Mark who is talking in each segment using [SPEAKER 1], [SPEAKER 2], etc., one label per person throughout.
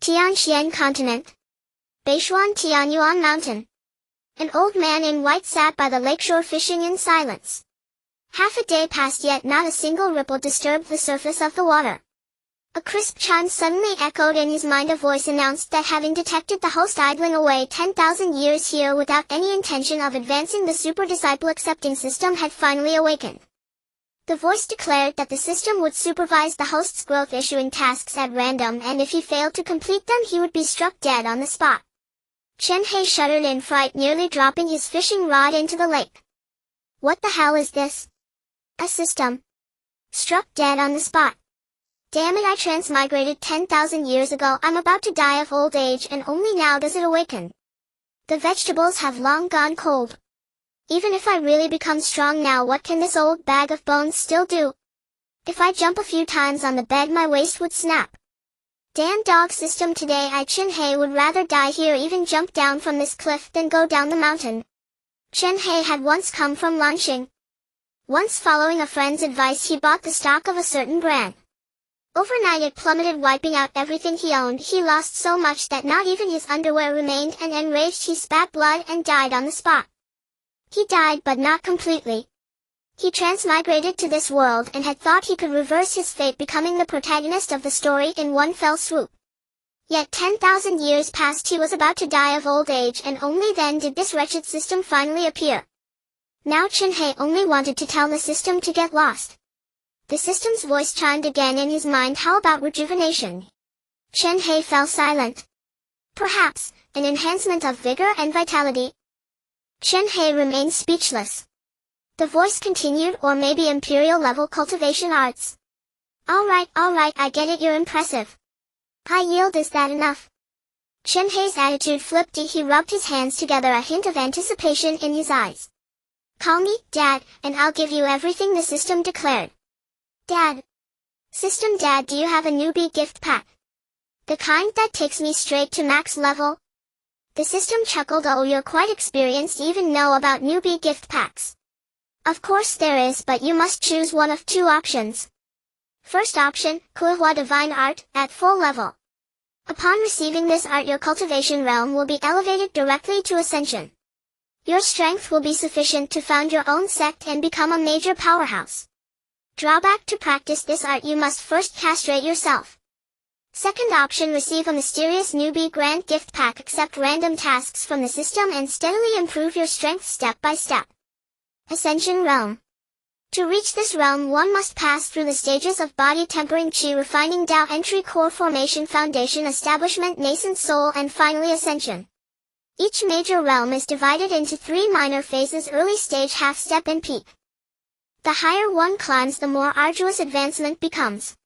[SPEAKER 1] Tianxian Continent. Beishuan Tianyuan Mountain. An old man in white sat by the lakeshore fishing in silence. Half a day passed yet not a single ripple disturbed the surface of the water. A crisp chime suddenly echoed in his mind. A voice announced that having detected the host idling away 10,000 years here without any intention of advancing, the super disciple accepting system had finally awakened. The voice declared that the system would supervise the host's growth, issuing tasks at random, and if he failed to complete them he would be struck dead on the spot. Chen Hei shuddered in fright, nearly dropping his fishing rod into the lake. What the hell is this? A system. Struck dead on the spot. Damn it, I transmigrated 10,000 years ago. I'm about to die of old age and only now does it awaken. The vegetables have long gone cold. Even if I really become strong now, what can this old bag of bones still do? If I jump a few times on the bed my waist would snap. Damn dog system, today I, Chen Hei, would rather die here, even jump down from this cliff, than go down the mountain. Chen Hei had once come from Lanxing. Once, following a friend's advice, he bought the stock of a certain brand. Overnight it plummeted, wiping out everything he owned. He lost so much that not even his underwear remained, and enraged he spat blood and died on the spot. He died, but not completely. He transmigrated to this world and had thought he could reverse his fate, becoming the protagonist of the story in one fell swoop. Yet 10,000 years passed, he was about to die of old age, and only then did this wretched system finally appear. Now Chen Hei only wanted to tell the system to get lost. The system's voice chimed again in his mind. How about rejuvenation? Chen Hei fell silent. Perhaps, an enhancement of vigor and vitality. Chen Hei remained speechless. The voice continued, or maybe imperial level cultivation arts. Alright, I get it, you're impressive. High yield, is that enough? Chen Hei's attitude flipped. He rubbed his hands together, a hint of anticipation in his eyes. Call me Dad, and I'll give you everything, the system declared. Dad. System Dad, do you have a newbie gift pack? The kind that takes me straight to max level? The system chuckled. Oh, you're quite experienced, even know about newbie gift packs. Of course there is, but you must choose one of two options. First option, Kuihua Divine Art, at full level. Upon receiving this art, your cultivation realm will be elevated directly to ascension. Your strength will be sufficient to found your own sect and become a major powerhouse. Drawback: to practice this art you must first castrate yourself. Second option, receive a mysterious newbie grand gift pack, accept random tasks from the system and steadily improve your strength step by step. Ascension Realm. To reach this realm one must pass through the stages of body tempering, chi refining, Tao entry, core formation, foundation, establishment, nascent soul, and finally ascension. Each major realm is divided into 3 minor phases: early stage, half step, and peak. The higher one climbs, the more arduous advancement becomes.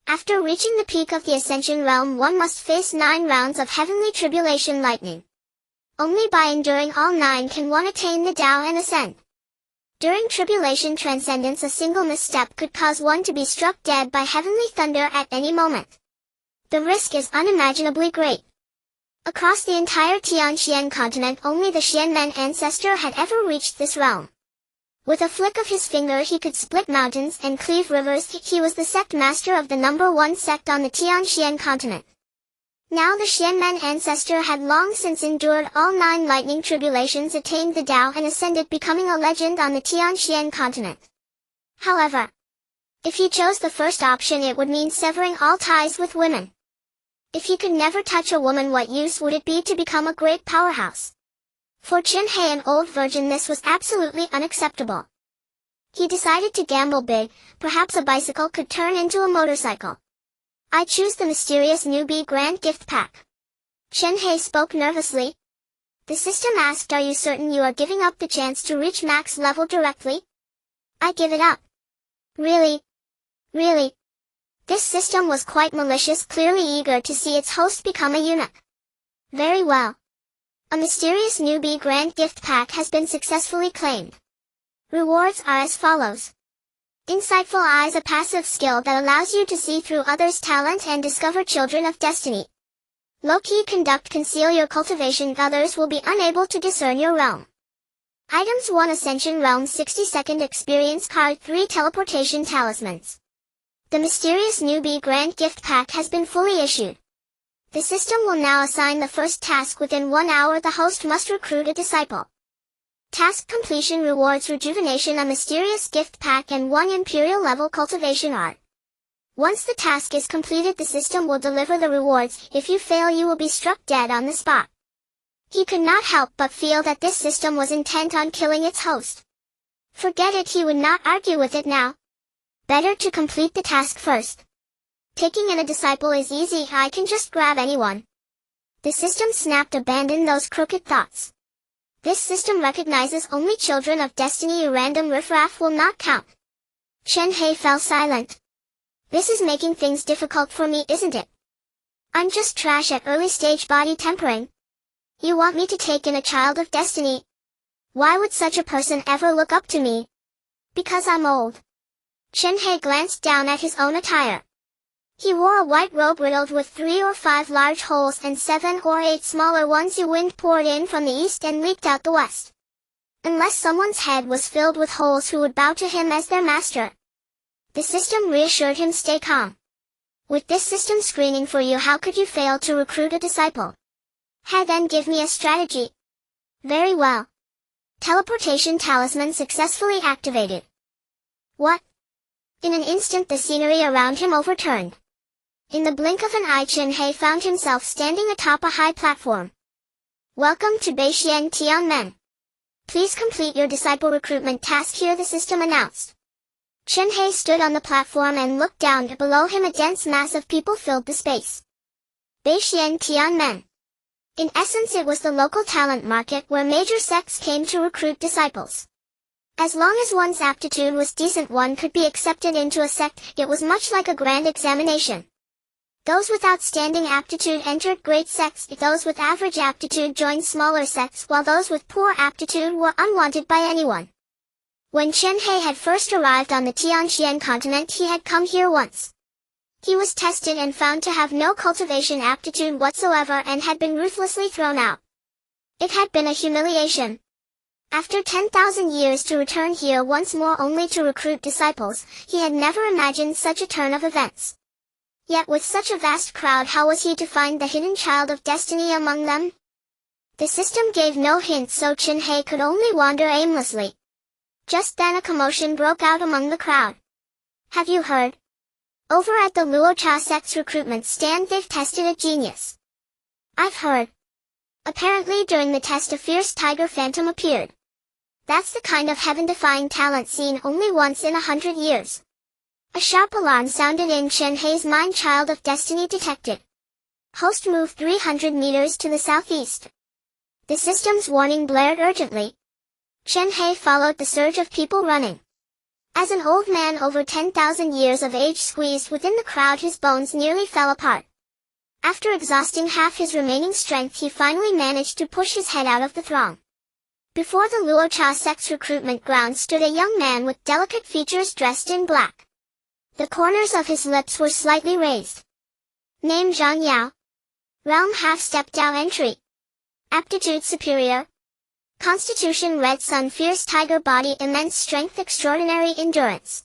[SPEAKER 1] After reaching the peak of the ascension realm one must face 9 rounds of heavenly tribulation lightning. Only by enduring all 9 can one attain the Tao and ascend. During tribulation transcendence, a single misstep could cause one to be struck dead by heavenly thunder at any moment. The risk is unimaginably great. Across the entire Tianxian continent only the Xianmen ancestor had ever reached this realm. With a flick of his finger he could split mountains and cleave rivers. He was the sect master of the #1 sect on the Tianxian continent. Now the Xianmen ancestor had long since endured all 9 lightning tribulations, attained the Tao and ascended, becoming a legend on the Tianxian continent. However, if he chose the first option it would mean severing all ties with women. If he could never touch a woman, what use would it be to become a great powerhouse? For Chen Hei, an old virgin, this was absolutely unacceptable. He decided to gamble big. Perhaps a bicycle could turn into a motorcycle. I choose the mysterious newbie grand gift pack. Chen Hei spoke nervously. The system asked, are you certain you are giving up the chance to reach max level directly? I give it up. Really? Really? This system was quite malicious, clearly eager to see its host become a eunuch. Very well. A mysterious newbie grand gift pack has been successfully claimed. Rewards are as follows. Insightful Eyes, a passive skill that allows you to see through others' talent and discover children of destiny. Low-key conduct, conceal your cultivation, others will be unable to discern your realm. Items: 1 Ascension Realm, 60-second experience card, 3 teleportation talismans. The mysterious newbie grand gift pack has been fully issued. The system will now assign the first task within 1 hour. The host must recruit a disciple. Task completion rewards rejuvenation, a mysterious gift pack, and 1 imperial level cultivation art. Once the task is completed, the system will deliver the rewards. If you fail, you will be struck dead on the spot. He could not help but feel that this system was intent on killing its host. Forget it, he would not argue with it now. Better to complete the task first. Taking in a disciple is easy, I can just grab anyone. The system snapped. Abandon those crooked thoughts. This system recognizes only children of destiny. A random riffraff will not count. Chen Hei fell silent. This is making things difficult for me, isn't it? I'm just trash at early stage body tempering. You want me to take in a child of destiny? Why would such a person ever look up to me? Because I'm old. Chen Hei glanced down at his own attire. He wore a white robe riddled with 3 or 5 large holes and 7 or 8 smaller ones. The wind poured in from the east and leaked out the west. Unless someone's head was filled with holes, who would bow to him as their master? The system reassured him, stay calm. With this system screening for you, how could you fail to recruit a disciple? Then give me a strategy. Very well. Teleportation talisman successfully activated. What? In an instant the scenery around him overturned. In the blink of an eye, Chen Hei found himself standing atop a high platform. Welcome to Beixian Tianmen. Please complete your disciple recruitment task here, the system announced. Chen Hei stood on the platform and looked down. Below him a dense mass of people filled the space. Beixian Tianmen. In essence, it was the local talent market where major sects came to recruit disciples. As long as one's aptitude was decent, one could be accepted into a sect. It was much like a grand examination. Those with outstanding aptitude entered great sects, those with average aptitude joined smaller sects, while those with poor aptitude were unwanted by anyone. When Chen Hei had first arrived on the Tianxian continent, he had come here once. He was tested and found to have no cultivation aptitude whatsoever and had been ruthlessly thrown out. It had been a humiliation. After 10,000 years to return here once more only to recruit disciples, he had never imagined such a turn of events. Yet with such a vast crowd, how was he to find the hidden child of destiny among them? The system gave no hint, so Chen Hei could only wander aimlessly. Just then a commotion broke out among the crowd. Have you heard? Over at the Luocha sect's recruitment stand, they've tested a genius. I've heard. Apparently during the test a fierce tiger phantom appeared. That's the kind of heaven-defying talent seen only once in 100 years. A sharp alarm sounded in Chen Hei's mind. Child of destiny detected. Host moved 300 meters to the southeast. The system's warning blared urgently. Chen Hei followed the surge of people running. As an old man over 10,000 years of age squeezed within the crowd, his bones nearly fell apart. After exhausting half his remaining strength, he finally managed to push his head out of the throng. Before the Luocha sect's recruitment ground stood a young man with delicate features dressed in black. The corners of his lips were slightly raised. Name Zhang Yao. Realm half-step Dao entry. Aptitude superior. Constitution red sun, fierce tiger body, immense strength, extraordinary endurance.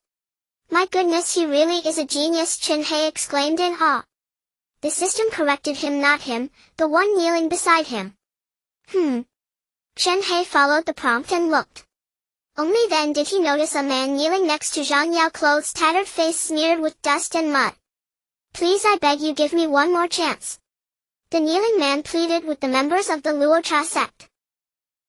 [SPEAKER 1] My goodness, he really is a genius, Chen Hei exclaimed in awe. The system corrected him, not him, the one kneeling beside him. Chen Hei followed the prompt and looked. Only then did he notice a man kneeling next to Zhang Yao, clothes tattered, face smeared with dust and mud. Please, I beg you, give me one more chance. The kneeling man pleaded with the members of the Luocha sect.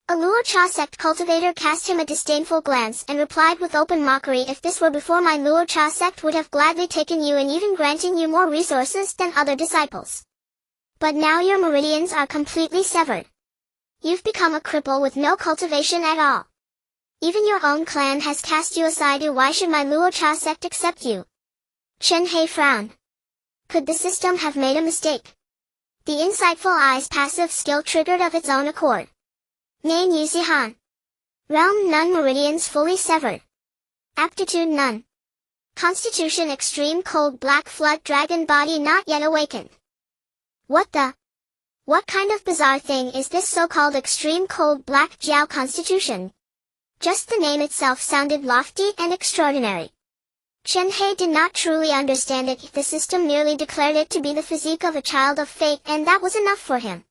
[SPEAKER 1] A Luocha sect cultivator cast him a disdainful glance and replied with open mockery, if this were before, my Luocha sect would have gladly taken you and even granting you more resources than other disciples. But now your meridians are completely severed. You've become a cripple with no cultivation at all. Even your own clan has cast you aside. Why should my Luocha sect accept you? Chen Hei frowned. Could the system have made a mistake? The insightful eye's passive skill triggered of its own accord. Name Yuzihan. Realm none, meridians fully severed. Aptitude none. Constitution extreme cold black flood, dragon body not yet awakened. What kind of bizarre thing is this so-called extreme cold black Jiao constitution? Just the name itself sounded lofty and extraordinary. Chen Hei did not truly understand it. The system merely declared it to be the physique of a child of fate, and that was enough for him.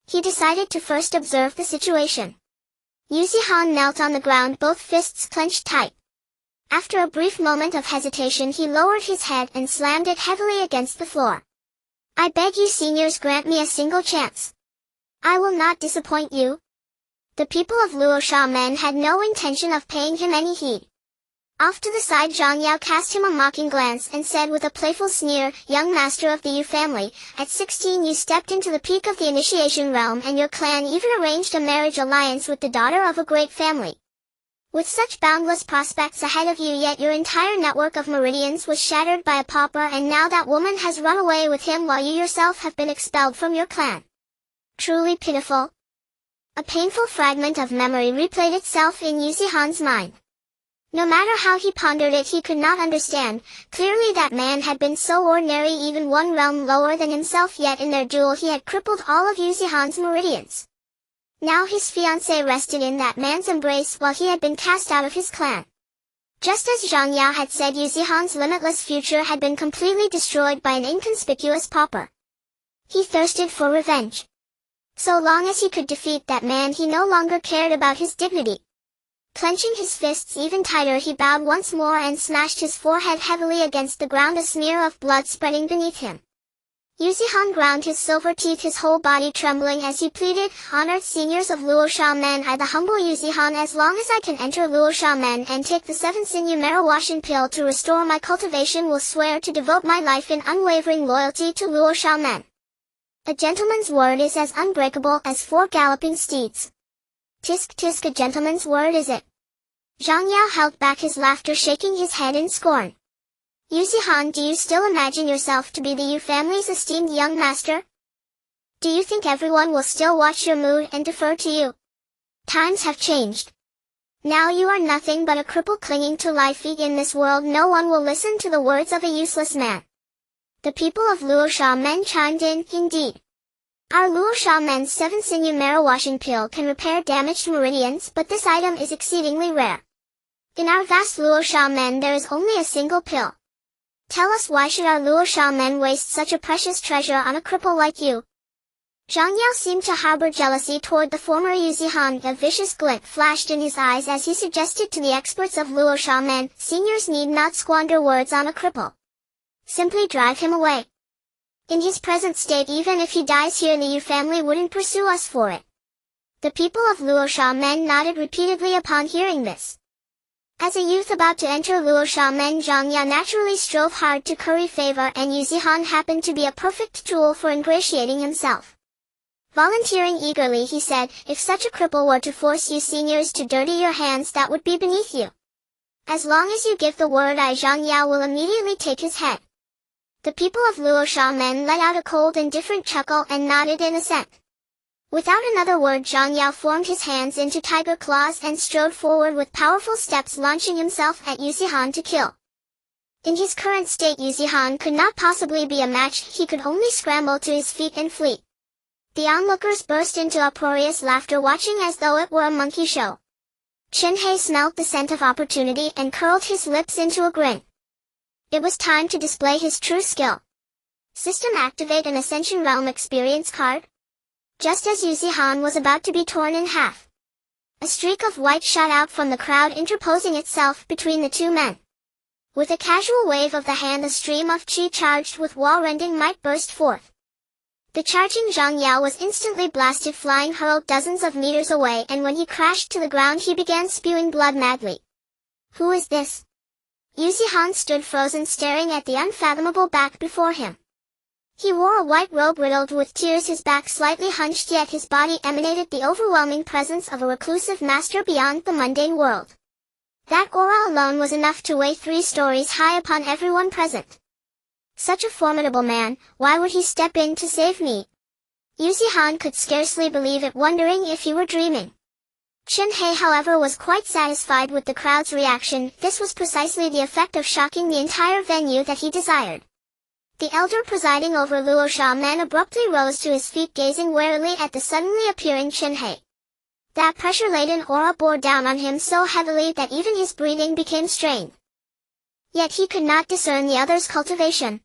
[SPEAKER 1] He decided to first observe the situation. Yu Zihan knelt on the ground, both fists clenched tight. After a brief moment of hesitation, he lowered his head and slammed it heavily against the floor. I beg you seniors, grant me a single chance. I will not disappoint you. The people of Luosha Men had no intention of paying him any heed. Off to the side, Zhang Yao cast him a mocking glance and said with a playful sneer, young master of the Yu family, at 16 you stepped into the peak of the initiation realm, and your clan even arranged a marriage alliance with the daughter of a great family. With such boundless prospects ahead of you, yet your entire network of meridians was shattered by a pauper, and now that woman has run away with him while you yourself have been expelled from your clan. Truly pitiful. A painful fragment of memory replayed itself in Yu Zihan's mind. No matter how he pondered it, he could not understand. Clearly that man had been so ordinary, even one realm lower than himself, yet in their duel he had crippled all of Yu Zihan's meridians. Now his fiancée rested in that man's embrace while he had been cast out of his clan. Just as Zhang Yao had said, Yu Zihan's limitless future had been completely destroyed by an inconspicuous pauper. He thirsted for revenge. So long as he could defeat that man, he no longer cared about his dignity. Clenching his fists even tighter, he bowed once more and smashed his forehead heavily against the ground, a smear of blood spreading beneath him. Yu Zihan ground his silver teeth, his whole body trembling as he pleaded, honored seniors of Luosha Men, I the humble Yu Zihan, as long as I can enter Luosha Men and take the 7-sinew Merawashin pill to restore my cultivation, will swear to devote my life in unwavering loyalty to Luosha Men. A gentleman's word is as unbreakable as 4 galloping steeds. Tisk tisk, a gentleman's word is it. Zhang Yao held back his laughter, shaking his head in scorn. Yu Zihan, do you still imagine yourself to be the Yu family's esteemed young master? Do you think everyone will still watch your mood and defer to you? Times have changed. Now you are nothing but a cripple clinging to life. In this world no one will listen to the words of a useless man. The people of Luosha Men chimed in, indeed. Our Luosha Men's 7-sinew Merawashin pill can repair damaged meridians, but this item is exceedingly rare. In our vast Luosha Men there is only a single pill. Tell us, why should our Luosha Men waste such a precious treasure on a cripple like you? Zhang Yao seemed to harbor jealousy toward the former Yu Zihan. A vicious glint flashed in his eyes as he suggested to the experts of Luosha Men, seniors need not squander words on a cripple. Simply drive him away. In his present state, even if he dies here, the Yu family wouldn't pursue us for it. The people of Luosha Men nodded repeatedly upon hearing this. As a youth about to enter Luosha Men, Zhang Yao naturally strove hard to curry favor, and Yu Zihan happened to be a perfect tool for ingratiating himself. Volunteering eagerly, he said, if such a cripple were to force you seniors to dirty your hands, that would be beneath you. As long as you give the word, Zhang Yao will immediately take his head. The people of Luosha Men let out a cold, indifferent chuckle and nodded in assent. Without another word, Zhang Yao formed his hands into tiger claws and strode forward with powerful steps, launching himself at Yu Zihan to kill. In his current state, Yu Zihan could not possibly be a match. He could only scramble to his feet and flee. The onlookers burst into uproarious laughter, watching as though it were a monkey show. Chen Hei smelled the scent of opportunity and curled his lips into a grin. It was time to display his true skill. System activate an Ascension Realm experience card. Just as Yu Zihan was about to be torn in half, a streak of white shot out from the crowd, interposing itself between the two men. With a casual wave of the hand, a stream of chi charged with wall-rending might burst forth. The charging Zhang Yao was instantly blasted, flying hurled dozens of meters away, and when he crashed to the ground he began spewing blood madly. Who is this? Yu Zihan stood frozen, staring at the unfathomable back before him. He wore a white robe riddled with tears, his back slightly hunched, yet his body emanated the overwhelming presence of a reclusive master beyond the mundane world. That aura alone was enough to weigh 3 stories high upon everyone present. Such a formidable man, why would he step in to save me? Yu Zihan could scarcely believe it, wondering if he were dreaming. Chen Hei, however, was quite satisfied with the crowd's reaction. This was precisely the effect of shocking the entire venue that he desired. The elder presiding over Luosha Men abruptly rose to his feet, gazing warily at the suddenly appearing Chen Hei. That pressure-laden aura bore down on him so heavily that even his breathing became strained. Yet he could not discern the other's cultivation.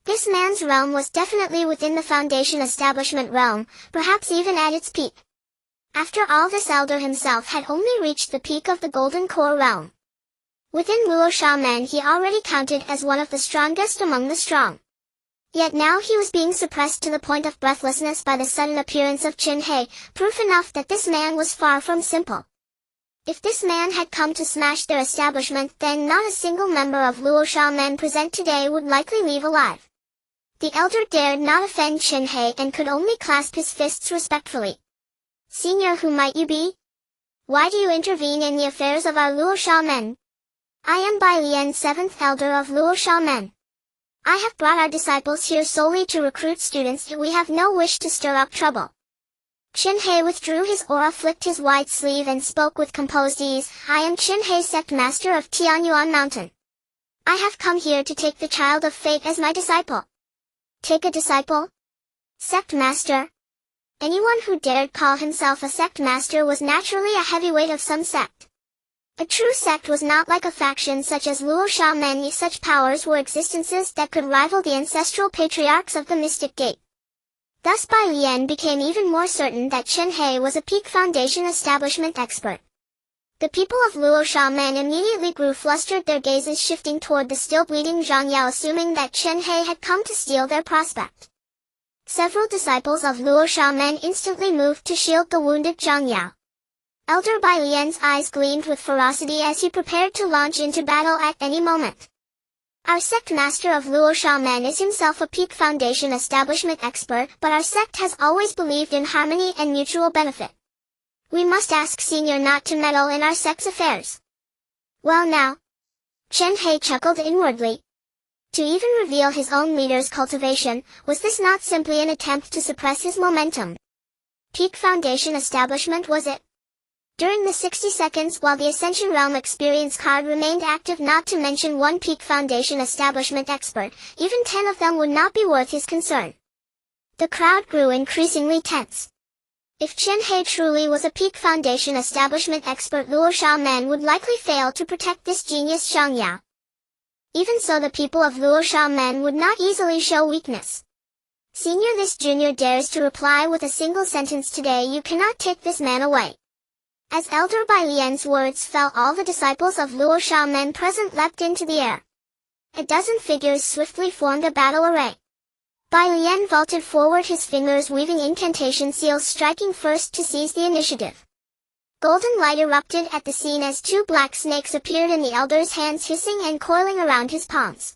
[SPEAKER 1] This man's realm was definitely within the Foundation establishment realm, perhaps even at its peak. After all, this elder himself had only reached the peak of the Golden Core realm. Within Luo Shaman he already counted as one of the strongest among the strong. Yet now he was being suppressed to the point of breathlessness by the sudden appearance of Chen Hei, proof enough that this man was far from simple. If this man had come to smash their establishment, then not a single member of Luo Shaman present today would likely leave alive. The elder dared not offend Chen Hei and could only clasp his fists respectfully. "Senior, who might you be? Why do you intervene in the affairs of our Luo Shaman?" "I am Bai Lian, 7th elder of Luo Shaman. I have brought our disciples here solely to recruit students. We have no wish to stir up trouble." Chen Hei withdrew his aura, flicked his wide sleeve and spoke with composed ease. "I am Chen Hei, Sect Master of Tianyuan Mountain. I have come here to take the Child of Fate as my disciple." "Take a disciple? Sect Master?" Anyone who dared call himself a sect master was naturally a heavyweight of some sect. A true sect was not like a faction such as Luo Shaman. Such powers were existences that could rival the ancestral patriarchs of the Mystic Gate. Thus Bai Lian became even more certain that Chen Hei was a peak Foundation establishment expert. The people of Luo Shaman immediately grew flustered, their gazes shifting toward the still bleeding Zhang Yao, assuming that Chen Hei had come to steal their prospect. Several disciples of Luo Shaman instantly moved to shield the wounded Zhang Yao. Elder Bai Lian's eyes gleamed with ferocity as he prepared to launch into battle at any moment. "Our sect master of Luo Shaman is himself a peak Foundation establishment expert, but our sect has always believed in harmony and mutual benefit. We must ask Senior not to meddle in our sect's affairs." "Well now," Chen Hei chuckled inwardly. To even reveal his own leader's cultivation, was this not simply an attempt to suppress his momentum? Peak Foundation establishment, was it? During the 60 seconds while the Ascension Realm experience card remained active, not to mention one peak Foundation establishment expert, even 10 of them would not be worth his concern. The crowd grew increasingly tense. If Chen Hei truly was a peak Foundation establishment expert, Luo Shaman would likely fail to protect this genius Zhang Yao. Even so, the people of Luo Shaman would not easily show weakness. "Senior, this junior dares to reply with a single sentence today. You cannot take this man away." As Elder Bai Lian's words fell, all the disciples of Luo Shaman present leapt into the air. A dozen figures swiftly formed a battle array. Bai Lian vaulted forward, his fingers weaving incantation seals, striking first to seize the initiative. Golden light erupted at the scene as two black snakes appeared in the elder's hands, hissing and coiling around his palms.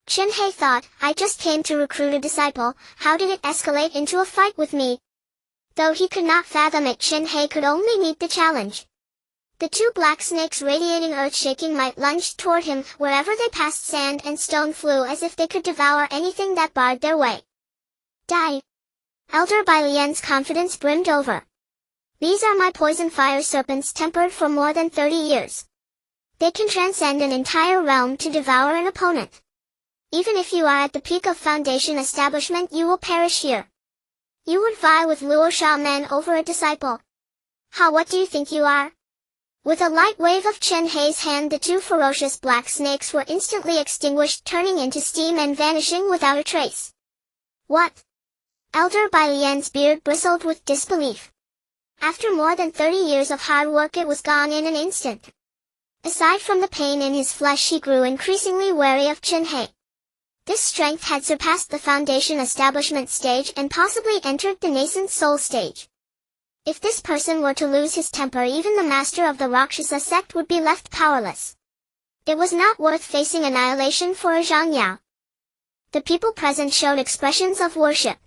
[SPEAKER 1] Chen Hei thought, "I just came to recruit a disciple, how did it escalate into a fight with me?" Though he could not fathom it, Chen Hei could only meet the challenge. The two black snakes, radiating earth-shaking might, lunged toward him. Wherever they passed, sand and stone flew as if they could devour anything that barred their way. "Die!" Elder Bai Lian's confidence brimmed over. "These are my poison fire serpents, tempered for more than 30 years. They can transcend an entire realm to devour an opponent. Even if you are at the peak of Foundation establishment, you will perish here. You would vie with Luo Shaman over a disciple. What do you think you are?" With a light wave of Chen Hei's hand, the two ferocious black snakes were instantly extinguished, turning into steam and vanishing without a trace. "What?" Elder Bai Lian's beard bristled with disbelief. After more than 30 years of hard work, it was gone in an instant. Aside from the pain in his flesh, he grew increasingly wary of Chen Hei. This strength had surpassed the Foundation establishment stage and possibly entered the nascent soul stage. If this person were to lose his temper, even the master of the Rakshasa sect would be left powerless. It was not worth facing annihilation for a Zhang Yao. The people present showed expressions of worship.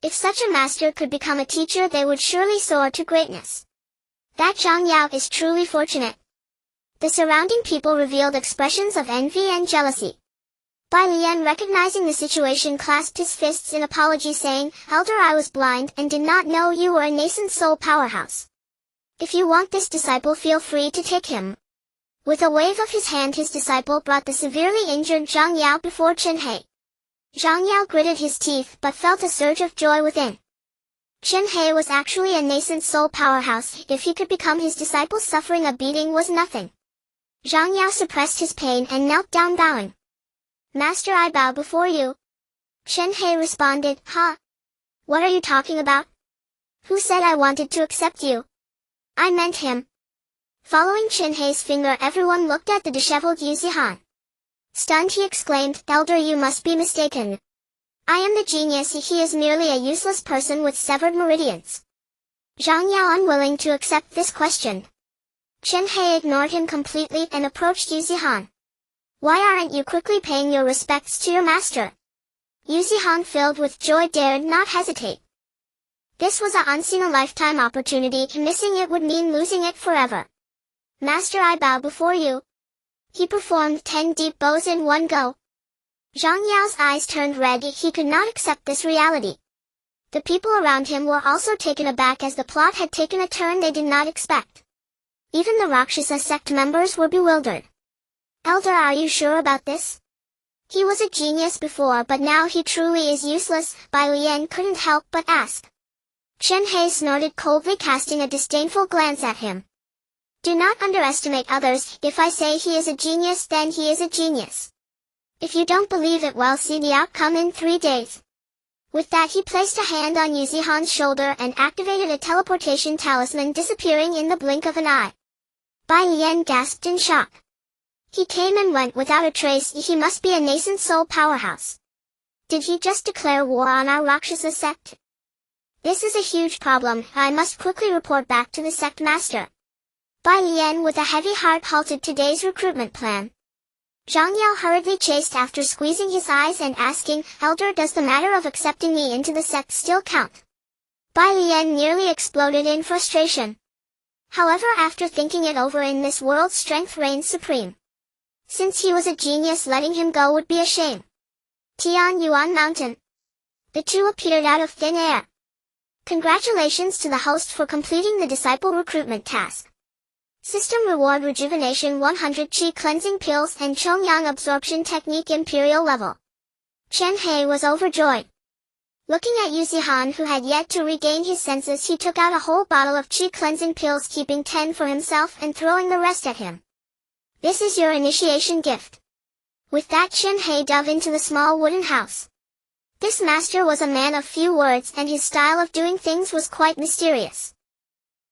[SPEAKER 1] If such a master could become a teacher, they would surely soar to greatness. That Zhang Yao is truly fortunate. The surrounding people revealed expressions of envy and jealousy. Bai Lian, recognizing the situation, clasped his fists in apology, saying, "Elder, I was blind and did not know you were a nascent soul powerhouse. If you want this disciple, feel free to take him." With a wave of his hand, his disciple brought the severely injured Zhang Yao before Chen Hei. Zhang Yao gritted his teeth but felt a surge of joy within. Chen Hei was actually a nascent soul powerhouse. If he could become his disciple, suffering a beating was nothing. Zhang Yao suppressed his pain and knelt down bowing. Master, I bow before you. Chen Hei responded, Huh? What are you talking about? Who said I wanted to accept you? I meant him. Following Chen Hei's finger, everyone looked at the disheveled Yu Zihan. Stunned, he exclaimed, Elder, you must be mistaken. I am the genius, he is merely a useless person with severed meridians. Zhang Yao unwilling to accept this question. Chen Hei ignored him completely and approached Yu Zihan. Why aren't you quickly paying your respects to your master? Yu Zihan, filled with joy, dared not hesitate. This was a once-in-a-lifetime opportunity, missing it would mean losing it forever. Master, I bow before you. He performed 10 deep bows in one go. Zhang Yao's eyes turned red, he could not accept this reality. The people around him were also taken aback as the plot had taken a turn they did not expect. Even the Rakshasa sect members were bewildered. Elder, are you sure about this? He was a genius before, but now he truly is useless, Bai Lian couldn't help but ask. Chen Hei snorted coldly, casting a disdainful glance at him. Do not underestimate others. If I say he is a genius, then he is a genius. If you don't believe it, well, see the outcome in 3 days. With that, he placed a hand on Yu Zihan's shoulder and activated a teleportation talisman, disappearing in the blink of an eye. Bai Lian gasped in shock. He came and went without a trace. He must be a nascent soul powerhouse. Did he just declare war on our Rakshasa sect? This is a huge problem. I must quickly report back to the sect master. Bai Lian, with a heavy heart, halted today's recruitment plan. Zhang Yao hurriedly chased after, squeezing his eyes and asking, Elder, does the matter of accepting me into the sect still count? Bai Lian nearly exploded in frustration. However, after thinking it over, in this world strength reigns supreme. Since he was a genius, letting him go would be a shame. Tian Yuan Mountain. The two appeared out of thin air. Congratulations to the host for completing the disciple recruitment task. System reward: rejuvenation 100 chi cleansing pills and Chongyang absorption technique imperial level. Chen Hei was overjoyed. Looking at Yu Zihan, who had yet to regain his senses, he took out a whole bottle of chi cleansing pills, keeping 10 for himself and throwing the rest at him. This is your initiation gift. With that, Chen Hei dove into the small wooden house. This master was a man of few words, and his style of doing things was quite mysterious.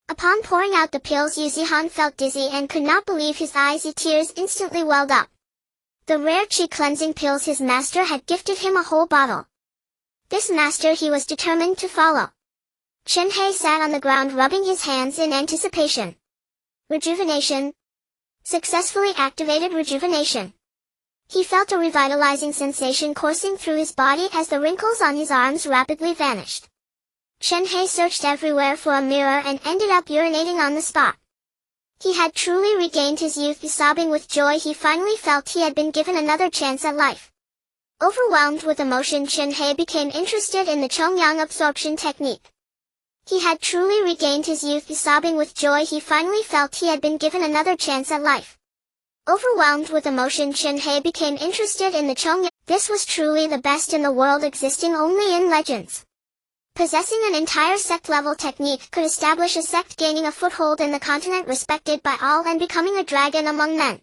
[SPEAKER 1] Upon pouring out the pills, Yu Zihan felt dizzy and could not believe his eyes. Tears instantly welled up. The rare chi cleansing pills his master had gifted him, a whole bottle. This master he was determined to follow. Chen Hei sat on the ground, rubbing his hands in anticipation. Rejuvenation. Successfully activated rejuvenation. He felt a revitalizing sensation coursing through his body as the wrinkles on his arms rapidly vanished. Chen Hei searched everywhere for a mirror and ended up urinating on the spot. He had truly regained his youth. Sobbing with joy, he finally felt he had been given another chance at life. Overwhelmed with emotion, Chen Hei became interested in the Chongyang absorption technique. He had truly regained his youth. Sobbing with joy, he finally felt he had been given another chance at life. Overwhelmed with emotion, Chen Hei became interested in the Chongyang. This was truly the best in the world, existing only in legends. Possessing an entire sect-level technique could establish a sect, gaining a foothold in the continent, respected by all, and becoming a dragon among men.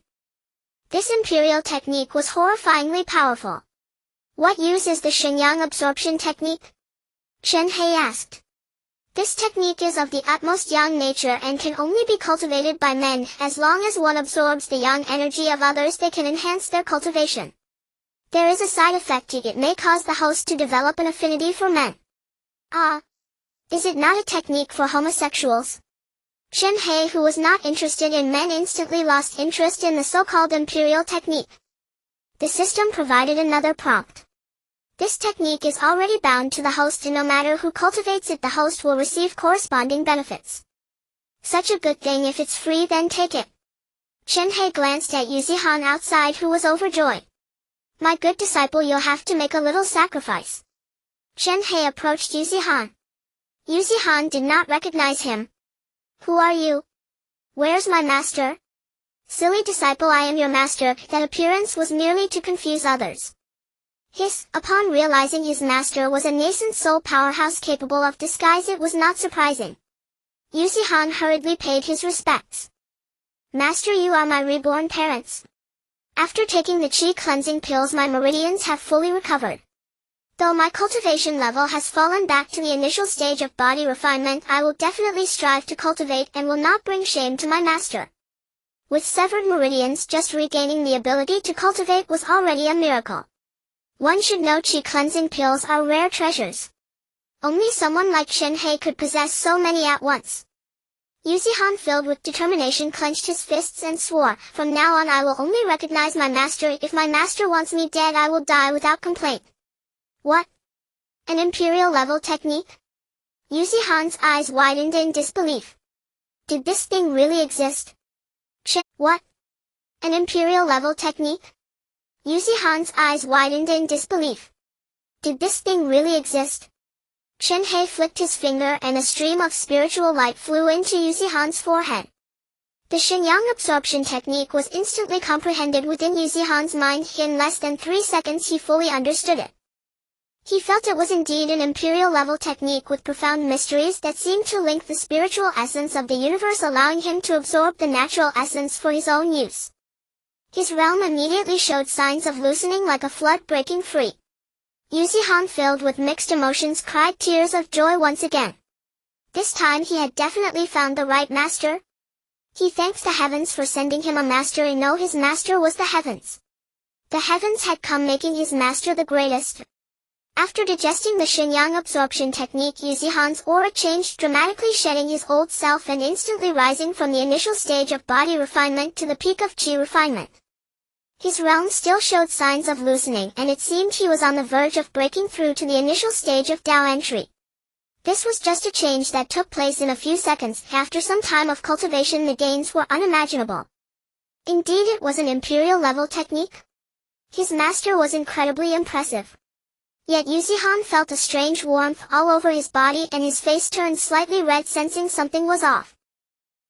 [SPEAKER 1] This imperial technique was horrifyingly powerful. What use is the Shenyang absorption technique? Chen Hei asked. This technique is of the utmost yang nature and can only be cultivated by men. As long as one absorbs the yang energy of others, they can enhance their cultivation. There is a side effect: it may cause the host to develop an affinity for men. Ah! Is it not a technique for homosexuals? Chen Hei, who was not interested in men, instantly lost interest in the so-called imperial technique. The system provided another prompt. This technique is already bound to the host, and no matter who cultivates it, the host will receive corresponding benefits. Such a good thing. If it's free, then take it. Chen Hei glanced at Yu Zihan outside, who was overjoyed. My good disciple, you'll have to make a little sacrifice. Chen Hei approached Yu Zihan. Yu Zihan did not recognize him. Who are you? Where's my master? Silly disciple, I am your master. That appearance was merely to confuse others. Hiss! Upon realizing his master was a nascent soul powerhouse capable of disguise, it was not surprising. Yu Zihan hurriedly paid his respects. Master, you are my reborn parents. After taking the chi cleansing pills, my meridians have fully recovered. Though my cultivation level has fallen back to the initial stage of body refinement, I will definitely strive to cultivate and will not bring shame to my master. With severed meridians, just regaining the ability to cultivate was already a miracle. One should know chi cleansing pills are rare treasures. Only someone like Chen Hei could possess so many at once. Yuzihan, filled with determination, clenched his fists and swore, "From now on I will only recognize my master. If my master wants me dead, I will die without complaint." What? An imperial level technique? Yuzihan's eyes widened in disbelief. Did this thing really exist? What? An imperial level technique? Yuzihan's eyes widened in disbelief. Did this thing really exist? Chen Hei flicked his finger and a stream of spiritual light flew into Yuzihan's forehead. The Shenyang absorption technique was instantly comprehended within Yuzihan's mind. In less than 3 seconds he fully understood it. He felt it was indeed an imperial level technique with profound mysteries that seemed to link the spiritual essence of the universe, allowing him to absorb the natural essence for his own use. His realm immediately showed signs of loosening like a flood breaking free. Yuzihan, filled with mixed emotions, cried tears of joy once again. This time he had definitely found the right master. He thanked the heavens for sending him a master, and no, his master was the heavens. The heavens had come, making his master the greatest. After digesting the Shenyang absorption technique, Yuzihan's aura changed dramatically, shedding his old self and instantly rising from the initial stage of body refinement to the peak of chi refinement. His realm still showed signs of loosening, and it seemed he was on the verge of breaking through to the initial stage of Dao entry. This was just a change that took place in a few seconds. After some time of cultivation, the gains were unimaginable. Indeed, it was an imperial level technique. His master was incredibly impressive. Yet Yuzihan felt a strange warmth all over his body and his face turned slightly red, sensing something was off.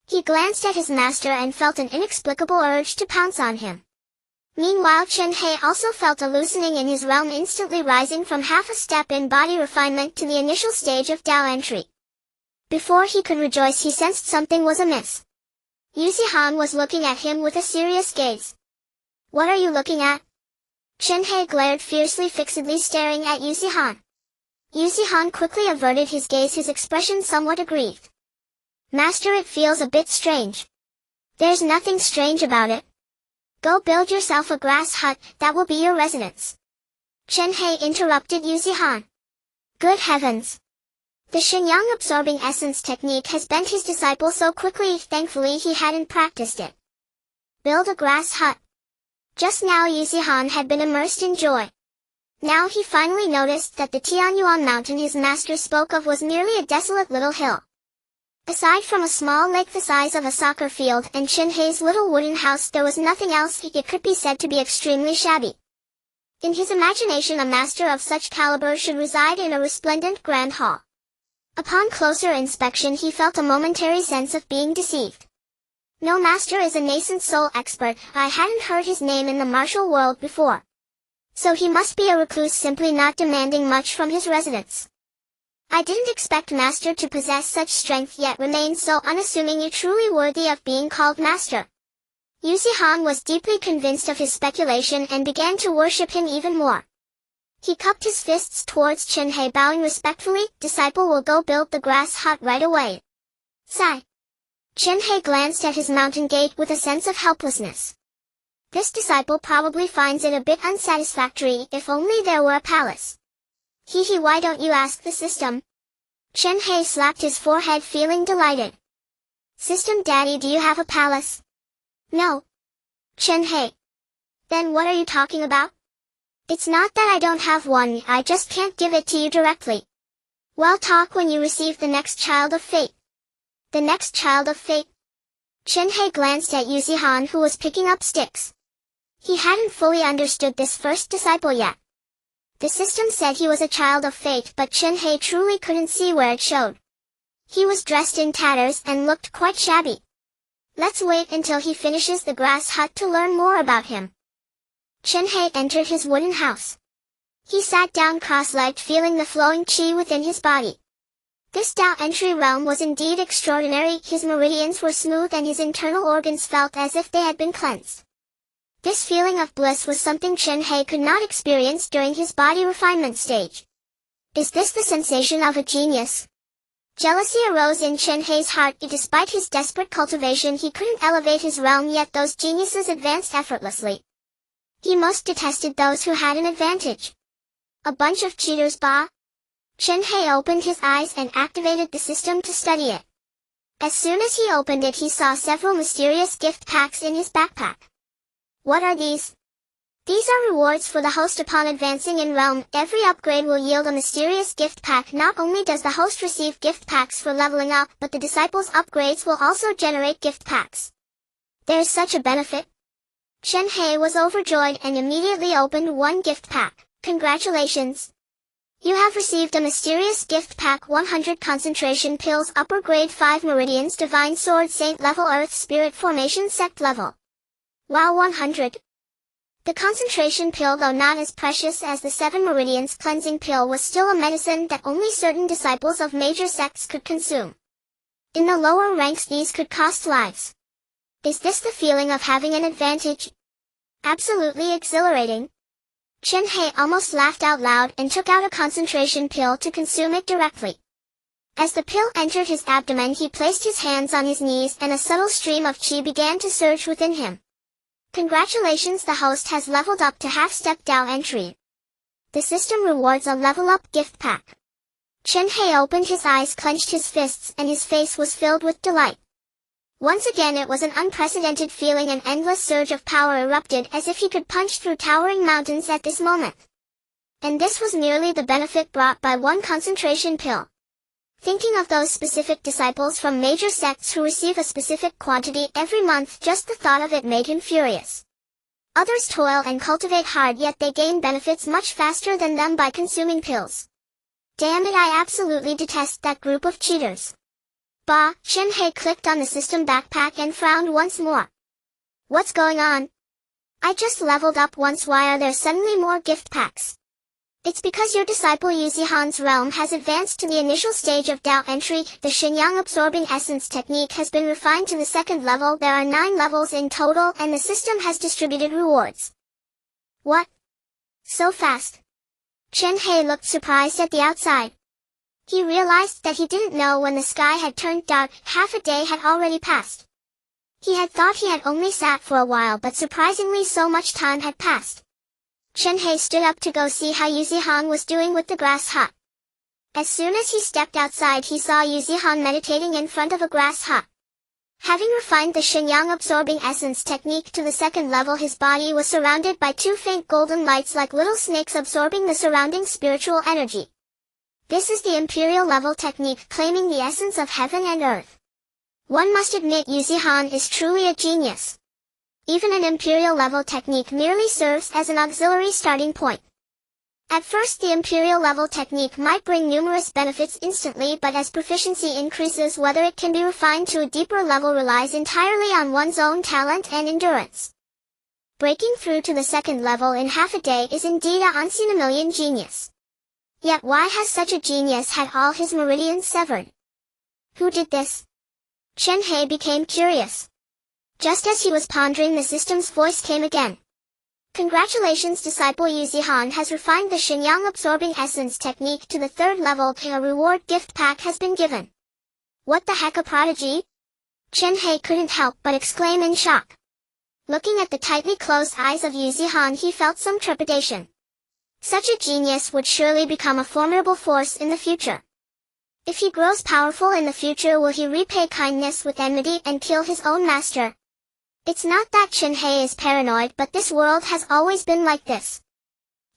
[SPEAKER 1] He glanced at his master and felt an inexplicable urge to pounce on him. Meanwhile, Chen Hei also felt a loosening in his realm, instantly rising from half a step in body refinement to the initial stage of Dao entry. Before he could rejoice, he sensed something was amiss. Yuzihan was looking at him with a serious gaze. "What are you looking at?" Chen Hei glared fiercely, fixedly staring at Yuzihan. Yuzihan quickly averted his gaze, his expression somewhat aggrieved. "Master, it feels a bit strange." "There's nothing strange about it. Go build yourself a grass hut, that will be your residence." Chen Hei interrupted Yuzihan. Good heavens! The Shenyang absorbing essence technique has bent his disciple so quickly. Thankfully he hadn't practiced it. Build a grass hut. Just now Yuzihan had been immersed in joy. Now he finally noticed that the Tianyuan mountain his master spoke of was merely a desolate little hill. Aside from a small lake the size of a soccer field and Chen Hei's little wooden house, there was nothing else. It could be said to be extremely shabby. In his imagination, a master of such caliber should reside in a resplendent grand hall. Upon closer inspection he felt a momentary sense of being deceived. No, master is a nascent soul expert. I hadn't heard his name in the martial world before. So he must be a recluse, simply not demanding much from his residence. I didn't expect master to possess such strength, yet remain so unassuming, truly worthy of being called master. Yuzihan was deeply convinced of his speculation and began to worship him even more. He cupped his fists towards Chen Hei, bowing respectfully. "Disciple will go build the grass hut right away." Sigh. Chen Hei glanced at his mountain gate with a sense of helplessness. This disciple probably finds it a bit unsatisfactory. If only there were a palace. Hee, why don't you ask the system? Chen Hei slapped his forehead, feeling delighted. System daddy, do you have a palace? No. Chen Hei. Then what are you talking about? It's not that I don't have one, I just can't give it to you directly. Well, talk when you receive the next child of fate. The next child of fate? Chen Hei glanced at Yuzihan, who was picking up sticks. He hadn't fully understood this first disciple yet. The system said he was a child of fate, but Chen Hei truly couldn't see where it showed. He was dressed in tatters and looked quite shabby. Let's wait until he finishes the grass hut to learn more about him. Chen Hei entered his wooden house. He sat down cross-legged, feeling the flowing qi within his body. This Tao entry realm was indeed extraordinary. His meridians were smooth and his internal organs felt as if they had been cleansed. This feeling of bliss was something Chen Hei could not experience during his body refinement stage. Is this the sensation of a genius? Jealousy arose in Chen Hei's heart. Despite his desperate cultivation, he couldn't elevate his realm, yet those geniuses advanced effortlessly. He most detested those who had an advantage. A bunch of cheaters, bah! Chen Hei opened his eyes and activated the system to study it. As soon as he opened it, he saw several mysterious gift packs in his backpack. What are these? These are rewards for the host upon advancing in realm. Every upgrade will yield a mysterious gift pack. Not only does the host receive gift packs for leveling up, but the disciples' upgrades will also generate gift packs. There is such a benefit. Chen Hei was overjoyed and immediately opened one gift pack. Congratulations! You have received a mysterious gift pack: 100 concentration pills, upper grade 5 meridians, divine sword, saint level, earth spirit formation, sect level. Wow, 100! The concentration pill, though not as precious as the 7 meridians cleansing pill, was still a medicine that only certain disciples of major sects could consume. In the lower ranks these could cost lives. Is this the feeling of having an advantage? Absolutely exhilarating. Chen Hei almost laughed out loud and took out a concentration pill to consume it directly. As the pill entered his abdomen, he placed his hands on his knees and a subtle stream of qi began to surge within him. Congratulations, the host has leveled up to half-step Tao entry. The system rewards a level-up gift pack. Chen Hei opened his eyes, clenched his fists, and his face was filled with delight. Once again it was an unprecedented feeling. An endless surge of power erupted, as if he could punch through towering mountains at this moment. And this was merely the benefit brought by one concentration pill. Thinking of those specific disciples from major sects who receive a specific quantity every month, just the thought of it made him furious. Others toil and cultivate hard, yet they gain benefits much faster than them by consuming pills. Damn it, I absolutely detest that group of cheaters. Bah! Chen Hei clicked on the system backpack and frowned once more. What's going on? I just leveled up once, why are there suddenly more gift packs? It's because your disciple Yuzihan's realm has advanced to the initial stage of Tao entry. The Shenyang absorbing essence technique has been refined to the 2nd level. There are 9 levels in total, and the system has distributed rewards. What? So fast? Chen Hei looked surprised at the outside. He realized that he didn't know when the sky had turned dark. Half a day had already passed. He had thought he had only sat for a while, but surprisingly so much time had passed. Chen Hei stood up to go see how Yuzihan was doing with the grass hut. As soon as he stepped outside, he saw Yuzihan meditating in front of a grass hut. Having refined the Shenyang absorbing essence technique to the 2nd level, his body was surrounded by 2 faint golden lights like little snakes absorbing the surrounding spiritual energy. This is the imperial level technique, claiming the essence of heaven and earth. One must admit Yuzihan is truly a genius. Even an imperial level technique merely serves as an auxiliary starting point. At first the imperial level technique might bring numerous benefits instantly, but as proficiency increases, whether it can be refined to a deeper level relies entirely on one's own talent and endurance. Breaking through to the 2nd level in half a day is indeed a once in a million genius. Yet why has such a genius had all his meridians severed? Who did this? Chen Hei became curious. Just as he was pondering, the system's voice came again. Congratulations, disciple Yuzihan has refined the Shenyang absorbing essence technique to the 3rd level. A reward gift pack has been given. What the heck, a prodigy? Chen Hei couldn't help but exclaim in shock. Looking at the tightly closed eyes of Yuzihan, he felt some trepidation. Such a genius would surely become a formidable force in the future. If he grows powerful in the future, will he repay kindness with enmity and kill his own master? It's not that Chen Hei is paranoid, but this world has always been like this.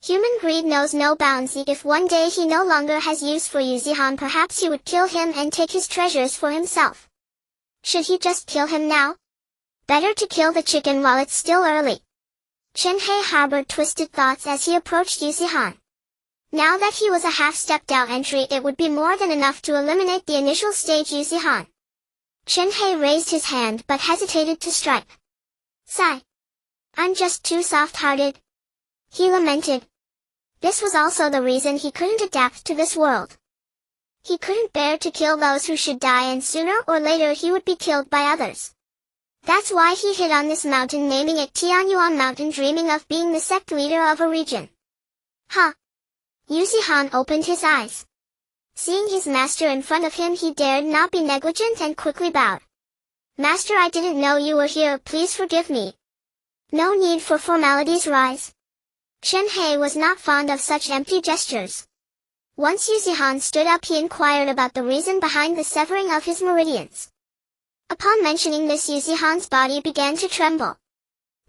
[SPEAKER 1] Human greed knows no bounds. If one day he no longer has use for Yuzihan, perhaps he would kill him and take his treasures for himself. Should he just kill him now? Better to kill the chicken while it's still early. Chen Hei harbored twisted thoughts as he approached Yuzihan. Now that he was a half-step Tao entry, it would be more than enough to eliminate the initial stage Yuzihan. Chen Hei raised his hand but hesitated to strike. Sigh. I'm just too soft-hearted. He lamented. This was also the reason he couldn't adapt to this world. He couldn't bear to kill those who should die, and sooner or later he would be killed by others. That's why he hid on this mountain, naming it Tianyuan Mountain, dreaming of being the sect leader of a region. Huh. Yuzi-Han opened his eyes. Seeing his master in front of him, he dared not be negligent and quickly bowed. Master, I didn't know you were here, please forgive me. No need for formalities, rise. Chen Hei was not fond of such empty gestures. Once Yuzi-Han stood up, he inquired about the reason behind the severing of his meridians. Upon mentioning this, Yuzi-Han's body began to tremble.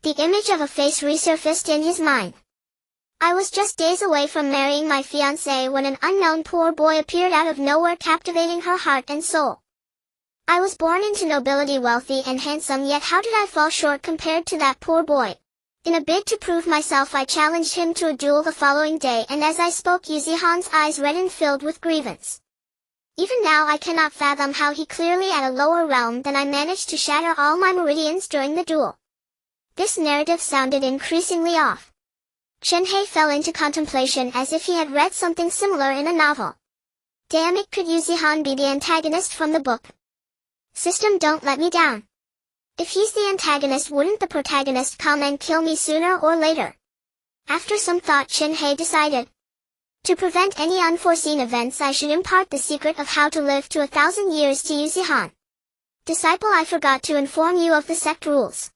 [SPEAKER 1] The image of a face resurfaced in his mind. I was just days away from marrying my fiancée when an unknown poor boy appeared out of nowhere, captivating her heart and soul. I was born into nobility, wealthy and handsome, yet how did I fall short compared to that poor boy? In a bid to prove myself, I challenged him to a duel the following day, and as I spoke, Yuzi-Han's eyes reddened, filled with grievance. Even now I cannot fathom how he, clearly at a lower realm than I, managed to shatter all my meridians during the duel. This narrative sounded increasingly off. Chen Hei fell into contemplation as if he had read something similar in a novel. Damn it, could Yuzi-Han be the antagonist from the book? System, don't let me down. If he's the antagonist, wouldn't the protagonist come and kill me sooner or later? After some thought, Chen Hei decided. To prevent any unforeseen events, I should impart the secret of how to live to 1,000 years to Yuzi-Han. Disciple, I forgot to inform you of the sect rules.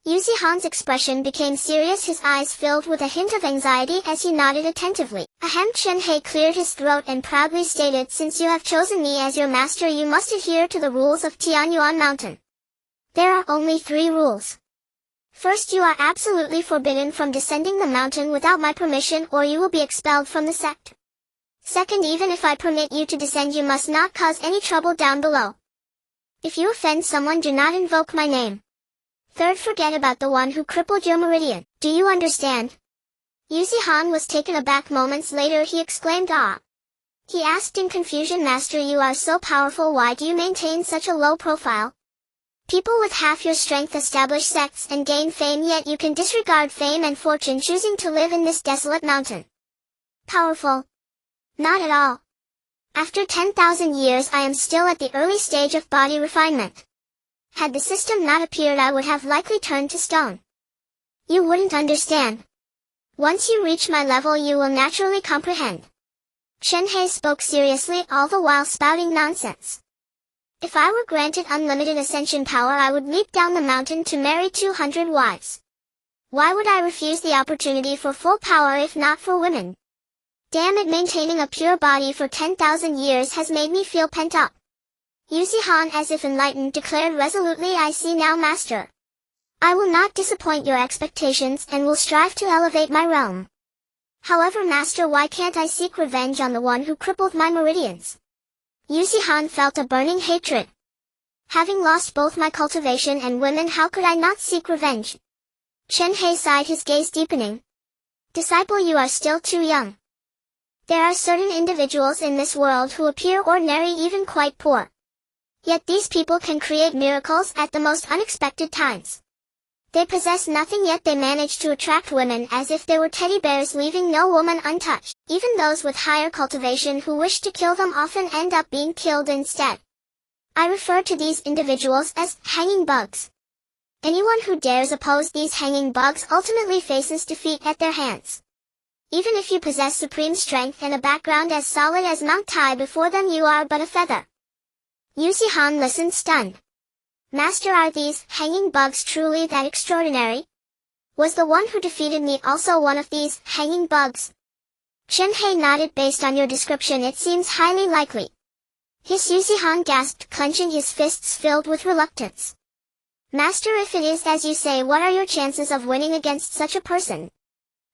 [SPEAKER 1] Yuzi-Han's expression became serious, his eyes filled with a hint of anxiety as he nodded attentively. Ahem. Chen Hei cleared his throat and proudly stated, since you have chosen me as your master, you must adhere to the rules of Tianyuan Mountain. There are only 3 rules. First, you are absolutely forbidden from descending the mountain without my permission, or you will be expelled from the sect. Second, even if I permit you to descend, you must not cause any trouble down below. If you offend someone, do not invoke my name. Third, forget about the one who crippled your meridian. Do you understand? Yuzi-Han was taken aback. Moments later he exclaimed, ah. He asked in confusion, Master, you are so powerful, why do you maintain such a low profile? People with half your strength establish sects and gain fame, yet you can disregard fame and fortune, choosing to live in this desolate mountain. Powerful? Not at all. After 10,000 years I am still at the early stage of body refinement. Had the system not appeared, I would have likely turned to stone. You wouldn't understand. Once you reach my level, you will naturally comprehend. Chen Hei spoke seriously, all the while spouting nonsense. If I were granted unlimited ascension power, I would leap down the mountain to marry 200 wives. Why would I refuse the opportunity for full power if not for women? Damn it, maintaining a pure body for 10,000 years has made me feel pent up. Yuzi-Han, as if enlightened, declared resolutely, I see now, Master. I will not disappoint your expectations and will strive to elevate my realm. However, Master, why can't I seek revenge on the one who crippled my meridians? Yuzi-Han felt a burning hatred. Having lost both my cultivation and women, how could I not seek revenge? Chen Hei sighed, his gaze deepening. Disciple, you are still too young. There are certain individuals in this world who appear ordinary, even quite poor. Yet these people can create miracles at the most unexpected times. They possess nothing, yet they manage to attract women as if they were teddy bears, leaving no woman untouched. Even those with higher cultivation who wish to kill them often end up being killed instead. I refer to these individuals as hanging bugs. Anyone who dares oppose these hanging bugs ultimately faces defeat at their hands. Even if you possess supreme strength and a background as solid as Mount Tai, before them you are but a feather. Yuzi-Han listened, stunned. Master, are these hanging bugs truly that extraordinary? Was the one who defeated me also one of these hanging bugs? Chen Hei nodded. Based on your description, it seems highly likely. His Yuzi-Han gasped, clenching his fists, filled with reluctance. Master, if it is as you say, what are your chances of winning against such a person?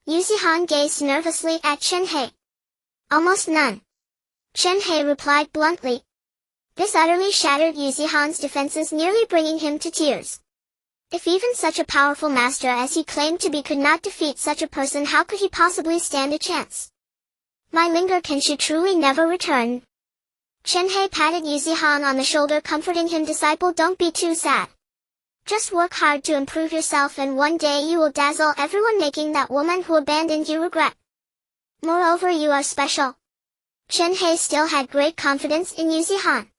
[SPEAKER 1] Yuzi-Han gazed nervously at Chen Hei. Almost none. Chen Hei replied bluntly. This utterly shattered Yuzi-Han's defenses, nearly bringing him to tears. If even such a powerful master as he claimed to be could not defeat such a person, how could he possibly stand a chance? My linger, can she truly never return? Chen Hei patted Yuzi-Han on the shoulder, comforting him. Disciple, don't be too sad. Just work hard to improve yourself, and one day you will dazzle everyone, making that woman who abandoned you regret. Moreover, you are special. Chen Hei still had great confidence in Yuzi Han.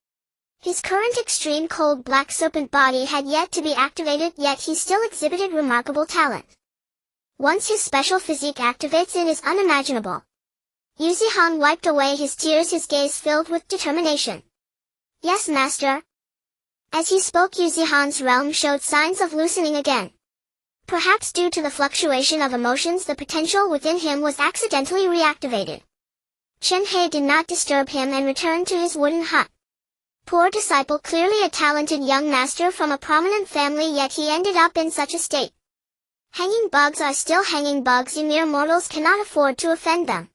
[SPEAKER 1] His current extreme cold black serpent body had yet to be activated, yet he still exhibited remarkable talent. Once his special physique activates, it is unimaginable. Yuzi Han wiped away his tears, his gaze filled with determination. Yes, master. As he spoke, Yuzi Han's realm showed signs of loosening again. Perhaps due to the fluctuation of emotions, the potential within him was accidentally reactivated. Chen Hei did not disturb him and returned to his wooden hut. Poor disciple, clearly a talented young master from a prominent family, yet he ended up in such a state. Hanging bugs are still hanging bugs, you mere mortals cannot afford to offend them.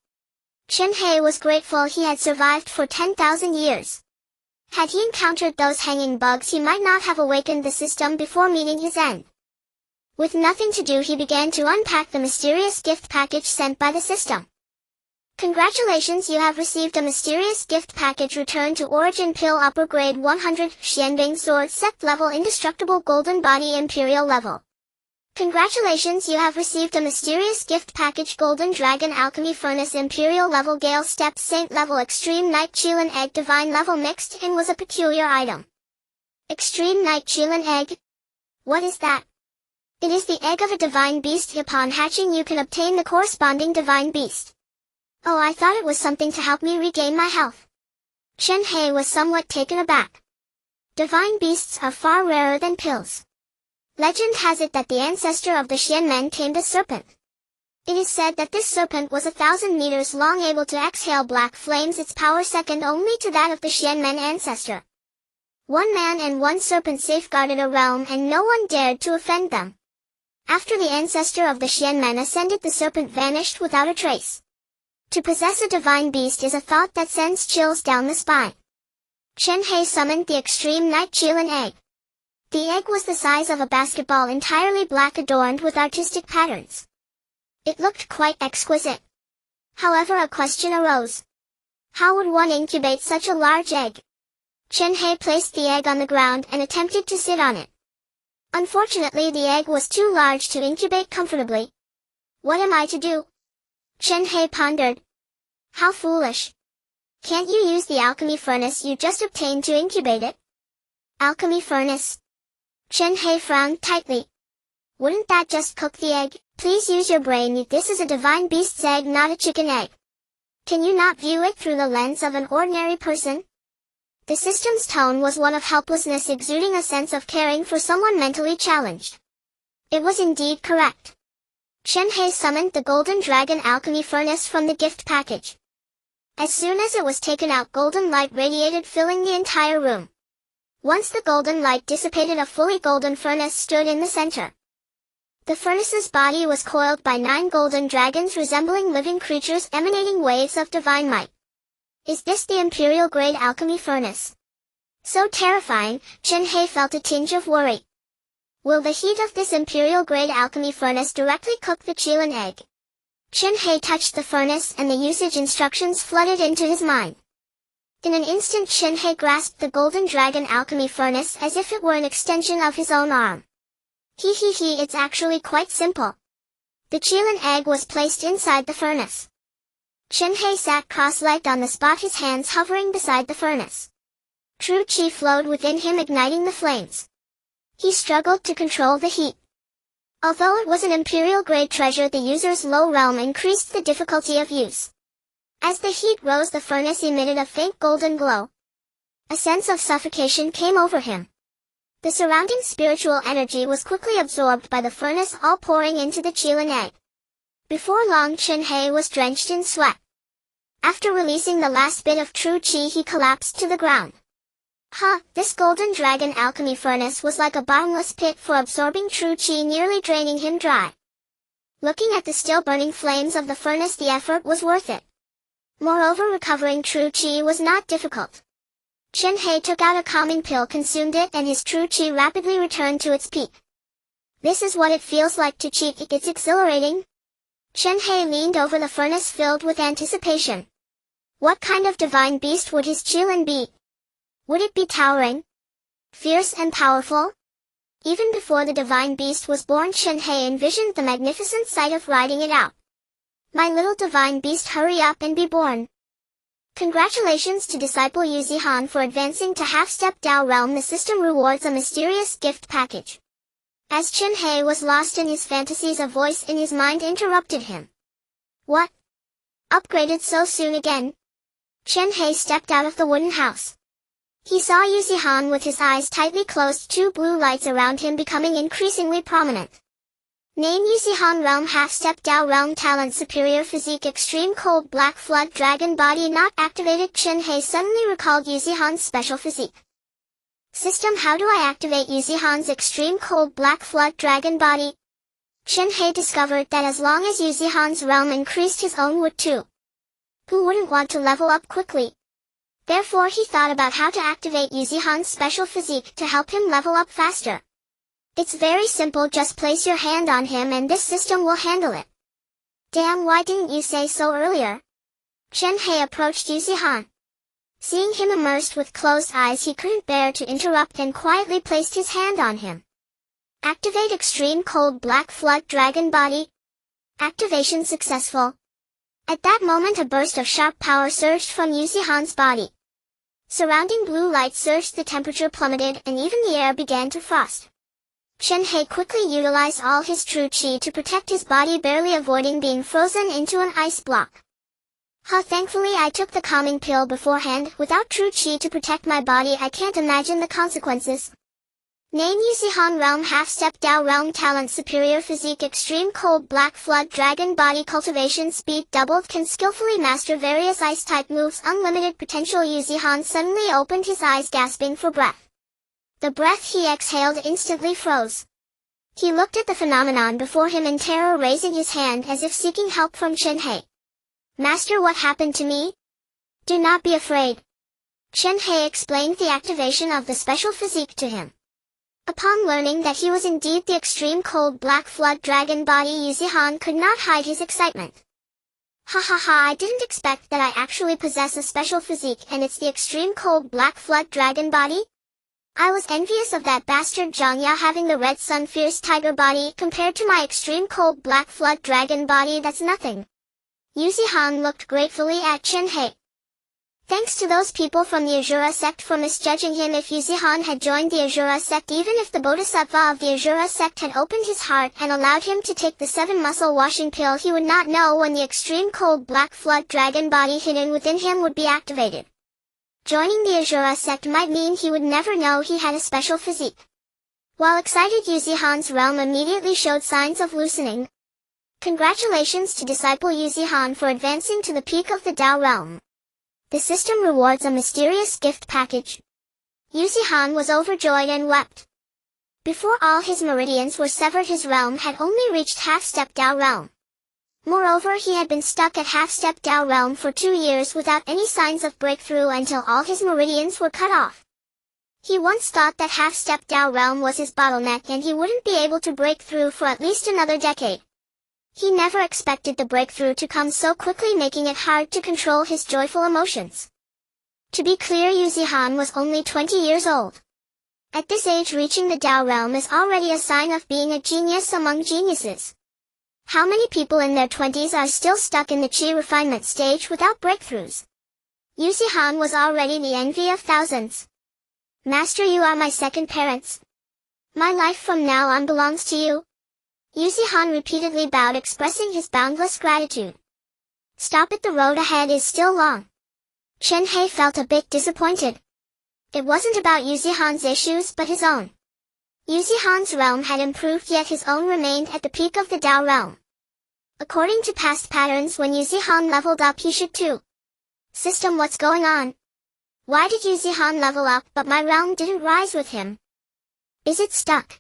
[SPEAKER 1] Chen Hei was grateful he had survived for 10,000 years. Had he encountered those hanging bugs, he might not have awakened the system before meeting his end. With nothing to do, he began to unpack the mysterious gift package sent by the system. Congratulations, you have received a mysterious gift package. Return to origin. Pill upper grade 100, Xianbing sword Sect level indestructible golden body imperial level. Congratulations, you have received a mysterious gift package. Golden dragon alchemy furnace imperial level Gale step saint level extreme night Qilin egg divine level mixed in was a peculiar item. Extreme night Qilin egg? What is that? It is the egg of a divine beast. Upon hatching you can obtain the corresponding divine beast. Oh, I thought it was something to help me regain my health. Chen Hei was somewhat taken aback. Divine beasts are far rarer than pills. Legend has it that the ancestor of the Xian men tamed a serpent. It is said that this serpent was 1,000 meters long, able to exhale black flames, its power second only to that of the Xian men ancestor. One man and one serpent safeguarded a realm, and no one dared to offend them. After the ancestor of the Xian men ascended, the serpent vanished without a trace. To possess a divine beast is a thought that sends chills down the spine. Chen Hei summoned the extreme night Qilin egg. The egg was the size of a basketball, entirely black, adorned with artistic patterns. It looked quite exquisite. However, a question arose. How would one incubate such a large egg? Chen Hei placed the egg on the ground and attempted to sit on it. Unfortunately, the egg was too large to incubate comfortably. What am I to do? Chen Hei pondered. How foolish. Can't you use the alchemy furnace you just obtained to incubate it? Alchemy furnace? Chen Hei frowned tightly. Wouldn't that just cook the egg? Please use your brain. This is a divine beast's egg, not a chicken egg. Can you not view it through the lens of an ordinary person? The system's tone was one of helplessness, exuding a sense of caring for someone mentally challenged. It was indeed correct. Chen Hei summoned the golden dragon alchemy furnace from the gift package. As soon as it was taken out, golden light radiated, filling the entire room. Once the golden light dissipated, a fully golden furnace stood in the center. The furnace's body was coiled by 9 golden dragons resembling living creatures emanating waves of divine might. Is this the imperial grade alchemy furnace? So terrifying, Chen Hei felt a tinge of worry. Will the heat of this imperial grade alchemy furnace directly cook the Qilin egg? Chen Hei touched the furnace and the usage instructions flooded into his mind. In an instant, Chen Hei grasped the golden dragon alchemy furnace as if it were an extension of his own arm. It's actually quite simple. The Qilin egg was placed inside the furnace. Chen Hei sat cross-legged on the spot, his hands hovering beside the furnace. True qi flowed within him, igniting the flames. He struggled to control the heat. Although it was an imperial-grade treasure, the user's low realm increased the difficulty of use. As the heat rose, the furnace emitted a faint golden glow. A sense of suffocation came over him. The surrounding spiritual energy was quickly absorbed by the furnace, all pouring into the Qilin egg. Before long, Chen Hei was drenched in sweat. After releasing the last bit of true qi, he collapsed to the ground. This golden dragon alchemy furnace was like a bottomless pit for absorbing true qi, nearly draining him dry. Looking at the still burning flames of the furnace, the effort was worth it. Moreover, recovering true qi was not difficult. Chen Hei took out a calming pill, consumed it, and his true qi rapidly returned to its peak. This is what it feels like to cheat. It's exhilarating. Chen Hei leaned over the furnace, filled with anticipation. What kind of divine beast would his Qilin be? Would it be towering, fierce and powerful? Even before the divine beast was born, Chen Hei envisioned the magnificent sight of riding it out. My little divine beast, hurry up and be born. Congratulations to disciple Yuzi Han for advancing to half-step Dao realm. The system rewards a mysterious gift package. As Chen Hei was lost in his fantasies, a voice in his mind interrupted him. What? Upgraded so soon again? Chen Hei stepped out of the wooden house. He saw Yuzi Han with his eyes tightly closed, two blue lights around him becoming increasingly prominent. Name: Yuzi Han realm, half-step Dao realm, talent superior, physique extreme, cold black flood, dragon body not activated. Chen Hei suddenly recalled Yuzi Han's special physique. System: how do I activate Yuzi Han's extreme cold black flood dragon body? Chen Hei discovered that as long as Yuzi Han's realm increased, his own would too. Who wouldn't want to level up quickly? Therefore he thought about how to activate Yuzi Han's special physique to help him level up faster. It's very simple, just place your hand on him and this system will handle it. Damn, why didn't you say so earlier? Chen Hei approached Yuzi Han. Seeing him immersed with closed eyes, he couldn't bear to interrupt and quietly placed his hand on him. Activate extreme cold black flood dragon body. Activation successful. At that moment a burst of sharp power surged from Yuzi Han's body. Surrounding blue light surged, the temperature plummeted, and even the air began to frost. Chen Hei quickly utilized all his true chi to protect his body, barely avoiding being frozen into an ice block. How thankfully I took the calming pill beforehand. Without true chi to protect my body, I can't imagine the consequences. Name: Yuzi Han realm, half-step Dao realm, talent superior, physique extreme, cold black flood, dragon body, cultivation speed doubled, can skillfully master various ice-type moves, unlimited potential. Yuzi Han suddenly opened his eyes, gasping for breath. The breath he exhaled instantly froze. He looked at the phenomenon before him in terror, raising his hand as if seeking help from Chen Hei. Master, what happened to me? Do not be afraid. Chen Hei explained the activation of the special physique to him. Upon learning that he was indeed the extreme cold black flood dragon body, Yuzi Han could not hide his excitement. Ha ha ha, I didn't expect that I actually possess a special physique, and it's the extreme cold black flood dragon body? I was envious of that bastard Zhang Ya having the red sun fierce tiger body. Compared to my extreme cold black flood dragon body, that's nothing. Yuzi Han looked gratefully at Chen Hei. Thanks to those people from the Asura Sect for misjudging him. If Yuzi Han had joined the Asura Sect, even if the Bodhisattva of the Asura Sect had opened his heart and allowed him to take the 7 muscle washing pill, he would not know when the extreme cold black flood dragon body hidden within him would be activated. Joining the Asura Sect might mean he would never know he had a special physique. While excited, Yuzi Han's realm immediately showed signs of loosening. Congratulations to disciple Yuzi Han for advancing to the peak of the Dao realm. The system rewards a mysterious gift package. Yuzi Han was overjoyed and wept. Before all his meridians were severed, his realm had only reached half-step Dao realm. Moreover, he had been stuck at half-step Dao realm for 2 years without any signs of breakthrough until all his meridians were cut off. He once thought that half-step Dao realm was his bottleneck and he wouldn't be able to break through for at least another decade. He never expected the breakthrough to come so quickly, making it hard to control his joyful emotions. To be clear, Yuzi Han was only 20 years old. At this age, reaching the Dao realm is already a sign of being a genius among geniuses. How many people in their 20s are still stuck in the chi refinement stage without breakthroughs? Yuzi Han was already the envy of thousands. Master, you are my second parents. My life from now on belongs to you. Yuzi Han repeatedly bowed, expressing his boundless gratitude. Stop it, the road ahead is still long. Chen Hei felt a bit disappointed. It wasn't about Yuzi Han's issues but his own. Yuzi Han's realm had improved, yet his own remained at the peak of the Dao realm. According to past patterns, when Yuzi Han leveled up, he should too. System, what's going on? Why did Yuzi Han level up but my realm didn't rise with him? Is it stuck?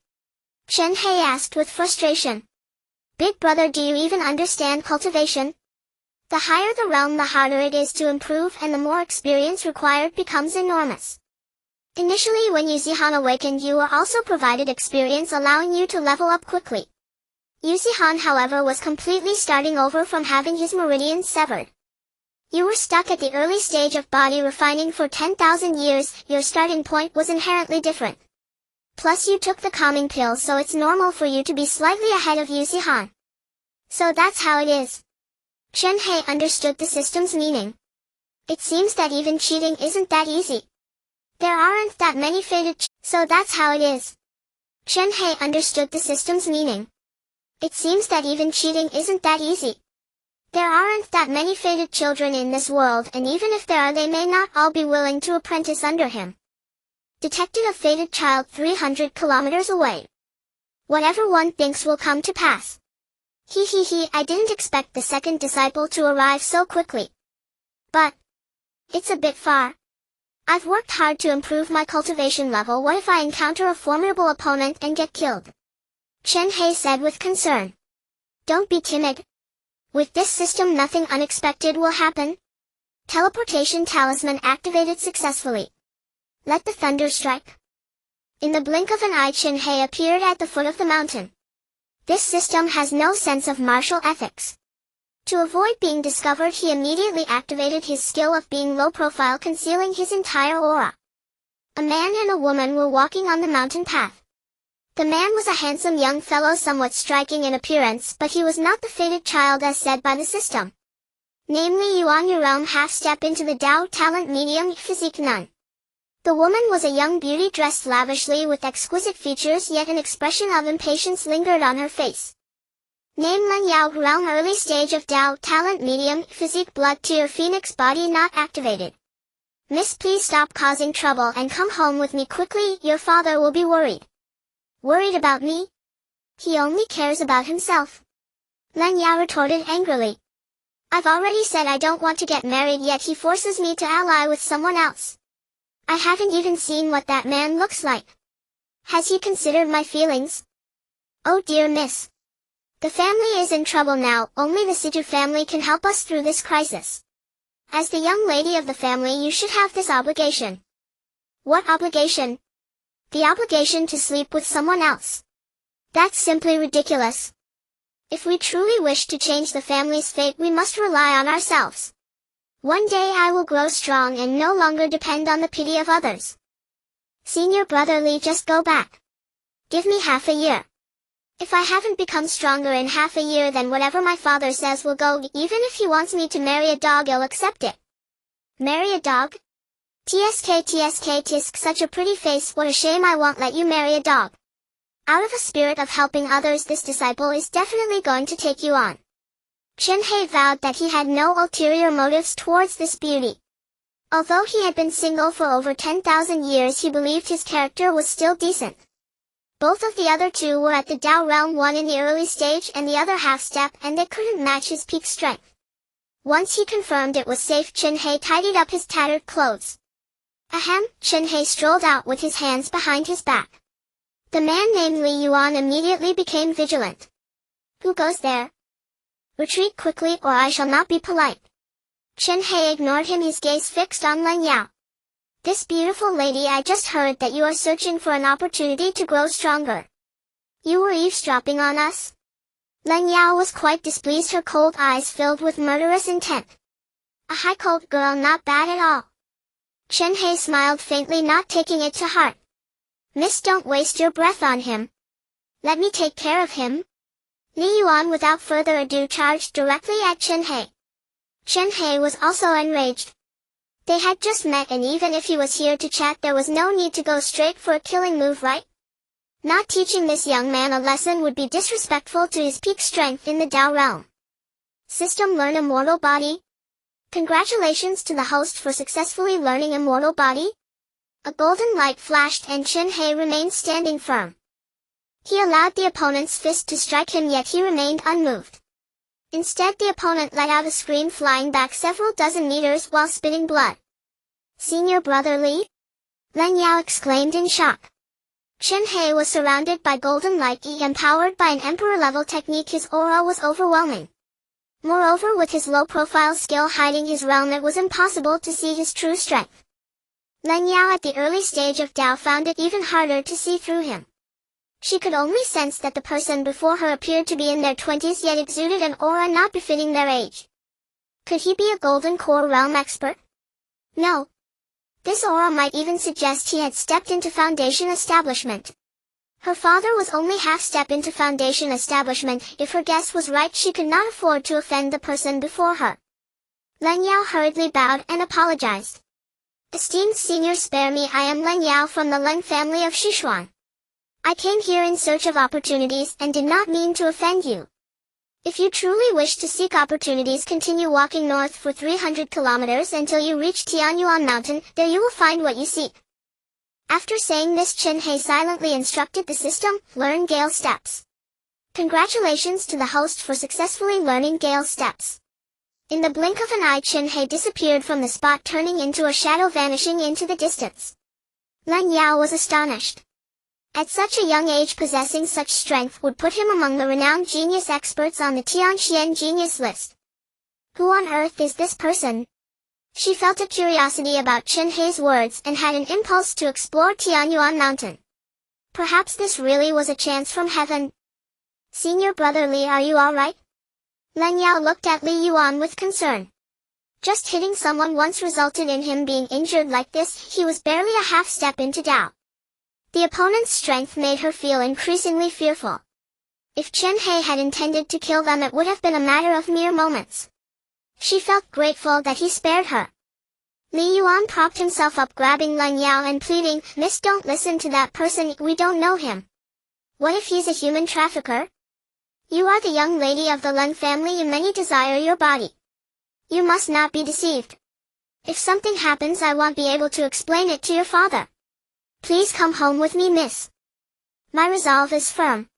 [SPEAKER 1] Chen Hei asked with frustration. Big brother, do you even understand cultivation? The higher the realm, the harder it is to improve, and the more experience required becomes enormous. Initially, when Yuzi Han awakened, you were also provided experience, allowing you to level up quickly. Yuzi Han, however, was completely starting over from having his meridians severed. You were stuck at the early stage of body refining for 10,000 years, your starting point was inherently different. Plus you took the calming pill, so it's normal for you to be slightly ahead of Yuzi Han. So that's how it is. Chen Hei understood the system's meaning. It seems that even cheating isn't that easy. There aren't that many fated so that's how it is. Chen Hei understood the system's meaning. It seems that even cheating isn't that easy. There aren't that many fated children in this world, and even if there are, they may not all be willing to apprentice under him. Detected a fated child 300 kilometers away. Whatever one thinks will come to pass. I didn't expect the second disciple to arrive so quickly. But it's a bit far. I've worked hard to improve my cultivation level. What if I encounter a formidable opponent and get killed? Chen Hei said with concern. Don't be timid. With this system, nothing unexpected will happen. Teleportation talisman activated successfully. Let the thunder strike. In the blink of an eye, Chen Hei appeared at the foot of the mountain. This system has no sense of martial ethics. To avoid being discovered, he immediately activated his skill of being low profile, concealing his entire aura. A man and a woman were walking on the mountain path. The man was a handsome young fellow, somewhat striking in appearance, but he was not the fated child as said by the system. Namely, Yuan Yu realm half-step into the Tao talent medium physique none. The woman was a young beauty dressed lavishly with exquisite features, yet an expression of impatience lingered on her face. Name Len Yao realm early stage of Tao talent medium physique blood tier phoenix body not activated. Miss, please stop causing trouble and come home with me quickly, your father will be worried. Worried about me? He only cares about himself. Len Yao retorted angrily. I've already said I don't want to get married, yet he forces me to ally with someone else. I haven't even seen what that man looks like. Has he considered my feelings? Oh dear miss. The family is in trouble now, only the Situ family can help us through this crisis. As the young lady of the family, you should have this obligation. What obligation? The obligation to sleep with someone else. That's simply ridiculous. If we truly wish to change the family's fate, we must rely on ourselves. One day I will grow strong and no longer depend on the pity of others. Senior brother Li, just go back. Give me half a year. If I haven't become stronger in half a year, then whatever my father says will go. Even if he wants me to marry a dog, I'll accept it. Marry a dog? Tisk, such a pretty face, what a shame, I won't let you marry a dog. Out of a spirit of helping others, this disciple is definitely going to take you on. Chen Hei vowed that he had no ulterior motives towards this beauty. Although he had been single for over 10,000 years, he believed his character was still decent. Both of the other two were at the Tao realm, one in the early stage and the other half-step, and they couldn't match his peak strength. Once he confirmed it was safe, Chen Hei tidied up his tattered clothes. Ahem, Chen Hei strolled out with his hands behind his back. The man named Li Yuan immediately became vigilant. Who goes there? Retreat quickly, or I shall not be polite. Chen Hei ignored him, his gaze fixed on Len Yao. This beautiful lady, I just heard that you are searching for an opportunity to grow stronger. You were eavesdropping on us? Len Yao was quite displeased, her cold eyes filled with murderous intent. A high cold girl, not bad at all. Chen Hei smiled faintly, not taking it to heart. Miss, don't waste your breath on him. Let me take care of him. Li Yuan without further ado charged directly at Chen Hei. Chen Hei was also enraged. They had just met, and even if he was here to chat, there was no need to go straight for a killing move, right? Not teaching this young man a lesson would be disrespectful to his peak strength in the Tao realm. System learn immortal body? Congratulations to the host for successfully learning immortal body. A golden light flashed and Chen Hei remained standing firm. He allowed the opponent's fist to strike him, yet he remained unmoved. Instead, the opponent let out a scream, flying back several dozen meters while spitting blood. Senior brother Li? Len Yao exclaimed in shock. Chen Hei was surrounded by golden light, empowered by an emperor-level technique. His aura was overwhelming. Moreover, with his low-profile skill hiding his realm, it was impossible to see his true strength. Len Yao at the early stage of Tao found it even harder to see through him. She could only sense that the person before her appeared to be in their 20s, yet exuded an aura not befitting their age. Could he be a Golden Core realm expert? No. This aura might even suggest he had stepped into Foundation establishment. Her father was only half-step into Foundation establishment. If her guess was right, she could not afford to offend the person before her. Len Yao hurriedly bowed and apologized. Esteemed senior, spare me, I am Len Yao from the Leng family of Sichuan. I came here in search of opportunities and did not mean to offend you. If you truly wish to seek opportunities, continue walking north for 300 kilometers until you reach Tianyuan Mountain, there you will find what you seek. After saying this, Chen Hei silently instructed the system, learn Gale steps. Congratulations to the host for successfully learning Gale steps. In the blink of an eye, Chen Hei disappeared from the spot, turning into a shadow, vanishing into the distance. Len Yao was astonished. At such a young age, possessing such strength would put him among the renowned genius experts on the Tianxian genius list. Who on earth is this person? She felt a curiosity about Chen Hei's words and had an impulse to explore Tianyuan Mountain. Perhaps this really was a chance from heaven. Senior brother Li, are you alright? Len Yao looked at Li Yuan with concern. Just hitting someone once resulted in him being injured like this. He was barely a half step into Dao. The opponent's strength made her feel increasingly fearful. If Chen Hei had intended to kill them, it would have been a matter of mere moments. She felt grateful that he spared her. Li Yuan propped himself up, grabbing Len Yao and pleading, Miss, don't listen to that person, we don't know him. What if he's a human trafficker? You are the young lady of the Leng family, and many desire your body. You must not be deceived. If something happens, I won't be able to explain it to your father. Please come home with me, miss. My resolve is firm.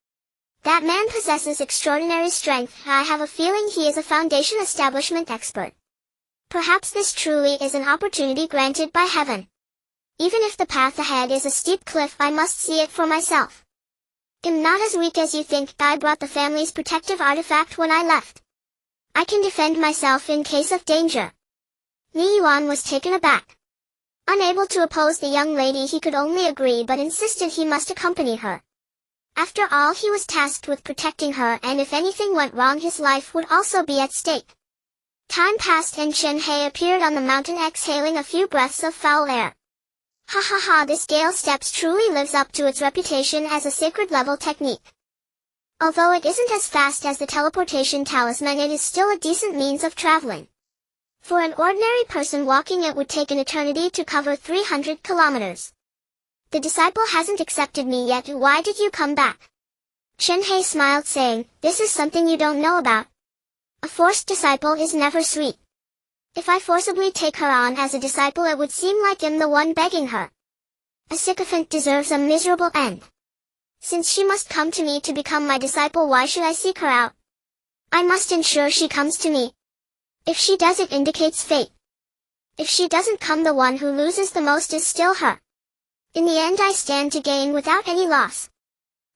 [SPEAKER 1] That man possesses extraordinary strength. I have a feeling he is a foundation establishment expert. Perhaps this truly is an opportunity granted by heaven. Even if the path ahead is a steep cliff, I must see it for myself. I'm not as weak as you think. I brought the family's protective artifact when I left. I can defend myself in case of danger. Li Yuan was taken aback. Unable to oppose the young lady, he could only agree, but insisted he must accompany her. After all, he was tasked with protecting her, and if anything went wrong, his life would also be at stake. Time passed and Chen Hei appeared on the mountain, exhaling a few breaths of foul air. Ha ha ha, this Gale Steps truly lives up to its reputation as a sacred level technique. Although it isn't as fast as the teleportation talisman, it is still a decent means of traveling. For an ordinary person walking, it would take an eternity to cover 300 kilometers. The disciple hasn't accepted me yet. Why did you come back? Chen Hei smiled, saying, this is something you don't know about. A forced disciple is never sweet. If I forcibly take her on as a disciple, it would seem like I'm the one begging her. A sycophant deserves a miserable end. Since she must come to me to become my disciple, why should I seek her out? I must ensure she comes to me. If she does, it indicates fate. If she doesn't come, the one who loses the most is still her. In the end, I stand to gain without any loss.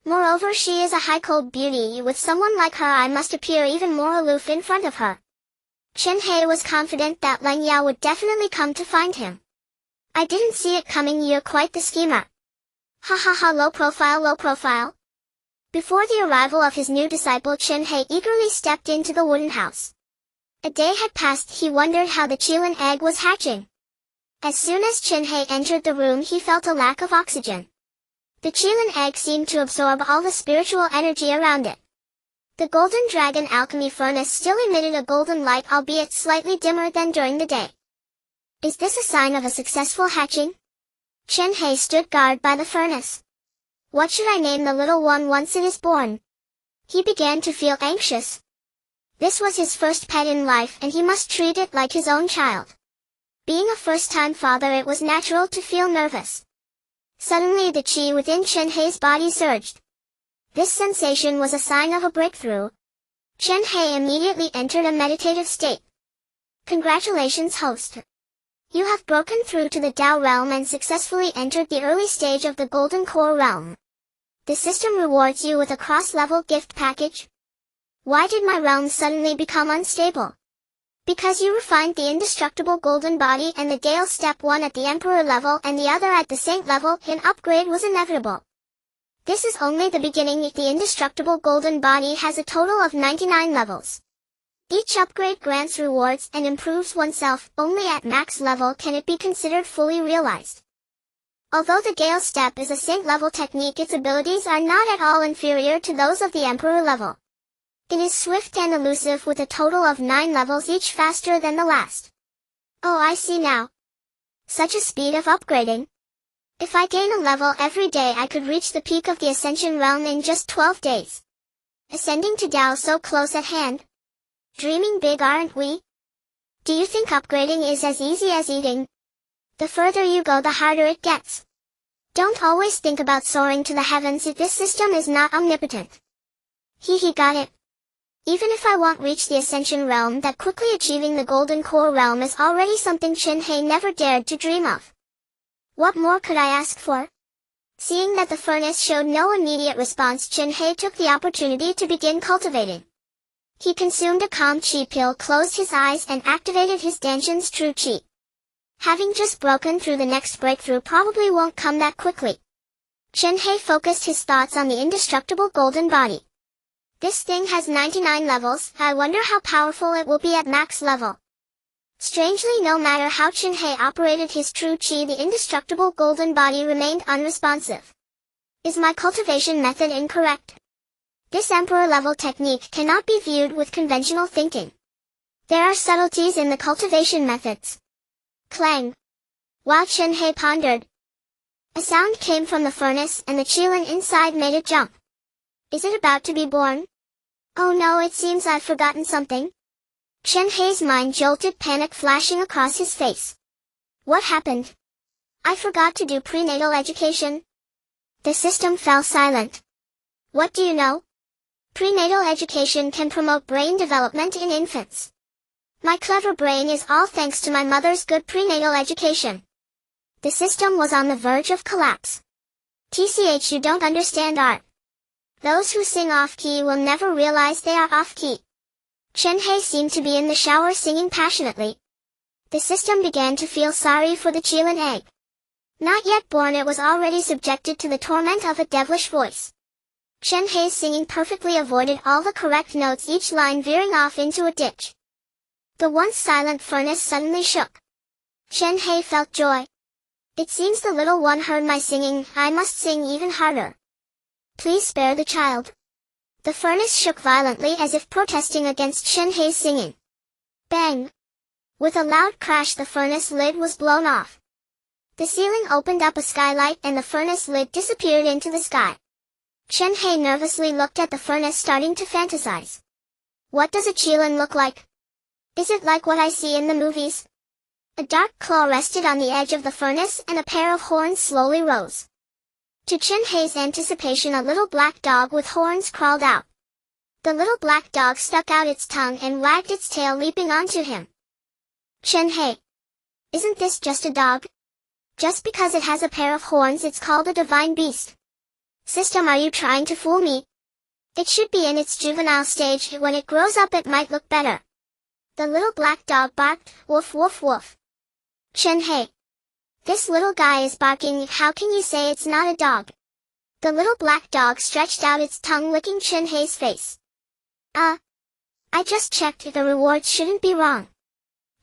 [SPEAKER 1] Moreover, she is a high-cold beauty. With someone like her, I must appear even more aloof in front of her. Chen Hei was confident that Len Yao would definitely come to find him. I didn't see it coming. You're quite the schemer. Ha ha ha, low profile, low profile. Before the arrival of his new disciple, Chen Hei eagerly stepped into the wooden house. A day had passed. He wondered how the Qilin egg was hatching. As soon as Chen Hei entered the room, he felt a lack of oxygen. The Qilin egg seemed to absorb all the spiritual energy around it. The golden dragon alchemy furnace still emitted a golden light, albeit slightly dimmer than during the day. Is this a sign of a successful hatching? Chen Hei stood guard by the furnace. What should I name the little one once it is born? He began to feel anxious. This was his first pet in life, and he must treat it like his own child. Being a first-time father, it was natural to feel nervous. Suddenly the qi within Chen Hei's body surged. This sensation was a sign of a breakthrough. Chen Hei immediately entered a meditative state. Congratulations, host. You have broken through to the Dao realm and successfully entered the early stage of the Golden Core realm. The system rewards you with a cross-level gift package. Why did my realm suddenly become unstable? Because you refined the indestructible golden body and the Gale Step, one at the Emperor level and the other at the Saint level. An upgrade was inevitable. This is only the beginning. The indestructible golden body has a total of 99 levels. Each upgrade grants rewards and improves oneself. Only at max level can it be considered fully realized. Although the Gale Step is a Saint level technique, its abilities are not at all inferior to those of the Emperor level. It is swift and elusive with a total of 9 levels, each faster than the last. Oh, I see now. Such a speed of upgrading. If I gain a level every day, I could reach the peak of the Ascension realm in just 12 days. Ascending to Tao so close at hand. Dreaming big, aren't we? Do you think upgrading is as easy as eating? The further you go, the harder it gets. Don't always think about soaring to the heavens if this system is not omnipotent. Got it. Even if I won't reach the Ascension realm, that quickly achieving the Golden Core realm is already something Chen Hei never dared to dream of. What more could I ask for? Seeing that the furnace showed no immediate response, Chen Hei took the opportunity to begin cultivating. He consumed a calm chi pill, closed his eyes, and activated his Danshan's true chi. Having just broken through, the next breakthrough probably won't come that quickly. Chen Hei focused his thoughts on the indestructible golden body. This thing has 99 levels, I wonder how powerful it will be at max level. Strangely, no matter how Chen Hei operated his true chi, the indestructible golden body remained unresponsive. Is my cultivation method incorrect? This emperor-level technique cannot be viewed with conventional thinking. There are subtleties in the cultivation methods. Clang. While Chen Hei pondered, a sound came from the furnace and the qilin inside made it jump. Is it about to be born? Oh no, it seems I've forgotten something. Chen Hei's mind jolted, panic flashing across his face. What happened? I forgot to do prenatal education. The system fell silent. What do you know? Prenatal education can promote brain development in infants. My clever brain is all thanks to my mother's good prenatal education. The system was on the verge of collapse. TCH, you don't understand art. Those who sing off-key will never realize they are off-key. Chen Hei seemed to be in the shower singing passionately. The system began to feel sorry for the qilin egg. Not yet born, it was already subjected to the torment of a devilish voice. Chen Hei's singing perfectly avoided all the correct notes, each line veering off into a ditch. The once silent furnace suddenly shook. Chen Hei felt joy. It seems the little one heard my singing, I must sing even harder. Please spare the child. The furnace shook violently as if protesting against Chen Hei's singing. Bang! With a loud crash, the furnace lid was blown off. The ceiling opened up a skylight and the furnace lid disappeared into the sky. Chen Hei nervously looked at the furnace, starting to fantasize. What does a qilin look like? Is it like what I see in the movies? A dark claw rested on the edge of the furnace and a pair of horns slowly rose. To Chen Hei's anticipation, a little black dog with horns crawled out. The little black dog stuck out its tongue and wagged its tail, leaping onto him. Chen Hei. Isn't this just a dog? Just because it has a pair of horns, it's called a divine beast. System, are you trying to fool me? It should be in its juvenile stage. When it grows up, it might look better. The little black dog barked, woof woof woof. Chen Hei. This little guy is barking, how can you say it's not a dog? The little black dog stretched out its tongue, licking Chen Hei's face. I just checked, the rewards shouldn't be wrong.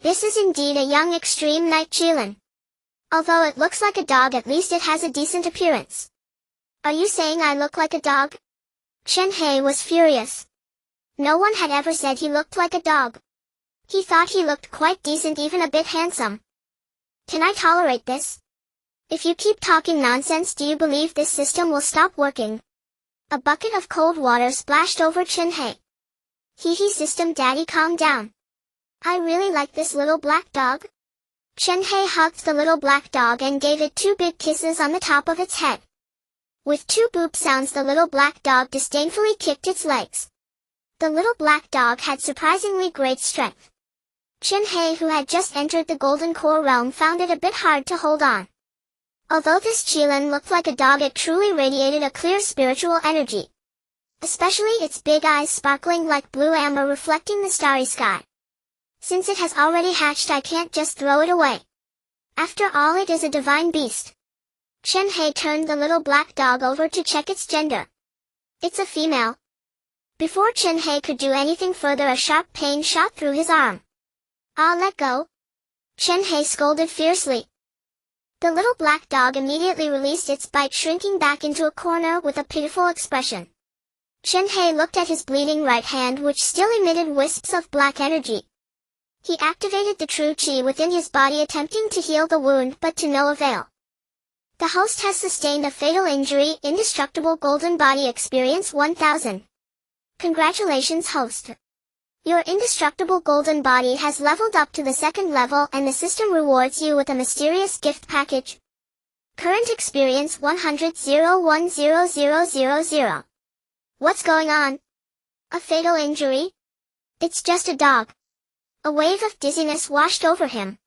[SPEAKER 1] This is indeed a young extreme night qilin. Although it looks like a dog, at least it has a decent appearance. Are you saying I look like a dog? Chen Hei was furious. No one had ever said he looked like a dog. He thought he looked quite decent, even a bit handsome. Can I tolerate this? If you keep talking nonsense, do you believe this system will stop working? A bucket of cold water splashed over Chen Hei. System daddy, calm down. I really like this little black dog. Chen Hei hugged the little black dog and gave it 2 big kisses on the top of its head. With 2 boop sounds, the little black dog disdainfully kicked its legs. The little black dog had surprisingly great strength. Chen Hei, who had just entered the Golden Core realm, found it a bit hard to hold on. Although this qilin looked like a dog, it truly radiated a clear spiritual energy. Especially its big eyes sparkling like blue amber, reflecting the starry sky. Since it has already hatched, I can't just throw it away. After all, it is a divine beast. Chen Hei turned the little black dog over to check its gender. It's a female. Before Chen Hei could do anything further, a sharp pain shot through his arm. Let go. Chen Hei scolded fiercely. The little black dog immediately released its bite, shrinking back into a corner with a pitiful expression. Chen Hei looked at his bleeding right hand, which still emitted wisps of black energy. He activated the true qi within his body, attempting to heal the wound, but to no avail. The host has sustained a fatal injury. Indestructible golden body experience 1000. Congratulations, host. Your indestructible golden body has leveled up to the 2nd level, and the system rewards you with a mysterious gift package. Current experience 100,010,000. What's going on? A fatal injury? It's just a dog. A wave of dizziness washed over him.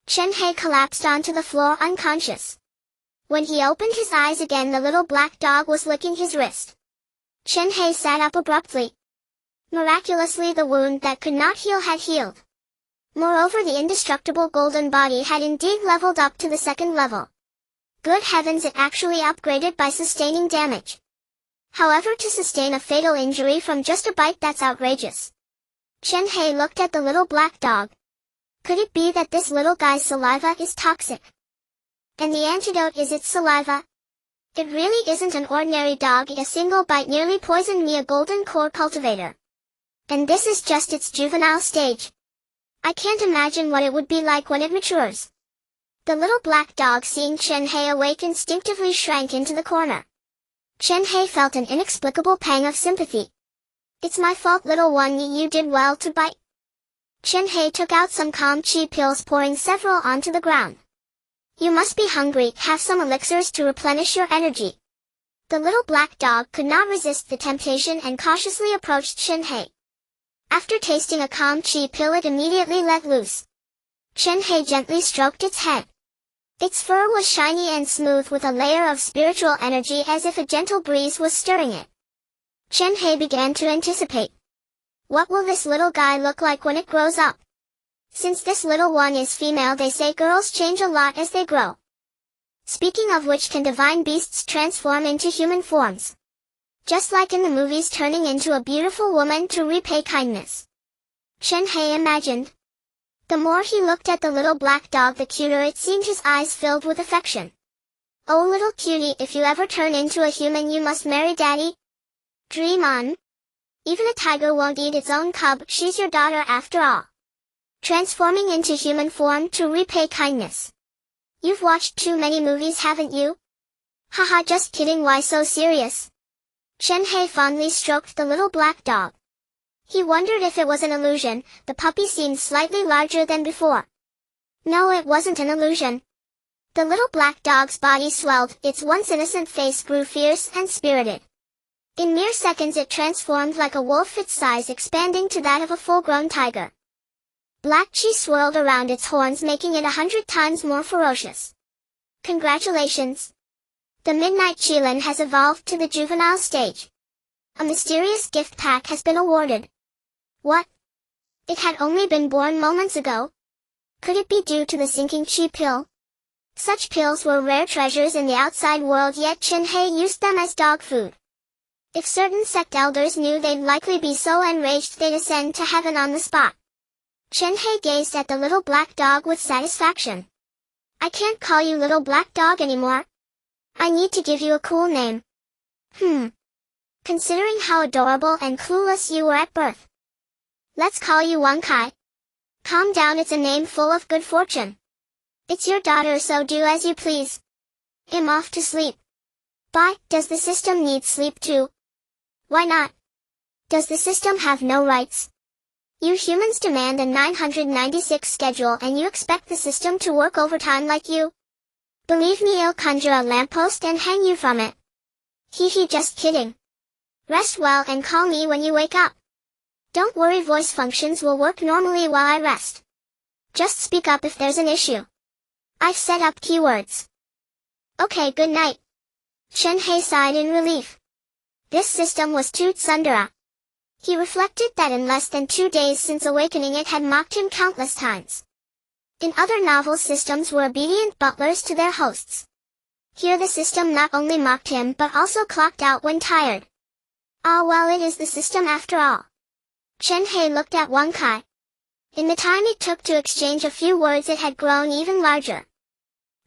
[SPEAKER 1] Chen Hei collapsed onto the floor unconscious. When he opened his eyes again, the little black dog was licking his wrist. Chen Hei sat up abruptly. Miraculously, the wound that could not heal had healed. Moreover, the indestructible golden body had indeed leveled up to the 2nd level. Good heavens, it actually upgraded by sustaining damage. However, to sustain a fatal injury from just a bite, that's outrageous. Chen Hei looked at the little black dog. Could it be that this little guy's saliva is toxic? And the antidote is its saliva? It really isn't an ordinary dog. A single bite nearly poisoned me, a golden core cultivator. And this is just its juvenile stage. I can't imagine what it would be like when it matures. The little black dog, seeing Chen Hei awake, instinctively shrank into the corner. Chen Hei felt an inexplicable pang of sympathy. It's my fault, little one, you did well to bite. Chen Hei took out some calm qi pills, pouring several onto the ground. You must be hungry, have some elixirs to replenish your energy. The little black dog could not resist the temptation and cautiously approached Chen Hei. After tasting a calm qi pill, it immediately let loose. Chen Hei gently stroked its head. Its fur was shiny and smooth with a layer of spiritual energy, as if a gentle breeze was stirring it. Chen Hei began to anticipate. What will this little guy look like when it grows up? Since this little one is female, they say girls change a lot as they grow. Speaking of which, can divine beasts transform into human forms? Just like in the movies, turning into a beautiful woman to repay kindness. Chen Hei imagined. The more he looked at the little black dog, the cuter it seemed. His eyes filled with affection. Oh little cutie, if you ever turn into a human, you must marry daddy. Dream on. Even a tiger won't eat its own cub. She's your daughter after all. Transforming into human form to repay kindness. You've watched too many movies, haven't you? Haha, just kidding, why so serious? Chen Hei fondly stroked the little black dog. He wondered if it was an illusion. The puppy seemed slightly larger than before. No, it wasn't an illusion. The little black dog's body swelled, its once innocent face grew fierce and spirited. In mere seconds it transformed like a wolf, its size expanding to that of a full-grown tiger. Black qi swirled around its horns, making it 100 times more ferocious. Congratulations! The Midnight Qilin has evolved to the juvenile stage. A mysterious gift pack has been awarded. What? It had only been born moments ago? Could it be due to the sinking qi pill? Such pills were rare treasures in the outside world, yet Chen Hei used them as dog food. If certain sect elders knew, they'd likely be so enraged they'd ascend to heaven on the spot. Chen Hei gazed at the little black dog with satisfaction. I can't call you little black dog anymore. I need to give you a cool name. Considering how adorable and clueless you were at birth. Let's call you Wang Kai. Calm down, it's a name full of good fortune. It's your daughter, so do as you please. I'm off to sleep. Bye. Does the system need sleep too? Why not? Does the system have no rights? You humans demand a 996 schedule and you expect the system to work overtime like you? Believe me, I'll conjure a lamppost and hang you from it. Hee, just kidding. Rest well and call me when you wake up. Don't worry, voice functions will work normally while I rest. Just speak up if there's an issue. I've set up keywords. Okay, good night. Chen Hei sighed in relief. This system was too tsundere. He reflected that in less than 2 days since awakening it had mocked him countless times. In other novels, systems were obedient butlers to their hosts. Here the system not only mocked him but also clocked out when tired. Ah well, it is the system after all. Chen Hei looked at Wang Kai. In the time it took to exchange a few words, it had grown even larger.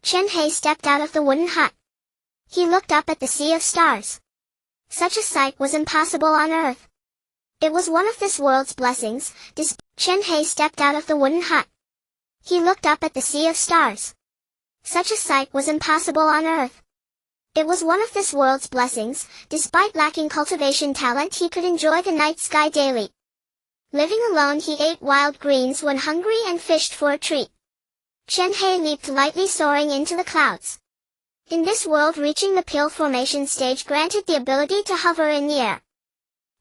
[SPEAKER 1] Chen Hei stepped out of the wooden hut. He looked up at the sea of stars. Such a sight was impossible on Earth. It was one of this world's blessings. Chen Hei stepped out of the wooden hut. He looked up at the sea of stars. Such a sight was impossible on Earth. It was one of this world's blessings. Despite lacking cultivation talent, he could enjoy the night sky daily. Living alone, he ate wild greens when hungry and fished for a treat. Chen Hei leaped lightly, soaring into the clouds. In this world, reaching the pill formation stage granted the ability to hover in the air.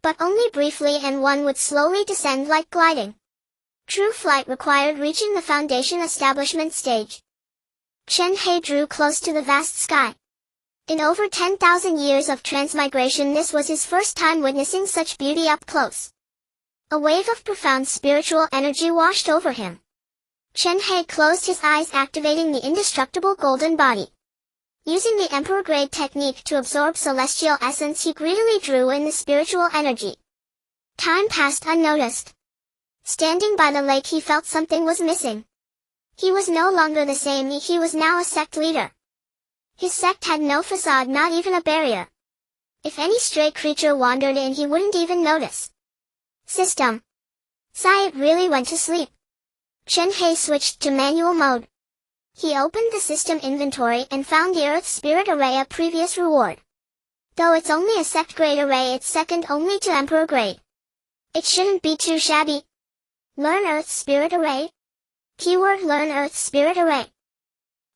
[SPEAKER 1] But only briefly, and one would slowly descend like gliding. True flight required reaching the foundation establishment stage. Chen Hei drew close to the vast sky. In over 10,000 years of transmigration, this was his first time witnessing such beauty up close. A wave of profound spiritual energy washed over him. Chen Hei closed his eyes, activating the indestructible golden body. Using the Emperor Grade technique to absorb celestial essence, he greedily drew in the spiritual energy. Time passed unnoticed. Standing by the lake, he felt something was missing. He was no longer the same. He was now a sect leader. His sect had no facade, not even a barrier. If any stray creature wandered in, he wouldn't even notice. System. Sigh, it really went to sleep. Chen Hei switched to manual mode. He opened the system inventory and found the Earth Spirit Array, a previous reward. Though it's only a sect grade array, it's second only to Emperor grade. It shouldn't be too shabby. Learn Earth Spirit Array. Keyword: Learn Earth Spirit Array.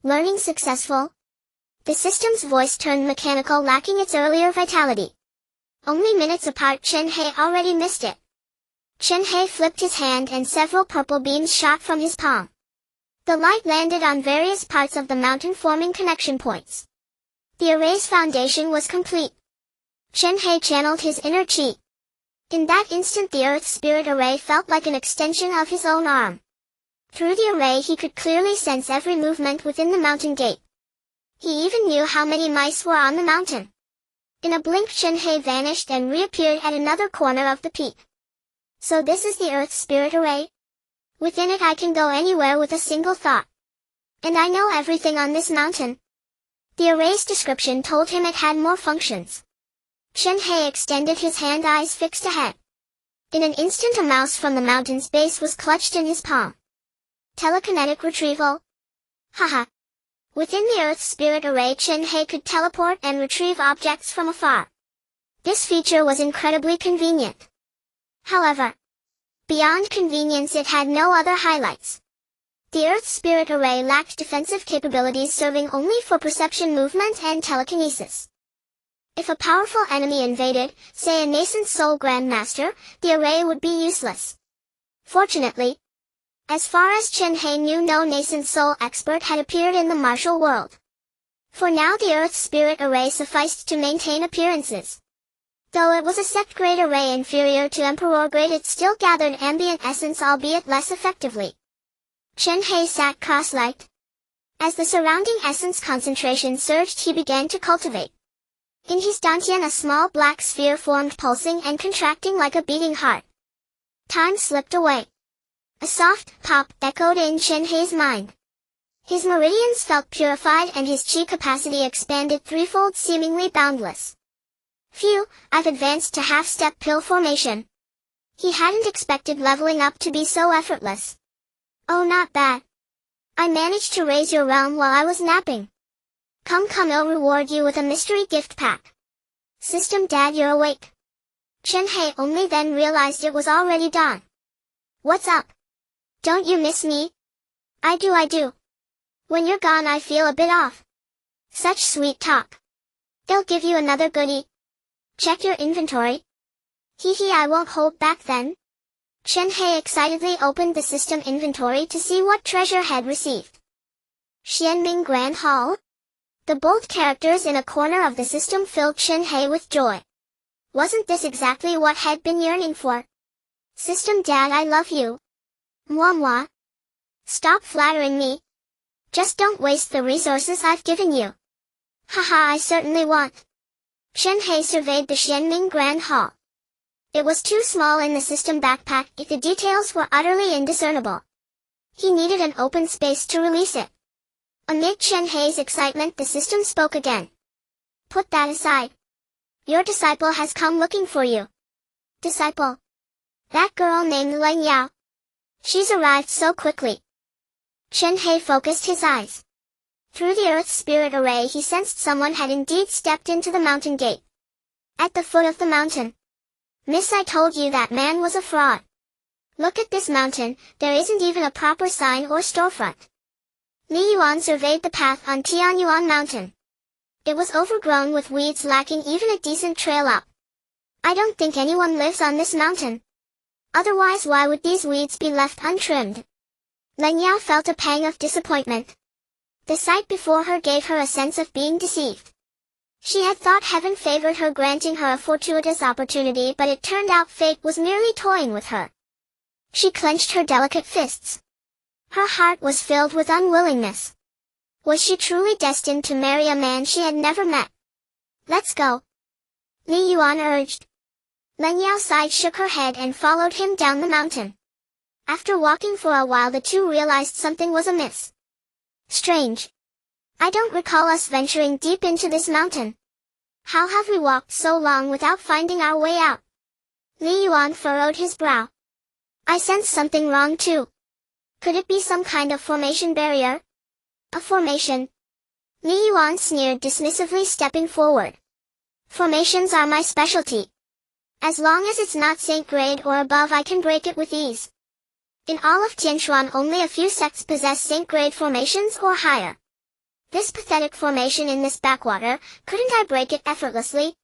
[SPEAKER 1] Learning successful. The system's voice turned mechanical, lacking its earlier vitality. Only minutes apart, Chen Hei already missed it. Chen Hei flipped his hand and several purple beams shot from his palm. The light landed on various parts of the mountain, forming connection points. The array's foundation was complete. Chen Hei channeled his inner chi. In that instant, the Earth Spirit Array felt like an extension of his own arm. Through the array, he could clearly sense every movement within the mountain gate. He even knew how many mice were on the mountain. In a blink, Chen Hei vanished and reappeared at another corner of the peak. So this is the Earth Spirit Array? Within it, I can go anywhere with a single thought. And I know everything on this mountain. The array's description told him it had more functions. Chen Hei extended his hand, eyes fixed ahead. In an instant, a mouse from the mountain's base was clutched in his palm. Telekinetic retrieval. Haha. Within the Earth Spirit Array, Chen Hei could teleport and retrieve objects from afar. This feature was incredibly convenient. However, beyond convenience, it had no other highlights. The Earth Spirit Array lacked defensive capabilities, serving only for perception, movement, and telekinesis. If a powerful enemy invaded, say a nascent soul grandmaster, the array would be useless. Fortunately, as far as Chen Hei knew, no nascent soul expert had appeared in the martial world. For now, the Earth Spirit Array sufficed to maintain appearances. Though it was a sect grade array inferior to Emperor grade, it still gathered ambient essence, albeit less effectively. Chen Hei sat cross-legged. As the surrounding essence concentration surged, he began to cultivate. In his dantian, a small black sphere formed, pulsing and contracting like a beating heart. Time slipped away. A soft pop echoed in Chen Hei's mind. His meridians felt purified and his chi capacity expanded threefold, seemingly boundless. Phew, I've advanced to half-step pill formation. He hadn't expected leveling up to be so effortless. Oh, not bad. I managed to raise your realm while I was napping. Come, I'll reward you with a mystery gift pack. System Dad, you're awake. Chen Hei only then realized it was already dawn. What's up? Don't you miss me? I do. When you're gone, I feel a bit off. Such sweet talk. They'll give you another goodie. Check your inventory. Hee, I won't hold back then. Chen Hei excitedly opened the system inventory to see what treasure had received. Xianming Grand Hall? The bold characters in a corner of the system filled Chen Hei with joy. Wasn't this exactly what had been yearning for? System Dad, I love you. Mwah. Stop flattering me. Just don't waste the resources I've given you. Haha, I certainly won't. Chen Hei surveyed the Xianming Grand Hall. It was too small in the system backpack, the details were utterly indiscernible. He needed an open space to release it. Amid Chen Hei's excitement, the system spoke again. Put that aside. Your disciple has come looking for you. Disciple? That girl named Leng Yao. She's arrived so quickly. Chen Hei focused his eyes. Through the Earth Spirit Array he sensed someone had indeed stepped into the mountain gate. At the foot of the mountain. Miss, I told you that man was a fraud. Look at this mountain, there isn't even a proper sign or storefront. Li Yuan surveyed the path on Tianyuan Mountain. It was overgrown with weeds, lacking even a decent trail up. I don't think anyone lives on this mountain. Otherwise, why would these weeds be left untrimmed? Leng Yao felt a pang of disappointment. The sight before her gave her a sense of being deceived. She had thought heaven favored her, granting her a fortuitous opportunity, but it turned out fate was merely toying with her. She clenched her delicate fists. Her heart was filled with unwillingness. Was she truly destined to marry a man she had never met? Let's go. Li Yuan urged. Leng Yao's side shook her head and followed him down the mountain. After walking for a while, the two realized something was amiss. Strange. I don't recall us venturing deep into this mountain. How have we walked so long without finding our way out? Li Yuan furrowed his brow. I sense something wrong too. Could it be some kind of formation barrier? A formation? Li Yuan sneered dismissively, stepping forward. Formations are my specialty. As long as it's not Saint grade or above, I can break it with ease. In all of Tianshuan, only a few sects possess Saint grade formations or higher. This pathetic formation in this backwater, couldn't I break it effortlessly?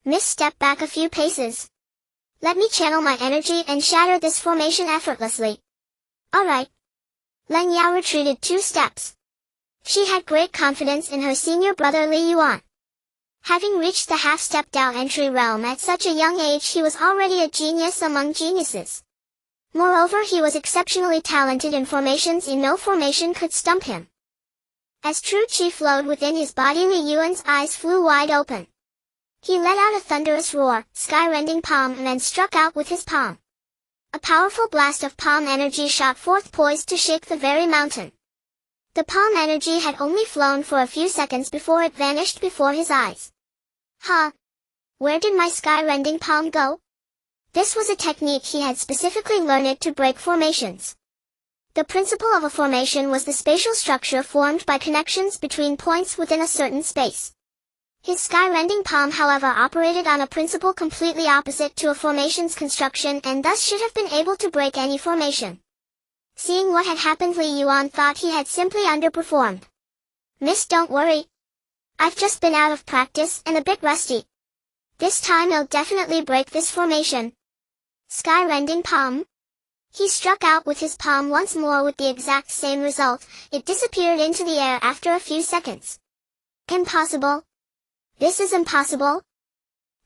[SPEAKER 1] Miss, step back a few paces. Let me channel my energy and shatter this formation effortlessly. Alright. Leng Yao retreated 2 steps. She had great confidence in her senior brother Li Yuan. Having reached the half-step Dao entry realm at such a young age, he was already a genius among geniuses. Moreover, he was exceptionally talented in formations. In no formation could stump him. As true chi flowed within his body, Li Yuan's eyes flew wide open. He let out a thunderous roar, sky-rending palm, and then struck out with his palm. A powerful blast of palm energy shot forth, poised to shake the very mountain. The palm energy had only flown for a few seconds before it vanished before his eyes. Huh? Where did my sky-rending palm go? This was a technique he had specifically learned to break formations. The principle of a formation was the spatial structure formed by connections between points within a certain space. His sky-rending palm, however, operated on a principle completely opposite to a formation's construction, and thus should have been able to break any formation. Seeing what had happened, Li Yuan thought he had simply underperformed. Miss, don't worry. I've just been out of practice and a bit rusty. This time I'll definitely break this formation. Sky-rending palm? He struck out with his palm once more with the exact same result. It disappeared into the air after a few seconds. Impossible. This is impossible.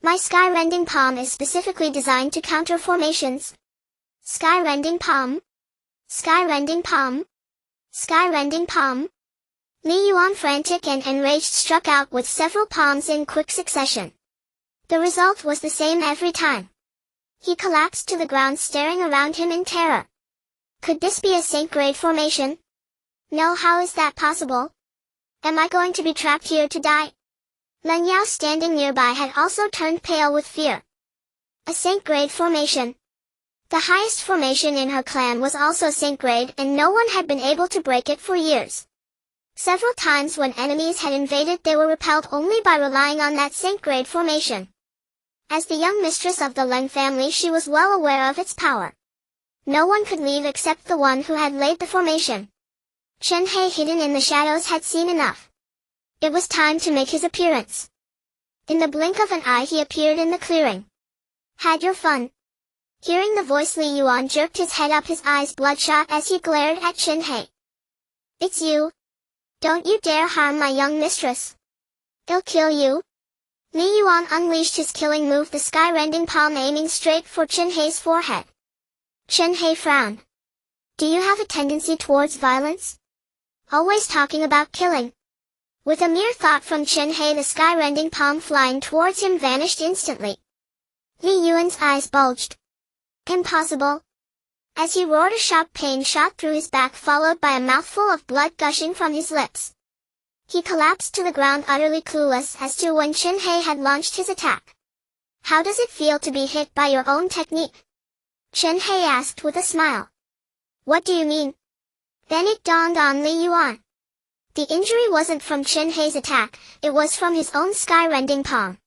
[SPEAKER 1] My sky-rending palm is specifically designed to counter formations. Sky-rending palm? Sky-rending palm? Sky-rending palm? Li Yuan, frantic and enraged, struck out with several palms in quick succession. The result was the same every time. He collapsed to the ground, staring around him in terror. Could this be a Saint grade formation? No, how is that possible? Am I going to be trapped here to die? Leng Yao, standing nearby, had also turned pale with fear. A Saint grade formation. The highest formation in her clan was also Saint grade, and no one had been able to break it for years. Several times when enemies had invaded, they were repelled only by relying on that Saint grade formation. As the young mistress of the Leng family, she was well aware of its power. No one could leave except the one who had laid the formation. Chen Hei, hidden in the shadows, had seen enough. It was time to make his appearance. In the blink of an eye he appeared in the clearing. Had your fun? Hearing the voice, Li Yuan jerked his head up, his eyes bloodshot as he glared at Chen Hei. It's you. Don't you dare harm my young mistress. I'll kill you. Li Yuan unleashed his killing move, the sky-rending palm, aiming straight for Chen Hei's forehead. Chen Hei frowned. Do you have a tendency towards violence? Always talking about killing. With a mere thought from Chen Hei, the sky-rending palm flying towards him vanished instantly. Li Yuan's eyes bulged. Impossible. As he roared, a sharp pain shot through his back, followed by a mouthful of blood gushing from his lips. He collapsed to the ground utterly clueless as to when Chen Hei had launched his attack. How does it feel to be hit by your own technique? Chen Hei asked with a smile. What do you mean? Then it dawned on Li Yuan. The injury wasn't from Chen Hei's attack, it was from his own sky-rending palm.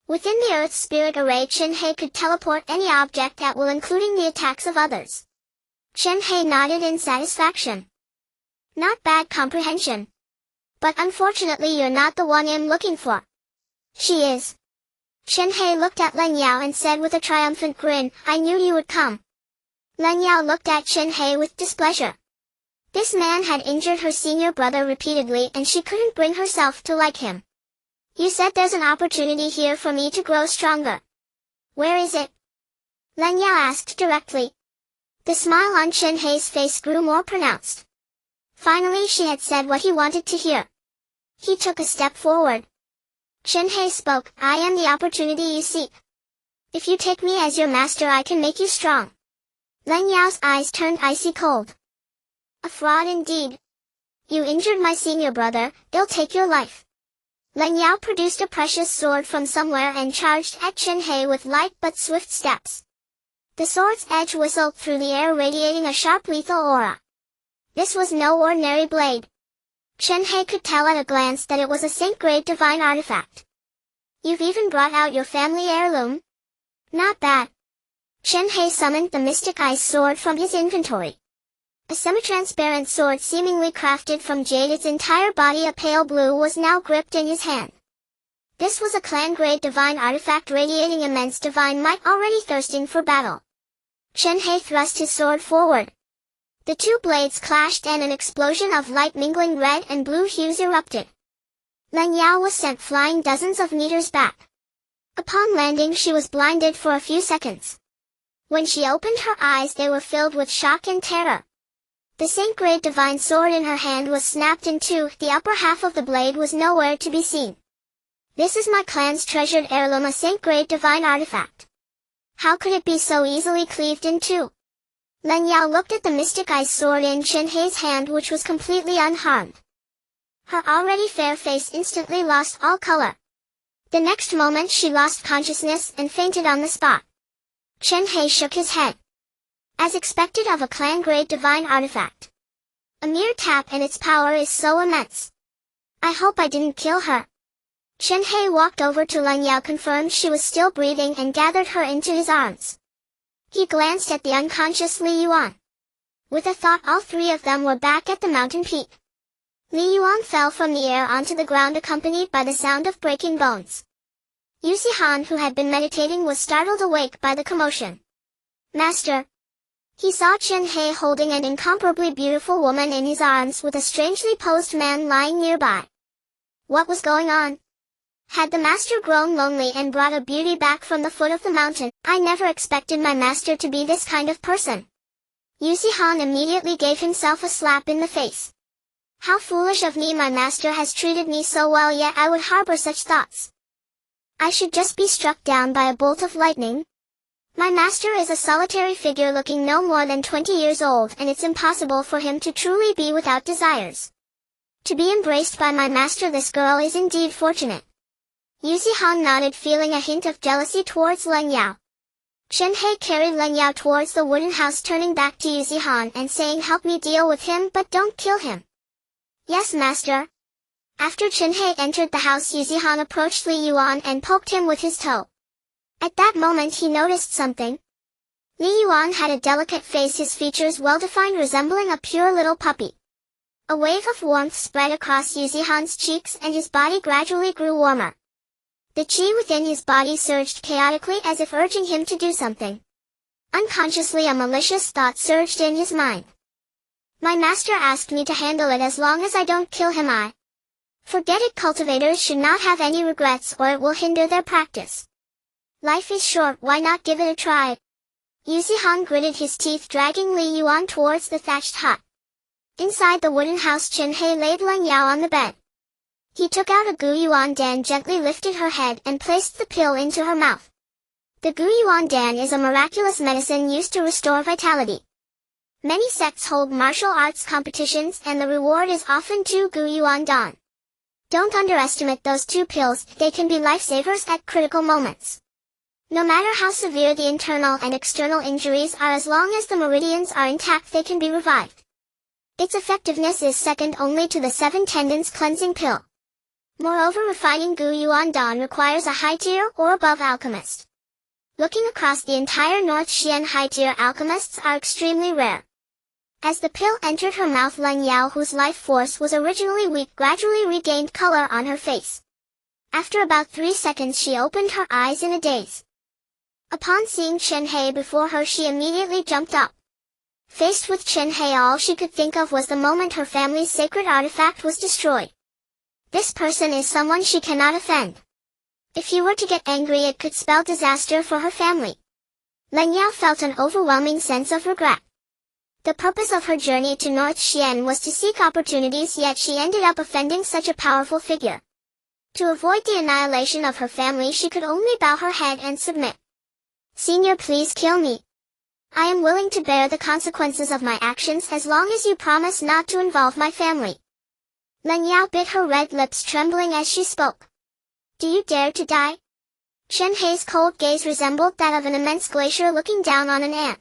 [SPEAKER 1] Within the Earth's spirit array, Chen Hei could teleport any object at will, including the attacks of others. Chen Hei nodded in satisfaction. Not bad comprehension. But unfortunately you're not the one I'm looking for. She is. Chen Hei looked at Len Yao and said with a triumphant grin, I knew you would come. Len Yao looked at Chen Hei with displeasure. This man had injured her senior brother repeatedly and she couldn't bring herself to like him. You said there's an opportunity here for me to grow stronger. Where is it? Len Yao asked directly. The smile on Chen Hei's face grew more pronounced. Finally she had said what he wanted to hear. He took a step forward. Chen Hei spoke, I am the opportunity you seek. If you take me as your master I can make you strong. Len Yao's eyes turned icy cold. A fraud indeed. You injured my senior brother, they'll take your life. Len Yao produced a precious sword from somewhere and charged at Chen Hei with light but swift steps. The sword's edge whistled through the air, radiating a sharp lethal aura. This was no ordinary blade. Chen Hei could tell at a glance that it was a Sect-grade divine artifact. You've even brought out your family heirloom? Not bad. Chen Hei summoned the mystic ice sword from his inventory. A semi-transparent sword seemingly crafted from jade, its entire body a pale blue, was now gripped in his hand. This was a clan-grade divine artifact radiating immense divine might, already thirsting for battle. Chen Hei thrust his sword forward. The two blades clashed and an explosion of light mingling red and blue hues erupted. Len Yao was sent flying dozens of meters back. Upon landing she was blinded for a few seconds. When she opened her eyes they were filled with shock and terror. The Sect-grade divine sword in her hand was snapped in two, the upper half of the blade was nowhere to be seen. This is my clan's treasured heirloom, a Sect-grade divine artifact. How could it be so easily cleaved in two? Len Yao looked at the mystic ice sword in Chen Hei's hand, which was completely unharmed. Her already fair face instantly lost all color. The next moment she lost consciousness and fainted on the spot. Chen Hei shook his head. As expected of a clan-grade divine artifact. A mere tap and its power is so immense. I hope I didn't kill her. Chen Hei walked over to Len Yao, confirmed she was still breathing and gathered her into his arms. He glanced at the unconscious Li Yuan. With a thought all three of them were back at the mountain peak. Li Yuan fell from the air onto the ground accompanied by the sound of breaking bones. Yusi Han, who had been meditating, was startled awake by the commotion. Master! He saw Chen Hei holding an incomparably beautiful woman in his arms with a strangely posed man lying nearby. What was going on? Had the master grown lonely and brought a beauty back from the foot of the mountain? I never expected my master to be this kind of person. Yusi Han immediately gave himself a slap in the face. How foolish of me, my master has treated me so well, yet I would harbor such thoughts. I should just be struck down by a bolt of lightning. My master is a solitary figure looking no more than 20 years old, and it's impossible for him to truly be without desires. To be embraced by my master, this girl is indeed fortunate. Yusi Han nodded, feeling a hint of jealousy towards Len Yao. Chen Hei carried Len Yao towards the wooden house, turning back to Yusi Han and saying, help me deal with him, but don't kill him. Yes, master. After Chen Hei entered the house, Yusi Han approached Li Yuan and poked him with his toe. At that moment he noticed something. Li Yuan had a delicate face, his features well-defined, resembling a pure little puppy. A wave of warmth spread across Yusi Han's cheeks and his body gradually grew warmer. The chi within his body surged chaotically as if urging him to do something. Unconsciously a malicious thought surged in his mind. My master asked me to handle it as long as I don't kill him. I forget it. Cultivators should not have any regrets, or it will hinder their practice. Life is short, why not give it a try? Yusi Han gritted his teeth, dragging Li Yuan towards the thatched hut. Inside the wooden house, Chen Hei laid Len Yao on the bed. He took out a Gu Yuan Dan, gently lifted her head and placed the pill into her mouth. The Gu Yuan Dan is a miraculous medicine used to restore vitality. Many sects hold martial arts competitions and the reward is often 2 Gu Yuan Dan. Don't underestimate those two pills, they can be lifesavers at critical moments. No matter how severe the internal and external injuries are, as long as the meridians are intact, they can be revived. Its effectiveness is second only to the 7 tendons cleansing pill. Moreover, refining Gu Yuan Dan requires a high-tier or above alchemist. Looking across the entire North Xian, high-tier alchemists are extremely rare. As the pill entered her mouth, Leng Yao, whose life force was originally weak, gradually regained color on her face. After about 3 seconds, she opened her eyes in a daze. Upon seeing Chen Hei before her, she immediately jumped up. Faced with Chen Hei, all she could think of was the moment her family's sacred artifact was destroyed. This person is someone she cannot offend. If he were to get angry, it could spell disaster for her family. Leng Yao felt an overwhelming sense of regret. The purpose of her journey to North Xian was to seek opportunities, yet she ended up offending such a powerful figure. To avoid the annihilation of her family, she could only bow her head and submit. "Senior, please kill me. I am willing to bear the consequences of my actions as long as you promise not to involve my family." Leng Yao bit her red lips, trembling as she spoke. "Do you dare to die?" Chen Hei's cold gaze resembled that of an immense glacier looking down on an ant.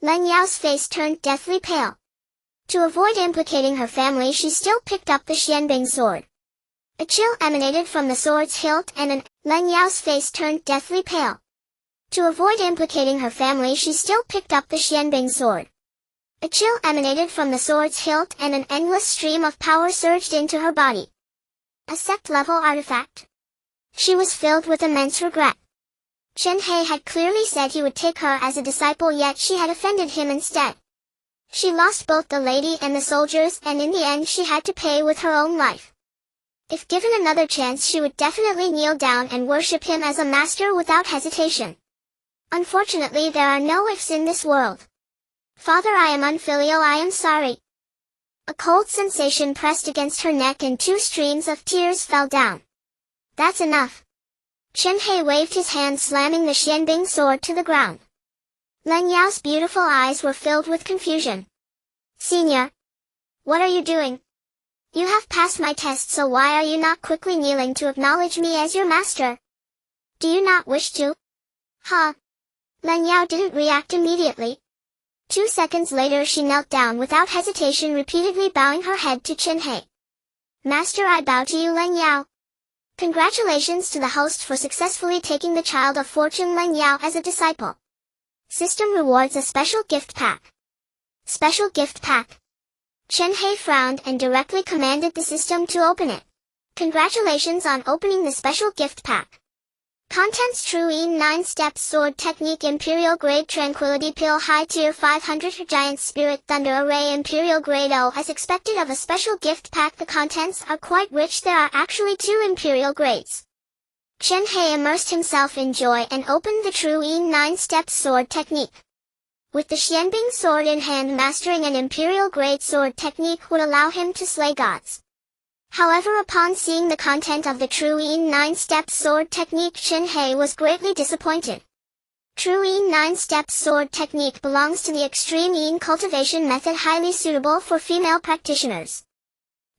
[SPEAKER 1] Leng Yao's face turned deathly pale. To avoid implicating her family, she still picked up the Xianbing sword. A chill emanated from the sword's hilt and Leng Yao's face turned deathly pale. To avoid implicating her family, she still picked up the Xianbing sword. A chill emanated from the sword's hilt and an endless stream of power surged into her body. A sect-level artifact. She was filled with immense regret. Chen Hei had clearly said he would take her as a disciple, yet she had offended him instead. She lost both the lady and the soldiers, and in the end she had to pay with her own life. If given another chance, she would definitely kneel down and worship him as a master without hesitation. Unfortunately, there are no ifs in this world. "Father, I am unfilial, I am sorry." A cold sensation pressed against her neck and 2 streams of tears fell down. "That's enough." Chen Hei waved his hand, slamming the Xianbing sword to the ground. Leng Yao's beautiful eyes were filled with confusion. "Senior, what are you doing? You have passed my test, so why are you not quickly kneeling to acknowledge me as your master? Do you not wish to?" "Huh?" Leng Yao didn't react immediately. 2 seconds later, she knelt down without hesitation, repeatedly bowing her head to Chen Hei. "Master, I bow to you, Leng Yao." Congratulations to the host for successfully taking the child of fortune Leng Yao as a disciple. System rewards a special gift pack. Special gift pack. Chen Hei frowned and directly commanded the system to open it. Congratulations on opening the special gift pack. Contents: True Yin 9 Steps Sword Technique, Imperial Grade Tranquility Pill, High Tier 500, Giant Spirit Thunder Array, Imperial Grade O. As expected of a special gift pack, the contents are quite rich. There are actually 2 Imperial grades. Chen Hei immersed himself in joy and opened the True Yin 9 Steps Sword Technique. With the Xianbing sword in hand, mastering an Imperial Grade sword technique would allow him to slay gods. However, upon seeing the content of the True Yin 9 Steps Sword Technique, Chen Hei was greatly disappointed. True Yin 9 Steps Sword Technique belongs to the extreme Yin cultivation method, highly suitable for female practitioners.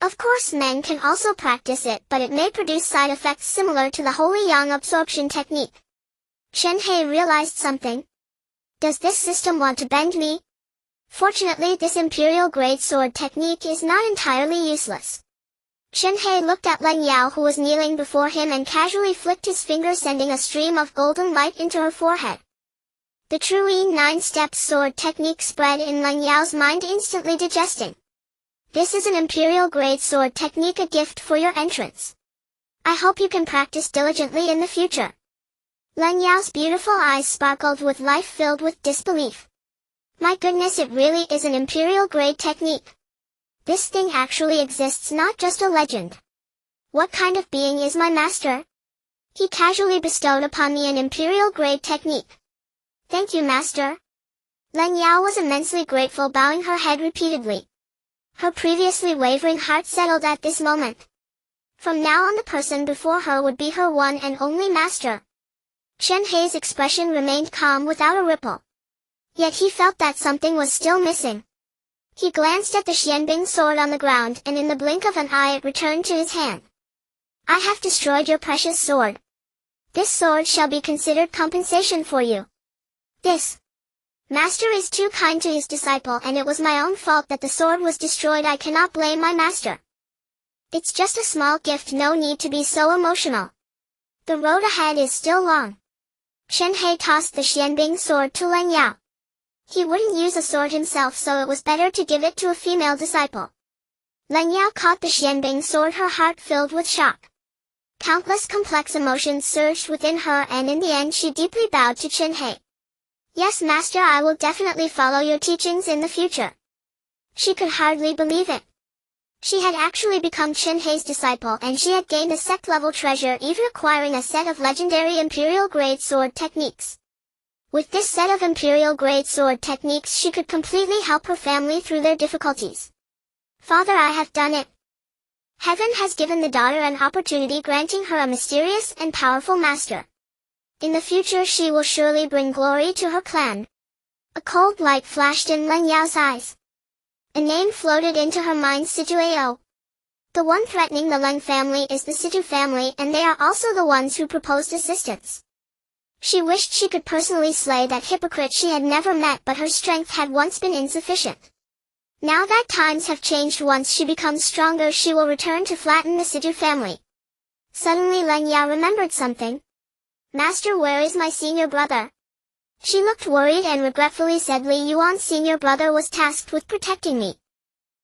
[SPEAKER 1] Of course, men can also practice it, but it may produce side effects similar to the Holy Yang absorption technique. Chen Hei realized something. Does this system want to bend me? Fortunately, this Imperial Grade sword technique is not entirely useless. Chen Hei looked at Leng Yao, who was kneeling before him, and casually flicked his finger, sending a stream of golden light into her forehead. The True Yin 9 Steps sword technique spread in Leng Yao's mind, instantly digesting. This is an Imperial Grade sword technique, a gift for your entrance. I hope you can practice diligently in the future. Leng Yao's beautiful eyes sparkled with life, filled with disbelief. My goodness, it really is an Imperial Grade technique. This thing actually exists, not just a legend. What kind of being is my master? He casually bestowed upon me an Imperial Grade technique. Thank you, master. Leng Yao was immensely grateful, bowing her head repeatedly. Her previously wavering heart settled at this moment. From now on, the person before her would be her one and only master. Chen Hei's expression remained calm, without a ripple. Yet he felt that something was still missing. He glanced at the Xianbing sword on the ground, and in the blink of an eye it returned to his hand. I have destroyed your precious sword. This sword shall be considered compensation for you. This master is too kind to his disciple, and it was my own fault that the sword was destroyed. I cannot blame my master. It's just a small gift, no need to be so emotional. The road ahead is still long. Chen Hei tossed the Xianbing sword to Leng Yao. He wouldn't use a sword himself, so it was better to give it to a female disciple. Leng Yao caught the Xianbing sword, her heart filled with shock. Countless complex emotions surged within her, and in the end she deeply bowed to Chen Hei. Yes, master, I will definitely follow your teachings in the future. She could hardly believe it. She had actually become Chen Hei's disciple, and she had gained a sect-level treasure, even acquiring a set of legendary imperial-grade sword techniques. With this set of imperial-grade sword techniques, she could completely help her family through their difficulties. Father, I have done it. Heaven has given the daughter an opportunity, granting her a mysterious and powerful master. In the future she will surely bring glory to her clan. A cold light flashed in Leng Yao's eyes. A name floated into her mind, Situao. The one threatening the Leng family is the Situ family, and they are also the ones who proposed assistance. She wished she could personally slay that hypocrite she had never met, but her strength had once been insufficient. Now that times have changed, once she becomes stronger, she will return to flatten the Situ family. Suddenly Leng Yao remembered something. Master, where is my senior brother? She looked worried and regretfully said, Li Yuan's senior brother was tasked with protecting me.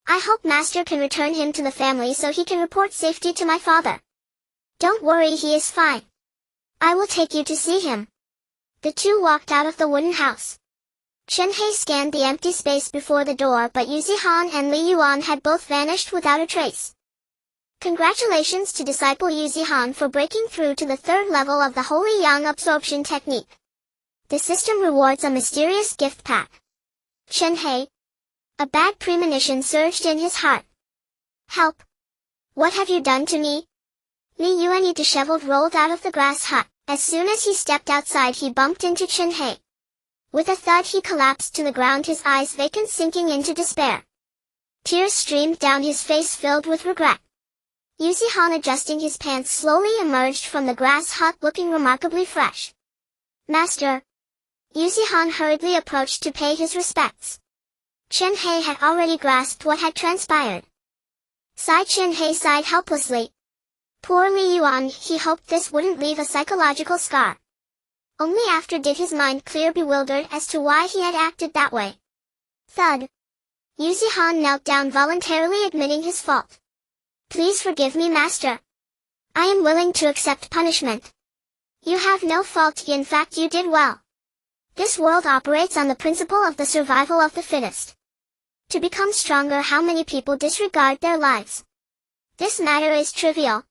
[SPEAKER 1] I hope master can return him to the family so he can report safety to my father. Don't worry, he is fine. I will take you to see him. The two walked out of the wooden house. Chen Hei scanned the empty space before the door, but Yu Zihan and Li Yuan had both vanished without a trace. Congratulations to disciple Yu Zihan for breaking through to the third level of the Holy Yang absorption technique. The system rewards a mysterious gift pack. Chen Hei. A bad premonition surged in his heart. Help! What have you done to me? Li Yuan, disheveled, rolled out of the grass hut. As soon as he stepped outside, he bumped into Chen Hei. With a thud, he collapsed to the ground, his eyes vacant, sinking into despair. Tears streamed down his face, filled with regret. Yu Zihan, adjusting his pants, slowly emerged from the grass hut, looking remarkably fresh. Master! Yu Zihan hurriedly approached to pay his respects. Chen Hei had already grasped what had transpired. Chen Hei sighed helplessly. Poor Li Yuan, he hoped this wouldn't leave a psychological scar. Only after did his mind clear, bewildered as to why he had acted that way. Thud. Yu Zihan knelt down, voluntarily admitting his fault. Please forgive me, master. I am willing to accept punishment. You have no fault, in fact you did well. This world operates on the principle of the survival of the fittest. To become stronger, how many people disregard their lives? This matter is trivial.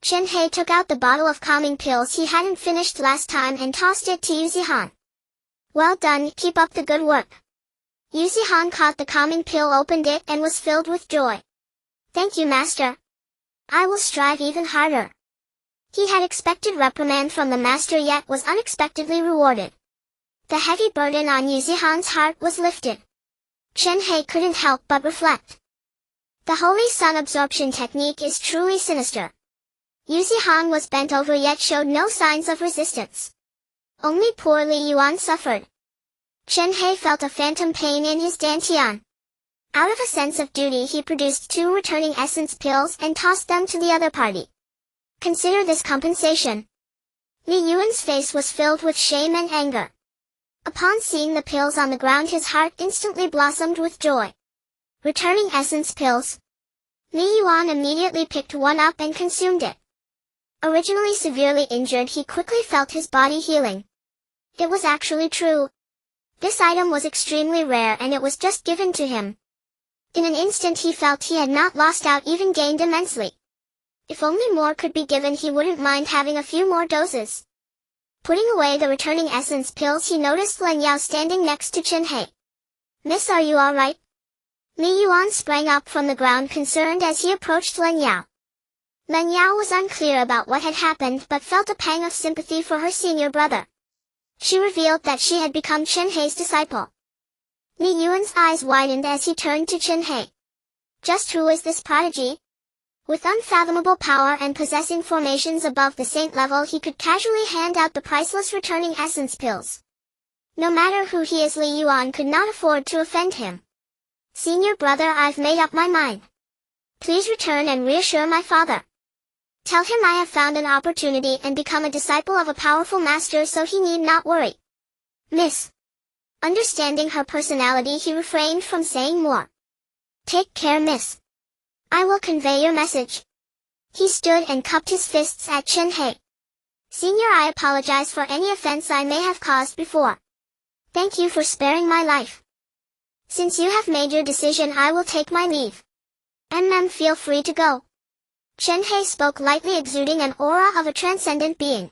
[SPEAKER 1] Chen Hei took out the bottle of calming pills he hadn't finished last time and tossed it to Yu Zihan. Well done, keep up the good work. Yu Zihan caught the calming pill, opened it, and was filled with joy. Thank you, master. I will strive even harder. He had expected reprimand from the master, yet was unexpectedly rewarded. The heavy burden on Yu Zihan's heart was lifted. Chen Hei couldn't help but reflect. The Holy Sun absorption technique is truly sinister. Yu Zihan was bent over, yet showed no signs of resistance. Only poor Li Yuan suffered. Chen Hei felt a phantom pain in his dantian. Out of a sense of duty, he produced 2 returning essence pills and tossed them to the other party. Consider this compensation. Li Yuan's face was filled with shame and anger. Upon seeing the pills on the ground, his heart instantly blossomed with joy. Returning essence pills. Li Yuan immediately picked one up and consumed it. Originally severely injured, he quickly felt his body healing. It was actually true. This item was extremely rare, and it was just given to him. In an instant he felt he had not lost out, even gained immensely. If only more could be given, he wouldn't mind having a few more doses. Putting away the returning essence pills, he noticed Leng Yao standing next to Chen Hei. Miss, are you alright? Li Yuan sprang up from the ground, concerned, as he approached Leng Yao. Leng Yao was unclear about what had happened, but felt a pang of sympathy for her senior brother. She revealed that she had become Chen Hei's disciple. Li Yuan's eyes widened as he turned to Chen Hei. Just who is this prodigy? With unfathomable power and possessing formations above the saint level, he could casually hand out the priceless returning essence pills. No matter who he is, Li Yuan could not afford to offend him. Senior brother, I've made up my mind. Please return and reassure my father. Tell him I have found an opportunity and become a disciple of a powerful master, so he need not worry. Miss. Understanding her personality, he refrained from saying more. Take care, miss. I will convey your message. He stood and cupped his fists at Chen Hei. Senior, I apologize for any offense I may have caused before. Thank you for sparing my life. Since you have made your decision, I will take my leave. Feel free to go. Chen Hei spoke lightly, exuding an aura of a transcendent being.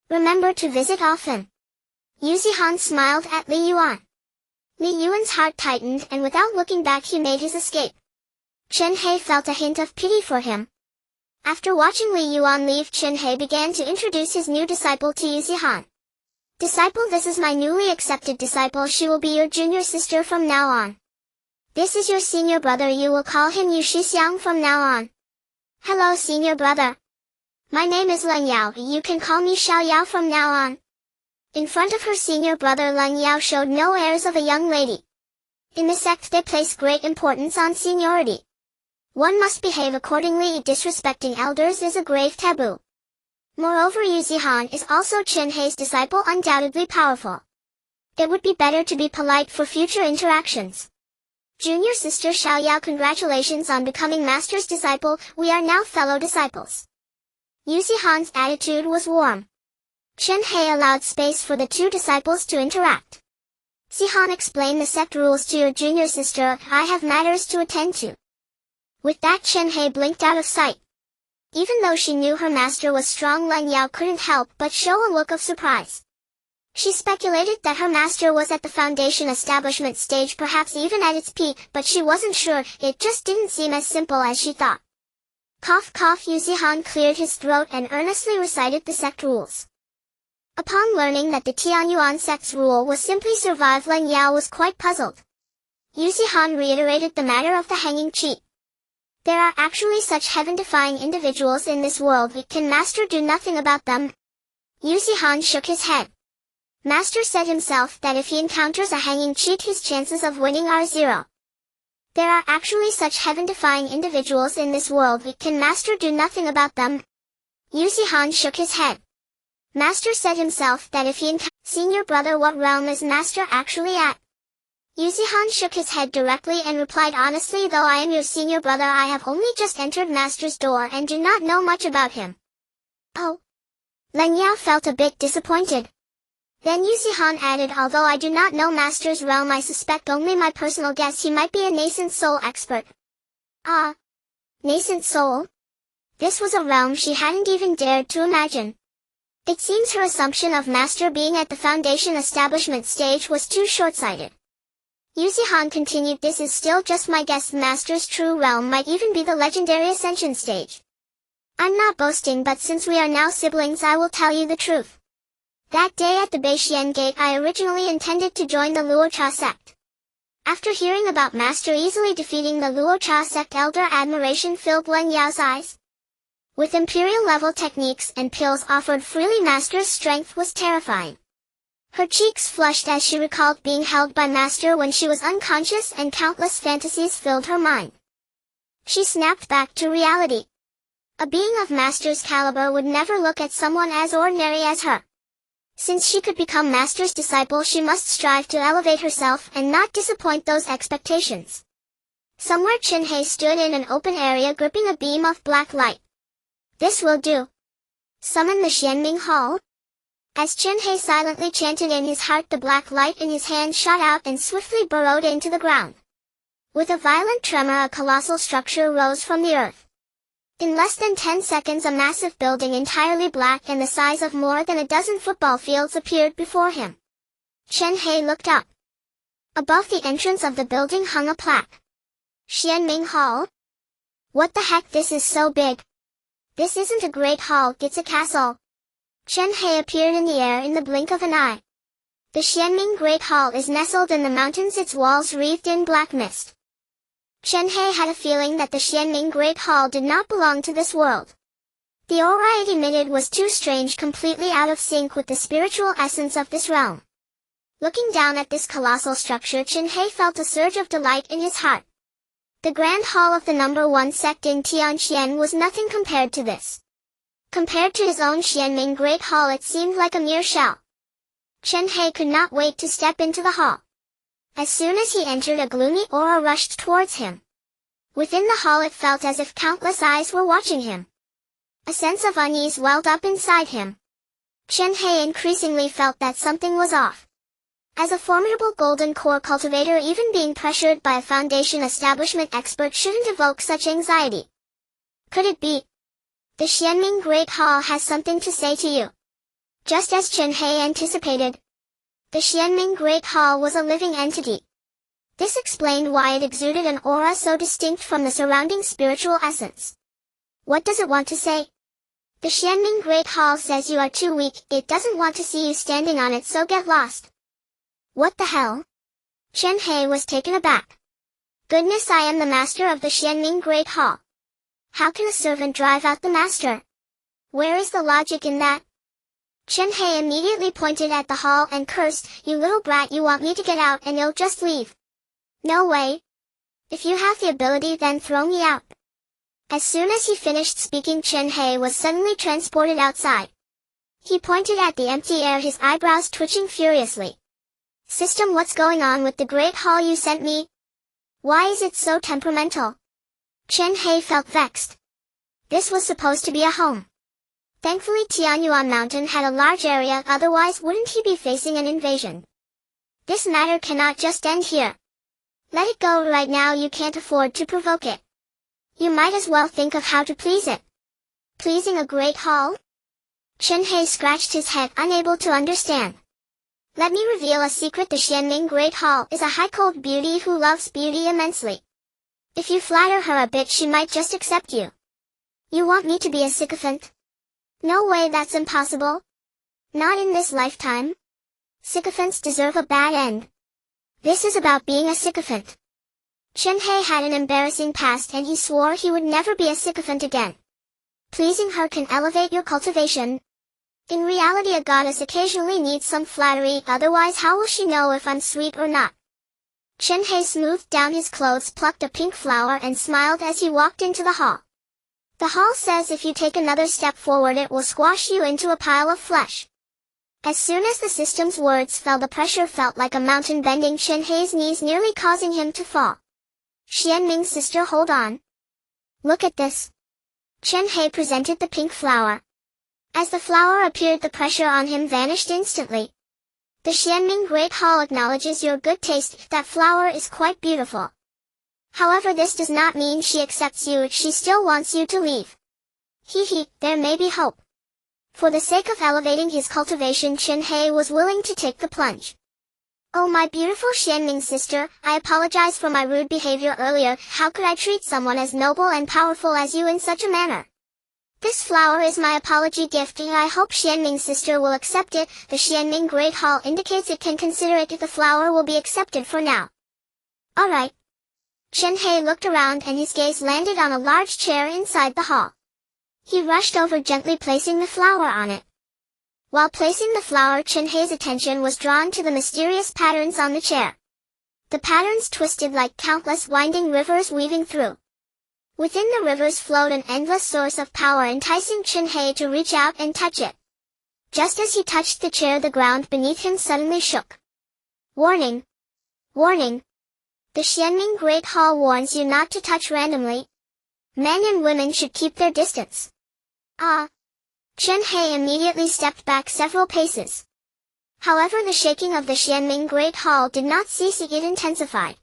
[SPEAKER 1] Remember to visit often. Yu Zihan smiled at Li Yuan. Li Yuan's heart tightened, and without looking back he made his escape. Chen Hei felt a hint of pity for him. After watching Li Yuan leave, Chen Hei began to introduce his new disciple to Yu Zihan. Disciple, this is my newly accepted disciple. She will be your junior sister from now on. This is your senior brother. You will call him Yu Shixiang from now on. Hello, senior brother. My name is Leng Yao. You can call me Xiao Yao from now on. In front of her senior brother, Leng Yao showed no airs of a young lady. In the sect they place great importance on seniority. One must behave accordingly. Disrespecting elders is a grave taboo. Moreover, Yu Zihan is also Chen Hei's disciple, undoubtedly powerful. It would be better to be polite for future interactions. Junior sister Xiao Yao, congratulations on becoming master's disciple. We are now fellow disciples. Yu Zihan's attitude was warm. Chen Hei allowed space for the two disciples to interact. Zihan, explain the sect rules to your junior sister. I have matters to attend to. With that, Chen Hei blinked out of sight. Even though she knew her master was strong, Leng Yao couldn't help but show a look of surprise. She speculated that her master was at the foundation establishment stage, perhaps even at its peak, but she wasn't sure. It just didn't seem as simple as she thought. Cough cough. Yu Zihan cleared his throat and earnestly recited the sect rules. Upon learning that the Tianyuan sect's rule was simply survive, Leng Yao was quite puzzled. Yu Zihan reiterated the matter of the hanging cheat. There are actually such heaven-defying individuals in this world. Can master do nothing about them? Yu Zihan shook his head. Master said himself that if he encounters a hanging cheat, his chances of winning are 0. There are actually such heaven-defying individuals in this world. Can master do nothing about them? Yu Zihan shook his head. Master said himself that if he encounters... Senior brother, what realm is master actually at? Yu Zihan shook his head directly and replied honestly, though I am your senior brother, I have only just entered master's door and do not know much about him. Oh. Leng Yao felt a bit disappointed. Then Yu Zihan added, although I do not know master's realm, I suspect, only my personal guess, he might be a nascent soul expert. Ah. Nascent soul? This was a realm she hadn't even dared to imagine. It seems her assumption of master being at the foundation establishment stage was too short-sighted. Yu Zihan continued, this is still just my guess. Master's true realm might even be the legendary ascension stage. I'm not boasting, but since we are now siblings, I will tell you the truth. That day at the Beixian Gate, I originally intended to join the Luocha sect. After hearing about master easily defeating the Luocha sect, elder admiration filled Leng Yao's eyes. With imperial level techniques and pills offered freely, master's strength was terrifying. Her cheeks flushed as she recalled being held by master when she was unconscious, and countless fantasies filled her mind. She snapped back to reality. A being of master's caliber would never look at someone as ordinary as her. Since she could become master's disciple, she must strive to elevate herself and not disappoint those expectations. Somewhere Chen Hei stood in an open area gripping a beam of black light. This will do. Summon the Xianming Hall. As Chen Hei silently chanted in his heart, the black light in his hand shot out and swiftly burrowed into the ground. With a violent tremor, a colossal structure rose from the earth. In less than 10 seconds, a massive building entirely black and the size of more than a dozen football fields appeared before him. Chen Hei looked up. Above the entrance of the building hung a plaque. Xianming Hall? What the heck, this is so big. This isn't a great hall, it's a castle. Chen Hei appeared in the air in the blink of an eye. The Xianming Great Hall is nestled in the mountains, its walls wreathed in black mist. Chen Hei had a feeling that the Xianming Great Hall did not belong to this world. The aura it emitted was too strange, completely out of sync with the spiritual essence of this realm. Looking down at this colossal structure, Chen Hei felt a surge of delight in his heart. The grand hall of the number 1 sect in Tianqian was nothing compared to this. Compared to his own Xianming Great Hall, it seemed like a mere shell. Chen Hei could not wait to step into the hall. As soon as he entered, a gloomy aura rushed towards him. Within the hall, it felt as if countless eyes were watching him. A sense of unease welled up inside him. Chen Hei increasingly felt that something was off. As a formidable golden core cultivator, even being pressured by a foundation establishment expert shouldn't evoke such anxiety. Could it be? The Xianming Great Hall has something to say to you. Just as Chen Hei anticipated, the Xianming Great Hall was a living entity. This explained why it exuded an aura so distinct from the surrounding spiritual essence. What does it want to say? The Xianming Great Hall says you are too weak, it doesn't want to see you standing on it, so get lost. What the hell? Chen Hei was taken aback. Goodness, I am the master of the Xianming Great Hall. How can a servant drive out the master? Where is the logic in that? Chen Hei immediately pointed at the hall and cursed, you little brat, you want me to get out and you'll just leave. No way. If you have the ability, then throw me out. As soon as he finished speaking, Chen Hei was suddenly transported outside. He pointed at the empty air, his eyebrows twitching furiously. System, what's going on with the Great Hall you sent me? Why is it so temperamental? Chen Hei felt vexed. This was supposed to be a home. Thankfully Tianyuan Mountain had a large area, otherwise wouldn't he be facing an invasion? This matter cannot just end here. Let it go right now, you can't afford to provoke it. You might as well think of how to please it. Pleasing a great hall? Chen Hei scratched his head, unable to understand. Let me reveal a secret. The Xianming Great Hall is a high-cold beauty who loves beauty immensely. If you flatter her a bit, she might just accept you. You want me to be a sycophant? No way, that's impossible. Not in this lifetime. Sycophants deserve a bad end. This is about being a sycophant. Chen Hei had an embarrassing past and he swore he would never be a sycophant again. Pleasing her can elevate your cultivation. In reality, a goddess occasionally needs some flattery, otherwise how will she know if I'm sweet or not? Chen Hei smoothed down his clothes, plucked a pink flower and smiled as he walked into the hall. The hall says if you take another step forward, it will squash you into a pile of flesh. As soon as the system's words fell, the pressure felt like a mountain, bending Chen Hei's knees, nearly causing him to fall. Xianming's sister, hold on. Look at this. Chen Hei presented the pink flower. As the flower appeared, the pressure on him vanished instantly. The Xianming Great Hall acknowledges your good taste. That flower is quite beautiful. However, this does not mean she accepts you. She still wants you to leave. Hee, there may be hope. For the sake of elevating his cultivation, Chen Hei was willing to take the plunge. Oh, my beautiful Xianming sister, I apologize for my rude behavior earlier. How could I treat someone as noble and powerful as you in such a manner? This flower is my apology gift, and I hope Xianming sister will accept it. The Xianming Great Hall indicates it can consider it. The flower will be accepted for now. Alright. Chen Hei looked around and his gaze landed on a large chair inside the hall. He rushed over, gently placing the flower on it. While placing the flower, Chen Hei's attention was drawn to the mysterious patterns on the chair. The patterns twisted like countless winding rivers weaving through. Within the rivers flowed an endless source of power, enticing Chen Hei to reach out and touch it. Just as he touched the chair, the ground beneath him suddenly shook. Warning! Warning! The Xianming Great Hall warns you not to touch randomly. Men and women should keep their distance. Ah! Chen Hei immediately stepped back several paces. However, the shaking of the Xianming Great Hall did not cease, it intensified.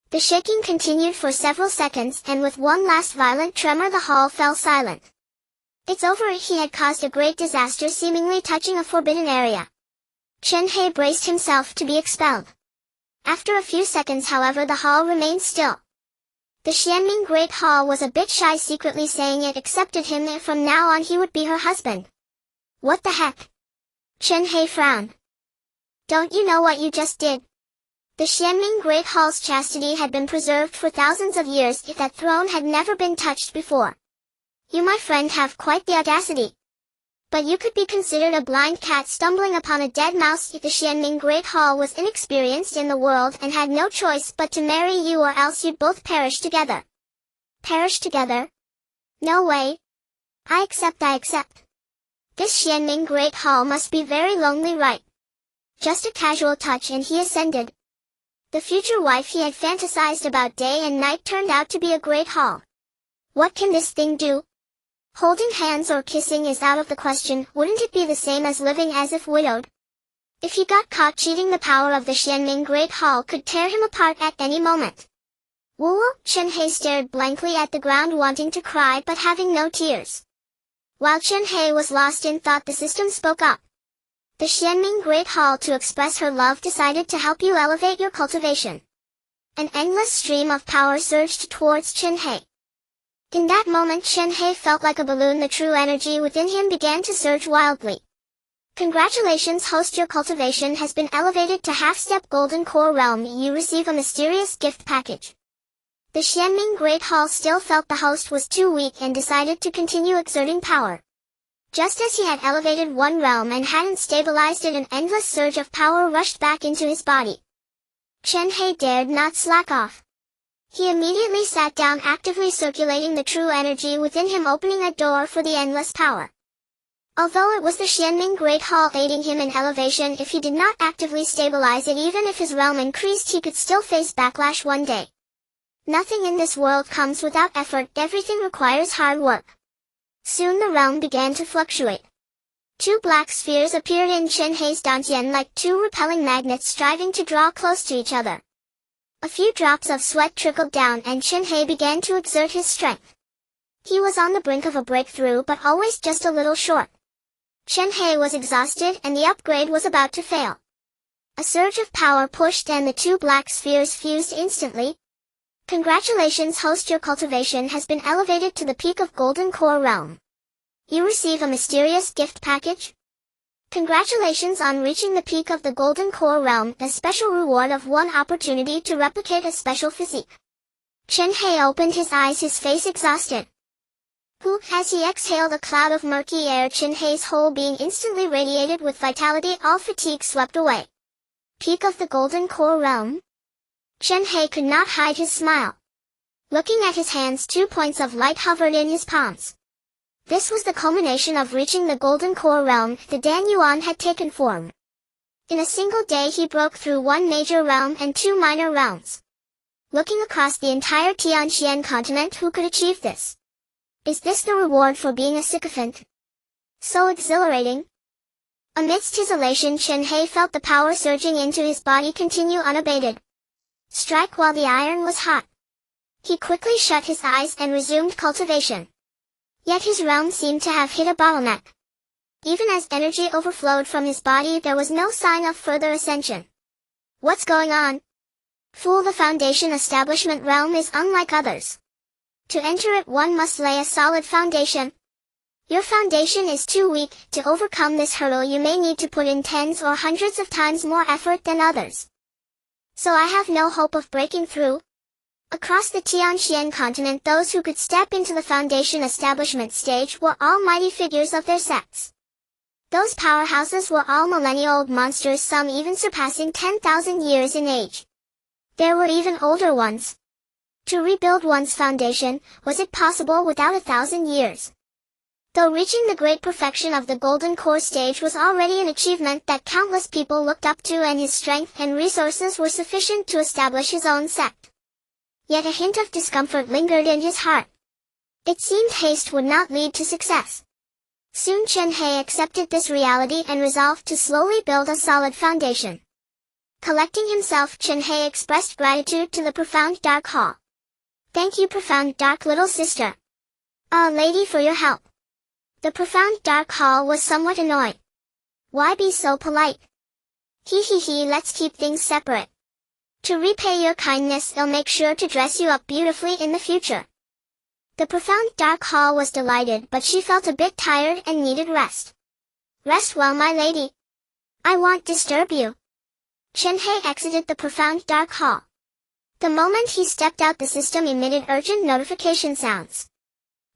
[SPEAKER 1] The shaking continued for several seconds, and with one last violent tremor the hall fell silent. It's over, he had caused a great disaster, seemingly touching a forbidden area. Chen Hei braced himself to be expelled. After a few seconds, however, the hall remained still. The Xianming Great Hall was a bit shy, secretly saying it accepted him, and from now on he would be her husband. What the heck? Chen Hei frowned. Don't you know what you just did? The Xianming Great Hall's chastity had been preserved for thousands of years, yet that throne had never been touched before. You, my friend, have quite the audacity. But you could be considered a blind cat stumbling upon a dead mouse if the Xianming Great Hall was inexperienced in the world and had no choice but to marry you, or else you'd both perish together. Perish together? No way. I accept. This Xianming Great Hall must be very lonely, right? Just a casual touch and he ascended. The future wife he had fantasized about day and night turned out to be a great hall. What can this thing do? Holding hands or kissing is out of the question. Wouldn't it be the same as living as if widowed? If he got caught cheating, the power of the Xianming Great Hall could tear him apart at any moment. Woo! Chen Hei stared blankly at the ground, wanting to cry but having no tears. While Chen Hei was lost in thought, the system spoke up. The Xianming Great Hall, to express her love, decided to help you elevate your cultivation. An endless stream of power surged towards Chen Hei. In that moment, Chen Hei felt like a balloon. The true energy within him began to surge wildly. Congratulations, host, your cultivation has been elevated to half-step golden core realm. You receive a mysterious gift package. The Xianming Great Hall still felt the host was too weak and decided to continue exerting power. Just as he had elevated one realm and hadn't stabilized it, an endless surge of power rushed back into his body. Chen Hei dared not slack off. He immediately sat down, actively circulating the true energy within him, opening a door for the endless power. Although it was the Xianming Great Hall aiding him in elevation, if he did not actively stabilize it, even if his realm increased, he could still face backlash one day. Nothing in this world comes without effort, everything requires hard work. Soon the realm began to fluctuate. Two black spheres appeared in Chen Hei's dantian like two repelling magnets striving to draw close to each other. A few drops of sweat trickled down and Chen Hei began to exert his strength. He was on the brink of a breakthrough, but always just a little short. Chen Hei was exhausted and the upgrade was about to fail. A surge of power pushed and the two black spheres fused instantly. Congratulations, host, your cultivation has been elevated to the peak of Golden Core Realm. You receive a mysterious gift package. Congratulations on reaching the peak of the Golden Core Realm, a special reward of one opportunity to replicate a special physique. Chen Hei opened his eyes, his face exhausted. As he exhaled a cloud of murky air, Chen Hei's whole being instantly radiated with vitality, all fatigue swept away. Peak of the Golden Core Realm? Chen Hei could not hide his smile. Looking at his hands, 2 points of light hovered in his palms. This was the culmination of reaching the Golden Core Realm. The Dan Yuan had taken form. In a single day he broke through one major realm and 2 minor realms. Looking across the entire Tianxian continent, who could achieve this? Is this the reward for being a sycophant? So exhilarating. Amidst his elation, Chen Hei felt the power surging into his body continue unabated. Strike while the iron was hot. He quickly shut his eyes and resumed cultivation. Yet his realm seemed to have hit a bottleneck. Even as energy overflowed from his body, there was no sign of further ascension. What's going on? Fool, the foundation establishment realm is unlike others. To enter it, one must lay a solid foundation. Your foundation is too weak. To overcome this hurdle, you may need to put in tens or hundreds of times more effort than others. So I have no hope of breaking through. Across the Tianxian continent, those who could step into the foundation establishment stage were all mighty figures of their sects. Those powerhouses were all millennia-old monsters, some even surpassing 10,000 years in age. There were even older ones. To rebuild one's foundation, was it possible without 1,000 years? Though reaching the great perfection of the Golden Core stage was already an achievement that countless people looked up to, and his strength and resources were sufficient to establish his own sect. Yet a hint of discomfort lingered in his heart. It seemed haste would not lead to success. Soon Chen Hei accepted this reality and resolved to slowly build a solid foundation. Collecting himself, Chen Hei expressed gratitude to the profound Dark Hall. Thank you, profound Dark Little Sister. Lady, for your help. The profound Dark Hall was somewhat annoyed. Why be so polite? He, let's keep things separate. To repay your kindness, I'll make sure to dress you up beautifully in the future. The profound Dark Hall was delighted, but she felt a bit tired and needed rest. Rest well, my lady. I won't disturb you. Chen Hei exited the profound dark hall. The moment he stepped out, the system emitted urgent notification sounds.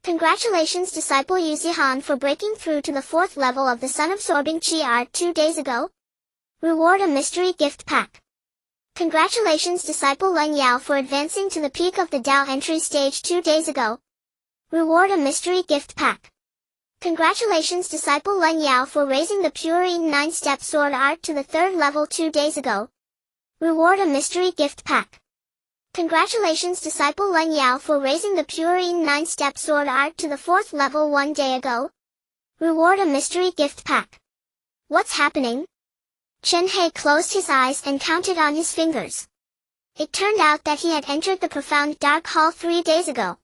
[SPEAKER 1] Congratulations, disciple Yu Zihan, for breaking through to the 4th level of the sun-absorbing Qi art 2 days ago. Reward a mystery gift pack. Congratulations, disciple Leng Yao, for advancing to the peak of the Dao entry stage 2 days ago. Reward a mystery gift pack. Congratulations, disciple Leng Yao, for raising the Purine 9-step sword art to the 3rd level 2 days ago. Reward a mystery gift pack. Congratulations, disciple Leng Yao, for raising the Purine 9-step sword art to the 4th level 1 day ago. Reward a mystery gift pack. What's happening? Chen Hei closed his eyes and counted on his fingers. It turned out that he had entered the profound dark hall 3 days ago.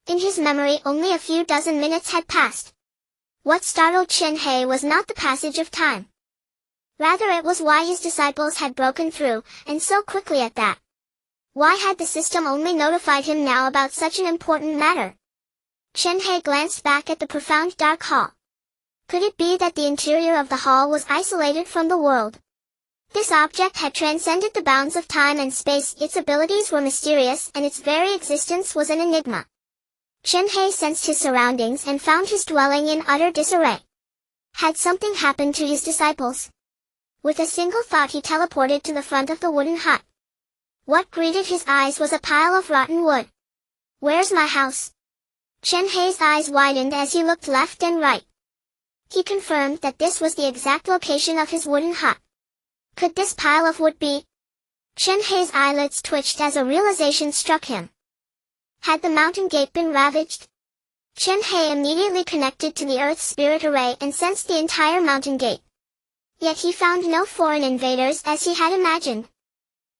[SPEAKER 1] In his memory, only a few dozen minutes had passed. What startled Chen Hei was not the passage of time. Rather, it was why his disciples had broken through, and so quickly at that. Why had the system only notified him now about such an important matter? Chen Hei glanced back at the profound dark hall. Could it be that the interior of the hall was isolated from the world? This object had transcended the bounds of time and space, its abilities were mysterious, and its very existence was an enigma. Chen Hei sensed his surroundings and found his dwelling in utter disarray. Had something happened to his disciples? With a single thought, he teleported to the front of the wooden hut. What greeted his eyes was a pile of rotten wood. Where's my house? Chen Hei's eyes widened as he looked left and right. He confirmed that this was the exact location of his wooden hut. Could this pile of wood be? Chen Hei's eyelids twitched as a realization struck him. Had the mountain gate been ravaged? Chen Hei immediately connected to the Earth's spirit array and sensed the entire mountain gate. Yet he found no foreign invaders as he had imagined.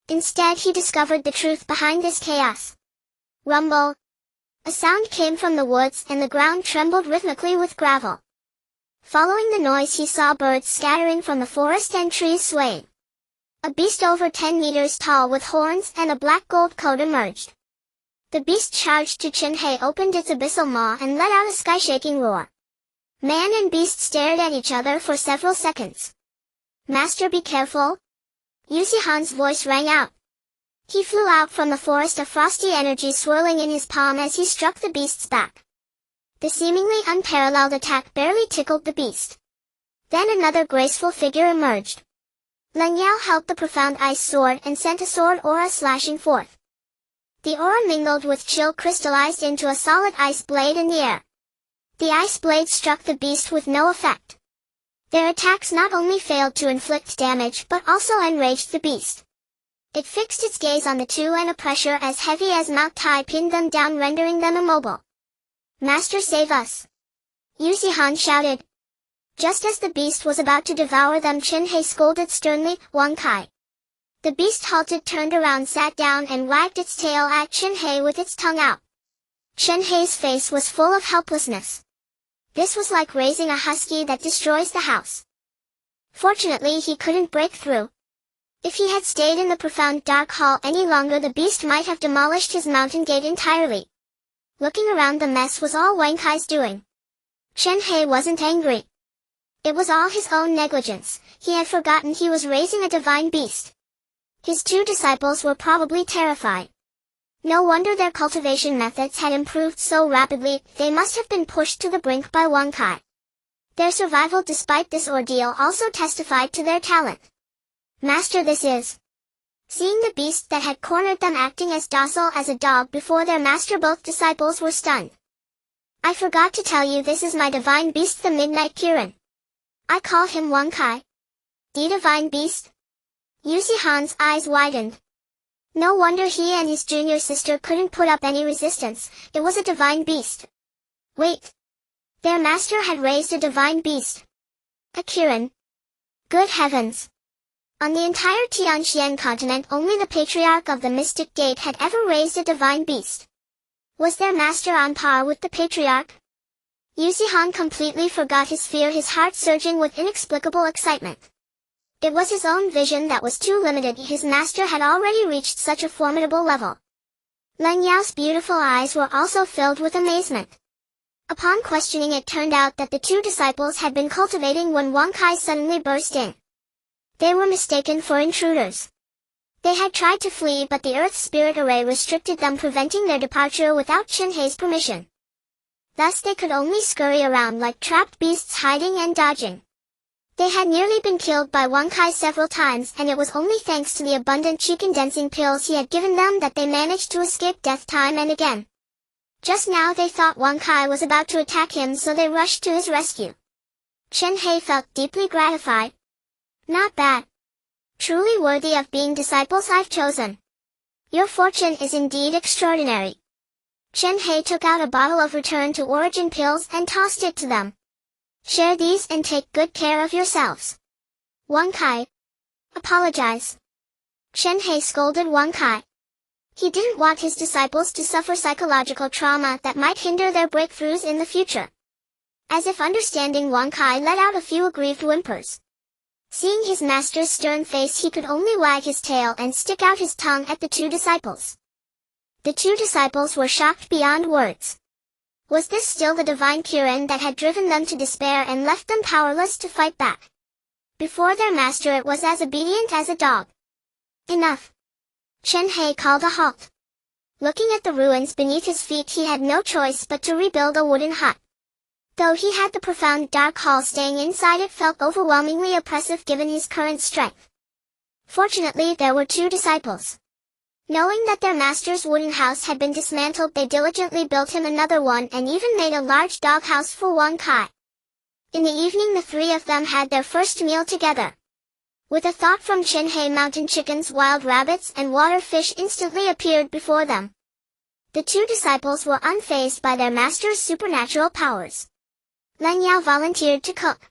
[SPEAKER 1] Instead, he discovered the truth behind this chaos. Rumble. A sound came from the woods and the ground trembled rhythmically with gravel. Following the noise, he saw birds scattering from the forest and trees swaying. A beast over 10 meters tall with horns and a black gold coat emerged. The beast charged to Chen Hei, opened its abyssal maw and let out a sky-shaking roar. Man and beast stared at each other for several seconds. Master, be careful. Yu Zihan's voice rang out. He flew out from the forest, a frosty energy swirling in his palm as he struck the beast's back. The seemingly unparalleled attack barely tickled the beast. Then another graceful figure emerged. Leng Yao held the profound ice sword and sent a sword aura slashing forth. The aura mingled with chill, crystallized into a solid ice blade in the air. The ice blade struck the beast with no effect. Their attacks not only failed to inflict damage but also enraged the beast. It fixed its gaze on the two, and a pressure as heavy as Mount Tai pinned them down, rendering them immobile. Master, save us! Yu Zihan shouted. Just as the beast was about to devour them, Chen Hei scolded sternly, Wang Kai. The beast halted, turned around, sat down and wagged its tail at Chen Hei with its tongue out. Chen Hei's face was full of helplessness. This was like raising a husky that destroys the house. Fortunately, he couldn't break through. If he had stayed in the profound dark hall any longer, the beast might have demolished his mountain gate entirely. Looking around, the mess was all Wang Kai's doing. Chen Hei wasn't angry. It was all his own negligence. He had forgotten he was raising a divine beast. His two disciples were probably terrified. No wonder their cultivation methods had improved so rapidly. They must have been pushed to the brink by Wang Kai. Their survival despite this ordeal also testified to their talent. Master, this is... Seeing the beast that had cornered them acting as docile as a dog before their master, both disciples were stunned. I forgot to tell you, this is my divine beast, the Midnight Kirin. I call him Wang Kai. The divine beast? Yu Zihan's eyes widened. No wonder he and his junior sister couldn't put up any resistance. It was a divine beast. Wait. Their master had raised a divine beast. A Kirin. Good heavens. On the entire Tianxian continent, only the patriarch of the Mystic Gate had ever raised a divine beast. Was their master on par with the patriarch? Yu Zihan completely forgot his fear, his heart surging with inexplicable excitement. It was his own vision that was too limited. His master had already reached such a formidable level. Leng Yao's beautiful eyes were also filled with amazement. Upon questioning, it turned out that the two disciples had been cultivating when Wang Kai suddenly burst in. They were mistaken for intruders. They had tried to flee but the Earth Spirit Array restricted them, preventing their departure without Chen Hei's permission. Thus they could only scurry around like trapped beasts, hiding and dodging. They had nearly been killed by Wang Kai several times, and it was only thanks to the abundant qi-condensing pills he had given them that they managed to escape death time and again. Just now they thought Wang Kai was about to attack him, so they rushed to his rescue. Chen Hei felt deeply gratified. Not bad. Truly worthy of being disciples I've chosen. Your fortune is indeed extraordinary. Chen Hei took out a bottle of return to origin pills and tossed it to them. Share these and take good care of yourselves. Wang Kai. Apologize. Chen Hei scolded Wang Kai. He didn't want his disciples to suffer psychological trauma that might hinder their breakthroughs in the future. As if understanding, Wang Kai let out a few aggrieved whimpers. Seeing his master's stern face, he could only wag his tail and stick out his tongue at the two disciples. The two disciples were shocked beyond words. Was this still the divine Kirin that had driven them to despair and left them powerless to fight back? Before their master it was as obedient as a dog. Enough. Chen Hei called a halt. Looking at the ruins beneath his feet, he had no choice but to rebuild a wooden hut. Though he had the profound dark hall, staying inside it felt overwhelmingly oppressive given his current strength. Fortunately, there were two disciples. Knowing that their master's wooden house had been dismantled, they diligently built him another one and even made a large doghouse for Wang Kai. In the evening the three of them had their first meal together. With a thought from Chen Hei, mountain chickens, wild rabbits, and water fish instantly appeared before them. The two disciples were unfazed by their master's supernatural powers. Leng Yao volunteered to cook.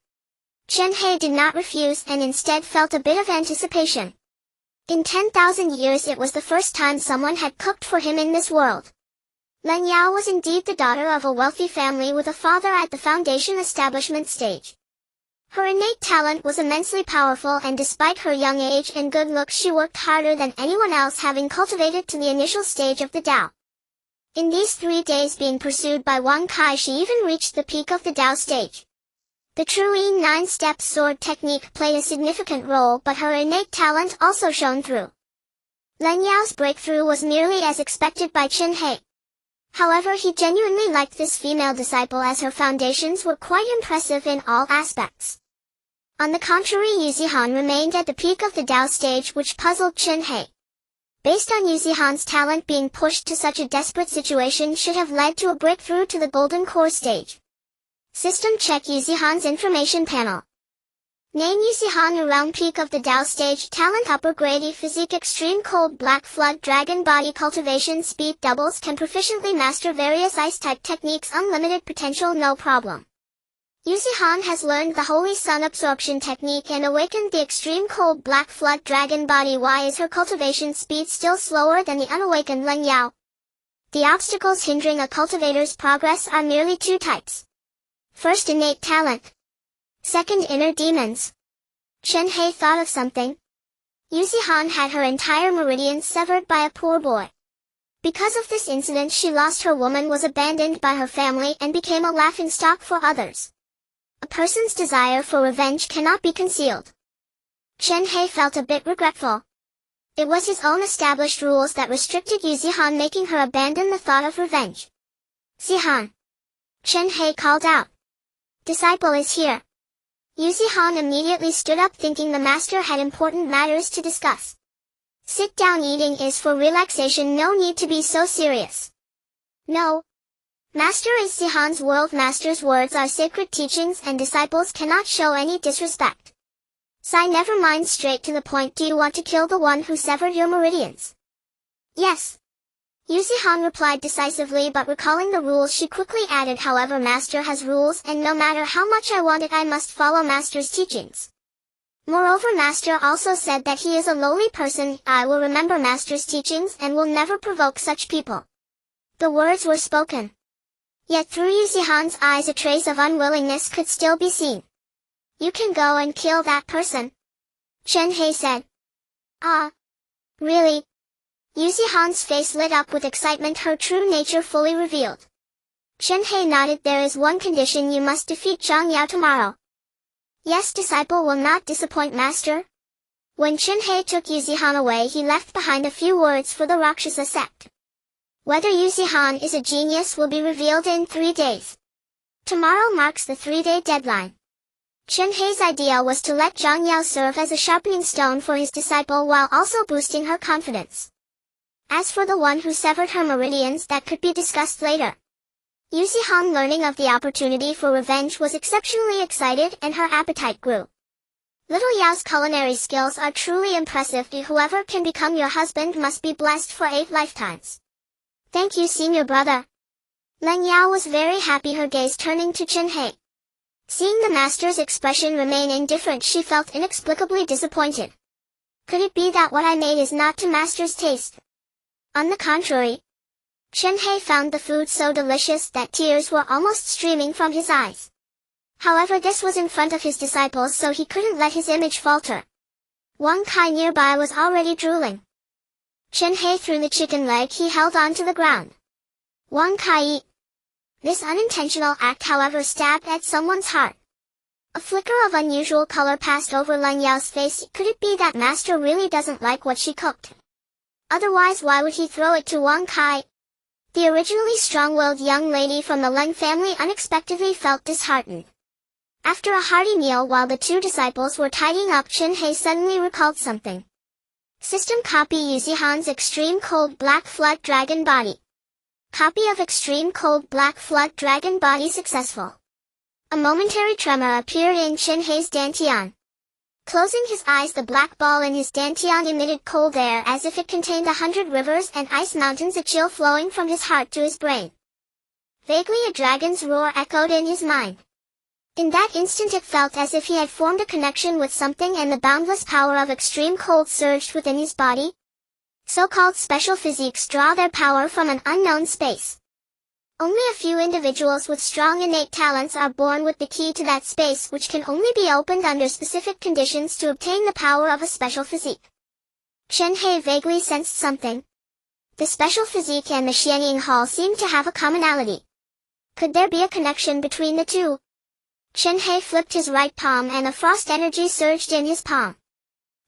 [SPEAKER 1] Chen Hei did not refuse and instead felt a bit of anticipation. In 10,000 years it was the first time someone had cooked for him in this world. Leng Yao was indeed the daughter of a wealthy family with a father at the foundation establishment stage. Her innate talent was immensely powerful, and despite her young age and good looks she worked harder than anyone else, having cultivated to the initial stage of the Tao. In these 3 days being pursued by Wang Kai, she even reached the peak of the Tao stage. The true 9-step sword technique played a significant role, but her innate talent also shone through. Leng Yao's breakthrough was merely as expected by Chen Hei. However, he genuinely liked this female disciple as her foundations were quite impressive in all aspects. On the contrary, Yuzihan remained at the peak of the Tao stage, which puzzled Chen Hei. Based on Yuzihan's talent, being pushed to such a desperate situation should have led to a breakthrough to the Golden Core stage. System check Yuzihan's information panel. Name Yuzihan, around peak of the Tao stage, talent upper grade, physique extreme cold black flood dragon body, cultivation speed doubles, can proficiently master various ice type techniques, unlimited potential no problem. Yuzihan has learned the Holy Sun absorption technique and awakened the extreme cold black flood dragon body. Why is her cultivation speed still slower than the unawakened Leng Yao? The obstacles hindering a cultivator's progress are merely two types. First, innate talent. Second, inner demons. Chen Hei thought of something. Yuzihan had her entire meridian severed by a poor boy. Because of this incident she lost her woman, was abandoned by her family, and became a laughingstock for others. A person's desire for revenge cannot be concealed. Chen Hei felt a bit regretful. It was his own established rules that restricted Yuzihan, making her abandon the thought of revenge. Zihan. Chen Hei called out. Disciple is here. Yuzihan immediately stood up, thinking the master had important matters to discuss. Sit down, eating is for relaxation, no need to be so serious. No. Master is Zihan's world. Master's words are sacred teachings and disciples cannot show any disrespect. Sai, never mind, straight to the point. Do you want to kill the one who severed your meridians? Yes. Yuzihan replied decisively, but recalling the rules she quickly added, however, master has rules, and no matter how much I want it, I must follow master's teachings. Moreover, master also said that he is a lowly person. I will remember master's teachings and will never provoke such people. The words were spoken. Yet through Yuzihan's eyes a trace of unwillingness could still be seen. You can go and kill that person, Chen Hei said. Ah. Really? Yuzihan's face lit up with excitement, her true nature fully revealed. Chen Hei nodded. There is one condition, you must defeat Zhang Yao tomorrow. Yes, disciple will not disappoint master. When Chen Hei took Yuzihan away, he left behind a few words for the Rakshasa sect. Whether Yuzihan is a genius will be revealed in 3 days. Tomorrow marks the 3-day deadline. Chen Hei's idea was to let Zhang Yao serve as a sharpening stone for his disciple while also boosting her confidence. As for the one who severed her meridians, that could be discussed later. Yuzihan, learning of the opportunity for revenge, was exceptionally excited and her appetite grew. Little Yao's culinary skills are truly impressive. Whoever can become your husband must be blessed for 8 lifetimes. Thank you, senior brother. Leng Yao was very happy, her gaze turning to Chen Hei. Seeing the master's expression remain indifferent, she felt inexplicably disappointed. Could it be that what I made is not to master's taste? On the contrary, Chen Hei found the food so delicious that tears were almost streaming from his eyes. However, this was in front of his disciples, so he couldn't let his image falter. Wang Kai nearby was already drooling. Chen Hei threw the chicken leg he held onto the ground. Wang Kai. This unintentional act, however, stabbed at someone's heart. A flicker of unusual color passed over Leng Yao's face. Could it be that master really doesn't like what she cooked? Otherwise, why would he throw it to Wang Kai? The originally strong-willed young lady from the Leng family unexpectedly felt disheartened. After a hearty meal while the 2 disciples were tidying up, Chen Hei suddenly recalled something. System copy Yuzihan's Extreme Cold Black Flood Dragon Body. Copy of Extreme Cold Black Flood Dragon Body successful. A momentary tremor appeared in Chen Hei's dantian. Closing his eyes, the black ball in his dantian emitted cold air as if it contained 100 rivers and ice mountains, a chill flowing from his heart to his brain. Vaguely a dragon's roar echoed in his mind. In that instant it felt as if he had formed a connection with something, and the boundless power of extreme cold surged within his body. So-called special physiques draw their power from an unknown space. Only a few individuals with strong innate talents are born with the key to that space, which can only be opened under specific conditions to obtain the power of a special physique. Chen Hei vaguely sensed something. The special physique and the Xianying Hall seemed to have a commonality. Could there be a connection between the two? Chen Hei flipped his right palm and a frost energy surged in his palm.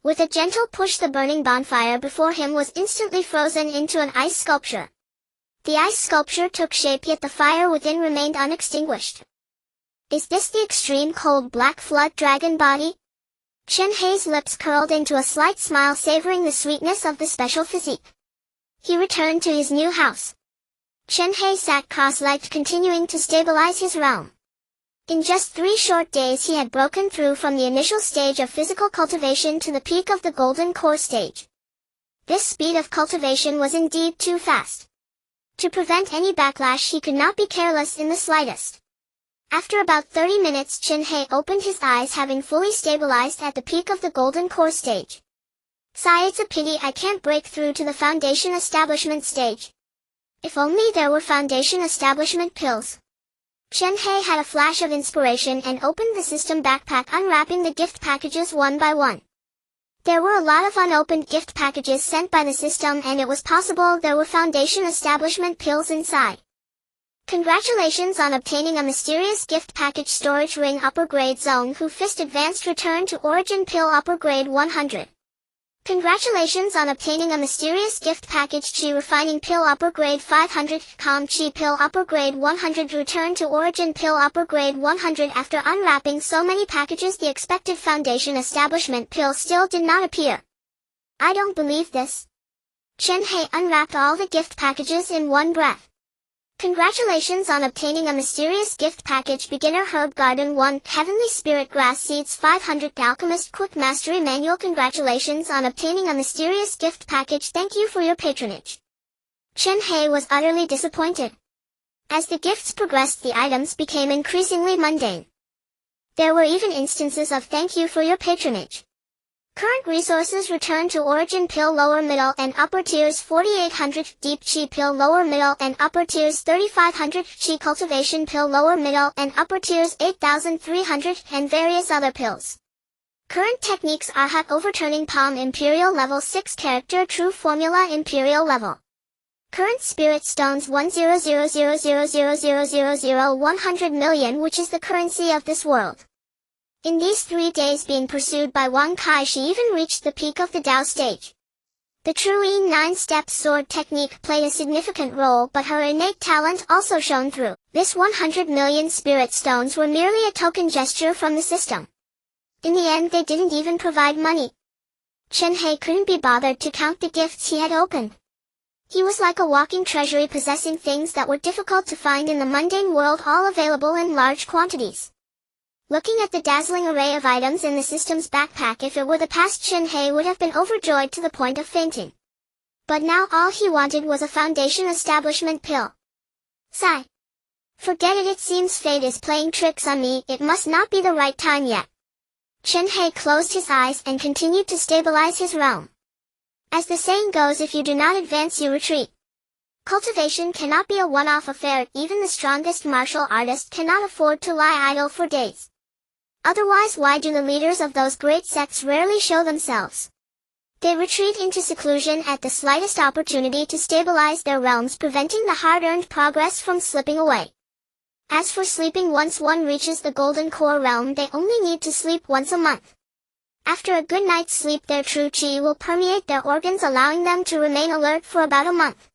[SPEAKER 1] With a gentle push, the burning bonfire before him was instantly frozen into an ice sculpture. The ice sculpture took shape, yet the fire within remained unextinguished. Is this the Extreme Cold Black Flood Dragon Body? Chen Hei's lips curled into a slight smile, savoring the sweetness of the special physique. He returned to his new house. Chen Hei sat cross-legged, continuing to stabilize his realm. In just 3 short days he had broken through from the initial stage of physical cultivation to the peak of the golden core stage. This speed of cultivation was indeed too fast. To prevent any backlash, he could not be careless in the slightest. After about 30 minutes, Chen Hei opened his eyes, having fully stabilized at the peak of the golden core stage. Sigh, it's a pity I can't break through to the foundation establishment stage. If only there were foundation establishment pills. Chen Hei had a flash of inspiration and opened the system backpack, unwrapping the gift packages one by one. There were a lot of unopened gift packages sent by the system, and it was possible there were foundation establishment pills inside. Congratulations on obtaining a mysterious gift package. Storage ring upper grade zone. Who Fist advanced return to origin pill upper grade 100. Congratulations on obtaining a mysterious gift package. Chi refining pill upper grade 500. Calm Chi pill upper grade 100. Return to origin pill upper grade 100. After unwrapping so many packages, the expected foundation establishment pill still did not appear. I don't believe this. Chen Hei unwrapped all the gift packages in one breath. Congratulations on obtaining a mysterious gift package. Beginner Herb Garden 1. Heavenly Spirit Grass Seeds 500. Alchemist Quick Mastery Manual. Congratulations on obtaining a mysterious gift package. Thank you for your patronage. Chen Hei was utterly disappointed. As the gifts progressed, the items became increasingly mundane. There were even instances of thank you for your patronage. Current resources return to origin pill lower middle and upper tiers 4800, deep chi pill lower middle and upper tiers 3500, chi cultivation pill lower middle and upper tiers 8300, and various other pills. Current techniques are hot overturning palm imperial level 6 character true formula imperial level. Current spirit stones 100,000,000,000 100 million, which is the currency of this world. In these 3 days being pursued by Wang Kai, she even reached the peak of the Tao stage. The true Yin 9-step sword technique played a significant role, but her innate talent also shone through. This 100 million spirit stones were merely a token gesture from the system. In the end, they didn't even provide money. Chen Hei couldn't be bothered to count the gifts he had opened. He was like a walking treasury, possessing things that were difficult to find in the mundane world, all available in large quantities. Looking at the dazzling array of items in the system's backpack, if it were the past, Chen Hei would have been overjoyed to the point of fainting. But now all he wanted was a foundation establishment pill. Sigh. Forget it, it seems fate is playing tricks on me, it must not be the right time yet. Chen Hei closed his eyes and continued to stabilize his realm. As the saying goes, if you do not advance, you retreat. Cultivation cannot be a one-off affair, even the strongest martial artist cannot afford to lie idle for days. Otherwise, why do the leaders of those great sects rarely show themselves? They retreat into seclusion at the slightest opportunity to stabilize their realms, preventing the hard-earned progress from slipping away. As for sleeping, once one reaches the Golden Core realm, they only need to sleep once a month. After a good night's sleep, their true qi will permeate their organs, allowing them to remain alert for about a month.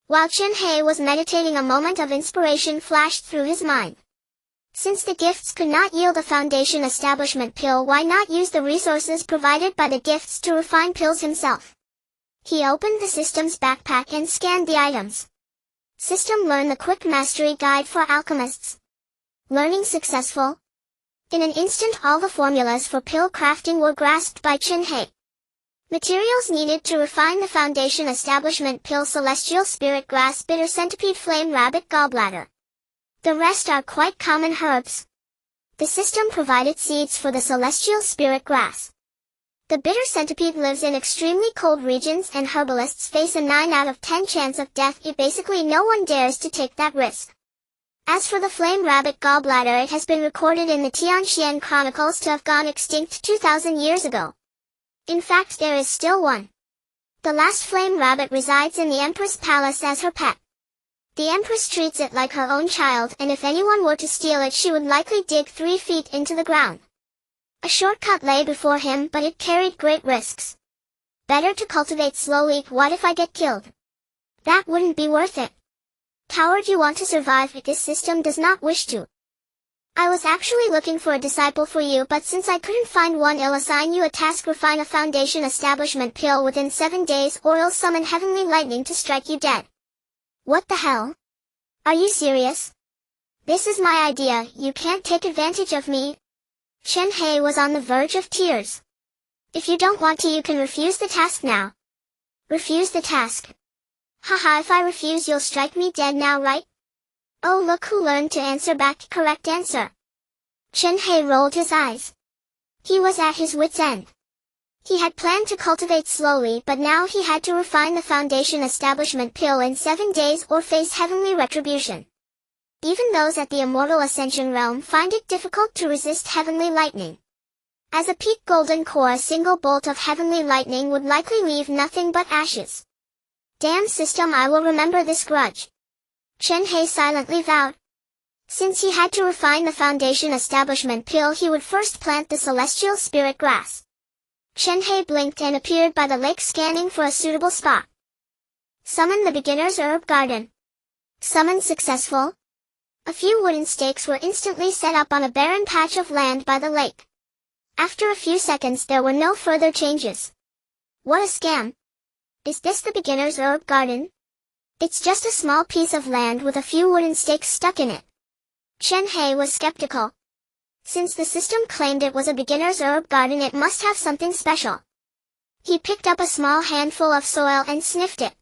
[SPEAKER 1] While Chen Hei was meditating, a moment of inspiration flashed through his mind. Since the gifts could not yield a foundation establishment pill, why not use the resources provided by the gifts to refine pills himself? He opened the system's backpack and scanned the items. System: learn the quick mastery guide for alchemists. Learning successful. In an instant, all the formulas for pill crafting were grasped by Chen Hei. Materials needed to refine the foundation establishment pill: celestial spirit grass, bitter centipede, flame rabbit, gallbladder. The rest are quite common herbs. The system provided seeds for the celestial spirit grass. The bitter centipede lives in extremely cold regions, and herbalists face a 9 out of 10 chance of death. Basically, no one dares to take that risk. As for the flame rabbit gallbladder, it has been recorded in the Tianxian chronicles to have gone extinct 2,000 years ago. In fact, there is still one. The last flame rabbit resides in the Empress Palace as her pet. The Empress treats it like her own child, and if anyone were to steal it, she would likely dig 3 feet into the ground. A shortcut lay before him, but it carried great risks. Better to cultivate slowly. What if I get killed? That wouldn't be worth it. Coward, you want to survive, but this system does not wish to. I was actually looking for a disciple for you, but since I couldn't find one, I'll assign you a task: refine a foundation establishment pill within 7 days, or I'll summon heavenly lightning to strike you dead. What the hell? Are you serious? This is my idea, you can't take advantage of me. Chen Hei was on the verge of tears. If you don't want to, you can refuse the task now. Refuse the task? Haha, if I refuse, you'll strike me dead now, right? Oh, look who learned to answer back. Correct answer. Chen Hei rolled his eyes. He was at his wit's end. He had planned to cultivate slowly, but now he had to refine the foundation establishment pill in 7 days or face heavenly retribution. Even those at the immortal ascension realm find it difficult to resist heavenly lightning. As a peak golden core, a single bolt of heavenly lightning would likely leave nothing but ashes. Damn system, I will remember this grudge. Chen Hei silently vowed. Since he had to refine the foundation establishment pill, he would first plant the celestial spirit grass. Chen Hei blinked and appeared by the lake, scanning for a suitable spot. Summon the beginner's herb garden. Summon successful. A few wooden stakes were instantly set up on a barren patch of land by the lake. After a few seconds, there were no further changes. What a scam! Is this the beginner's herb garden? It's just a small piece of land with a few wooden stakes stuck in it. Chen Hei was skeptical. Since the system claimed it was a beginner's herb garden, it must have something special. He picked up a small handful of soil and sniffed it.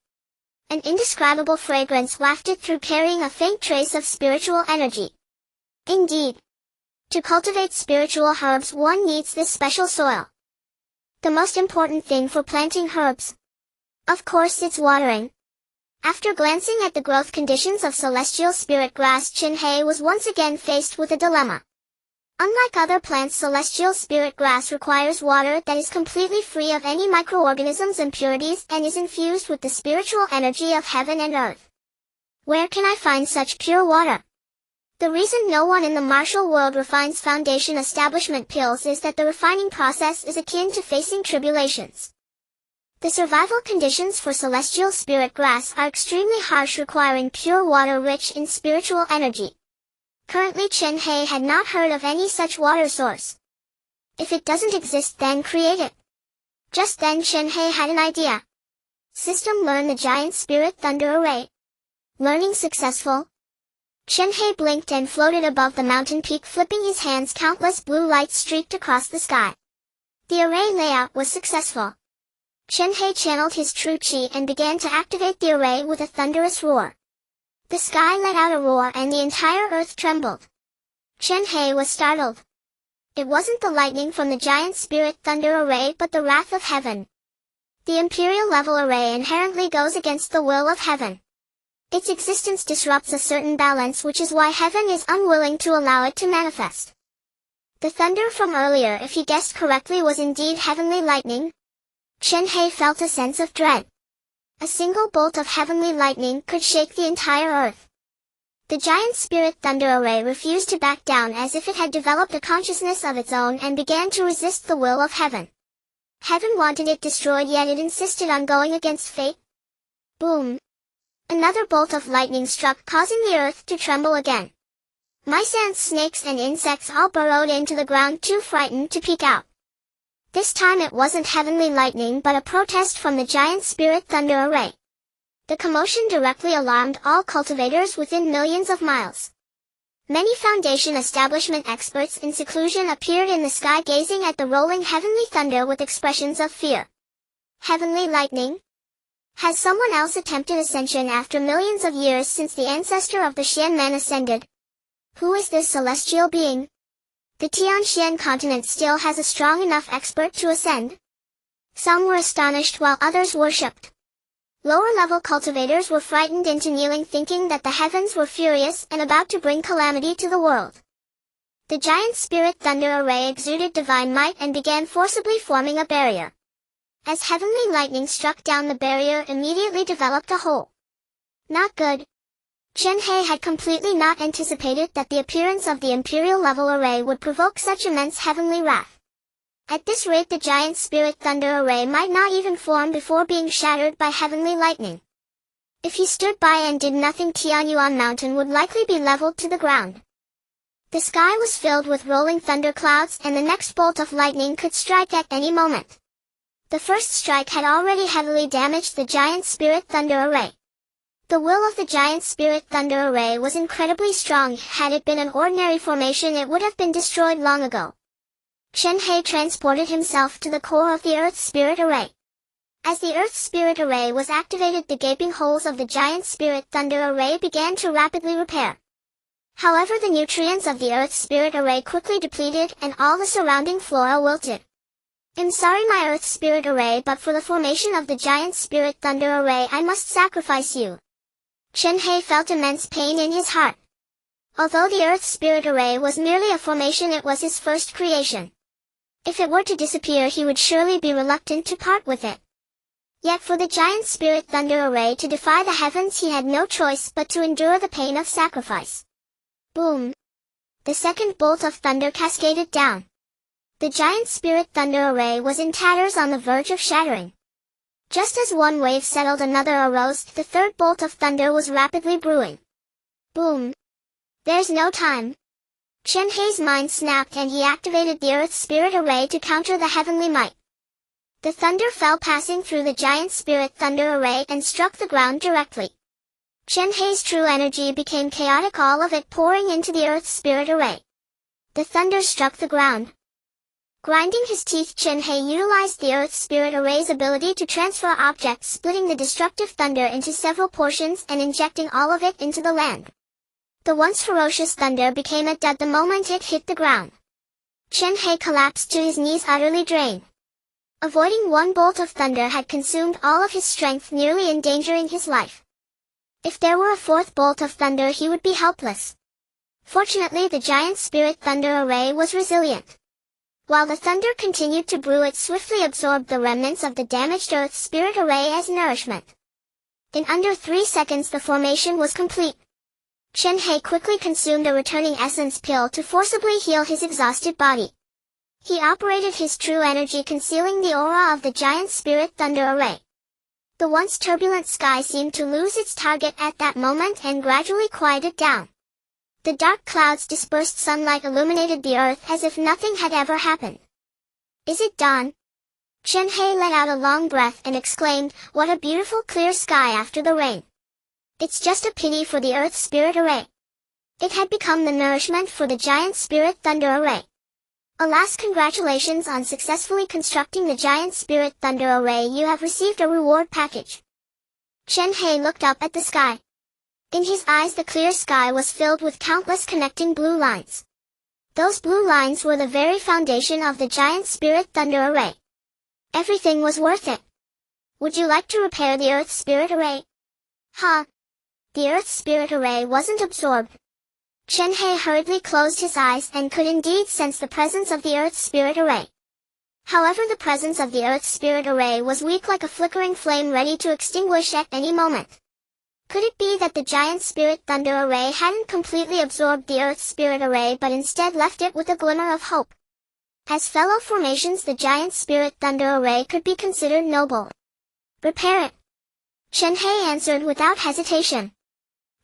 [SPEAKER 1] An indescribable fragrance wafted through, carrying a faint trace of spiritual energy. Indeed. To cultivate spiritual herbs, one needs this special soil. The most important thing for planting herbs. Of course, it's watering. After glancing at the growth conditions of celestial spirit grass, Chen Hei was once again faced with a dilemma. Unlike other plants, celestial spirit grass requires water that is completely free of any microorganisms' impurities and is infused with the spiritual energy of heaven and earth. Where can I find such pure water? The reason no one in the martial world refines foundation establishment pills is that the refining process is akin to facing tribulations. The survival conditions for celestial spirit grass are extremely harsh, requiring pure water rich in spiritual energy. Currently Chen Hei had not heard of any such water source. If it doesn't exist, then create it. Just then Chen Hei had an idea. System: learn the giant spirit thunder array. Learning successful. Chen Hei blinked and floated above the mountain peak, flipping his hands. Countless blue lights streaked across the sky. The array layout was successful. Chen Hei channeled his true chi and began to activate the array with a thunderous roar. The sky let out a roar and the entire earth trembled. Chen Hei was startled. It wasn't the lightning from the giant spirit thunder array but the wrath of heaven. The imperial level array inherently goes against the will of heaven. Its existence disrupts a certain balance, which is why heaven is unwilling to allow it to manifest. The thunder from earlier, if he guessed correctly, was indeed heavenly lightning. Chen Hei felt a sense of dread. A single bolt of heavenly lightning could shake the entire earth. The giant spirit thunder array refused to back down, as if it had developed a consciousness of its own and began to resist the will of heaven. Heaven wanted it destroyed, yet it insisted on going against fate. Boom! Another bolt of lightning struck, causing the earth to tremble again. Mice, ants, snakes, and insects all burrowed into the ground, too frightened to peek out. This time it wasn't heavenly lightning but a protest from the giant spirit thunder array. The commotion directly alarmed all cultivators within millions of miles. Many foundation establishment experts in seclusion appeared in the sky, gazing at the rolling heavenly thunder with expressions of fear. Heavenly lightning? Has someone else attempted ascension after millions of years since the ancestor of the Xian men ascended? Who is this celestial being? The Tianxian continent still has a strong enough expert to ascend? Some were astonished while others worshipped. Lower-level cultivators were frightened into kneeling, thinking that the heavens were furious and about to bring calamity to the world. The giant spirit thunder array exuded divine might and began forcibly forming a barrier. As heavenly lightning struck down, the barrier immediately developed a hole. Not good. Chen Hei had completely not anticipated that the appearance of the imperial level array would provoke such immense heavenly wrath. At this rate, the giant spirit thunder array might not even form before being shattered by heavenly lightning. If he stood by and did nothing, Tianyuan mountain would likely be leveled to the ground. The sky was filled with rolling thunder clouds, and the next bolt of lightning could strike at any moment. The first strike had already heavily damaged the giant spirit thunder array. The will of the giant spirit thunder array was incredibly strong. Had it been an ordinary formation, it would have been destroyed long ago. Chen Hei transported himself to the core of the Earth Spirit Array. As the Earth Spirit Array was activated, the gaping holes of the giant spirit thunder array began to rapidly repair. However, the nutrients of the Earth Spirit Array quickly depleted and all the surrounding flora wilted. I'm sorry, my Earth Spirit Array, but for the formation of the giant spirit thunder array I must sacrifice you. Chen Hei felt immense pain in his heart. Although the Earth Spirit Array was merely a formation, it was his first creation. If it were to disappear, he would surely be reluctant to part with it. Yet for the giant spirit thunder array to defy the heavens, he had no choice but to endure the pain of sacrifice. Boom! The second bolt of thunder cascaded down. The giant spirit thunder array was in tatters, on the verge of shattering. Just as one wave settled, another arose. The third bolt of thunder was rapidly brewing. Boom! There's no time. Chen Hei's mind snapped and he activated the Earth Spirit Array to counter the heavenly might. The thunder fell, passing through the giant spirit thunder array and struck the ground directly. Chen Hei's true energy became chaotic, all of it pouring into the Earth Spirit Array. The thunder struck the ground. Grinding his teeth, Chen Hei utilized the Earth Spirit Array's ability to transfer objects, splitting the destructive thunder into several portions and injecting all of it into the land. The once ferocious thunder became a dud the moment it hit the ground. Chen Hei collapsed to his knees, utterly drained. Avoiding one bolt of thunder had consumed all of his strength, nearly endangering his life. If there were a fourth bolt of thunder, he would be helpless. Fortunately, the giant spirit thunder array was resilient. While the thunder continued to brew, it swiftly absorbed the remnants of the damaged Earth Spirit Array as nourishment. In under 3 seconds, the formation was complete. Chen Hei quickly consumed a returning essence pill to forcibly heal his exhausted body. He operated his true energy, concealing the aura of the giant spirit thunder array. The once turbulent sky seemed to lose its target at that moment and gradually quieted down. The dark clouds dispersed, sunlight illuminated the earth as if nothing had ever happened. Is it dawn? Chen Hei let out a long breath and exclaimed, "What a beautiful clear sky after the rain. It's just a pity for the earth spirit array. It had become the nourishment for the giant spirit thunder array. Alas, congratulations on successfully constructing the giant spirit thunder array. You have received a reward package." Chen Hei looked up at the sky. In his eyes the clear sky was filled with countless connecting blue lines. Those blue lines were the very foundation of the giant spirit thunder array. Everything was worth it. "Would you like to repair the earth spirit array?" "Huh." The earth spirit array wasn't absorbed. Chen Hei hurriedly closed his eyes and could indeed sense the presence of the earth spirit array. However, the presence of the earth spirit array was weak, like a flickering flame ready to extinguish at any moment. Could it be that the giant spirit thunder array hadn't completely absorbed the earth spirit array but instead left it with a glimmer of hope? As fellow formations, the giant spirit thunder array could be considered noble. "Repair it," Chen Hei answered without hesitation.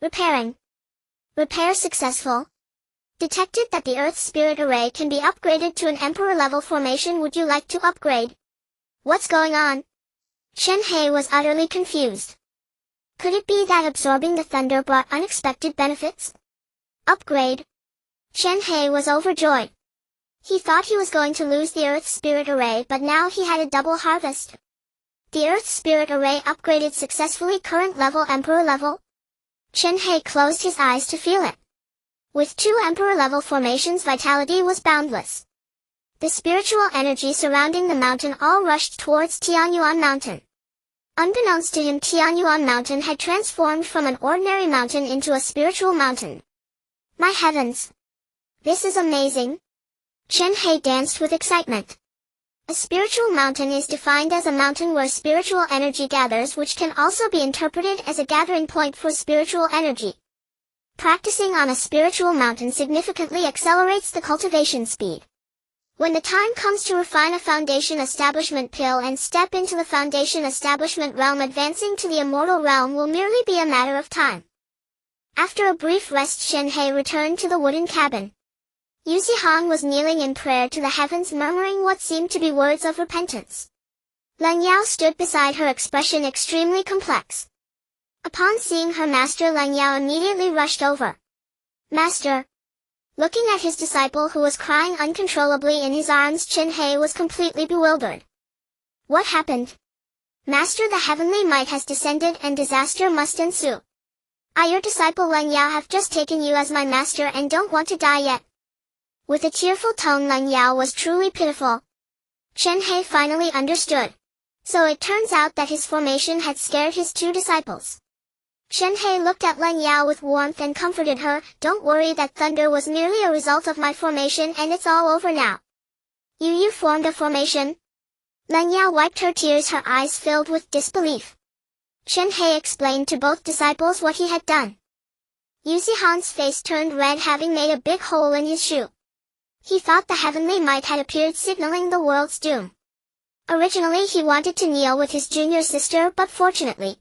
[SPEAKER 1] "Repairing. Repair successful. Detected that the earth spirit array can be upgraded to an emperor level formation. Would you like to upgrade?" "What's going on?" Chen Hei was utterly confused. Could it be that absorbing the thunder brought unexpected benefits? Upgrade? Chen Hei was overjoyed. He thought he was going to lose the earth spirit array, but now he had a double harvest. The earth spirit array upgraded successfully. Current level emperor level. Chen Hei closed his eyes to feel it. With 2 emperor-level formations, vitality was boundless. The spiritual energy surrounding the mountain all rushed towards Tianyuan Mountain. Unbeknownst to him, Tianyuan Mountain had transformed from an ordinary mountain into a spiritual mountain. My heavens! This is amazing! Chen Hei danced with excitement. A spiritual mountain is defined as a mountain where spiritual energy gathers, which can also be interpreted as a gathering point for spiritual energy. Practicing on a spiritual mountain significantly accelerates the cultivation speed. When the time comes to refine a foundation establishment pill and step into the foundation establishment realm, advancing to the immortal realm will merely be a matter of time. After a brief rest, Chen Hei returned to the wooden cabin. Yuzi Han was kneeling in prayer to the heavens, murmuring what seemed to be words of repentance. Lan Yao stood beside her, expression extremely complex. Upon seeing her master, Lan Yao immediately rushed over. "Master!" Looking at his disciple who was crying uncontrollably in his arms, Chen Hei was completely bewildered. "What happened?" "Master, the heavenly might has descended and disaster must ensue. I, your disciple Lan Yao, have just taken you as my master and don't want to die yet." With a tearful tone, Lan Yao was truly pitiful. Chen Hei finally understood. So it turns out that his formation had scared his 2 disciples. Chen Hei looked at Lan Yao with warmth and comforted her. "Don't worry, that thunder was merely a result of my formation and it's all over now." You formed a formation?" Lan Yao wiped her tears, her eyes filled with disbelief. Chen Hei explained to both disciples what he had done. Yuzi Han's face turned red, having made a big hole in his shoe. He thought the heavenly might had appeared, signaling the world's doom. Originally he wanted to kneel with his junior sister, but fortunately,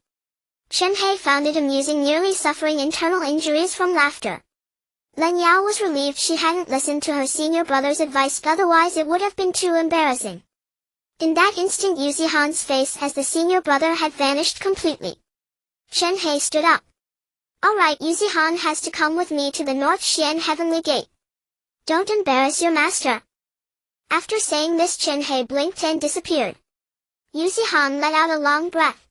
[SPEAKER 1] Chen Hei found it amusing, nearly suffering internal injuries from laughter. Lan Yao was relieved she hadn't listened to her senior brother's advice, otherwise it would have been too embarrassing. In that instant, Yuzi Han's face as the senior brother had vanished completely. Chen Hei stood up. "All right, Yuzi Han has to come with me to the North Xian Heavenly Gate. Don't embarrass your master." After saying this, Chen Hei blinked and disappeared. Yuzi Han let out a long breath.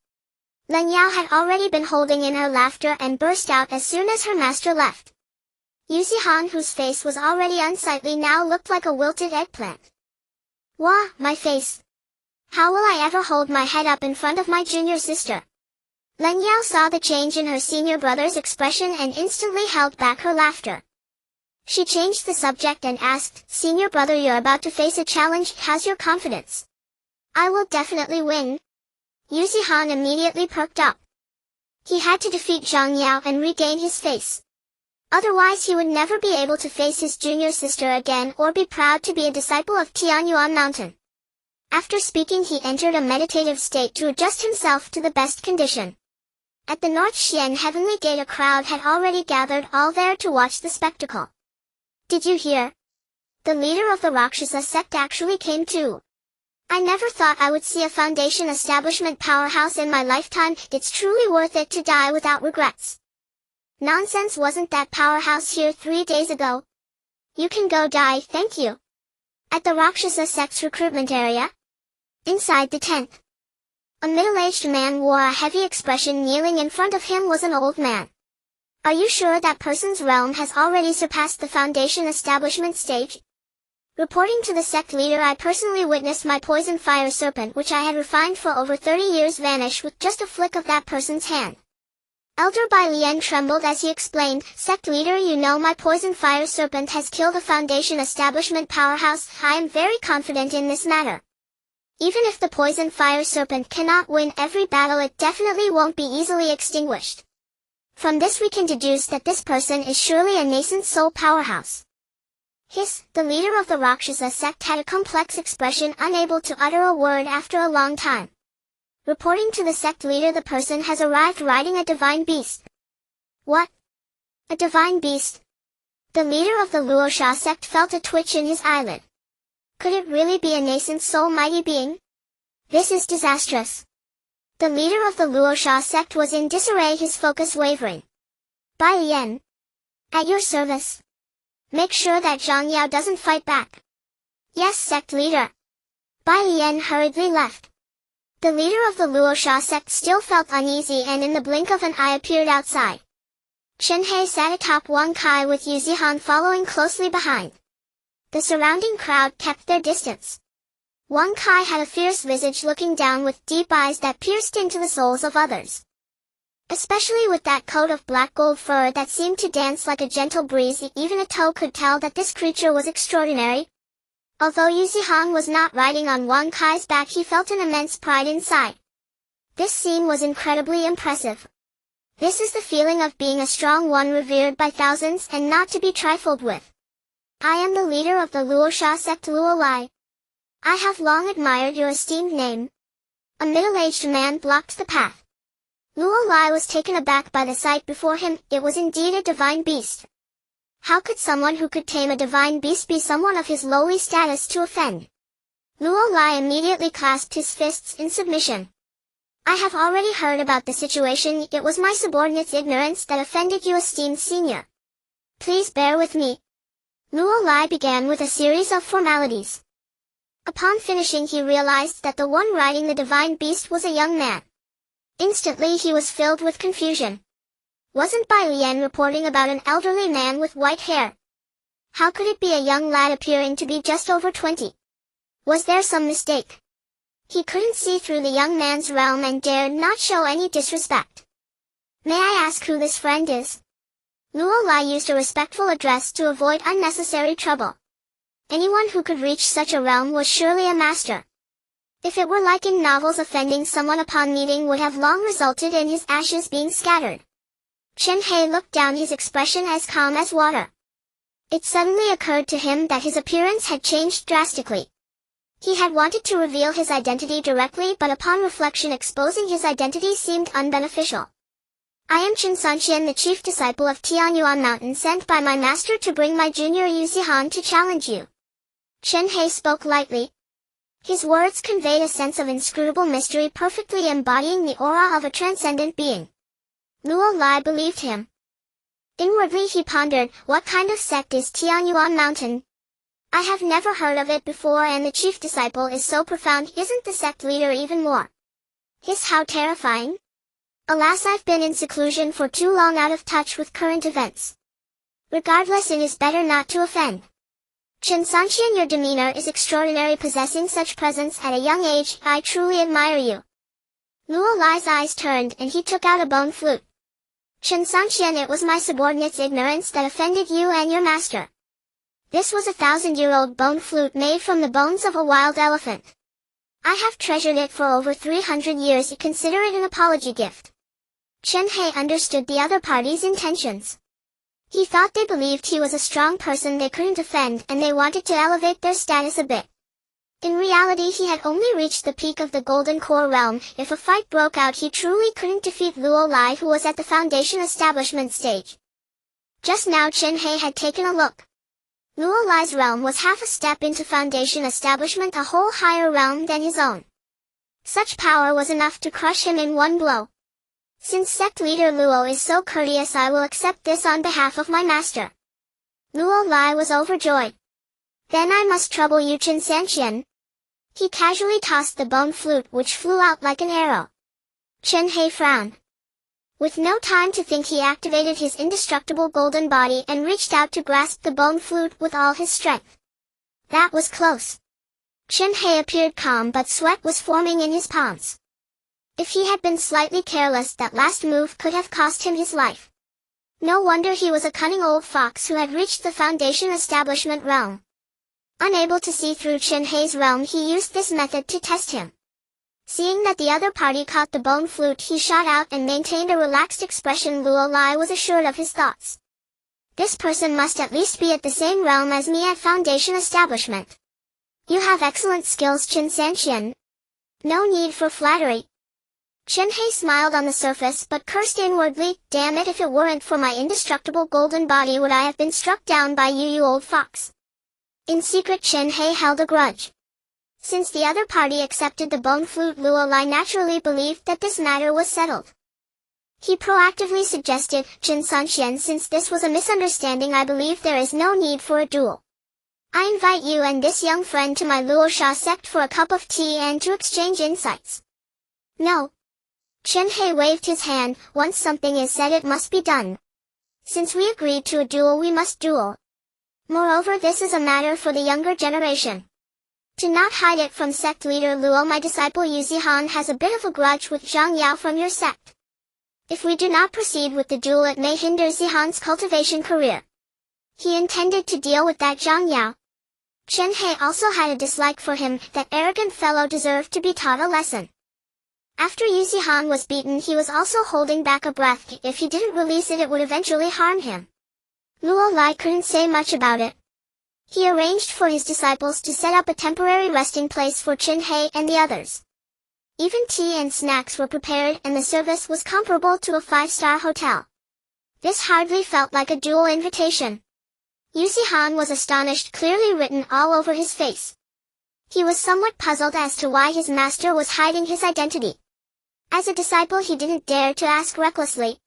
[SPEAKER 1] Lan Yao had already been holding in her laughter and burst out as soon as her master left. Yuzi Han, whose face was already unsightly, now looked like a wilted eggplant. "Wah, my face! How will I ever hold my head up in front of my junior sister?" Lan Yao saw the change in her senior brother's expression and instantly held back her laughter. She changed the subject and asked, "Senior brother, you're about to face a challenge. How's your confidence?" "I will definitely win." Yuzi Han immediately perked up. He had to defeat Zhang Yao and regain his face. Otherwise he would never be able to face his junior sister again or be proud to be a disciple of Tianyuan Mountain. After speaking he entered a meditative state to adjust himself to the best condition. At the North Xian Heavenly Gate a crowd had already gathered all there to watch the spectacle. Did you hear? The leader of the Rakshasa sect actually came too. I never thought I would see a foundation establishment powerhouse in my lifetime. It's truly worth it to die without regrets. Nonsense, wasn't that powerhouse here 3 days ago? You can go die, thank you. At the Rakshasa sect's recruitment area? Inside the tent. A middle-aged man wore a heavy expression. Kneeling in front of him was an old man. Are you sure that person's realm has already surpassed the foundation establishment stage? Reporting to the sect leader, I personally witnessed my poison fire serpent, which I had refined for over 30 years, vanish with just a flick of that person's hand. Elder Bai Lian trembled as he explained, Sect leader, you know my poison fire serpent has killed a foundation establishment powerhouse. I am very confident in this matter. Even if the poison fire serpent cannot win every battle, it definitely won't be easily extinguished. From this we can deduce that this person is surely a nascent soul powerhouse. The leader of the Rakshasa sect had a complex expression, unable to utter a word after a long time. Reporting to the sect leader, the person has arrived riding a divine beast. What? A divine beast? The leader of the Luosha sect felt a twitch in his eyelid. Could it really be a nascent soul mighty being? This is disastrous. The leader of the Luosha sect was in disarray, his focus wavering. Bai Lian. At your service. Make sure that Zhang Yao doesn't fight back. Yes, sect leader. Bai Lian hurriedly left. The leader of the Luosha sect still felt uneasy and in the blink of an eye appeared outside. Chen Hei sat atop Wang Kai with Yu Zihan following closely behind. The surrounding crowd kept their distance. Wang Kai had a fierce visage, looking down with deep eyes that pierced into the souls of others. Especially with that coat of black gold fur that seemed to dance like a gentle breeze, even a toe could tell that this creature was extraordinary. Although Yu Zihang was not riding on Wang Kai's back, he felt an immense pride inside. This scene was incredibly impressive. This is the feeling of being a strong one, revered by thousands and not to be trifled with. I am the leader of the Luosha sect, Luo Lai. I have long admired your esteemed name. A middle-aged man blocked the path. Luo Lai was taken aback by the sight before him. It was indeed a divine beast. How could someone who could tame a divine beast be someone of his lowly status to offend? Luo Lai immediately clasped his fists in submission. I have already heard about the situation. It was my subordinate's ignorance that offended you, esteemed senior. Please bear with me. Luo Lai began with a series of formalities. Upon finishing, he realized that the one riding the divine beast was a young man. Instantly he was filled with confusion. Wasn't Bai Lian reporting about an elderly man with white hair? How could it be a young lad appearing to be just over 20? Was there some mistake? He couldn't see through the young man's realm and dared not show any disrespect. May I ask who this friend is? Luo Lai used a respectful address to avoid unnecessary trouble. Anyone who could reach such a realm was surely a master. If it were like in novels, offending someone upon meeting would have long resulted in his ashes being scattered. Chen Hei looked down, his expression as calm as water. It suddenly occurred to him that his appearance had changed drastically. He had wanted to reveal his identity directly, but upon reflection exposing his identity seemed unbeneficial. I am Chen Sanxian, the chief disciple of Tianyuan Mountain, sent by my master to bring my junior Yu Zihan to challenge you. Chen Hei spoke lightly. His words conveyed a sense of inscrutable mystery, perfectly embodying the aura of a transcendent being. Luo Lai believed him. Inwardly he pondered, what kind of sect is Tianyuan Mountain? I have never heard of it before, and the chief disciple is so profound. Isn't the sect leader even more? How terrifying. Alas, I've been in seclusion for too long, out of touch with current events. Regardless, it is better not to offend. Chen Sanxian, your demeanor is extraordinary, possessing such presence at a young age. I truly admire you. Luo Lai's eyes turned and he took out a bone flute. Chen Sanxian, it was my subordinate's ignorance that offended you and your master. This was a 1,000-year-old bone flute made from the bones of a wild elephant. I have treasured it for over 300 years. Consider it an apology gift. Chen Hei understood the other party's intentions. He thought they believed he was a strong person they couldn't offend and they wanted to elevate their status a bit. In reality he had only reached the peak of the Golden Core realm. If a fight broke out he truly couldn't defeat Luo Lai, who was at the Foundation establishment stage. Just now Chen Hei had taken a look. Luo Lai's realm was half a step into Foundation establishment, a whole higher realm than his own. Such power was enough to crush him in one blow. Since sect leader Luo is so courteous, I will accept this on behalf of my master. Luo Lai was overjoyed. Then I must trouble you, Chen Sanqian. He casually tossed the bone flute, which flew out like an arrow. Chen Hei frowned. With no time to think, he activated his indestructible golden body and reached out to grasp the bone flute with all his strength. That was close. Chen Hei appeared calm, but sweat was forming in his palms. If he had been slightly careless, that last move could have cost him his life. No wonder he was a cunning old fox who had reached the Foundation establishment realm. Unable to see through Chen Hei's realm, he used this method to test him. Seeing that the other party caught the bone flute, he shot out and maintained a relaxed expression. Luo Lai was assured of his thoughts. This person must at least be at the same realm as me at Foundation establishment. You have excellent skills, Chen Sanqian. No need for flattery. Chen Hei smiled on the surface but cursed inwardly. Damn it, if it weren't for my indestructible golden body would I have been struck down by you old fox. In secret Chen Hei held a grudge. Since the other party accepted the bone flute, Luo Lai naturally believed that this matter was settled. He proactively suggested, Chen Sanqian, since this was a misunderstanding, I believe there is no need for a duel. I invite you and this young friend to my Luo Sha sect for a cup of tea and to exchange insights. No. Chen Hei waved his hand. Once something is said, it must be done. Since we agreed to a duel, we must duel. Moreover, this is a matter for the younger generation. To not hide it from sect leader Luo, my disciple Yu Zihan has a bit of a grudge with Zhang Yao from your sect. If we do not proceed with the duel, it may hinder Zihan's cultivation career. He intended to deal with that Zhang Yao. Chen Hei also had a dislike for him. That arrogant fellow deserved to be taught a lesson. After Yu Zihan was beaten, he was also holding back a breath. If he didn't release it, it would eventually harm him. Luo Lai couldn't say much about it. He arranged for his disciples to set up a temporary resting place for Chen Hei and the others. Even tea and snacks were prepared, and the service was comparable to a 5-star hotel. This hardly felt like a dual invitation. Yu Zihan was astonished, clearly written all over his face. He was somewhat puzzled as to why his master was hiding his identity. As a disciple, he didn't dare to ask recklessly.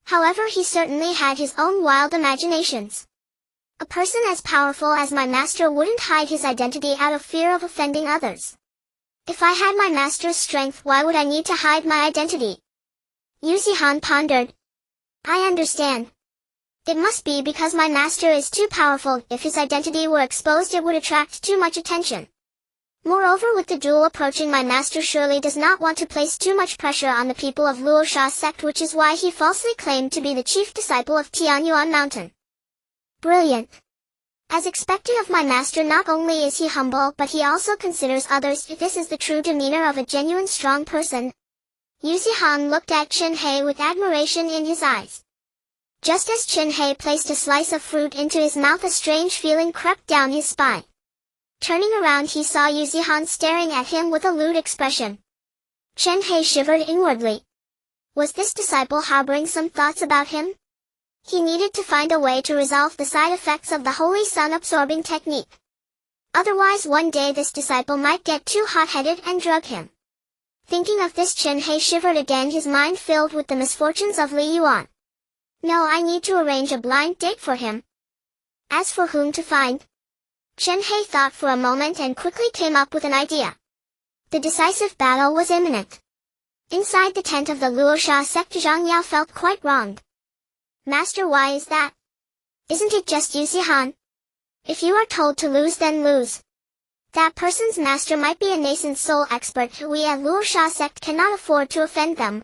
[SPEAKER 1] However, he certainly had his own wild imaginations. A person as powerful as my master wouldn't hide his identity out of fear of offending others. If I had my master's strength, why would I need to hide my identity? Yu Zihan pondered. I understand. It must be because my master is too powerful. If his identity were exposed, it would attract too much attention. Moreover, with the duel approaching, my master surely does not want to place too much pressure on the people of Luo Sha sect, which is why he falsely claimed to be the chief disciple of Tianyuan Mountain. Brilliant. As expected of my master, not only is he humble, but he also considers others. This is the true demeanor of a genuine strong person. Yu Zihan looked at Chen Hei with admiration in his eyes. Just as Chen Hei placed a slice of fruit into his mouth, a strange feeling crept down his spine. Turning around, he saw Yu Zihan staring at him with a lewd expression. Chen Hei shivered inwardly. Was this disciple harboring some thoughts about him? He needed to find a way to resolve the side effects of the holy sun-absorbing technique. Otherwise, one day this disciple might get too hot-headed and drug him. Thinking of this, Chen Hei shivered again, his mind filled with the misfortunes of Li Yuan. No, I need to arrange a blind date for him. As for whom to find? Chen Hei thought for a moment and quickly came up with an idea. The decisive battle was imminent. Inside the tent of the Luo Sha sect, Zhang Yao felt quite wronged. Master, why is that? Isn't it just Yu Zihan? If you are told to lose, then lose. That person's master might be a nascent soul expert. We at Luo Sha sect cannot afford to offend them.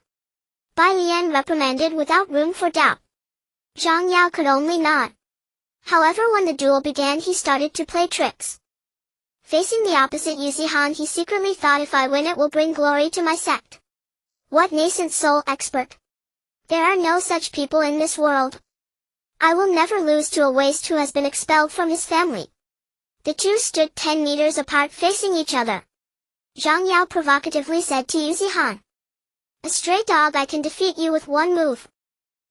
[SPEAKER 1] Bai Lian reprimanded without room for doubt. Zhang Yao could only nod. However, when the duel began, he started to play tricks. Facing the opposite Yu Zihan, he secretly thought, if I win, it will bring glory to my sect. What nascent soul expert? There are no such people in this world. I will never lose to a waste who has been expelled from his family. The two stood 10 meters apart facing each other. Zhang Yao provocatively said to Yu Zihan, "A stray dog, I can defeat you with one move."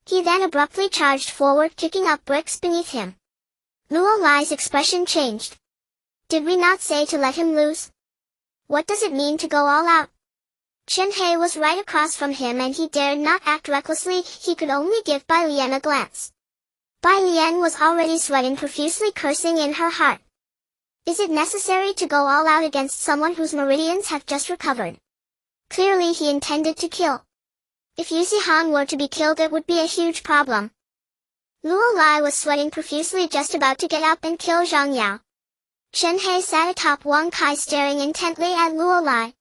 [SPEAKER 1] He then abruptly charged forward, kicking up bricks beneath him. Luo Lai's expression changed. "Did we not say to let him lose? What does it mean to go all out?" Chen Hei was right across from him and he dared not act recklessly, he could only give Bai Lian a glance. Bai Lian was already sweating profusely, cursing in her heart. Is it necessary to go all out against someone whose meridians have just recovered? Clearly he intended to kill. If Yu Zihan were to be killed, it would be a huge problem. Luo Lai was sweating profusely, just about to get up and kill Zhang Yao. Chen Hei sat atop Wang Kai staring intently at Luo Lai.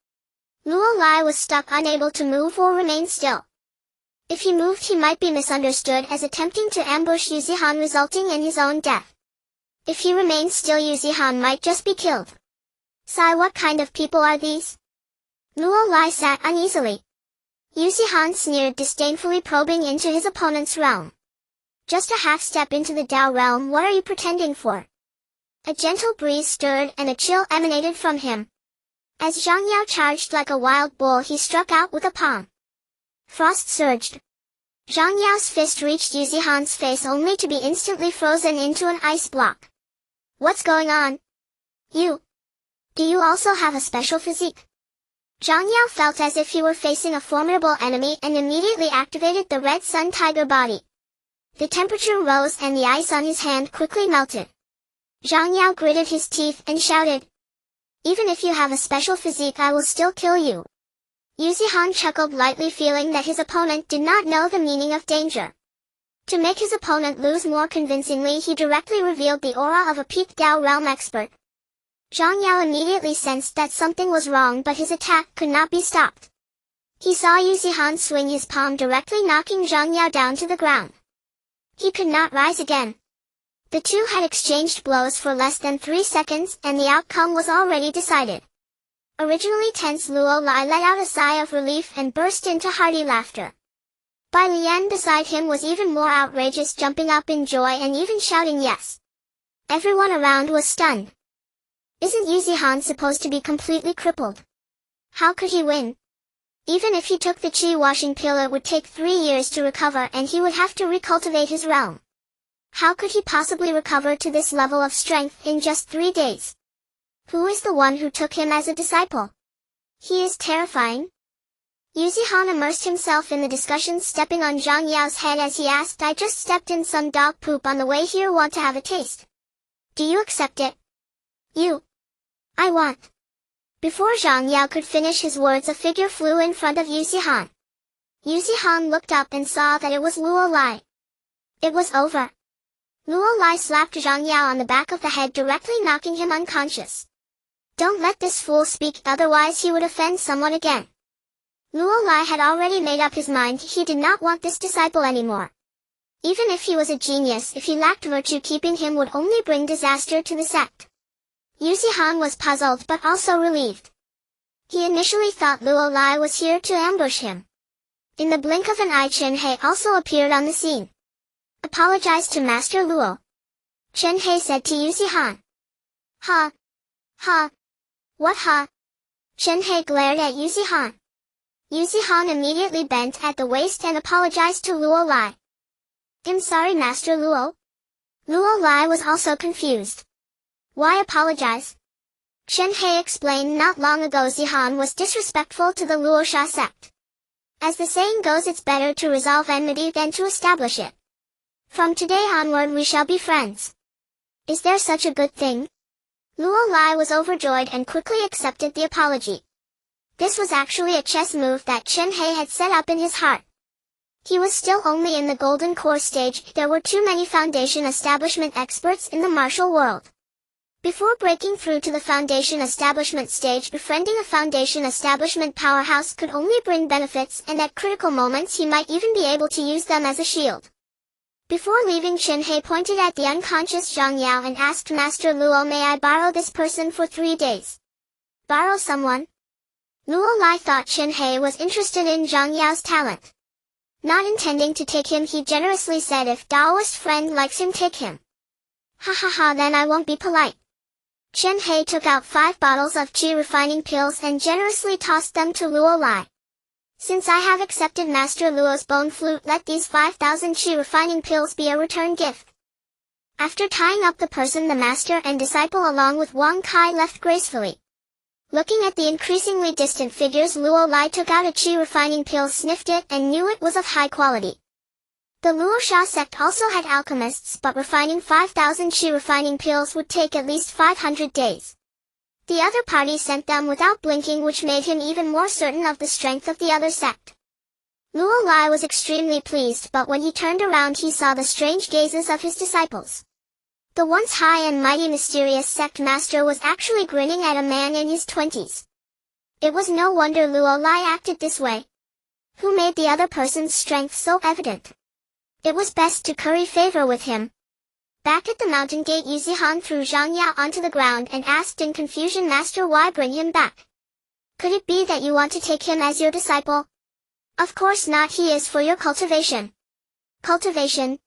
[SPEAKER 1] Luo Lai was stuck, unable to move or remain still. If he moved, he might be misunderstood as attempting to ambush Yu Zihan, resulting in his own death. If he remained still, Yu Zihan might just be killed. Sai, what kind of people are these? Luo Lai sat uneasily. Yu Zihan sneered disdainfully, probing into his opponent's realm. Just a half step into the Dao realm, what are you pretending for? A gentle breeze stirred and a chill emanated from him. As Zhang Yao charged like a wild bull, he struck out with a palm. Frost surged. Zhang Yao's fist reached Yu Zihan's face only to be instantly frozen into an ice block. What's going on? Do you also have a special physique? Zhang Yao felt as if he were facing a formidable enemy and immediately activated the Red Sun Tiger body. The temperature rose and the ice on his hand quickly melted. Zhang Yao gritted his teeth and shouted, "Even if you have a special physique, I will still kill you." Yu Zihan chuckled lightly, feeling that his opponent did not know the meaning of danger. To make his opponent lose more convincingly, he directly revealed the aura of a peak Dao realm expert. Zhang Yao immediately sensed that something was wrong, but his attack could not be stopped. He saw Yu Zihan swing his palm directly, knocking Zhang Yao down to the ground. He could not rise again. The two had exchanged blows for less than 3 seconds and the outcome was already decided. Originally tense, Luo Lai let out a sigh of relief and burst into hearty laughter. Bai Lian beside him was even more outrageous, jumping up in joy and even shouting yes. Everyone around was stunned. Isn't Yu Zihan supposed to be completely crippled? How could he win? Even if he took the Qi washing pill, it would take 3 years to recover and he would have to recultivate his realm. How could he possibly recover to this level of strength in just 3 days? Who is the one who took him as a disciple? He is terrifying. Yu Zihan immersed himself in the discussion, stepping on Zhang Yao's head as he asked, "I just stepped in some dog poop on the way here, want to have a taste? Do you accept it?" I want. Before Zhang Yao could finish his words, a figure flew in front of Yu Zihan. Yu Zihan looked up and saw that it was Luo Lai. It was over. Luo Lai slapped Zhang Yao on the back of the head, directly knocking him unconscious. "Don't let this fool speak, otherwise he would offend someone again." Luo Lai had already made up his mind, he did not want this disciple anymore. Even if he was a genius, if he lacked virtue, keeping him would only bring disaster to the sect. Yu Zihan was puzzled but also relieved. He initially thought Luo Lai was here to ambush him. In the blink of an eye, Chen Hei also appeared on the scene. "Apologize to Master Luo," Chen Hei said to Yu Zihan. "Ha! Ha! What ha?" Chen Hei glared at Yu Zihan. Yu Zihan immediately bent at the waist and apologized to Luo Lai. "I'm sorry, Master Luo." Luo Lai was also confused. "Why apologize?" Chen Hei explained, "Not long ago Zihan was disrespectful to the Luosha sect. As the saying goes, it's better to resolve enmity than to establish it. From today onward we shall be friends. Is there such a good thing?" Luo Lai was overjoyed and quickly accepted the apology. This was actually a chess move that Chen Hei had set up in his heart. He was still only in the golden core stage, there were too many foundation establishment experts in the martial world. Before breaking through to the foundation establishment stage, befriending a foundation establishment powerhouse could only bring benefits, and at critical moments he might even be able to use them as a shield. Before leaving, Chen Hei pointed at the unconscious Zhang Yao and asked Master Luo, "May I borrow this person for 3 days?" Borrow someone? Luo Lai thought Chen Hei was interested in Zhang Yao's talent. Not intending to take him, he generously said if Taoist friend likes him, take him. Ha ha ha, then I won't be polite. Chen Hei took out 5 bottles of qi refining pills and generously tossed them to Luo Lai. Since I have accepted Master Luo's bone flute, let these 5,000 qi refining pills be a return gift. After tying up the person, the master and disciple along with Wang Kai left gracefully. Looking at the increasingly distant figures, Luo Lai took out a qi refining pill, sniffed it, and knew it was of high quality. The Luo Sha sect also had alchemists, but refining 5,000 qi refining pills would take at least 500 days. The other party sent them without blinking, which made him even more certain of the strength of the other sect. Luo Lai was extremely pleased, but when he turned around he saw the strange gazes of his disciples. The once high and mighty mysterious sect master was actually grinning at a man in his 20s. It was no wonder Luo Lai acted this way. Who made the other person's strength so evident? It was best to curry favor with him. Back at the mountain gate, Yuzihan threw Zhang Yao onto the ground and asked in confusion, Master, why bring him back? Could it be that you want to take him as your disciple? Of course not, he is for your cultivation. Cultivation?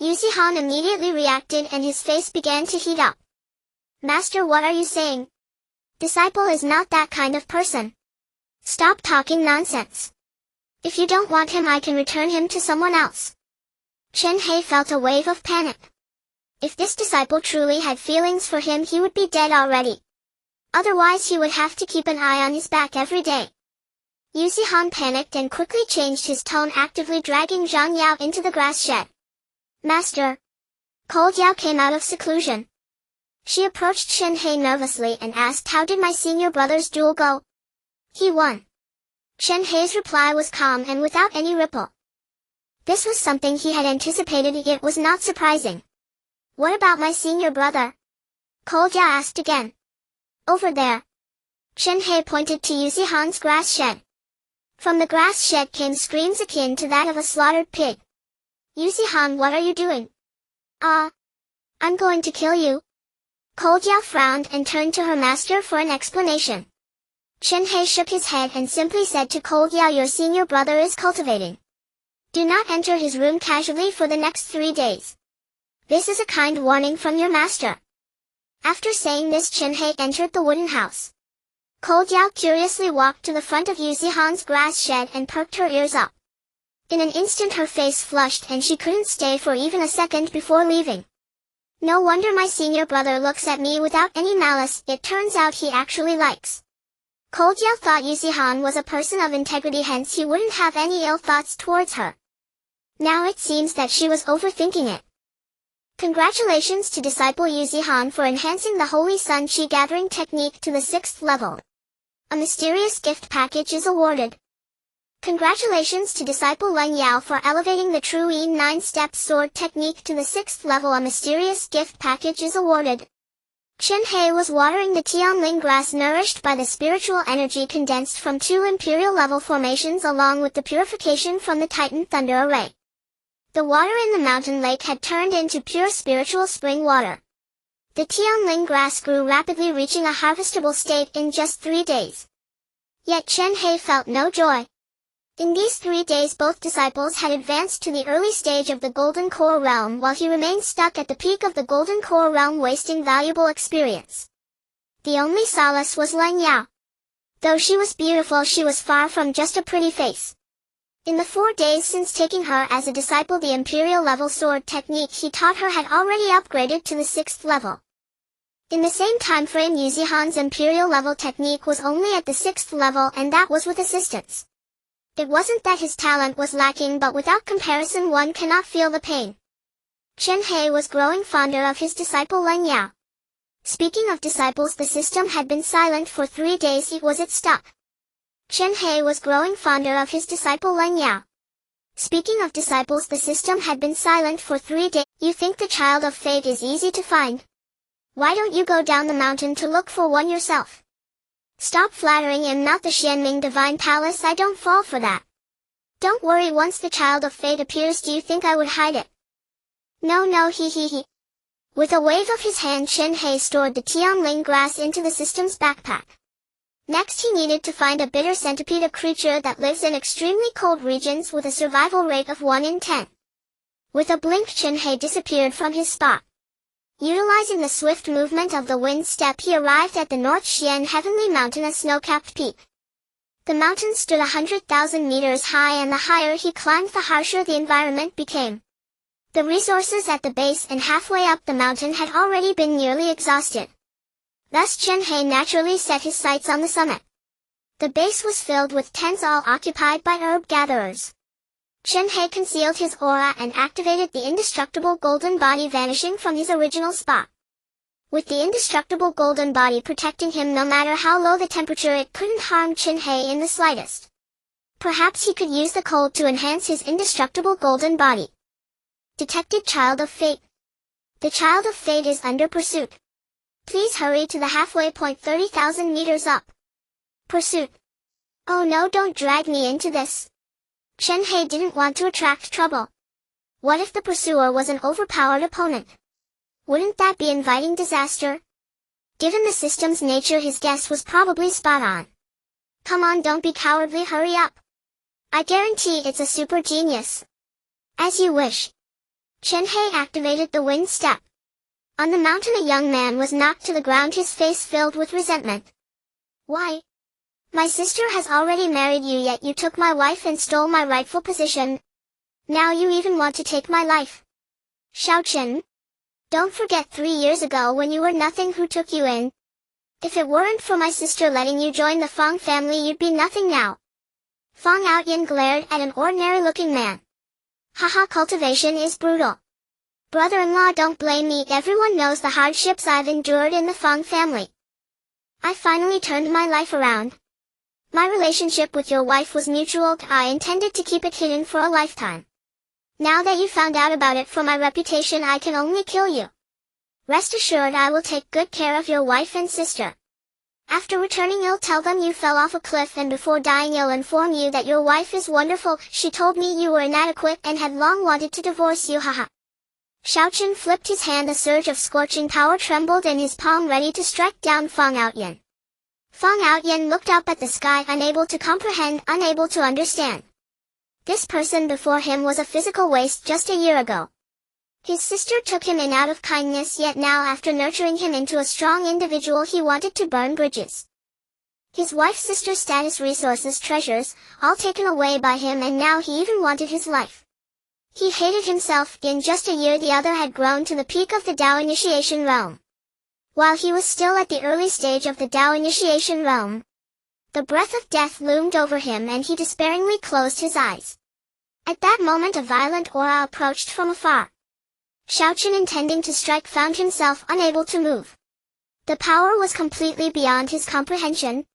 [SPEAKER 1] Yuzihan immediately reacted and his face began to heat up. Master, what are you saying? Disciple is not that kind of person. Stop talking nonsense. If you don't want him, I can return him to someone else. Chen Hei felt a wave of panic. If this disciple truly had feelings for him, he would be dead already. Otherwise he would have to keep an eye on his back every day. Yuzihan panicked and quickly changed his tone, actively dragging Zhang Yao into the grass shed. Master. Cold Yao came out of seclusion. She approached Chen Hei nervously and asked, how did my senior brother's duel go? He won. Chen Hei's reply was calm and without any ripple. This was something he had anticipated, it was not surprising. What about my senior brother? Cold Yao asked again. Over there. Chen Hei pointed to Yuzihan's grass shed. From the grass shed came screams akin to that of a slaughtered pig. Yuzihan, what are you doing? I'm going to kill you. Cold Yao frowned and turned to her master for an explanation. Chen Hei shook his head and simply said to Cold Yao, your senior brother is cultivating. Do not enter his room casually for the next 3 days. This is a kind warning from your master. After saying this, Chen Hei entered the wooden house. Cold Yao curiously walked to the front of Yuzihan's grass shed and perked her ears up. In an instant her face flushed and she couldn't stay for even a second before leaving. No wonder my senior brother looks at me without any malice, it turns out he actually likes. Cold Yao thought Yuzihan was a person of integrity, hence he wouldn't have any ill thoughts towards her. Now it seems that she was overthinking it. Congratulations to disciple Yuzihan for enhancing the Holy Sun Qi gathering technique to the 6th level. A mysterious gift package is awarded. Congratulations to disciple Len Yao for elevating the True Yi 9-step sword technique to the 6th level. A mysterious gift package is awarded. Chen Hei was watering the Tianling grass nourished by the spiritual energy condensed from 2 imperial level formations along with the purification from the Titan Thunder Array. The water in the mountain lake had turned into pure spiritual spring water. The Tianling grass grew rapidly, reaching a harvestable state in just 3 days. Yet Chen Hei felt no joy. In these 3 days both disciples had advanced to the early stage of the Golden Core Realm, while he remained stuck at the peak of the Golden Core Realm, wasting valuable experience. The only solace was Len Yao. Though she was beautiful, she was far from just a pretty face. In the 4 days since taking her as a disciple, the Imperial level sword technique he taught her had already upgraded to the 6th level. In the same time frame, Yuzihan's Imperial level technique was only at the 6th level, and that was with assistance. It wasn't that his talent was lacking, but without comparison one cannot feel the pain. Chen Hei was growing fonder of his disciple Len Yao. Speaking of disciples, the system had been silent for 3 days, it was stuck. Chen Hei was growing fonder of his disciple Len Yao. Speaking of disciples, the system had been silent for 3 days. You think the child of fate is easy to find? Why don't you go down the mountain to look for one yourself? Stop flattering, I'm not the Xianming Divine Palace, I don't fall for that. Don't worry, once the child of fate appears, do you think I would hide it? No, he. With a wave of his hand, Chen Hei stored the Tianling grass into the system's backpack. Next he needed to find a bitter centipede, a creature that lives in extremely cold regions with a survival rate of 1 in 10. With a blink Chen Hei disappeared from his spot. Utilizing the swift movement of the wind step, he arrived at the North Xian Heavenly Mountain, a snow-capped peak. The mountain stood 100,000 meters high, and the higher he climbed the harsher the environment became. The resources at the base and halfway up the mountain had already been nearly exhausted. Thus Chen Hei naturally set his sights on the summit. The base was filled with tents, all occupied by herb gatherers. Chen Hei concealed his aura and activated the indestructible golden body, vanishing from his original spot. With the indestructible golden body protecting him no matter how low the temperature, it couldn't harm Chen Hei in the slightest. Perhaps he could use the cold to enhance his indestructible golden body. Detected Child of Fate. The Child of Fate is under pursuit. Please hurry to the halfway point 30,000 meters up. Pursuit. Oh no, don't drag me into this. Chen Hei didn't want to attract trouble. What if the pursuer was an overpowered opponent? Wouldn't that be inviting disaster? Given the system's nature, his guess was probably spot on. Come on, don't be cowardly, hurry up. I guarantee it's a super genius. As you wish. Chen Hei activated the wind step. On the mountain a young man was knocked to the ground, his face filled with resentment. Why? My sister has already married you, yet you took my wife and stole my rightful position. Now you even want to take my life. Xiao Chen. Don't forget 3 years ago when you were nothing, who took you in. If it weren't for my sister letting you join the Fang family, you'd be nothing now. Fang Outyin glared at an ordinary-looking man. Haha, cultivation is brutal. Brother-in-law, don't blame me, everyone knows the hardships I've endured in the Fang family. I finally turned my life around. My relationship with your wife was mutual, I intended to keep it hidden for a lifetime. Now that you found out about it, for my reputation I can only kill you. Rest assured I will take good care of your wife and sister. After returning ill, tell them you fell off a cliff, and before dying I'll inform you that your wife is wonderful. She told me you were inadequate and had long wanted to divorce you, haha. Xiao Chen flipped his hand, a surge of scorching power trembled in his palm, ready to strike down Fang Outyin. Fang Outyin looked up at the sky, unable to comprehend, unable to understand. This person before him was a physical waste just a year ago. His sister took him in out of kindness, yet now after nurturing him into a strong individual he wanted to burn bridges. His wife's sister's status, resources, treasures, all taken away by him, and now he even wanted his life. He hated himself. In just a year the other had grown to the peak of the Dao initiation realm. While he was still at the early stage of the Dao initiation realm, the breath of death loomed over him and he despairingly closed his eyes. At that moment a violent aura approached from afar. Xiao Chen, intending to strike, found himself unable to move. The power was completely beyond his comprehension.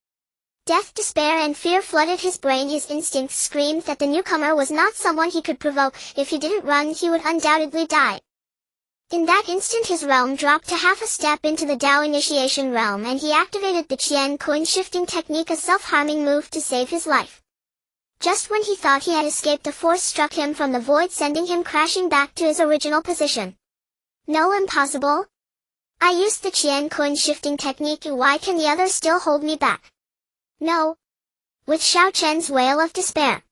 [SPEAKER 1] Death, despair and fear flooded his brain. His instincts screamed that the newcomer was not someone he could provoke. If he didn't run he would undoubtedly die. In that instant his realm dropped to half a step into the Dao initiation realm, and he activated the Qian coin shifting technique, a self-harming move to save his life. Just when he thought he had escaped, a force struck him from the void, sending him crashing back to his original position. No, impossible. I used the Qian coin shifting technique, why can the others still hold me back? No. With Xiao Chen's wail of despair,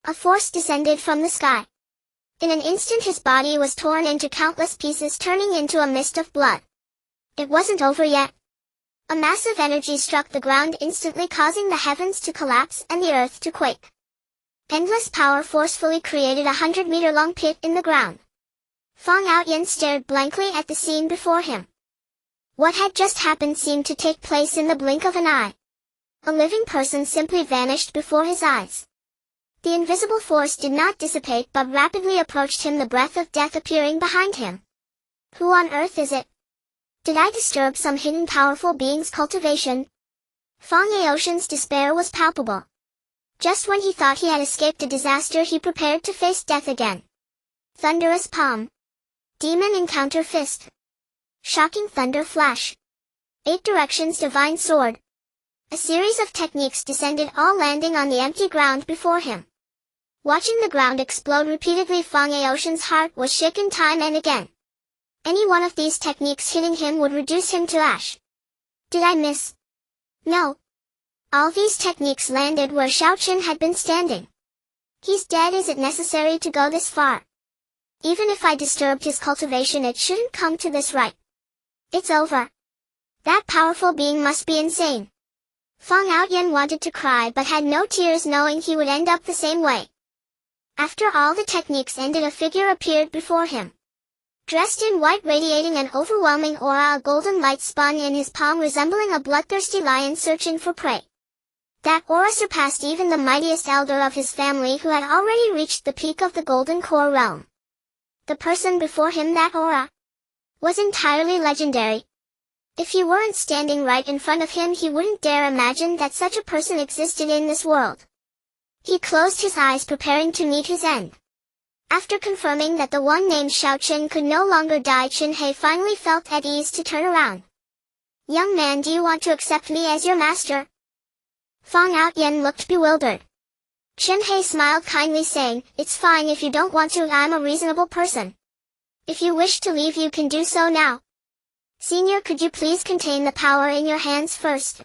[SPEAKER 1] a force descended from the sky. In an instant his body was torn into countless pieces, turning into a mist of blood. It wasn't over yet. A massive energy struck the ground instantly, causing the heavens to collapse and the earth to quake. Endless power forcefully created a 100-meter-long pit in the ground. Fang Outyin stared blankly at the scene before him. What had just happened seemed to take place in the blink of an eye. A living person simply vanished before his eyes. The invisible force did not dissipate but rapidly approached him, the breath of death appearing behind him. Who on earth is it? Did I disturb some hidden powerful being's cultivation? Fang Yaoshen's despair was palpable. Just when he thought he had escaped a disaster, he prepared to face death again. Thunderous palm. Demon encounter fist. Shocking thunder flash. 8 directions divine sword. A series of techniques descended, all landing on the empty ground before him. Watching the ground explode repeatedly, Fang Yaoshen's heart was shaken time and again. Any one of these techniques hitting him would reduce him to ash. Did I miss? No. All these techniques landed where Xiao Chen had been standing. He's dead. Is it necessary to go this far? Even if I disturbed his cultivation, it shouldn't come to this, right? It's over. That powerful being must be insane. Fang Outyan wanted to cry but had no tears, knowing he would end up the same way. After all the techniques ended, a figure appeared before him. Dressed in white, radiating an overwhelming aura, a golden light spun in his palm, resembling a bloodthirsty lion searching for prey. That aura surpassed even the mightiest elder of his family, who had already reached the peak of the golden core realm. The person before him, that aura, was entirely legendary. If he weren't standing right in front of him, he wouldn't dare imagine that such a person existed in this world. He closed his eyes, preparing to meet his end. After confirming that the one named Xiao Chen could no longer die, Chen Hei finally felt at ease to turn around. "Young man, do you want to accept me as your master?" Fang Outyan looked bewildered. Chen Hei smiled kindly, saying, "It's fine if you don't want to. I'm a reasonable person. If you wish to leave, you can do so now. Senior, could you please contain the power in your hands first?"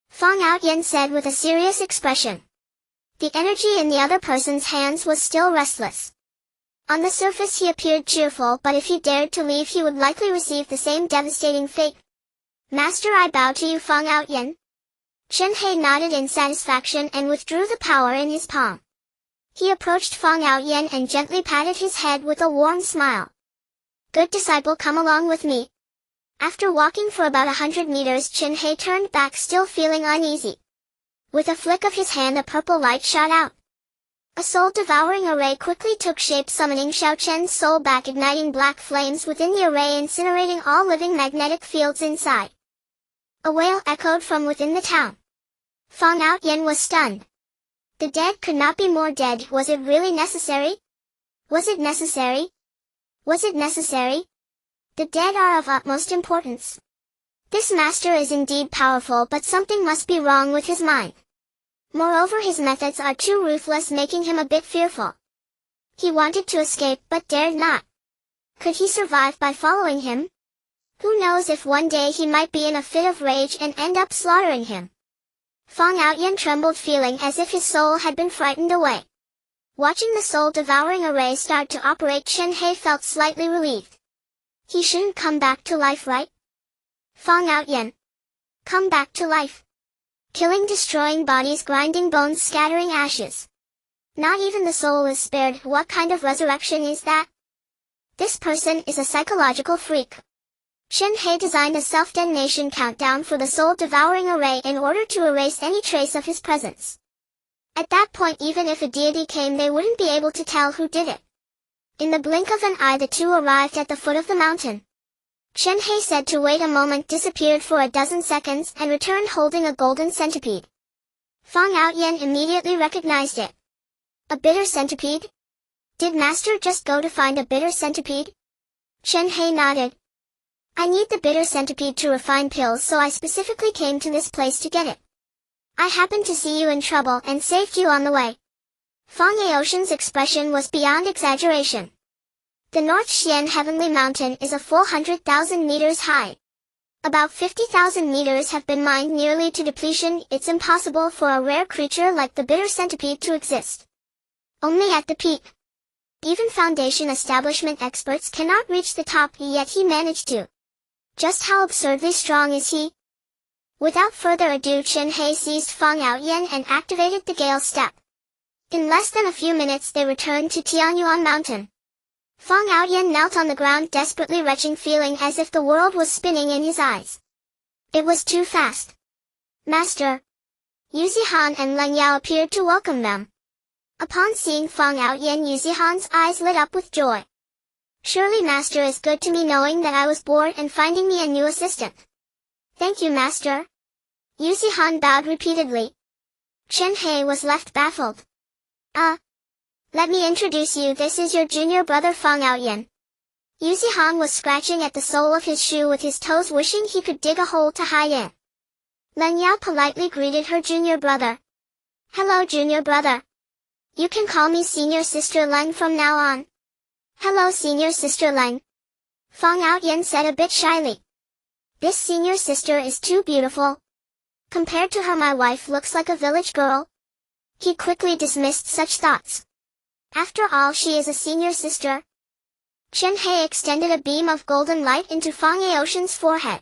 [SPEAKER 1] Fang Outyan said with a serious expression. The energy in the other person's hands was still restless. On the surface he appeared cheerful, but if he dared to leave, he would likely receive the same devastating fate. "Master, I bow to you, Fang Outyan." Chen Hei nodded in satisfaction and withdrew the power in his palm. He approached Fang Outyan and gently patted his head with a warm smile. "Good disciple, come along with me." After walking for about 100 meters, Chen Hei turned back, still feeling uneasy. With a flick of his hand, a purple light shot out. A soul-devouring array quickly took shape, summoning Xiao Chen's soul back, igniting black flames within the array, incinerating all living magnetic fields inside. A wail echoed from within the town. Fang Outyan was stunned. The dead could not be more dead. Was it really necessary? Was it necessary? Was it necessary? The dead are of utmost importance. This master is indeed powerful, but something must be wrong with his mind. Moreover, his methods are too ruthless, making him a bit fearful. He wanted to escape, but dared not. Could he survive by following him? Who knows if one day he might be in a fit of rage and end up slaughtering him. Fang Outyan trembled, feeling as if his soul had been frightened away. Watching the soul-devouring array start to operate, Chen Hei felt slightly relieved. He shouldn't come back to life, right? Fang Outyan. Come back to life. Killing, destroying bodies, grinding bones, scattering ashes. Not even the soul is spared. What kind of resurrection is that? This person is a psychological freak. Chen Hei designed a self-detonation countdown for the soul-devouring array in order to erase any trace of his presence. At that point, even if a deity came, they wouldn't be able to tell who did it. In the blink of an eye, the two arrived at the foot of the mountain. Chen Hei said to wait a moment, disappeared for a dozen seconds, and returned holding a golden centipede. Fang Outyan immediately recognized it. A bitter centipede? Did master just go to find a bitter centipede? Chen Hei nodded. I need the bitter centipede to refine pills, so I specifically came to this place to get it. I happened to see you in trouble and saved you on the way. Fang Yaoshen's expression was beyond exaggeration. The North Xian Heavenly Mountain is a full 100,000 meters high. About 50,000 meters have been mined nearly to depletion. It's impossible for a rare creature like the bitter centipede to exist. Only at the peak. Even Foundation establishment experts cannot reach the top, yet he managed to. Just how absurdly strong is he? Without further ado, Chen Hei seized Fang Outyan and activated the Gale Step. In less than a few minutes they returned to Tianyuan Mountain. Fang Outyan knelt on the ground, desperately retching, feeling as if the world was spinning in his eyes. It was too fast. Master! Yuzihan and Leng Yao appeared to welcome them. Upon seeing Fang Outyan, Yuzihan's eyes lit up with joy. Surely master is good to me, knowing that I was bored and finding me a new assistant. Thank you, master. Yuzihan bowed repeatedly. Chen Hei was left baffled. Let me introduce you, this is your junior brother Fang Outyan. Yuzihan was scratching at the sole of his shoe with his toes, wishing he could dig a hole to hide in. Leng Yao politely greeted her junior brother. Hello, junior brother. You can call me senior sister Leng from now on. Hello, senior sister Leng. Fang Outyan said a bit shyly. This senior sister is too beautiful. Compared to her, my wife looks like a village girl. He quickly dismissed such thoughts. After all, she is a senior sister. Chen Hei extended a beam of golden light into Fang Yaoshen's forehead.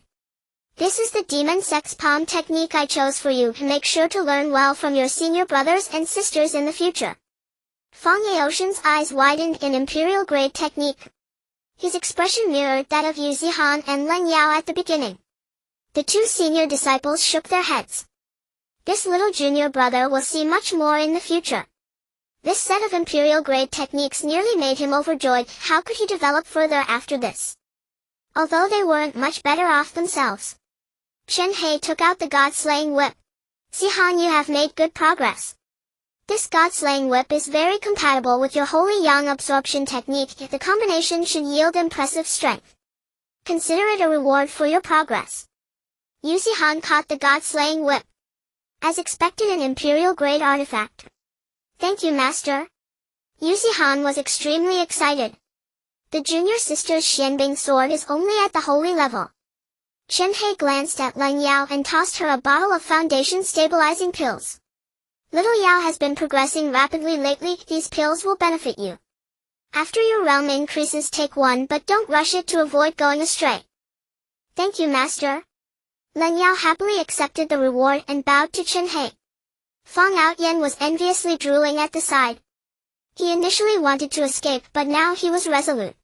[SPEAKER 1] This is the demon Sect's palm technique I chose for you, and make sure to learn well from your senior brothers and sisters in the future. Fang Yaoshen's eyes widened in imperial grade technique. His expression mirrored that of Yu Zihan and Len Yao at the beginning. The two senior disciples shook their heads. This little junior brother will see much more in the future. This set of imperial grade techniques nearly made him overjoyed. How could he develop further after this? Although they weren't much better off themselves. Chen Hei took out the god-slaying whip. Zihan, you have made good progress. This god-slaying whip is very compatible with your holy yang absorption technique. The combination should yield impressive strength. Consider it a reward for your progress. Yu Zihan caught the god-slaying whip. As expected, an imperial-grade artifact. Thank you, master. Yu Zihan was extremely excited. The junior sister's Xianbing sword is only at the holy level. Chen Hei glanced at Len Yao and tossed her a bottle of foundation stabilizing pills. Little Yao has been progressing rapidly lately. These pills will benefit you. After your realm increases, take one, but don't rush it to avoid going astray. Thank you, master. Len Yao happily accepted the reward and bowed to Chen Hei. Fang Outyen was enviously drooling at the side. He initially wanted to escape, but now he was resolute.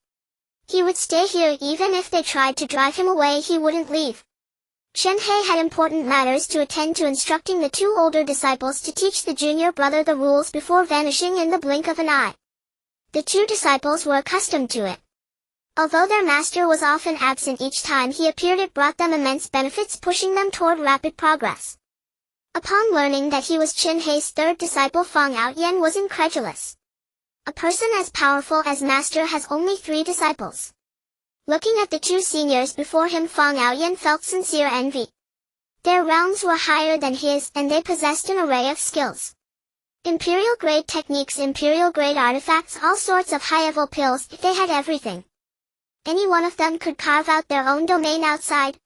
[SPEAKER 1] He would stay here even if they tried to drive him away. He wouldn't leave. Chen Hei had important matters to attend to, instructing the two older disciples to teach the junior brother the rules before vanishing in the blink of an eye. The two disciples were accustomed to it. Although their master was often absent each time he appeared, it brought them immense benefits, pushing them toward rapid progress. Upon learning that he was Chen Hei's third disciple, Fang Outyen was incredulous. A person as powerful as master has only 3 disciples. Looking at the two seniors before him, Fang Outyen felt sincere envy. Their realms were higher than his, and they possessed an array of skills. Imperial grade techniques, imperial grade artifacts, all sorts of high-level pills. They had everything. Any one of them could carve out their own domain outside.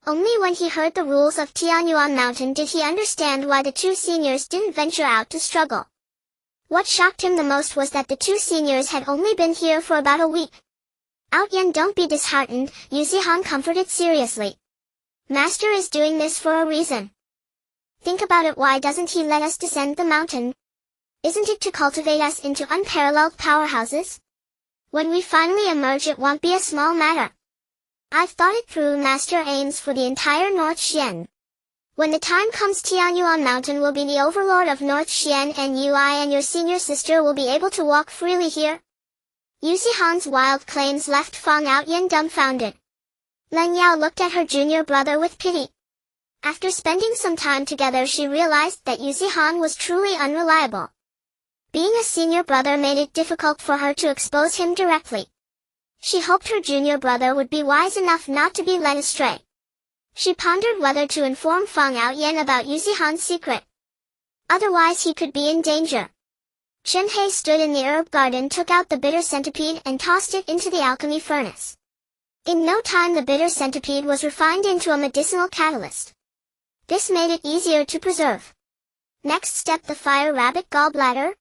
[SPEAKER 1] Only when he heard the rules of Tianyuan Mountain did he understand why the two seniors didn't venture out to struggle. What shocked him the most was that the two seniors had only been here for about a week. Outyen, don't be disheartened, Yu Zihan comforted seriously. Master is doing this for a reason. Think about it, why doesn't he let us descend the mountain? Isn't it to cultivate us into unparalleled powerhouses? When we finally emerge, it won't be a small matter. I've thought it through. Master aims for the entire North Xian. When the time comes, Tianyuan Mountain will be the overlord of North Xian, and you, I and your senior sister will be able to walk freely here. Yu Zihan's wild claims left Fang Outyen dumbfounded. Len Yao looked at her junior brother with pity. After spending some time together, she realized that Yu Zihan was truly unreliable. Being a senior brother made it difficult for her to expose him directly. She hoped her junior brother would be wise enough not to be led astray. She pondered whether to inform Fang Outyen about Yu Zihan's secret. Otherwise he could be in danger. Chen Hei stood in the herb garden, took out the bitter centipede and tossed it into the alchemy furnace. In no time the bitter centipede was refined into a medicinal catalyst. This made it easier to preserve. Next step, the fire rabbit gallbladder.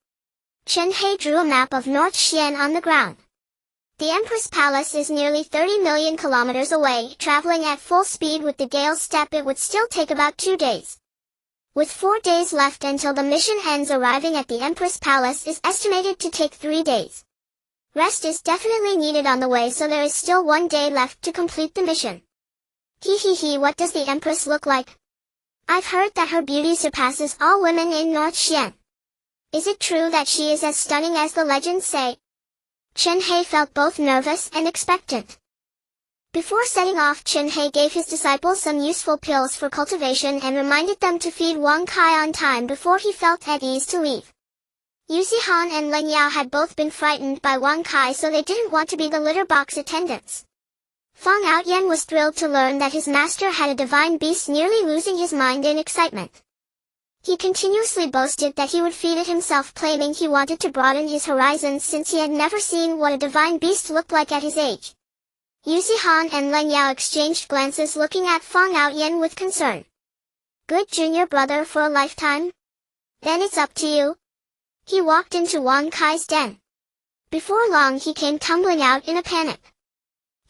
[SPEAKER 1] Chen Hei drew a map of North Xian on the ground. The Empress Palace is nearly 30 million kilometers away. Traveling at full speed with the Gale's Step, it would still take about 2 days. With 4 days left until the mission ends, arriving at the Empress Palace is estimated to take 3 days. Rest is definitely needed on the way, so there is still 1 day left to complete the mission. He, what does the Empress look like? I've heard that her beauty surpasses all women in North Xian. Is it true that she is as stunning as the legends say? Chen Hei felt both nervous and expectant. Before setting off, Chen Hei gave his disciples some useful pills for cultivation and reminded them to feed Wang Kai on time before he felt at ease to leave. Yu Zihan and Len Yao had both been frightened by Wang Kai, so they didn't want to be the litter box attendants. Fang Outyen was thrilled to learn that his master had a divine beast, nearly losing his mind in excitement. He continuously boasted that he would feed it himself, claiming he wanted to broaden his horizons since he had never seen what a divine beast looked like at his age. Yu Zihan and Len Yao exchanged glances, looking at Fang Outyen with concern. Good junior brother for a lifetime? Then it's up to you. He walked into Wang Kai's den. Before long he came tumbling out in a panic.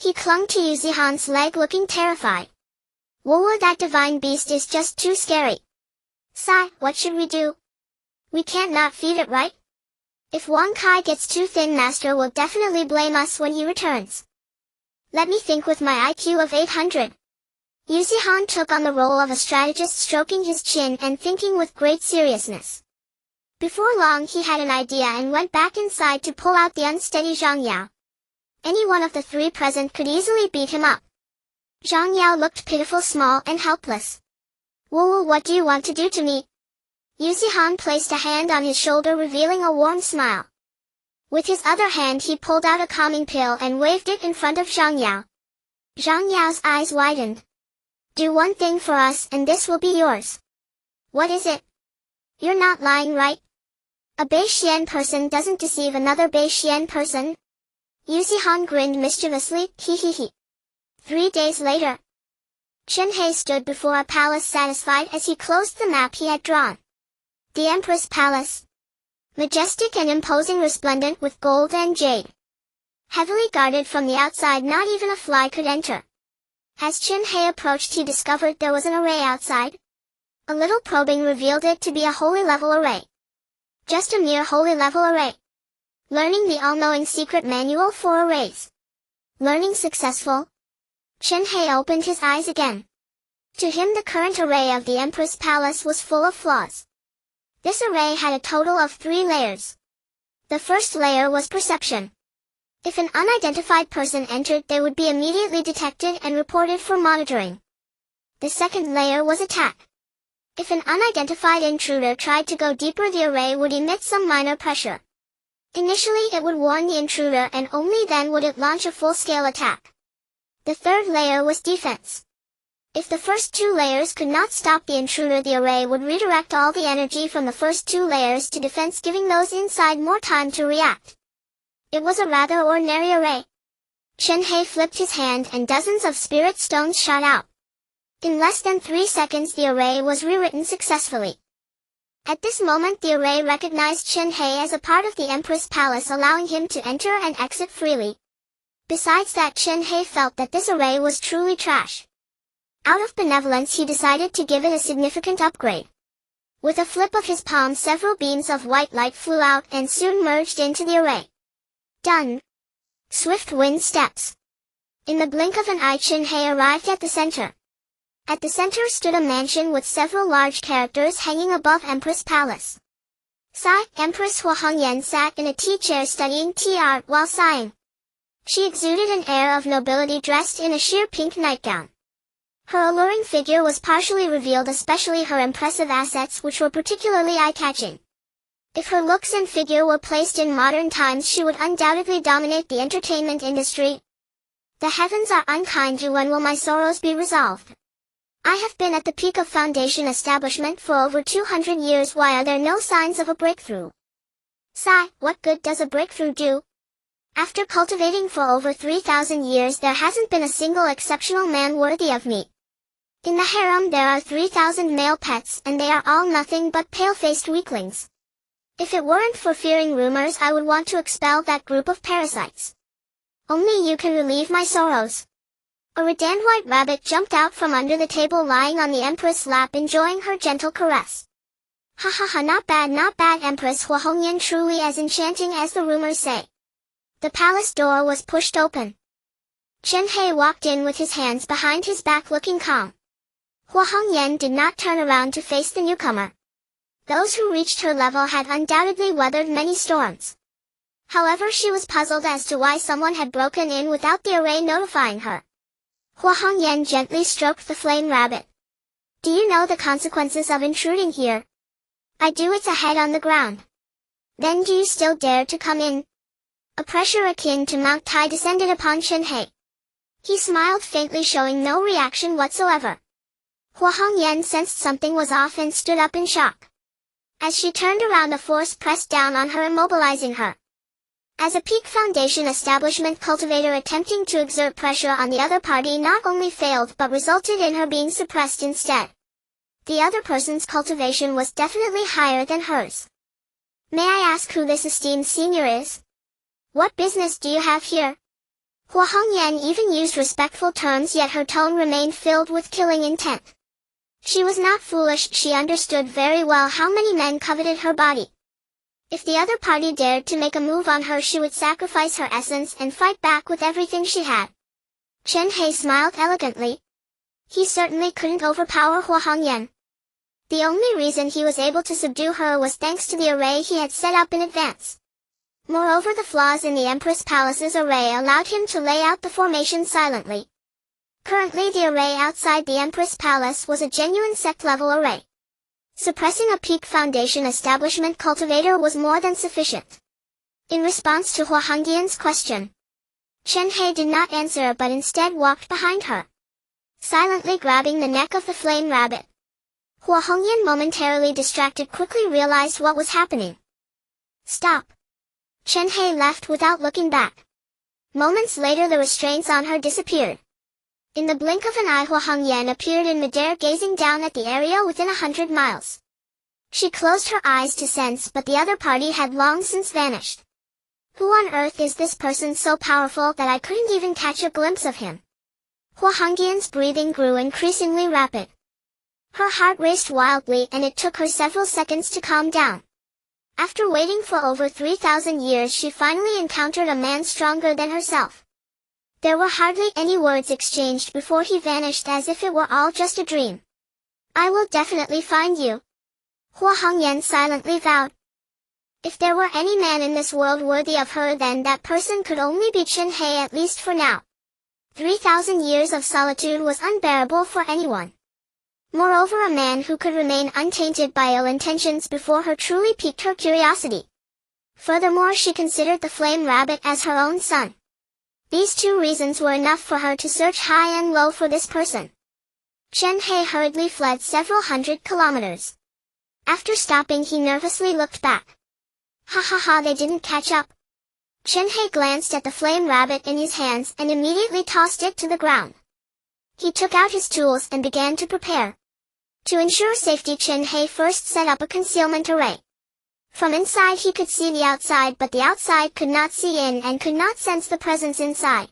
[SPEAKER 1] He clung to Yu Zihan's leg looking terrified. Whoa, that divine beast is just too scary. Sai, what should we do? We can't not feed it, right? If Wang Kai gets too thin, Master will definitely blame us when he returns. Let me think with my IQ of 800. Yu Zihan took on the role of a strategist, stroking his chin and thinking with great seriousness. Before long he had an idea and went back inside to pull out the unsteady Zhang Yao. Any one of the three present could easily beat him up. Zhang Yao looked pitiful, small and helpless. Whoa, what do you want to do to me? Yu Zihan placed a hand on his shoulder, revealing a warm smile. With his other hand he pulled out a calming pill and waved it in front of Zhang Yao. Zhang Yao's eyes widened. Do one thing for us and this will be yours. What is it? You're not lying, right? A Beixian person doesn't deceive another Beixian person. Yu Zihan grinned mischievously, hee. 3 days later. Chen Hei stood before a palace satisfied as he closed the map he had drawn. The Empress Palace. Majestic and imposing, resplendent with gold and jade. Heavily guarded from the outside, not even a fly could enter. As Chen Hei approached he discovered there was an array outside. A little probing revealed it to be a holy level array. Just a mere holy level array. Learning the all-knowing secret manual for arrays. Learning successful. Chen Hei opened his eyes again. To him the current array of the Empress Palace was full of flaws. This array had a total of 3 layers. The first layer was perception. If an unidentified person entered, they would be immediately detected and reported for monitoring. The second layer was attack. If an unidentified intruder tried to go deeper, the array would emit some minor pressure. Initially it would warn the intruder and only then would it launch a full-scale attack. The third layer was defense. If the first 2 layers could not stop the intruder, the array would redirect all the energy from the first 2 layers to defense, giving those inside more time to react. It was a rather ordinary array. Chen Hei flipped his hand and dozens of spirit stones shot out. In less than 3 seconds the array was rewritten successfully. At this moment the array recognized Chen Hei as a part of the Empress Palace, allowing him to enter and exit freely. Besides that, Chen Hei felt that this array was truly trash. Out of benevolence he decided to give it a significant upgrade. With a flip of his palm several beams of white light flew out and soon merged into the array. Done. Swift wind steps. In the blink of an eye Chen Hei arrived at the center. At the center stood a mansion with several large characters hanging above Empress Palace. Sai, Empress Hua Hongyan sat in a tea chair studying tea art while sighing. She exuded an air of nobility dressed in a sheer pink nightgown. Her alluring figure was partially revealed, especially her impressive assets, which were particularly eye-catching. If her looks and figure were placed in modern times, she would undoubtedly dominate the entertainment industry. The heavens are unkind. When will my sorrows be resolved? I have been at the peak of foundation establishment for over 200 years. Why are there no signs of a breakthrough? Sai, what good does a breakthrough do? After cultivating for over 3,000 years, there hasn't been a single exceptional man worthy of me. In the harem there are 3,000 male pets, and they are all nothing but pale-faced weaklings. If it weren't for fearing rumors, I would want to expel that group of parasites. Only you can relieve my sorrows. A redand white rabbit jumped out from under the table, lying on the Empress' lap, enjoying her gentle caress. Ha ha ha, not bad, Empress Hua Hongyan, truly as enchanting as the rumors say. The palace door was pushed open. Chen Hei walked in with his hands behind his back, looking calm. Hua Hongyan did not turn around to face the newcomer. Those who reached her level had undoubtedly weathered many storms. However, she was puzzled as to why someone had broken in without the array notifying her. Hua Hongyan gently stroked the flame rabbit. Do you know the consequences of intruding here? I do. It's a head on the ground. Then do you still dare to come in? A pressure akin to Mount Tai descended upon Chen Hei. He smiled faintly, showing no reaction whatsoever. Hua Hongyan sensed something was off and stood up in shock. As she turned around, a force pressed down on her, immobilizing her. As a peak foundation establishment cultivator, attempting to exert pressure on the other party not only failed but resulted in her being suppressed instead. The other person's cultivation was definitely higher than hers. May I ask who this esteemed senior is? What business do you have here? Hua Hongyan even used respectful terms, yet her tone remained filled with killing intent. She was not foolish, she understood very well how many men coveted her body. If the other party dared to make a move on her, she would sacrifice her essence and fight back with everything she had. Chen Hei smiled elegantly. He certainly couldn't overpower Hua Hongyan. The only reason he was able to subdue her was thanks to the array he had set up in advance. Moreover, the flaws in the Empress Palace's array allowed him to lay out the formation silently. Currently, the array outside the Empress Palace was a genuine sect-level array. Suppressing a peak foundation establishment cultivator was more than sufficient. In response to Hua Hongyan's question, Chen Hei did not answer but instead walked behind her, silently grabbing the neck of the flame rabbit. Hua Hongyan, momentarily distracted, quickly realized what was happening. Stop! Chen Hei left without looking back. Moments later, the restraints on her disappeared. In the blink of an eye, Hua Hongyan appeared in midair, gazing down at the area within 100 miles. She closed her eyes to sense, but the other party had long since vanished. Who on earth is this person so powerful that I couldn't even catch a glimpse of him? Hua Hongyan's breathing grew increasingly rapid. Her heart raced wildly, and it took her several seconds to calm down. After waiting for over 3,000 years, she finally encountered a man stronger than herself. There were hardly any words exchanged before he vanished, as if it were all just a dream. I will definitely find you, Hua Hongyan silently vowed. If there were any man in this world worthy of her, then that person could only be Chen Hei, at least for now. 3,000 years of solitude was unbearable for anyone. Moreover, a man who could remain untainted by ill intentions before her truly piqued her curiosity. Furthermore, she considered the flame rabbit as her own son. These two reasons were enough for her to search high and low for this person. Chen Hei hurriedly fled several hundred kilometers. After stopping, he nervously looked back. Ha ha ha, they didn't catch up. Chen Hei glanced at the flame rabbit in his hands and immediately tossed it to the ground. He took out his tools and began to prepare. To ensure safety, Chen Hei first set up a concealment array. From inside he could see the outside, but the outside could not see in and could not sense the presence inside.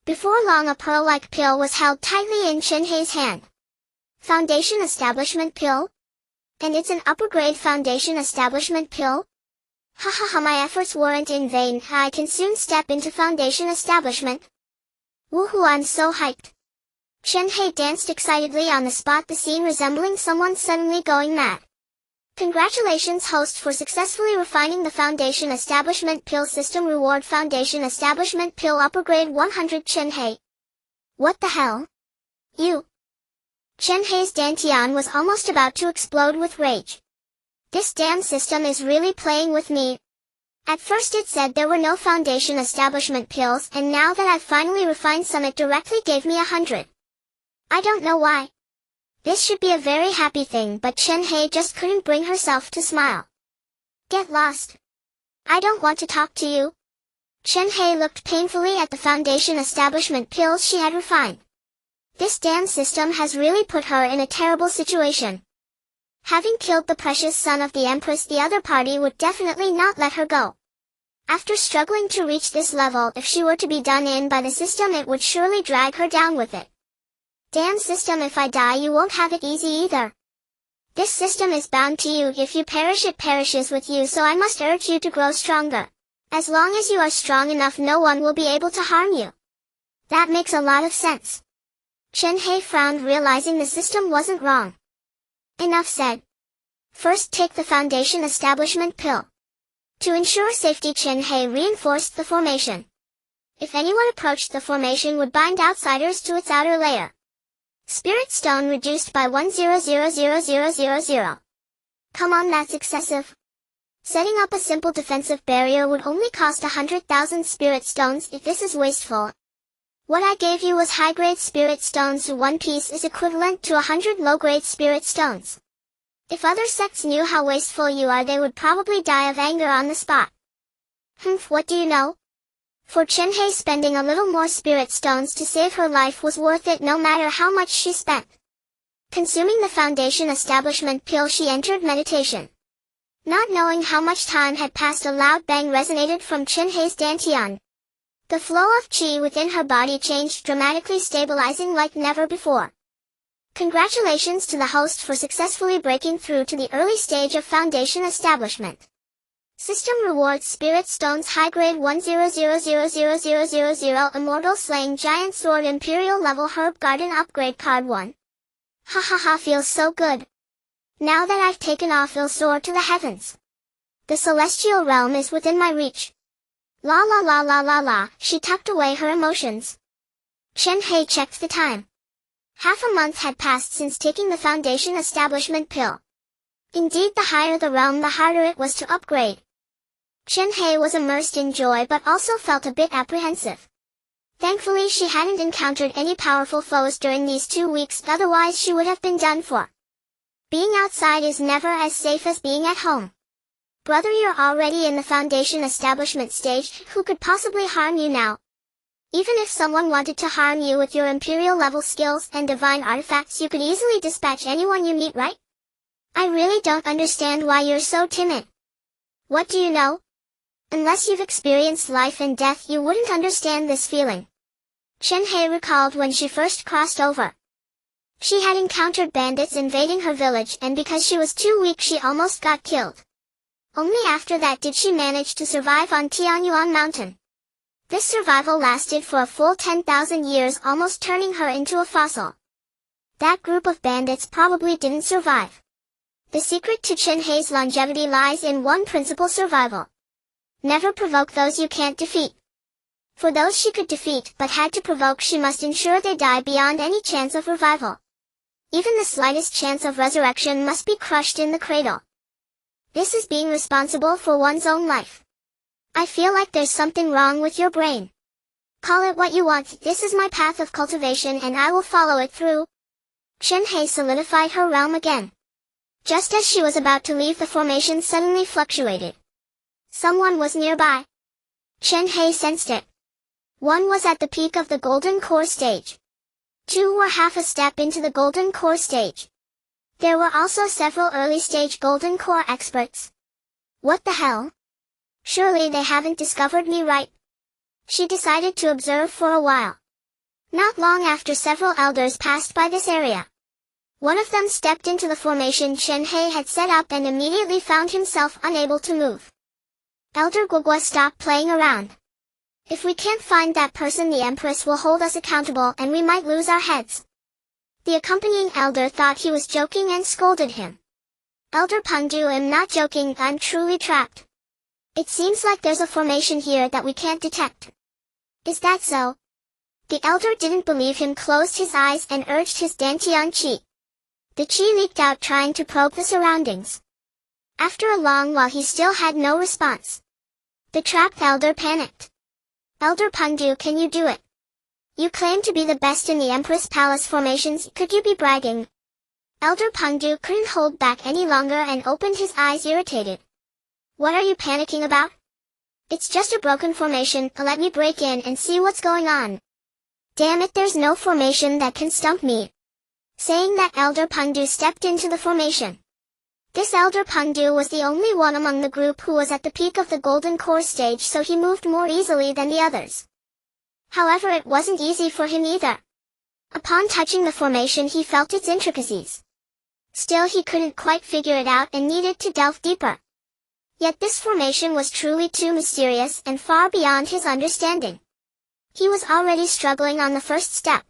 [SPEAKER 1] Before long, a pearl-like pill was held tightly in Chen Hei's hand. Foundation Establishment Pill? And it's an upper-grade Foundation Establishment Pill? Ha ha ha, my efforts weren't in vain. I can soon step into Foundation Establishment. Woohoo, I'm so hyped. Chen Hei danced excitedly on the spot, the scene resembling someone suddenly going mad. Congratulations, host, for successfully refining the Foundation Establishment Pill system. Reward: Foundation Establishment Pill Upper Grade 100. Chen Hei. What the hell? You. Chen Hei's dantian was almost about to explode with rage. This damn system is really playing with me. At first it said there were no Foundation Establishment Pills, and now that I've finally refined some, it directly gave me 100. I don't know why. This should be a very happy thing, but Chen Hei just couldn't bring herself to smile. Get lost. I don't want to talk to you. Chen Hei looked painfully at the Foundation Establishment Pills she had refined. This damn system has really put her in a terrible situation. Having killed the precious son of the Empress, the other party would definitely not let her go. After struggling to reach this level, if she were to be done in by the system, it would surely drag her down with it. Damn system, if I die you won't have it easy either. This system is bound to you. If you perish, it perishes with you, so I must urge you to grow stronger. As long as you are strong enough, no one will be able to harm you. That makes a lot of sense. Chen Hei frowned, realizing the system wasn't wrong. Enough said. First, take the Foundation Establishment Pill. To ensure safety, Chen Hei reinforced the formation. If anyone approached the formation, would bind outsiders to its outer layer. Spirit Stone reduced by 100,000. Come on, that's excessive. Setting up a simple defensive barrier would only cost 100,000 Spirit Stones. If this is wasteful. What I gave you was high-grade Spirit Stones. One piece is equivalent to 100 low-grade Spirit Stones. If other sects knew how wasteful you are, they would probably die of anger on the spot. What do you know? For Chen Hei, spending a little more Spirit Stones to save her life was worth it, no matter how much she spent. Consuming the foundation establishment pill, she entered meditation. Not knowing how much time had passed, a loud bang resonated from Chen Hei's dantian. The flow of qi within her body changed dramatically, stabilizing like never before. Congratulations to the host for successfully breaking through to the early stage of foundation establishment. System rewards: Spirit Stones, High Grade 100000000, Immortal, Slaying Giant Sword, Imperial Level, Herb Garden Upgrade Card 1. Ha ha ha, feels so good. Now that I've taken off, I'll soar to the heavens. The celestial realm is within my reach. La la la la la la, she tucked away her emotions. Chen Hei checked the time. Half a month had passed since taking the foundation establishment pill. Indeed, the higher the realm, the harder it was to upgrade. Chen Hei was immersed in joy but also felt a bit apprehensive. Thankfully, she hadn't encountered any powerful foes during these 2 weeks, otherwise she would have been done for. Being outside is never as safe as being at home. Brother, you're already in the foundation establishment stage, who could possibly harm you now? Even if someone wanted to harm you with your imperial level skills and divine artifacts, you could easily dispatch anyone you meet, right? I really don't understand why you're so timid. What do you know? Unless you've experienced life and death, you wouldn't understand this feeling. Chen Hei recalled when she first crossed over. She had encountered bandits invading her village, and because she was too weak, she almost got killed. Only after that did she manage to survive on Tianyuan Mountain. This survival lasted for a full 10,000 years, almost turning her into a fossil. That group of bandits probably didn't survive. The secret to Chen Hei's longevity lies in one principle: survival. Never provoke those you can't defeat. For those she could defeat but had to provoke, she must ensure they die beyond any chance of revival. Even the slightest chance of resurrection must be crushed in the cradle. This is being responsible for one's own life. I feel like there's something wrong with your brain. Call it what you want, this is my path of cultivation and I will follow it through. Chen Hei solidified her realm again. Just as she was about to leave, the formation suddenly fluctuated. Someone was nearby. Chen Hei sensed it. One was at the peak of the golden core stage. Two were half a step into the golden core stage. There were also several early-stage golden core experts. What the hell? Surely they haven't discovered me, right? She decided to observe for a while. Not long after, several elders passed by this area. One of them stepped into the formation Chen Hei had set up and immediately found himself unable to move. Elder Guogua, stop playing around. If we can't find that person, the Empress will hold us accountable and we might lose our heads. The accompanying elder thought he was joking and scolded him. Elder Pengdu, I'm not joking, I'm truly trapped. It seems like there's a formation here that we can't detect. Is that so? The elder didn't believe him, closed his eyes and urged his dantian qi. The qi leaked out, trying to probe the surroundings. After a long while he still had no response. The trapped elder panicked. Elder Pengdu, can you do it? You claim to be the best in the Empress Palace formations, could you be bragging? Elder Pengdu couldn't hold back any longer and opened his eyes, irritated. What are you panicking about? It's just a broken formation, let me break in and see what's going on. Damn it, there's no formation that can stump me. Saying that, Elder Pengdu stepped into the formation. This Elder Pengdu was the only one among the group who was at the peak of the golden core stage, so he moved more easily than the others. However, it wasn't easy for him either. Upon touching the formation, he felt its intricacies. Still, he couldn't quite figure it out and needed to delve deeper. Yet this formation was truly too mysterious and far beyond his understanding. He was already struggling on the first step.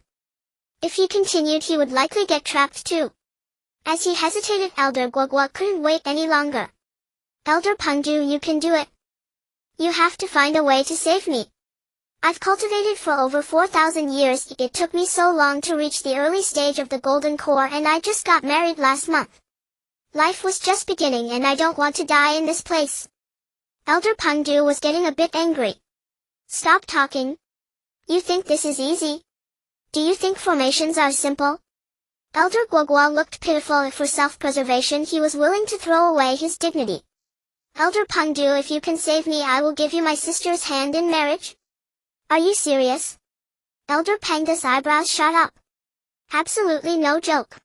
[SPEAKER 1] If he continued, he would likely get trapped too. As he hesitated, Elder Guogua couldn't wait any longer. Elder Pengdu, you can do it. You have to find a way to save me. I've cultivated for over 4,000 years, it took me so long to reach the early stage of the golden core, and I just got married last month. Life was just beginning and I don't want to die in this place. Elder Pengdu was getting a bit angry. Stop talking. You think this is easy? Do you think formations are simple? Elder Guogua looked pitiful. For self-preservation, he was willing to throw away his dignity. Elder Pengdu, if you can save me, I will give you my sister's hand in marriage. Are you serious? Elder Pengdu's eyebrows shot up. Absolutely no joke.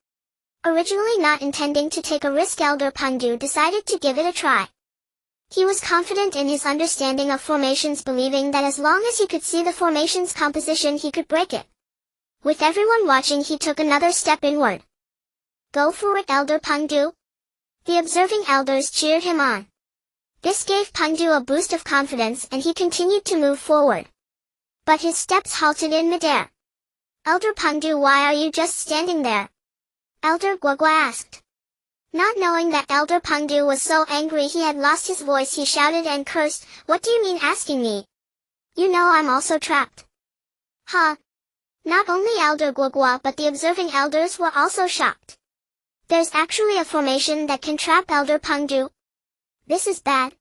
[SPEAKER 1] Originally not intending to take a risk, Elder Pandu decided to give it a try. He was confident in his understanding of formations, believing that as long as he could see the formation's composition he could break it. With everyone watching, he took another step inward. Go for it, Elder Pandu. The observing elders cheered him on. This gave Pandu a boost of confidence and he continued to move forward. But his steps halted in midair. Elder Pandu, why are you just standing there? Elder Guogua asked. Not knowing that Elder Pandu was so angry he had lost his voice, he shouted and cursed, "What do you mean asking me? You know I'm also trapped." Huh? Not only Elder Guogua but the observing elders were also shocked. There's actually a formation that can trap Elder Pandu. This is bad.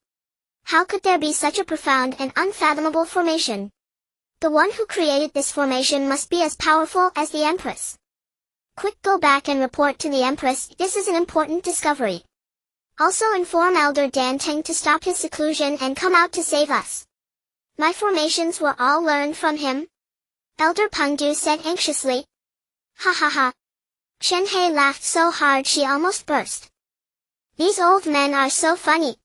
[SPEAKER 1] How could there be such a profound and unfathomable formation? The one who created this formation must be as powerful as the Empress. Quick, go back and report to the Empress, this is an important discovery. Also inform Elder Dan Teng to stop his seclusion and come out to save us. My formations were all learned from him. Elder Pandu said anxiously. Ha ha ha. Chen Hei laughed so hard she almost burst. These old men are so funny.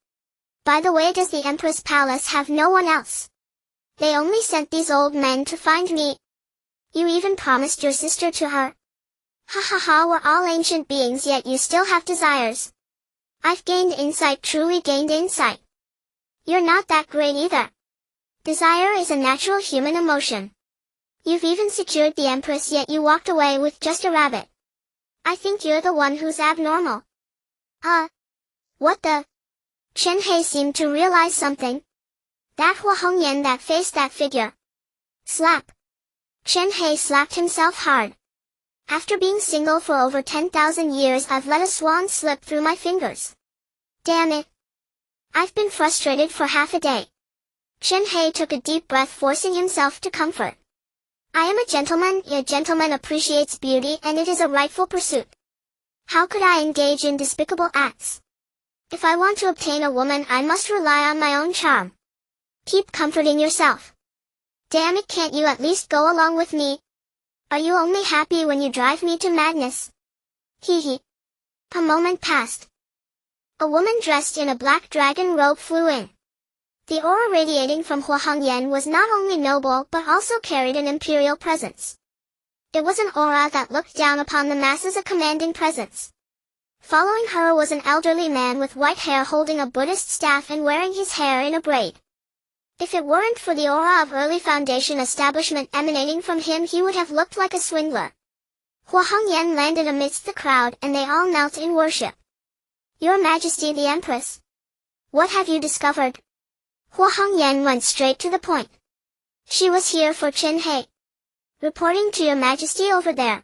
[SPEAKER 1] By the way, does the Empress Palace have no one else? They only sent these old men to find me. You even promised your sister to her. Ha ha ha, we're all ancient beings yet you still have desires. I've gained insight, truly gained insight. You're not that great either. Desire is a natural human emotion. You've even secured the Empress yet you walked away with just a rabbit. I think you're the one who's abnormal. What the? Chen Hei seemed to realize something. That Hua Hongyan, that face, that figure. Slap. Chen Hei slapped himself hard. After being single for over 10,000 years, I've let a swan slip through my fingers. Damn it. I've been frustrated for half a day. Chen Hei took a deep breath, forcing himself to comfort. I am a gentleman, a gentleman appreciates beauty and it is a rightful pursuit. How could I engage in despicable acts? If I want to obtain a woman, I must rely on my own charm. Keep comforting yourself. Damn it, can't you at least go along with me? Are you only happy when you drive me to madness? Hee hee. A moment passed. A woman dressed in a black dragon robe flew in. The aura radiating from Hua Hongyan was not only noble but also carried an imperial presence. It was an aura that looked down upon the masses, a commanding presence. Following her was an elderly man with white hair holding a Buddhist staff and wearing his hair in a braid. If it weren't for the aura of early foundation establishment emanating from him, he would have looked like a swindler. Hua Hongyan landed amidst the crowd and they all knelt in worship. Your Majesty the Empress. What have you discovered? Hua Hongyan went straight to the point. She was here for Chen Hei. Reporting to your Majesty over there.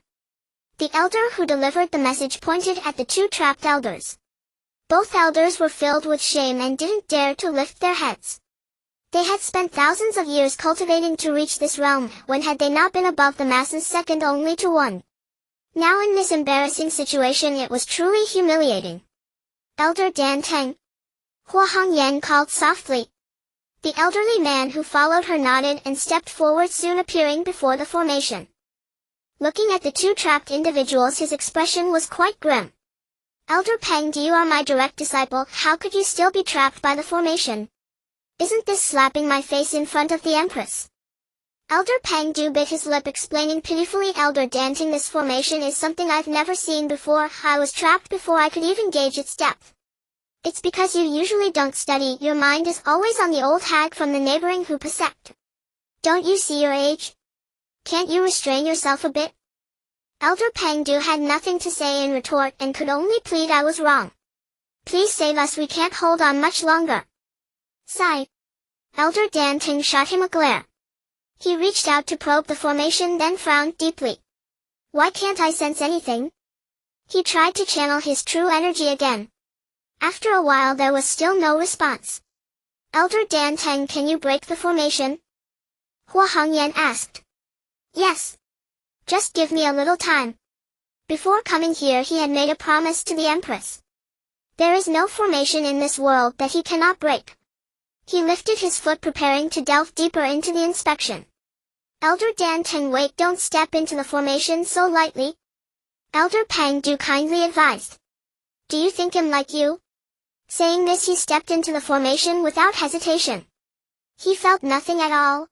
[SPEAKER 1] The elder who delivered the message pointed at the two trapped elders. Both elders were filled with shame and didn't dare to lift their heads. They had spent thousands of years cultivating to reach this realm, when had they not been above the masses, second only to one. Now in this embarrassing situation it was truly humiliating. Elder Dan Teng. Hua Hongyan called softly. The elderly man who followed her nodded and stepped forward, soon appearing before the formation. Looking at the two trapped individuals, his expression was quite grim. Elder Peng, you are my direct disciple, how could you still be trapped by the formation? Isn't this slapping my face in front of the Empress? Elder Peng Du bit his lip, explaining pitifully, Elder Dan Teng, this formation is something I've never seen before. I was trapped before I could even gauge its depth. It's because you usually don't study, your mind is always on the old hag from the neighboring Hupa sect. Don't you see your age? Can't you restrain yourself a bit? Elder Peng Du had nothing to say in retort and could only plead, I was wrong. Please save us, we can't hold on much longer. Sigh. Elder Dan Teng shot him a glare. He reached out to probe the formation, then frowned deeply. Why can't I sense anything? He tried to channel his true energy again. After a while there was still no response. Elder Dan Teng, can you break the formation? Hua Hongyan asked. Yes. Just give me a little time. Before coming here he had made a promise to the Empress. There is no formation in this world that he cannot break. He lifted his foot, preparing to delve deeper into the inspection. Elder Dan Teng, wait, don't step into the formation so lightly. Elder Pang Du kindly advised. Do you think I'm like you? Saying this, he stepped into the formation without hesitation. He felt nothing at all.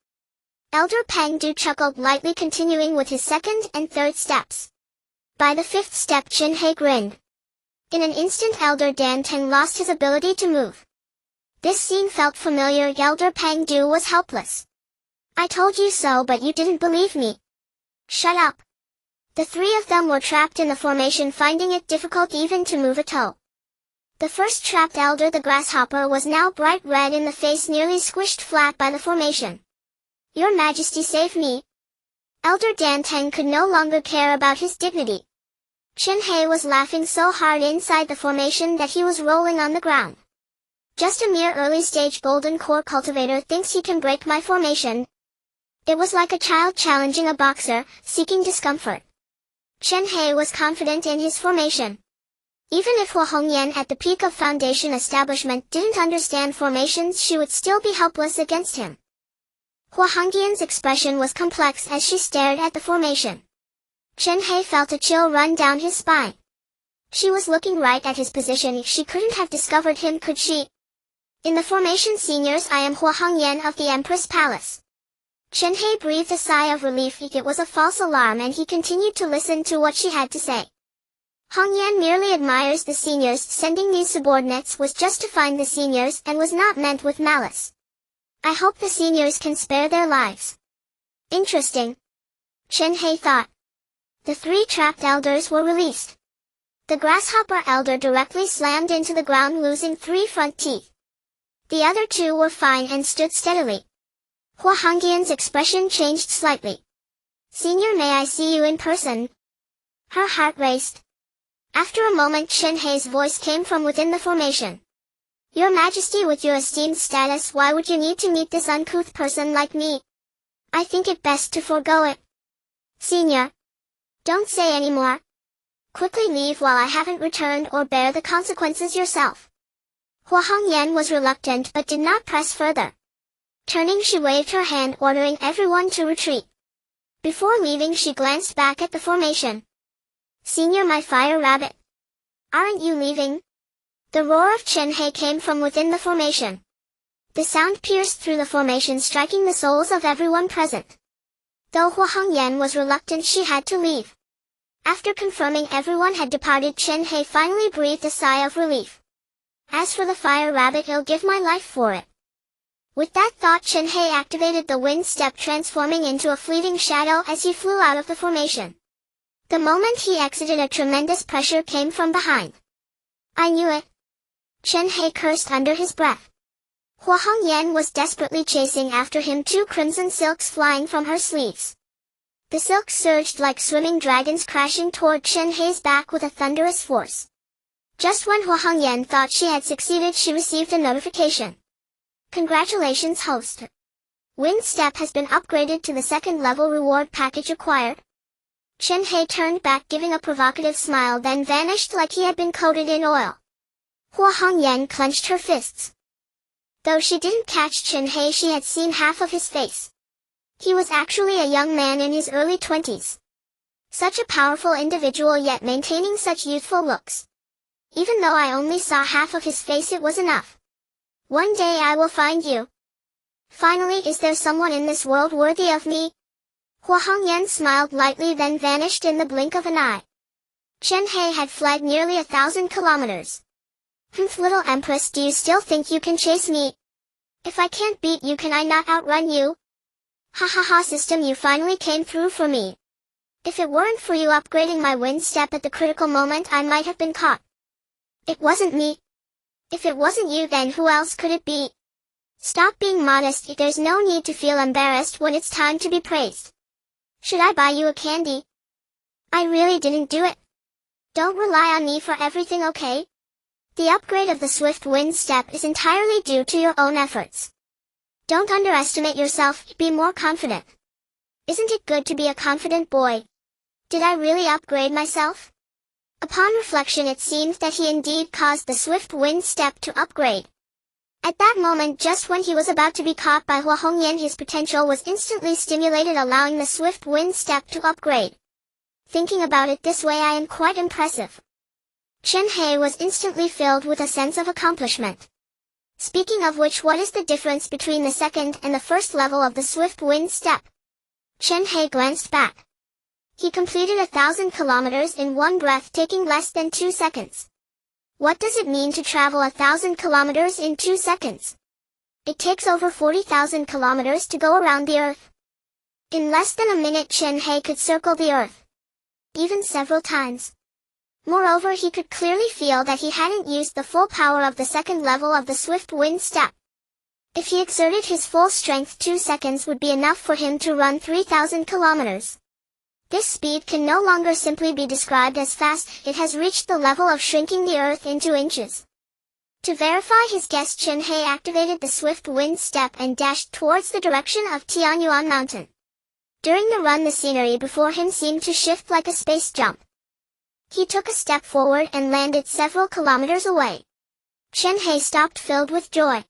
[SPEAKER 1] Elder Pang Du chuckled lightly, continuing with his second and third steps. By the fifth step, Chen Hei grinned. In an instant, Elder Dan Teng lost his ability to move. This scene felt familiar. Elder Pang Du was helpless. I told you so, but you didn't believe me. Shut up. The three of them were trapped in the formation, finding it difficult even to move a toe. The first trapped elder, the grasshopper, was now bright red in the face, nearly squished flat by the formation. Your Majesty, save me. Elder Dan Teng could no longer care about his dignity. Chen Hei was laughing so hard inside the formation that he was rolling on the ground. Just a mere early-stage golden core cultivator thinks he can break my formation. It was like a child challenging a boxer, seeking discomfort. Chen Hei was confident in his formation. Even if Hua Hongyan at the peak of Foundation establishment didn't understand formations, she would still be helpless against him. Hua Hongyan's expression was complex as she stared at the formation. Chen Hei felt a chill run down his spine. She was looking right at his position. She couldn't have discovered him, could she? In the formation, seniors, I am Hua Hongyan of the Empress Palace. Chen Hei breathed a sigh of relief. It was a false alarm, and he continued to listen to what she had to say. Hongyan merely admires the seniors. Sending these subordinates was just to find the seniors and was not meant with malice. I hope the seniors can spare their lives. Interesting. Chen Hei thought. The three trapped elders were released. The grasshopper elder directly slammed into the ground, losing 3 front teeth. The other 2 were fine and stood steadily. Hua Hongyan's expression changed slightly. Senior, may I see you in person? Her heart raced. After a moment, Chen Hei's voice came from within the formation. Your Majesty, with your esteemed status, why would you need to meet this uncouth person like me? I think it best to forego it. Senior. Don't say any more. Quickly leave while I haven't returned, or bear the consequences yourself. Hua Hongyan was reluctant but did not press further. Turning, she waved her hand, ordering everyone to retreat. Before leaving, she glanced back at the formation. Senior, my fire rabbit. Aren't you leaving? The roar of Chen Hei came from within the formation. The sound pierced through the formation, striking the souls of everyone present. Though Hua Hongyan was reluctant, she had to leave. After confirming everyone had departed, Chen Hei finally breathed a sigh of relief. As for the fire rabbit, I'll give my life for it. With that thought, Chen Hei activated the wind step, transforming into a fleeting shadow as he flew out of the formation. The moment he exited, a tremendous pressure came from behind. I knew it. Chen Hei cursed under his breath. Hua Hongyan was desperately chasing after him, 2 crimson silks flying from her sleeves. The silks surged like swimming dragons, crashing toward Chen Hei's back with a thunderous force. Just when Hua Hongyan thought she had succeeded, she received a notification. Congratulations, host. Wind Step has been upgraded to the 2nd level. Reward package acquired. Chen Hei turned back, giving a provocative smile, then vanished like he had been coated in oil. Hua Hongyan clenched her fists. Though she didn't catch Chen Hei, she had seen half of his face. He was actually a young man in his early 20s. Such a powerful individual, yet maintaining such youthful looks. Even though I only saw half of his face, it was enough. One day I will find you. Finally, is there someone in this world worthy of me? Hua Hongyan smiled lightly, then vanished in the blink of an eye. Chen Hei had fled nearly 1,000 kilometers. Little Empress, do you still think you can chase me? If I can't beat you, can I not outrun you? Ha ha ha, system, you finally came through for me. If it weren't for you upgrading my wind step at the critical moment, I might have been caught. It wasn't me. If it wasn't you, then who else could it be? Stop being modest. There's no need to feel embarrassed when it's time to be praised. Should I buy you a candy? I really didn't do it. Don't rely on me for everything, okay? The upgrade of the Swift Wind Step is entirely due to your own efforts. Don't underestimate yourself, be more confident. Isn't it good to be a confident boy? Did I really upgrade myself? Upon reflection, it seemed that he indeed caused the Swift Wind Step to upgrade. At that moment, just when he was about to be caught by Hua Hongyan, his potential was instantly stimulated, allowing the Swift Wind Step to upgrade. Thinking about it this way, I am quite impressive. Chen Hei was instantly filled with a sense of accomplishment. Speaking of which, what is the difference between the second and the first level of the swift wind step? Chen Hei glanced back. He completed 1,000 kilometers in one breath, taking less than 2 seconds. What does it mean to travel 1,000 kilometers in 2 seconds? It takes over 40,000 kilometers to go around the Earth. In less than a minute, Chen Hei could circle the Earth, even several times. Moreover, he could clearly feel that he hadn't used the full power of the second level of the swift wind step. If he exerted his full strength, 2 seconds would be enough for him to run 3,000 kilometers. This speed can no longer simply be described as fast, it has reached the level of shrinking the Earth into inches. To verify his guess, Chen Hei activated the swift wind step and dashed towards the direction of Tianyuan Mountain. During the run, the scenery before him seemed to shift like a space jump. He took a step forward and landed several kilometers away. Chen Hei stopped, filled with joy.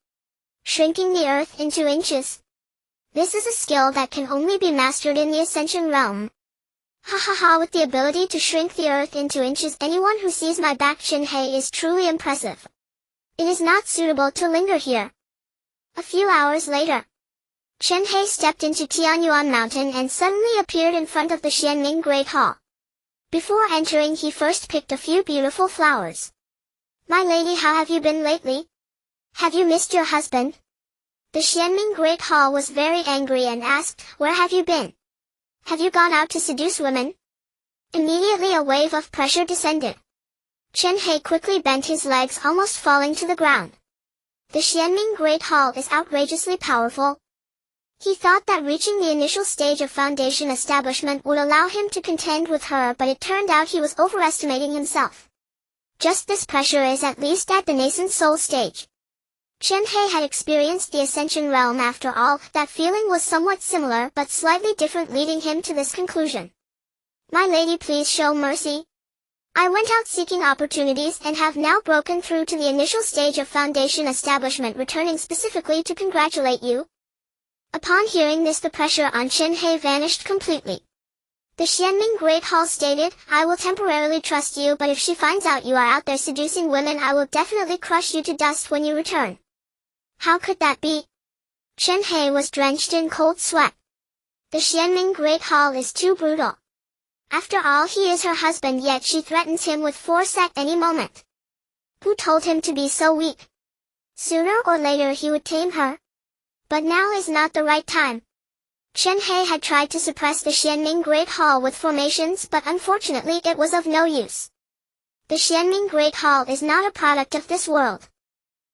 [SPEAKER 1] Shrinking the Earth into inches. This is a skill that can only be mastered in the Ascension realm. Ha ha ha, with the ability to shrink the Earth into inches, anyone who sees my back, Chen Hei, is truly impressive. It is not suitable to linger here. A few hours later, Chen Hei stepped into Tianyuan Mountain and suddenly appeared in front of the Xianming Great Hall. Before entering, he first picked a few beautiful flowers. My lady, how have you been lately? Have you missed your husband? The Xianming Great Hall was very angry and asked, where have you been? Have you gone out to seduce women? Immediately a wave of pressure descended. Chen Hei quickly bent his legs, almost falling to the ground. The Xianming Great Hall is outrageously powerful. He thought that reaching the initial stage of foundation establishment would allow him to contend with her, but it turned out he was overestimating himself. Just this pressure is at least at the nascent soul stage. Chen Hei had experienced the Ascension realm after all. That feeling was somewhat similar but slightly different, leading him to this conclusion. My lady, please show mercy. I went out seeking opportunities and have now broken through to the initial stage of foundation establishment, returning specifically to congratulate you. Upon hearing this, the pressure on Chen Hei vanished completely. The Xianming Great Hall stated, I will temporarily trust you, but if she finds out you are out there seducing women, I will definitely crush you to dust when you return. How could that be? Chen Hei was drenched in cold sweat. The Xianming Great Hall is too brutal. After all, he is her husband, yet she threatens him with force at any moment. Who told him to be so weak? Sooner or later he would tame her. But now is not the right time. Chen Hei had tried to suppress the Xianming Great Hall with formations, but unfortunately it was of no use. The Xianming Great Hall is not a product of this world.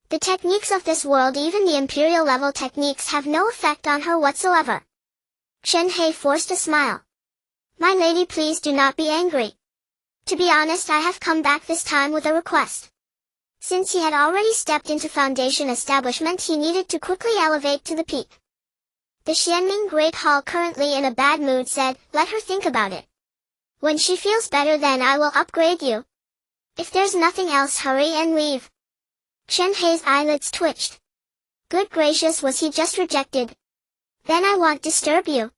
[SPEAKER 1] The techniques of this world, even the imperial level techniques, have no effect on her whatsoever. Chen Hei forced a smile. My lady, please do not be angry. To be honest, I have come back this time with a request. Since he had already stepped into foundation establishment, he needed to quickly elevate to the peak. The Xianming Great Hall, currently in a bad mood, said, let her think about it. When she feels better, then I will upgrade you. If there's nothing else, hurry and leave. Chen Hei's eyelids twitched. Good gracious, was he just rejected? Then I won't disturb you.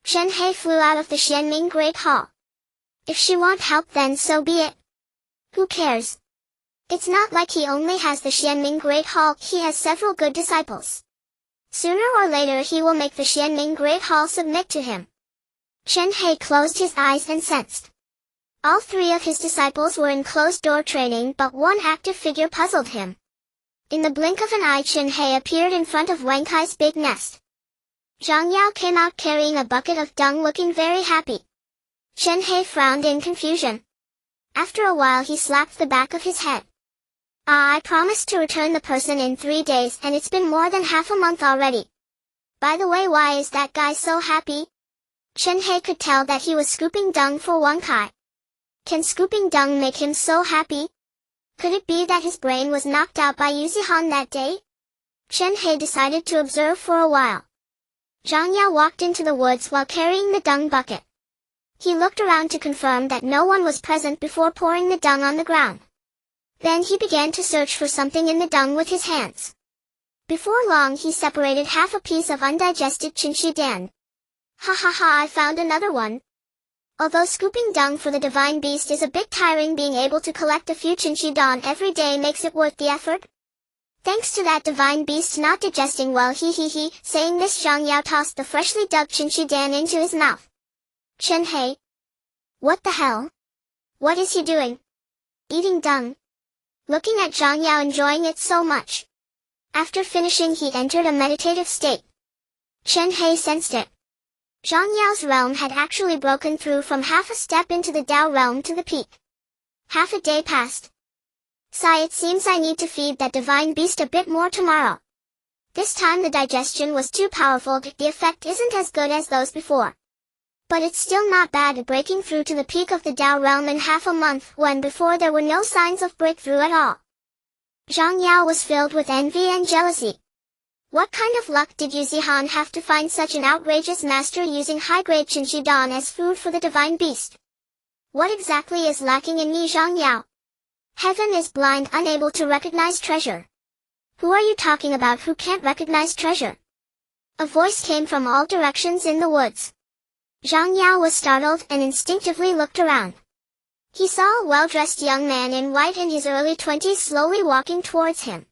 [SPEAKER 1] Chen Hei flew out of the Xianming Great Hall. If she won't help, then so be it. Who cares? It's not like he only has the Xianming Great Hall, he has several good disciples. Sooner or later he will make the Xianming Great Hall submit to him. Chen Hei closed his eyes and sensed. All 3 of his disciples were in closed-door training, but one active figure puzzled him. In the blink of an eye, Chen Hei appeared in front of Wang Kai's big nest. Zhang Yao came out carrying a bucket of dung, looking very happy. Chen Hei frowned in confusion. After a while he slapped the back of his head. I promised to return the person in 3 days, and it's been more than half a month already. By the way, why is that guy so happy? Chen Hei could tell that he was scooping dung for Wang Kai. Can scooping dung make him so happy? Could it be that his brain was knocked out by Yuzihan that day? Chen Hei decided to observe for a while. Zhang Yao walked into the woods while carrying the dung bucket. He looked around to confirm that no one was present before pouring the dung on the ground. Then he began to search for something in the dung with his hands. Before long he separated half a piece of undigested chinchi dan. Ha ha ha, I found another one. Although scooping dung for the divine beast is a bit tiring, being able to collect a few chinchidan every day makes it worth the effort. Thanks to that divine beast not digesting well, he. Saying this, Zhang Yao tossed the freshly dug chinchidan into his mouth. Chen Hei. What the hell? What is he doing? Eating dung. Looking at Zhang Yao enjoying it so much. After finishing, he entered a meditative state. Chen Hei sensed it. Zhang Yao's realm had actually broken through from half a step into the Dao realm to the peak. Half a day passed. Sigh, it seems I need to feed that divine beast a bit more tomorrow. This time the digestion was too powerful, the effect isn't as good as those before. But it's still not bad, breaking through to the peak of the Dao realm in half a month, when before there were no signs of breakthrough at all. Zhang Yao was filled with envy and jealousy. What kind of luck did Yu Zihan have to find such an outrageous master using high-grade chinchidan as food for the divine beast? What exactly is lacking in me, Zhang Yao? Heaven is blind, unable to recognize treasure. Who are you talking about who can't recognize treasure? A voice came from all directions in the woods. Zhang Yao was startled and instinctively looked around. He saw a well-dressed young man in white in his early 20s slowly walking towards him.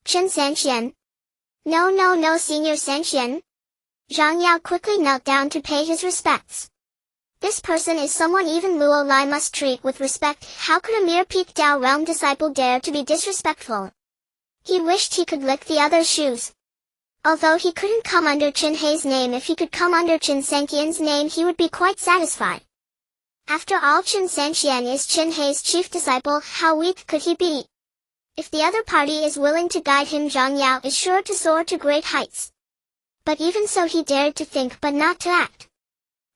[SPEAKER 1] Chen Sanxian. No, Senior Sanxian. Zhang Yao quickly knelt down to pay his respects. This person is someone even Luo Lai must treat with respect. How could a mere peak Dao realm disciple dare to be disrespectful? He wished he could lick the other's shoes. Although he couldn't come under Chen Hei's name, if he could come under Chen Sanxian's name he would be quite satisfied. After all, Chen Sanxian is Chen Hei's chief disciple, how weak could he be? If the other party is willing to guide him, Zhang Yao is sure to soar to great heights. But even so, he dared to think but not to act.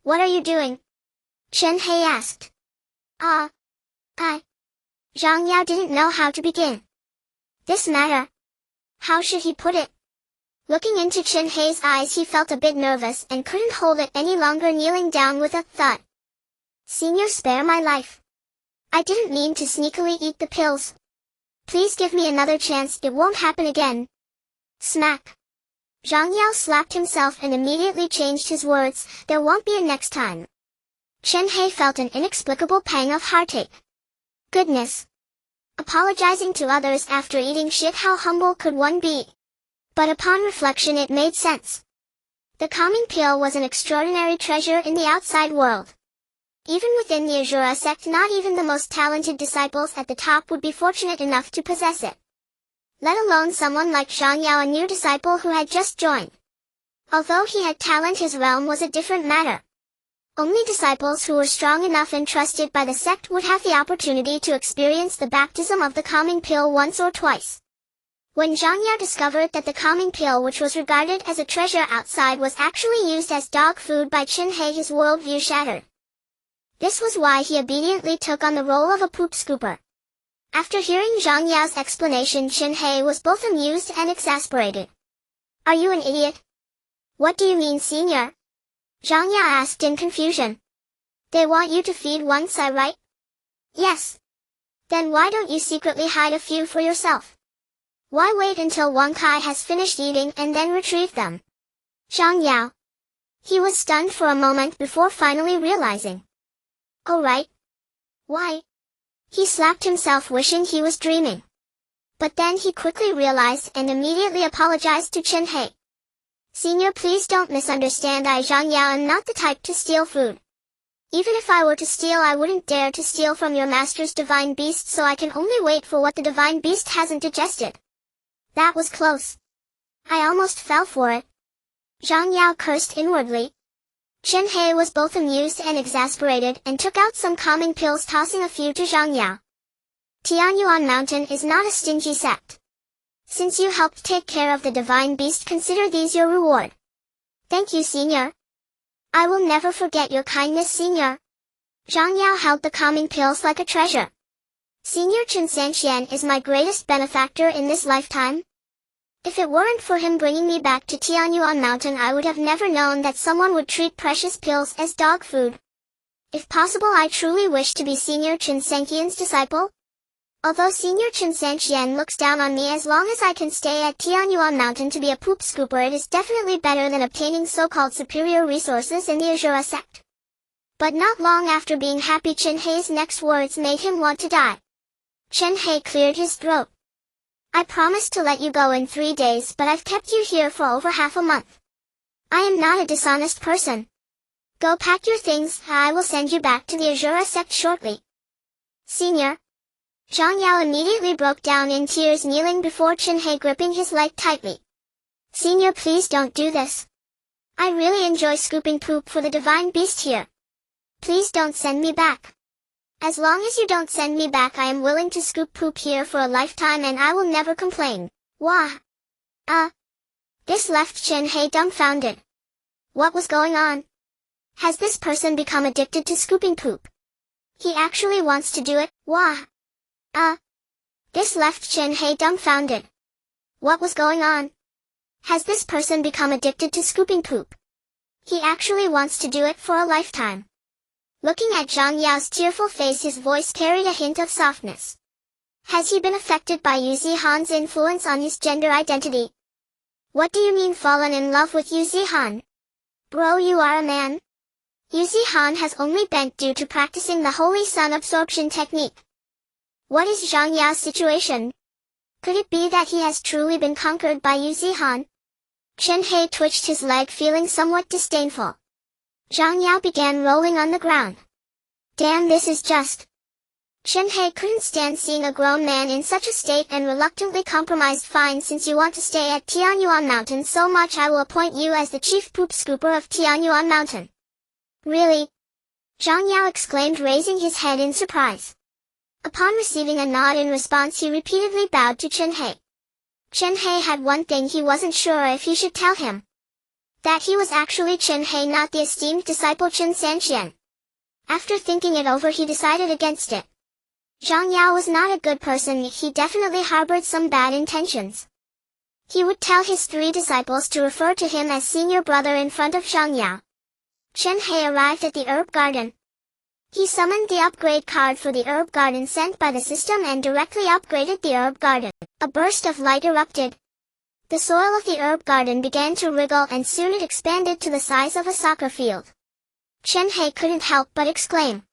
[SPEAKER 1] What are you doing? Chen Hei asked. Zhang Yao didn't know how to begin. This matter. How should he put it? Looking into Chen Hei's eyes, he felt a bit nervous and couldn't hold it any longer, kneeling down with a thud. Senior, spare my life. I didn't mean to sneakily eat the pills. Please give me another chance, it won't happen again. Smack. Zhang Yao slapped himself and immediately changed his words, there won't be a next time. Chen Hei felt an inexplicable pang of heartache. Goodness. Apologizing to others after eating shit, how humble could one be? But upon reflection it made sense. The calming pill was an extraordinary treasure in the outside world. Even within the Azura sect, not even the most talented disciples at the top would be fortunate enough to possess it. Let alone someone like Zhang Yao, a new disciple who had just joined. Although he had talent, his realm was a different matter. Only disciples who were strong enough and trusted by the sect would have the opportunity to experience the baptism of the calming pill once or twice. When Zhang Yao discovered that the calming pill, which was regarded as a treasure outside, was actually used as dog food by Chen Hei, his worldview shattered. This was why he obediently took on the role of a poop scooper. After hearing Zhang Yao's explanation, Chen Hei was both amused and exasperated. Are you an idiot? What do you mean, senior? Zhang Yao asked in confusion. They want you to feed one Sai, right? Yes. Then why don't you secretly hide a few for yourself? Why wait until Wang Kai has finished eating and then retrieve them? Zhang Yao. He was stunned for a moment before finally realizing. Oh right. Why? He slapped himself, wishing he was dreaming. But then he quickly realized and immediately apologized to Chen Hei. Senior, please don't misunderstand. I, Zhang Yao, am not the type to steal food. Even if I were to steal, I wouldn't dare to steal from your master's divine beast, so I can only wait for what the divine beast hasn't digested. That was close. I almost fell for it. Zhang Yao cursed inwardly. Chen Hei was both amused and exasperated and took out some calming pills, tossing a few to Zhang Yao. Tianyuan Mountain is not a stingy sect. Since you helped take care of the divine beast, consider these your reward. Thank you, senior. I will never forget your kindness, senior. Zhang Yao held the calming pills like a treasure. Senior Chen Sanxian is my greatest benefactor in this lifetime. If it weren't for him bringing me back to Tianyuan Mountain, I would have never known that someone would treat precious pills as dog food. If possible, I truly wish to be Senior Chen Sanxian's disciple. Although Senior Chen Sanxian looks down on me, as long as I can stay at Tianyuan Mountain to be a poop scooper, it is definitely better than obtaining so-called superior resources in the Azura sect. But not long after being happy, Chen Hei's next words made him want to die. Chen Hei cleared his throat. I promised to let you go in 3 days, but I've kept you here for over half a month. I am not a dishonest person. Go pack your things, I will send you back to the Azura sect shortly. Senior. Zhang Yao immediately broke down in tears, kneeling before Chen Hei, gripping his leg tightly. Senior, please don't do this. I really enjoy scooping poop for the divine beast here. Please don't send me back. As long as you don't send me back, I am willing to scoop poop here for a lifetime and I will never complain. Wah. This left Chen Hei dumbfounded. What was going on? Has this person become addicted to scooping poop? He actually wants to do it. Wah. This left Chen Hei dumbfounded. What was going on? Has this person become addicted to scooping poop? He actually wants to do it for a lifetime. Looking at Zhang Yao's tearful face, his voice carried a hint of softness. Has he been affected by Yu Zihan's influence on his gender identity? What do you mean fallen in love with Yu Zihan? Bro, you are a man. Yu Zihan has only bent due to practicing the Holy Sun absorption technique. What is Zhang Yao's situation? Could it be that he has truly been conquered by Yu Zihan? Chen Hei twitched his leg, feeling somewhat disdainful. Zhang Yao began rolling on the ground. Damn, this is just. Chen Hei couldn't stand seeing a grown man in such a state and reluctantly compromised. Fine, since you want to stay at Tianyuan Mountain so much, I will appoint you as the chief poop scooper of Tianyuan Mountain. Really? Zhang Yao exclaimed, raising his head in surprise. Upon receiving a nod in response, he repeatedly bowed to Chen Hei. Chen Hei had one thing he wasn't sure if he should tell him. That he was actually Chen Hei, not the esteemed disciple Chen Sanxian. After thinking it over, he decided against it. Zhang Yao was not a good person, he definitely harbored some bad intentions. He would tell his 3 disciples to refer to him as senior brother in front of Zhang Yao. Chen Hei arrived at the herb garden. He summoned the upgrade card for the herb garden sent by the system and directly upgraded the herb garden. A burst of light erupted. The soil of the herb garden began to wriggle and soon it expanded to the size of a soccer field. Chen Hei couldn't help but exclaim.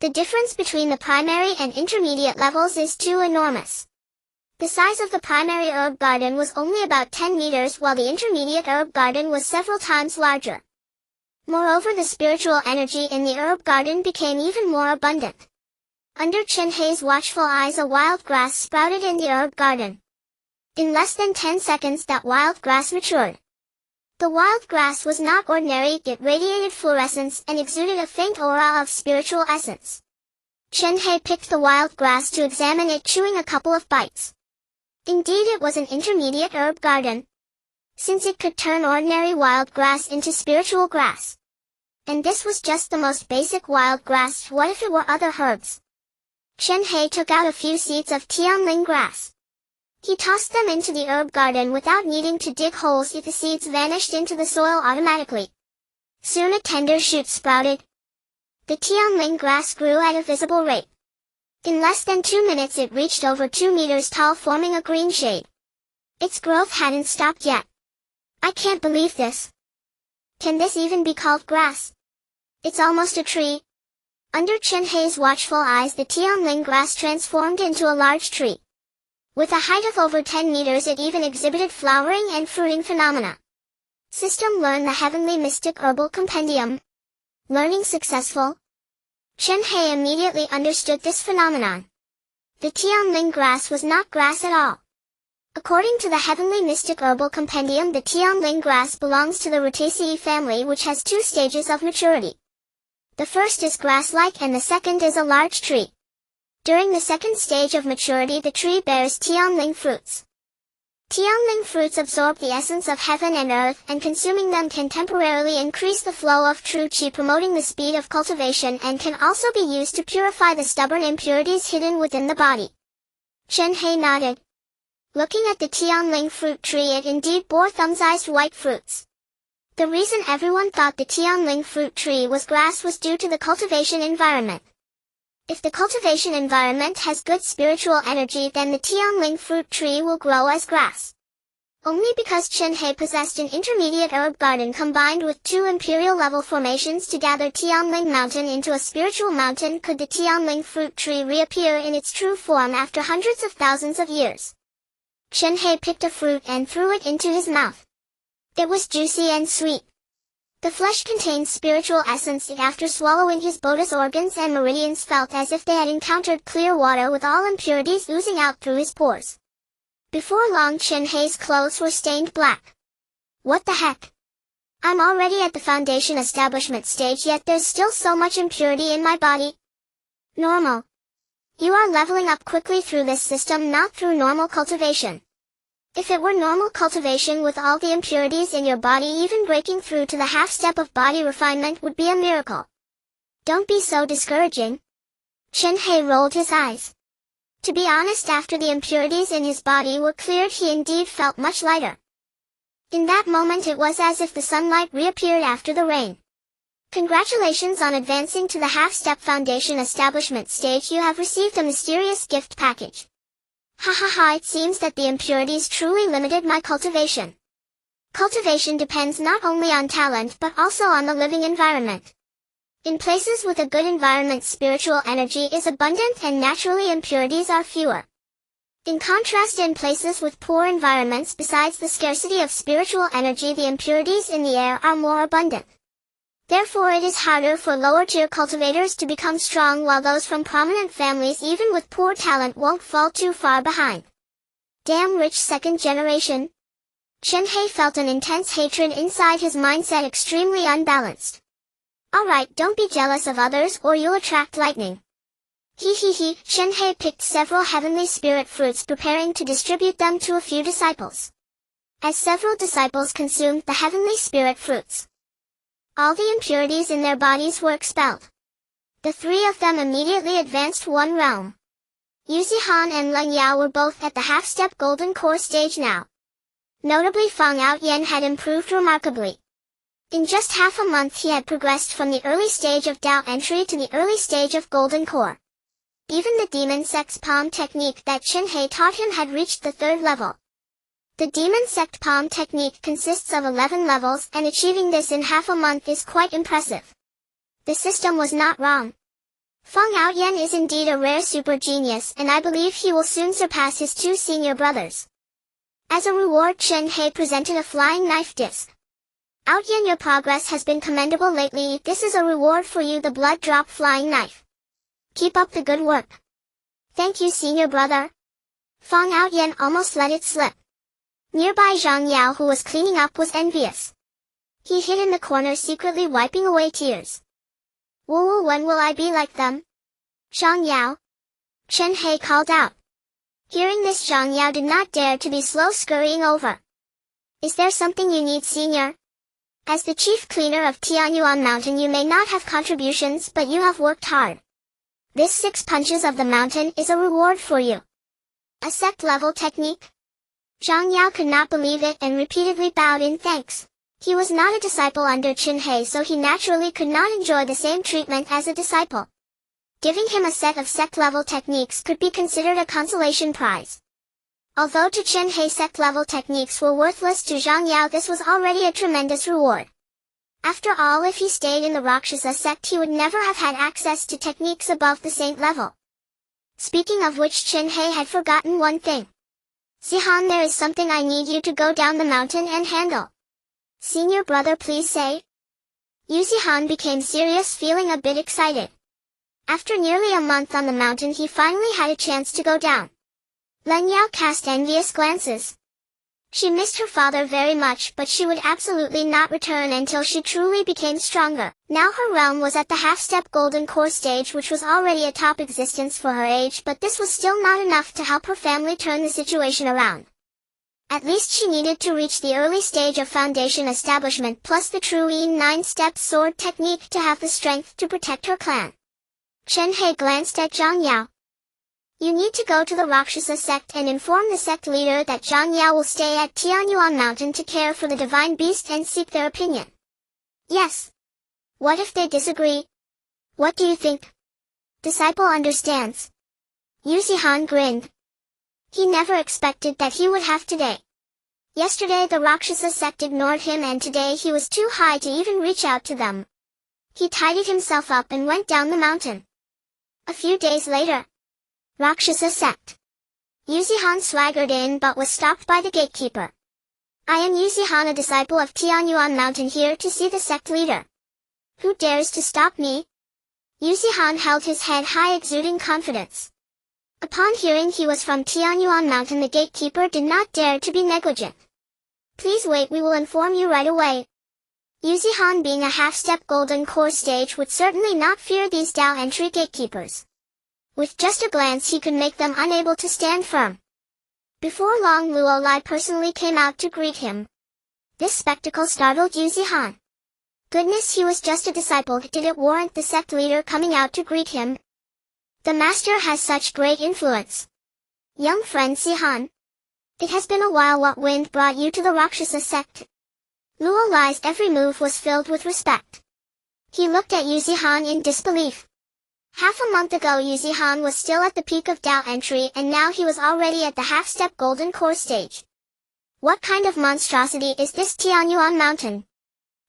[SPEAKER 1] The difference between the primary and intermediate levels is too enormous. The size of the primary herb garden was only about 10 meters while the intermediate herb garden was several times larger. Moreover, the spiritual energy in the herb garden became even more abundant. Under Chen Hei's watchful eyes, a wild grass sprouted in the herb garden. In less than 10 seconds, that wild grass matured. The wild grass was not ordinary, it radiated fluorescence and exuded a faint aura of spiritual essence. Chen Hei picked the wild grass to examine it, chewing a couple of bites. Indeed, it was an intermediate herb garden. Since it could turn ordinary wild grass into spiritual grass. And this was just the most basic wild grass, what if it were other herbs? Chen Hei took out a few seeds of Tianling grass. He tossed them into the herb garden without needing to dig holes, yet the seeds vanished into the soil automatically. Soon a tender shoot sprouted. The Tianling grass grew at a visible rate. In less than 2 minutes it reached over 2 meters tall, forming a green shade. Its growth hadn't stopped yet. I can't believe this. Can this even be called grass? It's almost a tree. Under Chen Hei's watchful eyes, the Tianling grass transformed into a large tree. With a height of over 10 meters, it even exhibited flowering and fruiting phenomena. System: learn the Heavenly Mystic Herbal Compendium. Learning successful. Chen Hei immediately understood this phenomenon. The Tianling grass was not grass at all. According to the Heavenly Mystic Herbal Compendium, the Tianling grass belongs to the Rutaceae family, which has 2 stages of maturity. The first is grass-like and the second is a large tree. During the second stage of maturity, the tree bears Tianling fruits. Tianling fruits absorb the essence of heaven and earth, and consuming them can temporarily increase the flow of true qi, promoting the speed of cultivation, and can also be used to purify the stubborn impurities hidden within the body. Chen Hei nodded. Looking at the Tianling fruit tree, it indeed bore thumb-sized white fruits. The reason everyone thought the Tianling fruit tree was grass was due to the cultivation environment. If the cultivation environment has good spiritual energy, then the Tianling fruit tree will grow as grass. Only because Chen Hei possessed an intermediate herb garden combined with 2 imperial-level formations to gather Tianling Mountain into a spiritual mountain could the Tianling fruit tree reappear in its true form after hundreds of thousands of years. Chen Hei picked a fruit and threw it into his mouth. It was juicy and sweet. The flesh contained spiritual essence. After swallowing, his bodhi's organs and meridians felt as if they had encountered clear water with all impurities oozing out through his pores. Before long, Chen Hei's clothes were stained black. What the heck? I'm already at the foundation establishment stage, yet there's still so much impurity in my body. Normal. You are leveling up quickly through this system, not through normal cultivation. If it were normal cultivation with all the impurities in your body, even breaking through to the half-step of body refinement would be a miracle. Don't be so discouraging. Chen Hei rolled his eyes. To be honest, after the impurities in his body were cleared, he indeed felt much lighter. In that moment it was as if the sunlight reappeared after the rain. Congratulations on advancing to the half-step foundation establishment stage. You have received a mysterious gift package. Ha ha ha, it seems that the impurities truly limited my cultivation. Cultivation depends not only on talent but also on the living environment. In places with a good environment, spiritual energy is abundant and naturally impurities are fewer. In contrast, in places with poor environments, besides the scarcity of spiritual energy, the impurities in the air are more abundant. Therefore it is harder for lower-tier cultivators to become strong, while those from prominent families even with poor talent won't fall too far behind. Damn rich second generation. Chen Hei felt an intense hatred inside his mindset, extremely unbalanced. Alright, don't be jealous of others or you'll attract lightning. He. Chen Hei picked several heavenly spirit fruits, preparing to distribute them to a few disciples. As several disciples consumed the heavenly spirit fruits, all the impurities in their bodies were expelled. The 3 of them immediately advanced 1 realm. Yuzi Han and Leng Yao were both at the half-step golden core stage now. Notably, Fang Outyen had improved remarkably. In just half a month he had progressed from the early stage of Dao entry to the early stage of golden core. Even the demon Sect's palm technique that Chen Hei taught him had reached the 3rd level. The demon Sect palm technique consists of 11 levels, and achieving this in half a month is quite impressive. The system was not wrong. Fang Outyen is indeed a rare super genius, and I believe he will soon surpass his 2 senior brothers. As a reward, Chen Hei presented a flying knife disc. Outyen, your progress has been commendable lately. This is a reward for you, the blood drop flying knife. Keep up the good work. Thank you, senior brother. Fang Outyen almost let it slip. Nearby, Zhang Yao, who was cleaning up, was envious. He hid in the corner, secretly wiping away tears. Woo, when will I be like them? Zhang Yao. Chen Hei called out. Hearing this, Zhang Yao did not dare to be slow, scurrying over. Is there something you need, senior? As the chief cleaner of Tianyuan Mountain, you may not have contributions, but you have worked hard. This 6 punches of the mountain is a reward for you. A sect-level technique? Zhang Yao could not believe it and repeatedly bowed in thanks. He was not a disciple under Chen Hei, so he naturally could not enjoy the same treatment as a disciple. Giving him a set of sect-level techniques could be considered a consolation prize. Although to Chen Hei sect-level techniques were worthless, to Zhang Yao this was already a tremendous reward. After all, if he stayed in the Rakshasa sect, he would never have had access to techniques above the saint level. Speaking of which, Chen Hei had forgotten one thing. Zihan, there is something I need you to go down the mountain and handle. Senior brother, please say. Yuzi Han became serious, feeling a bit excited. After nearly a month on the mountain, he finally had a chance to go down. Leng Yao cast envious glances. She missed her father very much, but she would absolutely not return until she truly became stronger. Now her realm was at the half-step golden core stage, which was already a top existence for her age, but this was still not enough to help her family turn the situation around. At least she needed to reach the early stage of foundation establishment plus the true 9-step sword technique to have the strength to protect her clan. Chen Hei glanced at Zhang Yao. You need to go to the Rakshasa sect and inform the sect leader that Zhang Yao will stay at Tianyuan Mountain to care for the divine beast and seek their opinion. Yes. What if they disagree? What do you think? Disciple understands. Yuzi Han grinned. He never expected that he would have today. Yesterday the Rakshasa sect ignored him and today he was too high to even reach out to them. He tidied himself up and went down the mountain. A few days later. Rakshasa sect. Yuzihan swaggered in but was stopped by the gatekeeper. I am Yuzihan, a disciple of Tianyuan Mountain, here to see the sect leader. Who dares to stop me? Yuzihan held his head high, exuding confidence. Upon hearing he was from Tianyuan Mountain, the gatekeeper did not dare to be negligent. Please wait, we will inform you right away. Yuzihan, being a half-step golden core stage, would certainly not fear these Dao entry gatekeepers. With just a glance he could make them unable to stand firm. Before long Luo Lai personally came out to greet him. This spectacle startled Yuzihan. Goodness, he was just a disciple. Did it warrant the sect leader coming out to greet him? The master has such great influence. Young friend Zihan. It has been a while. What wind brought you to the Rakshasa sect? Luo Lai's every move was filled with respect. He looked at Yuzihan in disbelief. Half a month ago Yuzihan was still at the peak of Dao entry and now he was already at the half-step golden core stage. What kind of monstrosity is this Tianyuan Mountain?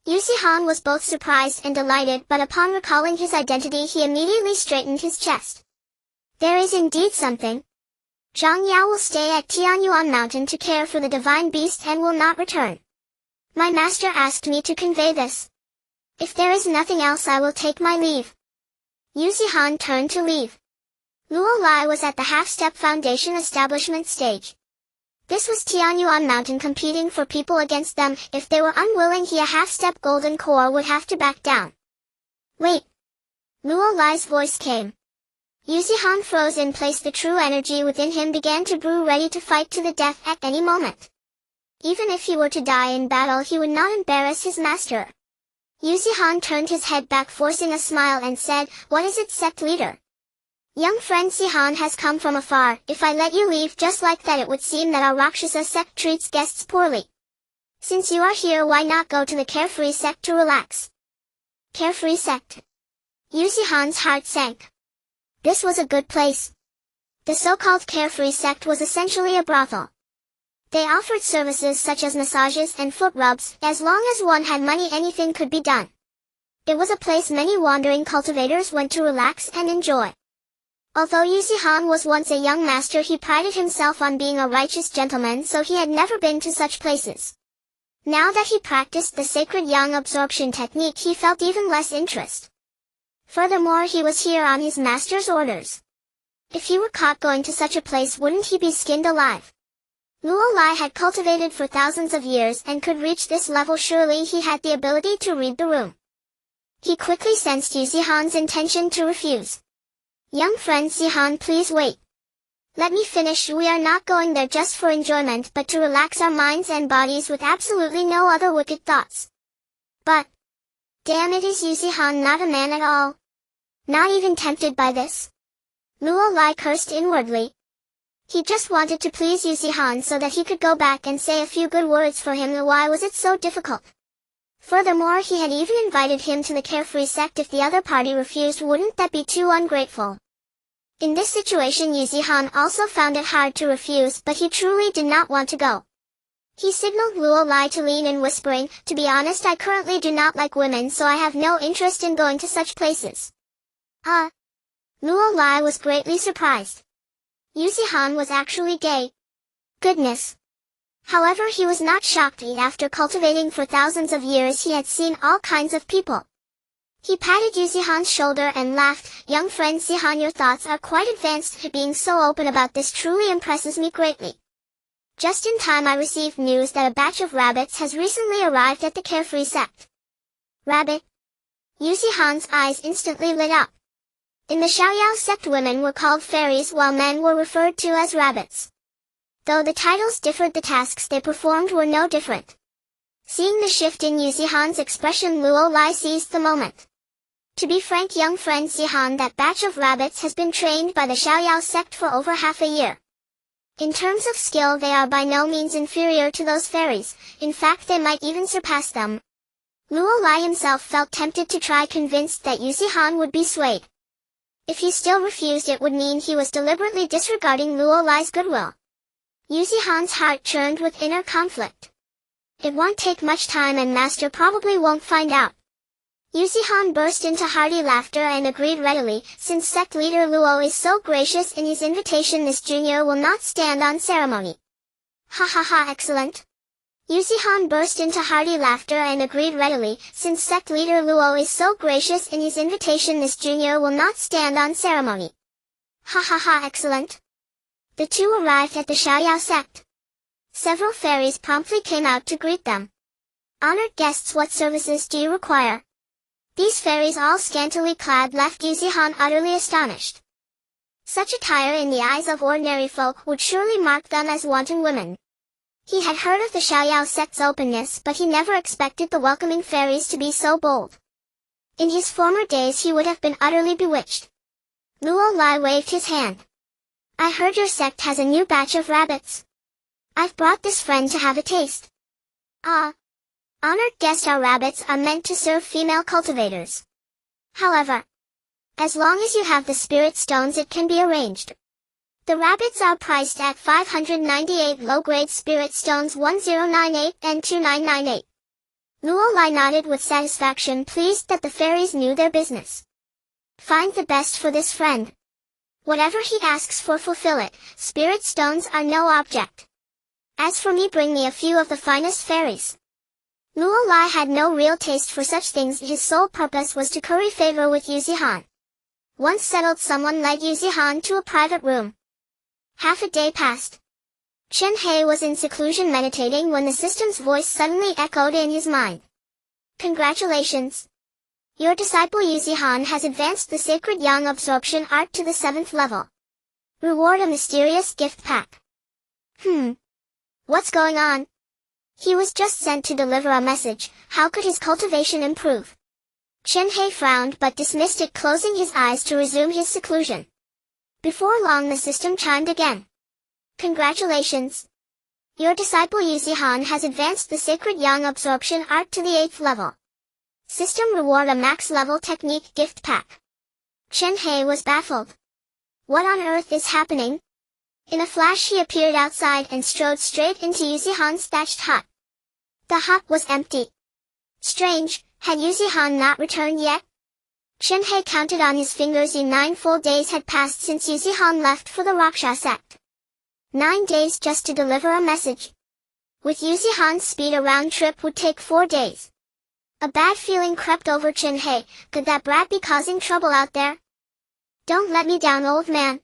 [SPEAKER 1] Yuzihan was both surprised and delighted, but upon recalling his identity he immediately straightened his chest. There is indeed something. Zhang Yao will stay at Tianyuan Mountain to care for the divine beast and will not return. My master asked me to convey this. If there is nothing else I will take my leave. Yuzihan turned to leave. Luo Lai was at the half-step foundation establishment stage. This was Tianyuan Mountain competing for people against them. If they were unwilling, he, a half-step golden core, would have to back down. Wait. Luo Lai's voice came. Yuzihan froze in place. The true energy within him began to brew, ready to fight to the death at any moment. Even if he were to die in battle he would not embarrass his master. Yuzihan turned his head back, forcing a smile, and said, What is it, sect leader? Young friend Zihan has come from afar. If I let you leave just like that it would seem that our Rakshasa sect treats guests poorly. Since you are here, why not go to the carefree sect to relax? Carefree sect. Yuzihan's heart sank. This was a good place. The so-called carefree sect was essentially a brothel. They offered services such as massages and foot rubs. As long as one had money, anything could be done. It was a place many wandering cultivators went to relax and enjoy. Although Yuzihan was once a young master, he prided himself on being a righteous gentleman, so he had never been to such places. Now that he practiced the sacred yang absorption technique, he felt even less interest. Furthermore, he was here on his master's orders. If he were caught going to such a place, wouldn't he be skinned alive? Luo Lai had cultivated for thousands of years and could reach this level. Surely he had the ability to read the room. He quickly sensed Yuzihan's intention to refuse. Young friend Zihan, please wait. Let me finish. We are not going there just for enjoyment, but to relax our minds and bodies with absolutely no other wicked thoughts. But, damn it, is Yuzihan not a man at all? Not even tempted by this? Luo Lai cursed inwardly. He just wanted to please Yuzihan so that he could go back and say a few good words for him. Why was it so difficult? Furthermore, he had even invited him to the carefree sect. If the other party refused, wouldn't that be too ungrateful? In this situation Yuzihan also found it hard to refuse, but he truly did not want to go. He signaled Luo Lai to lean in, whispering, To be honest, I currently do not like women, so I have no interest in going to such places. Luo Lai was greatly surprised. Yuzihan was actually gay. Goodness. However, he was not shocked. After cultivating for thousands of years he had seen all kinds of people. He patted Yuzihan's shoulder and laughed. Young friend Zihan, your thoughts are quite advanced. Being so open about this truly impresses me greatly. Just in time I received news that a batch of rabbits has recently arrived at the carefree sect. Rabbit? Yuzihan's eyes instantly lit up. In the Xiaoyao sect women were called fairies while men were referred to as rabbits. Though the titles differed, the tasks they performed were no different. Seeing the shift in Yuzihan's expression, Luo Lai seized the moment. To be frank, young friend Zihan, that batch of rabbits has been trained by the Xiaoyao sect for over half a year. In terms of skill they are by no means inferior to those fairies. In fact, they might even surpass them. Luo Lai himself felt tempted to try, convinced that Yuzihan would be swayed. If he still refused, it would mean he was deliberately disregarding Luo Lai's goodwill. Yuzi Han's heart churned with inner conflict. It won't take much time and master probably won't find out. Yuzi Han burst into hearty laughter and agreed readily, since sect leader Luo is so gracious in his invitation, this junior will not stand on ceremony. Ha ha ha, excellent. Yuzi Han burst into hearty laughter and agreed readily, since sect leader Luo is so gracious in his invitation, this junior will not stand on ceremony. Ha ha ha, excellent. The two arrived at the Xiaoyao sect. Several fairies promptly came out to greet them. Honored guests, what services do you require? These fairies, all scantily clad, left Yuzi Han utterly astonished. Such attire in the eyes of ordinary folk would surely mark them as wanton women. He had heard of the Xiaoyao sect's openness, but he never expected the welcoming fairies to be so bold. In his former days he would have been utterly bewitched. Luo Lai waved his hand. I heard your sect has a new batch of rabbits. I've brought this friend to have a taste. Ah. Honored guest, our rabbits are meant to serve female cultivators. However, as long as you have the spirit stones, it can be arranged. The rabbits are priced at 598 low-grade spirit stones, 1098 and 2998. Luo Lai nodded with satisfaction, pleased that the fairies knew their business. Find the best for this friend. Whatever he asks for, fulfill it. Spirit stones are no object. As for me, bring me a few of the finest fairies. Luo Lai had no real taste for such things. His sole purpose was to curry favor with Yuzi Han. Once settled, someone led Yuzi Han to a private room. Half a day passed. Chen Hei was in seclusion meditating when the system's voice suddenly echoed in his mind. Congratulations! Your disciple Yuzi Han has advanced the sacred yang absorption art to the 7th level. Reward a mysterious gift pack. What's going on? He was just sent to deliver a message. How could his cultivation improve? Chen Hei frowned but dismissed it, closing his eyes to resume his seclusion. Before long the system chimed again. Congratulations! Your disciple Yuzi Han has advanced the sacred yang absorption art to the 8th level. System reward a max level technique gift pack. Chen Hei was baffled. What on earth is happening? In a flash he appeared outside and strode straight into Yuzi Han's thatched hut. The hut was empty. Strange, had Yuzi Han not returned yet? Chen Hei counted on his fingers. 9 full days had passed since Yuzi Han left for the Raksha sect. 9 days just to deliver a message. With Yuzi Han's speed, a round trip would take 4 days. A bad feeling crept over Chen Hei. Could that brat be causing trouble out there? Don't let me down, old man.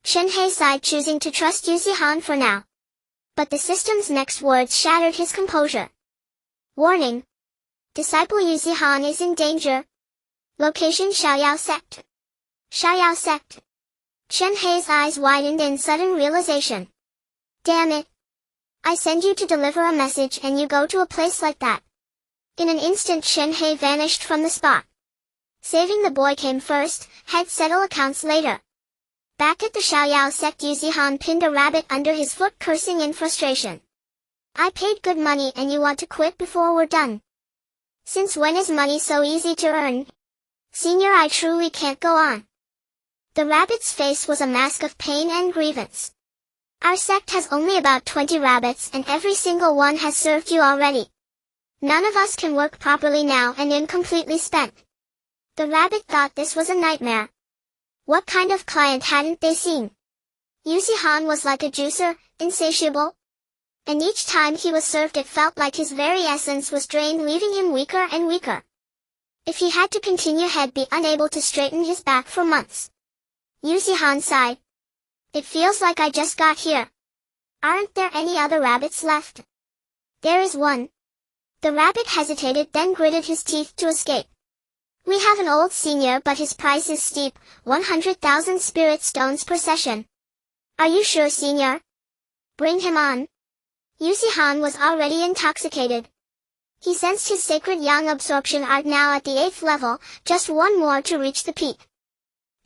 [SPEAKER 1] Chen Hei sighed, choosing to trust Yuzi Han for now. But the system's next words shattered his composure. Warning! Disciple Yuzi Han is in danger. Location: Xiaoyao sect. Xiaoyao sect. Chen Hei's eyes widened in sudden realization. Damn it! I send you to deliver a message and you go to a place like that. In an instant Chen Hei vanished from the spot. Saving the boy came first, head settle accounts later. Back at the Xiaoyao sect, Yuzi Han pinned a rabbit under his foot, cursing in frustration. I paid good money and you want to quit before we're done. Since when is money so easy to earn? Senior, I truly can't go on. The rabbit's face was a mask of pain and grievance. Our sect has only about 20 rabbits and every single one has served you already. None of us can work properly now and I'm completely spent. The rabbit thought this was a nightmare. What kind of client hadn't they seen? Yuzi Han was like a juicer, insatiable. And each time he was served it felt like his very essence was drained, leaving him weaker and weaker. If he had to continue, he'd be unable to straighten his back for months. Yuzi Han sighed. It feels like I just got here. Aren't there any other rabbits left? There is one. The rabbit hesitated, then gritted his teeth to escape. We have an old senior, but his price is steep, 100,000 spirit stones per session. Are you sure, senior? Bring him on. Yuzi Han was already intoxicated. He sensed his sacred yang absorption art now at the 8th level, just one more to reach the peak.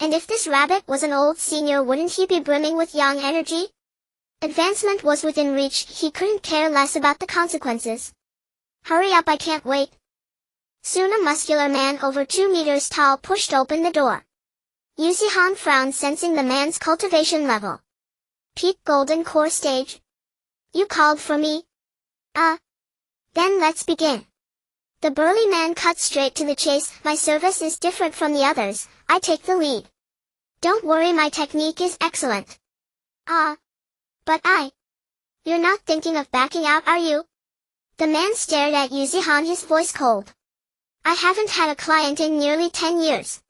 [SPEAKER 1] And if this rabbit was an old senior, wouldn't he be brimming with yang energy? Advancement was within reach, he couldn't care less about the consequences. Hurry up, I can't wait. Soon a muscular man over 2 meters tall pushed open the door. Yuzi Han frowned, sensing the man's cultivation level. Peak golden core stage. You called for me? Then let's begin. The burly man cut straight to the chase. My service is different from the others, I take the lead. Don't worry, my technique is excellent. But You're not thinking of backing out, are you? The man stared at Yu Zihan, his voice cold. I haven't had a client in nearly 10 years.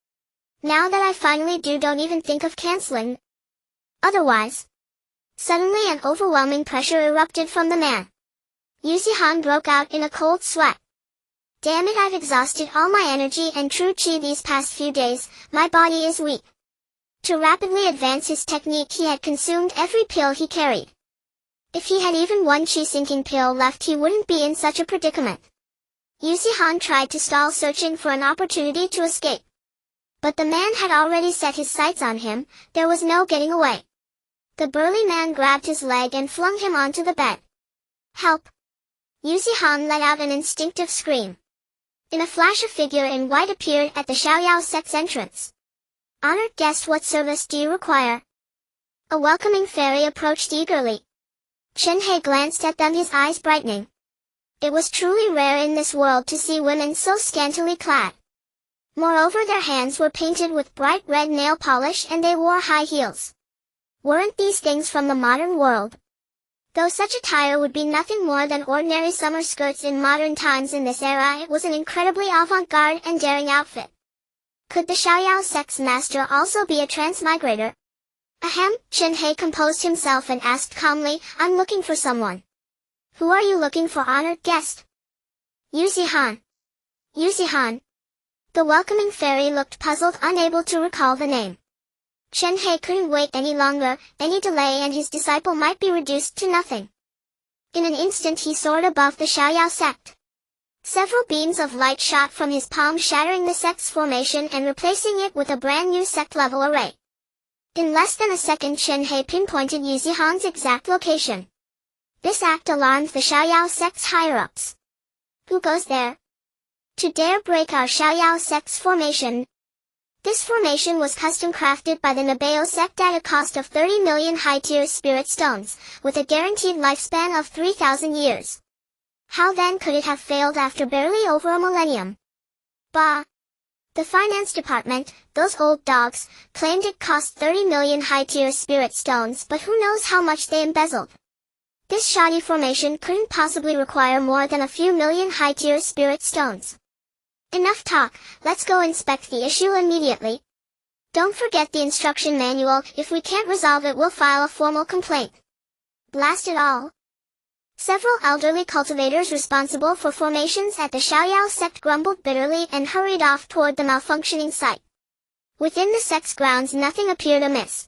[SPEAKER 1] Now that I finally do, don't even think of canceling. Otherwise. Suddenly an overwhelming pressure erupted from the man. Yu Zihan broke out in a cold sweat. Damn it, I've exhausted all my energy and true chi these past few days, my body is weak. To rapidly advance his technique, he had consumed every pill he carried. If he had even one chi-sinking pill left, he wouldn't be in such a predicament. Yu Zihan tried to stall, searching for an opportunity to escape. But the man had already set his sights on him, there was no getting away. The burly man grabbed his leg and flung him onto the bed. Help! Yu Zihan let out an instinctive scream. In a flash, a figure in white appeared at the Xiaoyao sect's entrance. Honored guest, what service do you require? A welcoming fairy approached eagerly. Chen Hei glanced at them, his eyes brightening. It was truly rare in this world to see women so scantily clad. Moreover, their hands were painted with bright red nail polish and they wore high heels. Weren't these things from the modern world? Though such attire would be nothing more than ordinary summer skirts in modern times, in this era it was an incredibly avant-garde and daring outfit. Could the Xiaoyao sect's master also be a transmigrator? Ahem, Chen Hei composed himself and asked calmly, I'm looking for someone. Who are you looking for, honored guest? Yu Zihan. Yu Zihan. The welcoming fairy looked puzzled, unable to recall the name. Chen Hei couldn't wait any longer, any delay and his disciple might be reduced to nothing. In an instant he soared above the Xiaoyao sect. Several beams of light shot from his palm, shattering the sect's formation and replacing it with a brand new sect-level array. In less than a second, Chen Hei pinpointed Yu Zihan's exact location. This act alarmed the Xiaoyao sect's higher-ups. Who goes there? To dare break our Xiaoyao sect's formation? This formation was custom-crafted by the Nabeo sect at a cost of 30 million high-tier spirit stones, with a guaranteed lifespan of 3,000 years. How then could it have failed after barely over a millennium? Bah! The finance department, those old dogs, claimed it cost 30 million high-tier spirit stones, but who knows how much they embezzled. This shoddy formation couldn't possibly require more than a few million high-tier spirit stones. Enough talk, let's go inspect the issue immediately. Don't forget the instruction manual, if we can't resolve it we'll file a formal complaint. Blast it all. Several elderly cultivators responsible for formations at the Xiaoyao sect grumbled bitterly and hurried off toward the malfunctioning site. Within the sect's grounds nothing appeared amiss.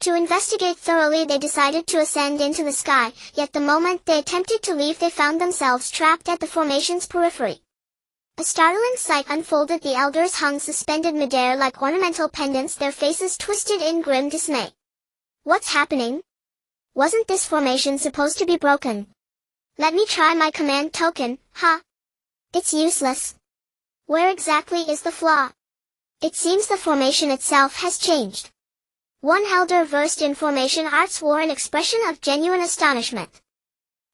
[SPEAKER 1] To investigate thoroughly they decided to ascend into the sky, yet the moment they attempted to leave they found themselves trapped at the formation's periphery. A startling sight unfolded. The elders hung suspended midair like ornamental pendants, their faces twisted in grim dismay. What's happening? Wasn't this formation supposed to be broken? Let me try my command token, It's useless. Where exactly is the flaw? It seems the formation itself has changed. One elder versed in formation arts wore an expression of genuine astonishment.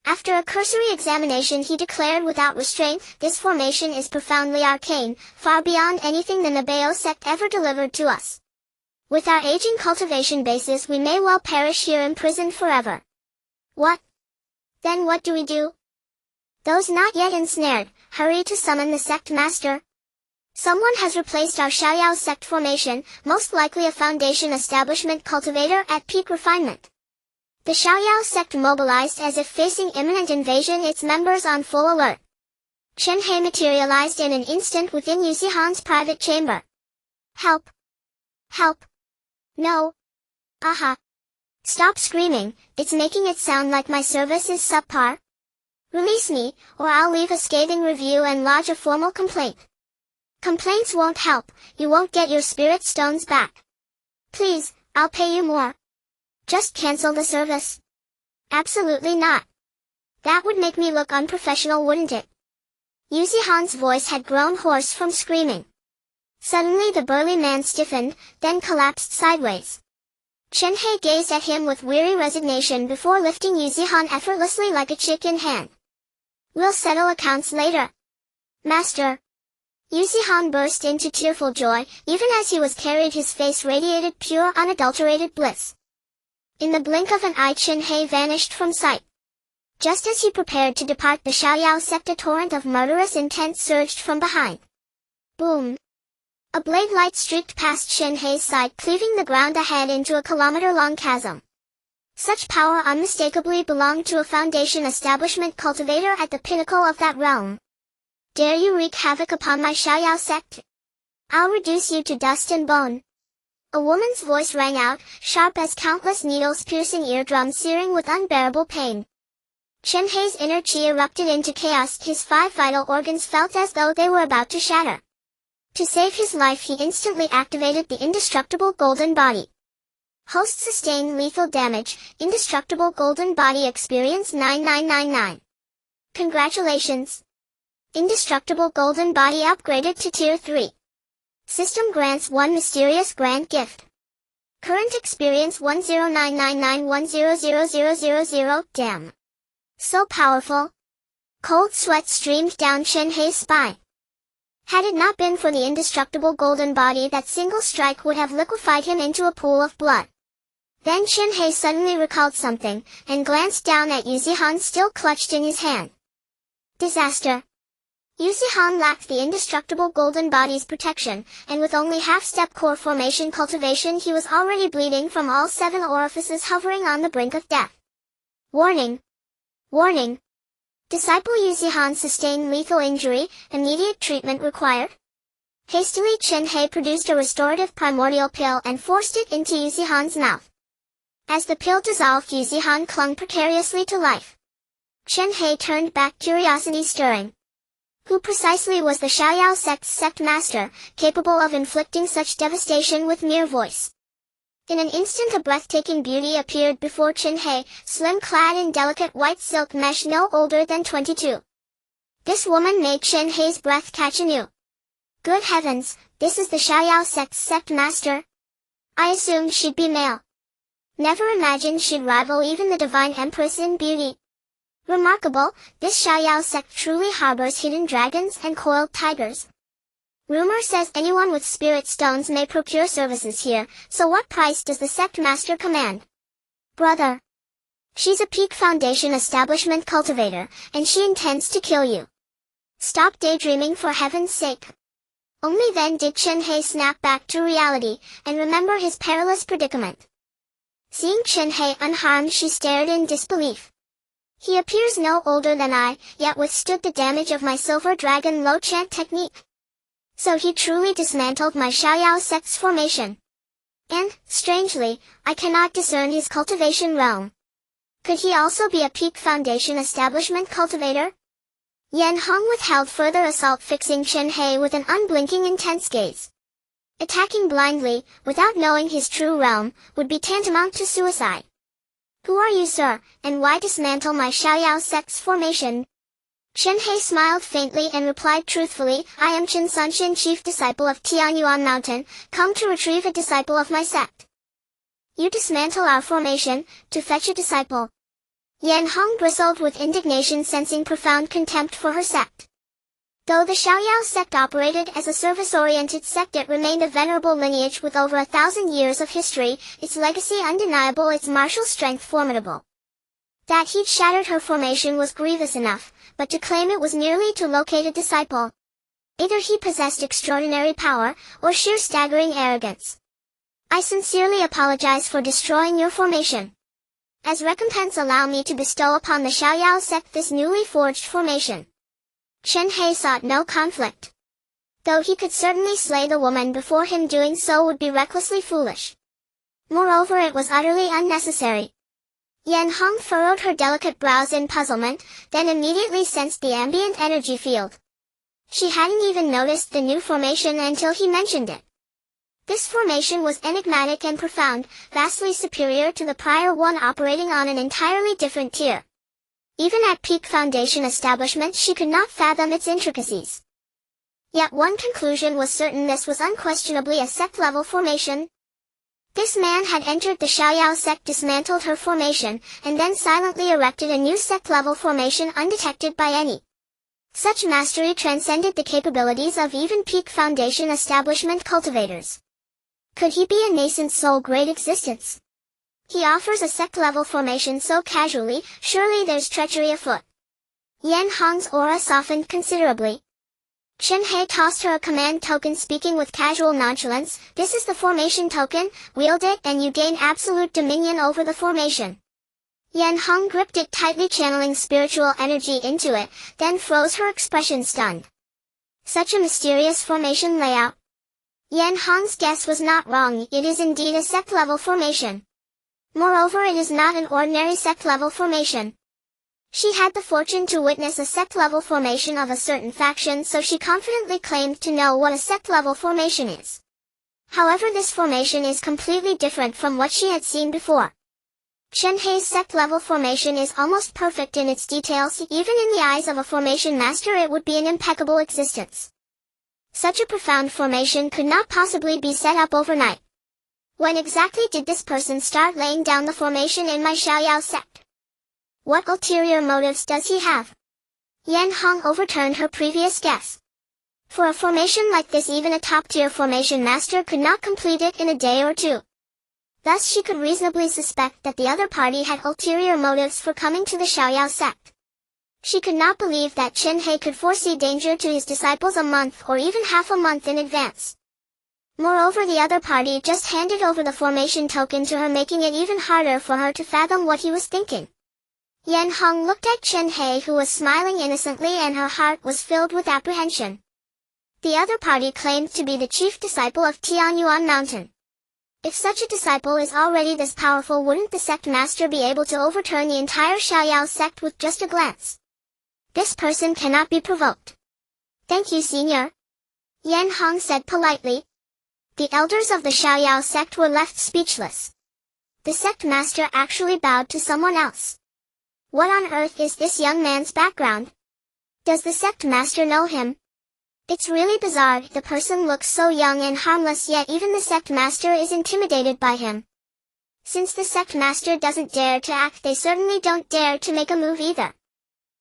[SPEAKER 1] After a cursory examination he declared without restraint, this formation is profoundly arcane, far beyond anything the Nabeo sect ever delivered to us. With our aging cultivation bases we may well perish here imprisoned forever. What? Then what do we do? Those not yet ensnared, hurry to summon the sect master. Someone has replaced our Xiaoyao sect formation, most likely a foundation establishment cultivator at peak refinement. The Xiaoyao sect mobilized as if facing imminent invasion, its members on full alert. Chen Hei materialized in an instant within Yu Zihan's private chamber. Help! Help! No! Aha! Stop screaming, it's making it sound like my service is subpar. Release me, or I'll leave a scathing review and lodge a formal complaint. Complaints won't help, you won't get your spirit stones back. Please, I'll pay you more. Just cancel the service. Absolutely not. That would make me look unprofessional, wouldn't it? Yu Zihan's voice had grown hoarse from screaming. Suddenly the burly man stiffened, then collapsed sideways. Chen Hei gazed at him with weary resignation before lifting Yuzihan effortlessly like a chick in hand. We'll settle accounts later. Master. Yuzihan burst into tearful joy, even as he was carried his face radiated pure unadulterated bliss. In the blink of an eye Chen Hei vanished from sight. Just as he prepared to depart the Xiaoyao sect a torrent of murderous intent surged from behind. Boom! A blade light streaked past Chen Hei's side cleaving the ground ahead into a kilometer-long chasm. Such power unmistakably belonged to a foundation establishment cultivator at the pinnacle of that realm. Dare you wreak havoc upon my Xiaoyao sect? I'll reduce you to dust and bone. A woman's voice rang out, sharp as countless needles piercing eardrums searing with unbearable pain. Chen Hei's inner chi erupted into chaos, his 5 vital organs felt as though they were about to shatter. To save his life he instantly activated the indestructible golden body. Host sustained lethal damage, indestructible golden body experience 9999. Congratulations! Indestructible golden body upgraded to tier 3. System grants 1 mysterious grand gift. Current experience 109991000000. Damn. So powerful. Cold sweat streamed down Chen Hei's spine. Had it not been for the indestructible golden body, that single strike would have liquefied him into a pool of blood. Then Chen Hei suddenly recalled something, and glanced down at Yuzihan still clutched in his hand. Disaster. Yuzihan lacked the indestructible golden body's protection, and with only half-step core formation cultivation he was already bleeding from all 7 orifices, hovering on the brink of death. Warning! Warning! Disciple Yuzihan sustained lethal injury, immediate treatment required. Hastily Chen Hei produced a restorative primordial pill and forced it into Yuzihan's mouth. As the pill dissolved, Yuzihan clung precariously to life. Chen Hei turned back, curiosity stirring. Who precisely was the Xiaoyao sect's sect master, capable of inflicting such devastation with mere voice? In an instant a breathtaking beauty appeared before Chen Hei, slim clad in delicate white silk mesh, no older than 22. This woman made Chen Hei's breath catch anew. Good heavens, this is the Xiaoyao sect's sect master? I assumed she'd be male. Never imagined she'd rival even the divine empress in beauty. Remarkable, this Xiaoyao sect truly harbors hidden dragons and coiled tigers. Rumor says anyone with spirit stones may procure services here, so what price does the sect master command? Brother. She's a peak foundation establishment cultivator, and she intends to kill you. Stop daydreaming, for heaven's sake. Only then did Chen Hei snap back to reality, and remember his perilous predicament. Seeing Chen Hei unharmed, she stared in disbelief. He appears no older than I, yet withstood the damage of my silver dragon low chant technique. So he truly dismantled my Xiaoyao sect's formation. And, strangely, I cannot discern his cultivation realm. Could he also be a peak foundation establishment cultivator? Yan Hong withheld further assault, fixing Chen Hei with an unblinking intense gaze. Attacking blindly, without knowing his true realm, would be tantamount to suicide. Who are you, sir, and why dismantle my Xiaoyao sect's formation? Chen Hei smiled faintly and replied truthfully, I am Chen Sunshin, chief disciple of Tianyuan Mountain, come to retrieve a disciple of my sect. You dismantle our formation, to fetch a disciple. Yan Hong bristled with indignation, sensing profound contempt for her sect. Though the Xiaoyao sect operated as a service-oriented sect, it remained a venerable lineage with over 1,000 years of history, its legacy undeniable, its martial strength formidable. That he'd shattered her formation was grievous enough, but to claim it was merely to locate a disciple. Either he possessed extraordinary power, or sheer staggering arrogance. I sincerely apologize for destroying your formation. As recompense, allow me to bestow upon the Xiaoyao sect this newly forged formation. Chen Hei sought no conflict. Though he could certainly slay the woman before him, doing so would be recklessly foolish. Moreover, it was utterly unnecessary. Yan Hong furrowed her delicate brows in puzzlement, then immediately sensed the ambient energy field. She hadn't even noticed the new formation until he mentioned it. This formation was enigmatic and profound, vastly superior to the prior one, operating on an entirely different tier. Even at peak foundation establishment she could not fathom its intricacies. Yet one conclusion was certain: this was unquestionably a sect-level formation. This man had entered the Xiaoyao sect, dismantled her formation, and then silently erected a new sect-level formation undetected by any. Such mastery transcended the capabilities of even peak foundation establishment cultivators. Could he be a nascent soul great existence? He offers a sect-level formation so casually, surely there's treachery afoot. Yan Hong's aura softened considerably. Chen Hei tossed her a command token, speaking with casual nonchalance. This is the formation token, wield it and you gain absolute dominion over the formation. Yan Hong gripped it tightly, channeling spiritual energy into it, then froze, her expression stunned. Such a mysterious formation layout. Yan Hong's guess was not wrong, it is indeed a sect-level formation. Moreover, it is not an ordinary sect-level formation. She had the fortune to witness a sect-level formation of a certain faction, so she confidently claimed to know what a sect-level formation is. However, this formation is completely different from what she had seen before. Chen Hei's sect-level formation is almost perfect in its details. Even in the eyes of a formation master, it would be an impeccable existence. Such a profound formation could not possibly be set up overnight. When exactly did this person start laying down the formation in my Xiaoyao sect? What ulterior motives does he have? Yan Hong overturned her previous guess. For a formation like this, even a top-tier formation master could not complete it in a day or two. Thus she could reasonably suspect that the other party had ulterior motives for coming to the Xiaoyao sect. She could not believe that Chen Hei could foresee danger to his disciples a month or even half a month in advance. Moreover, the other party just handed over the formation token to her, making it even harder for her to fathom what he was thinking. Yan Hong looked at Chen Hei, who was smiling innocently, and her heart was filled with apprehension. The other party claimed to be the chief disciple of Tianyuan Mountain. If such a disciple is already this powerful, wouldn't the sect master be able to overturn the entire Xiaoyao sect with just a glance? This person cannot be provoked. Thank you, senior. Yan Hong said politely. The elders of the Xiaoyao sect were left speechless. The sect master actually bowed to someone else. What on earth is this young man's background? Does the sect master know him? It's really bizarre, the person looks so young and harmless, yet even the sect master is intimidated by him. Since the sect master doesn't dare to act, they certainly don't dare to make a move either.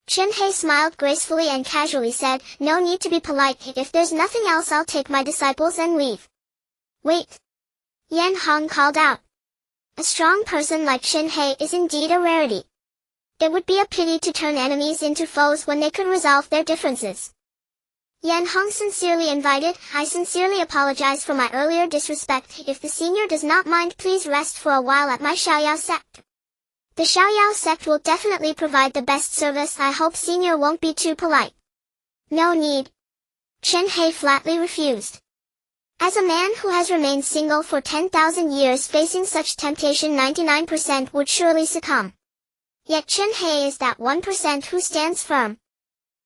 [SPEAKER 1] Chen Hei smiled gracefully and casually said, no need to be polite, if there's nothing else I'll take my disciples and leave. Wait! Yan Hong called out. A strong person like Chen Hei is indeed a rarity. It would be a pity to turn enemies into foes when they could resolve their differences. Yan Hong sincerely invited, I sincerely apologize for my earlier disrespect. If the senior does not mind, please rest for a while at my Xiaoyao sect. The Xiaoyao sect will definitely provide the best service. I hope senior won't be too polite. No need. Chen Hei flatly refused. As a man who has remained single for 10,000 years, facing such temptation, 99% would surely succumb. Yet Chen Hei is that 1% who stands firm.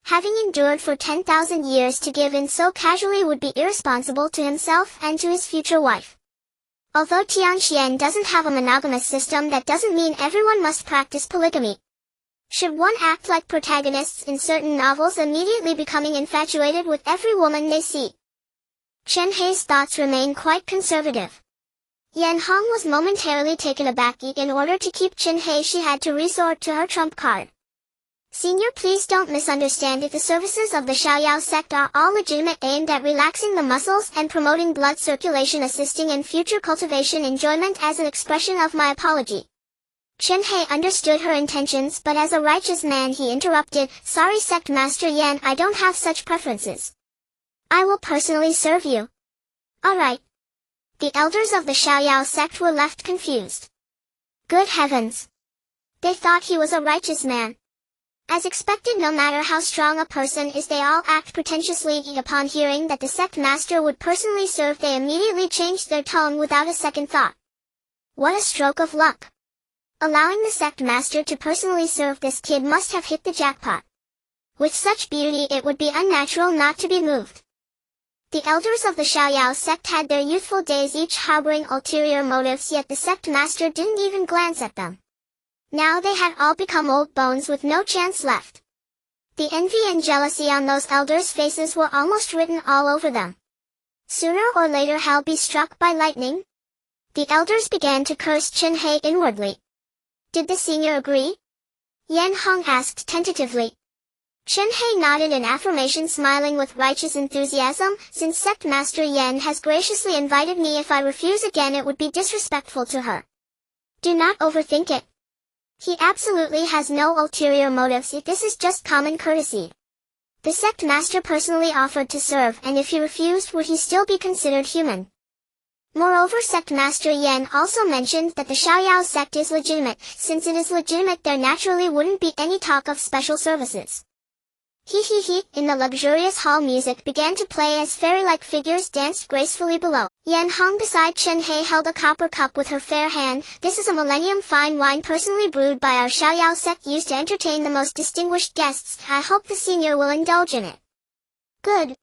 [SPEAKER 1] Having endured for 10,000 years, to give in so casually would be irresponsible to himself and to his future wife. Although Tianxian doesn't have a monogamous system, that doesn't mean everyone must practice polygamy. Should one act like protagonists in certain novels, immediately becoming infatuated with every woman they see? Chen Hei's thoughts remain quite conservative. Yan Hong was momentarily taken aback. In order to keep Chen Hei, she had to resort to her trump card. Senior, please don't misunderstand. If the services of the Xiaoyao sect are all legitimate, aimed at relaxing the muscles and promoting blood circulation, assisting in future cultivation enjoyment, as an expression of my apology. Chen Hei understood her intentions, but as a righteous man he interrupted, sorry sect master Yan, I don't have such preferences. I will personally serve you. Alright. The elders of the Xiaoyao sect were left confused. Good heavens! They thought he was a righteous man. As expected, no matter how strong a person is, they all act pretentiously. Upon hearing that the sect master would personally serve, they immediately changed their tone without a second thought. What a stroke of luck! Allowing the sect master to personally serve, this kid must have hit the jackpot. With such beauty, it would be unnatural not to be moved. The elders of the Xiaoyao sect had their youthful days, each harboring ulterior motives, yet the sect master didn't even glance at them. Now they had all become old bones with no chance left. The envy and jealousy on those elders' faces were almost written all over them. Sooner or later, Hal be struck by lightning? The elders began to curse Chen Hei inwardly. Did the senior agree? Yan Hong asked tentatively. Chen Hei nodded in affirmation, smiling with righteous enthusiasm. Since Sect Master Yan has graciously invited me, if I refuse again it would be disrespectful to her. Do not overthink it. He absolutely has no ulterior motives. This is just common courtesy. The Sect Master personally offered to serve, and if he refused, would he still be considered human? Moreover, Sect Master Yan also mentioned that the Xiaoyao sect is legitimate. Since it is legitimate, there naturally wouldn't be any talk of special services. In the luxurious hall, music began to play as fairy-like figures danced gracefully below. Yan Hong beside Chen Hei held a copper cup with her fair hand. This is a millennium fine wine personally brewed by our Xiaoyao sect, used to entertain the most distinguished guests. I hope the senior will indulge in it. Good.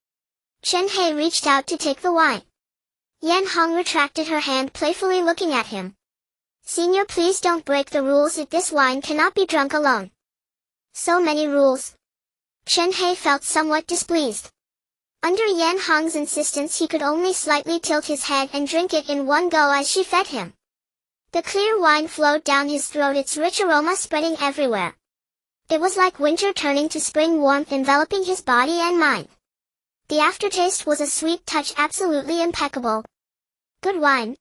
[SPEAKER 1] Chen Hei reached out to take the wine. Yan Hong retracted her hand, playfully looking at him. Senior, please don't break the rules. This wine cannot be drunk alone. So many rules. Chen Hei felt somewhat displeased. Under Yan Hong's insistence, he could only slightly tilt his head and drink it in one go as she fed him. The clear wine flowed down his throat, its rich aroma spreading everywhere. It was like winter turning to spring warmth enveloping his body and mind. The aftertaste was a sweet touch, absolutely impeccable. Good wine.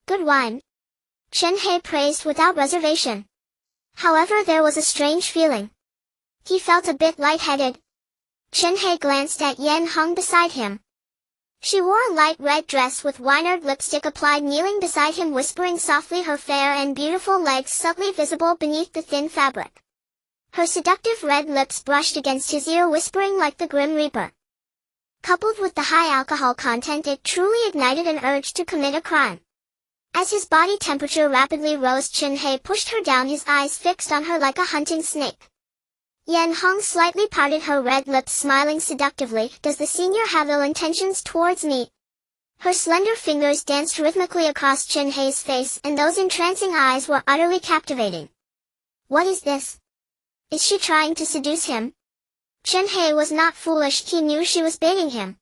[SPEAKER 1] Good wine. Chen Hei praised without reservation. However, there was a strange feeling. He felt a bit lightheaded. Chen Hei glanced at Yan Hong beside him. She wore a light red dress with winard lipstick applied, kneeling beside him, whispering softly, her fair and beautiful legs subtly visible beneath the thin fabric. Her seductive red lips brushed against his ear, whispering like the Grim Reaper. Coupled with the high alcohol content, it truly ignited an urge to commit a crime. As his body temperature rapidly rose, Chen Hei pushed her down, his eyes fixed on her like a hunting snake. Yan Hong slightly parted her red lips, smiling seductively. Does the senior have ill intentions towards me? Her slender fingers danced rhythmically across Chen Hei's face, and those entrancing eyes were utterly captivating. What is this? Is she trying to seduce him? Chen Hei was not foolish, he knew she was baiting him.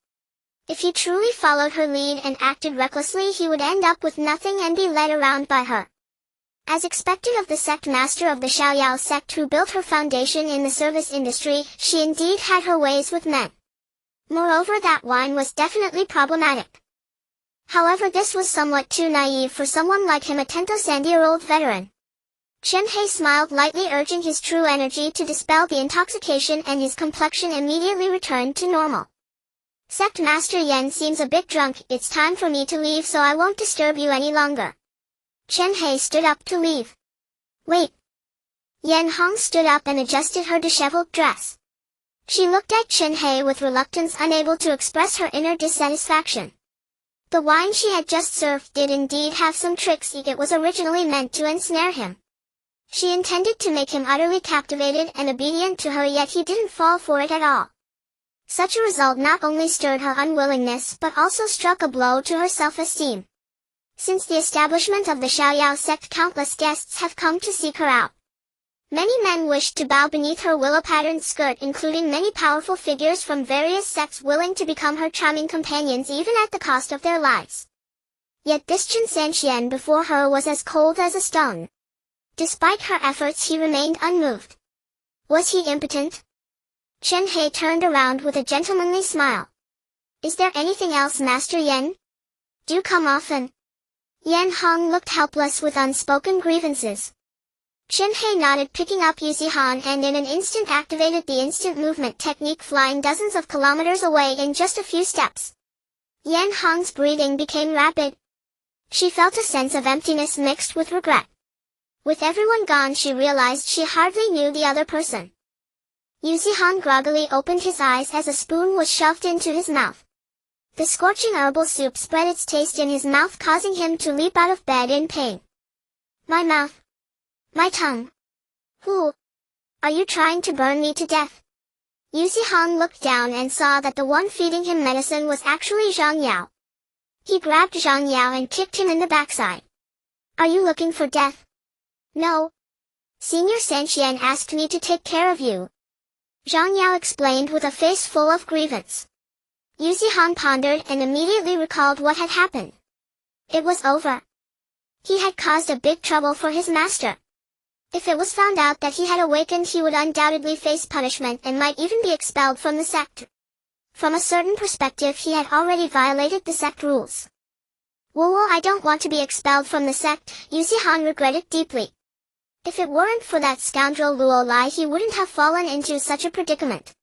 [SPEAKER 1] If he truly followed her lead and acted recklessly, he would end up with nothing and be led around by her. As expected of the sect master of the Xiaoyao sect who built her foundation in the service industry, she indeed had her ways with men. Moreover, that wine was definitely problematic. However, this was somewhat too naive for someone like him, a 10-year-old veteran. Chen Hei smiled lightly, urging his true energy to dispel the intoxication, and his complexion immediately returned to normal. Sect Master Yan seems a bit drunk. It's time for me to leave, so I won't disturb you any longer. Chen Hei stood up to leave. Wait. Yan Hong stood up and adjusted her disheveled dress. She looked at Chen Hei with reluctance, unable to express her inner dissatisfaction. The wine she had just served did indeed have some tricks. It was originally meant to ensnare him. She intended to make him utterly captivated and obedient to her, yet he didn't fall for it at all. Such a result not only stirred her unwillingness but also struck a blow to her self-esteem. Since the establishment of the Xiaoyao sect, countless guests have come to seek her out. Many men wished to bow beneath her willow-patterned skirt, including many powerful figures from various sects willing to become her charming companions even at the cost of their lives. Yet this Chen Sanxian before her was as cold as a stone. Despite her efforts, he remained unmoved. Was he impotent? Chen Hei turned around with a gentlemanly smile. Is there anything else, Master Yan? Do come often. Yan Hong looked helpless with unspoken grievances. Chen Hei nodded, picking up Yuzihan, and in an instant activated the instant movement technique, flying dozens of kilometers away in just a few steps. Yan Hong's breathing became rapid. She felt a sense of emptiness mixed with regret. With everyone gone, she realized she hardly knew the other person. Yuzihan groggily opened his eyes as a spoon was shoved into his mouth. The scorching herbal soup spread its taste in his mouth, causing him to leap out of bed in pain. My mouth. My tongue. Who? Are you trying to burn me to death? Yuzihan looked down and saw that the one feeding him medicine was actually Zhang Yao. He grabbed Zhang Yao and kicked him in the backside. Are you looking for death? No. Senior Sanxian asked me to take care of you. Zhang Yao explained with a face full of grievance. Yuzihan pondered and immediately recalled what had happened. It was over. He had caused a big trouble for his master. If it was found out that he had awakened, he would undoubtedly face punishment and might even be expelled from the sect. From a certain perspective, he had already violated the sect rules. Whoa, I don't want to be expelled from the sect, Yuzi-han regretted deeply. If it weren't for that scoundrel Luo Lai, he wouldn't have fallen into such a predicament.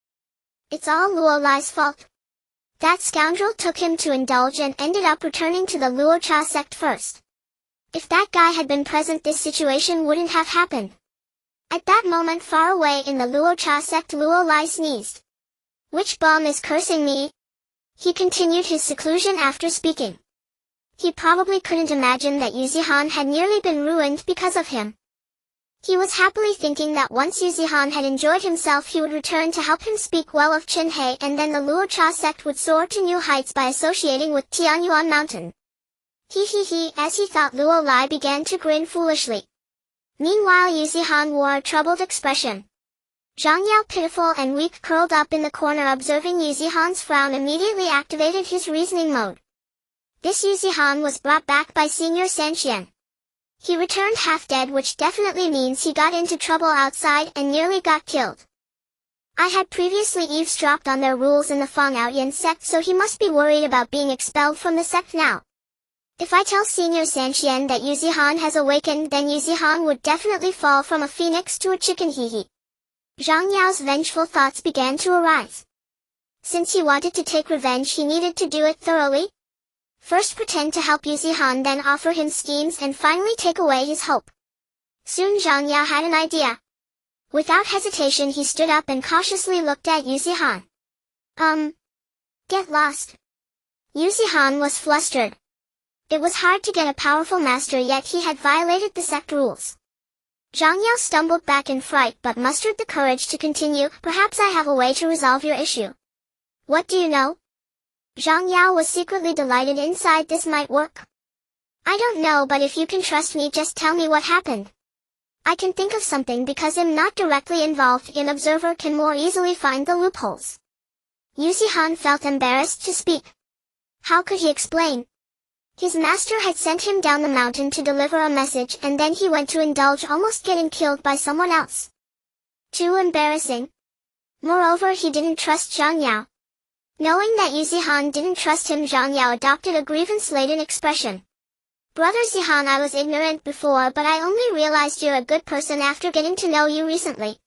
[SPEAKER 1] It's all Luo Lai's fault. That scoundrel took him to indulge and ended up returning to the Luo Cha sect first. If that guy had been present, this situation wouldn't have happened. At that moment, far away in the Luo Cha sect, Luo Lai sneezed. Which bum is cursing me? He continued his seclusion after speaking. He probably couldn't imagine that Yuzi-han had nearly been ruined because of him. He was happily thinking that once Yuzi-han had enjoyed himself, he would return to help him speak well of Chen Hei, and then the Luo Cha sect would soar to new heights by associating with Tianyuan Mountain. As he thought, Luo Lai began to grin foolishly. Meanwhile, Yuzi-han wore a troubled expression. Zhang Yao, pitiful and weak, curled up in the corner, observing Yuzi-han's frown, immediately activated his reasoning mode. This Yuzi-han was brought back by Senior Sanxian. He returned half dead, which definitely means he got into trouble outside and nearly got killed. I had previously eavesdropped on their rules in the Feng Aoyan sect, so he must be worried about being expelled from the sect now. If I tell Senior Sanxian that Yuzi-han has awakened, then Yuzi-han would definitely fall from a phoenix to a chicken. Zhang Yao's vengeful thoughts began to arise. Since he wanted to take revenge, he needed to do it thoroughly. First pretend to help Yuzi-han, then offer him schemes, and finally take away his hope. Soon Zhang Yao had an idea. Without hesitation, he stood up and cautiously looked at Yuzi-han. Get lost. Yuzi-han was flustered. It was hard to get a powerful master, yet he had violated the sect rules. Zhang Yao stumbled back in fright but mustered the courage to continue. Perhaps I have a way to resolve your issue. What do you know? Zhang Yao was secretly delighted inside. This might work. I don't know, but if you can trust me, just tell me what happened. I can think of something because I'm not directly involved. An observer can more easily find the loopholes. Yuzi-han felt embarrassed to speak. How could he explain? His master had sent him down the mountain to deliver a message, and then he went to indulge, almost getting killed by someone else. Too embarrassing. Moreover, he didn't trust Zhang Yao. Knowing that Yuzi-han didn't trust him, Zhang Yao adopted a grievance-laden expression. Brother Zihan, I was ignorant before, but I only realized you're a good person after getting to know you recently.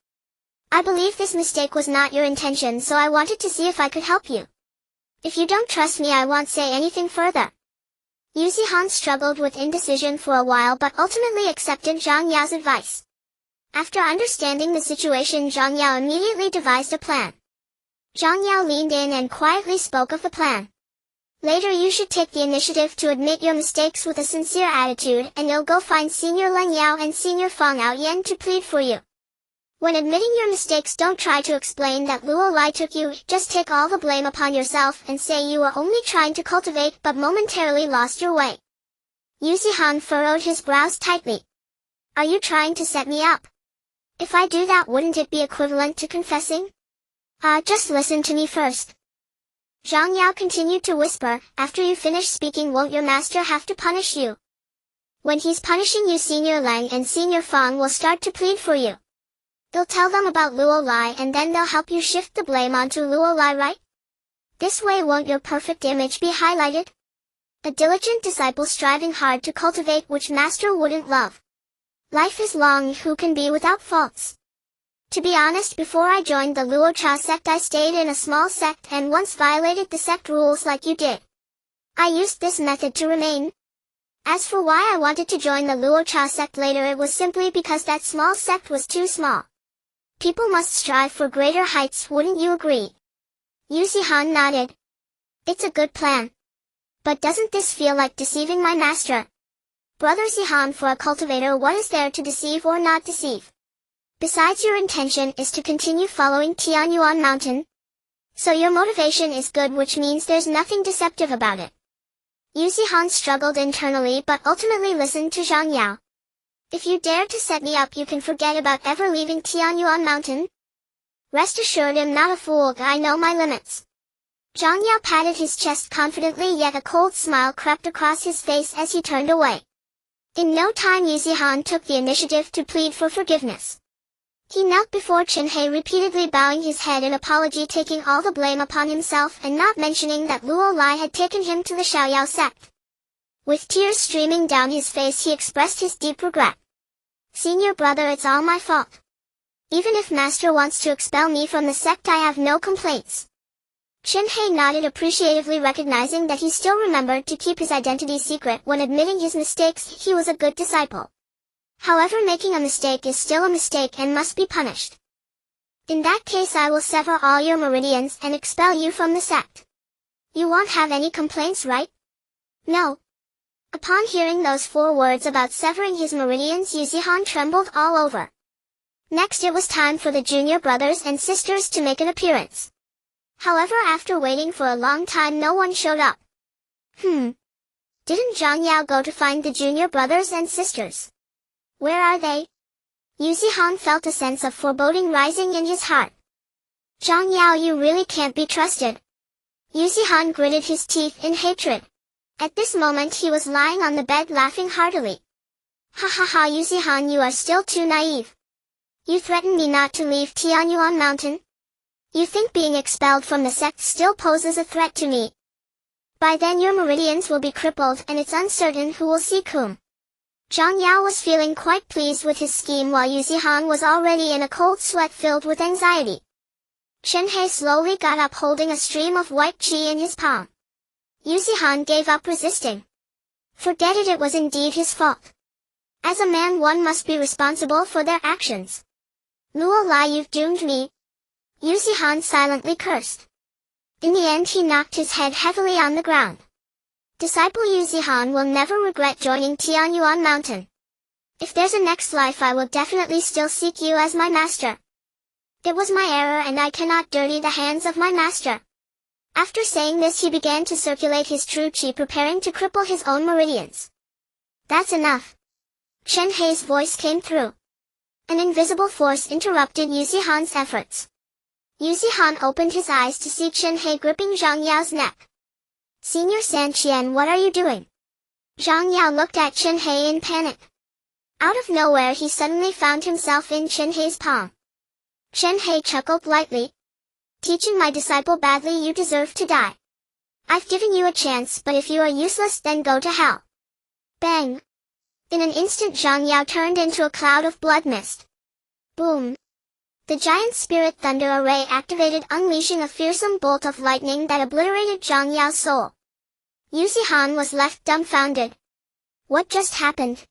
[SPEAKER 1] I believe this mistake was not your intention, so I wanted to see if I could help you. If you don't trust me, I won't say anything further. Yuzi-han struggled with indecision for a while but ultimately accepted Zhang Yao's advice. After understanding the situation, Zhang Yao immediately devised a plan. Zhang Yao leaned in and quietly spoke of the plan. Later, you should take the initiative to admit your mistakes with a sincere attitude, and you'll go find Senior Leng Yao and Senior Feng Aoyan to plead for you. When admitting your mistakes, don't try to explain that Luo Lai took you, just take all the blame upon yourself and say you were only trying to cultivate but momentarily lost your way. Yuzi-han furrowed his brows tightly. Are you trying to set me up? If I do that, wouldn't it be equivalent to confessing? Just listen to me first. Zhang Yao continued to whisper, after you finish speaking, won't your master have to punish you? When he's punishing you, Senior Leng and Senior Feng will start to plead for you. They'll tell them about Luo Lai and then they'll help you shift the blame onto Luo Lai, right? This way, won't your perfect image be highlighted? A diligent disciple striving hard to cultivate which master wouldn't love. Life is long, who can be without faults? To be honest, before I joined the Luo Cha sect, I stayed in a small sect and once violated the sect rules like you did. I used this method to remain. As for why I wanted to join the Luo Cha sect later, it was simply because that small sect was too small. People must strive for greater heights, wouldn't you agree? Yuzi-han nodded. It's a good plan. But doesn't this feel like deceiving my master? Brother Zihan, for a cultivator, what is there to deceive or not deceive? Besides, your intention is to continue following Tianyuan Mountain. So your motivation is good, which means there's nothing deceptive about it. Yuzi-han struggled internally but ultimately listened to Zhang Yao. If you dare to set me up, you can forget about ever leaving Tianyuan Mountain. Rest assured, I'm not a fool, I know my limits. Zhang Yao patted his chest confidently, yet a cold smile crept across his face as he turned away. In no time Yixihan took the initiative to plead for forgiveness. He knelt before Chen Hei, repeatedly bowing his head in apology, taking all the blame upon himself and not mentioning that Luo Lai had taken him to the Xiaoyao sect. With tears streaming down his face, he expressed his deep regret. "Senior brother, it's all my fault. Even if master wants to expel me from the sect, I have no complaints." Chen Hei nodded appreciatively, recognizing that he still remembered to keep his identity secret when admitting his mistakes. He was a good disciple. However, making a mistake is still a mistake and must be punished. "In that case, I will sever all your meridians and expel you from the sect. You won't have any complaints, right?" "No." Upon hearing those 4 words about severing his meridians, Yixihan trembled all over. Next, it was time for the junior brothers and sisters to make an appearance. However, after waiting for a long time, no one showed up. Didn't Zhang Yao go to find the junior brothers and sisters? Where are they? Yixihan felt a sense of foreboding rising in his heart. "Zhang Yao, you really can't be trusted." Yixihan gritted his teeth in hatred. At this moment he was lying on the bed laughing heartily. "Ha ha ha, Yixihan, you are still too naive. You threaten me not to leave Tianyuan Mountain? You think being expelled from the sect still poses a threat to me? By then your meridians will be crippled and it's uncertain who will seek whom." Zhang Yao was feeling quite pleased with his scheme, while Yixihan was already in a cold sweat filled with anxiety. Chen Hei slowly got up, holding a stream of white qi in his palm. Yixihan gave up resisting. Forget it was indeed his fault. As a man, one must be responsible for their actions. "Luo Lai, you've doomed me." Yixihan silently cursed. In the end he knocked his head heavily on the ground. Disciple Yixihan will never regret joining Tianyuan Mountain. If there's a next life, I will definitely still seek you as my master. It was my error and I cannot dirty the hands of my master. After saying this, he began to circulate his true qi, preparing to cripple his own meridians. "That's enough." Chen Hei's voice came through. An invisible force interrupted Yixihan's efforts. Yixihan opened his eyes to see Chen Hei gripping Zhang Yao's neck. "Senior Sanqian, what are you doing?" Zhang Yao looked at Chen Hei in panic. Out of nowhere he suddenly found himself in Chen Hei's palm. Chen Hei chuckled lightly. "Teaching my disciple badly, you deserve to die. I've given you a chance, but if you are useless, then go to hell." Bang! In an instant Zhang Yao turned into a cloud of blood mist. Boom! The giant spirit thunder array activated, unleashing a fearsome bolt of lightning that obliterated Zhang Yao's soul. Yixihan was left dumbfounded. What just happened?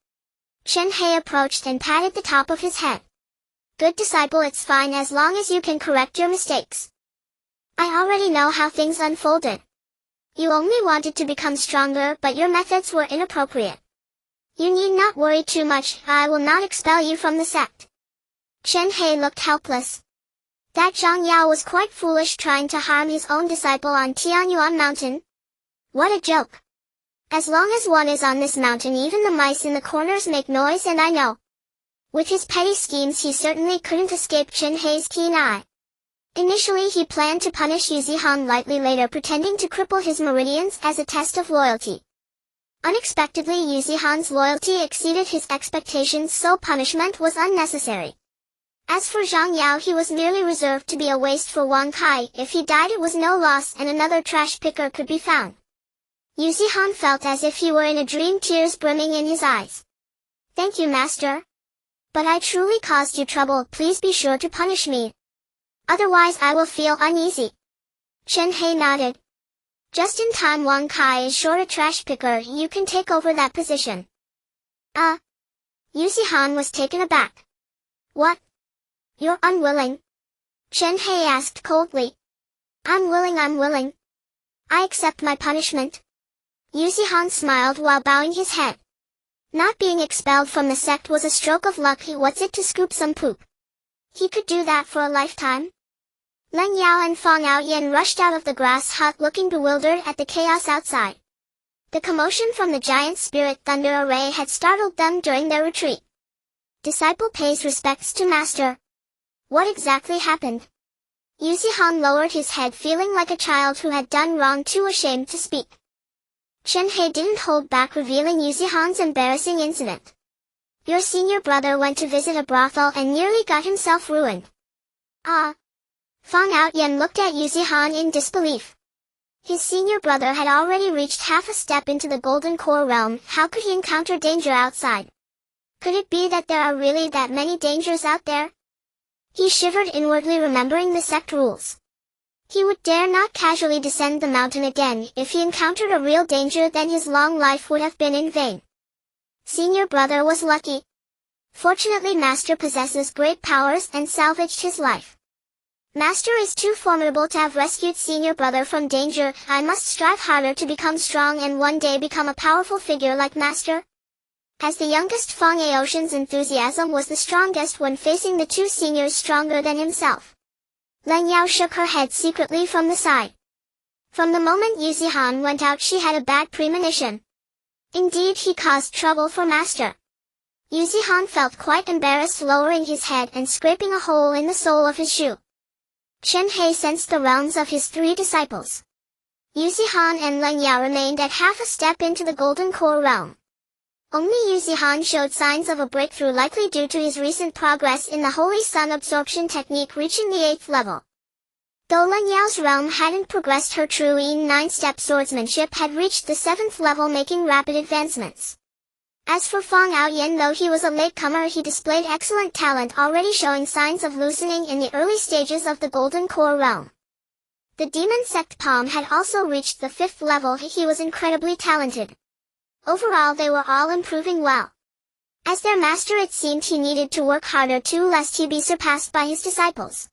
[SPEAKER 1] Chen Hei approached and patted the top of his head. "Good disciple, it's fine as long as you can correct your mistakes. I already know how things unfolded. You only wanted to become stronger, but your methods were inappropriate. You need not worry too much, I will not expel you from the sect." Chen Hei looked helpless. That Zhang Yao was quite foolish, trying to harm his own disciple on Tianyuan Mountain. What a joke. As long as one is on this mountain, even the mice in the corners make noise, and I know. With his petty schemes he certainly couldn't escape Chen Hei's keen eye. Initially he planned to punish Yixihan lightly, later pretending to cripple his meridians as a test of loyalty. Unexpectedly Yixihan's loyalty exceeded his expectations, so punishment was unnecessary. As for Zhang Yao, he was merely reserved to be a waste for Wang Kai. If he died, it was no loss and another trash picker could be found. Yixihan felt as if he were in a dream, tears brimming in his eyes. "Thank you, master. But I truly caused you trouble, please be sure to punish me. Otherwise I will feel uneasy." Chen Hei nodded. "Just in time, Wang Kai is short a trash picker, you can take over that position." Yixihan was taken aback. "What? You're unwilling?" Chen Hei asked coldly. I'm willing. I accept my punishment." Yixihan smiled while bowing his head. Not being expelled from the sect was a stroke of luck. What's it to scoop some poop? He could do that for a lifetime. Leng Yao and Fang Yaoyan rushed out of the grass hut, looking bewildered at the chaos outside. The commotion from the giant spirit thunder array had startled them during their retreat. Disciple pays respects to master. What exactly happened? Yixihan lowered his head, feeling like a child who had done wrong, too ashamed to speak. Chen Hei didn't hold back revealing Yuzihan's embarrassing incident. Your senior brother went to visit a brothel and nearly got himself ruined. Ah. Fang Outyan looked at Yuzihan in disbelief. His senior brother had already reached half a step into the Golden Core realm. How could he encounter danger outside? Could it be that there are really that many dangers out there? He shivered inwardly, remembering the sect rules. He would dare not casually descend the mountain again. If he encountered a real danger, then his long life would have been in vain. Senior brother was lucky. Fortunately, Master possesses great powers and salvaged his life. Master is too formidable to have rescued senior brother from danger. I must strive harder to become strong and one day become a powerful figure like Master. As the youngest, Fang Aoshan's enthusiasm was the strongest when facing the two seniors stronger than himself. Len Yao shook her head secretly from the side. From the moment Yuzihan went out, she had a bad premonition. Indeed, he caused trouble for Master. Yuzihan felt quite embarrassed, lowering his head and scraping a hole in the sole of his shoe. Chen Hei sensed the realms of his three disciples. Yuzihan and Len Yao remained at half a step into the Golden Core realm. Only Yuzihan showed signs of a breakthrough, likely due to his recent progress in the Holy Sun absorption technique, reaching the 8th level. Though Len Yao's realm hadn't progressed, her true 9-step swordsmanship had reached the 7th level, making rapid advancements. As for Fang Outyan, though he was a latecomer, he displayed excellent talent, already showing signs of loosening in the early stages of the Golden Core realm. The Demon Sect Palm had also reached the 5th level. He was incredibly talented. Overall, they were all improving well. As their master, it seemed he needed to work harder too, lest he be surpassed by his disciples.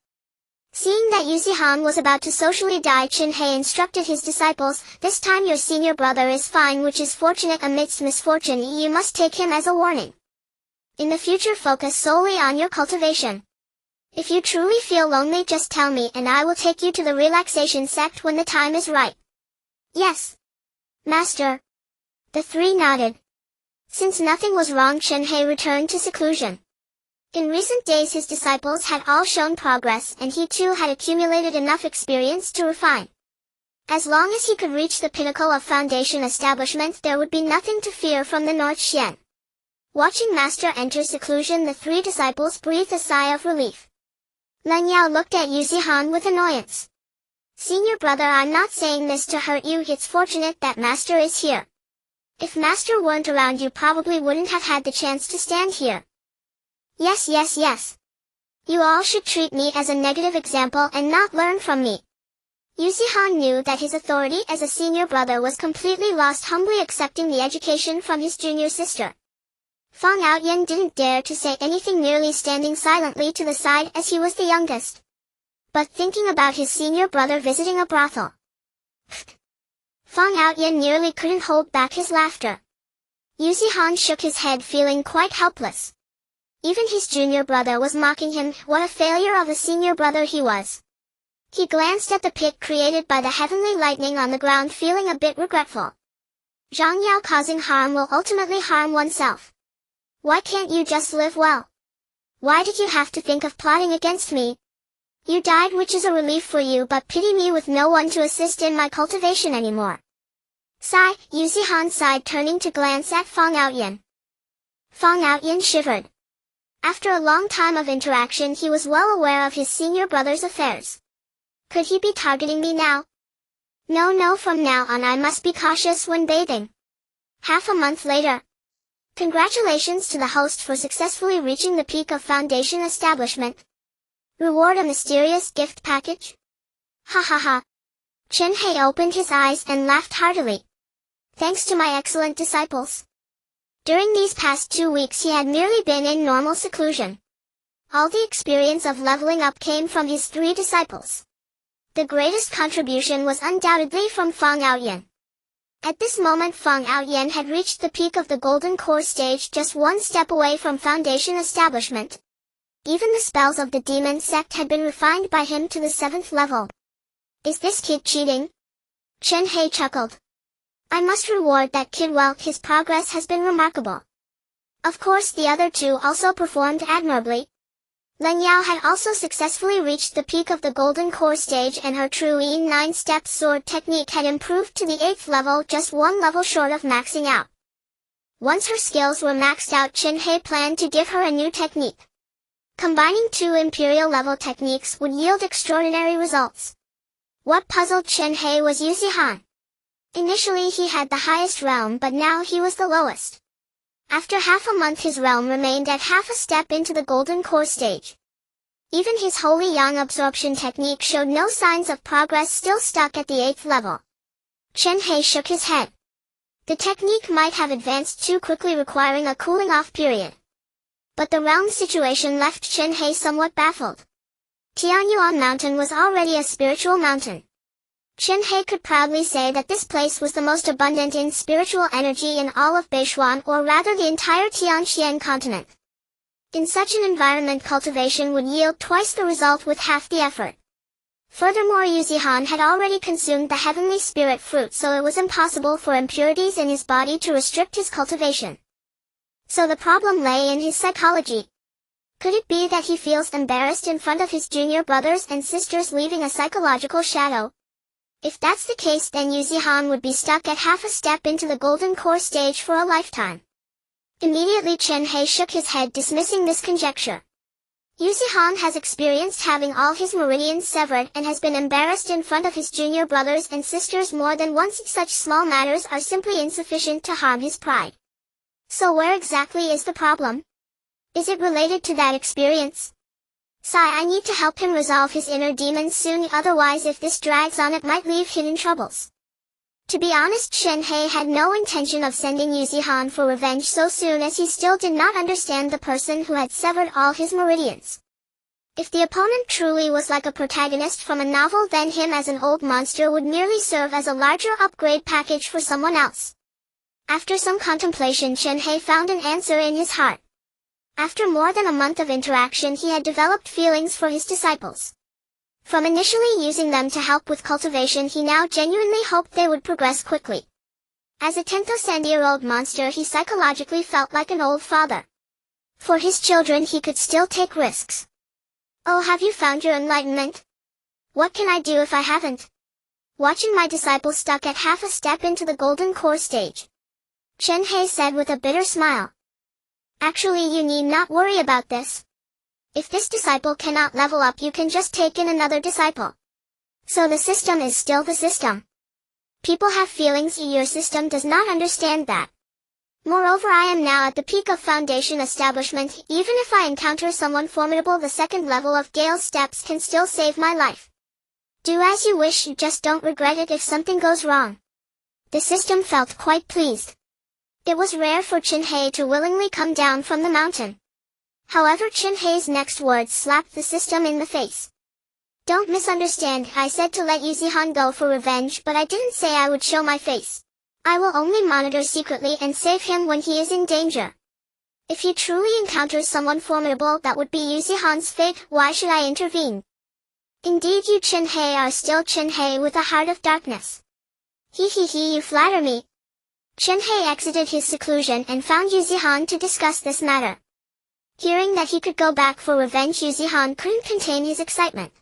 [SPEAKER 1] Seeing that Yuzihan was about to socially die, Chen Hei instructed his disciples, "This time your senior brother is fine, which is fortunate amidst misfortune. You must take him as a warning. In the future, focus solely on your cultivation. If you truly feel lonely, just tell me and I will take you to the relaxation sect when the time is right." "Yes, Master." The three nodded. Since nothing was wrong, Chen Hei returned to seclusion. In recent days his disciples had all shown progress, and he too had accumulated enough experience to refine. As long as he could reach the pinnacle of foundation establishment, there would be nothing to fear from the North Xian. Watching Master enter seclusion, the three disciples breathed a sigh of relief. Len Yao looked at Yuzihan with annoyance. "Senior brother, I'm not saying this to hurt you. It's fortunate that Master is here. If Master weren't around, you probably wouldn't have had the chance to stand here." Yes. You all should treat me as a negative example and not learn from me." Yuzihan knew that his authority as a senior brother was completely lost, humbly accepting the education from his junior sister. Fang Outyan didn't dare to say anything, merely standing silently to the side as he was the youngest. But thinking about his senior brother visiting a brothel. Fang Outyan nearly couldn't hold back his laughter. Yuzihan shook his head, feeling quite helpless. Even his junior brother was mocking him. What a failure of a senior brother he was. He glanced at the pit created by the heavenly lightning on the ground, feeling a bit regretful. Zhang Yao, causing harm will ultimately harm oneself. Why can't you just live well? Why did you have to think of plotting against me? You died, which is a relief for you, but pity me with no one to assist in my cultivation anymore. Sigh, Yuzihan sighed, turning to glance at Fang Outyan. Fang Outyan shivered. After a long time of interaction, he was well aware of his senior brother's affairs. Could he be targeting me now? No, from now on I must be cautious when bathing. Half a month later. Congratulations to the host for successfully reaching the peak of foundation establishment. Reward: a mysterious gift package? Ha. Chen Hei opened his eyes and laughed heartily. Thanks to my excellent disciples. During these past 2 weeks he had merely been in normal seclusion. All the experience of leveling up came from his three disciples. The greatest contribution was undoubtedly from Fang Outyan. At this moment Fang Outyan had reached the peak of the Golden Core stage, just one step away from foundation establishment. Even the spells of the Demon Sect had been refined by him to the 7th level. Is this kid cheating? Chen Hei chuckled. I must reward that kid well, his progress has been remarkable. Of course the other two also performed admirably. Len Yao had also successfully reached the peak of the Golden Core stage, and her true 9-step sword technique had improved to the 8th level, just one level short of maxing out. Once her skills were maxed out, Chen Hei planned to give her a new technique. Combining two Imperial level techniques would yield extraordinary results. What puzzled Chen Hei was Yuzihan. Initially he had the highest realm, but now he was the lowest. After half a month his realm remained at half a step into the Golden Core stage. Even his Holy Yang absorption technique showed no signs of progress, still stuck at the 8th level. Chen Hei shook his head. The technique might have advanced too quickly, requiring a cooling off period. But the realm situation left Chen Hei somewhat baffled. Tianyuan Mountain was already a spiritual mountain. Chen Hei could proudly say that this place was the most abundant in spiritual energy in all of Beichuan, or rather the entire Tianxian continent. In such an environment, cultivation would yield twice the result with half the effort. Furthermore, Yuzihan had already consumed the heavenly spirit fruit, so it was impossible for impurities in his body to restrict his cultivation. So the problem lay in his psychology. Could it be that he feels embarrassed in front of his junior brothers and sisters, leaving a psychological shadow? If that's the case, then Yuzihan would be stuck at half a step into the Golden Core stage for a lifetime. Immediately Chen Hei shook his head, dismissing this conjecture. Yuzihan has experienced having all his meridians severed and has been embarrassed in front of his junior brothers and sisters more than once. Such small matters are simply insufficient to harm his pride. So where exactly is the problem? Is it related to that experience? I need to help him resolve his inner demons soon, otherwise if this drags on it might leave hidden troubles. To be honest, Chen Hei had no intention of sending Yuzihan for revenge so soon, as he still did not understand the person who had severed all his meridians. If the opponent truly was like a protagonist from a novel, then him as an old monster would merely serve as a larger upgrade package for someone else. After some contemplation, Chen Hei found an answer in his heart. After more than a month of interaction, he had developed feelings for his disciples. From initially using them to help with cultivation, he now genuinely hoped they would progress quickly. As a 10,000-year-old monster, he psychologically felt like an old father. For his children he could still take risks. Oh, have you found your enlightenment? What can I do if I haven't? Watching my disciple stuck at half a step into the Golden Core stage, Chen Hei said with a bitter smile. Actually, you need not worry about this. If this disciple cannot level up, you can just take in another disciple. So the system is still the system. People have feelings, your system does not understand that. Moreover, I am now at the peak of foundation establishment. Even if I encounter someone formidable, the second level of Gale's steps can still save my life. Do as you wish, just don't regret it if something goes wrong. The system felt quite pleased. It was rare for Chen Hei to willingly come down from the mountain. However, Chen Hei's next words slapped the system in the face. Don't misunderstand, I said to let Yuzihan go for revenge, but I didn't say I would show my face. I will only monitor secretly and save him when he is in danger. If he truly encounters someone formidable, that would be Yuzihan's fate. Why should I intervene? Indeed, you Chen Hei are still Chen Hei with a heart of darkness. You flatter me. Chen Hei exited his seclusion and found Yuzihan to discuss this matter. Hearing that he could go back for revenge, Yuzihan couldn't contain his excitement.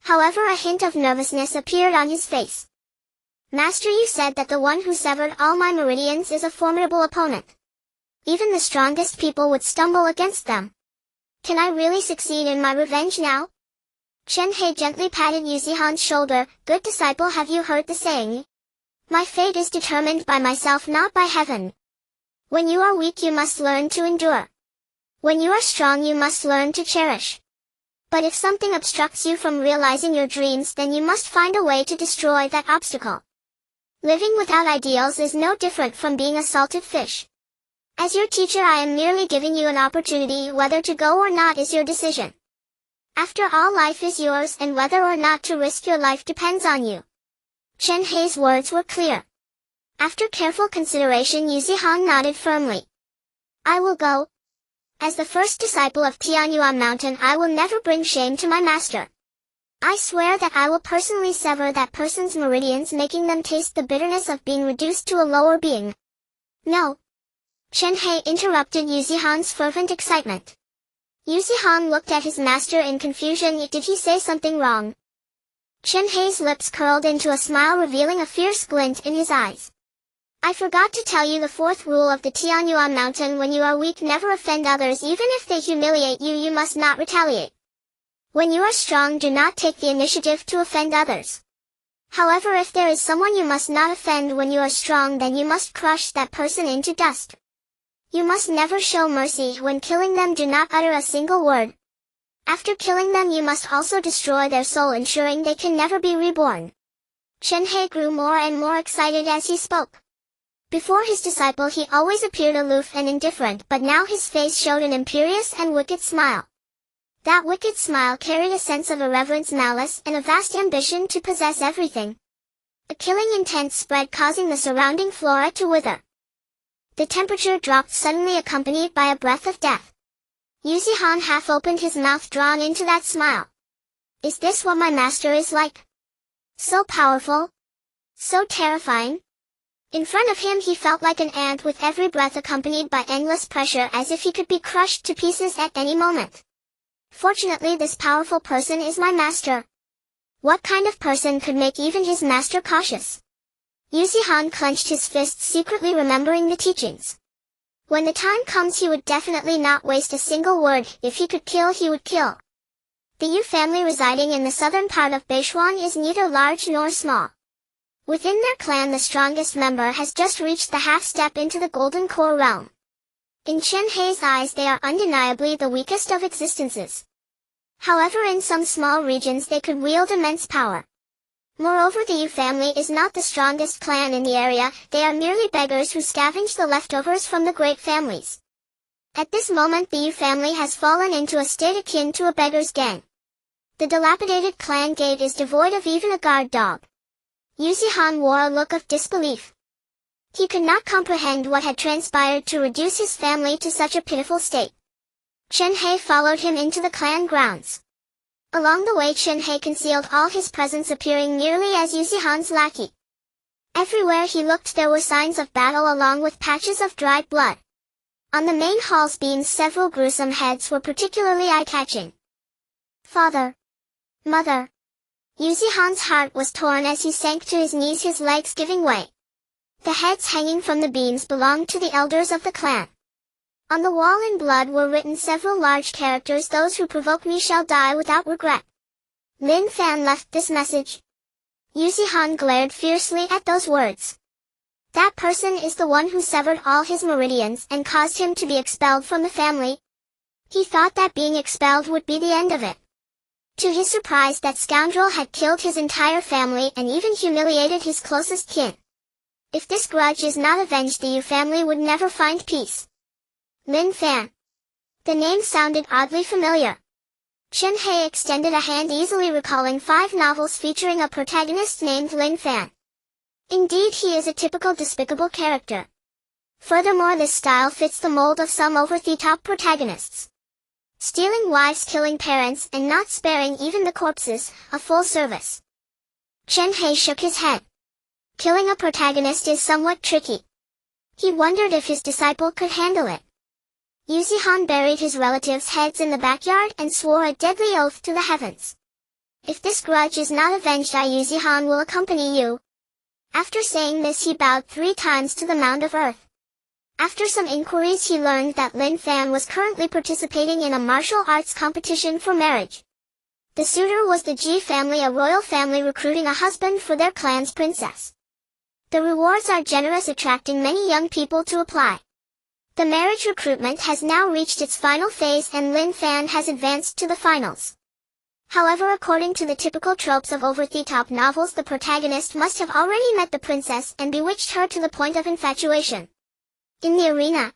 [SPEAKER 1] However, a hint of nervousness appeared on his face. Master, you said that the one who severed all my meridians is a formidable opponent. Even the strongest people would stumble against them. Can I really succeed in my revenge now? Chen Hei gently patted Yuzihan's shoulder. Good disciple, have you heard the saying? My fate is determined by myself, not by heaven. When you are weak, you must learn to endure. When you are strong, you must learn to cherish. But if something obstructs you from realizing your dreams, then you must find a way to destroy that obstacle. Living without ideals is no different from being a salted fish. As your teacher, I am merely giving you an opportunity. Whether to go or not is your decision. After all, life is yours, and whether or not to risk your life depends on you. Chen Hei's words were clear. After careful consideration, Yuzihan nodded firmly. I will go. As the first disciple of Tianyuan Mountain, I will never bring shame to my master. I swear that I will personally sever that person's meridians, making them taste the bitterness of being reduced to a lower being. No. Chen Hei interrupted Yuzihan's fervent excitement. Han looked at his master in confusion. Did he say something wrong? Chen Hei's lips curled into a smile, revealing a fierce glint in his eyes. I forgot to tell you the fourth rule of the Tianyuan mountain. When you are weak, never offend others. Even if they humiliate you, you must not retaliate. When you are strong, do not take the initiative to offend others. However, if there is someone you must not offend when you are strong, then you must crush that person into dust. You must never show mercy. When killing them, do not utter a single word. After killing them, you must also destroy their soul, ensuring they can never be reborn. Chen Hei grew more and more excited as he spoke. Before his disciple he always appeared aloof and indifferent, but now his face showed an imperious and wicked smile. That wicked smile carried a sense of irreverence, malice, and a vast ambition to possess everything. A killing intent spread, causing the surrounding flora to wither. The temperature dropped suddenly, accompanied by a breath of death. Han half opened his mouth, drawn into that smile. Is this what my master is like? So powerful? So terrifying? In front of him he felt like an ant, with every breath accompanied by endless pressure, as if he could be crushed to pieces at any moment. Fortunately, this powerful person is my master. What kind of person could make even his master cautious? Han clenched his fists, secretly remembering the teachings. When the time comes, he would definitely not waste a single word. If he could kill, he would kill. The Yu family residing in the southern part of Beishuan is neither large nor small. Within their clan, the strongest member has just reached the half-step into the Golden Core realm. In Chen Hei's eyes, they are undeniably the weakest of existences. However, in some small regions they could wield immense power. Moreover, the Yu family is not the strongest clan in the area. They are merely beggars who scavenge the leftovers from the great families. At this moment, the Yu family has fallen into a state akin to a beggar's gang. The dilapidated clan gate is devoid of even a guard dog. Han wore a look of disbelief. He could not comprehend what had transpired to reduce his family to such a pitiful state. Chen Hei followed him into the clan grounds. Along the way, Chen Hei concealed all his presence, appearing merely as Han's lackey. Everywhere he looked there were signs of battle, along with patches of dried blood. On the main hall's beams, several gruesome heads were particularly eye-catching. Father! Mother! Han's heart was torn as he sank to his knees, his legs giving way. The heads hanging from the beams belonged to the elders of the clan. On the wall in blood were written several large characters: "Those who provoke me shall die without regret." Lin Fan left this message. Han glared fiercely at those words. That person is the one who severed all his meridians and caused him to be expelled from the family. He thought that being expelled would be the end of it. To his surprise, that scoundrel had killed his entire family and even humiliated his closest kin. If this grudge is not avenged, the Yu family would never find peace. Lin Fan. The name sounded oddly familiar. Chen Hei extended a hand, easily recalling 5 novels featuring a protagonist named Lin Fan. Indeed, he is a typical despicable character. Furthermore, this style fits the mold of some over-the-top protagonists. Stealing wives, killing parents, and not sparing even the corpses, a full service. Chen Hei shook his head. Killing a protagonist is somewhat tricky. He wondered if his disciple could handle it. Han buried his relatives' heads in the backyard and swore a deadly oath to the heavens. If this grudge is not avenged, Han will accompany you. After saying this, he bowed 3 times to the mound of earth. After some inquiries, he learned that Lin Fan was currently participating in a martial arts competition for marriage. The suitor was the Ji family, a royal family recruiting a husband for their clan's princess. The rewards are generous, attracting many young people to apply. The marriage recruitment has now reached its final phase, and Lin Fan has advanced to the finals. However, according to the typical tropes of over-the-top novels, the protagonist must have already met the princess and bewitched her to the point of infatuation. In the arena,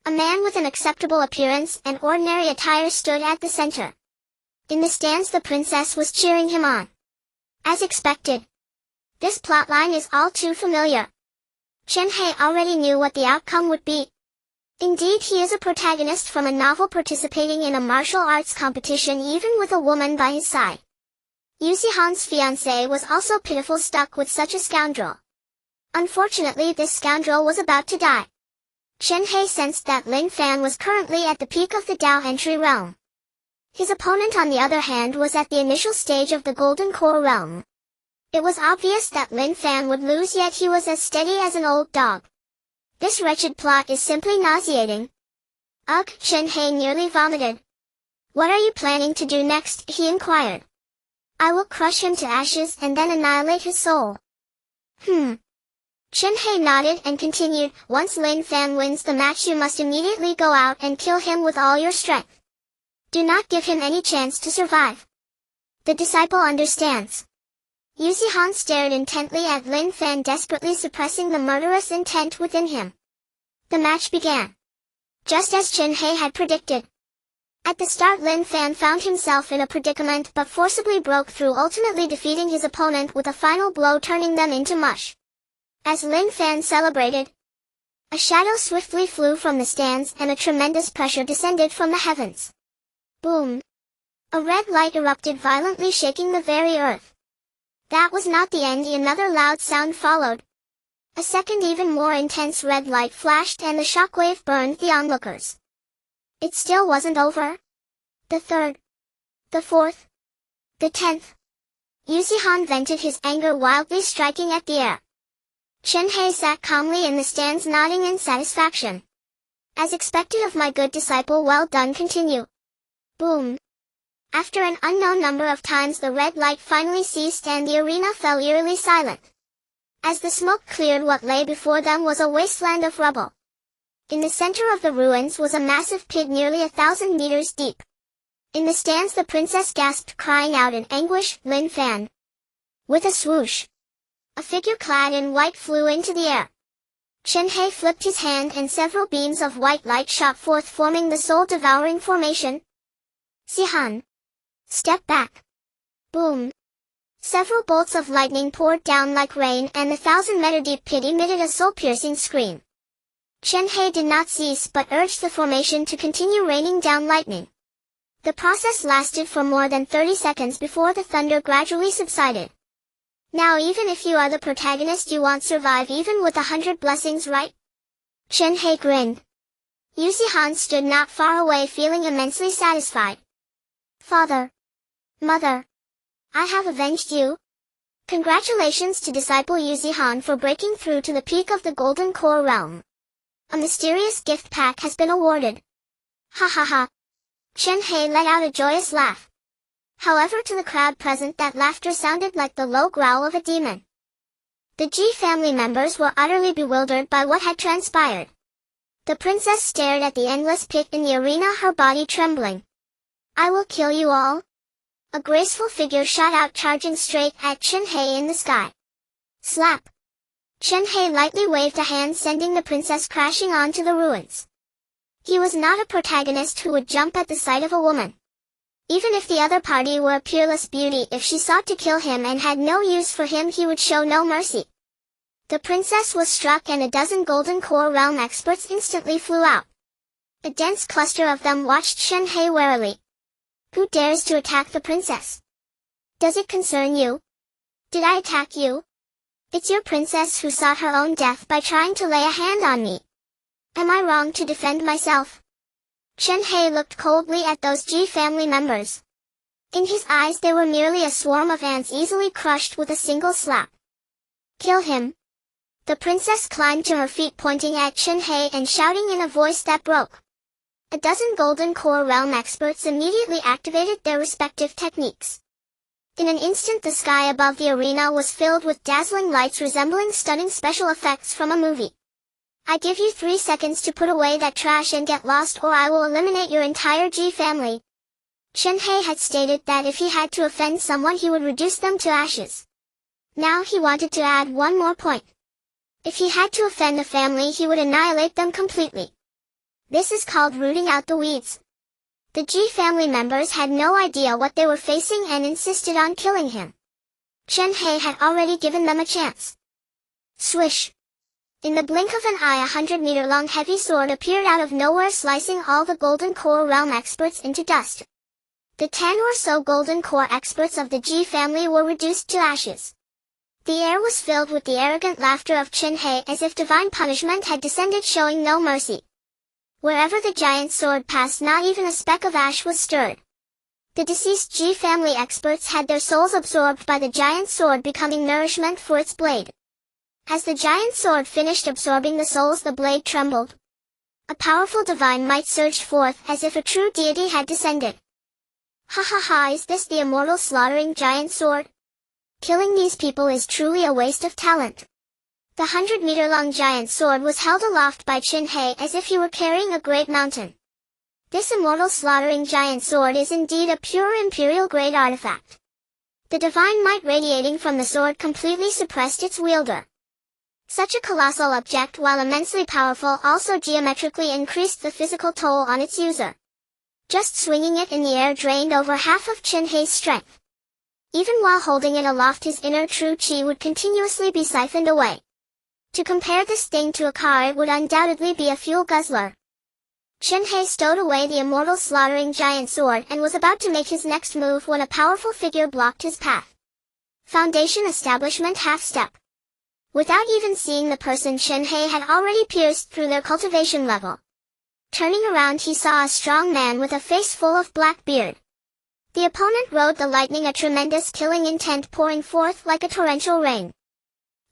[SPEAKER 1] a man with an acceptable appearance and ordinary attire stood at the center. In the stands, the princess was cheering him on. As expected, this plotline is all too familiar. Chen Hei already knew what the outcome would be. Indeed, he is a protagonist from a novel participating in a martial arts competition, even with a woman by his side. Han's fiancée was also pitiful, stuck with such a scoundrel. Unfortunately, this scoundrel was about to die. Chen Hei sensed that Lin Fan was currently at the peak of the Dao entry realm. His opponent on the other hand was at the initial stage of the Golden Core realm. It was obvious that Lin Fan would lose, yet he was as steady as an old dog. This wretched plot is simply nauseating. Ugh, Chen Hei nearly vomited. What are you planning to do next? He inquired. I will crush him to ashes and then annihilate his soul. Chen Hei nodded and continued, once Lin Fan wins the match you must immediately go out and kill him with all your strength. Do not give him any chance to survive. The disciple understands. Yu Zihan stared intently at Lin Fan, desperately suppressing the murderous intent within him. The match began. Just as Chen Hei had predicted. At the start Lin Fan found himself in a predicament but forcibly broke through, ultimately defeating his opponent with a final blow, turning them into mush. As Lin Fan celebrated, a shadow swiftly flew from the stands and a tremendous pressure descended from the heavens. Boom! A red light erupted violently, shaking the very earth. That was not the end. Another loud sound followed. A second, even more intense red light flashed and the shockwave burned the onlookers. It still wasn't over. The third. The fourth. The 10th. Yu Zihan vented his anger wildly, striking at the air. Chen Hei sat calmly in the stands, nodding in satisfaction. As expected of my good disciple, well done. Continue. Boom. After an unknown number of times the red light finally ceased and the arena fell eerily silent. As the smoke cleared, what lay before them was a wasteland of rubble. In the center of the ruins was a massive pit nearly 1,000 meters deep. In the stands the princess gasped, crying out in anguish, Lin Fan. With a swoosh, a figure clad in white flew into the air. Chen Hei flipped his hand and several beams of white light shot forth, forming the soul-devouring formation. Zihan. Step back. Boom. Several bolts of lightning poured down like rain and the 1,000-meter-deep pit emitted a soul-piercing scream. Chen Hei did not cease but urged the formation to continue raining down lightning. The process lasted for more than 30 seconds before the thunder gradually subsided. Now even if you are the protagonist you won't survive even with 100 blessings, right? Chen Hei grinned. Yu Zihan stood not far away, feeling immensely satisfied. Father. Mother. I have avenged you. Congratulations to disciple Yu Zihan for breaking through to the peak of the Golden Core realm. A mysterious gift pack has been awarded. Ha ha ha. Chen Hei let out a joyous laugh. However, to the crowd present that laughter sounded like the low growl of a demon. The Ji family members were utterly bewildered by what had transpired. The princess stared at the endless pit in the arena, her body trembling. I will kill you all. A graceful figure shot out, charging straight at Chen Hei in the sky. Slap! Chen Hei lightly waved a hand, sending the princess crashing onto the ruins. He was not a protagonist who would jump at the sight of a woman. Even if the other party were a peerless beauty, if she sought to kill him and had no use for him, he would show no mercy. The princess was struck and a dozen Golden Core realm experts instantly flew out. A dense cluster of them watched Chen Hei warily. Who dares to attack the princess? Does it concern you? Did I attack you? It's your princess who sought her own death by trying to lay a hand on me. Am I wrong to defend myself? Chen Hei looked coldly at those Ji family members. In his eyes they were merely a swarm of ants easily crushed with a single slap. Kill him. The princess climbed to her feet, pointing at Chen Hei and shouting in a voice that broke. A dozen Golden Core realm experts immediately activated their respective techniques. In an instant the sky above the arena was filled with dazzling lights resembling stunning special effects from a movie. I give you 3 seconds to put away that trash and get lost, or I will eliminate your entire Ji family. Chen Hei had stated that if he had to offend someone he would reduce them to ashes. Now he wanted to add one more point. If he had to offend a family he would annihilate them completely. This is called rooting out the weeds. The Ji family members had no idea what they were facing and insisted on killing him. Chen Hei had already given them a chance. Swish! In the blink of an eye, 100-meter-long heavy sword appeared out of nowhere, slicing all the Golden Core realm experts into dust. The 10 or so Golden Core experts of the Ji family were reduced to ashes. The air was filled with the arrogant laughter of Chen Hei as if divine punishment had descended, showing no mercy. Wherever the giant sword passed, not even a speck of ash was stirred. The deceased Ji family experts had their souls absorbed by the giant sword, becoming nourishment for its blade. As the giant sword finished absorbing the souls, the blade trembled. A powerful divine might surged forth as if a true deity had descended. Ha ha ha, is this the immortal slaughtering giant sword? Killing these people is truly a waste of talent. The 100-meter-long giant sword was held aloft by Chen Hei as if he were carrying a great mountain. This immortal slaughtering giant sword is indeed a pure imperial-grade artifact. The divine might radiating from the sword completely suppressed its wielder. Such a colossal object, while immensely powerful, also geometrically increased the physical toll on its user. Just swinging it in the air drained over half of Chen Hei's strength. Even while holding it aloft, his inner true chi would continuously be siphoned away. To compare this thing to a car, it would undoubtedly be a fuel guzzler. Chen Hei stowed away the immortal slaughtering giant sword and was about to make his next move when a powerful figure blocked his path. Foundation establishment half-step. Without even seeing the person, Chen Hei had already pierced through their cultivation level. Turning around, he saw a strong man with a face full of black beard. The opponent rode the lightning, a tremendous killing intent pouring forth like a torrential rain.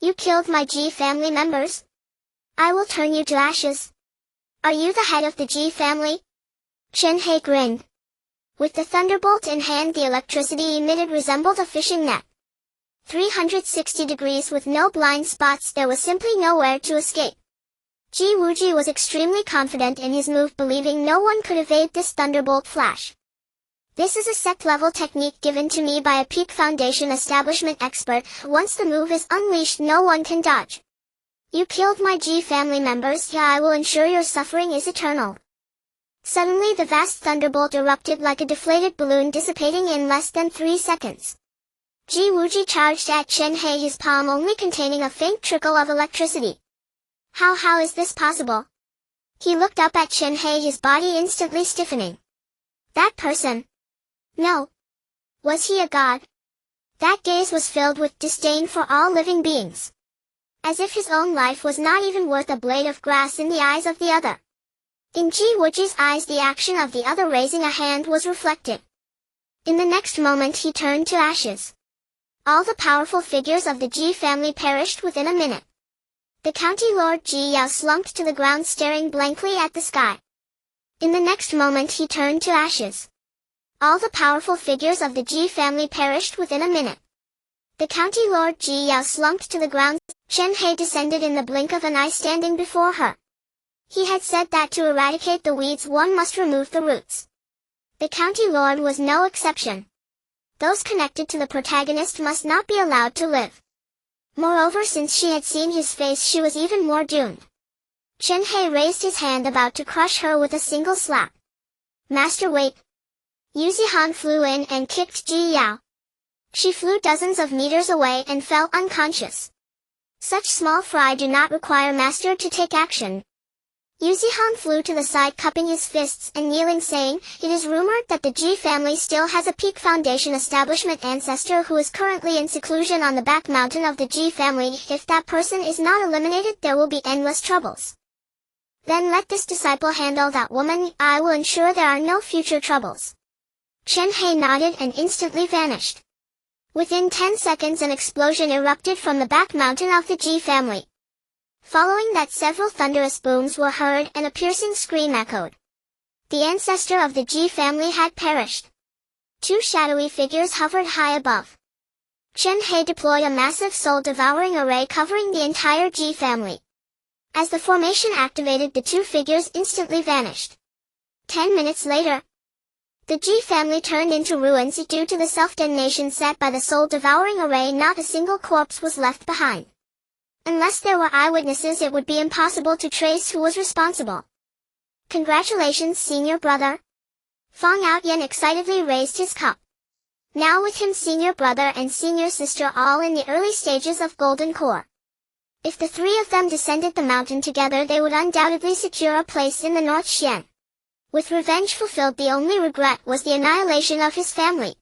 [SPEAKER 1] You killed my Ji family members? I will turn you to ashes. Are you the head of the Ji family? Chen Hei grinned. With the thunderbolt in hand, the electricity emitted resembled a fishing net. 360 degrees with no blind spots, there was simply nowhere to escape. Ji Wuji was extremely confident in his move, believing no one could evade this thunderbolt flash. This is a sect-level technique given to me by a peak foundation establishment expert. Once the move is unleashed, no one can dodge. You killed my Ji family members, yeah, I will ensure your suffering is eternal. Suddenly the vast thunderbolt erupted like a deflated balloon, dissipating in less than 3 seconds. Ji Wuji charged at Chen Hei, his palm only containing a faint trickle of electricity. How is this possible? He looked up at Chen Hei, his body instantly stiffening. That person? No. Was he a god? That gaze was filled with disdain for all living beings. As if his own life was not even worth a blade of grass in the eyes of the other. In Ji Wuji's eyes, the action of the other raising a hand was reflected. In the next moment he turned to ashes. All the powerful figures of the Ji family perished within a minute. The county lord Ji Yao slumped to the ground, staring blankly at the sky. In the next moment he turned to ashes. All the powerful figures of the Ji family perished within a minute. The county lord Ji Yao slumped to the ground. Chen Hei descended in the blink of an eye, standing before her. He had said that to eradicate the weeds one must remove the roots. The county lord was no exception. Those connected to the protagonist must not be allowed to live. Moreover, since she had seen his face, she was even more doomed. Chen Hei raised his hand, about to crush her with a single slap. Master, wait. Yu Zihan flew in and kicked Ji Yao. She flew dozens of meters away and fell unconscious. Such small fry do not require master to take action. Yu Zihan flew to the side, cupping his fists and kneeling, saying, it is rumored that the Ji family still has a peak foundation establishment ancestor who is currently in seclusion on the back mountain of the Ji family. If that person is not eliminated, there will be endless troubles. Then let this disciple handle that woman. I will ensure there are no future troubles. Chen Hei nodded and instantly vanished. Within 10 seconds an explosion erupted from the back mountain of the Ji family. Following that, several thunderous booms were heard and a piercing scream echoed. The ancestor of the Ji family had perished. 2 shadowy figures hovered high above. Chen Hei deployed a massive soul-devouring array covering the entire Ji family. As the formation activated, the 2 figures instantly vanished. 10 minutes later, the Ji family turned into ruins due to the self-detonation set by the soul-devouring array. Not a single corpse was left behind. Unless there were eyewitnesses, it would be impossible to trace who was responsible. Congratulations, senior brother. Fang Outyan excitedly raised his cup. Now with him senior brother and senior sister all in the early stages of golden core. If the 3 of them descended the mountain together, they would undoubtedly secure a place in the North Xian. With revenge fulfilled, the only regret was the annihilation of his family.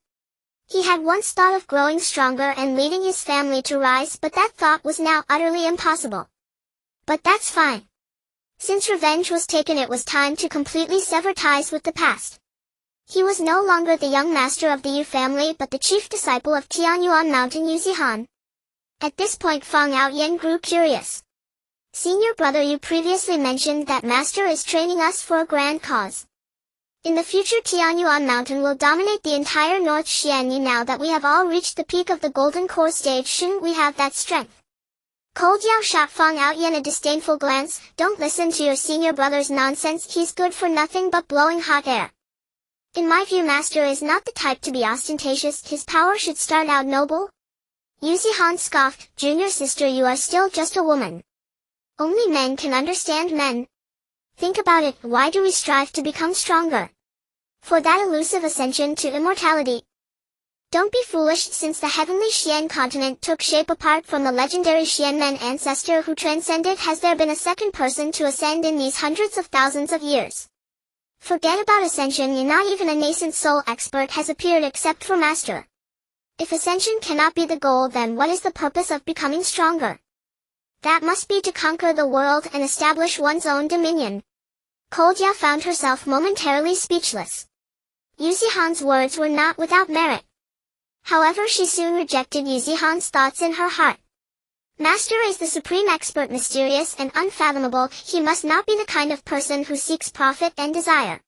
[SPEAKER 1] He had once thought of growing stronger and leading his family to rise, but that thought was now utterly impossible. But that's fine. Since revenge was taken, it was time to completely sever ties with the past. He was no longer the young master of the Yu family but the chief disciple of Tianyuan Mountain Yu Zihan. At this point Fang Outyen grew curious. Senior brother, you previously mentioned that master is training us for a grand cause. In the future Tianyuan Mountain will dominate the entire North Xianyi. Now that we have all reached the peak of the Golden Core stage, shouldn't we have that strength? Cold Yao shot Fang Outyen a disdainful glance. Don't listen to your senior brother's nonsense, he's good for nothing but blowing hot air. In my view, master is not the type to be ostentatious, his power should start out noble. Yu Zihan scoffed, junior sister, you are still just a woman. Only men can understand men. Think about it, why do we strive to become stronger? For that elusive ascension to immortality. Don't be foolish, since the heavenly Xian continent took shape apart from the legendary Xianmen ancestor who transcended, has there been a second person to ascend in these hundreds of thousands of years? Forget about ascension, not even a nascent soul expert has appeared except for master. If ascension cannot be the goal, then what is the purpose of becoming stronger? That must be to conquer the world and establish one's own dominion. Koljia found herself momentarily speechless. Yu Zihan's words were not without merit. However, she soon rejected Yu Zihan's thoughts in her heart. Master is the supreme expert, mysterious and unfathomable. He must not be the kind of person who seeks profit and desire.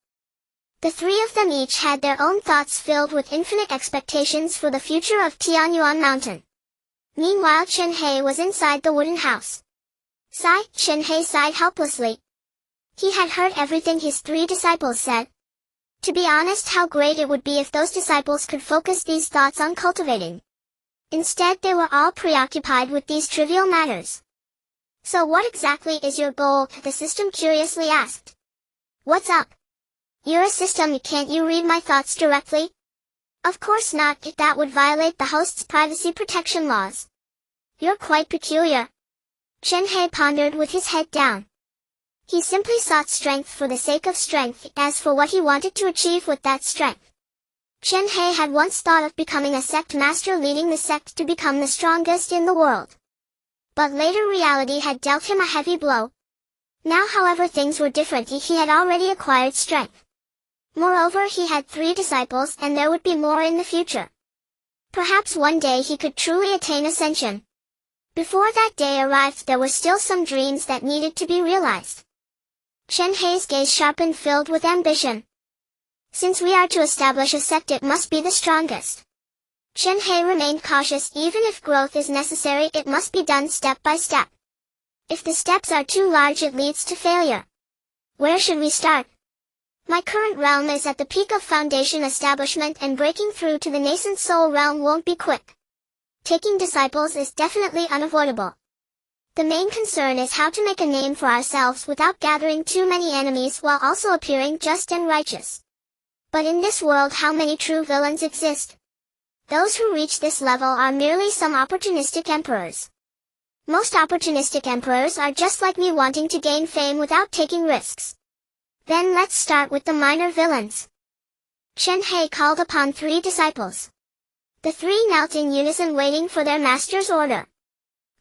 [SPEAKER 1] The three of them each had their own thoughts filled with infinite expectations for the future of Tianyuan Mountain. Meanwhile, Chen Hei was inside the wooden house. Sigh, Chen Hei sighed helplessly. He had heard everything his three disciples said. To be honest, how great it would be if those disciples could focus these thoughts on cultivating. Instead, they were all preoccupied with these trivial matters. So what exactly is your goal? The system curiously asked. What's up? You're a system, can't you read my thoughts directly? Of course not, that would violate the host's privacy protection laws. You're quite peculiar. Chen Hei pondered with his head down. He simply sought strength for the sake of strength, as for what he wanted to achieve with that strength. Chen Hei had once thought of becoming a sect master, leading the sect to become the strongest in the world. But later reality had dealt him a heavy blow. Now, however, things were different. He had already acquired strength. Moreover, he had three disciples, and there would be more in the future. Perhaps one day he could truly attain ascension. Before that day arrived, there were still some dreams that needed to be realized. Chen Hei's gaze sharpened, filled with ambition. Since we are to establish a sect, it must be the strongest. Chen Hei remained cautious. Even if growth is necessary, it must be done step by step. If the steps are too large, it leads to failure. Where should we start? My current realm is at the peak of foundation establishment, and breaking through to the nascent soul realm won't be quick. Taking disciples is definitely unavoidable. The main concern is how to make a name for ourselves without gathering too many enemies while also appearing just and righteous. But in this world, how many true villains exist? Those who reach this level are merely some opportunistic emperors. Most opportunistic emperors are just like me, wanting to gain fame without taking risks. Then let's start with the minor villains. Chen Hei called upon three disciples. The three knelt in unison, waiting for their master's order.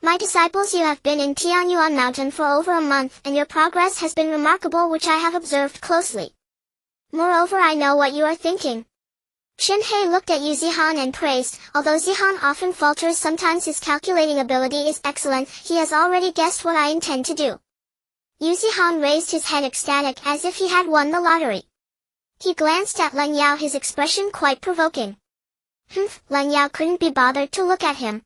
[SPEAKER 1] My disciples, you have been in Tianyuan Mountain for over a month, and your progress has been remarkable, which I have observed closely. Moreover, I know what you are thinking. Chen Hei looked at Yu Zihan and praised. Although Zihan often falters sometimes, his calculating ability is excellent. He has already guessed what I intend to do. Yu Zihan raised his head, ecstatic, as if he had won the lottery. He glanced at Leng Yao, his expression quite provoking. Leng Yao couldn't be bothered to look at him.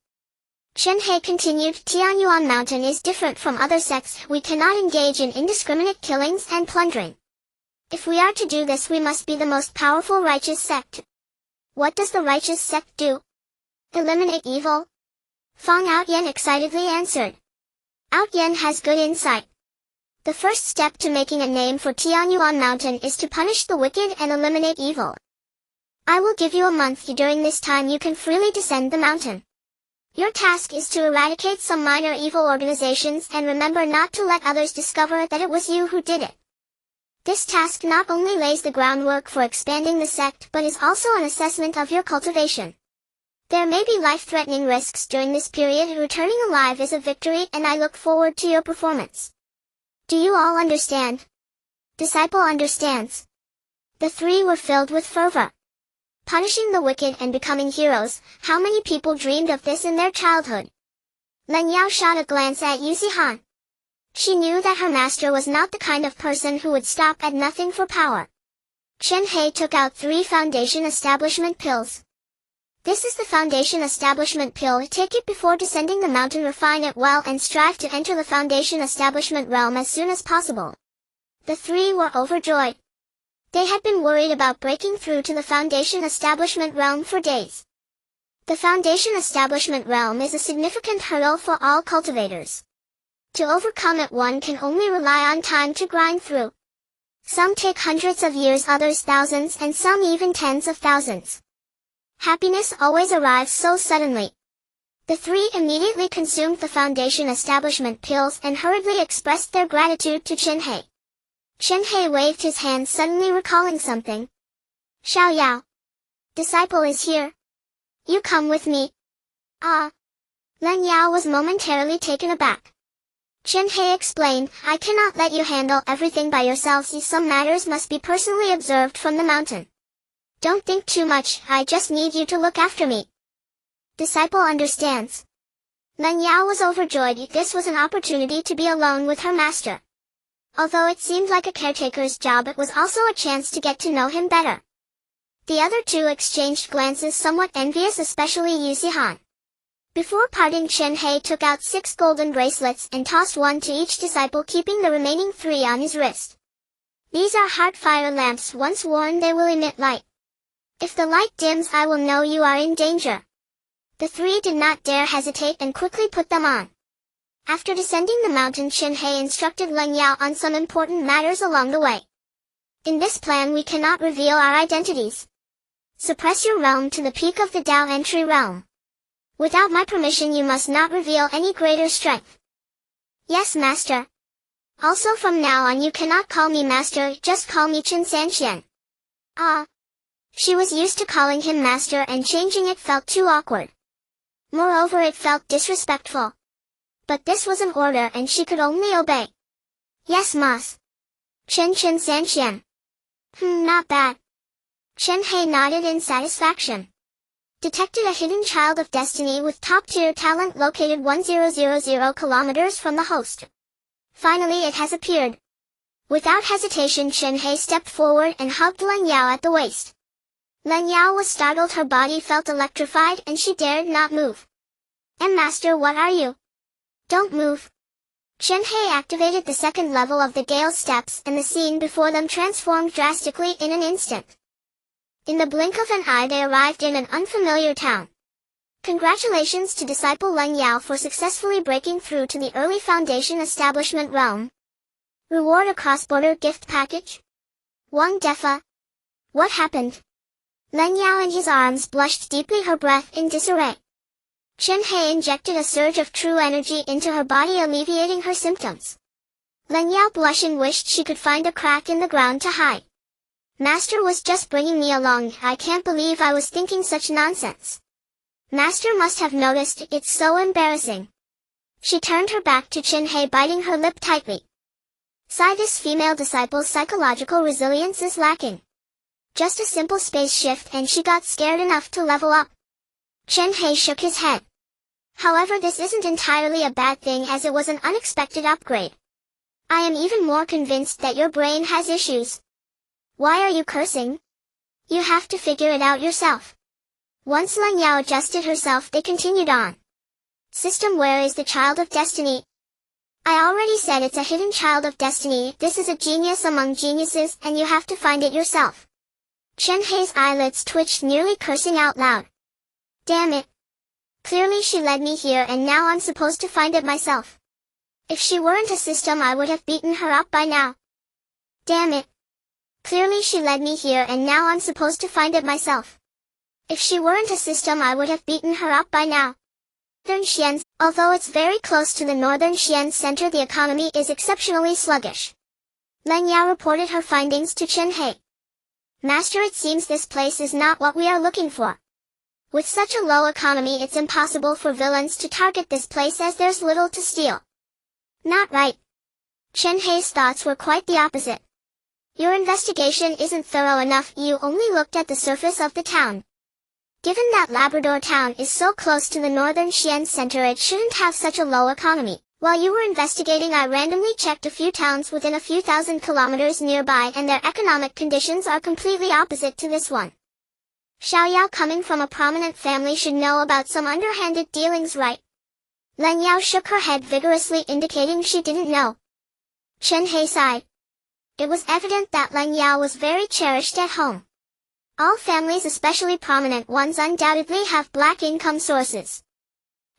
[SPEAKER 1] Chen Hei continued, Tianyuan Mountain is different from other sects. We cannot engage in indiscriminate killings and plundering. If we are to do this, we must be the most powerful righteous sect. What does the righteous sect do? Eliminate evil? Fang Outyen excitedly answered. Outyen has good insight. The first step to making a name for Tianyuan Mountain is to punish the wicked and eliminate evil. I will give you a month. During this time you can freely descend the mountain. Your task is to eradicate some minor evil organizations, and remember not to let others discover that it was you who did it. This task not only lays the groundwork for expanding the sect, but is also an assessment of your cultivation. There may be life-threatening risks during this period. Returning alive is a victory and I look forward to your performance. Do you all understand? Disciple understands. The three were filled with fervor. Punishing the wicked and becoming heroes, how many people dreamed of this in their childhood? Len Yao shot a glance at Yu Zihan. She knew that her master was not the kind of person who would stop at nothing for power. Chen Hei took out 3 foundation establishment pills. This is the foundation establishment pill. Take it before descending the mountain, refine it well and strive to enter the foundation establishment realm as soon as possible. The 3 were overjoyed. They had been worried about breaking through to the foundation establishment realm for days. The foundation establishment realm is a significant hurdle for all cultivators. To overcome it, one can only rely on time to grind through. Some take hundreds of years, others thousands, and some even tens of thousands. Happiness always arrives so suddenly. The 3 immediately consumed the foundation establishment pills and hurriedly expressed their gratitude to Chen Hei. Chen Hei waved his hand, suddenly recalling something. Xiao Yao. Disciple is here. You come with me. Ah. Len Yao was momentarily taken aback. Chen Hei explained, I cannot let you handle everything by yourselves. Some matters must be personally observed from the mountain. Don't think too much, I just need you to look after me. Disciple understands. Len Yao was overjoyed. This was an opportunity to be alone with her master. Although it seemed like a caretaker's job, it was also a chance to get to know him better. The other 2 exchanged glances, somewhat envious, especially Yu Zihan. Before parting, Chen Hei took out 6 golden bracelets and tossed 1 to each disciple, keeping the remaining 3 on his wrist. These are heart fire lamps. Once worn, they will emit light. If the light dims, I will know you are in danger. The 3 did not dare hesitate and quickly put them on. After descending the mountain, Chen Hei instructed Len Yao on some important matters along the way. In this plan we cannot reveal our identities. Suppress your realm to the peak of the Dao entry realm. Without my permission you must not reveal any greater strength. Yes, master. Also from now on you cannot call me master, just call me Chen Sanxian. Ah. She was used to calling him master and changing it felt too awkward. Moreover, it felt disrespectful. But this was an order and she could only obey. Yes, Mas. Chen Sanxian. Not bad. Chen Hei nodded in satisfaction. Detected a hidden child of destiny with top-tier talent located 1000 kilometers from the host. Finally it has appeared. Without hesitation, Chen Hei stepped forward and hugged Len Yao at the waist. Len Yao was startled, her body felt electrified and she dared not move. Master, what are you? Don't move. Chen Hei activated the 2nd level of the Gale steps and the scene before them transformed drastically in an instant. In the blink of an eye they arrived in an unfamiliar town. Congratulations to disciple Len Yao for successfully breaking through to the early foundation establishment realm. Reward a cross-border gift package? Wang Defa. What happened? Len Yao in his arms blushed deeply, her breath in disarray. Chen Hei injected a surge of true energy into her body, alleviating her symptoms. Len Yao, blushing, wished she could find a crack in the ground to hide. Master was just bringing me along. I can't believe I was thinking such nonsense. Master must have noticed, it's so embarrassing. She turned her back to Chen Hei, biting her lip tightly. Sigh, this female disciple's psychological resilience is lacking. Just a simple space shift and she got scared enough to level up. Chen Hei shook his head. However, this isn't entirely a bad thing as it was an unexpected upgrade. I am even more convinced that your brain has issues. Why are you cursing? You have to figure it out yourself. Once Len Yao adjusted herself, they continued on. System, where is the child of destiny? I already said it's a hidden child of destiny. This is a genius among geniuses and you have to find it yourself. Chen Hei's eyelids twitched, nearly cursing out loud. Damn it. Clearly she led me here and now I'm supposed to find it myself. If she weren't a system I would have beaten her up by now. Damn it. Clearly she led me here and now I'm supposed to find it myself. If she weren't a system I would have beaten her up by now. Northern Xian, although it's very close to the Northern Xian center, the economy is exceptionally sluggish. Len Yao reported her findings to Chen Hei. Master, it seems this place is not what we are looking for. With such a low economy, it's impossible for villains to target this place as there's little to steal. Not right. Chen Hei's thoughts were quite the opposite. Your investigation isn't thorough enough. You only looked at the surface of the town. Given that Labrador town is so close to the northern Xian center, it shouldn't have such a low economy. While you were investigating, I randomly checked a few towns within a few thousand kilometers nearby, and their economic conditions are completely opposite to this one. Xiaoyao, coming from a prominent family, should know about some underhanded dealings, right? Len Yao shook her head vigorously, indicating she didn't know. Chen Hei sighed. It was evident that Len Yao was very cherished at home. All families, especially prominent ones, undoubtedly have black income sources.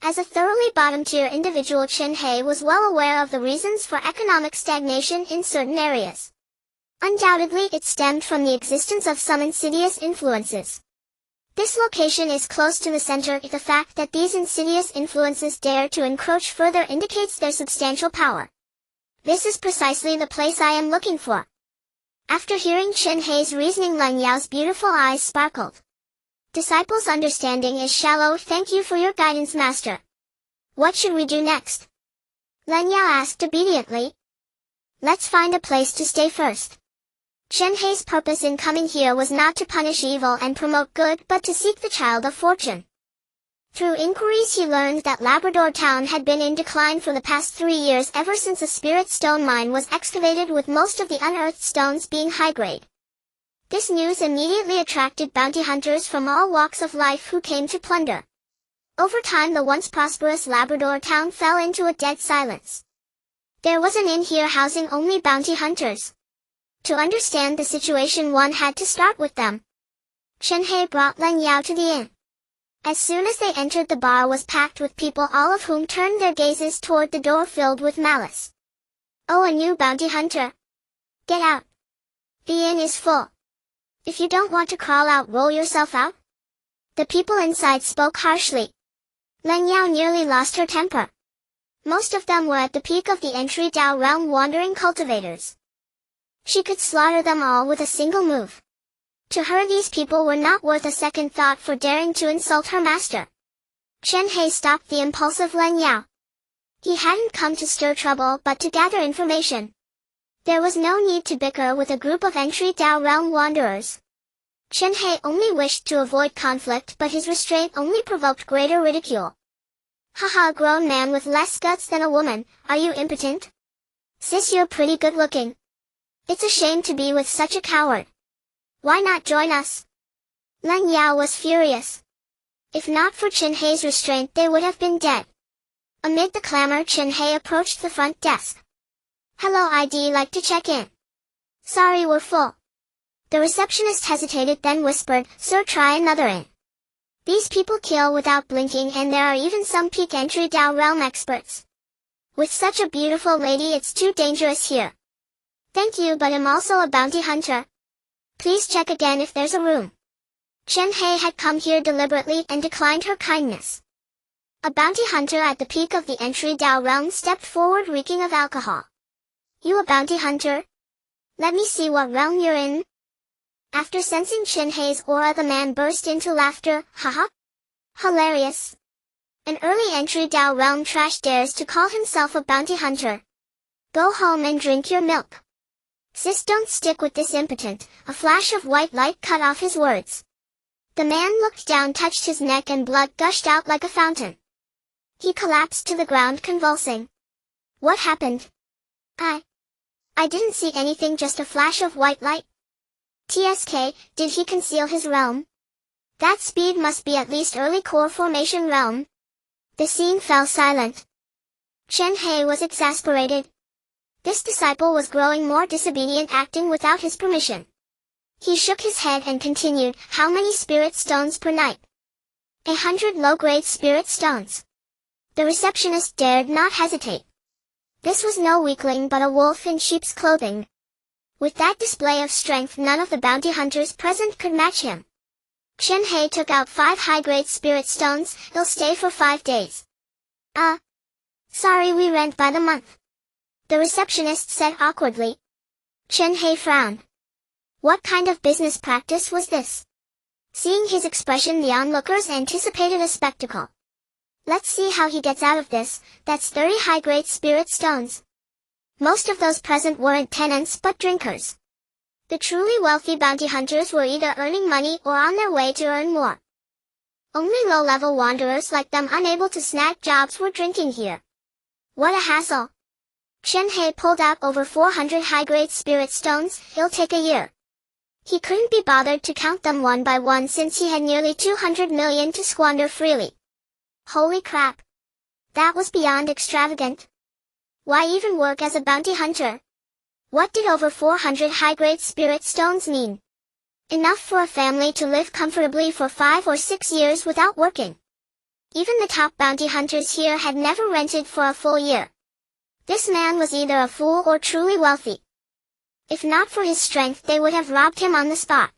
[SPEAKER 1] As a thoroughly bottom-tier individual, Chen Hei was well aware of the reasons for economic stagnation in certain areas. Undoubtedly, it stemmed from the existence of some insidious influences. This location is close to the center. The fact that these insidious influences dare to encroach further indicates their substantial power. This is precisely the place I am looking for. After hearing Chen Hei's reasoning, Len Yao's beautiful eyes sparkled. Disciple's understanding is shallow. Thank you for your guidance, master. What should we do next? Len Yao asked obediently. Let's find a place to stay first. Chen Hei's purpose in coming here was not to punish evil and promote good, but to seek the child of fortune. Through inquiries, he learned that Labrador town had been in decline for the past 3 years, ever since a spirit stone mine was excavated, with most of the unearthed stones being high-grade. This news immediately attracted bounty hunters from all walks of life who came to plunder. Over time, the once prosperous Labrador town fell into a dead silence. There was an inn here housing only bounty hunters. To understand the situation, one had to start with them. Chen Hei brought Len Yao to the inn. As soon as they entered, the bar was packed with people, all of whom turned their gazes toward the door filled with malice. Oh, a new bounty hunter. Get out. The inn is full. If you don't want to crawl out, roll yourself out. The people inside spoke harshly. Len Yao nearly lost her temper. Most of them were at the peak of the entry Dao realm, wandering cultivators. She could slaughter them all with a single move. To her, these people were not worth a second thought for daring to insult her master. Chen Hei stopped the impulsive Len Yao. He hadn't come to stir trouble, but to gather information. There was no need to bicker with a group of entry Dao realm wanderers. Chen Hei only wished to avoid conflict, but his restraint only provoked greater ridicule. Haha, a grown man with less guts than a woman, are you impotent? Sis, you're pretty good looking. It's a shame to be with such a coward. Why not join us? Len Yao was furious. If not for Chen Hei's restraint, they would have been dead. Amid the clamor, Chen Hei approached the front desk. Hello, I'd like to check in. Sorry, we're full. The receptionist hesitated, then whispered, Sir, try another inn. These people kill without blinking, and there are even some peak entry Dao realm experts. With such a beautiful lady, it's too dangerous here. Thank you, but I'm also a bounty hunter. Please check again if there's a room. Chen Hei had come here deliberately and declined her kindness. A bounty hunter at the peak of the entry Dao realm stepped forward, reeking of alcohol. You a bounty hunter? Let me see what realm you're in. After sensing Chen Hei's aura, the man burst into laughter. Haha. Hilarious. An early entry Dao realm trash dares to call himself a bounty hunter. Go home and drink your milk. Sis, don't stick with this impotent. A flash of white light cut off his words. The man looked down, touched his neck, and blood gushed out like a fountain. He collapsed to the ground, convulsing. What happened? I didn't see anything, just a flash of white light. TSK, did he conceal his realm? That speed must be at least early core formation realm. The scene fell silent. Chen Hei was exasperated. This disciple was growing more disobedient, acting without his permission. He shook his head and continued, how many spirit stones per night? 100 low-grade spirit stones. The receptionist dared not hesitate. This was no weakling, but a wolf in sheep's clothing. With that display of strength, none of the bounty hunters present could match him. Chen Hei took out 5 high-grade spirit stones. They'll stay for 5 days. Sorry, we rent by the month. The receptionist said awkwardly. Chen Hei frowned. What kind of business practice was this? Seeing his expression, the onlookers anticipated a spectacle. Let's see how he gets out of this. That's 30 high-grade spirit stones. Most of those present weren't tenants but drinkers. The truly wealthy bounty hunters were either earning money or on their way to earn more. Only low-level wanderers like them unable to snag jobs were drinking here. What a hassle. Chen Hei pulled out over 400 high-grade spirit stones. It'll take a year. He couldn't be bothered to count them one by one since he had nearly 200 million to squander freely. Holy crap. That was beyond extravagant. Why even work as a bounty hunter? What did over 400 high-grade spirit stones mean? Enough for a family to live comfortably for 5 or 6 years without working. Even the top bounty hunters here had never rented for a full year. This man was either a fool or truly wealthy. If not for his strength, they would have robbed him on the spot.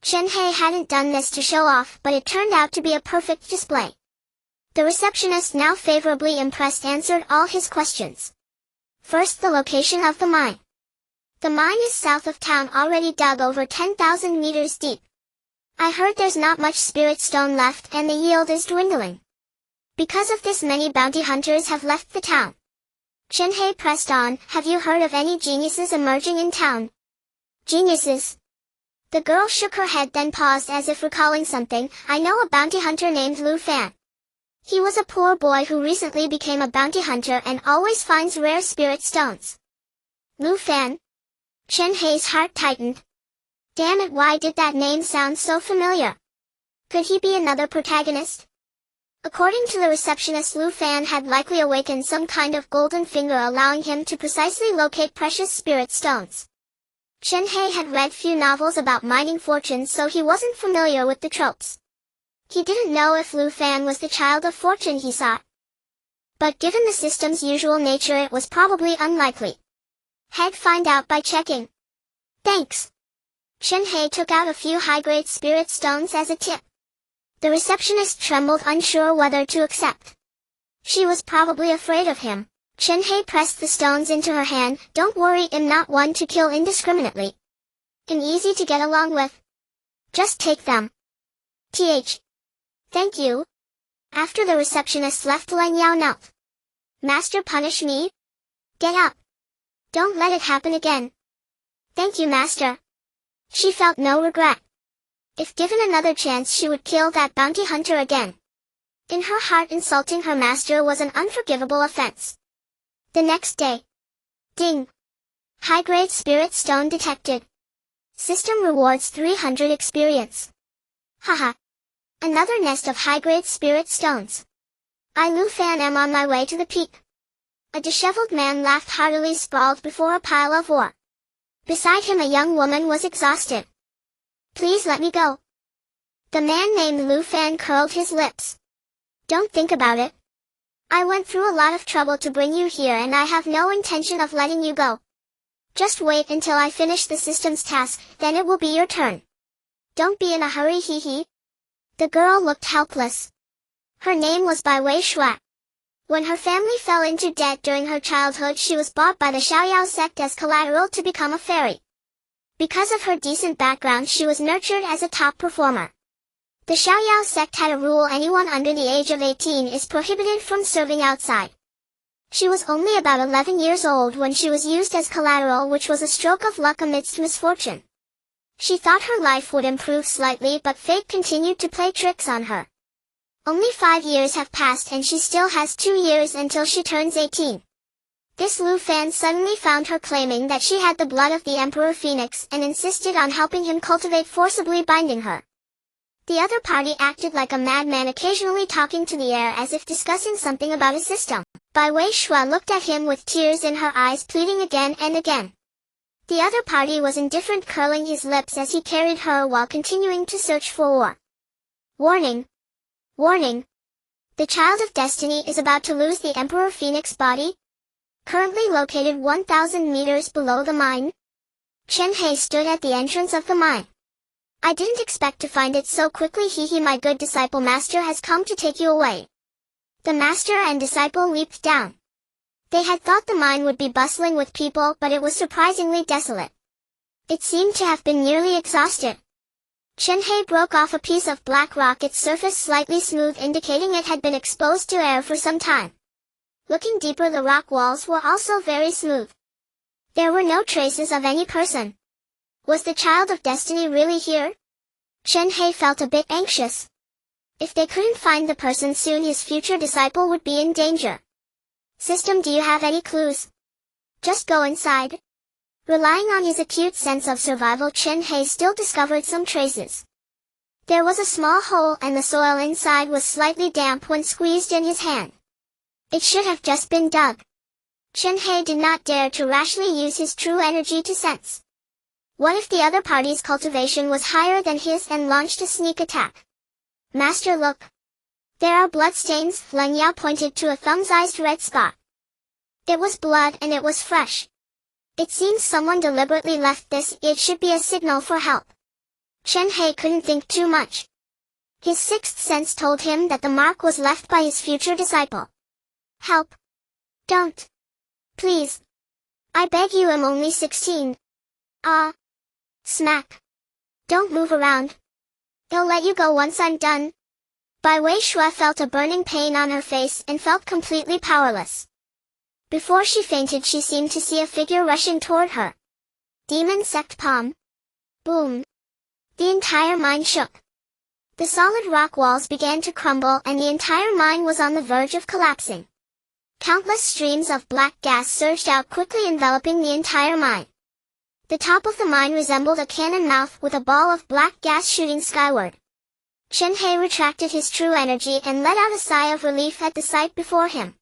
[SPEAKER 1] Chen Hei hadn't done this to show off, but it turned out to be a perfect display. The receptionist, now favorably impressed, answered all his questions. First, the location of the mine. The mine is south of town, already dug over 10,000 meters deep. I heard there's not much spirit stone left and the yield is dwindling. Because of this, many bounty hunters have left the town. Chen Hei pressed on, have you heard of any geniuses emerging in town? Geniuses? The girl shook her head, then paused as if recalling something. I know a bounty hunter named Lu Fan. He was a poor boy who recently became a bounty hunter and always finds rare spirit stones. Lu Fan? Chen Hei's heart tightened. Damn it, why did that name sound so familiar? Could he be another protagonist? According to the receptionist, Lu Fan had likely awakened some kind of golden finger, allowing him to precisely locate precious spirit stones. Chen Hei had read few novels about mining fortunes, so he wasn't familiar with the tropes. He didn't know if Lu Fan was the child of fortune he sought. But given the system's usual nature, it was probably unlikely. He'd find out by checking. Thanks. Chen Hei took out a few high-grade spirit stones as a tip. The receptionist trembled, unsure whether to accept. She was probably afraid of him. Chen Hei pressed the stones into her hand. Don't worry, I'm not one to kill indiscriminately. I'm easy to get along with. Just take them. Thank you. After the receptionist left, Len Yao knelt. Master, punish me? Get up. Don't let it happen again. Thank you, Master. She felt no regret. If given another chance, she would kill that bounty hunter again. In her heart, insulting her master was an unforgivable offense. The next day. Ding. High-grade spirit stone detected. System rewards 300 experience. Haha. Another nest of high-grade spirit stones. I, Lu Fan, am on my way to the peak. A disheveled man laughed heartily, sprawled before a pile of ore. Beside him, a young woman was exhausted. Please let me go. The man named Lu Fan curled his lips. Don't think about it. I went through a lot of trouble to bring you here, and I have no intention of letting you go. Just wait until I finish the system's task, then it will be your turn. Don't be in a hurry, hee hee. The girl looked helpless. Her name was Bai Wei Shui. When her family fell into debt during her childhood, she was bought by the Xiaoyao sect as collateral to become a fairy. Because of her decent background, she was nurtured as a top performer. The Xiaoyao sect had a rule: anyone under the age of 18 is prohibited from serving outside. She was only about 11 years old when she was used as collateral, which was a stroke of luck amidst misfortune. She thought her life would improve slightly, but fate continued to play tricks on her. Only 5 years have passed and she still has 2 years until she turns 18. This Lu Fan suddenly found her claiming that she had the blood of the Emperor Phoenix and insisted on helping him cultivate, forcibly binding her. The other party acted like a madman, occasionally talking to the air as if discussing something about a system. Bai Wei Shui looked at him with tears in her eyes, pleading again and again. The other party was indifferent, curling his lips as he carried her while continuing to search for ore. Warning! Warning! The Child of Destiny is about to lose the Emperor Phoenix body. Currently located 1,000 meters below the mine. Chen Hei stood at the entrance of the mine. I didn't expect to find it so quickly, hee hee. My good disciple, Master has come to take you away. The master and disciple leaped down. They had thought the mine would be bustling with people, but it was surprisingly desolate. It seemed to have been nearly exhausted. Chen Hei broke off a piece of black rock, its surface slightly smooth, indicating it had been exposed to air for some time. Looking deeper, the rock walls were also very smooth. There were no traces of any person. Was the child of destiny really here? Chen Hei felt a bit anxious. If they couldn't find the person soon, his future disciple would be in danger. System, do you have any clues? Just go inside. Relying on his acute sense of survival, Chen Hei still discovered some traces. There was a small hole and the soil inside was slightly damp when squeezed in his hand. It should have just been dug. Chen Hei did not dare to rashly use his true energy to sense. What if the other party's cultivation was higher than his and launched a sneak attack? Master, look. There are bloodstains. Leng Yao pointed to a thumb-sized red spot. It was blood and it was fresh. It seems someone deliberately left this. It should be a signal for help. Chen Hei couldn't think too much. His sixth sense told him that the mark was left by his future disciple. Help. Don't. Please. I beg you, I'm only 16. Ah. Smack. Don't move around. They'll let you go once I'm done. Bai Wei Shui felt a burning pain on her face and felt completely powerless. Before she fainted, she seemed to see a figure rushing toward her. Demon Sect palm. Boom. The entire mine shook. The solid rock walls began to crumble and the entire mine was on the verge of collapsing. Countless streams of black gas surged out quickly, enveloping the entire mine. The top of the mine resembled a cannon mouth with a ball of black gas shooting skyward. Chen Hei retracted his true energy and let out a sigh of relief at the sight before him.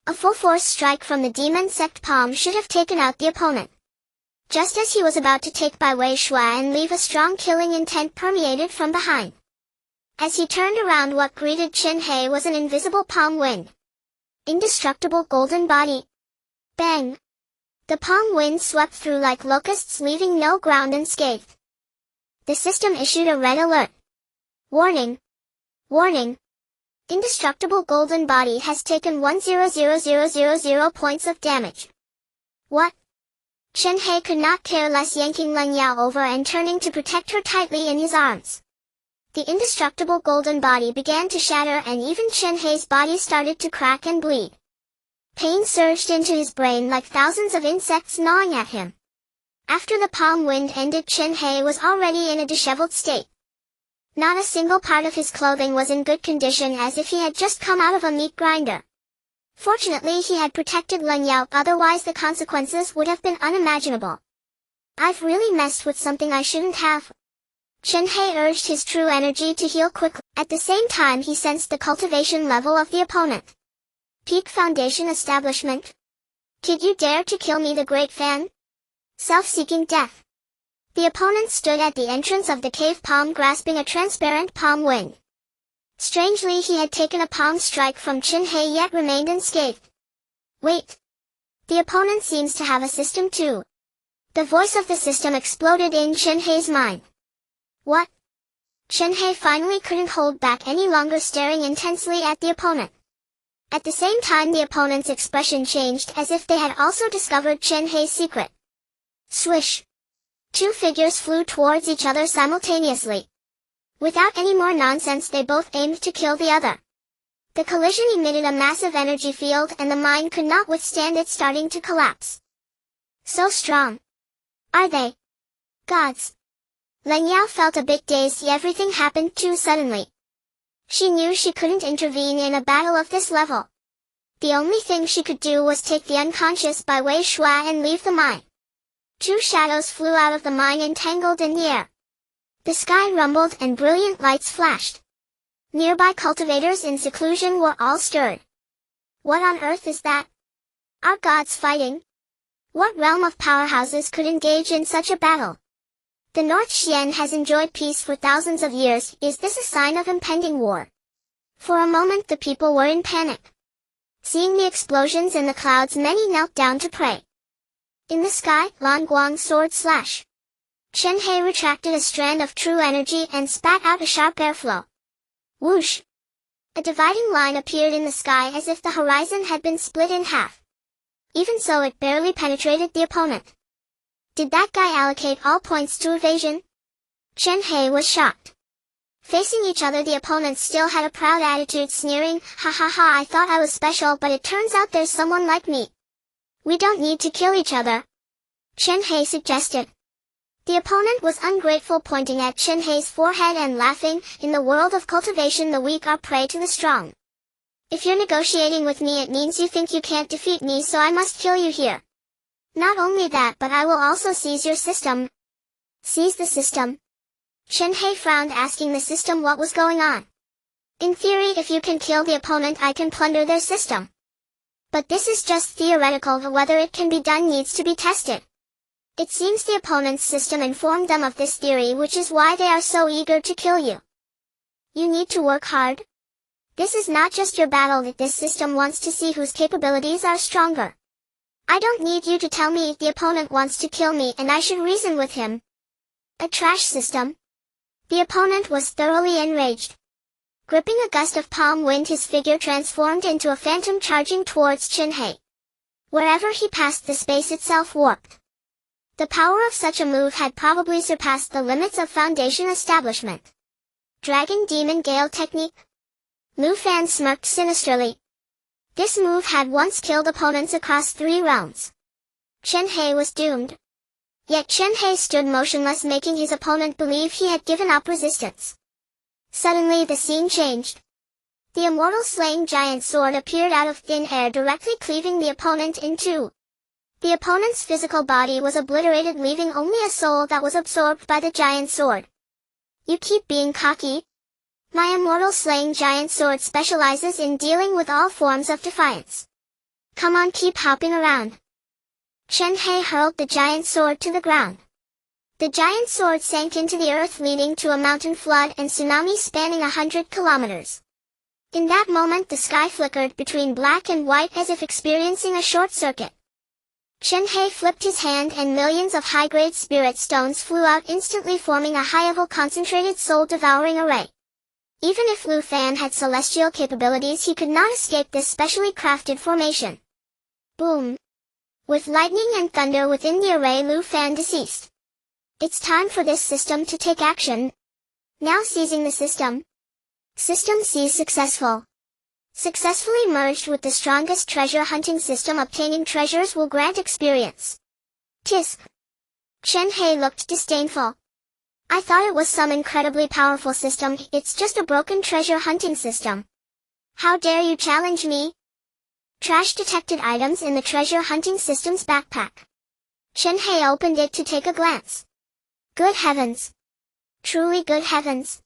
[SPEAKER 1] A full-force strike from the Demon Sect palm should have taken out the opponent. Just as he was about to take Bai Wei Shui and leave, a strong killing intent permeated from behind. As he turned around, what greeted Chen Hei was an invisible palm wind. Indestructible golden body. Bang! The palm wind swept through like locusts, leaving no ground unscathed. The system issued a red alert. Warning! Warning! Indestructible golden body has taken 1,000,000 points of damage. What? Chen Hei could not care less, yanking Leng Yao over and turning to protect her tightly in his arms. The indestructible golden body began to shatter and even Chen Hei's body started to crack and bleed. Pain surged into his brain like thousands of insects gnawing at him. After the palm wind ended, Chen Hei was already in a disheveled state. Not a single part of his clothing was in good condition, as if he had just come out of a meat grinder. Fortunately, he had protected Leng Yao, otherwise the consequences would have been unimaginable. I've really messed with something I shouldn't have. Chen Hei urged his true energy to heal quickly. At the same time, he sensed the cultivation level of the opponent. Peak Foundation Establishment. Did you dare to kill me, the Great Fan? Self-seeking death. The opponent stood at the entrance of the cave, palm grasping a transparent palm wind. Strangely, he had taken a palm strike from Chen Hei yet remained unscathed. Wait. The opponent seems to have a system too. The voice of the system exploded in Chen Hei's mind. What? Chen Hei finally couldn't hold back any longer, staring intensely at the opponent. At the same time, the opponent's expression changed, as if they had also discovered Chen Hei's secret. Swish! Two figures flew towards each other simultaneously. Without any more nonsense, they both aimed to kill the other. The collision emitted a massive energy field and the mine could not withstand it, starting to collapse. So strong. Are they gods? Leng Yao felt a bit dazed. Everything happened too suddenly. She knew she couldn't intervene in a battle of this level. The only thing she could do was take the unconscious Bai Wei Shui and leave the mine. Two shadows flew out of the mine, entangled in the air. The sky rumbled and brilliant lights flashed. Nearby cultivators in seclusion were all stirred. What on earth is that? Are gods fighting? What realm of powerhouses could engage in such a battle? The North Xian has enjoyed peace for thousands of years. Is this a sign of impending war? For a moment the people were in panic. Seeing the explosions in the clouds, many knelt down to pray. In the sky, Lan Guang's sword slash. Chen Hei retracted a strand of true energy and spat out a sharp airflow. Whoosh! A dividing line appeared in the sky, as if the horizon had been split in half. Even so, it barely penetrated the opponent. Did that guy allocate all points to evasion? Chen Hei was shocked. Facing each other, the opponents still had a proud attitude, sneering, "Ha ha ha, I thought I was special, but it turns out there's someone like me. We don't need to kill each other," Chen Hei suggested. The opponent was ungrateful, pointing at Chen Hei's forehead and laughing, "In the world of cultivation, the weak are prey to the strong. If you're negotiating with me, it means you think you can't defeat me, so I must kill you here. Not only that, but I will also seize your system." Seize the system? Chen Hei frowned, asking the system what was going on. "In theory, if you can kill the opponent, I can plunder their system. But this is just theoretical, whether it can be done needs to be tested." It seems the opponent's system informed them of this theory, which is why they are so eager to kill you. You need to work hard. This is not just your battle, this system wants to see whose capabilities are stronger. I don't need you to tell me the opponent wants to kill me and I should reason with him. A trash system? The opponent was thoroughly enraged. Gripping a gust of palm wind, his figure transformed into a phantom, charging towards Chen Hei. Wherever he passed, the space itself warped. The power of such a move had probably surpassed the limits of Foundation establishment. Dragon Demon Gale technique? Lu Fan smirked sinisterly. This move had once killed opponents across 3 realms. Chen Hei was doomed. Yet Chen Hei stood motionless, making his opponent believe he had given up resistance. Suddenly the scene changed. The immortal slaying giant sword appeared out of thin air, directly cleaving the opponent in two. The opponent's physical body was obliterated, leaving only a soul that was absorbed by the giant sword. "You keep being cocky. My immortal slaying giant sword specializes in dealing with all forms of defiance. Come on, keep hopping around." Chen Hei hurled the giant sword to the ground. The giant sword sank into the earth, leading to a mountain flood and tsunami spanning 100 kilometers. In that moment, the sky flickered between black and white as if experiencing a short circuit. Chen Hei flipped his hand and millions of high-grade spirit stones flew out, instantly forming a high-level concentrated soul-devouring array. Even if Lu Fan had celestial capabilities, he could not escape this specially crafted formation. Boom! With lightning and thunder within the array, Lu Fan deceased. It's time for this system to take action. Now seizing the system. System seize successful. Successfully merged with the strongest treasure hunting system. Obtaining treasures will grant experience. Tisk. Chen Hei looked disdainful. "I thought it was some incredibly powerful system. It's just a broken treasure hunting system. How dare you challenge me?" Trash detected items in the treasure hunting system's backpack. Chen Hei opened it to take a glance. Good heavens! Truly good heavens!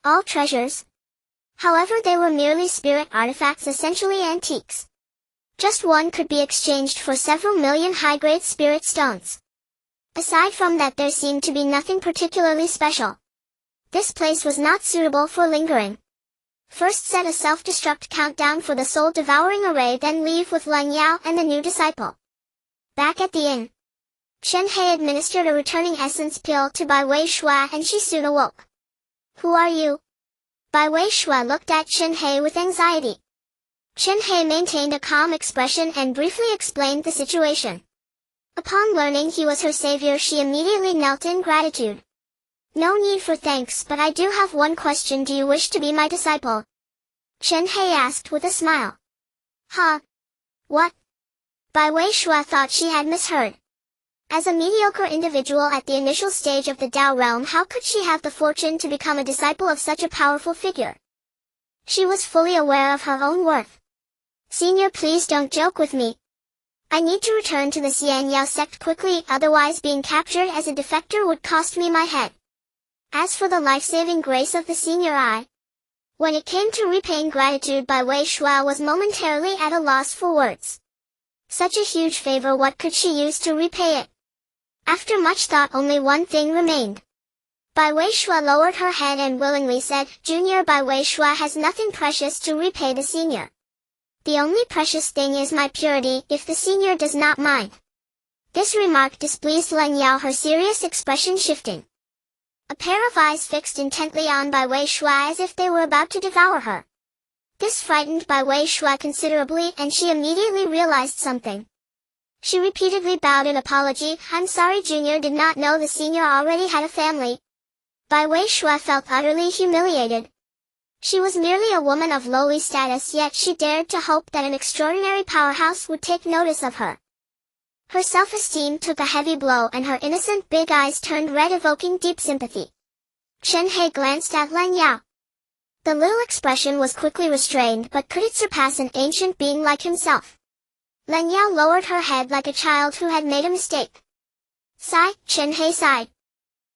[SPEAKER 1] All treasures. However, they were merely spirit artifacts, essentially antiques. Just one could be exchanged for several million high-grade spirit stones. Aside from that, there seemed to be nothing particularly special. This place was not suitable for lingering. First set a self-destruct countdown for the soul-devouring array, then leave with Leng Yao and the new disciple. Back at the inn, Chen Hei administered a returning essence pill to Bai Wei Shua and she soon awoke. "Who are you?" Bai Wei Shua looked at Chen Hei with anxiety. Chen Hei maintained a calm expression and briefly explained the situation. Upon learning he was her savior, she immediately knelt in gratitude. "No need for thanks, but I do have one question. Do you wish to be my disciple?" Chen Hei asked with a smile. "Huh? What?" Bai Wei Shua thought she had misheard. As a mediocre individual at the initial stage of the Dao realm, how could she have the fortune to become a disciple of such a powerful figure? She was fully aware of her own worth. "Senior, please don't joke with me. I need to return to the Xianyao sect quickly, otherwise being captured as a defector would cost me my head." As for the life-saving grace of the senior, when it came to repaying gratitude, Bai Wei Shua was momentarily at a loss for words. Such a huge favor, what could she use to repay it? After much thought, only one thing remained. Bai Wei Shua lowered her head and willingly said, "Junior, Bai Wei Shua has nothing precious to repay the senior. The only precious thing is my purity, if the senior does not mind." This remark displeased Leng Yao, her serious expression shifting. A pair of eyes fixed intently on Bai Wei Shua as if they were about to devour her. This frightened Bai Wei Shua considerably, and she immediately realized something. She repeatedly bowed in apology. "I'm sorry, Junior did not know the senior already had a family." Bai Weishui felt utterly humiliated. She was merely a woman of lowly status, yet she dared to hope that an extraordinary powerhouse would take notice of her. Her self-esteem took a heavy blow and her innocent big eyes turned red, evoking deep sympathy. Chen Hei glanced at Lan Yao. The little expression was quickly restrained, but could it surpass an ancient being like himself? Lan Yao lowered her head like a child who had made a mistake. Sigh, Chen Hei sighed.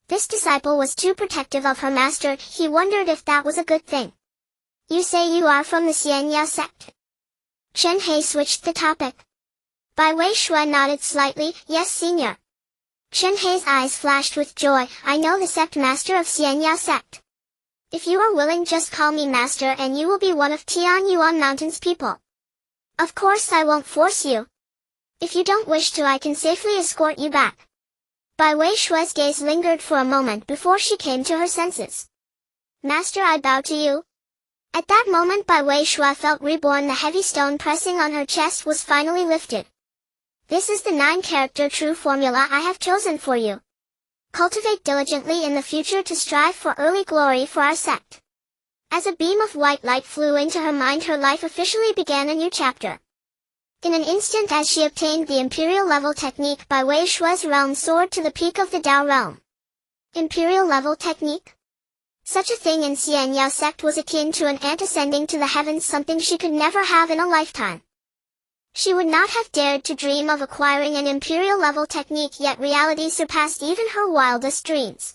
[SPEAKER 1] This disciple was too protective of her master. He wondered if that was a good thing. You say you are from the Xianya sect? Chen Hei switched the topic. Bai Weishui nodded slightly. Yes, senior. Chen Hei's eyes flashed with joy. I know the sect master of Xianya sect. If you are willing, just call me master and you will be one of Tianyuan Mountain's people. Of course I won't force you. If you don't wish to, I can safely escort you back. Bai Weishui's gaze lingered for a moment before she came to her senses. Master, I bow to you. At that moment Bai Weishui felt reborn. The heavy stone pressing on her chest was finally lifted. This is the 9-character true formula I have chosen for you. Cultivate diligently in the future to strive for early glory for our sect. As a beam of white light flew into her mind, her life officially began a new chapter. In an instant, as she obtained the imperial level technique, Bai Weishui's realm soared to the peak of the Dao realm. Imperial level technique? Such a thing in Xianyao sect was akin to an ant ascending to the heavens, something she could never have in a lifetime. She would not have dared to dream of acquiring an imperial level technique, yet reality surpassed even her wildest dreams.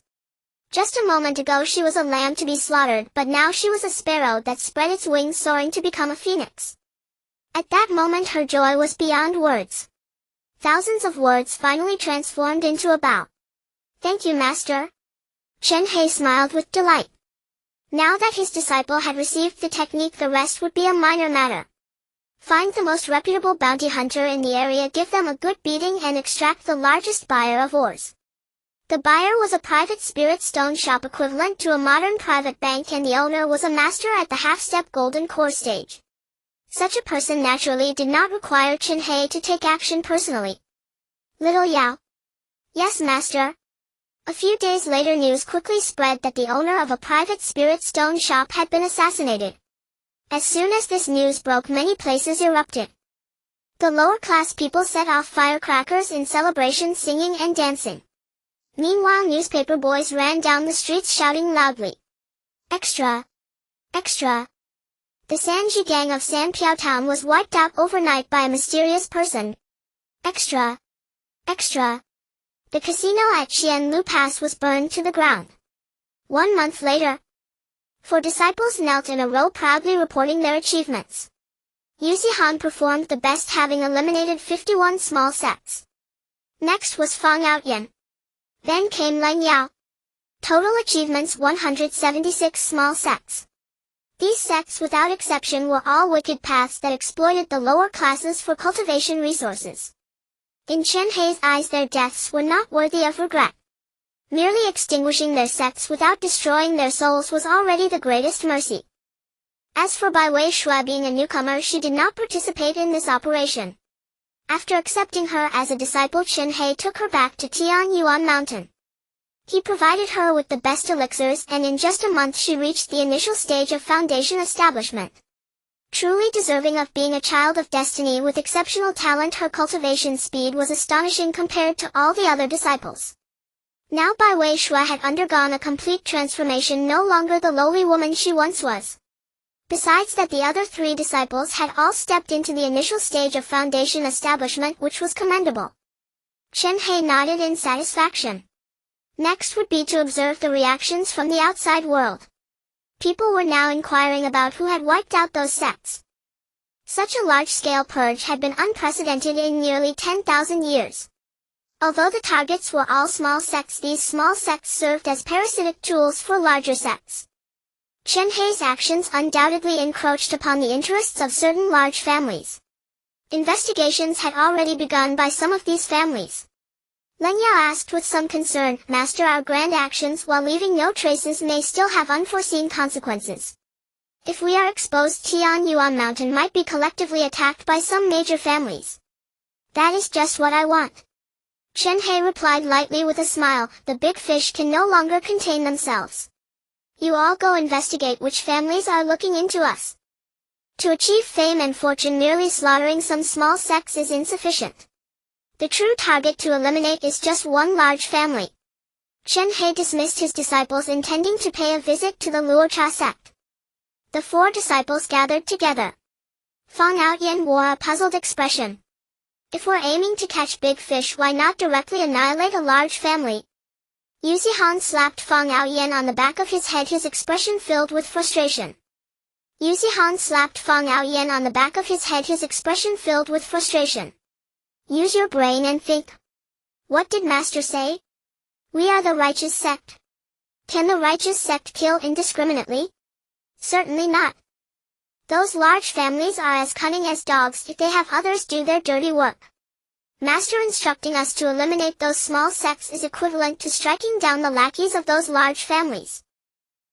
[SPEAKER 1] Just a moment ago she was a lamb to be slaughtered, but now she was a sparrow that spread its wings, soaring to become a phoenix. At that moment her joy was beyond words. Thousands of words finally transformed into a bow. Thank you, master. Chen Hei smiled with delight. Now that his disciple had received the technique, the rest would be a minor matter. Find the most reputable bounty hunter in the area, give them a good beating, and extract the largest buyer of ores. The buyer was a private spirit stone shop equivalent to a modern private bank, and the owner was a master at the half-step golden core stage. Such a person naturally did not require Chen Hei to take action personally. Little Yao. Yes, master. A few days later, news quickly spread that the owner of a private spirit stone shop had been assassinated. As soon as this news broke, many places erupted. The lower-class people set off firecrackers in celebration, singing and dancing. Meanwhile, newspaper boys ran down the streets shouting loudly, "Extra! Extra!" The Sanji gang of Sanpiao Town was wiped out overnight by a mysterious person. Extra! Extra! The casino at Qianlu Pass was burned to the ground. 1 month later, 4 disciples knelt in a row, proudly reporting their achievements. Yuzi Han performed the best, having eliminated 51 small sects. Next was Fang Outyan. Then came Lan Yao. Total achievements 176 small sects. These sects, without exception, were all wicked paths that exploited the lower classes for cultivation resources. In Chen Hei's eyes, their deaths were not worthy of regret. Merely extinguishing their sects without destroying their souls was already the greatest mercy. As for Bai Weishui, being a newcomer, she did not participate in this operation. After accepting her as a disciple, Chen Hei took her back to Tianyuan Mountain. He provided her with the best elixirs, and in just a month she reached the initial stage of foundation establishment. Truly deserving of being a child of destiny with exceptional talent, her cultivation speed was astonishing compared to all the other disciples. Now Bai Weishui had undergone a complete transformation, no longer the lowly woman she once was. Besides that, the other 3 disciples had all stepped into the initial stage of foundation establishment, which was commendable. Chen Hei nodded in satisfaction. Next would be to observe the reactions from the outside world. People were now inquiring about who had wiped out those sects. Such a large-scale purge had been unprecedented in nearly 10,000 years. Although the targets were all small sects, these small sects served as parasitic tools for larger sects. Chen Hei's actions undoubtedly encroached upon the interests of certain large families. Investigations had already begun by some of these families. Lan Yao asked with some concern, "Master, our grand actions, while leaving no traces, may still have unforeseen consequences. If we are exposed, Tianyuan Mountain might be collectively attacked by some major families." "That is just what I want. Chen Hei replied lightly with a smile, the big fish can no longer contain themselves. You all go investigate which families are looking into us. To achieve fame and fortune, merely slaughtering some small sects is insufficient. The true target to eliminate is just one large family. Chen Hei dismissed his disciples, intending to pay a visit to the Luocha sect. The 4 disciples gathered together. Fang Outyan wore a puzzled expression. If we're aiming to catch big fish, why not directly annihilate a large family? Yu Zihan slapped Fang Outyan on the back of his head, his expression filled with frustration. Yu Zihan slapped Fang Outyan on the back of his head, his expression filled with frustration. Use your brain and think. What did Master say? We are the righteous sect. Can the righteous sect kill indiscriminately? Certainly not. Those large families are as cunning as dogs if they have others do their dirty work. Master instructing us to eliminate those small sects is equivalent to striking down the lackeys of those large families.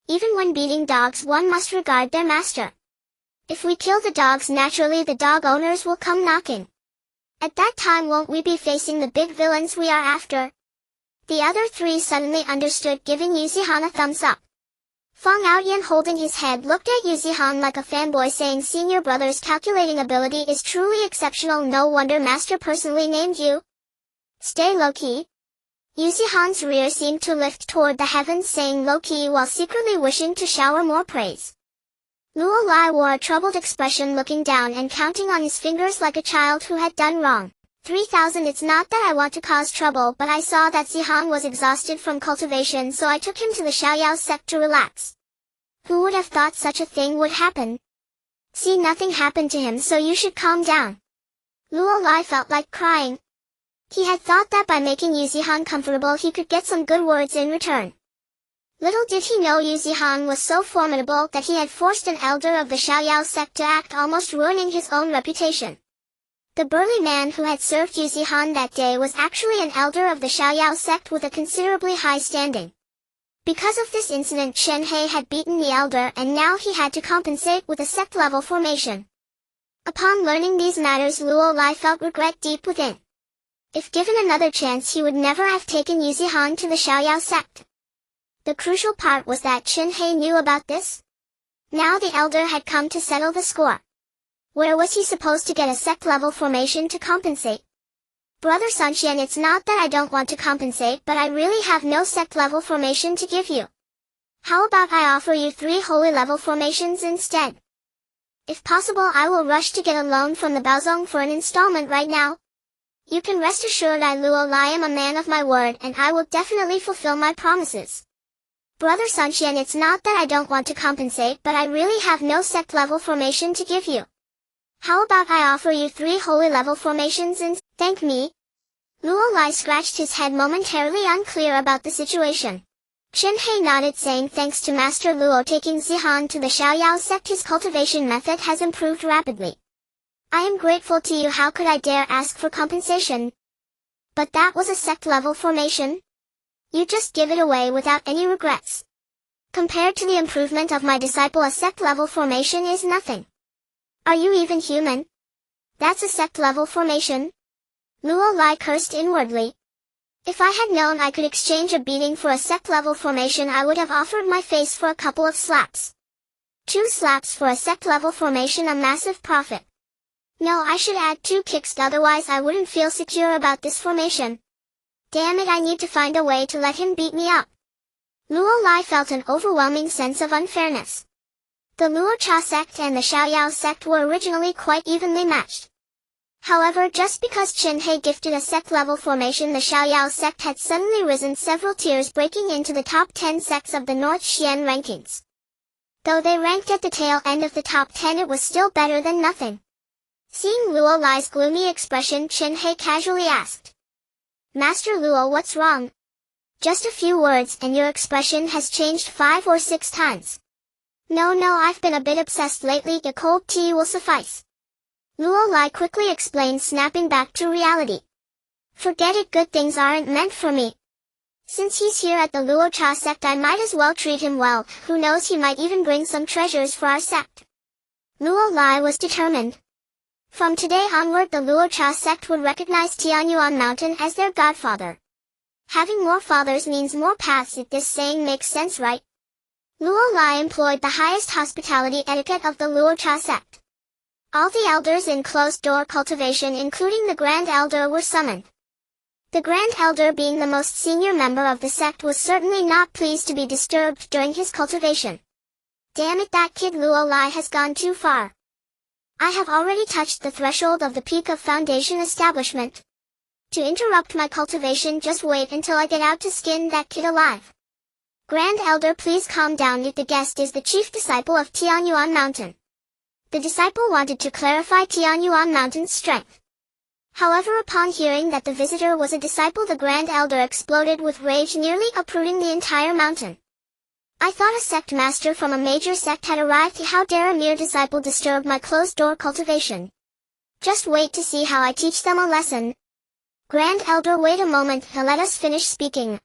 [SPEAKER 1] Even when beating dogs, one must regard their master. If we kill the dogs, naturally the dog owners will come knocking. At that time, won't we be facing the big villains we are after? The other 3 suddenly understood, giving Yu Zihan a thumbs up. Fang Outyan, holding his head, looked at Yu Zihan like a fanboy, saying, seeing your brother's calculating ability is truly exceptional. No wonder Master personally named you. Stay low-key. Yu Zihan's rear seemed to lift toward the heavens, saying low-key while secretly wishing to shower more praise. Luo Lai wore a troubled expression, looking down and counting on his fingers like a child who had done wrong. 3,000. It's not that I want to cause trouble, but I saw that Zihan was exhausted from cultivation, so I took him to the Xiaoyao sect to relax. Who would have thought such a thing would happen? See, nothing happened to him, so you should calm down. Luo Lai felt like crying. He had thought that by making Yu Zihan comfortable he could get some good words in return. Little did he know Yu Zihan was so formidable that he had forced an elder of the Xiaoyao sect to act, almost ruining his own reputation. The burly man who had served Yu Zihan that day was actually an elder of the Xiaoyao sect with a considerably high standing. Because of this incident, Chen Hei had beaten the elder, and now he had to compensate with a sect-level formation. Upon learning these matters, Luo Lai felt regret deep within. If given another chance, he would never have taken Yu Zihan to the Xiaoyao sect. The crucial part was that Chen Hei knew about this. Now the elder had come to settle the score. Where was he supposed to get a sect-level formation to compensate? Brother Sanxian, it's not that I don't want to compensate, but I really have no sect-level formation to give you. How about I offer you 3 holy-level formations instead? If possible, I will rush to get a loan from the Baozong for an installment right now. You can rest assured I, Luo Lai, am a man of my word, and I will definitely fulfill my promises. Brother Sanxian, it's not that I don't want to compensate, but I really have no sect-level formation to give you. How about I offer you 3 holy-level formations and thank me? Luo Lai scratched his head, momentarily unclear about the situation. Chen Hei nodded, saying, thanks to Master Luo taking Zihan to the Xiaoyao sect, his cultivation method has improved rapidly. I am grateful to you. How could I dare ask for compensation? But that was a sect-level formation. You just give it away without any regrets. Compared to the improvement of my disciple, a sect-level formation is nothing. Are you even human? That's a sect-level formation? Luo Lai cursed inwardly. If I had known I could exchange a beating for a sect-level formation, I would have offered my face for a couple of slaps. 2 slaps for a sect-level formation, a massive profit. No, I should add 2 kicks, otherwise I wouldn't feel secure about this formation. Damn it, I need to find a way to let him beat me up. Luo Lai felt an overwhelming sense of unfairness. The Luocha sect and the Xiaoyao sect were originally quite evenly matched. However, just because Chen Hei gifted a sect-level formation, the Xiaoyao sect had suddenly risen several tiers, breaking into the top 10 sects of the North Xian rankings. Though they ranked at the tail end of the top 10, it was still better than nothing. Seeing Luo Lai's gloomy expression, Chen Hei casually asked, Master Luo, what's wrong? Just a few words and your expression has changed 5 or 6 times. No, I've been a bit obsessed lately, a cold tea will suffice. Luo Lai quickly explained, snapping back to reality. Forget it, good things aren't meant for me. Since he's here at the Luocha sect, I might as well treat him well, who knows, he might even bring some treasures for our sect. Luo Lai was determined. From today onward the Luo Cha sect would recognize Tianyuan Mountain as their godfather. Having more fathers means more paths. If this saying makes sense, right? Luo Lai employed the highest hospitality etiquette of the Luo Cha sect. All the elders in closed-door cultivation including the Grand Elder were summoned. The Grand Elder, being the most senior member of the sect, was certainly not pleased to be disturbed during his cultivation. Damn it, that kid Luo Lai has gone too far. I have already touched the threshold of the peak of foundation establishment. To interrupt my cultivation, just wait until I get out to skin that kid alive. Grand Elder, please calm down. The guest is the chief disciple of Tianyuan Mountain. The disciple wanted to clarify Tianyuan Mountain's strength. However, upon hearing that the visitor was a disciple, the Grand Elder exploded with rage, nearly uprooting the entire mountain. I thought a sect master from a major sect had arrived. How dare a mere disciple disturb my closed-door cultivation? Just wait to see how I teach them a lesson. Grand Elder, wait a moment, let us finish speaking.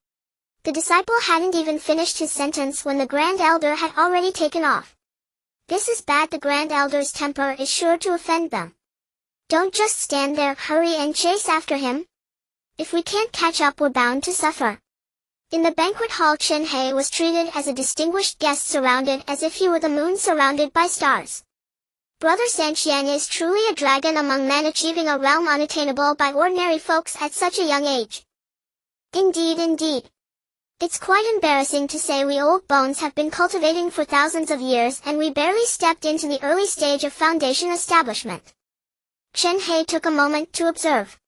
[SPEAKER 1] The disciple hadn't even finished his sentence when the Grand Elder had already taken off. This is bad. The Grand Elder's temper is sure to offend them. Don't just stand there, hurry and chase after him. If we can't catch up, we're bound to suffer. In the banquet hall, Chen Hei was treated as a distinguished guest, surrounded as if he were the moon surrounded by stars. Brother Sanxian is truly a dragon among men, achieving a realm unattainable by ordinary folks at such a young age. Indeed, indeed. It's quite embarrassing to say we old bones have been cultivating for thousands of years and we barely stepped into the early stage of foundation establishment. Chen Hei took a moment to observe.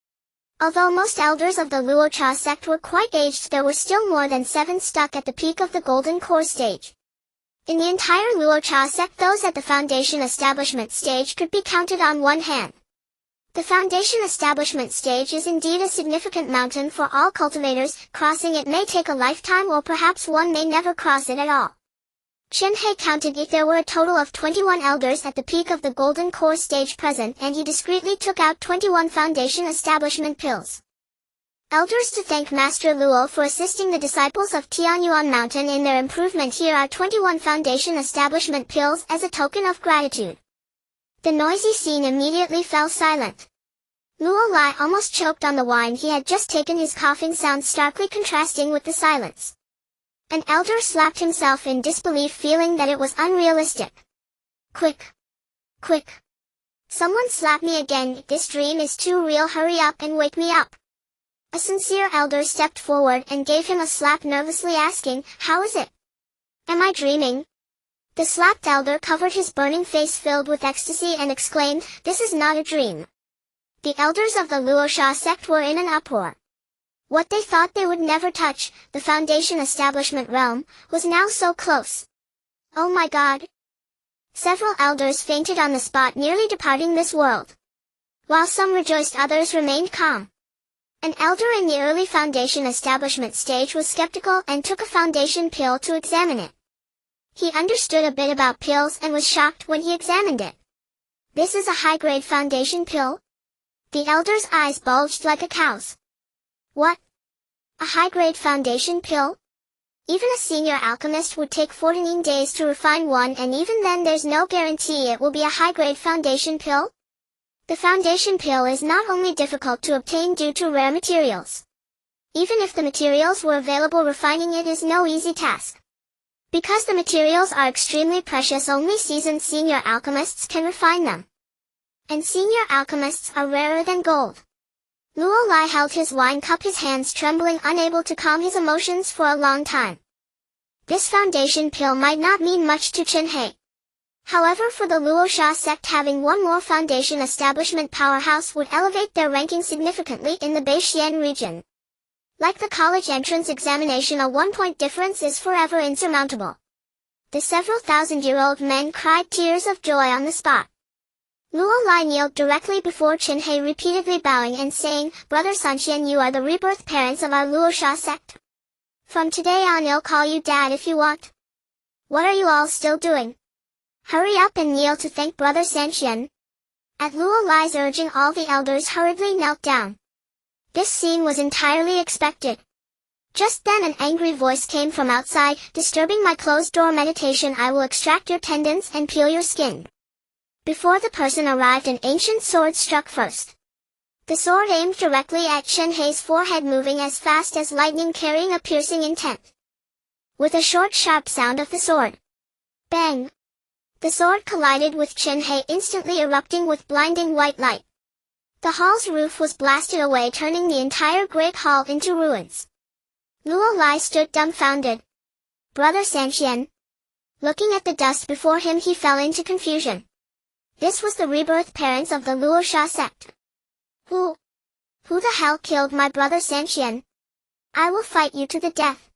[SPEAKER 1] Although most elders of the Luo Cha sect were quite aged, there were still more than 7 stuck at the peak of the golden core stage. In the entire Luo Cha sect, those at the foundation establishment stage could be counted on one hand. The foundation establishment stage is indeed a significant mountain for all cultivators. Crossing it may take a lifetime, or perhaps one may never cross it at all. Chen Hei counted if there were a total of 21 elders at the peak of the golden core stage present, and he discreetly took out 21 foundation establishment pills. Elders, to thank Master Luo for assisting the disciples of Tianyuan Mountain in their improvement, here are 21 foundation establishment pills as a token of gratitude. The noisy scene immediately fell silent. Luo Lai almost choked on the wine he had just taken, his coughing sound starkly contrasting with the silence. An elder slapped himself in disbelief, feeling that it was unrealistic. Quick! Quick! Someone slap me again, this dream is too real, hurry up and wake me up. A sincere elder stepped forward and gave him a slap, nervously asking, how is it? Am I dreaming? The slapped elder covered his burning face filled with ecstasy and exclaimed, this is not a dream. The elders of the Luo Sha sect were in an uproar. What they thought they would never touch, the foundation establishment realm, was now so close. Oh my God! Several elders fainted on the spot, nearly departing this world. While some rejoiced, others remained calm. An elder in the early foundation establishment stage was skeptical and took a foundation pill to examine it. He understood a bit about pills and was shocked when he examined it. This is a high-grade foundation pill? The elder's eyes bulged like a cow's. What? A high-grade foundation pill? Even a senior alchemist would take 14 days to refine one, and even then there's no guarantee it will be a high-grade foundation pill? The foundation pill is not only difficult to obtain due to rare materials. Even if the materials were available, refining it is no easy task. Because the materials are extremely precious, only seasoned senior alchemists can refine them. And senior alchemists are rarer than gold. Luo Lai held his wine cup, his hands trembling, unable to calm his emotions for a long time. This foundation pill might not mean much to Chen Hei. However, for the Luo Sha sect, having one more foundation establishment powerhouse would elevate their ranking significantly in the Beixian region. Like the college entrance examination, a 1-point difference is forever insurmountable. The several thousand-year-old men cried tears of joy on the spot. Luo Lai kneeled directly before Chen Hei, repeatedly bowing and saying, Brother Sanxian, you are the rebirth parents of our Luo Sha sect. From today on I'll call you Dad if you want. What are you all still doing? Hurry up and kneel to thank Brother Sanxian. At Luo Lai's urging, all the elders hurriedly knelt down. This scene was entirely expected. Just then an angry voice came from outside, disturbing my closed-door meditation. I will extract your tendons and peel your skin. Before the person arrived, an ancient sword struck first. The sword aimed directly at Chen Hei's forehead, moving as fast as lightning, carrying a piercing intent. With a short sharp sound of the sword, bang! The sword collided with Chen Hei, instantly erupting with blinding white light. The hall's roof was blasted away, turning the entire great hall into ruins. Luo Lai stood dumbfounded. Brother Sanxian. Looking at the dust before him, he fell into confusion. This was the rebirth parents of the Luo Sha sect. Who the hell killed my brother Sanxian? I will fight you to the death.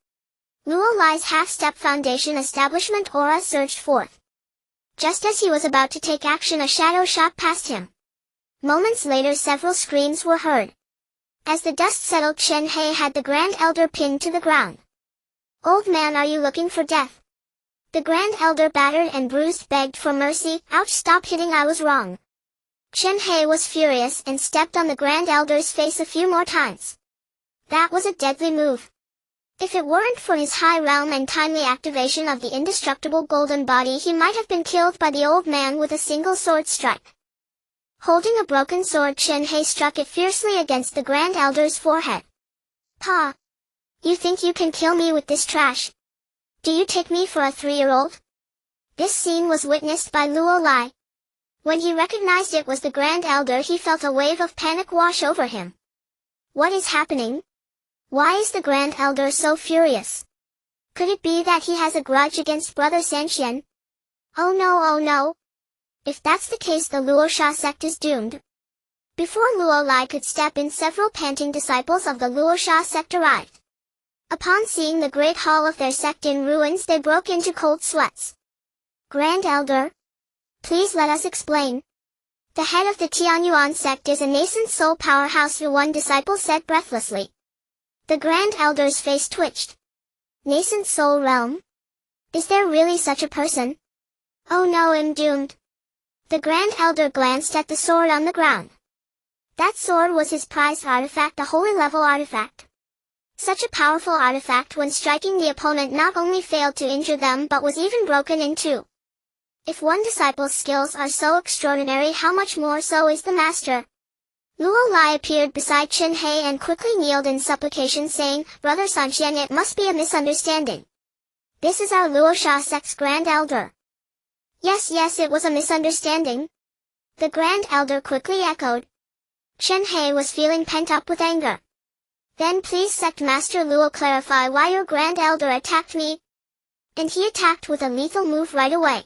[SPEAKER 1] Luo Lai's half-step foundation establishment aura surged forth. Just as he was about to take action, a shadow shot past him. Moments later, several screams were heard. As the dust settled, Chen Hei had the Grand Elder pinned to the ground. Old man, are you looking for death? The Grand Elder, battered and bruised, begged for mercy. Ouch, stop hitting, I was wrong. Chen Hei was furious and stepped on the Grand Elder's face a few more times. That was a deadly move. If it weren't for his high realm and timely activation of the indestructible golden body, he might have been killed by the old man with a single sword strike. Holding a broken sword, Chen Hei struck it fiercely against the Grand Elder's forehead. Pa! You think you can kill me with this trash? Do you take me for a 3-year-old? This scene was witnessed by Luo Lai. When he recognized it was the Grand Elder, he felt a wave of panic wash over him. What is happening? Why is the Grand Elder so furious? Could it be that he has a grudge against Brother Sanxian? Oh no, oh no! If that's the case, the Luo Sha sect is doomed. Before Luo Lai could step in, several panting disciples of the Luo Sha sect arrived. Upon seeing the great hall of their sect in ruins, they broke into cold sweats. Grand Elder, please let us explain. The head of the Tianyuan sect is a nascent soul powerhouse, one disciple said breathlessly. The Grand Elder's face twitched. Nascent soul realm? Is there really such a person? Oh no, I'm doomed. The Grand Elder glanced at the sword on the ground. That sword was his prized artifact, a holy level artifact. Such a powerful artifact, when striking the opponent, not only failed to injure them but was even broken in two. If one disciple's skills are so extraordinary, how much more so is the master? Luo Lai appeared beside Chen Hei and quickly kneeled in supplication, saying, Brother Sanxian, it must be a misunderstanding. This is our Luo Sha sect's Grand Elder. Yes, it was a misunderstanding. The Grand Elder quickly echoed. Chen Hei was feeling pent up with anger. Then please, Sect Master Luo, clarify why your Grand Elder attacked me. And he attacked with a lethal move right away.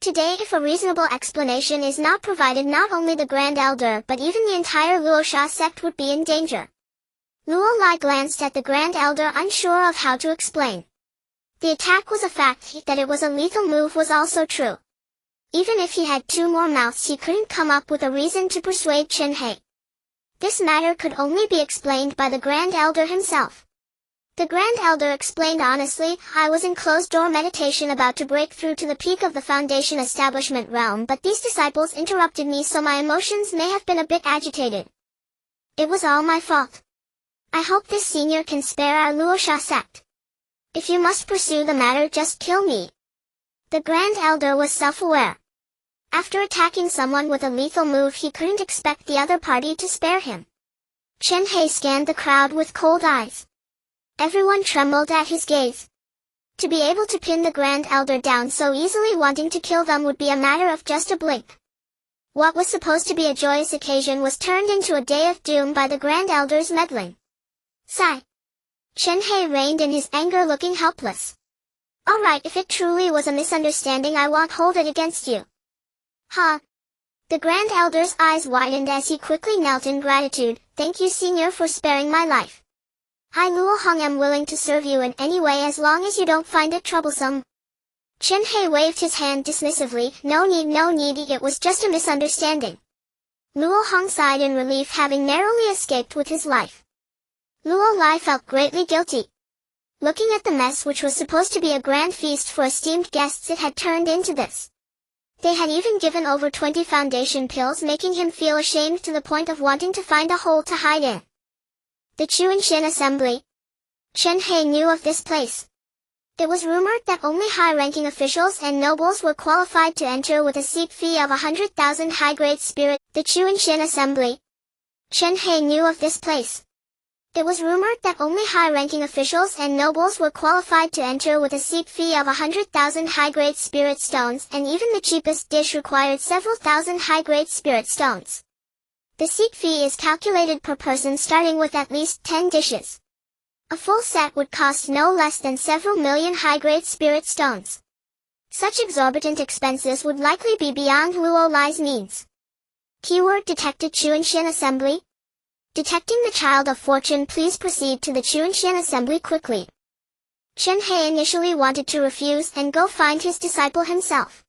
[SPEAKER 1] Today, if a reasonable explanation is not provided, not only the Grand Elder but even the entire Luo Sha sect would be in danger. Luo Lai glanced at the Grand Elder, unsure of how to explain. The attack was a fact, that it was a lethal move was also true. Even if he had two more mouths, he couldn't come up with a reason to persuade Chen Hei. This matter could only be explained by the Grand Elder himself. The Grand Elder explained honestly, I was in closed-door meditation about to break through to the peak of the Foundation establishment realm, but these disciples interrupted me, so my emotions may have been a bit agitated. It was all my fault. I hope this senior can spare our Luo Sha sect. If you must pursue the matter, just kill me. The Grand Elder was self-aware. After attacking someone with a lethal move, he couldn't expect the other party to spare him. Chen Hei scanned the crowd with cold eyes. Everyone trembled at his gaze. To be able to pin the Grand Elder down so easily, wanting to kill them would be a matter of just a blink. What was supposed to be a joyous occasion was turned into a day of doom by the Grand Elder's meddling. Sigh. Chen Hei reined in his anger, looking helpless. Alright, if it truly was a misunderstanding, I won't hold it against you. Huh? The Grand Elder's eyes widened as he quickly knelt in gratitude. Thank you, Senior, for sparing my life. I, Luo Hong, am willing to serve you in any way as long as you don't find it troublesome. Chen Hei waved his hand dismissively. No need, it was just a misunderstanding. Luo Hong sighed in relief, having narrowly escaped with his life. Luo Lai felt greatly guilty. Looking at the mess, which was supposed to be a grand feast for esteemed guests, it had turned into this. They had even given over 20 foundation pills, making him feel ashamed to the point of wanting to find a hole to hide in. The Chuanshin Assembly. Chen Hei knew of this place. It was rumored that only high-ranking officials and nobles were qualified to enter with a seat fee of 100,000 high-grade spirit, the Chuanshan Assembly. Chen Hei knew of this place. It was rumored that only high-ranking officials and nobles were qualified to enter with a seat fee of 100,000 high-grade spirit stones, and even the cheapest dish required several thousand high-grade spirit stones. The seat fee is calculated per person starting with at least 10 dishes. A full set would cost no less than several million high-grade spirit stones. Such exorbitant expenses would likely be beyond Luo Lai's means. Keyword detected Chuanshan Assembly. Detecting the child of fortune, please proceed to the Chuanshan Assembly quickly. Chen Hei initially wanted to refuse and go find his disciple himself.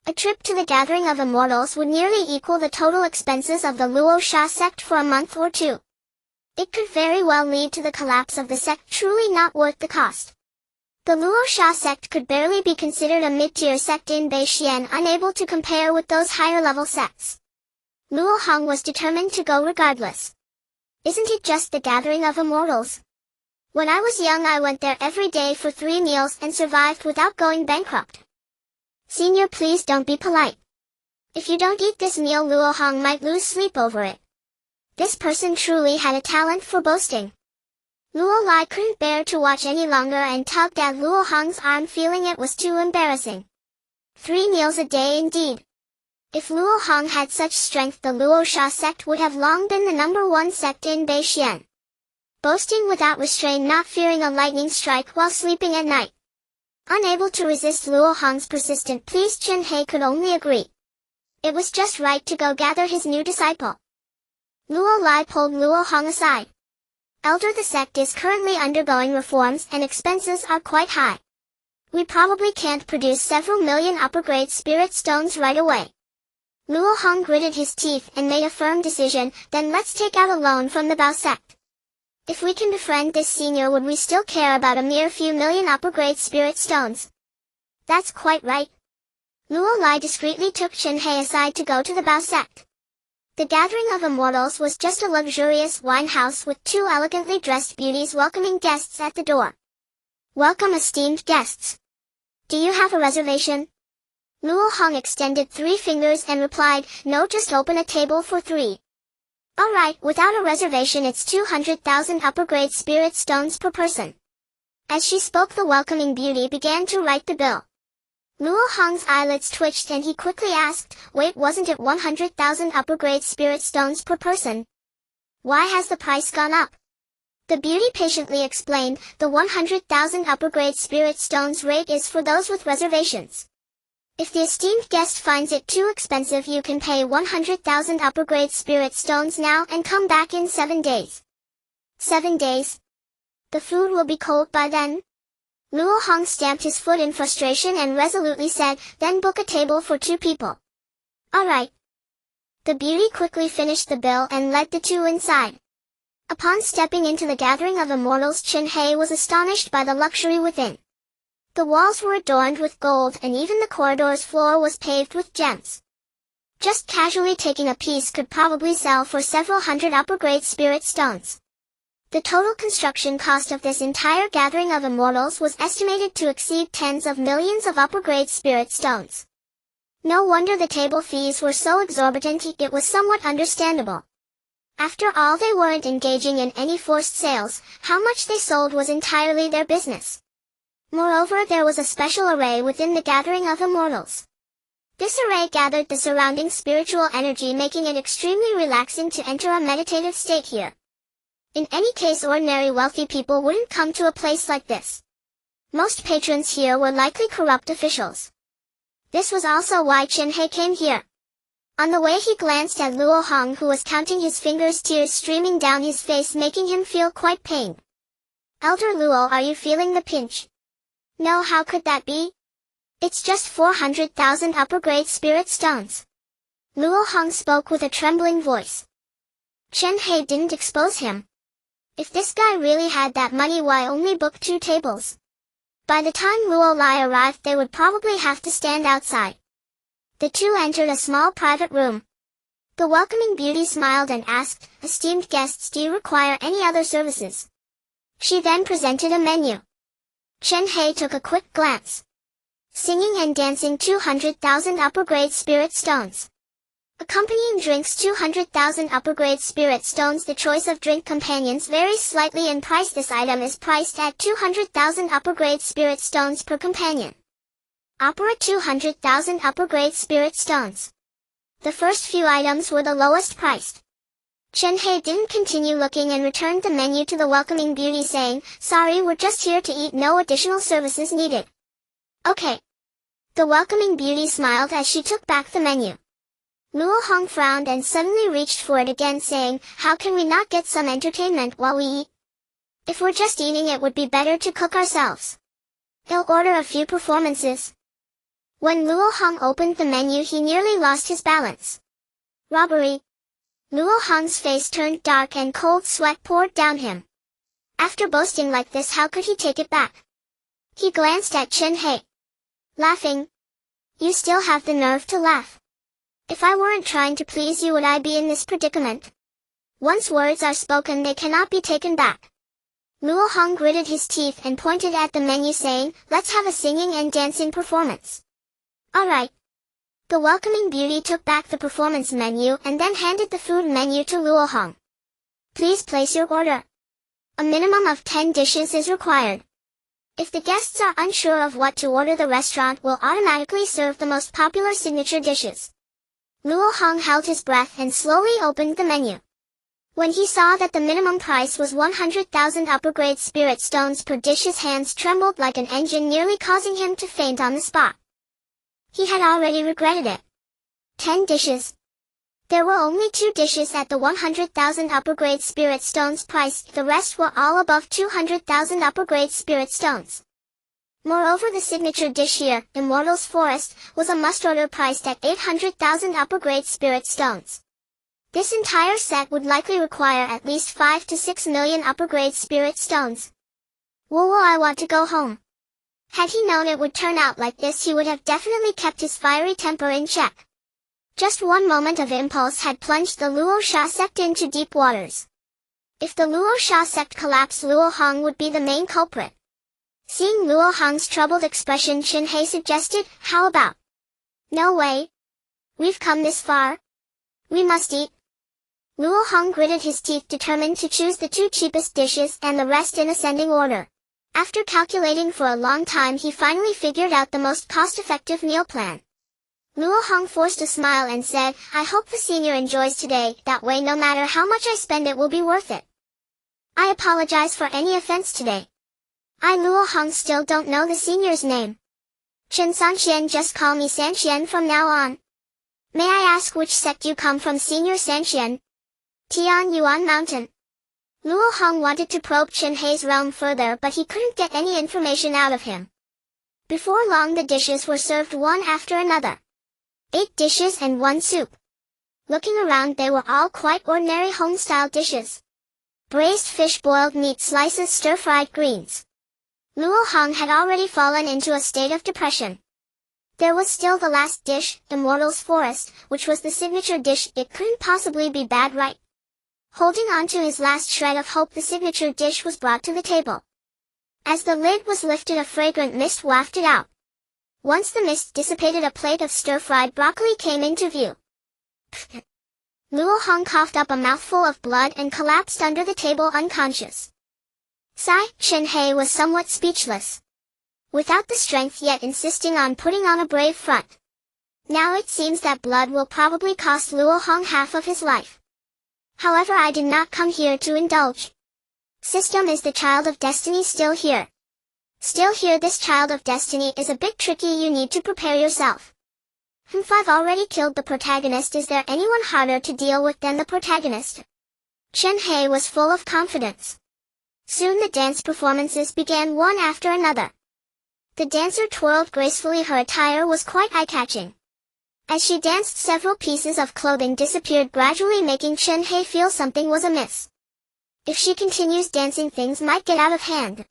[SPEAKER 1] A trip to the gathering of immortals would nearly equal the total expenses of the Luo Sha sect for a month or two. It could very well lead to the collapse of the sect, truly not worth the cost. The Luo Sha sect could barely be considered a mid-tier sect in Beixian, unable to compare with those higher-level sects. Luo Hong was determined to go regardless. Isn't it just the gathering of immortals? When I was young, I went there every day for 3 meals and survived without going bankrupt. Senior, please don't be polite. If you don't eat this meal, Luo Hong might lose sleep over it. This person truly had a talent for boasting. Luo Lai couldn't bear to watch any longer and tugged at Luo Hong's arm, feeling it was too embarrassing. 3 meals a day indeed. If Luo Hong had such strength, the Luo Sha sect would have long been the #1 sect in Beixian. Boasting without restraint, not fearing a lightning strike while sleeping at night. Unable to resist Luo Hong's persistent pleas, Chen Hei could only agree. It was just right to go gather his new disciple. Luo Lai pulled Luo Hong aside. Elder, the sect is currently undergoing reforms and expenses are quite high. We probably can't produce several million upper-grade spirit stones right away. Luo Hong gritted his teeth and made a firm decision. Then let's take out a loan from the Bao sect. If we can befriend this senior, would we still care about a mere few million upper-grade spirit stones? That's quite right. Luo Lai discreetly took Chen Hei aside to go to the Bao sect. The gathering of immortals was just a luxurious wine house with 2 elegantly dressed beauties welcoming guests at the door. Welcome, esteemed guests. Do you have a reservation? Luo Hong extended 3 fingers and replied, no, just open a table for 3. Alright, without a reservation it's 200,000 upper-grade spirit stones per person. As she spoke, the welcoming beauty began to write the bill. Luo Hong's eyelids twitched and he quickly asked, wait, wasn't it 100,000 upper-grade spirit stones per person? Why has the price gone up? The beauty patiently explained, the 100,000 upper-grade spirit stones rate is for those with reservations. If the esteemed guest finds it too expensive, you can pay 100,000 upper-grade spirit stones now and come back in 7 days. 7 days? The food will be cold by then? Luo Hong stamped his foot in frustration and resolutely said, then book a table for 2 people. Alright. The beauty quickly finished the bill and led the 2 inside. Upon stepping into the gathering of immortals, Chen Hei was astonished by the luxury within. The walls were adorned with gold and even the corridor's floor was paved with gems. Just casually taking a piece could probably sell for several hundred upper-grade spirit stones. The total construction cost of this entire gathering of immortals was estimated to exceed tens of millions of upper-grade spirit stones. No wonder the table fees were so exorbitant. It was somewhat understandable. After all, they weren't engaging in any forced sales. How much they sold was entirely their business. Moreover, there was a special array within the gathering of immortals. This array gathered the surrounding spiritual energy, making it extremely relaxing to enter a meditative state here. In any case, ordinary wealthy people wouldn't come to a place like this. Most patrons here were likely corrupt officials. This was also why Chen Hei came here. On the way, he glanced at Luo Hong, who was counting his fingers, tears streaming down his face, making him feel quite pained. Elder Luo, are you feeling the pinch? No, how could that be? It's just 400,000 upper-grade spirit stones. Luo Hong spoke with a trembling voice. Chen Hei didn't expose him. If this guy really had that money, why only book 2 tables? By the time Luo Lai arrived, they would probably have to stand outside. The 2 entered a small private room. The welcoming beauty smiled and asked, esteemed guests, do you require any other services? She then presented a menu. Chen Hei took a quick glance. Singing and dancing 200,000 upper-grade spirit stones. Accompanying drinks 200,000 upper-grade spirit stones. The choice of drink companions varies slightly in price. This item is priced at 200,000 upper-grade spirit stones per companion. Opera 200,000 upper-grade spirit stones. The first few items were the lowest priced. Chen Hei didn't continue looking and returned the menu to the welcoming beauty saying, "Sorry, we're just here to eat, no additional services needed." "Okay." The welcoming beauty smiled as she took back the menu. Luo Hong frowned and suddenly reached for it again saying, "How can we not get some entertainment while we eat? If we're just eating, it would be better to cook ourselves. I'll order a few performances." When Luo Hong opened the menu, he nearly lost his balance. Robbery. Luo Hong's face turned dark and cold sweat poured down him. After boasting like this, how could he take it back? He glanced at Chen Hei. Laughing. "You still have the nerve to laugh. If I weren't trying to please you, would I be in this predicament? Once words are spoken, they cannot be taken back." Luo Hong gritted his teeth and pointed at the menu saying, "Let's have a singing and dancing performance." "All right." The welcoming beauty took back the performance menu and then handed the food menu to Luo Hong. "Please place your order. A minimum of 10 dishes is required. If the guests are unsure of what to order, the restaurant will automatically serve the most popular signature dishes." Luo Hong held his breath and slowly opened the menu. When he saw that the minimum price was 100,000 upper-grade spirit stones per dish, his hands trembled like an engine, nearly causing him to faint on the spot. He had already regretted it. 10 dishes. There were only 2 dishes at the 100,000 upper-grade spirit stones price, the rest were all above 200,000 upper-grade spirit stones. Moreover, the signature dish here, Immortal's Forest, was a must-order priced at 800,000 upper-grade spirit stones. This entire set would likely require at least 5 to 6 million upper-grade spirit stones. Whoa, I want to go home. Had he known it would turn out like this, he would have definitely kept his fiery temper in check. Just one moment of impulse had plunged the Luo Sha sect into deep waters. If the Luo Sha sect collapsed, Luo Hong would be the main culprit. Seeing Luo Hong's troubled expression, Chen Hei suggested, "How about? No way. We've come this far. We must eat." Luo Hong gritted his teeth, determined to choose the 2 cheapest dishes and the rest in ascending order. After calculating for a long time, he finally figured out the most cost-effective meal plan. Luo Hong forced a smile and said, "I hope the senior enjoys today, that way no matter how much I spend it will be worth it. I apologize for any offense today. I Luo Hong still don't know the senior's name. Chen Sanxian, just call me Sanxian from now on. May I ask which sect you come from, Senior Sanxian?" "Tian Yuan Mountain." Luo Hong wanted to probe Chen Hei's realm further, but he couldn't get any information out of him. Before long, the dishes were served one after another. 8 dishes and 1 soup. Looking around, they were all quite ordinary home-style dishes. Braised fish, boiled meat, slices, stir-fried greens. Luo Hong had already fallen into a state of depression. There was still the last dish, Immortal's Forest, which was the signature dish. It couldn't possibly be bad, right? Holding on to his last shred of hope, the signature dish was brought to the table. As the lid was lifted, a fragrant mist wafted out. Once the mist dissipated, a plate of stir-fried broccoli came into view. Luo Hong coughed up a mouthful of blood and collapsed under the table unconscious. Chen Hei was somewhat speechless. Without the strength, yet insisting on putting on a brave front. Now it seems that blood will probably cost Luo Hong half of his life. However, I did not come here to indulge. System, is the child of destiny still here? Still here. This child of destiny is a bit tricky, you need to prepare yourself. I've already killed the protagonist. Is there anyone harder to deal with than the protagonist? Chen Hei was full of confidence. Soon the dance performances began one after another. The dancer twirled gracefully, her attire was quite eye-catching. As she danced, several pieces of clothing disappeared, gradually making Chen Hei feel something was amiss. If she continues dancing, things might get out of hand.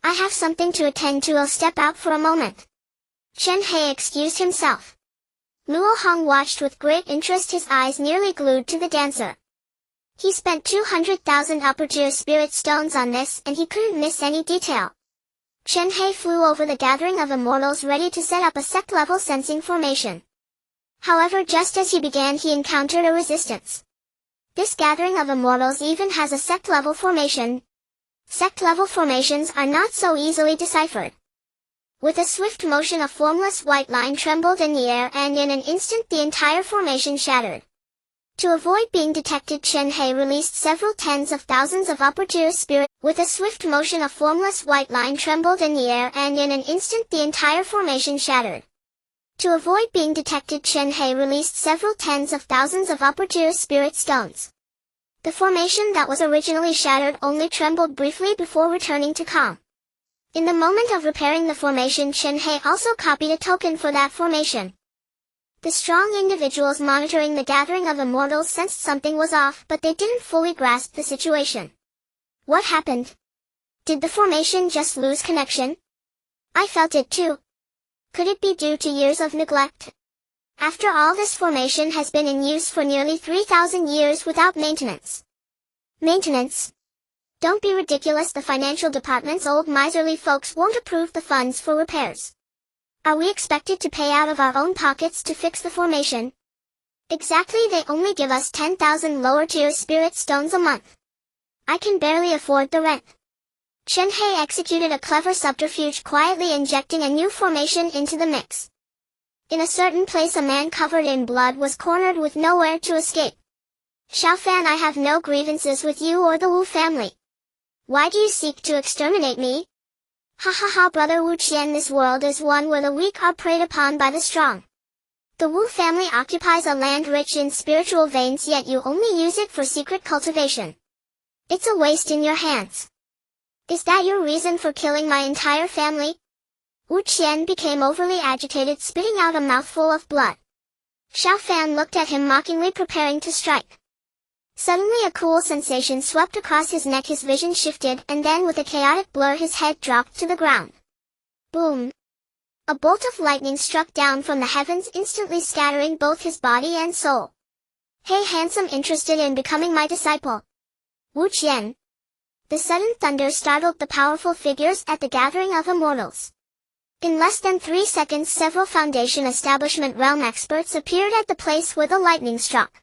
[SPEAKER 1] I have something to attend to, I'll step out for a moment. Chen Hei excused himself. Luo Hong watched with great interest, his eyes nearly glued to the dancer. He spent 200,000 upper-tier spirit stones on this, and he couldn't miss any detail. Chen Hei flew over the gathering of immortals ready to set up a sect-level sensing formation. However, just as he began, he encountered a resistance. This gathering of immortals even has a sect-level formation. Sect-level formations are not so easily deciphered. With a swift motion, a formless white line trembled in the air, and in an instant the entire formation shattered. To avoid being detected, Chen Hei released several tens of thousands of upper tier spirits. With a swift motion, a formless white line trembled in the air, and in an instant the entire formation shattered. To avoid being detected, Chen Hei released several tens of thousands of upper tier spirit stones. The formation that was originally shattered only trembled briefly before returning to calm. In the moment of repairing the formation, Chen Hei also copied a token for that formation. The strong individuals monitoring the gathering of immortals sensed something was off, but they didn't fully grasp the situation. What happened? Did the formation just lose connection? I felt it too. Could it be due to years of neglect? After all, this formation has been in use for nearly 3,000 years without maintenance. Maintenance? Don't be ridiculous. The financial department's old miserly folks won't approve the funds for repairs. Are we expected to pay out of our own pockets to fix the formation? Exactly, they only give us 10,000 lower tier spirit stones a month. I can barely afford the rent. Chen Hei executed a clever subterfuge, quietly injecting a new formation into the mix. In a certain place, a man covered in blood was cornered with nowhere to escape. Xiaofan, I have no grievances with you or the Wu family. Why do you seek to exterminate me? Ha ha ha, brother Wu Qian, this world is one where the weak are preyed upon by the strong. The Wu family occupies a land rich in spiritual veins, yet you only use it for secret cultivation. It's a waste in your hands. Is that your reason for killing my entire family? Wu Qian became overly agitated, spitting out a mouthful of blood. Xiaofan looked at him mockingly, preparing to strike. Suddenly a cool sensation swept across his neck, his vision shifted, and then with a chaotic blur his head dropped to the ground. Boom! A bolt of lightning struck down from the heavens, instantly scattering both his body and soul. Hey handsome, interested in becoming my disciple? Wu Qian. The sudden thunder startled the powerful figures at the gathering of immortals. In less than 3 seconds, several Foundation Establishment realm experts appeared at the place where the lightning struck.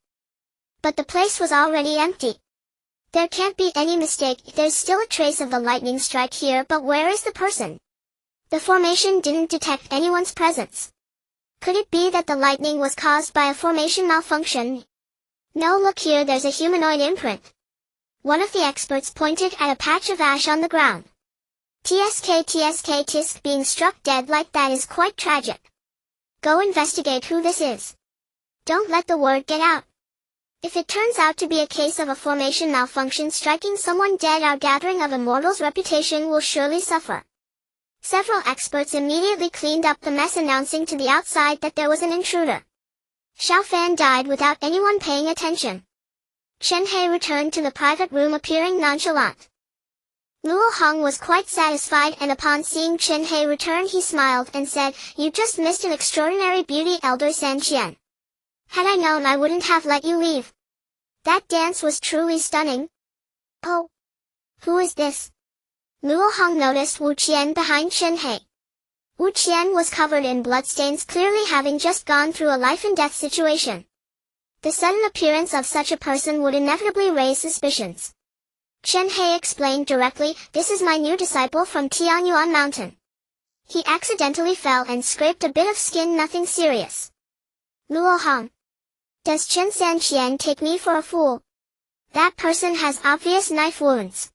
[SPEAKER 1] But the place was already empty. There can't be any mistake, there's still a trace of the lightning strike here, but where is the person? The formation didn't detect anyone's presence. Could it be that the lightning was caused by a formation malfunction? No, look here, there's a humanoid imprint. One of the experts pointed at a patch of ash on the ground. Tisk, being struck dead like that is quite tragic. Go investigate who this is. Don't let the word get out. If it turns out to be a case of a formation malfunction striking someone dead, our gathering of immortals' reputation will surely suffer. Several experts immediately cleaned up the mess, announcing to the outside that there was an intruder. Xiaofan died without anyone paying attention. Chen Hei returned to the private room, appearing nonchalant. Luo Hong was quite satisfied, and upon seeing Chen Hei return he smiled and said, "You just missed an extraordinary beauty, Elder San Qian. Had I known, I wouldn't have let you leave. That dance was truly stunning." "Oh, who is this?" Luo Hong noticed Wu Qian behind Chen Hei. Wu Qian was covered in bloodstains, clearly having just gone through a life-and-death situation. The sudden appearance of such a person would inevitably raise suspicions. Chen Hei explained directly, "This is my new disciple from Tianyuan Mountain. He accidentally fell and scraped a bit of skin, nothing serious." Luo Hong. Does Chen San Qian take me for a fool? That person has obvious knife wounds.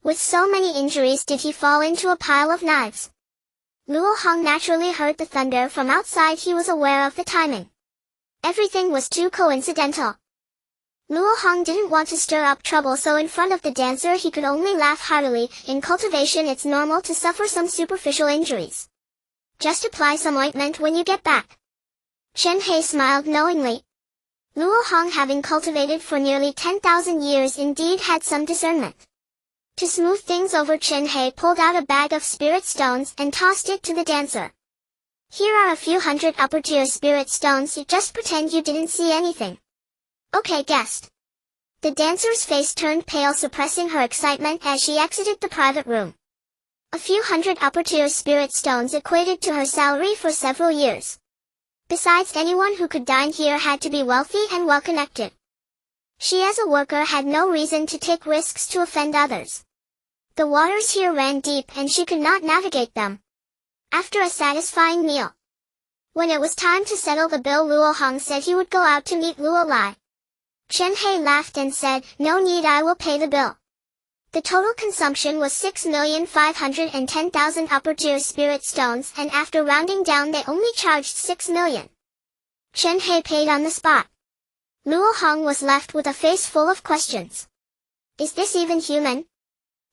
[SPEAKER 1] With so many injuries, did he fall into a pile of knives? Luo Hong naturally heard the thunder from outside. He was aware of the timing. Everything was too coincidental. Luo Hong didn't want to stir up trouble, so in front of the dancer he could only laugh heartily. In cultivation it's normal to suffer some superficial injuries. Just apply some ointment when you get back. Chen Hei smiled knowingly. Luo Hong, having cultivated for nearly 10,000 years, indeed had some discernment. To smooth things over, Chen Hei pulled out a bag of spirit stones and tossed it to the dancer. "Here are a few hundred upper-tier spirit stones, you just pretend you didn't see anything." "Okay, guest." The dancer's face turned pale, suppressing her excitement as she exited the private room. A few hundred upper-tier spirit stones equated to her salary for several years. Besides, anyone who could dine here had to be wealthy and well-connected. She as a worker had no reason to take risks to offend others. The waters here ran deep and she could not navigate them. After a satisfying meal, when it was time to settle the bill, Luo Hong said he would go out to meet Luo Lai. Chen Hei laughed and said, "No need, I will pay the bill." The total consumption was 6,510,000 upper-tier spirit stones, and after rounding down they only charged 6 million. Chen Hei paid on the spot. Luo Hong was left with a face full of questions. Is this even human?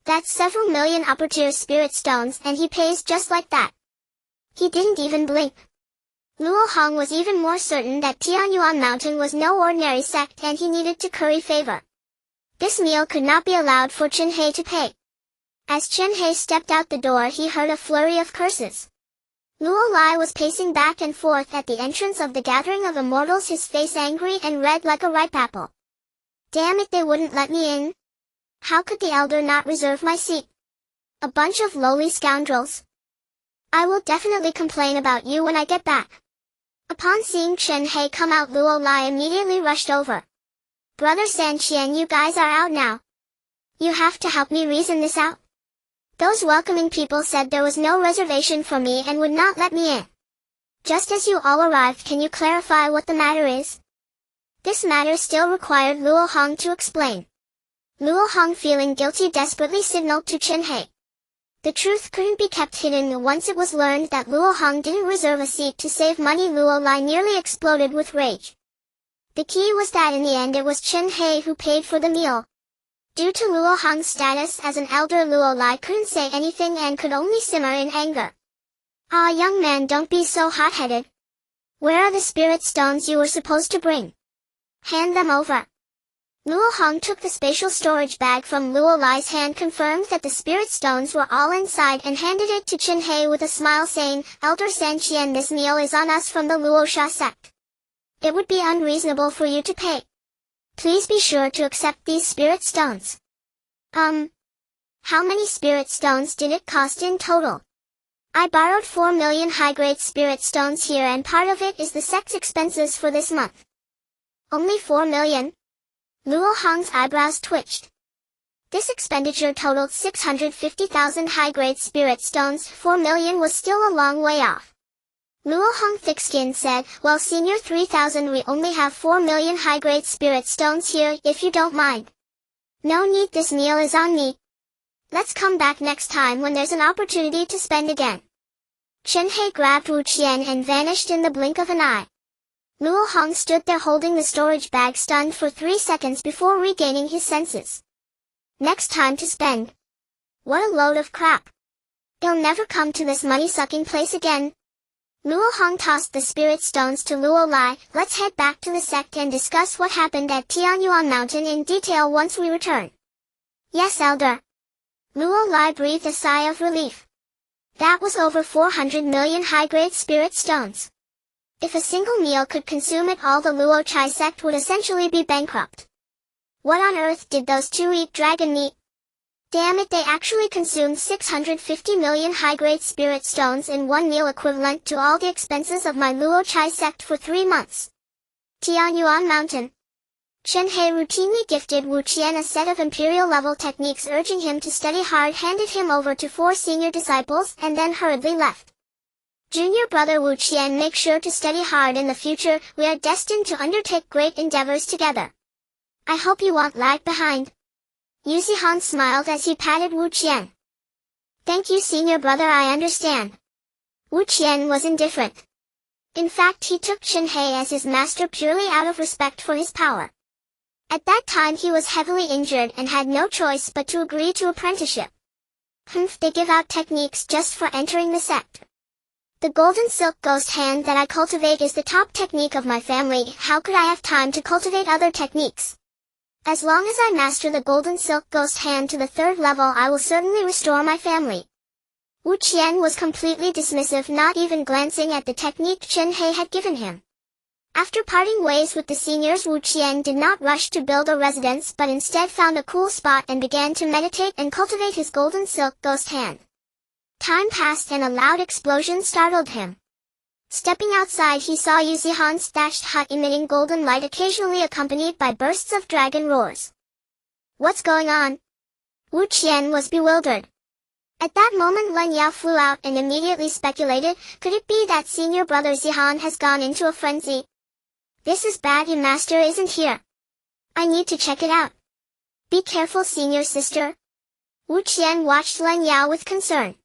[SPEAKER 1] That's several million upper-tier spirit stones and he pays just like that. He didn't even blink. Luo Hong was even more certain that Tianyuan Mountain was no ordinary sect and he needed to curry favor. This meal could not be allowed for Chen Hei to pay. As Chen Hei stepped out the door, he heard a flurry of curses. Luo Lai was pacing back and forth at the entrance of the gathering of immortals, his face angry and red like a ripe apple. Damn it, they wouldn't let me in. How could the elder not reserve my seat? A bunch of lowly scoundrels. I will definitely complain about you when I get back. Upon seeing Chen Hei come out, Luo Lai immediately rushed over. Brother Sanqian, you guys are out now. You have to help me reason this out. Those welcoming people said there was no reservation for me and would not let me in. Just as you all arrived, can you clarify what the matter is? This matter still required Luo Hong to explain. Luo Hong, feeling guilty, desperately signaled to Chen Hei. The truth couldn't be kept hidden. Once it was learned that Luo Hong didn't reserve a seat to save money, Luo Lai nearly exploded with rage. The key was that in the end it was Chen Hei who paid for the meal. Due to Luo Hong's status as an elder, Luo Lai couldn't say anything and could only simmer in anger. Ah, young man, don't be so hot-headed. Where are the spirit stones you were supposed to bring? Hand them over. Luo Hong took the spatial storage bag from Luo Lai's hand, confirmed that the spirit stones were all inside, and handed it to Chen Hei with a smile, saying, Elder Sanqian, this meal is on us from the Luo Sha sect. It would be unreasonable for you to pay. Please be sure to accept these spirit stones. How many spirit stones did it cost in total? I borrowed 4 million high-grade spirit stones here, and part of it is the sect's expenses for this month. Only 4 million? Luo Hong's eyebrows twitched. This expenditure totaled 650,000 high-grade spirit stones. 4 million was still a long way off. Luo Hong, thick-skinned, said, Well, Senior 3000, we only have 4 million high-grade spirit stones here, if you don't mind. No need, this meal is on me. Let's come back next time when there's an opportunity to spend again. Chen Hei grabbed Wu Qian and vanished in the blink of an eye. Luo Hong stood there holding the storage bag, stunned for 3 seconds before regaining his senses. Next time to spend. What a load of crap. He'll never come to this money-sucking place again. Luo Hong tossed the spirit stones to Luo Lai. Let's head back to the sect and discuss what happened at Tianyuan Mountain in detail once we return. Yes, Elder. Luo Lai breathed a sigh of relief. That was over 400 million high-grade spirit stones. If a single meal could consume it all, the Luo Chai sect would essentially be bankrupt. What on earth did those two eat? Dragon meat? Damn it, they actually consumed 650 million high-grade spirit stones in one meal, equivalent to all the expenses of my Luo Chai sect for 3 months. Tianyuan Mountain. Chen Hei routinely gifted Wu Qian a set of imperial-level techniques, urging him to study hard, handed him over to 4 senior disciples, and then hurriedly left. Junior brother Wu Qian, make sure to study hard in the future. We are destined to undertake great endeavors together. I hope you won't lag behind. Yu Zihan smiled as he patted Wu Qian. Thank you, senior brother, I understand. Wu Qian was indifferent. In fact, he took Chen Hei as his master purely out of respect for his power. At that time he was heavily injured and had no choice but to agree to apprenticeship. They give out techniques just for entering the sect. The golden silk ghost hand that I cultivate is the top technique of my family. How could I have time to cultivate other techniques? As long as I master the golden silk ghost hand to the 3rd level, I will certainly restore my family. Wu Qian was completely dismissive, not even glancing at the technique Chen Hei had given him. After parting ways with the seniors, Wu Qian did not rush to build a residence, but instead found a cool spot and began to meditate and cultivate his golden silk ghost hand. Time passed and a loud explosion startled him. Stepping outside, he saw Yuzihan's thatched hut emitting golden light, occasionally accompanied by bursts of dragon roars. What's going on? Wu Qian was bewildered. At that moment Len Yao flew out and immediately speculated, could it be that senior brother Zihan has gone into a frenzy? This is bad, your master isn't here. I need to check it out. Be careful, senior sister. Wu Qian watched Len Yao with concern.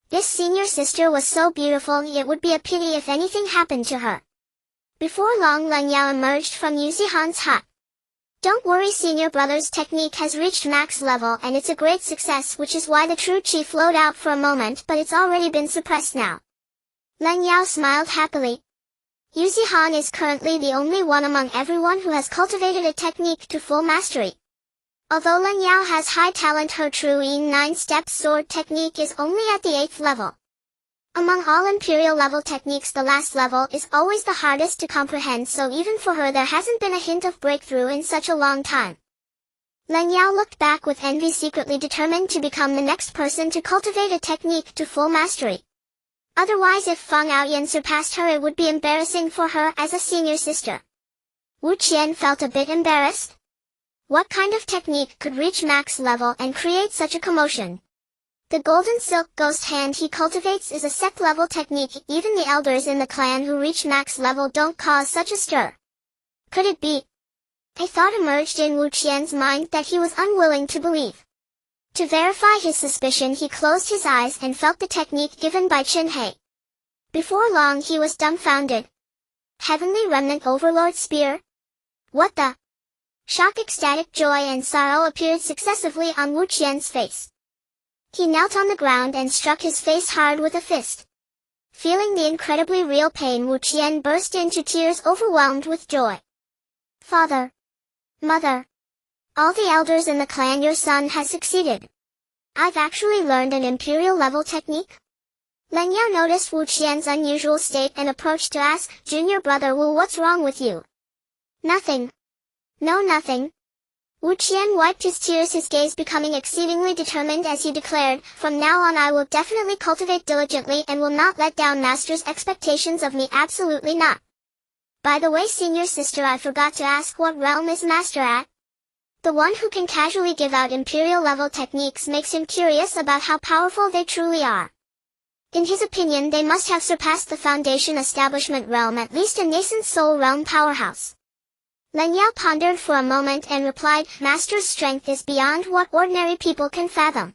[SPEAKER 1] This senior sister was so beautiful, it would be a pity if anything happened to her. Before long Len Yao emerged from Yu Zihan's hut. Don't worry, senior brother's technique has reached max level and it's a great success, which is why the true chi flowed out for a moment, but it's already been suppressed now. Len Yao smiled happily. Yu Zihan is currently the only one among everyone who has cultivated a technique to full mastery. Although Len Yao has high talent, her true Yin 9-step sword technique is only at the 8th level. Among all imperial level techniques, the last level is always the hardest to comprehend, so even for her there hasn't been a hint of breakthrough in such a long time. Len Yao looked back with envy, secretly determined to become the next person to cultivate a technique to full mastery. Otherwise, if Feng Aoyan surpassed her, it would be embarrassing for her as a senior sister. Wu Qian felt a bit embarrassed. What kind of technique could reach max level and create such a commotion? The golden silk ghost hand he cultivates is a Sect level technique. Even the elders in the clan who reach max level don't cause such a stir. Could it be? A thought emerged in Wu Qian's mind that he was unwilling to believe. To verify his suspicion, he closed his eyes and felt the technique given by Chen Hei. Before long he was dumbfounded. Heavenly Remnant Overlord Spear? What the? Shock, ecstatic joy and sorrow appeared successively on Wu Qian's face. He knelt on the ground and struck his face hard with a fist. Feeling the incredibly real pain, Wu Qian burst into tears, overwhelmed with joy. Father! Mother! All the elders in the clan, your son has succeeded. I've actually learned an imperial level technique? Len Yao noticed Wu Qian's unusual state and approached to ask, Junior brother Wu, what's wrong with you? Nothing. No, nothing. Wu Qian wiped his tears, his gaze becoming exceedingly determined as he declared, from now on I will definitely cultivate diligently and will not let down master's expectations of me, absolutely not. By the way, senior sister, I forgot to ask, what realm is master at? The one who can casually give out imperial level techniques makes him curious about how powerful they truly are. In his opinion, they must have surpassed the foundation establishment realm, at least a nascent soul realm powerhouse. Len Yao pondered for a moment and replied, Master's strength is beyond what ordinary people can fathom.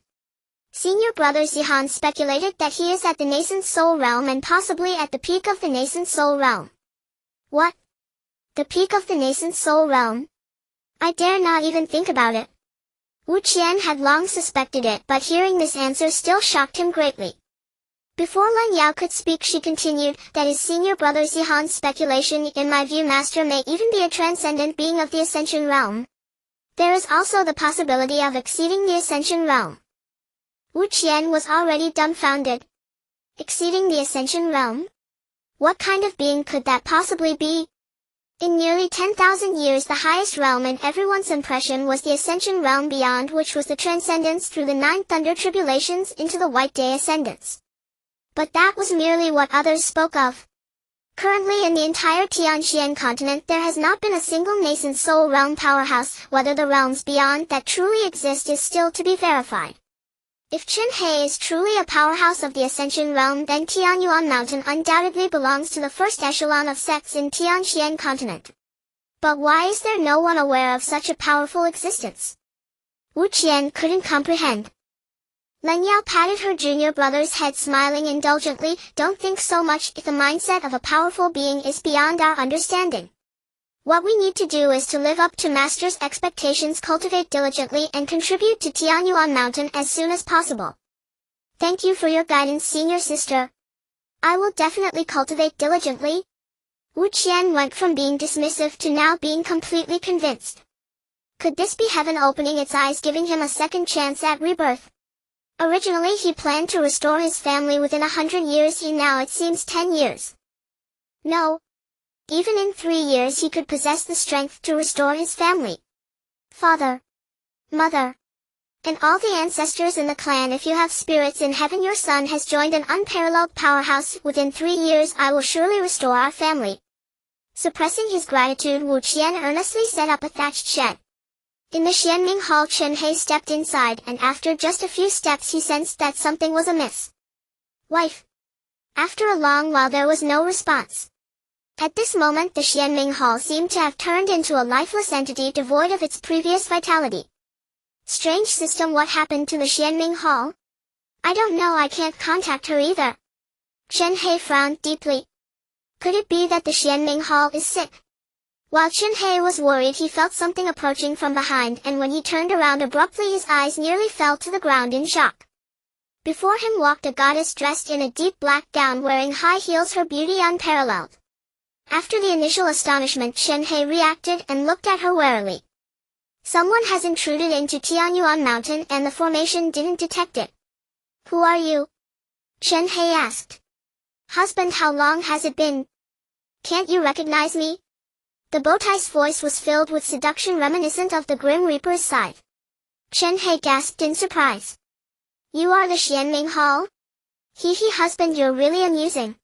[SPEAKER 1] Senior brother Zihan speculated that he is at the nascent soul realm and possibly at the peak of the nascent soul realm. What? The peak of the nascent soul realm? I dare not even think about it. Wu Qian had long suspected it, but hearing this answer still shocked him greatly. Before Len Yao could speak, she continued, that is senior brother Zihan's speculation. In my view, master may even be a transcendent being of the Ascension realm. There is also the possibility of exceeding the Ascension realm. Wu Qian was already dumbfounded. Exceeding the Ascension realm? What kind of being could that possibly be? In nearly 10,000 years, the highest realm in everyone's impression was the Ascension realm, beyond which was the transcendence through the 9 thunder tribulations into the White Day ascendance. But that was merely what others spoke of. Currently in the entire Tianxian continent there has not been a single nascent soul realm powerhouse. Whether the realms beyond that truly exist is still to be verified. If Chen Hei is truly a powerhouse of the Ascension realm, then Tianyuan Mountain undoubtedly belongs to the first echelon of sects in Tianxian continent. But why is there no one aware of such a powerful existence? Wu Qian couldn't comprehend. Len Yao patted her junior brother's head, smiling indulgently. Don't think so much. If the mindset of a powerful being is beyond our understanding. What we need to do is to live up to master's expectations, cultivate diligently, and contribute to Tianyuan Mountain as soon as possible. Thank you for your guidance, senior sister. I will definitely cultivate diligently. Wu Qian went from being dismissive to now being completely convinced. Could this be heaven opening its eyes, giving him a second chance at rebirth? Originally he planned to restore his family within 100 years, now it seems 10 years. No. Even in 3 years he could possess the strength to restore his family. Father. Mother. And all the ancestors in the clan, if you have spirits in heaven, your son has joined an unparalleled powerhouse. Within 3 years I will surely restore our family. Suppressing his gratitude, Wu Qian earnestly set up a thatched shed. In the Xianming Hall, Chen Hei stepped inside, and after just a few steps he sensed that something was amiss. Wife. After a long while there was no response. At this moment the Xianming Hall seemed to have turned into a lifeless entity devoid of its previous vitality. Strange system, what happened to the Xianming Hall? I don't know, I can't contact her either. Chen Hei frowned deeply. Could it be that the Xianming Hall is sick? While Chen Hei was worried, he felt something approaching from behind, and when he turned around abruptly his eyes nearly fell to the ground in shock. Before him walked a goddess dressed in a deep black gown, wearing high heels, her beauty unparalleled. After the initial astonishment, Chen Hei reacted and looked at her warily. Someone has intruded into Tianyuan Mountain and the formation didn't detect it. Who are you? Chen Hei asked. Husband, how long has it been? Can't you recognize me? The bowtie's voice was filled with seduction reminiscent of the Grim Reaper's scythe. Chen Hei gasped in surprise. You are the Xianming Hall? Hee, husband, you're really amusing.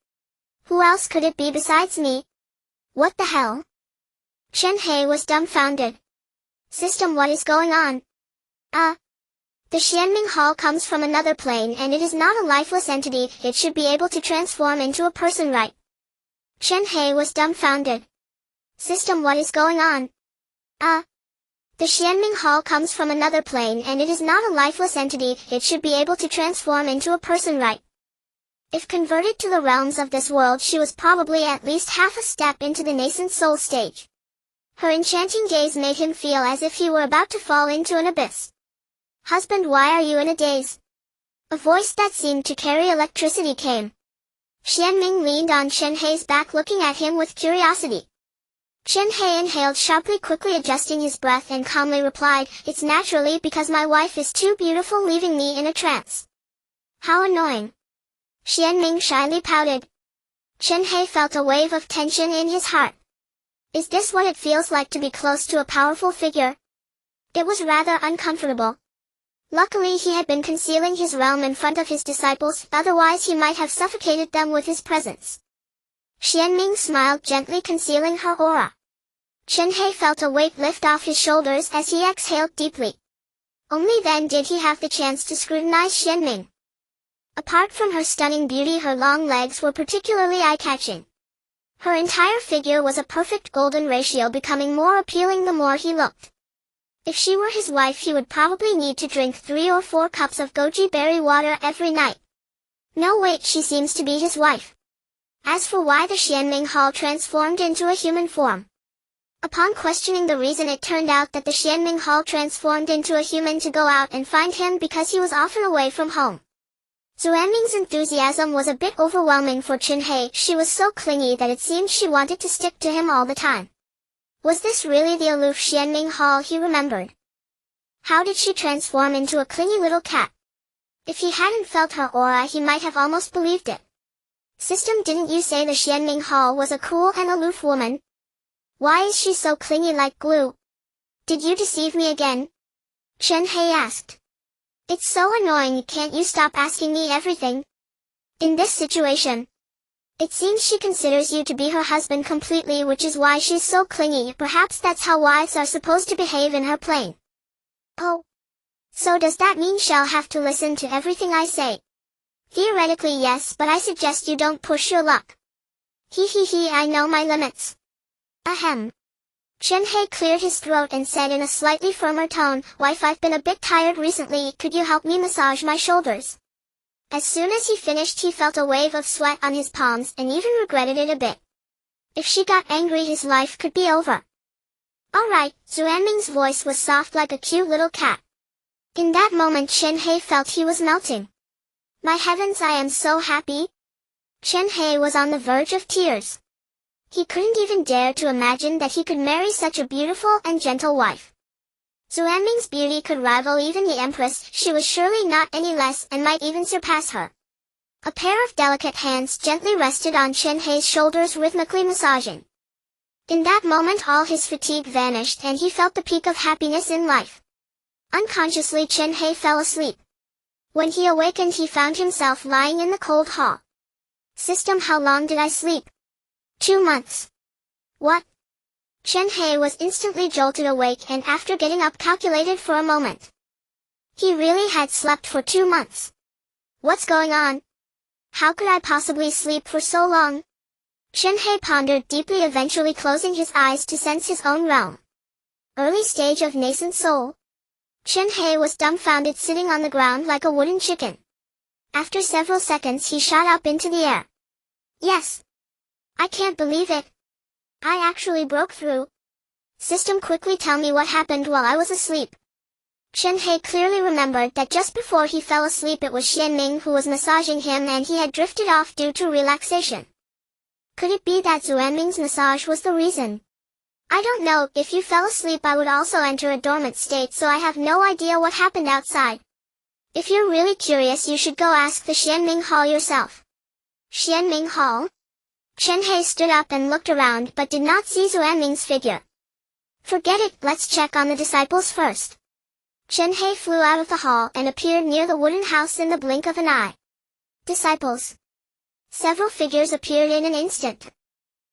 [SPEAKER 1] Who else could it be besides me? What the hell? Chen Hei was dumbfounded. System, what is going on? The Xianming Hall comes from another plane and it is not a lifeless entity, it should be able to transform into a person, right? Chen Hei was dumbfounded. System, what is going on? The Xianming Hall comes from another plane and it is not a lifeless entity, it should be able to transform into a person, right? If converted to the realms of this world, she was probably at least half a step into the nascent soul stage. Her enchanting gaze made him feel as if he were about to fall into an abyss. Husband, why are you in a daze? A voice that seemed to carry electricity came. Xianming leaned on Chen Hei's back, looking at him with curiosity. Chen Hei inhaled sharply, quickly adjusting his breath, and calmly replied, it's naturally because my wife is too beautiful, leaving me in a trance. How annoying. Xianming shyly pouted. Chen Hei felt a wave of tension in his heart. Is this what it feels like to be close to a powerful figure? It was rather uncomfortable. Luckily he had been concealing his realm in front of his disciples, otherwise he might have suffocated them with his presence. Xianming smiled gently, concealing her aura. Chen Hei felt a weight lift off his shoulders as he exhaled deeply. Only then did he have the chance to scrutinize Xianming. Apart from her stunning beauty, her long legs were particularly eye-catching. Her entire figure was a perfect golden ratio, becoming more appealing the more he looked. If she were his wife, he would probably need to drink 3 or 4 cups of goji berry water every night. No, wait, she seems to be his wife. As for why the Xianming Hall transformed into a human form. Upon questioning the reason, it turned out that the Xianming Hall transformed into a human to go out and find him because he was often away from home. Xuanming's enthusiasm was a bit overwhelming for Chen Hei. She was so clingy that it seemed she wanted to stick to him all the time. Was this really the aloof Xianming Hall he remembered? How did she transform into a clingy little cat? If he hadn't felt her aura, he might have almost believed it. System, didn't you say the Xianming Hall was a cool and aloof woman? Why is she so clingy like glue? Did you deceive me again? Chen Hei asked. It's so annoying, can't you stop asking me everything? In this situation, it seems she considers you to be her husband completely, which is why she's so clingy. Perhaps that's how wives are supposed to behave in her plane. Oh. So does that mean she'll have to listen to everything I say? Theoretically yes, but I suggest you don't push your luck. I know my limits. Ahem. Chen Hei cleared his throat and said in a slightly firmer tone, Wife, I've been a bit tired recently, could you help me massage my shoulders? As soon as he finished, he felt a wave of sweat on his palms and even regretted it a bit. If she got angry, his life could be over. Alright, Xuanming's voice was soft like a cute little cat. In that moment Chen Hei felt he was melting. My heavens, I am so happy. Chen Hei was on the verge of tears. He couldn't even dare to imagine that he could marry such a beautiful and gentle wife. Xuanming's beauty could rival even the Empress, she was surely not any less and might even surpass her. A pair of delicate hands gently rested on Chen Hei's shoulders, rhythmically massaging. In that moment all his fatigue vanished and he felt the peak of happiness in life. Unconsciously Chen Hei fell asleep. When he awakened he found himself lying in the cold hall. System, how long did I sleep? 2 months. What? Chen Hei was instantly jolted awake and after getting up calculated for a moment. He really had slept for 2 months. What's going on? How could I possibly sleep for so long? Chen Hei pondered deeply, eventually closing his eyes to sense his own realm. Early stage of nascent soul. Chen Hei was dumbfounded, sitting on the ground like a wooden chicken. After several seconds he shot up into the air. Yes. I can't believe it. I actually broke through. System, quickly tell me what happened while I was asleep. Chen Hei clearly remembered that just before he fell asleep it was Xianming who was massaging him and he had drifted off due to relaxation. Could it be that Xuanming's massage was the reason? I don't know, if you fell asleep I would also enter a dormant state, so I have no idea what happened outside. If you're really curious you should go ask the Xianming Hall yourself. Xianming Hall? Chen Hei stood up and looked around but did not see Xuanming's figure. Forget it, let's check on the disciples first. Chen Hei flew out of the hall and appeared near the wooden house in the blink of an eye. Disciples. Several figures appeared in an instant.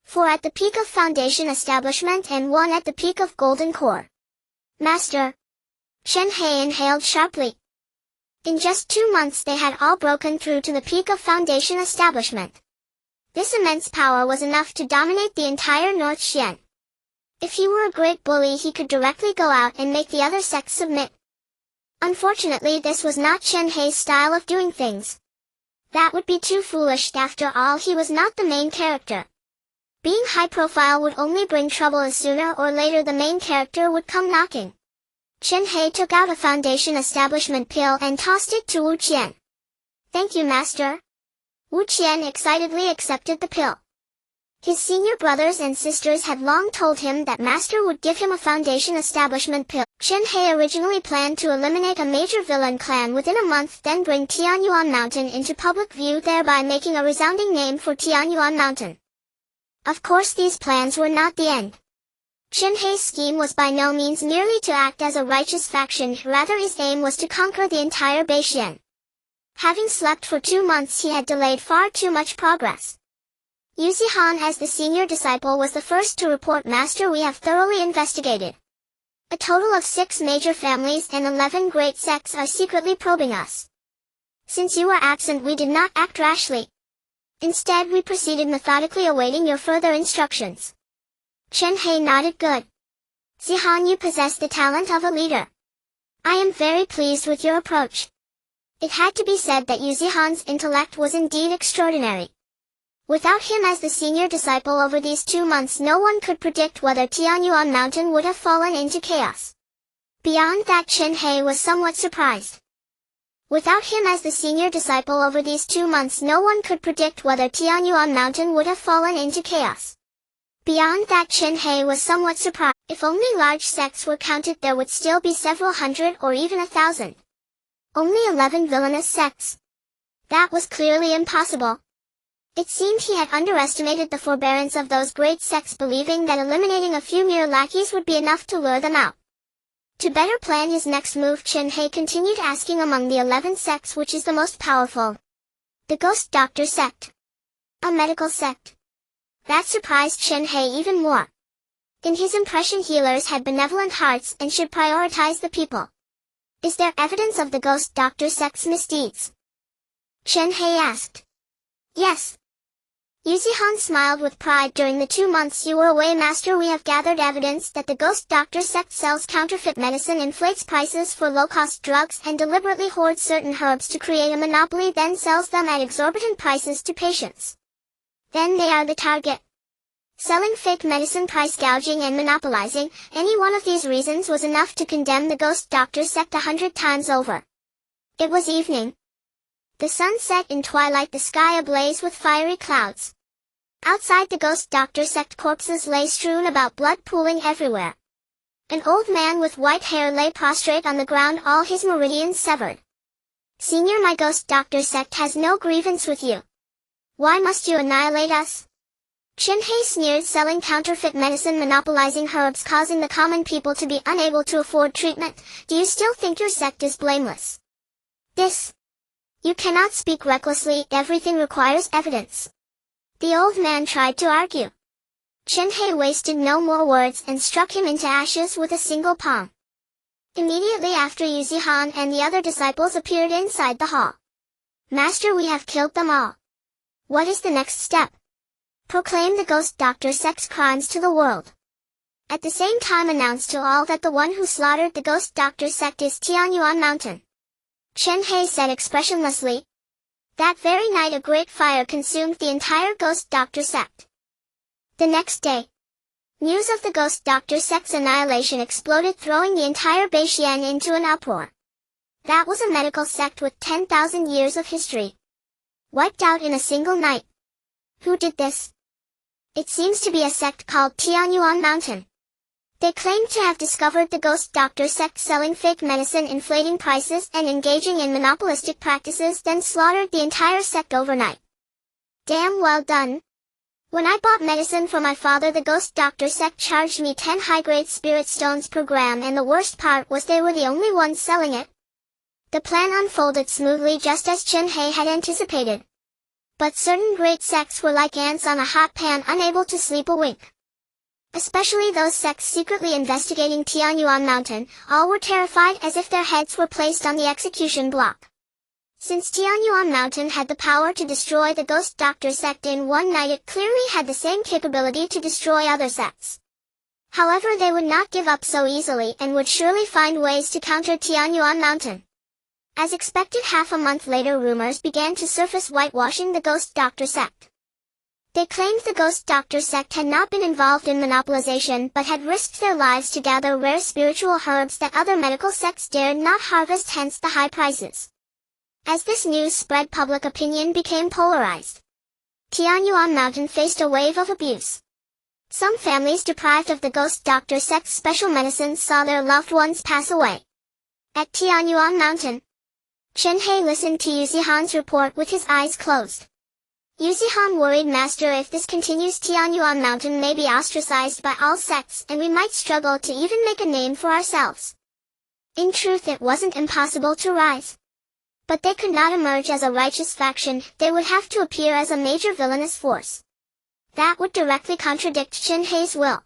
[SPEAKER 1] 4 at the peak of Foundation Establishment and 1 at the peak of Golden Core. Master. Chen Hei inhaled sharply. In just 2 months they had all broken through to the peak of Foundation Establishment. This immense power was enough to dominate the entire North Xian. If he were a great bully he could directly go out and make the other sects submit. Unfortunately this was not Chen Hei's style of doing things. That would be too foolish, after all he was not the main character. Being high profile would only bring trouble, as sooner or later the main character would come knocking. Chen Hei took out a Foundation Establishment pill and tossed it to Wu Qian. Thank you, Master. Wu Qian excitedly accepted the pill. His senior brothers and sisters had long told him that Master would give him a Foundation Establishment pill. Chen Hei originally planned to eliminate a major villain clan within a month, then bring Tianyuan Mountain into public view, thereby making a resounding name for Tianyuan Mountain. Of course these plans were not the end. Chen Hei's scheme was by no means merely to act as a righteous faction, rather his aim was to conquer the entire Beixian. Having slept for 2 months he had delayed far too much progress. Yu Zihan as the senior disciple was the first to report, Master, we have thoroughly investigated. A total of 6 major families and 11 great sects are secretly probing us. Since you were absent we did not act rashly. Instead we proceeded methodically, awaiting your further instructions. Chen Hei nodded. Good. Zihan, you possess the talent of a leader. I am very pleased with your approach. It had to be said that Yu Zihan's intellect was indeed extraordinary. Without him as the senior disciple over these 2 months no one could predict whether Tianyuan Mountain would have fallen into chaos. Beyond that Chen Hei was somewhat surprised. Without him as the senior disciple over these 2 months no one could predict whether Tianyuan Mountain would have fallen into chaos. Beyond that Chen Hei was somewhat surprised. If only large sects were counted there would still be several hundred or even 1,000. Only 11 villainous sects. That was clearly impossible. It seemed he had underestimated the forbearance of those great sects, believing that eliminating a few mere lackeys would be enough to lure them out. To better plan his next move, Chen Hei continued asking among the 11 sects which is the most powerful. The Ghost Doctor Sect. A medical sect. That surprised Chen Hei even more. In his impression healers had benevolent hearts and should prioritize the people. Is there evidence of the Ghost Doctor Sect's misdeeds? Chen Hei asked. Yes. Yu Zihan smiled with pride. During the 2 months you were away, Master, we have gathered evidence that the Ghost Doctor Sect sells counterfeit medicine, inflates prices for low-cost drugs, and deliberately hoards certain herbs to create a monopoly, then sells them at exorbitant prices to patients. Then they are the target. Selling fake medicine, price gouging and monopolizing, any one of these reasons was enough to condemn the Ghost Doctor Sect 100 times over. It was evening. The sun set in twilight, the sky ablaze with fiery clouds. Outside the Ghost Doctor Sect corpses lay strewn about, blood pooling everywhere. An old man with white hair lay prostrate on the ground, all his meridians severed. Senior, my Ghost Doctor Sect has no grievance with you. Why must you annihilate us? Chen Hei sneered, selling counterfeit medicine, monopolizing herbs, causing the common people to be unable to afford treatment. Do you still think your sect is blameless? You cannot speak recklessly, everything requires evidence. The old man tried to argue. Chen Hei wasted no more words and struck him into ashes with a single palm. Immediately after, Yu Zihan and the other disciples appeared inside the hall. Master, we have killed them all. What is the next step? Proclaim the ghost doctor sect's crimes to the world. At the same time, announce to all that the one who slaughtered the ghost doctor sect is Tianyuan Mountain. Chen Hei said expressionlessly. That very night a great fire consumed the entire ghost doctor sect. The next day, news of the ghost doctor sect's annihilation exploded, throwing the entire Beixian into an uproar. That was a medical sect with 10,000 years of history. Wiped out in a single night. Who did this? It seems to be a sect called Tianyuan Mountain. They claim to have discovered the ghost doctor sect selling fake medicine, inflating prices, and engaging in monopolistic practices, then slaughtered the entire sect overnight. Damn well done. When I bought medicine for my father, the ghost doctor sect charged me 10 high-grade spirit stones per gram, and the worst part was they were the only ones selling it. The plan unfolded smoothly, just as Chen Hei had anticipated. But certain great sects were like ants on a hot pan, unable to sleep a wink. Especially those sects secretly investigating Tianyuan Mountain, all were terrified, as if their heads were placed on the execution block. Since Tianyuan Mountain had the power to destroy the ghost doctor sect in one night, it clearly had the same capability to destroy other sects. However, they would not give up so easily and would surely find ways to counter Tianyuan Mountain. As expected, half a month later, rumors began to surface whitewashing the ghost doctor sect. They claimed the ghost doctor sect had not been involved in monopolization, but had risked their lives to gather rare spiritual herbs that other medical sects dared not harvest, hence the high prices. As this news spread, public opinion became polarized. Tianyuan Mountain faced a wave of abuse. Some families deprived of the ghost doctor sect's special medicines saw their loved ones pass away. At Tianyuan Mountain, Chen Hei listened to Yu Zihan's report with his eyes closed. Yu Zihan worried, Master, if this continues, Tianyuan Mountain may be ostracized by all sects, and we might struggle to even make a name for ourselves. In truth, it wasn't impossible to rise. But they could not emerge as a righteous faction, they would have to appear as a major villainous force. That would directly contradict Chen Hei's will.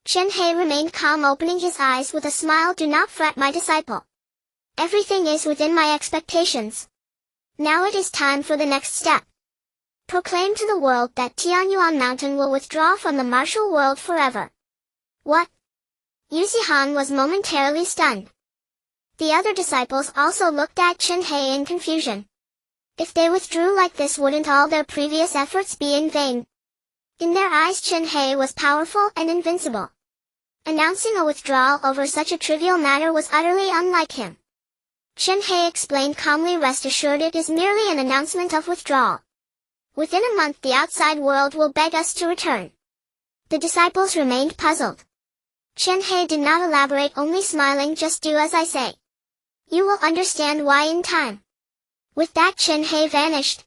[SPEAKER 1] Chen Hei remained calm, opening his eyes with a smile. Do not fret, my disciple. Everything is within my expectations. Now it is time for the next step. Proclaim to the world that Tianyuan Mountain will withdraw from the martial world forever. What? Yu Zihan was momentarily stunned. The other disciples also looked at Chen Hei in confusion. If they withdrew like this, wouldn't all their previous efforts be in vain? In their eyes, Chen Hei was powerful and invincible. Announcing a withdrawal over such a trivial matter was utterly unlike him. Chen Hei explained calmly, rest assured, it is merely an announcement of withdrawal. Within a month the outside world will beg us to return. The disciples remained puzzled. Chen Hei did not elaborate, only smiling, just do as I say. You will understand why in time. With that, Chen Hei vanished.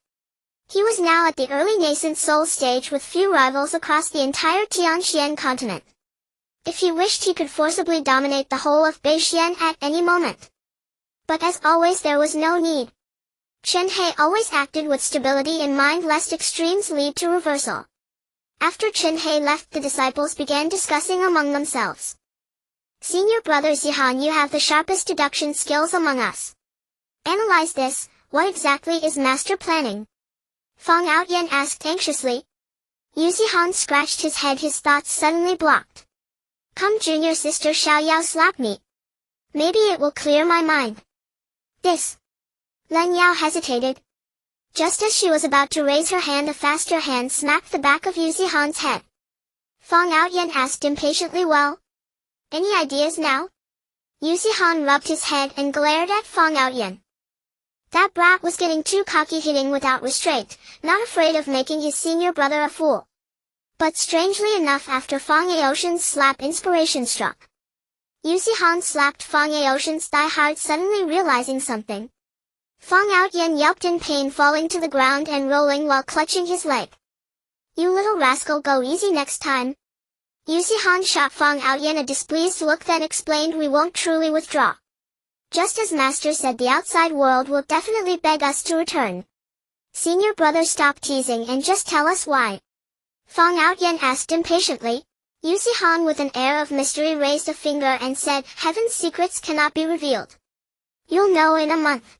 [SPEAKER 1] He was now at the early nascent soul stage with few rivals across the entire Tianxian continent. If he wished, he could forcibly dominate the whole of Beixian at any moment. But as always, there was no need. Chen Hei always acted with stability in mind, lest extremes lead to reversal. After Chen Hei left, the disciples began discussing among themselves. Senior brother Zihan, you have the sharpest deduction skills among us. Analyze this, what exactly is master planning? Fang Outyan asked anxiously. Yu Zihan scratched his head, his thoughts suddenly blocked. Come, junior sister Xiao Yao, slap me. Maybe it will clear my mind. This. Len Yao hesitated. Just as she was about to raise her hand, a faster hand smacked the back of Yu Zihan's head. Fang Outyan asked impatiently, well? Any ideas now? Yu Zihan rubbed his head and glared at Fang Outyan. That brat was getting too cocky, hitting without restraint, not afraid of making his senior brother a fool. But strangely enough, after Fang Yaoshen's slap, inspiration struck. Yu Zihan slapped Fang Yaoshen's thigh hard, suddenly realizing something. Fang Outyan yelped in pain, falling to the ground and rolling while clutching his leg. You little rascal, go easy next time. Yuzi-Han shot Fang Outyan a displeased look, then explained, we won't truly withdraw. Just as Master said, the outside world will definitely beg us to return. Senior brother, stop teasing and just tell us why. Fang Outyan asked impatiently. Yuzi-Han with an air of mystery raised a finger and said, heaven's secrets cannot be revealed. You'll know in a month.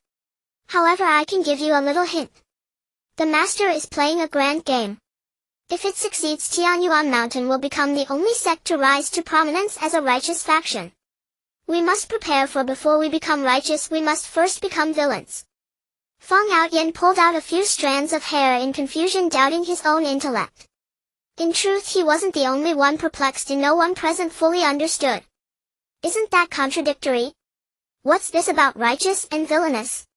[SPEAKER 1] However, I can give you a little hint. The Master is playing a grand game. If it succeeds, Tianyuan Mountain will become the only sect to rise to prominence as a righteous faction. We must prepare, for before we become righteous we must first become villains. Fang Outyan pulled out a few strands of hair in confusion, doubting his own intellect. In truth, he wasn't the only one perplexed, and no one present fully understood. Isn't that contradictory? What's this about righteous and villainous?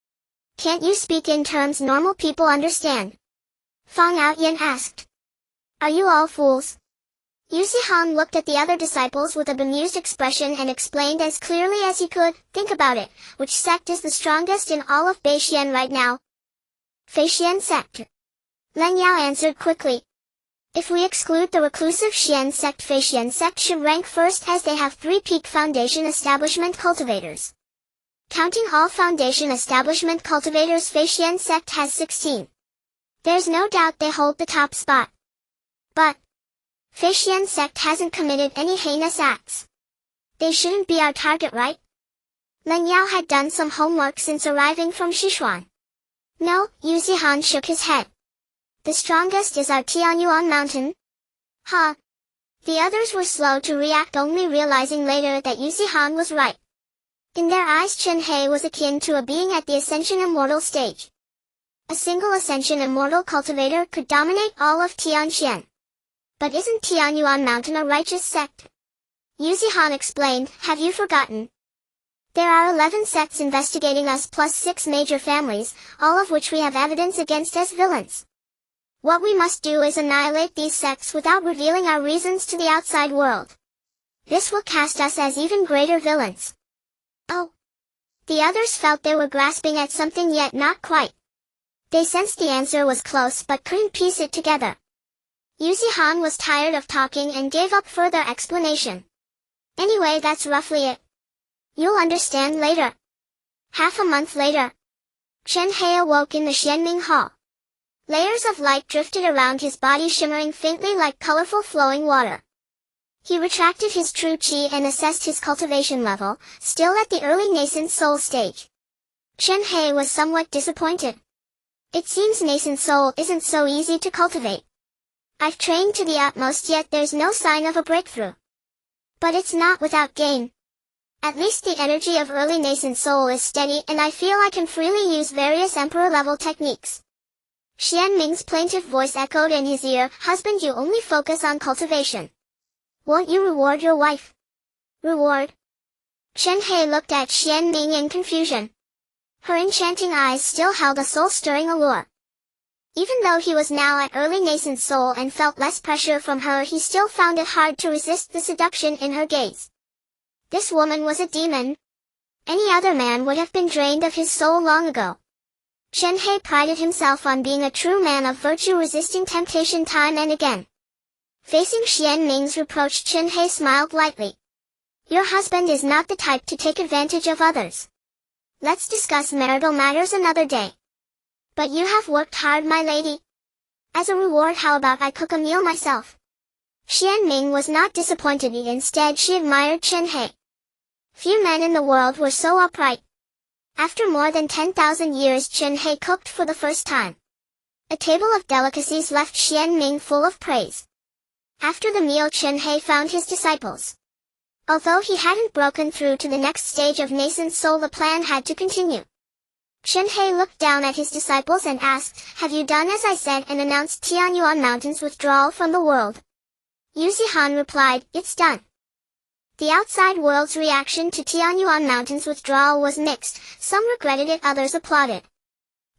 [SPEAKER 1] Can't you speak in terms normal people understand? Fang Outyan asked. Are you all fools? Yuzi-Han looked at the other disciples with a bemused expression and explained as clearly as he could, think about it, which sect is the strongest in all of Beixian right now? Feixian sect. Len Yao answered quickly. If we exclude the reclusive Xian sect, Feixian sect should rank first, as they have 3 peak foundation establishment cultivators. Counting all foundation establishment cultivators, Feixian sect has 16. There's no doubt they hold the top spot. But Feixian sect hasn't committed any heinous acts. They shouldn't be our target, right? Len Yao had done some homework since arriving from Sichuan. No, Yuzi-Han shook his head. The strongest is our Tianyuan Mountain. Huh. The others were slow to react, only realizing later that Yuzi-Han was right. In their eyes, Chen Hei was akin to a being at the Ascension Immortal stage. A single Ascension Immortal cultivator could dominate all of Tianxian. But isn't Tianyuan Mountain a righteous sect? Yuzi-Han explained, have you forgotten? There are 11 sects investigating us plus 6 major families, all of which we have evidence against as villains. What we must do is annihilate these sects without revealing our reasons to the outside world. This will cast us as even greater villains. Oh. The others felt they were grasping at something, yet not quite. They sensed the answer was close but couldn't piece it together. Yuzi-Han was tired of talking and gave up further explanation. Anyway, that's roughly it. You'll understand later. Half a month later, Chen Hei awoke in the Xianming Hall. Layers of light drifted around his body, shimmering faintly like colorful flowing water. He retracted his true qi and assessed his cultivation level, still at the early nascent soul stage. Chen Hei was somewhat disappointed. It seems nascent soul isn't so easy to cultivate. I've trained to the utmost, yet there's no sign of a breakthrough. But it's not without gain. At least the energy of early nascent soul is steady, and I feel I can freely use various emperor-level techniques. Xian Ming's plaintive voice echoed in his ear, husband, you only focus on cultivation. Won't you reward your wife? Reward? Chen Hei looked at Xian Ming in confusion. Her enchanting eyes still held a soul-stirring allure. Even though he was now at early nascent soul and felt less pressure from her, he still found it hard to resist the seduction in her gaze. This woman was a demon. Any other man would have been drained of his soul long ago. Chen Hei prided himself on being a true man of virtue, resisting temptation time and again. Facing Xian Ming's reproach, Chen Hei smiled lightly. Your husband is not the type to take advantage of others. Let's discuss marital matters another day. But you have worked hard, my lady. As a reward, how about I cook a meal myself? Xian Ming was not disappointed. Instead, she admired Chen Hei. Few men in the world were so upright. After more than 10,000 years, Chen Hei cooked for the first time. A table of delicacies left Xian Ming full of praise. After the meal, Chen Hei found his disciples. Although he hadn't broken through to the next stage of nascent soul, the plan had to continue. Chen Hei looked down at his disciples and asked, have you done as I said and announced Tianyuan Mountain's withdrawal from the world? Yuzi-Han replied, it's done. The outside world's reaction to Tianyuan Mountain's withdrawal was mixed. Some regretted it, others applauded.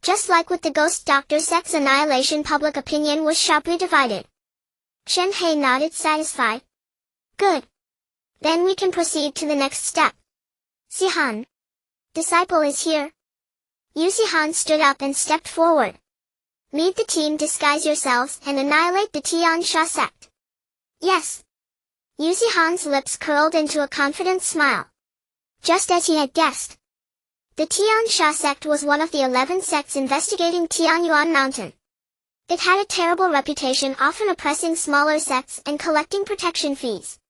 [SPEAKER 1] Just like with the ghost doctor sect's annihilation, public opinion was sharply divided. Chen Hei nodded, satisfied. Good. Then we can proceed to the next step. Si-Han. Disciple is here. Yuzi-Han stood up and stepped forward. Lead the team, disguise yourselves, and annihilate the Tiansha sect. Yes. Yu Zihan's lips curled into a confident smile. Just as he had guessed. The Tiansha sect was one of the 11 sects investigating Tianyuan Mountain. It had a terrible reputation, often oppressing smaller sects and collecting protection fees.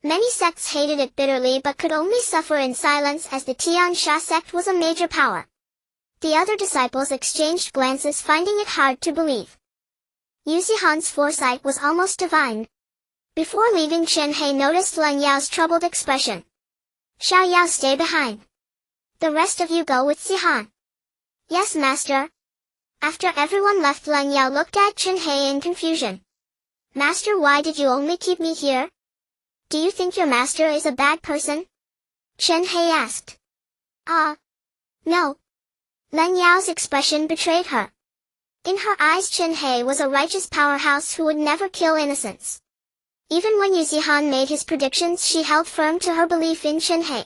[SPEAKER 1] Many sects hated it bitterly but could only suffer in silence as the Tiansha sect was a major power. The other disciples exchanged glances, finding it hard to believe. Yu Zihan's foresight was almost divine. Before leaving, Chen Hei noticed Leng Yao's troubled expression. Xiao Yao, stay behind. The rest of you go with Zihan. Yes, master. After everyone left, Leng Yao looked at Chen Hei in confusion. Master, why did you only keep me here? Do you think your master is a bad person? Chen Hei asked. No. Leng Yao's expression betrayed her. In her eyes, Chen Hei was a righteous powerhouse who would never kill innocents. Even when Yu Zihan made his predictions, she held firm to her belief in Chen Hei.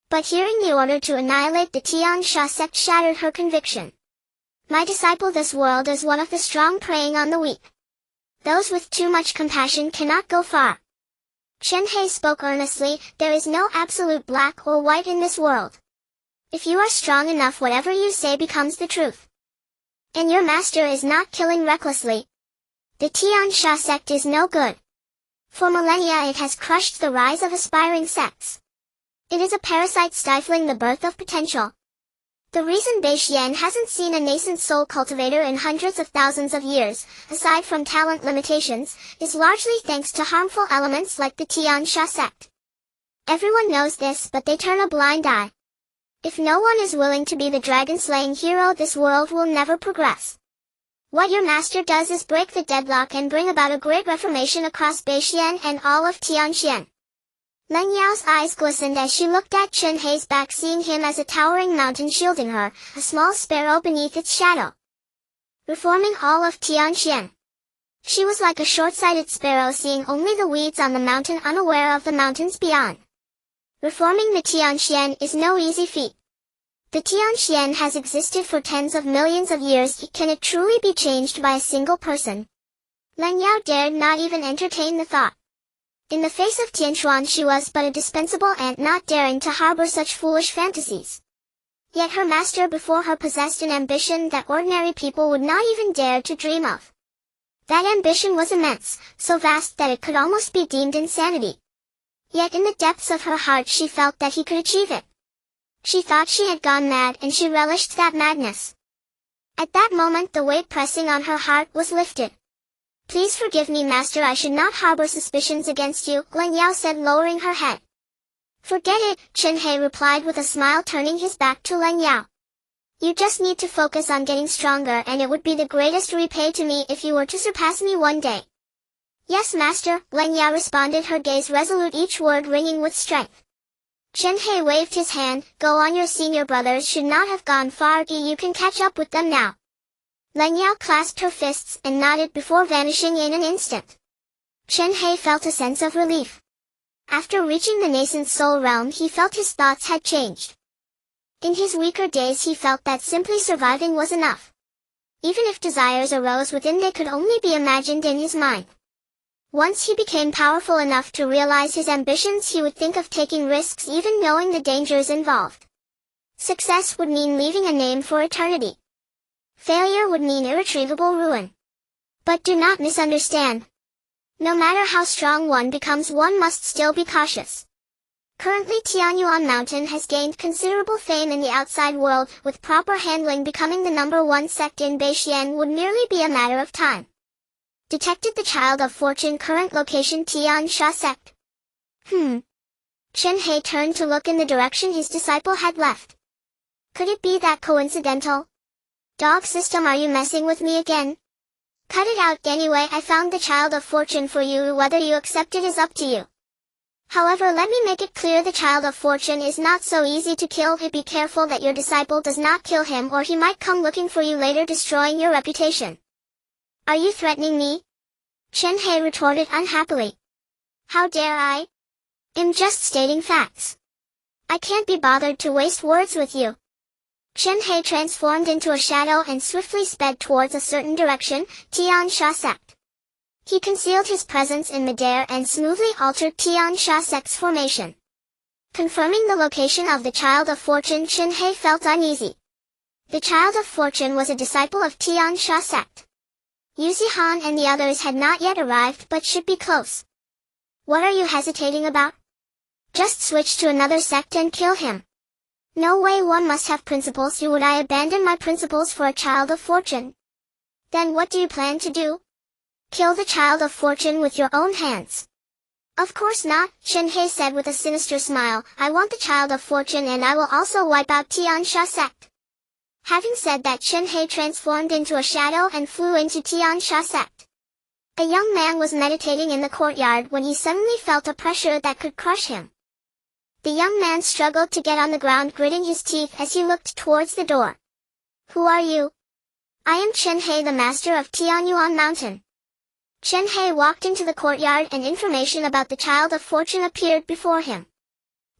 [SPEAKER 1] But hearing the order to annihilate the Tiansha sect shattered her conviction. My disciple, this world is one of the strong preying on the weak. Those with too much compassion cannot go far. Chen Hei spoke earnestly, there is no absolute black or white in this world. If you are strong enough, whatever you say becomes the truth. And your master is not killing recklessly. The Tiansha sect is no good. For millennia it has crushed the rise of aspiring sects. It is a parasite stifling the birth of potential. The reason Beixian hasn't seen a nascent soul cultivator in hundreds of thousands of years, aside from talent limitations, is largely thanks to harmful elements like the Tiansha sect. Everyone knows this, but they turn a blind eye. If no one is willing to be the dragon-slaying hero, this world will never progress. What your master does is break the deadlock and bring about a great reformation across Beixian and all of Tianxian. Leng Yao's eyes glistened as she looked at Chen Hei's back, seeing him as a towering mountain shielding her, a small sparrow beneath its shadow. Reforming all of Tianxian. She was like a short-sighted sparrow, seeing only the weeds on the mountain, unaware of the mountains beyond. Reforming the Tianxian is no easy feat. The Tianxian has existed for tens of millions of years. Can it truly be changed by a single person? Leng Yao dared not even entertain the thought. In the face of Tianxuan, she was but a dispensable ant, not daring to harbor such foolish fantasies. Yet her master before her possessed an ambition that ordinary people would not even dare to dream of. That ambition was immense, so vast that it could almost be deemed insanity. Yet in the depths of her heart she felt that he could achieve it. She thought she had gone mad, and she relished that madness. At that moment the weight pressing on her heart was lifted. Please forgive me, master, I should not harbor suspicions against you, Leng Yao said, lowering her head. Forget it, Chen Hei replied with a smile, turning his back to Leng Yao. You just need to focus on getting stronger, and it would be the greatest repay to me if you were to surpass me one day. Yes, master, Leng Yao responded, her gaze resolute, each word ringing with strength. Chen Hei waved his hand. Go on, your senior brothers should not have gone far. You can catch up with them now. Leng Yao clasped her fists and nodded before vanishing in an instant. Chen Hei felt a sense of relief. After reaching the nascent soul realm, he felt his thoughts had changed. In his weaker days he felt that simply surviving was enough. Even if desires arose within, they could only be imagined in his mind. Once he became powerful enough to realize his ambitions, he would think of taking risks, even knowing the dangers involved. Success would mean leaving a name for eternity. Failure would mean irretrievable ruin. But do not misunderstand. No matter how strong one becomes, one must still be cautious. Currently Tianyuan Mountain has gained considerable fame in the outside world. With proper handling, becoming the #1 sect in Beixian would merely be a matter of time. Detected the child of fortune, current location Tiansha sect. Chen Hei turned to look in the direction his disciple had left. Could it be that coincidental? Dog system, are you messing with me again? Cut it out. Anyway, I found the child of fortune for you. Whether you accept it is up to you. However, let me make it clear, the child of fortune is not so easy to kill. Be careful that your disciple does not kill him, or he might come looking for you later, destroying your reputation. Are you threatening me? Chen Hei retorted unhappily. How dare I? I'm just stating facts. I can't be bothered to waste words with you. Chen Hei transformed into a shadow and swiftly sped towards a certain direction, Tian Sha Sect. He concealed his presence in midair and smoothly altered Tian Sha Sect's formation. Confirming the location of the Child of Fortune, Chen Hei felt uneasy. The Child of Fortune was a disciple of Tian Sha Sect. Yu Zihan and the others had not yet arrived but should be close. What are you hesitating about? Just switch to another sect and kill him. No way, one must have principles. Would I abandon my principles for a Child of Fortune? Then what do you plan to do? Kill the Child of Fortune with your own hands. Of course not, Chen Hei said with a sinister smile. I want the Child of Fortune and I will also wipe out Tian Sha Sect. Having said that, Chen Hei transformed into a shadow and flew into Tian Sha Sect. A young man was meditating in the courtyard when he suddenly felt a pressure that could crush him. The young man struggled to get on the ground, gritting his teeth as he looked towards the door. Who are you? I am Chen Hei, the master of Tianyuan Mountain. Chen Hei walked into the courtyard and information about the Child of Fortune appeared before him.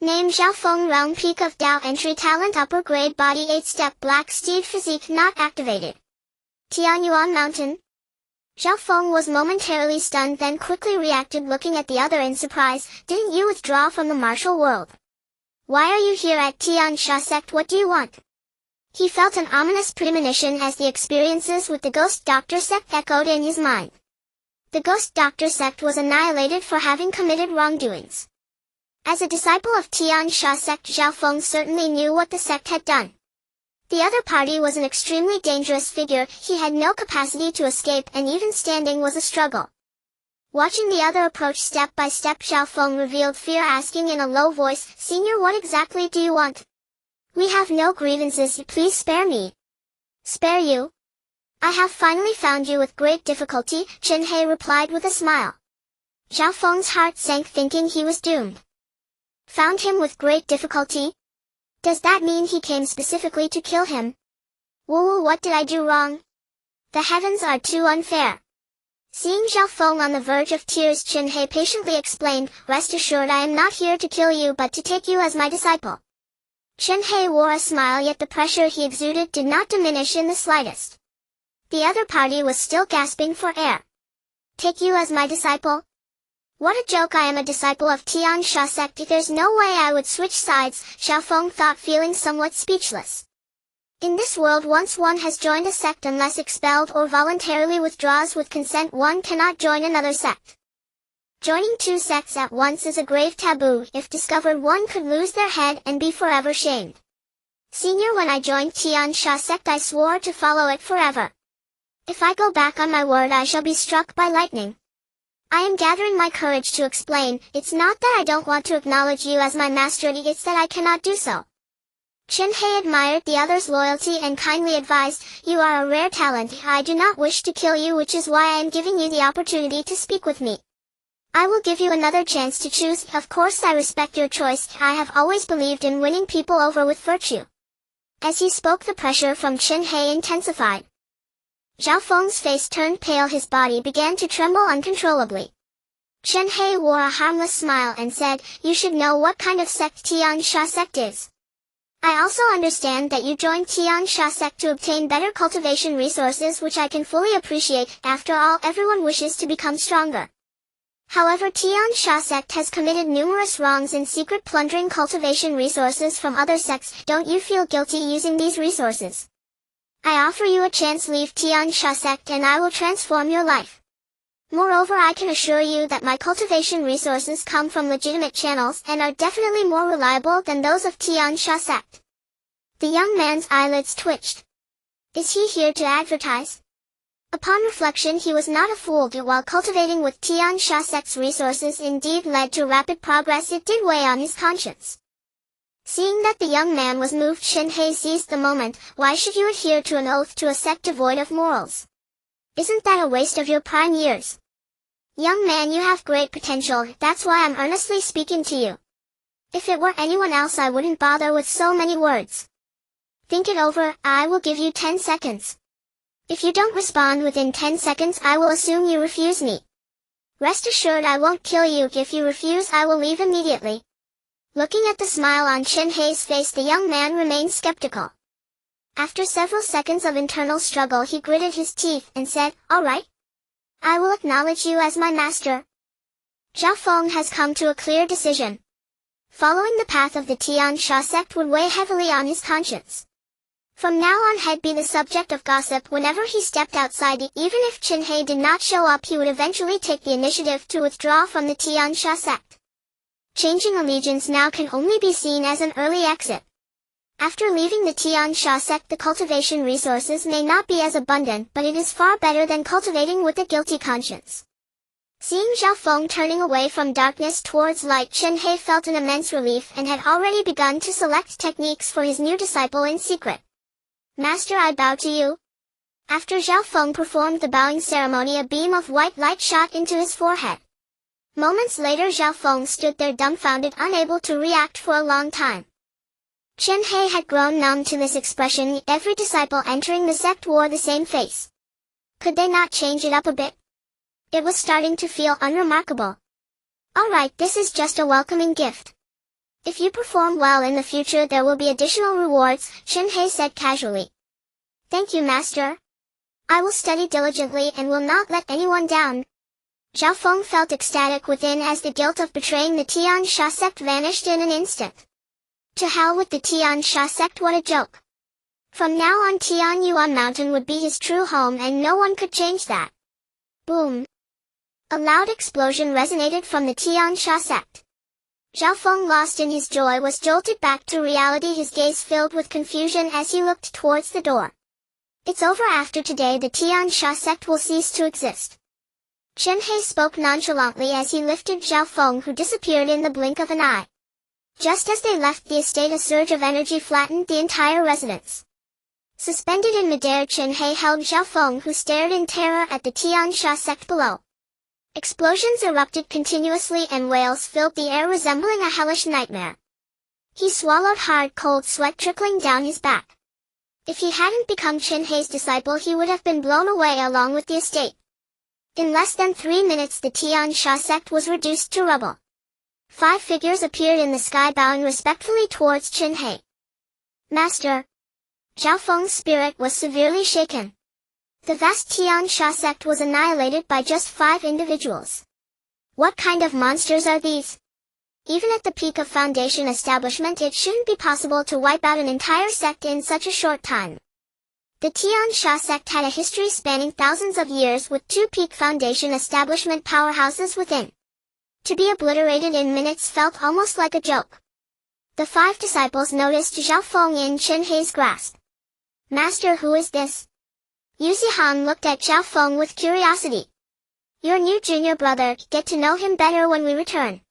[SPEAKER 1] Name Zhao Feng, realm peak of Dao, entry talent upper grade, body 8 step black steed, physique not activated. Tianyuan Mountain. Zhao Feng was momentarily stunned, then quickly reacted, looking at the other in surprise. Didn't you withdraw from the martial world? Why are you here at Tian Sha Sect? What do you want? He felt an ominous premonition as the experiences with the Ghost Doctor Sect echoed in his mind. The Ghost Doctor Sect was annihilated for having committed wrongdoings. As a disciple of Tian Sha Sect, Zhao Feng certainly knew what the sect had done. The other party was an extremely dangerous figure. He had no capacity to escape, and even standing was a struggle. Watching the other approach step by step, Zhao Feng revealed fear, asking in a low voice, Senior, what exactly do you want? We have no grievances, please spare me. Spare you? I have finally found you with great difficulty, Chen Hei replied with a smile. Zhao Feng's heart sank, thinking he was doomed. Found him with great difficulty? Does that mean he came specifically to kill him? Woo, what did I do wrong? The heavens are too unfair. Seeing Zhao Feng on the verge of tears, Chen Hei patiently explained, Rest assured, I am not here to kill you but to take you as my disciple. Chen Hei wore a smile, yet the pressure he exuded did not diminish in the slightest. The other party was still gasping for air. Take you as my disciple? What a joke! I am a disciple of Tian Sha Sect. There's no way I would switch sides, Zhao Feng thought, feeling somewhat speechless. In this world, once one has joined a sect, unless expelled or voluntarily withdraws with consent, one cannot join another sect. Joining two sects at once is a grave taboo. If discovered, one could lose their head and be forever shamed. Senior, when I joined Tian Sha Sect, I swore to follow it forever. If I go back on my word, I shall be struck by lightning. I am gathering my courage to explain. It's not that I don't want to acknowledge you as my master, it's that I cannot do so. Chen Hei admired the other's loyalty and kindly advised, You are a rare talent. I do not wish to kill you, which is why I am giving you the opportunity to speak with me. I will give you another chance to choose. Of course I respect your choice. I have always believed in winning people over with virtue. As he spoke, the pressure from Chen Hei intensified. Zhao Feng's face turned pale, his body began to tremble uncontrollably. Chen Hei wore a harmless smile and said, You should know what kind of sect Tian Sha Sect is. I also understand that you joined Tian Sha Sect to obtain better cultivation resources, which I can fully appreciate. After all, everyone wishes to become stronger. However, Tian Sha Sect has committed numerous wrongs in secret, plundering cultivation resources from other sects. Don't you feel guilty using these resources? I offer you a chance. Leave Tian Sha Sect and I will transform your life. Moreover, I can assure you that my cultivation resources come from legitimate channels and are definitely more reliable than those of Tian Sha Sect. The young man's eyelids twitched. Is he here to advertise? Upon reflection, he was not a fool. While cultivating with Tian Sha Sect's resources indeed led to rapid progress, it did weigh on his conscience. Seeing that the young man was moved, Chen Hei seized the moment. Why should you adhere to an oath to a sect devoid of morals? Isn't that a waste of your prime years? Young man, you have great potential. That's why I'm earnestly speaking to you. If it were anyone else, I wouldn't bother with so many words. Think it over. I will give you 10 seconds. If you don't respond within 10 seconds, I will assume you refuse me. Rest assured, I won't kill you. If you refuse, I will leave immediately. Looking at the smile on Chen Hei's face, the young man remained skeptical. After several seconds of internal struggle he gritted his teeth and said, "All right. I will acknowledge you as my master." Zhao Feng has come to a clear decision. Following the path of the Tian Sha sect would weigh heavily on his conscience. From now on he'd be the subject of gossip whenever he stepped outside. Even if Chen Hei did not show up, he would eventually take the initiative to withdraw from the Tian Sha sect. Changing allegiance now can only be seen as an early exit. After leaving the Tian Sha sect, the cultivation resources may not be as abundant, but it is far better than cultivating with a guilty conscience. Seeing Zhao Feng turning away from darkness towards light, Chen Hei felt an immense relief and had already begun to select techniques for his new disciple in secret. "Master, I bow to you." After Zhao Feng performed the bowing ceremony, a beam of white light shot into his forehead. Moments later Zhao Feng stood there dumbfounded, unable to react for a long time. Chen Hei had grown numb to this expression. Every disciple entering the sect wore the same face. Could they not change it up a bit? It was starting to feel unremarkable. "Alright, this is just a welcoming gift. If you perform well in the future there will be additional rewards," Chen Hei said casually. "Thank you, master. I will study diligently and will not let anyone down." Zhao Feng felt ecstatic within as the guilt of betraying the Tian Sha sect vanished in an instant. To hell with the Tian Sha sect, what a joke. From now on Tian Yuan Mountain would be his true home and no one could change that. Boom. A loud explosion resonated from the Tian Sha sect. Zhao Feng, lost in his joy, was jolted back to reality, his gaze filled with confusion as he looked towards the door. "It's over. After today the Tian Sha sect will cease to exist." Chen Hei spoke nonchalantly as he lifted Zhao Feng, who disappeared in the blink of an eye. Just as they left the estate, a surge of energy flattened the entire residence. Suspended in midair, Chen Hei held Zhao Feng, who stared in terror at the Tian Sha sect below. Explosions erupted continuously and wails filled the air, resembling a hellish nightmare. He swallowed hard, cold sweat trickling down his back. If he hadn't become Chen Hei's disciple, he would have been blown away along with the estate. In less than 3 minutes the Tian Sha sect was reduced to rubble. 5 figures appeared in the sky, bowing respectfully towards Chen Hei. "Master." Zhao Feng's spirit was severely shaken. The vast Tian Sha sect was annihilated by just 5 individuals. What kind of monsters are these? Even at the peak of Foundation establishment it shouldn't be possible to wipe out an entire sect in such a short time. The Tian Sha sect had a history spanning thousands of years, with 2 peak Foundation establishment powerhouses within. To be obliterated in minutes felt almost like a joke. The 5 disciples noticed Zhao Feng in Chen Hei's grasp. "Master, who is this?" Yuzi Han looked at Zhao Feng with curiosity. "Your new junior brother. Get to know him better when we return."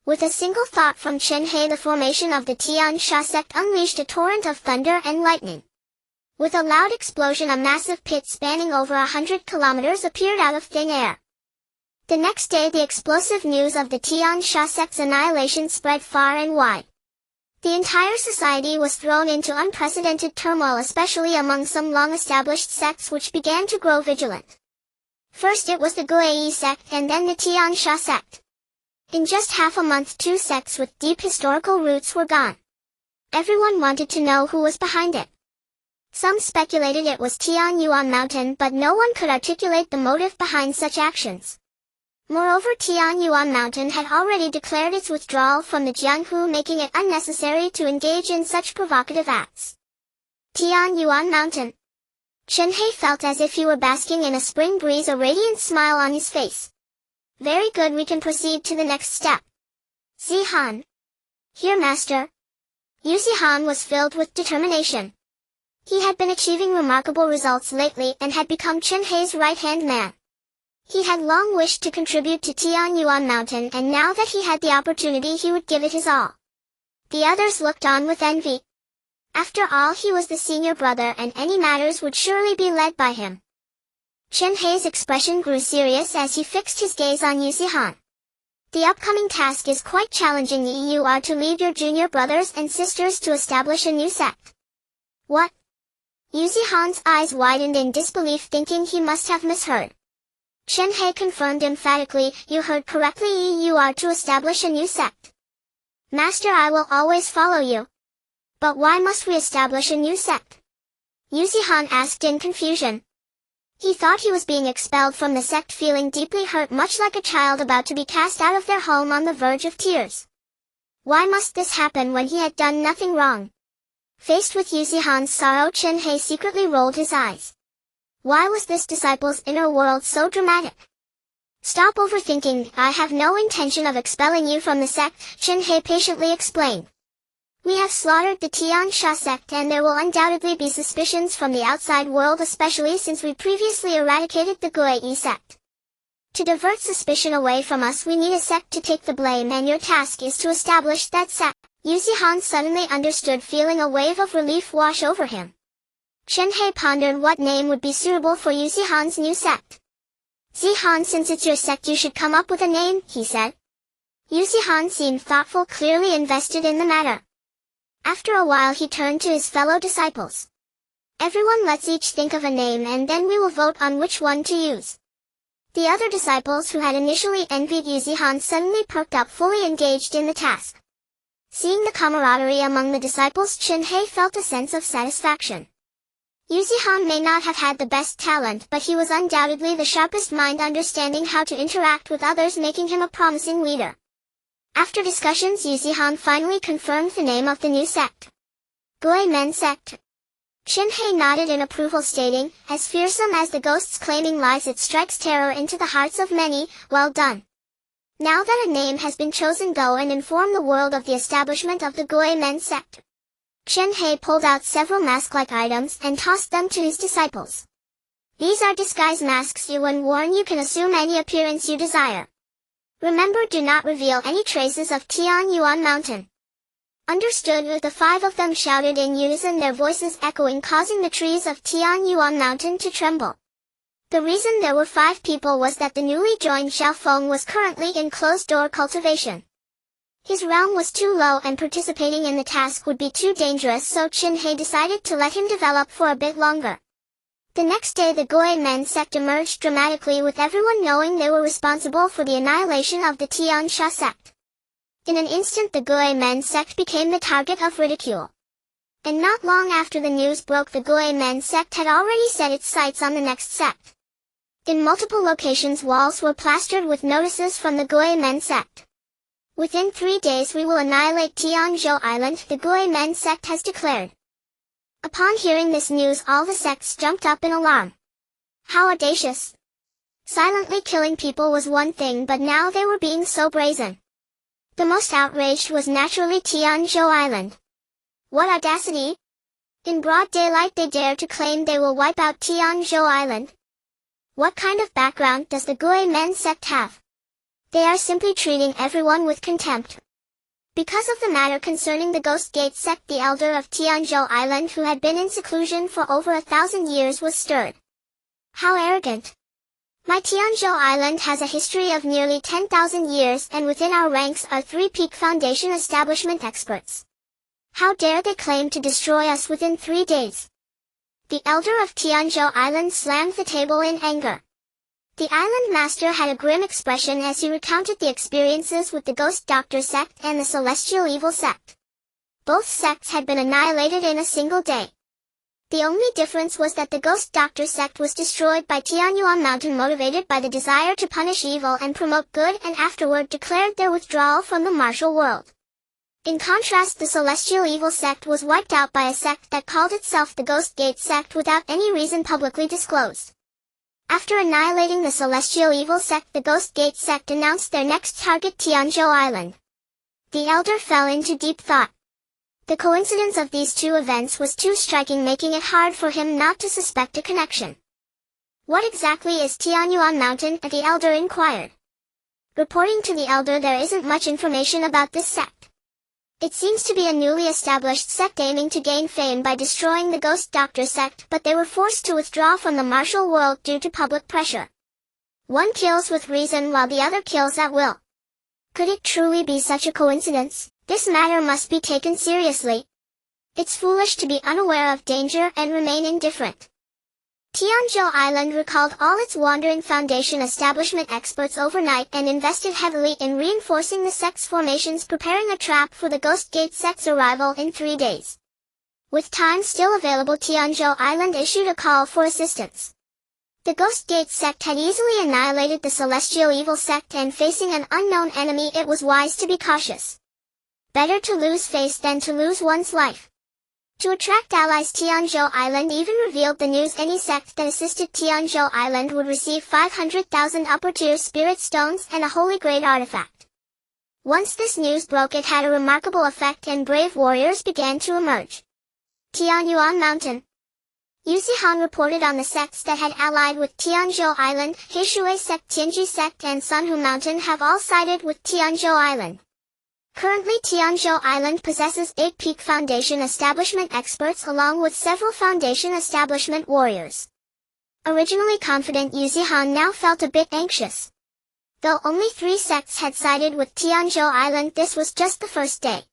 [SPEAKER 1] With a single thought from Chen Hei, the formation of the Tian Sha sect unleashed a torrent of thunder and lightning. With a loud explosion, a massive pit spanning over 100 kilometers appeared out of thin air. The next day the explosive news of the Tian Sha sect's annihilation spread far and wide. The entire society was thrown into unprecedented turmoil, especially among some long-established sects which began to grow vigilant. First it was the Guei sect and then the Tian Sha sect. In just half a month 2 sects with deep historical roots were gone. Everyone wanted to know who was behind it. Some speculated it was Tian Yuan Mountain, but no one could articulate the motive behind such actions. Moreover, Tian Yuan Mountain had already declared its withdrawal from the Jianghu, making it unnecessary to engage in such provocative acts. Tian Yuan Mountain. Chen Hei felt as if he were basking in a spring breeze, a radiant smile on his face. "Very good, we can proceed to the next step." "Zi Han." "Here, master." Yuzi Han was filled with determination. He had been achieving remarkable results lately and had become Chen Hei's right-hand man. He had long wished to contribute to Tian Yuan Mountain, and now that he had the opportunity he would give it his all. The others looked on with envy. After all, he was the senior brother and any matters would surely be led by him. Chen Hei's expression grew serious as he fixed his gaze on Yuzi Han. "The upcoming task is quite challenging. You are to lead your junior brothers and sisters to establish a new sect." "What?" Yuzi Han's eyes widened in disbelief, thinking he must have misheard. Chen Hei confirmed emphatically, "You heard correctly. You are to establish a new sect." "Master, I will always follow you." "But why must we establish a new sect?" Yuzi-Han asked in confusion. He thought he was being expelled from the sect, feeling deeply hurt, much like a child about to be cast out of their home on the verge of tears. Why must this happen when he had done nothing wrong? Faced with Yuzi-Han's sorrow, Chen Hei secretly rolled his eyes. Why was this disciple's inner world so dramatic? Stop overthinking. I have no intention of expelling you from the sect, Chen Hei patiently explained. We have slaughtered the Tian Sha sect, and there will undoubtedly be suspicions from the outside world, especially since we previously eradicated the Guai sect. To divert suspicion away from us, we need a sect to take the blame, and your task is to establish that sect. Yuzi-Han suddenly understood, feeling a wave of relief wash over him. Chen Hei pondered what name would be suitable for Yuzi-Han's new sect. Zi-Han, since it's your sect, you should come up with a name, he said. Yuzi-Han seemed thoughtful, clearly invested in the matter. After a while he turned to his fellow disciples. Everyone, let's each think of a name, and then we will vote on which one to use. The other disciples, who had initially envied Yuzi-Han, suddenly perked up, fully engaged in the task. Seeing the camaraderie among the disciples, Chen Hei felt a sense of satisfaction. Yuzi-Han may not have had the best talent, but he was undoubtedly the sharpest mind, understanding how to interact with others, making him a promising leader. After discussions, Yuzi-Han finally confirmed the name of the new sect. Guai Men Sect. Chen Hei nodded in approval, stating, as fearsome as the ghost's claiming lies, it strikes terror into the hearts of many. Well done. Now that a name has been chosen, go and inform the world of the establishment of the Guai Men Sect. Chen Hei pulled out several mask-like items and tossed them to his disciples. These are disguise masks. When worn, you can assume any appearance you desire. Remember, do not reveal any traces of Tian Yuan Mountain. Understood. The five of them shouted in unison, their voices echoing, causing the trees of Tian Yuan Mountain to tremble. The reason there were 5 people was that the newly joined Xiao Feng was currently in closed-door cultivation. His realm was too low and participating in the task would be too dangerous, so Chen Hei decided to let him develop for a bit longer. The next day the Guai Men Sect emerged dramatically, with everyone knowing they were responsible for the annihilation of the Tian Sha sect. In an instant the Guai Men Sect became the target of ridicule. And not long after the news broke, the Guai Men Sect had already set its sights on the next sect. In multiple locations walls were plastered with notices from the Guai Men Sect. Within 3 days we will annihilate Tianzhou Island, the Guai Men Sect has declared. Upon hearing this news, all the sects jumped up in alarm. How audacious! Silently killing people was one thing, but now they were being so brazen. The most outraged was naturally Tianzhou Island. What audacity! In broad daylight they dare to claim they will wipe out Tianzhou Island. What kind of background does the Guai Men Sect have? They are simply treating everyone with contempt. Because of the matter concerning the Ghost Gate sect, the elder of Tianzhou Island, who had been in seclusion for over 1,000 years, was stirred. How arrogant! My Tianzhou Island has a history of nearly 10,000 years, and within our ranks are 3 Peak Foundation establishment experts. How dare they claim to destroy us within 3 days? The elder of Tianzhou Island slammed the table in anger. The island master had a grim expression as he recounted the experiences with the Ghost Doctor sect and the Celestial Evil sect. Both sects had been annihilated in a single day. The only difference was that the Ghost Doctor sect was destroyed by Tianyuan Mountain, motivated by the desire to punish evil and promote good, and afterward declared their withdrawal from the martial world. In contrast, the Celestial Evil sect was wiped out by a sect that called itself the Ghost Gate sect without any reason publicly disclosed. After annihilating the Celestial Evil sect, the Ghost Gate sect announced their next target, Tianzhou Island. The elder fell into deep thought. The coincidence of these 2 events was too striking, making it hard for him not to suspect a connection. What exactly is Tianyuan Mountain? The elder inquired. Reporting to the elder, there isn't much information about this sect. It seems to be a newly established sect aiming to gain fame by destroying the Ghost Doctor sect, but they were forced to withdraw from the martial world due to public pressure. One kills with reason while the other kills at will. Could it truly be such a coincidence? This matter must be taken seriously. It's foolish to be unaware of danger and remain indifferent. Tianzhou Island recalled all its wandering Foundation establishment experts overnight and invested heavily in reinforcing the sect's formations, preparing a trap for the Ghost Gate sect's arrival in 3 days. With time still available, Tianzhou Island issued a call for assistance. The Ghost Gate sect had easily annihilated the celestial evil sect, and facing an unknown enemy it was wise to be cautious. Better to lose face than to lose one's life. To attract allies, Tianzhou Island even revealed the news: any sect that assisted Tianzhou Island would receive 500,000 upper-tier spirit stones and a holy grade artifact. Once this news broke, it had a remarkable effect and brave warriors began to emerge. Tianyuan Mountain. Yu Zihan reported on the sects that had allied with Tianzhou Island. Heishui Sect, Tianji Sect, and Sunhu Mountain have all sided with Tianzhou Island. Currently, Tianzhou Island possesses 8 peak foundation establishment experts along with several foundation establishment warriors. Originally confident, Yu Zihan now felt a bit anxious. Though only 3 sects had sided with Tianzhou Island, this was just the first day.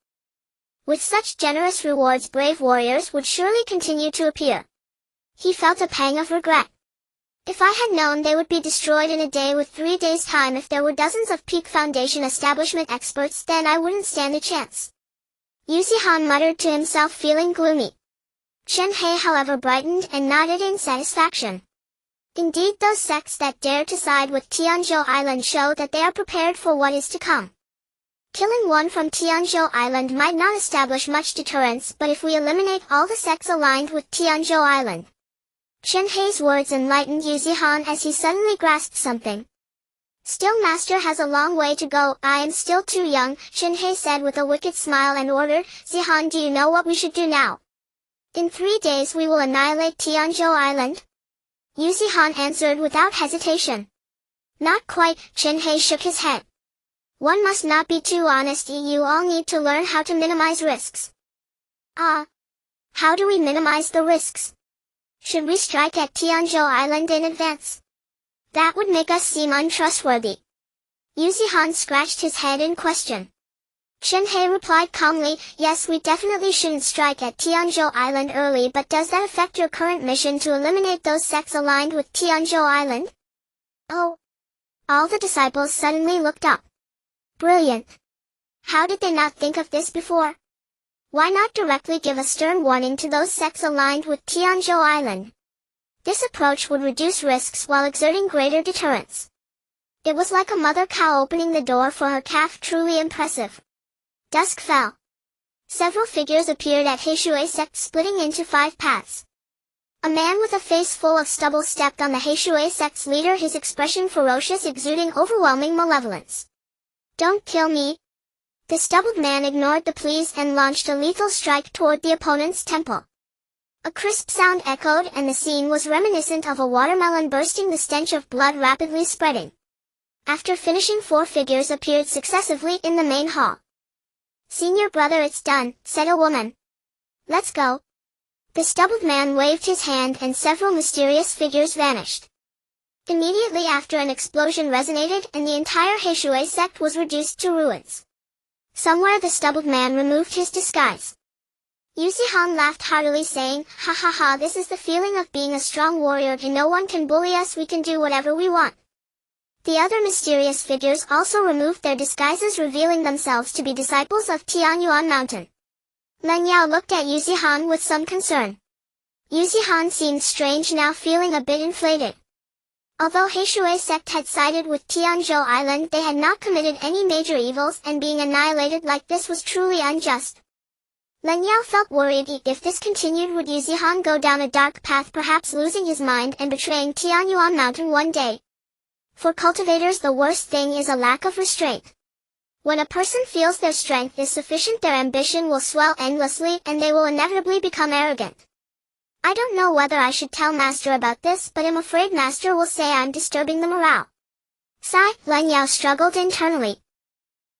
[SPEAKER 1] With such generous rewards, brave warriors would surely continue to appear. He felt a pang of regret. If I had known they would be destroyed in a day with 3 days' time, if there were dozens of peak foundation establishment experts, then I wouldn't stand a chance. Yu Zihan muttered to himself, feeling gloomy. Chen Hei, however, brightened and nodded in satisfaction. Indeed, those sects that dare to side with Tianzhou Island show that they are prepared for what is to come. Killing one from Tianzhou Island might not establish much deterrence, but if we eliminate all the sects aligned with Tianzhou Island. Chen Hei's words enlightened Yu Zihan as he suddenly grasped something. Still, Master has a long way to go. I am still too young, Chen Hei said with a wicked smile and ordered, Zihan, do you know what we should do now? In 3 days we will annihilate Tianzhou Island? Yu Zihan answered without hesitation. Not quite, Chen Hei shook his head. One must not be too honest. You all need to learn how to minimize risks. How do we minimize the risks? Should we strike at Tianzhou Island in advance? That would make us seem untrustworthy. Yu Zihan scratched his head in question. Chen Hei replied calmly, yes, we definitely shouldn't strike at Tianzhou Island early, but does that affect your current mission to eliminate those sects aligned with Tianzhou Island? Oh! All the disciples suddenly looked up. Brilliant! How did they not think of this before? Why not directly give a stern warning to those sects aligned with Tianzhou Island? This approach would reduce risks while exerting greater deterrence. It was like a mother cow opening the door for her calf, truly impressive. Dusk fell. Several figures appeared at Heishui Sect, splitting into 5 paths. A man with a face full of stubble stepped on the Heishui Sect's leader, his expression ferocious, exuding overwhelming malevolence. Don't kill me! The stubbled man ignored the pleas and launched a lethal strike toward the opponent's temple. A crisp sound echoed, and the scene was reminiscent of a watermelon bursting, the stench of blood rapidly spreading. After finishing, 4 figures appeared successively in the main hall. Senior brother, it's done, said a woman. Let's go. The stubbled man waved his hand and several mysterious figures vanished. Immediately after, an explosion resonated and the entire Heishui sect was reduced to ruins. Somewhere the stubbled man removed his disguise. Yu Zihan laughed heartily, saying, ha ha ha, this is the feeling of being a strong warrior, and no one can bully us, we can do whatever we want. The other mysterious figures also removed their disguises, revealing themselves to be disciples of Tianyuan Mountain. Len Yao looked at Yu Zihan with some concern. Yu Zihan seemed strange now, feeling a bit inflated. Although Heishui Sect had sided with Tianzhou Island, they had not committed any major evils, and being annihilated like this was truly unjust. Len Yao felt worried. If this continued, would Yu Zihan go down a dark path, perhaps losing his mind and betraying Tianyuan Mountain one day? For cultivators, the worst thing is a lack of restraint. When a person feels their strength is sufficient, their ambition will swell endlessly and they will inevitably become arrogant. I don't know whether I should tell Master about this, but I'm afraid Master will say I'm disturbing the morale. Sigh, Len Yao struggled internally.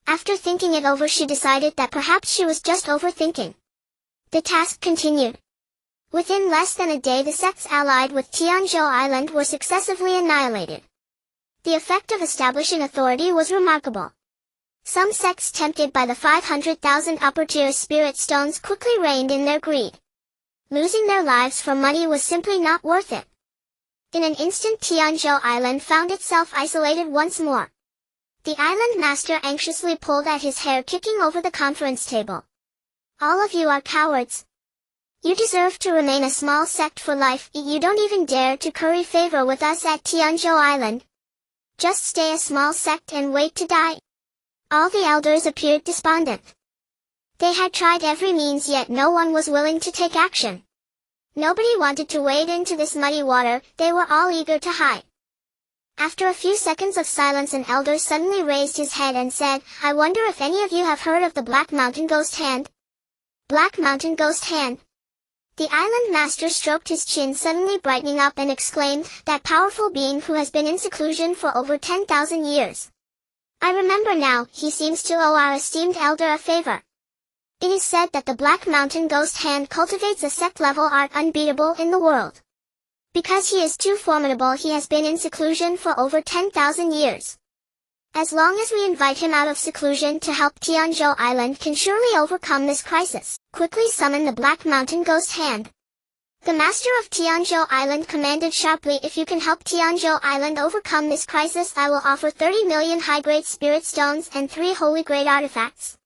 [SPEAKER 1] After thinking it over, she decided that perhaps she was just overthinking. The task continued. Within less than a day, the sects allied with Tianzhou Island were successively annihilated. The effect of establishing authority was remarkable. Some sects, tempted by the 500,000 upper-tier spirit stones, quickly reined in their greed. Losing their lives for money was simply not worth it. In an instant, Tianzhou Island found itself isolated once more. The island master anxiously pulled at his hair, kicking over the conference table. All of you are cowards. You deserve to remain a small sect for life. You don't even dare to curry favor with us at Tianzhou Island. Just stay a small sect and wait to die. All the elders appeared despondent. They had tried every means, yet no one was willing to take action. Nobody wanted to wade into this muddy water. They were all eager to hide. After a few seconds of silence, an elder suddenly raised his head and said, "I wonder if any of you have heard of the Black Mountain Ghost Hand?" Black Mountain Ghost Hand. The island master stroked his chin, suddenly brightening up, and exclaimed, "That powerful being who has been in seclusion for over 10,000 years. I remember now, he seems to owe our esteemed elder a favor. It is said that the Black Mountain Ghost Hand cultivates a sect-level art unbeatable in the world. Because he is too formidable, he has been in seclusion for over 10,000 years. As long as we invite him out of seclusion to help, Tianzhou Island can surely overcome this crisis. Quickly summon the Black Mountain Ghost Hand." The master of Tianzhou Island commanded sharply, "If you can help Tianzhou Island overcome this crisis, I will offer 30 million high-grade spirit stones and 3 holy-grade artifacts."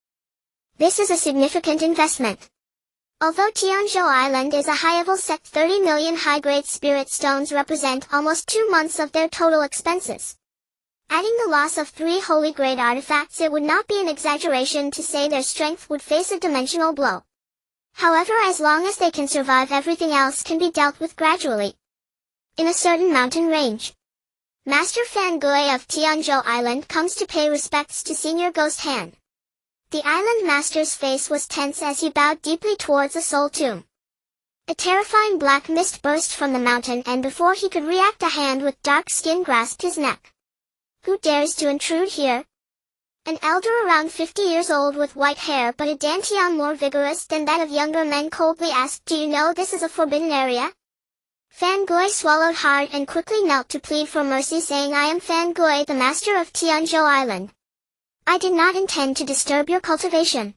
[SPEAKER 1] This is a significant investment. Although Tianzhou Island is a high-level sect, 30 million high-grade spirit stones represent almost 2 months of their total expenses. Adding the loss of 3 holy-grade artifacts, it would not be an exaggeration to say their strength would face a dimensional blow. However, as long as they can survive, everything else can be dealt with gradually. In a certain mountain range, Master Fan Gui of Tianzhou Island comes to pay respects to Senior Ghost Hand. The island master's face was tense as he bowed deeply towards a soul tomb. A terrifying black mist burst from the mountain, and before he could react, a hand with dark skin grasped his neck. "Who dares to intrude here?" An elder around 50 years old with white hair but a dantian more vigorous than that of younger men coldly asked, "Do you know this is a forbidden area?" Fan Gui swallowed hard and quickly knelt to plead for mercy, saying, "I am Fan Gui, the master of Tianzhou Island. I did not intend to disturb your cultivation.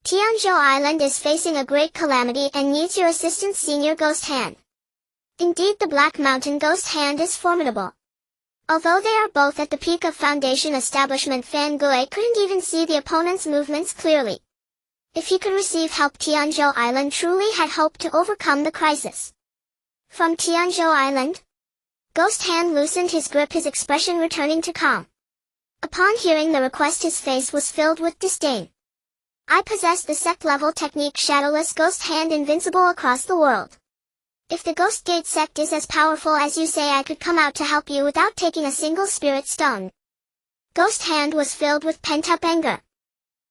[SPEAKER 1] Tianzhou Island is facing a great calamity and needs your assistance, Senior Ghost Hand." Indeed, the Black Mountain Ghost Hand is formidable. Although they are both at the peak of foundation establishment, Fan Gui couldn't even see the opponent's movements clearly. If he could receive help, Tianzhou Island truly had hope to overcome the crisis. From Tianzhou Island, Ghost Hand loosened his grip, his expression returning to calm. Upon hearing the request, his face was filled with disdain. "I possess the sect-level technique Shadowless Ghost Hand, invincible across the world. If the Ghost Gate sect is as powerful as you say, I could come out to help you without taking a single spirit stone." Ghost Hand was filled with pent-up anger.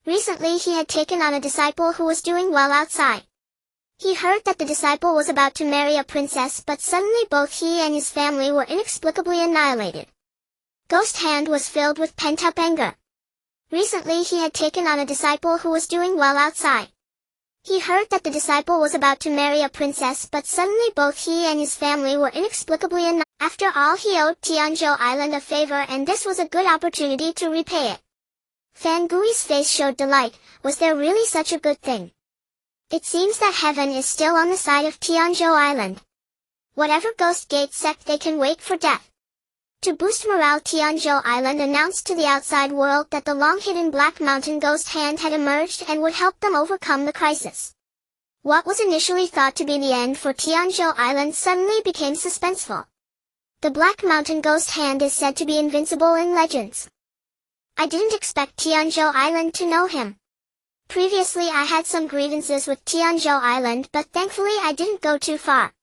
[SPEAKER 1] Recently he had taken on a disciple who was doing well outside. He heard that the disciple was about to marry a princess, but suddenly both he and his family were inexplicably annihilated. Ghost Hand was filled with pent-up anger. Recently he had taken on a disciple who was doing well outside. He heard that the disciple was about to marry a princess, but suddenly both he and his family were inexplicably annihilated. After all, he owed Tianzhou Island a favor, and this was a good opportunity to repay it. Fan Gui's face showed delight. Was there really such a good thing? It seems that heaven is still on the side of Tianzhou Island. Whatever Ghost Gate sect, they can wait for death. To boost morale, Tianzhou Island announced to the outside world that the long-hidden Black Mountain Ghost Hand had emerged and would help them overcome the crisis. What was initially thought to be the end for Tianzhou Island suddenly became suspenseful. The Black Mountain Ghost Hand is said to be invincible in legends. I didn't expect Tianzhou Island to know him. Previously I had some grievances with Tianzhou Island, but thankfully I didn't go too far.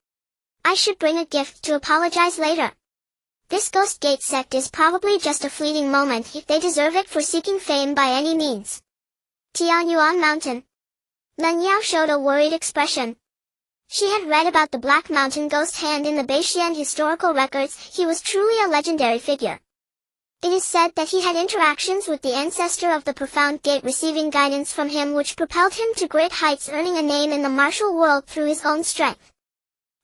[SPEAKER 1] I should bring a gift to apologize later. This Ghost Gate sect is probably just a fleeting moment, if they deserve it for seeking fame by any means. Tianyuan Mountain. Len Yao showed a worried expression. She had read about the Black Mountain Ghost Hand in the Beixian historical records. He was truly a legendary figure. It is said that he had interactions with the ancestor of the Profound Gate, receiving guidance from him which propelled him to great heights, earning a name in the martial world through his own strength.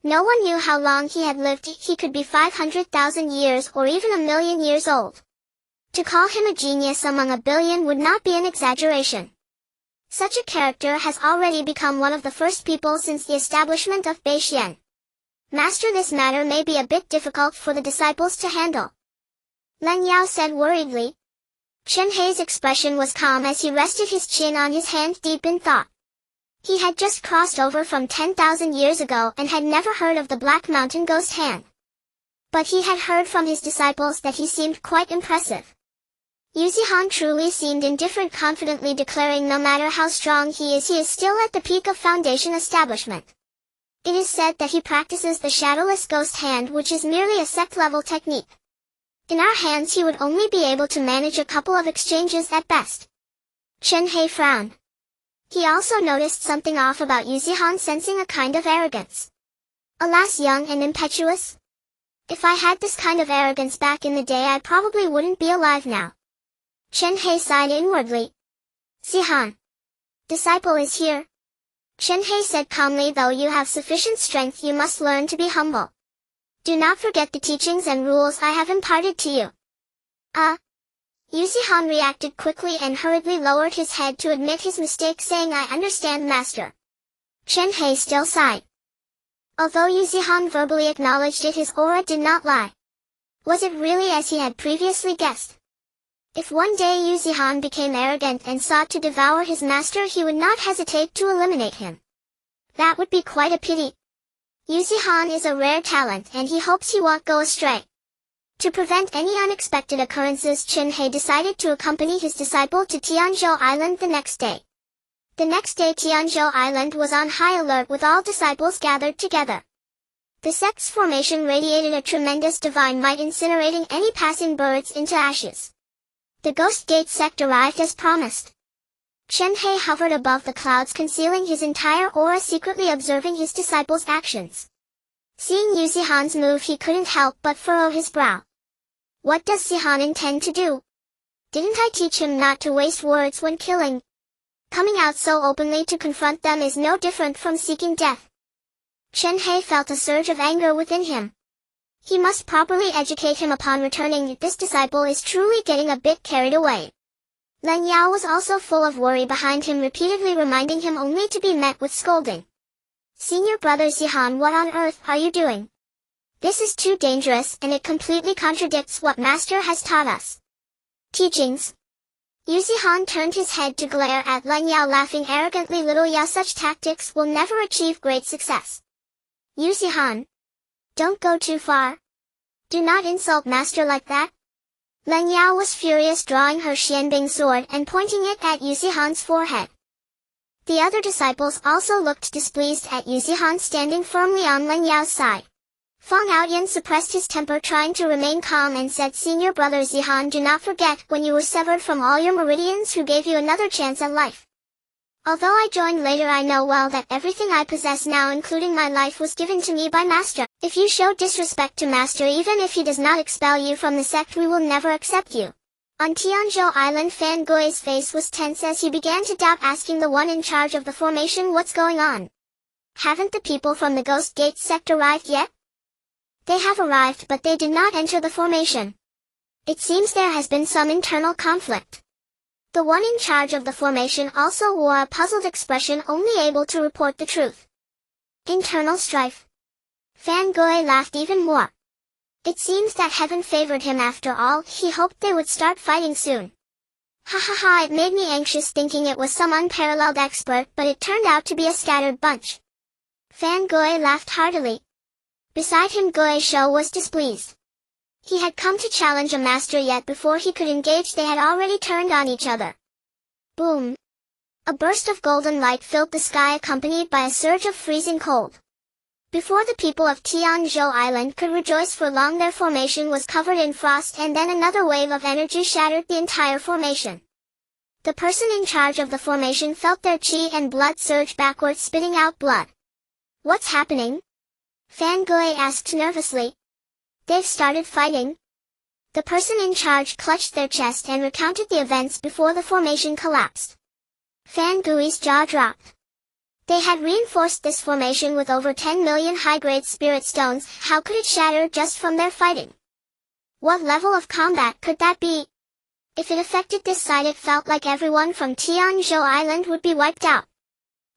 [SPEAKER 1] No one knew how long he had lived. He could be 500,000 years or even 1,000,000 years old. To call him a genius among 1,000,000,000 would not be an exaggeration. Such a character has already become one of the first people since the establishment of Beixian. Master, this matter may be a bit difficult for the disciples to handle. Len Yao said worriedly. Chen Hei's expression was calm as he rested his chin on his hand, deep in thought. He had just crossed over from 10,000 years ago and had never heard of the Black Mountain Ghost Hand. But he had heard from his disciples that he seemed quite impressive. Yuzi-Han truly seemed indifferent, confidently declaring no matter how strong he is still at the peak of Foundation establishment. It is said that he practices the Shadowless Ghost Hand, which is merely a sect-level technique. In our hands he would only be able to manage a couple of exchanges at best. Chen Hei frowned. He also noticed something off about Yuzi-Han, sensing a kind of arrogance. Alas, young and impetuous. If I had this kind of arrogance back in the day, I probably wouldn't be alive now. Chen Hei sighed inwardly. Zihan. Disciple is here. Chen Hei said calmly, though you have sufficient strength, you must learn to be humble. Do not forget the teachings and rules I have imparted to you. Yuzi-Han reacted quickly and hurriedly lowered his head to admit his mistake, saying, I understand, master. Chen Hei still sighed. Although Yuzi-Han verbally acknowledged it, his aura did not lie. Was it really as he had previously guessed? If one day Yuzi-Han became arrogant and sought to devour his master, he would not hesitate to eliminate him. That would be quite a pity. Yuzi-Han is a rare talent and he hopes he won't go astray. To prevent any unexpected occurrences, Chen Hei decided to accompany his disciple to Tianzhou Island the next day. The next day Tianzhou Island was on high alert with all disciples gathered together. The sect's formation radiated a tremendous divine might, incinerating any passing birds into ashes. The Ghost Gate sect arrived as promised. Chen Hei hovered above the clouds, concealing his entire aura, secretly observing his disciples' actions. Seeing Yuzi-Han's move, he couldn't help but furrow his brow. What does Zihan intend to do? Didn't I teach him not to waste words when killing? Coming out so openly to confront them is no different from seeking death. Chen Hei felt a surge of anger within him. He must properly educate him upon returning. This disciple is truly getting a bit carried away. Len Yao was also full of worry behind him, repeatedly reminding him, only to be met with scolding. Senior brother Zihan, what on earth are you doing? This is too dangerous, and it completely contradicts what Master has taught us. Teachings. Yuzi-Han turned his head to glare at Len Yao, laughing arrogantly. Little Yao, such tactics will never achieve great success. Yuzi-Han. Don't go too far. Do not insult Master like that. Len Yao was furious, drawing her Xianbing sword and pointing it at Yuzi-Han's forehead. The other disciples also looked displeased at Yuzi-Han standing firmly on Len Yao's side. Feng Aoyan suppressed his temper, trying to remain calm, and said, Senior brother Zihan, do not forget when you were severed from all your meridians who gave you another chance at life. Although I joined later, I know well that everything I possess now, including my life, was given to me by Master. If you show disrespect to Master, even if he does not expel you from the sect, we will never accept you. On Tianzhou Island, Fan Gui's face was tense as he began to doubt, asking the one in charge of the formation, what's going on? Haven't the people from the Ghost Gate sect arrived yet? They have arrived, but they did not enter the formation. It seems there has been some internal conflict. The one in charge of the formation also wore a puzzled expression, only able to report the truth. Internal strife. Fan Gui laughed even more. It seems that heaven favored him after all. He hoped they would start fighting soon. Ha ha ha, it made me anxious thinking it was some unparalleled expert, but it turned out to be a scattered bunch. Fan Gui laughed heartily. Beside him, Gui Shou was displeased. He had come to challenge a master, yet before he could engage they had already turned on each other. Boom! A burst of golden light filled the sky, accompanied by a surge of freezing cold. Before the people of Tianzhou Island could rejoice for long, their formation was covered in frost, and then another wave of energy shattered the entire formation. The person in charge of the formation felt their chi and blood surge backwards, spitting out blood. What's happening? Fan Gui asked nervously. They've started fighting. The person in charge clutched their chest and recounted the events before the formation collapsed. Fan Gui's jaw dropped. They had reinforced this formation with over 10 million high-grade spirit stones. How could it shatter just from their fighting? What level of combat could that be? If it affected this side, it felt like everyone from Tianzhou Island would be wiped out.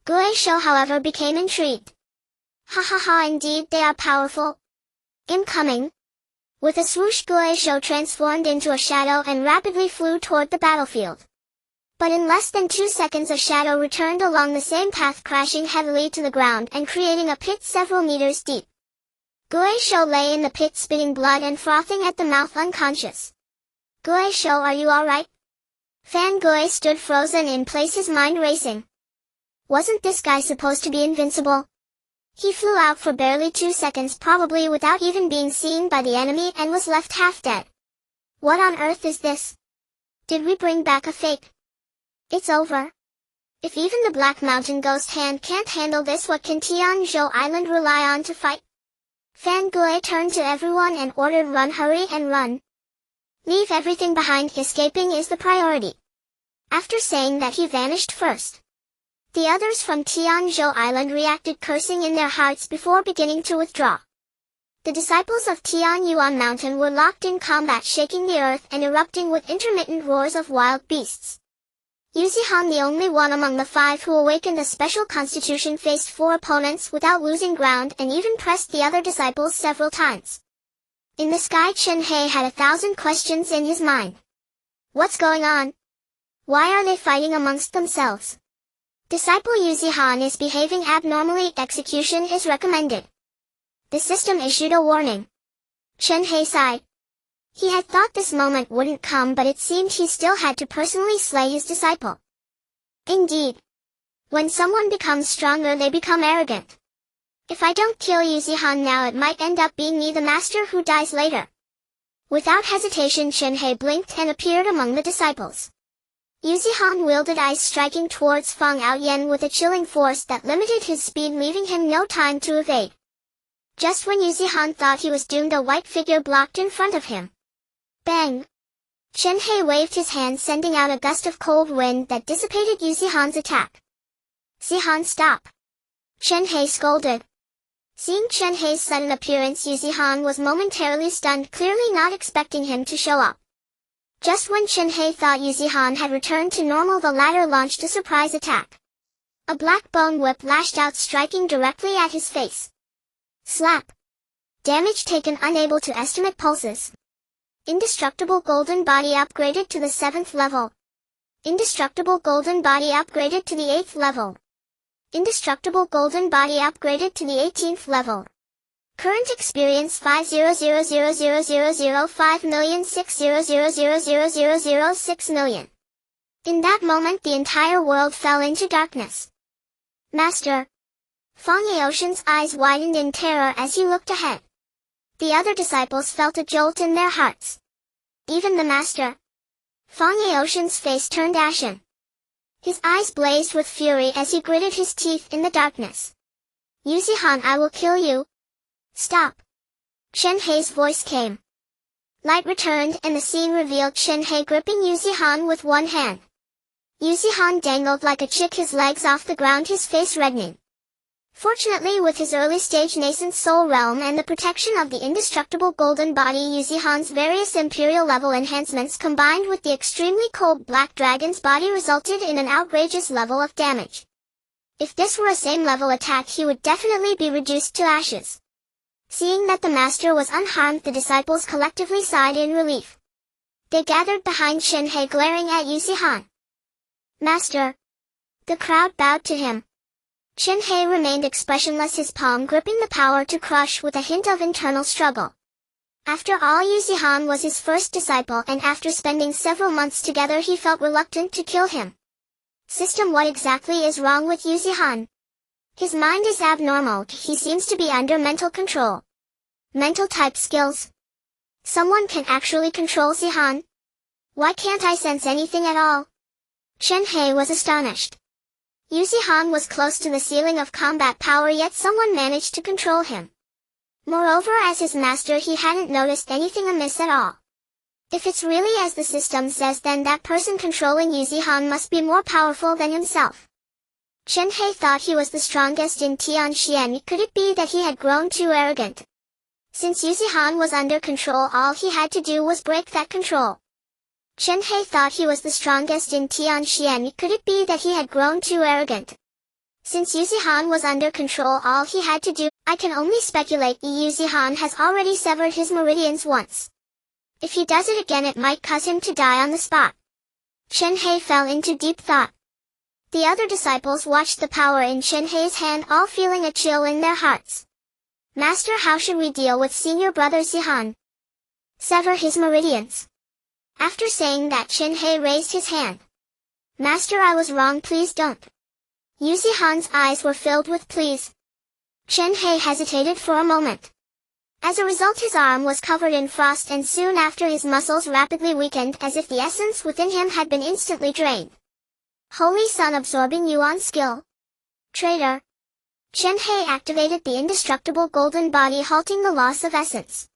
[SPEAKER 1] Gui Shou, however, became intrigued. Ha ha ha, indeed they are powerful. Incoming. With a swoosh, Gui Shou transformed into a shadow and rapidly flew toward the battlefield. But in less than 2 seconds a shadow returned along the same path, crashing heavily to the ground and creating a pit several meters deep. Guizhou lay in the pit spitting blood and frothing at the mouth, unconscious. Guizhou, are you alright? Fan Gui stood frozen in place, his mind racing. Wasn't this guy supposed to be invincible? He flew out for barely 2 seconds, probably without even being seen by the enemy, and was left half dead. What on earth is this? Did we bring back a fake? It's over. If even the Black Mountain Ghost Hand can't handle this, what can Tianzhou Island rely on to fight? Fan Gui turned to everyone and ordered, run, hurry and run. Leave everything behind, escaping is the priority. After saying that, he vanished first. The others from Tianzhou Island reacted, cursing in their hearts before beginning to withdraw. The disciples of Tianyuan Mountain were locked in combat, shaking the earth and erupting with intermittent roars of wild beasts. Yuzihan, the only one among the 5 who awakened a special constitution, faced 4 opponents without losing ground and even pressed the other disciples several times. In the sky, Chen Hei had 1,000 questions in his mind. What's going on? Why are they fighting amongst themselves? Disciple Yuzihan is behaving abnormally. Execution is recommended. The system issued a warning. Chen Hei sighed. He had thought this moment wouldn't come, but it seemed he still had to personally slay his disciple. Indeed. When someone becomes stronger, they become arrogant. If I don't kill Yuzihan now, it might end up being me, the master, who dies later. Without hesitation, Chen Hei blinked and appeared among the disciples. Yuzihan wielded eyes, striking towards Feng Aoyan with a chilling force that limited his speed, leaving him no time to evade. Just when Yuzihan thought he was doomed, a white figure blocked in front of him. Bang! Chen Hei waved his hand, sending out a gust of cold wind that dissipated Yuzihan's attack. Zihan, stop! Chen Hei scolded. Seeing Chen Hei's sudden appearance, Yuzihan was momentarily stunned, clearly not expecting him to show up. Just when Chen Hei thought Yuzihan had returned to normal, the latter launched a surprise attack. A black bone whip lashed out, striking directly at his face. Slap! Damage taken, unable to estimate pulses. Indestructible golden body upgraded to the 7th level. Indestructible golden body upgraded to the 8th level. Indestructible golden body upgraded to the 18th level. Current experience 500,000,005,600,000,006 million. In that moment, the entire world fell into darkness. Master! Feng Yaoshan's eyes widened in terror as he looked ahead. The other disciples felt a jolt in their hearts. Even the master. Feng Yaoshan's face turned ashen. His eyes blazed with fury as he gritted his teeth in the darkness. Yuzihan, I will kill you. Stop! Chen Hei's voice came. Light returned and the scene revealed Chen Hei gripping Yuzihan with one hand. Yuzihan dangled like a chick, his legs off the ground, his face reddening. Fortunately, with his early-stage nascent soul realm and the protection of the indestructible golden body, Yuzihan's various imperial level enhancements combined with the extremely cold black dragon's body resulted in an outrageous level of damage. If this were a same level attack, he would definitely be reduced to ashes. Seeing that the master was unharmed, the disciples collectively sighed in relief. They gathered behind Chen Hei, glaring at Yuzihan. Master! The crowd bowed to him. Chen Hei remained expressionless, his palm gripping the power to crush with a hint of internal struggle. After all, Yuzihan was his first disciple, and after spending several months together, he felt reluctant to kill him. System, what exactly is wrong with Yuzihan? His mind is abnormal, he seems to be under mental control. Mental type skills. Someone can actually control Zihan? Why can't I sense anything at all? Chen Hei was astonished. Yuzihan was close to the ceiling of combat power, yet someone managed to control him. Moreover, as his master, he hadn't noticed anything amiss at all. If it's really as the system says, then that person controlling Yuzihan must be more powerful than himself. Chen Hei thought he was the strongest in Tianxian. Could it be that he had grown too arrogant? Since Yuzihan was under control, all he had to do was break that control. Chen Hei thought he was the strongest in Tianxian. Could it be that he had grown too arrogant? Since Yuzihan was under control, all he had to do, I can only speculate, Yuzihan has already severed his meridians once. If he does it again, it might cause him to die on the spot. Chen Hei fell into deep thought. The other disciples watched the power in Chen Hei's hand, all feeling a chill in their hearts. Master, how should we deal with senior brother Zihan? Sever his meridians. After saying that, Chen Hei raised his hand. Master, I was wrong, please don't. Yu Zihan's eyes were filled with pleas. Chen Hei hesitated for a moment. As a result, his arm was covered in frost, and soon after his muscles rapidly weakened as if the essence within him had been instantly drained. Holy Sun, absorbing Yuan skill. Traitor. Chen Hei activated the indestructible golden body, halting the loss of essence.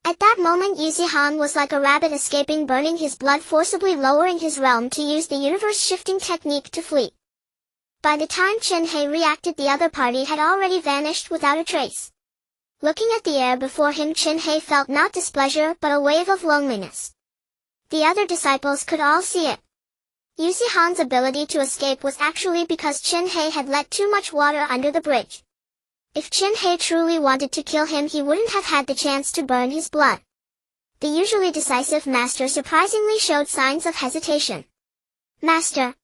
[SPEAKER 1] At that moment, Yu Zihan was like a rabbit escaping, burning his blood, forcibly lowering his realm to use the universe-shifting technique to flee. By the time Chen Hei reacted, the other party had already vanished without a trace. Looking at the air before him, Chen Hei felt not displeasure but a wave of loneliness. The other disciples could all see it. Yu Zihan's ability to escape was actually because Chen Hei had let too much water under the bridge. If Chen Hei truly wanted to kill him, he wouldn't have had the chance to burn his blood. The usually decisive master surprisingly showed signs of hesitation. Master.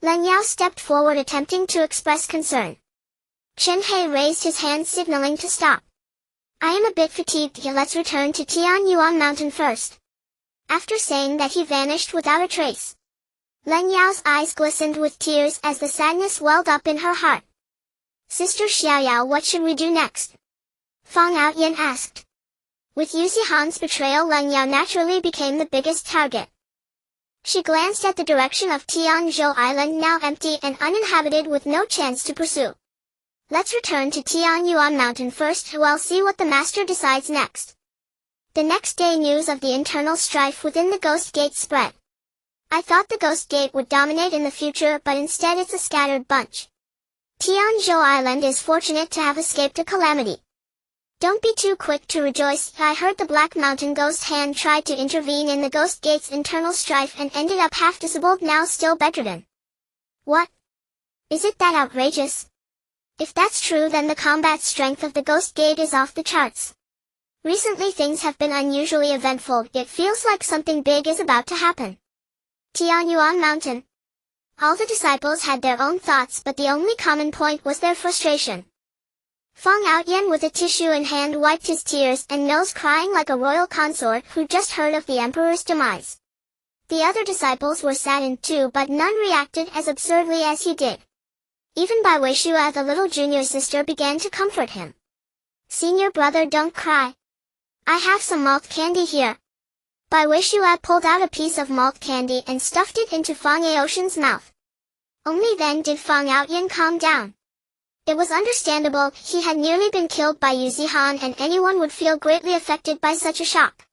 [SPEAKER 1] Len Yao stepped forward, attempting to express concern. Chen Hei raised his hand, signaling to stop. I am a bit fatigued, let's return to Tianyuan Mountain first. After saying that, he vanished without a trace. Len Yao's eyes glistened with tears as the sadness welled up in her heart. Sister Xiaoyao, what should we do next? Fang Outyan asked. With Yu Zihan's betrayal, Len Yao naturally became the biggest target. She glanced at the direction of Tianzhou Island, now empty and uninhabited with no chance to pursue. Let's return to Tianyuan Mountain first, we'll see what the master decides next. The next day, news of the internal strife within the Ghost Gate spread. I thought the Ghost Gate would dominate in the future, but instead it's a scattered bunch. Tianzhou Island is fortunate to have escaped a calamity. Don't be too quick to rejoice. I heard the Black Mountain Ghost Hand tried to intervene in the Ghost Gate's internal strife and ended up half disabled, now still bedridden. What? Is it that outrageous? If that's true, then the combat strength of the Ghost Gate is off the charts. Recently things have been unusually eventful. It feels like something big is about to happen. Tianyuan Mountain. All the disciples had their own thoughts, but the only common point was their frustration. Fang Outyan, with a tissue in hand, wiped his tears and nose, crying like a royal consort who just heard of the emperor's demise. The other disciples were saddened too, but none reacted as absurdly as he did. Even Bai Weishua, the little junior sister, began to comfort him. Senior brother, don't cry. I have some malt candy here. Bai Weishua pulled out a piece of malt candy and stuffed it into Fang Aoshan's mouth. Only then did Fang Outyan calm down. It was understandable, he had nearly been killed by Yu Zihan, and anyone would feel greatly affected by such a shock.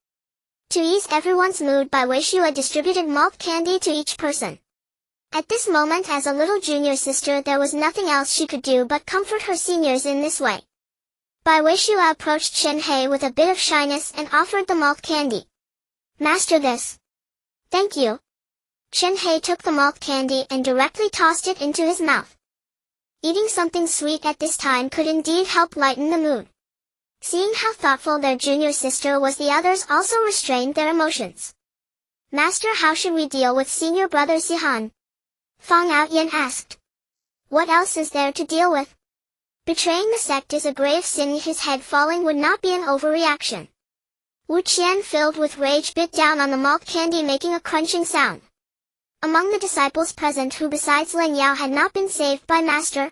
[SPEAKER 1] To ease everyone's mood, Bai Weishua distributed malt candy to each person. At this moment, as a little junior sister, there was nothing else she could do but comfort her seniors in this way. Bai Weishua approached Chen Hei with a bit of shyness and offered the malt candy. Master, this. Thank you. Chen Hei took the malt candy and directly tossed it into his mouth. Eating something sweet at this time could indeed help lighten the mood. Seeing how thoughtful their junior sister was, the others also restrained their emotions. Master, how should we deal with senior brother Zihan? Fang Outyan asked. What else is there to deal with? Betraying the sect is a grave sin. His head falling would not be an overreaction. Wu Qian, filled with rage, bit down on the malt candy, making a crunching sound. Among the disciples present, who besides Len Yao had not been saved by Master?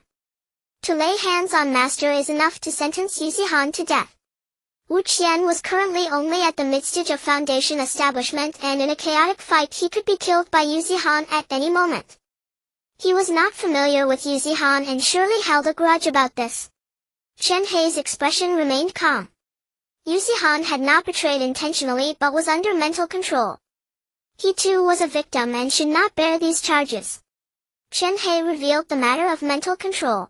[SPEAKER 1] To lay hands on Master is enough to sentence Yu Zihan to death. Wu Qian was currently only at the midstage of Foundation establishment, and in a chaotic fight he could be killed by Yu Zihan at any moment. He was not familiar with Yu Zihan and surely held a grudge about this. Chen Hei's expression remained calm. Yu Zihan had not betrayed intentionally but was under mental control. He too was a victim and should not bear these charges. Chen Hei revealed the matter of mental control.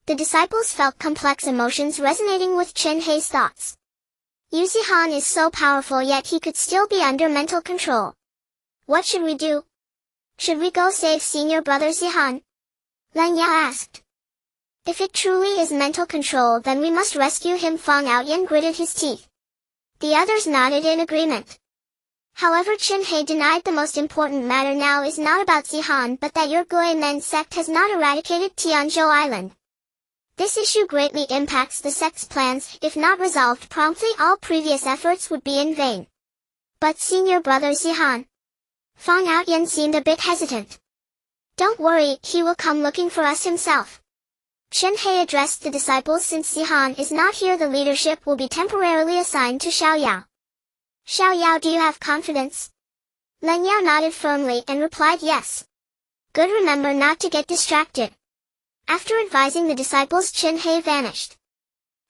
[SPEAKER 1] The disciples felt complex emotions resonating with Chen Hei's thoughts. Yu Zihan is so powerful, yet he could still be under mental control. What should we do? Should we go save senior brother Zihan? Len Yao asked. If it truly is mental control, then we must rescue him. Fang Outyan gritted his teeth. The others nodded in agreement. However, Chen Hei denied the most important matter now is not about Zihan but that your Goemon sect has not eradicated Tianzhou Island. This issue greatly impacts the sect's plans. If not resolved promptly, all previous efforts would be in vain. But senior brother Zihan. Fang Outyan seemed a bit hesitant. Don't worry, he will come looking for us himself. Chen Hei addressed the disciples. Since Zihan is not here, the leadership will be temporarily assigned to Xiaoyao. Xiaoyao, do you have confidence? Len Yao nodded firmly and replied yes. Good, remember not to get distracted. After advising the disciples, Chen Hei vanished.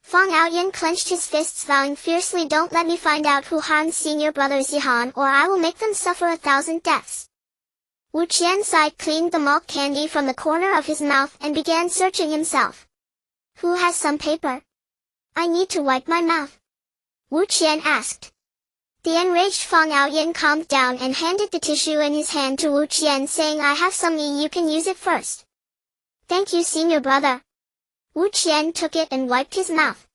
[SPEAKER 1] Fang Outyan clenched his fists, vowing fiercely, don't let me find out who harmed senior brother Zihan, or I will make them suffer 1,000 deaths. Wu Qian sighed, cleaned the malt candy from the corner of his mouth and began searching himself. Who has some paper? I need to wipe my mouth. Wu Qian asked. The enraged Fang Outyan calmed down and handed the tissue in his hand to Wu Qian, saying, I have some, you can use it first. Thank you, senior brother. Wu Qian took it and wiped his mouth.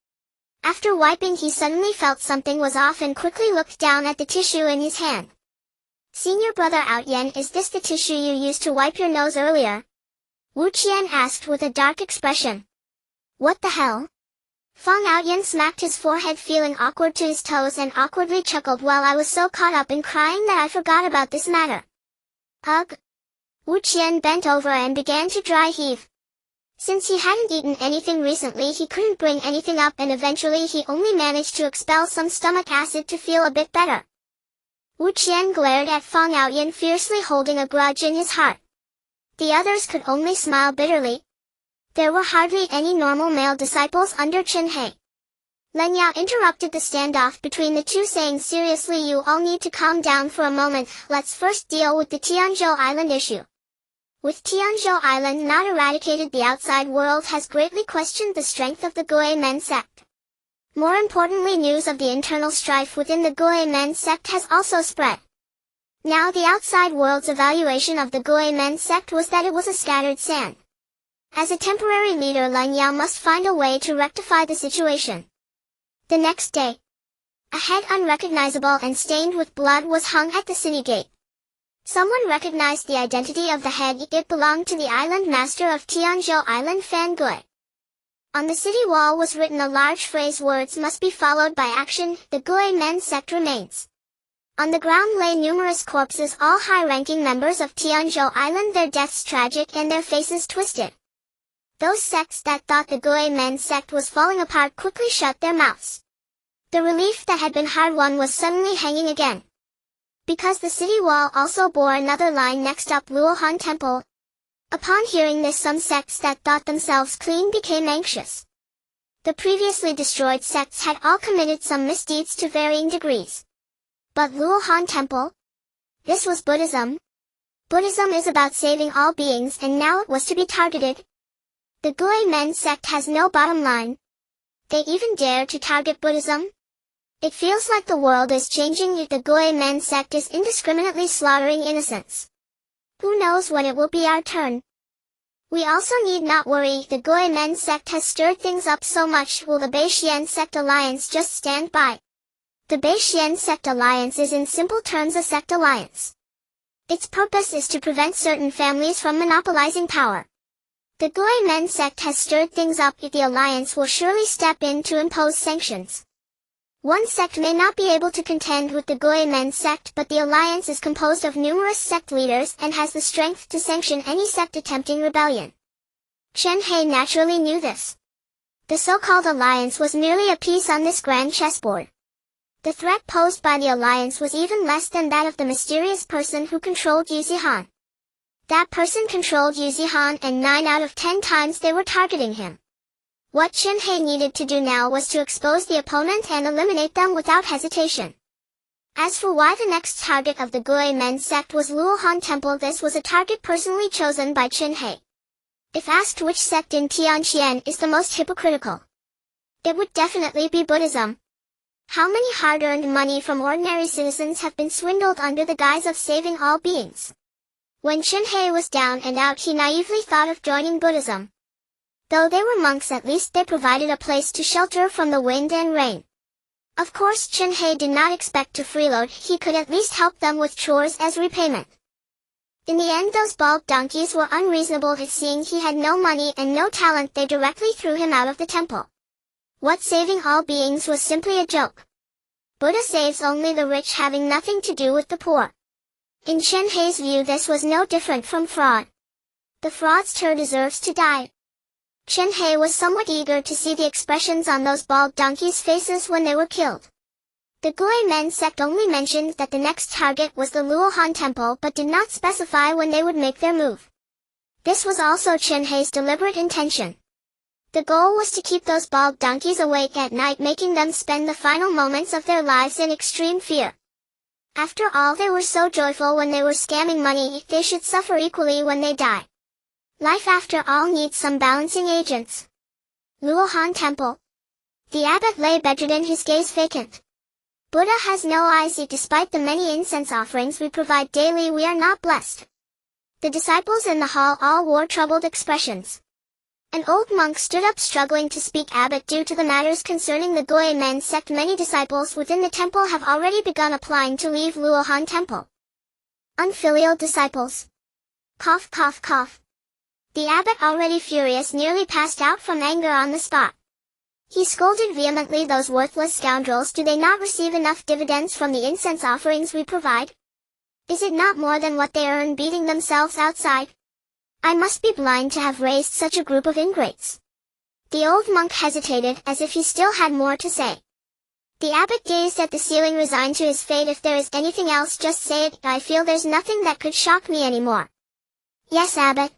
[SPEAKER 1] After wiping, he suddenly felt something was off and quickly looked down at the tissue in his hand. Senior brother Outyan, is this the tissue you used to wipe your nose earlier? Wu Qian asked with a dark expression. What the hell? Fang Outyan smacked his forehead, feeling awkward to his toes, and awkwardly chuckled. Well, I was so caught up in crying that I forgot about this matter. Ugh. Wu Qian bent over and began to dry heave. Since he hadn't eaten anything recently, he couldn't bring anything up, and eventually he only managed to expel some stomach acid to feel a bit better. Wu Qian glared at Fang Outyan, fiercely holding a grudge in his heart. The others could only smile bitterly. There were hardly any normal male disciples under Chen Hei. Len Yao interrupted the standoff between the two, saying, seriously, you all need to calm down for a moment. Let's first deal with the Tianzhou Island issue. With Tianzhou Island not eradicated, the outside world has greatly questioned the strength of the Goemon sect. More importantly, news of the internal strife within the Goemon sect has also spread. Now the outside world's evaluation of the Goemon sect was that it was a scattered sand. As a temporary leader, Len Yao must find a way to rectify the situation. The next day, a head unrecognizable and stained with blood was hung at the city gate. Someone recognized the identity of the head. It belonged to the island master of Tianzhou Island, Fan Gui. On the city wall was written a large phrase, words must be followed by action, the Goemon sect remains. On the ground lay numerous corpses, all high-ranking members of Tianzhou Island, their deaths tragic and their faces twisted. Those sects that thought the Goemon sect was falling apart quickly shut their mouths. The relief that had been hard-won was suddenly hanging again. Because the city wall also bore another line, next up, Luohan Temple. Upon hearing this, some sects that thought themselves clean became anxious. The previously destroyed sects had all committed some misdeeds to varying degrees. But Luohan Temple? This was Buddhism. Buddhism is about saving all beings, and now it was to be targeted. The Goemon sect has no bottom line. They even dare to target Buddhism? It feels like the world is changing. The Goemon sect is indiscriminately slaughtering innocents. Who knows when it will be our turn? We also need not worry. The Goemon sect has stirred things up so much. Will the Beixian sect alliance just stand by? The Beixian sect alliance is in simple terms a sect alliance. Its purpose is to prevent certain families from monopolizing power. The Goemon sect has stirred things up. The alliance will surely step in to impose sanctions. One sect may not be able to contend with the Goemon sect, but the alliance is composed of numerous sect leaders and has the strength to sanction any sect attempting rebellion. Chen Hei naturally knew this. The so-called alliance was merely a piece on this grand chessboard. The threat posed by the alliance was even less than that of the mysterious person who controlled Yu Zihan. That person controlled Yu Zihan, and 9 out of 10 times they were targeting him. What Chen Hei needed to do now was to expose the opponent and eliminate them without hesitation. As for why the next target of the Goemon sect was Luohan Temple, this was a target personally chosen by Chen Hei. If asked which sect in Tianqian is the most hypocritical, it would definitely be Buddhism. How many hard-earned money from ordinary citizens have been swindled under the guise of saving all beings? When Chen Hei was down and out, he naively thought of joining Buddhism. Though they were monks, at least they provided a place to shelter from the wind and rain. Of course Chen Hei did not expect to freeload, he could at least help them with chores as repayment. In the end those bald donkeys were unreasonable, seeing he had no money and no talent they directly threw him out of the temple. What saving all beings was simply a joke. Buddha saves only the rich, having nothing to do with the poor. In Chen Hei's view this was no different from fraud. The fraudster deserves to die. Chen Hei was somewhat eager to see the expressions on those bald donkeys' faces when they were killed. The Gui Men sect only mentioned that the next target was the Luohan temple but did not specify when they would make their move. This was also Chen Hei's deliberate intention. The goal was to keep those bald donkeys awake at night, making them spend the final moments of their lives in extreme fear. After all, they were so joyful when they were scamming money, they should suffer equally when they die. Life after all needs some balancing agents. Luohan Temple. The abbot lay bedridden, his gaze vacant. Buddha has no eyes, yet despite the many incense offerings we provide daily we are not blessed. The disciples in the hall all wore troubled expressions. An old monk stood up struggling to speak. Abbot, due to the matters concerning the Gui Men sect, many disciples within the temple have already begun applying to leave Luohan Temple. Unfilial disciples. Cough, cough, cough. The abbot, already furious, nearly passed out from anger on the spot. He scolded vehemently, those worthless scoundrels, do they not receive enough dividends from the incense offerings we provide? Is it not more than what they earn beating themselves outside? I must be blind to have raised such a group of ingrates. The old monk hesitated, as if he still had more to say. The abbot gazed at the ceiling, resigned to his fate. If there is anything else, just say it. I feel there's nothing that could shock me anymore. Yes, abbot.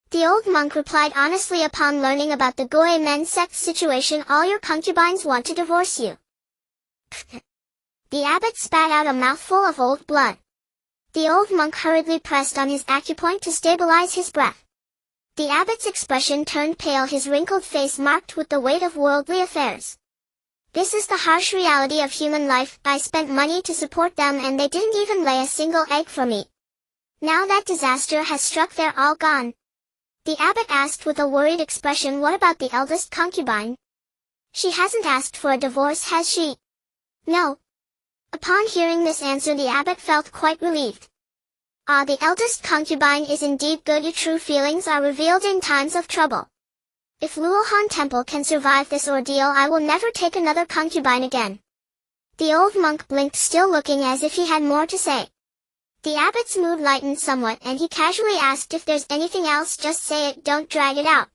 [SPEAKER 1] The old monk replied honestly. Upon learning about the Gui Men sect situation, all your concubines want to divorce you. The abbot spat out a mouthful of old blood. The old monk hurriedly pressed on his acupoint to stabilize his breath. The abbot's expression turned pale, his wrinkled face marked with the weight of worldly affairs. This is the harsh reality of human life. I spent money to support them and they didn't even lay a single egg for me. Now that disaster has struck, they're all gone. The abbot asked with a worried expression, what about the eldest concubine? She hasn't asked for a divorce, has she? No. Upon hearing this answer, the abbot felt quite relieved. Ah, the eldest concubine is indeed good. Your true feelings are revealed in times of trouble. If Luohan Temple can survive this ordeal, I will never take another concubine again. The old monk blinked, still looking as if he had more to say. The abbot's mood lightened somewhat and he casually asked, if there's anything else, just say it, don't drag it out.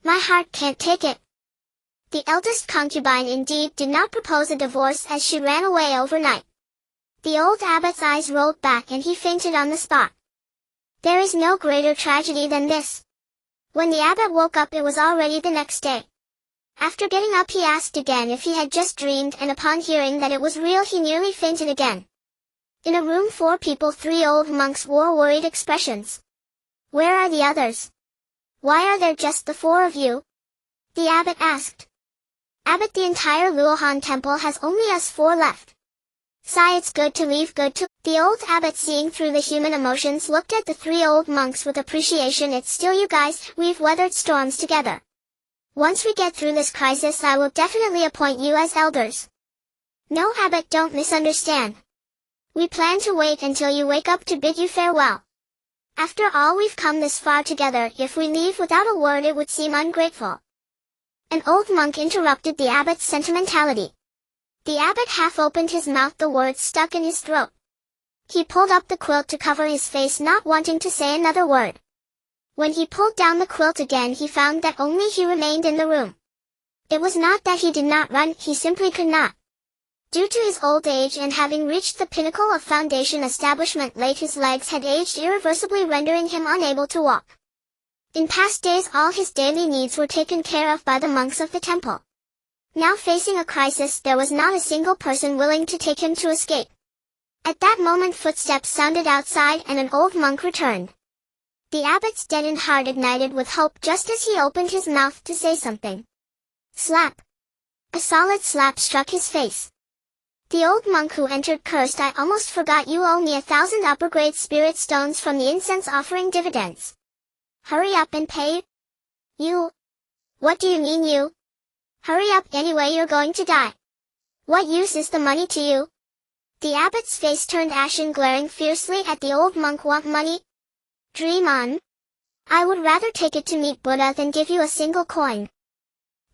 [SPEAKER 1] My heart can't take it. The eldest concubine indeed did not propose a divorce, as she ran away overnight. The old abbot's eyes rolled back and he fainted on the spot. There is no greater tragedy than this. When the abbot woke up, it was already the next day. After getting up, he asked again if he had just dreamed, and upon hearing that it was real, he nearly fainted again. In a room 4 people, 3 old monks wore worried expressions. Where are the others? Why are there just the 4 of you? The abbot asked. Abbot, the entire Luohan Temple has only us 4 left. Sigh, it's good to leave, good to... The old abbot, seeing through the human emotions, looked at the 3 old monks with appreciation. It's still you guys, we've weathered storms together. Once we get through this crisis, I will definitely appoint you as elders. No, abbot, don't misunderstand. We plan to wait until you wake up to bid you farewell. After all, we've come this far together. If we leave without a word, it would seem ungrateful. An old monk interrupted the abbot's sentimentality. The abbot half opened his mouth, the words stuck in his throat. He pulled up the quilt to cover his face, not wanting to say another word. When he pulled down the quilt again, he found that only he remained in the room. It was not that he did not run, he simply could not. Due to his old age and having reached the pinnacle of foundation establishment late, his legs had aged irreversibly, rendering him unable to walk. In past days, all his daily needs were taken care of by the monks of the temple. Now facing a crisis, there was not a single person willing to take him to escape. At that moment, footsteps sounded outside and an old monk returned. The abbot's deadened heart ignited with hope just as he opened his mouth to say something. Slap! A solid slap struck his face. The old monk who entered cursed, I almost forgot you owe me 1,000 upper-grade spirit stones from the incense offering dividends. Hurry up and pay. You? What do you mean you? Hurry up, anyway, you're going to die. What use is the money to you? The abbot's face turned ashen, glaring fiercely at the old monk. Want money? Dream on. I would rather take it to meet Buddha than give you a single coin.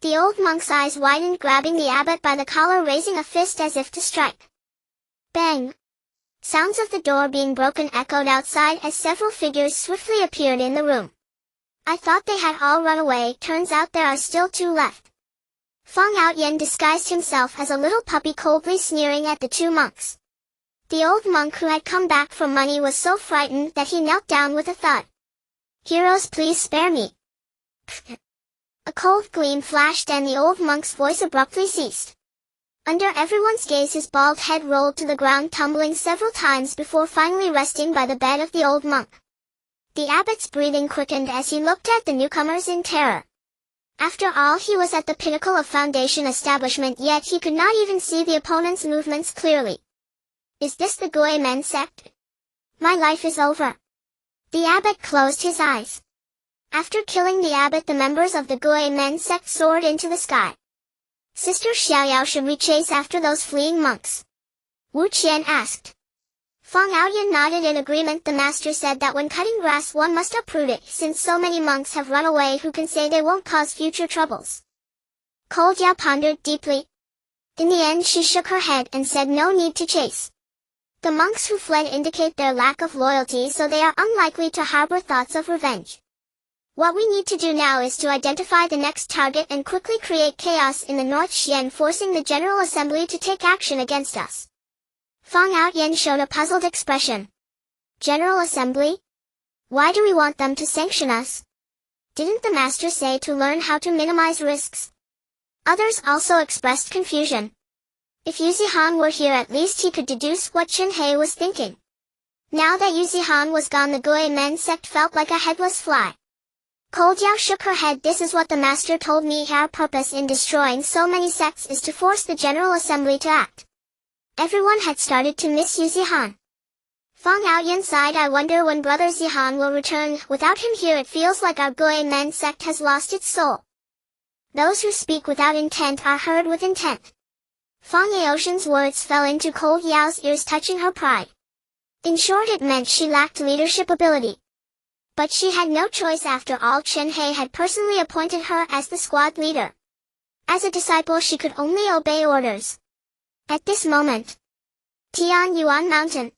[SPEAKER 1] The old monk's eyes widened, grabbing the abbot by the collar, raising a fist as if to strike. Bang! Sounds of the door being broken echoed outside as several figures swiftly appeared in the room. I thought they had all run away. Turns out there are still two left. Feng Outyen disguised himself as a little puppy, coldly sneering at the two monks. The old monk who had come back for money was so frightened that he knelt down with a thud. Heroes, please spare me. A cold gleam flashed and the old monk's voice abruptly ceased. Under everyone's gaze, his bald head rolled to the ground, tumbling several times before finally resting by the bed of the old monk. The abbot's breathing quickened as he looked at the newcomers in terror. After all, he was at the pinnacle of Foundation establishment, yet he could not even see the opponent's movements clearly. Is this the Gui Men sect? My life is over. The abbot closed his eyes. After killing the abbot, the members of the Gui Men sect soared into the sky. Sister Xiaoyao, should we chase after those fleeing monks? Wu Qian asked. Feng Outyen nodded in agreement. The master said that when cutting grass one must uproot it, since so many monks have run away. Who can say they won't cause future troubles? Cole Jiao pondered deeply. In the end she shook her head and said no need to chase. The monks who fled indicate their lack of loyalty, so they are unlikely to harbor thoughts of revenge. What we need to do now is to identify the next target and quickly create chaos in the North Xian, forcing the General Assembly to take action against us. Feng Outyen showed a puzzled expression. General Assembly? Why do we want them to sanction us? Didn't the master say to learn how to minimize risks? Others also expressed confusion. If Yu Zihan were here, at least he could deduce what Chen Hei was thinking. Now that Yu Zihan was gone, the Gui Men sect felt like a headless fly. Cole Jiao shook her head. This is what the master told me. Our purpose in destroying so many sects is to force the General Assembly to act. Everyone had started to miss Yu Zihan. Feng Outyen sighed. I wonder when Brother Zihan will return. Without him here, it feels like our Gui Men sect has lost its soul. Those who speak without intent are heard with intent. Feng Yaoshen's words fell into Cole Yao's ears, touching her pride. In short, it meant she lacked leadership ability. But she had no choice. After all, Chen Hei had personally appointed her as the squad leader. As a disciple, she could only obey orders. At this moment, Tian Yuan Mountain.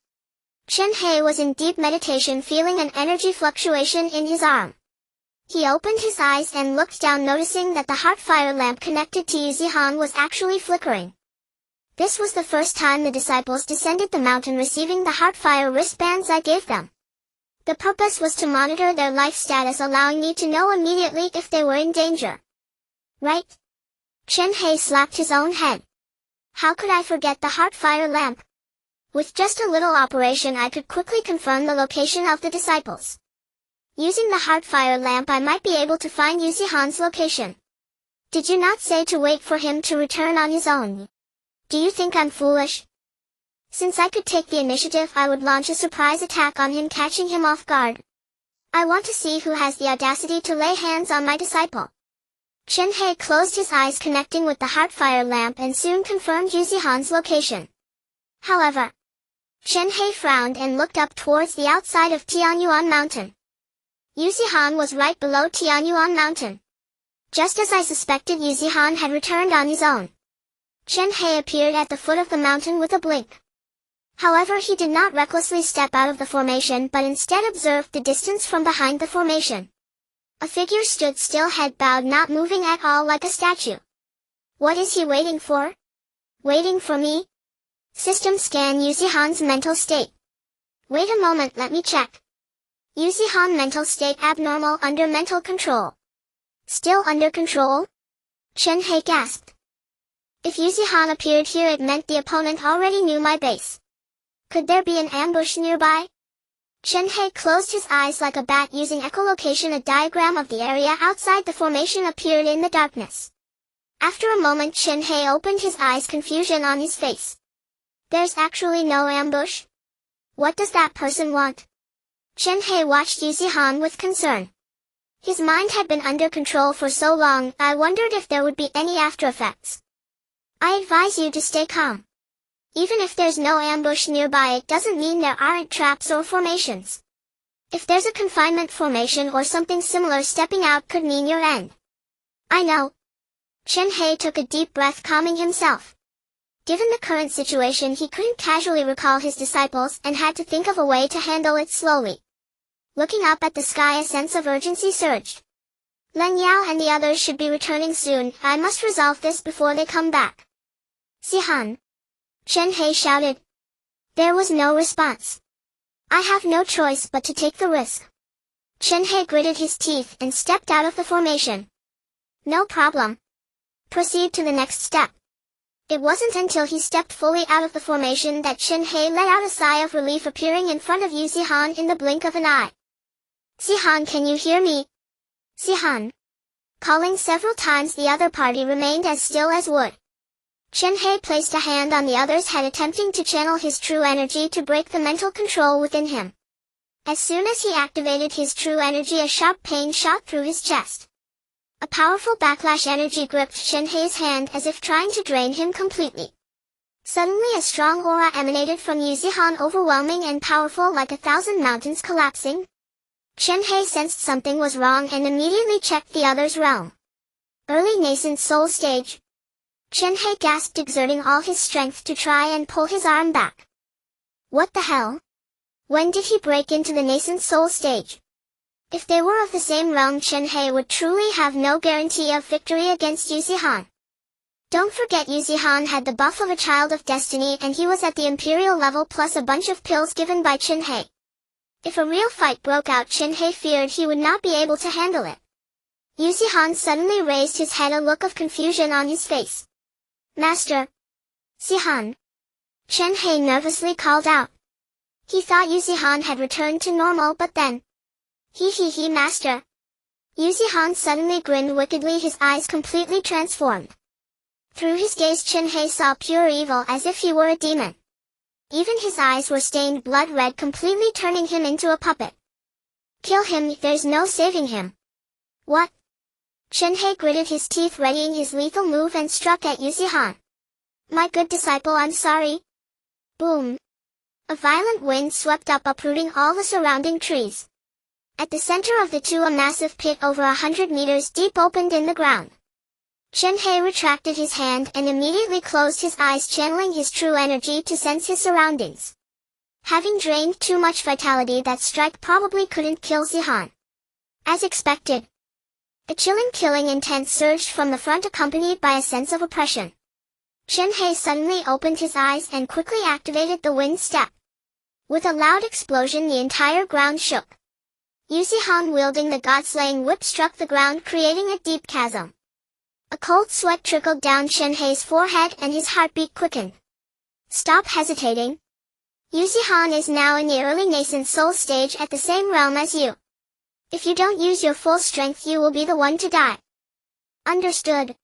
[SPEAKER 1] Chen Hei was in deep meditation, feeling an energy fluctuation in his arm. He opened his eyes and looked down, noticing that the heart fire lamp connected to Yu Zihan was actually flickering. This was the first time the disciples descended the mountain receiving the heart fire wristbands I gave them. The purpose was to monitor their life status, allowing me to know immediately if they were in danger. Right? Chen Hei slapped his own head. How could I forget the heart fire lamp? With just a little operation I could quickly confirm the location of the disciples. Using the heart fire lamp I might be able to find Yu Zihan's location. Did you not say to wait for him to return on his own? Do you think I'm foolish? Since I could take the initiative, I would launch a surprise attack on him, catching him off guard. I want to see who has the audacity to lay hands on my disciple. Chen Hei closed his eyes, connecting with the heart fire lamp, and soon confirmed Yu Zihan's location. However, Chen Hei frowned and looked up towards the outside of Tianyuan Mountain. Yu Zihan was right below Tianyuan Mountain. Just as I suspected, Yu Zihan had returned on his own. Chen Hei appeared at the foot of the mountain with a blink. However, he did not recklessly step out of the formation, but instead observed the distance from behind the formation. A figure stood still, head bowed, not moving at all, like a statue. What is he waiting for? Waiting for me? System scan Yu Zihan's mental state. Wait a moment, let me check. Yu Zihan mental state abnormal, under mental control. Still under control? Chen Hei gasped. If Yu Zihan appeared here, it meant the opponent already knew my base. Could there be an ambush nearby? Chen Hei closed his eyes like a bat, using echolocation. A diagram of the area outside the formation appeared in the darkness. After a moment, Chen Hei opened his eyes, confusion on his face. There's actually no ambush? What does that person want? Chen Hei watched Yu Zihan with concern. His mind had been under control for so long, I wondered if there would be any after effects. I advise you to stay calm. Even if there's no ambush nearby, it doesn't mean there aren't traps or formations. If there's a confinement formation or something similar, stepping out could mean your end. I know. Chen Hei took a deep breath, calming himself. Given the current situation, he couldn't casually recall his disciples and had to think of a way to handle it slowly. Looking up at the sky, a sense of urgency surged. Len Yao and the others should be returning soon. I must resolve this before they come back. Zihan. Chen Hei shouted. There was no response. I have no choice but to take the risk. Chen Hei gritted his teeth and stepped out of the formation. No problem. Proceed to the next step. It wasn't until he stepped fully out of the formation that Chen Hei let out a sigh of relief, appearing in front of Yu Zihan in the blink of an eye. Zihan, can you hear me? Zihan. Calling several times, the other party remained as still as wood. Chen Hei placed a hand on the other's head, attempting to channel his true energy to break the mental control within him. As soon as he activated his true energy, a sharp pain shot through his chest. A powerful backlash energy gripped Chen Hei's hand as if trying to drain him completely. Suddenly a strong aura emanated from Yu Zihan, overwhelming and powerful like 1,000 mountains collapsing. Chen Hei sensed something was wrong and immediately checked the other's realm. Early nascent soul stage. Chen Hei gasped, exerting all his strength to try and pull his arm back. What the hell? When did he break into the nascent soul stage? If they were of the same realm, Chen Hei would truly have no guarantee of victory against Yu Zihan. Don't forget, Yu Zihan had the buff of a child of destiny, and he was at the imperial level plus a bunch of pills given by Chen Hei. If a real fight broke out, Chen Hei feared he would not be able to handle it. Yu Zihan suddenly raised his head, a look of confusion on his face. Master. Zihan. Chen Hei nervously called out. He thought Yu Zihan had returned to normal, but then... He, master. Yu Zihan suddenly grinned wickedly, his eyes completely transformed. Through his gaze, Chen Hei saw pure evil, as if he were a demon. Even his eyes were stained blood red, completely turning him into a puppet. Kill him, there's no saving him. What? Chen Hei gritted his teeth, readying his lethal move, and struck at Yu Zihan. My good disciple, I'm sorry. Boom. A violent wind swept up, uprooting all the surrounding trees. At the center of the two, a massive pit over 100 meters deep opened in the ground. Chen Hei retracted his hand and immediately closed his eyes, channeling his true energy to sense his surroundings. Having drained too much vitality, that strike probably couldn't kill Zihan. As expected. A chilling killing intent surged from the front, accompanied by a sense of oppression. Chen Hei suddenly opened his eyes and quickly activated the wind step. With a loud explosion, the entire ground shook. Yu Zihan, wielding the god-slaying whip, struck the ground, creating a deep chasm. A cold sweat trickled down Chen Hei's forehead and his heartbeat quickened. Stop hesitating. Yu Zihan is now in the early nascent soul stage, at the same realm as you. If you don't use your full strength, you will be the one to die. Understood.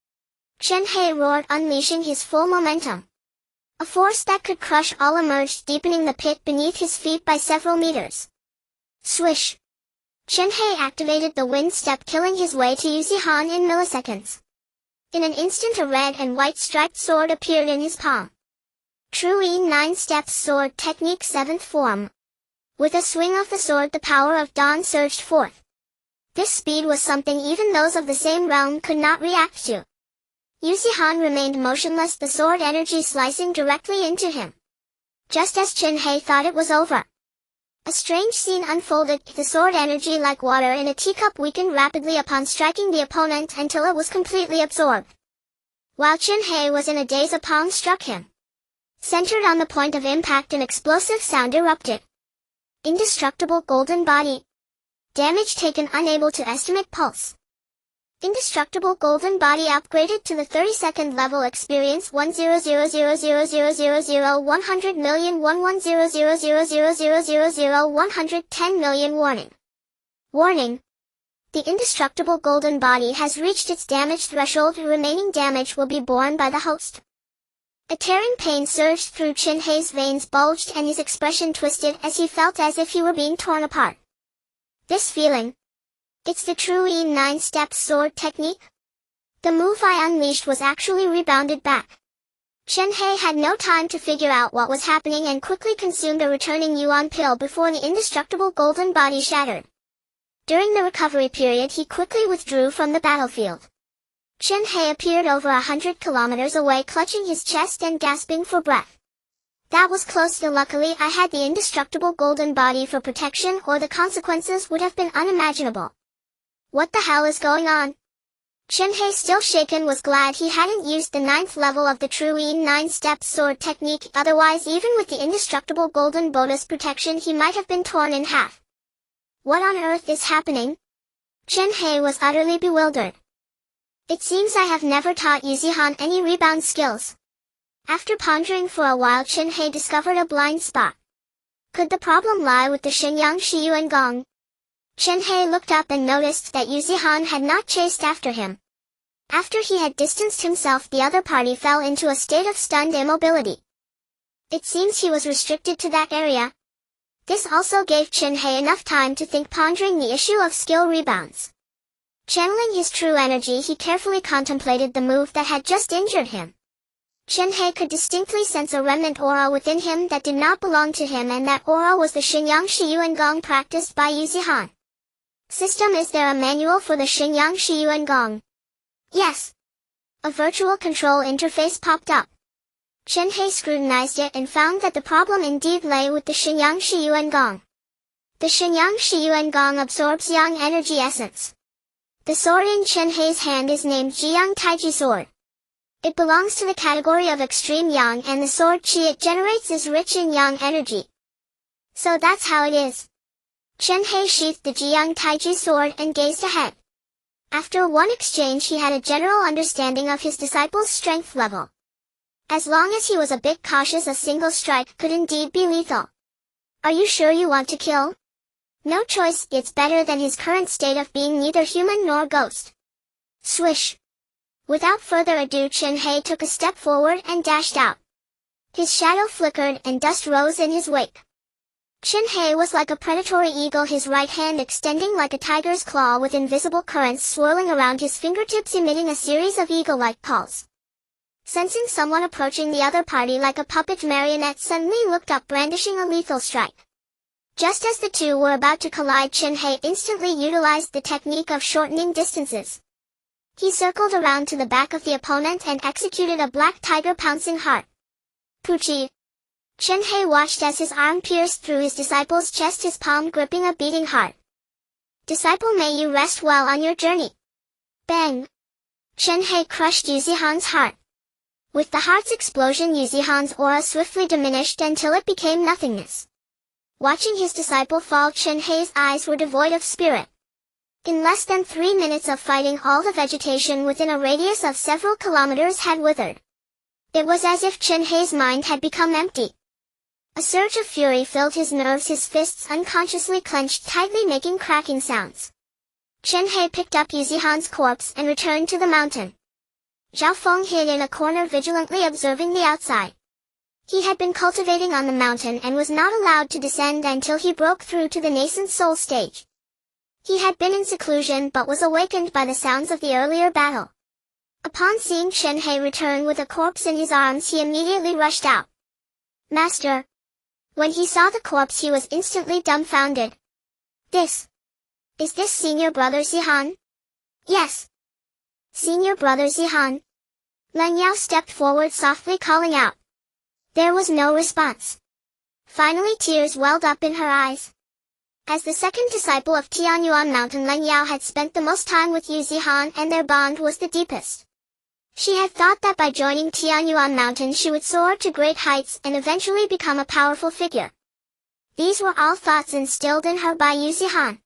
[SPEAKER 1] Chen Hei roared, unleashing his full momentum. A force that could crush all emerged, deepening the pit beneath his feet by several meters. Swish. Chen Hei activated the wind step, killing his way to Yu Zihan in milliseconds. In an instant, a red and white striped sword appeared in his palm. True E 9 Steps Sword Technique 7th Form. With a swing of the sword, the power of dawn surged forth. This speed was something even those of the same realm could not react to. Yu Zihan remained motionless, the sword energy slicing directly into him. Just as Chen Hei thought it was over. A strange scene unfolded. The sword energy, like water in a teacup, weakened rapidly upon striking the opponent until it was completely absorbed. While Chen Hei was in a daze, a palm struck him. Centered on the point of impact, an explosive sound erupted. Indestructible golden body. Damage taken unable to estimate pulse. Indestructible golden body upgraded to the 32nd level. Experience 100000000 100,000,000,000,000 110 million. Warning. Warning. The indestructible golden body has reached its damage threshold. Remaining damage will be borne by the host. A tearing pain surged through Chen Hei's veins, bulged, and his expression twisted as he felt as if he were being torn apart. This feeling. It's the true E 9 Steps Sword Technique? The move I unleashed was actually rebounded back. Chen Hei had no time to figure out what was happening and quickly consumed a returning yuan pill before the indestructible golden body shattered. During the recovery period he quickly withdrew from the battlefield. Chen Hei appeared over 100 kilometers away clutching his chest and gasping for breath. That was close, but luckily I had the indestructible golden body for protection or the consequences would have been unimaginable. What the hell is going on? Chen Hei, still shaken, was glad he hadn't used the 9th level of the true Yin 9-step sword technique, otherwise even with the indestructible golden bonus protection he might have been torn in half. What on earth is happening? Chen Hei was utterly bewildered. It seems I have never taught Yuzihan any rebound skills. After pondering for a while, Chen Hei discovered a blind spot. Could the problem lie with the Shenyang Shiyuan Gong? Chen Hei looked up and noticed that Yuzihan had not chased after him. After he had distanced himself, the other party fell into a state of stunned immobility. It seems he was restricted to that area. This also gave Chen Hei enough time to think, pondering the issue of skill rebounds. Channeling his true energy, he carefully contemplated the move that had just injured him. Chen Hei could distinctly sense a remnant aura within him that did not belong to him, and that aura was the Shenyang Shiyuan Gong practiced by Yuzihan. System: is there a manual for the Shenyang Shiyuan Gong? Yes. A virtual control interface popped up. Chen Hei scrutinized it and found that the problem indeed lay with the Shenyang Shiyuan Gong. The Shenyang Shiyuan Gong absorbs yang energy essence. The sword in Chen Hei's hand is named Jiyang Taiji sword. It belongs to the category of extreme yang, and the sword chi it generates is rich in yang energy. So that's how it is. Chen Hei sheathed the Jiyang Taiji sword and gazed ahead. After one exchange he had a general understanding of his disciple's strength level. As long as he was a bit cautious, a single strike could indeed be lethal. Are you sure you want to kill? No choice, it's better than his current state of being neither human nor ghost. Swish. Without further ado, Chen Hei took a step forward and dashed out. His shadow flickered and dust rose in his wake. Chen Hei was like a predatory eagle, his right hand extending like a tiger's claw with invisible currents swirling around his fingertips, emitting a series of eagle-like calls. Sensing someone approaching, the other party like a puppet marionette suddenly looked up, brandishing a lethal strike. Just as the two were about to collide, Chen Hei instantly utilized the technique of shortening distances. He circled around to the back of the opponent and executed a black tiger pouncing heart. Puchi. Chen Hei watched as his arm pierced through his disciple's chest, his palm gripping a beating heart. Disciple, may you rest well on your journey. Bang! Chen Hei crushed Yuzihan's heart. With the heart's explosion, Yuzihan's aura swiftly diminished until it became nothingness. Watching his disciple fall, Chen Hei's eyes were devoid of spirit. In less than 3 minutes of fighting, all the vegetation within a radius of several kilometers had withered. It was as if Chen Hei's mind had become empty. A surge of fury filled his nerves, his fists unconsciously clenched tightly, making cracking sounds. Chen Hei picked up Yuzihan's corpse and returned to the mountain. Zhao Feng hid in a corner, vigilantly observing the outside. He had been cultivating on the mountain and was not allowed to descend until he broke through to the nascent soul stage. He had been in seclusion but was awakened by the sounds of the earlier battle. Upon seeing Chen Hei return with a corpse in his arms, he immediately rushed out. Master! When he saw the corpse, he was instantly dumbfounded. Is this senior brother Zihan? Yes. Senior brother Zihan. Lan Yao stepped forward, softly calling out. There was no response. Finally, tears welled up in her eyes. As the second disciple of Tianyuan Mountain, Lan Yao had spent the most time with Yu Zihan, and their bond was the deepest. She had thought that by joining Tianyuan Mountain she would soar to great heights and eventually become a powerful figure. These were all thoughts instilled in her by Yu Zihan.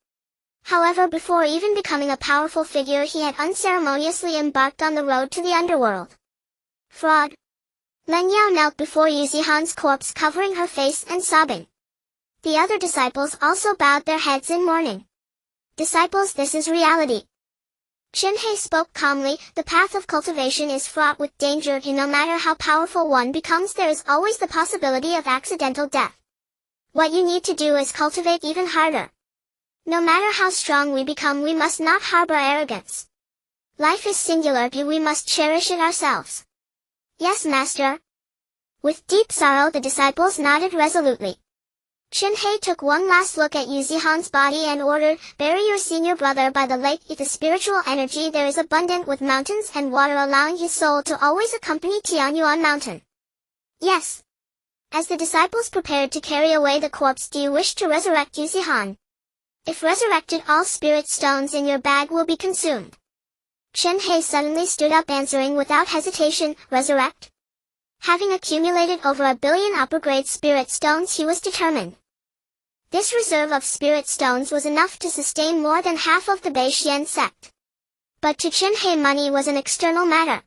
[SPEAKER 1] However, before even becoming a powerful figure, he had unceremoniously embarked on the road to the underworld. Fraud. Lan Yao knelt before Yu Zihan's corpse, covering her face and sobbing. The other disciples also bowed their heads in mourning. Disciples, this is reality. Chen Hei spoke calmly. The path of cultivation is fraught with danger, and no matter how powerful one becomes, there is always the possibility of accidental death. What you need to do is cultivate even harder. No matter how strong we become, we must not harbor arrogance. Life is singular, but we must cherish it ourselves. Yes, Master. With deep sorrow the disciples nodded resolutely. Chen Hei took one last look at Yu Zihan's body and ordered, "Bury your senior brother by the lake. If the spiritual energy there is abundant with mountains and water, allowing his soul to always accompany Tianyuan mountain." "Yes." As the disciples prepared to carry away the corpse, "Do you wish to resurrect Yu Zihan? If resurrected, all spirit stones in your bag will be consumed." Chen Hei suddenly stood up, answering without hesitation, "Resurrect?" Having accumulated over 1 billion upper-grade spirit stones, he was determined. This reserve of spirit stones was enough to sustain more than half of the Beixian sect. But to Chen Hei, money was an external matter.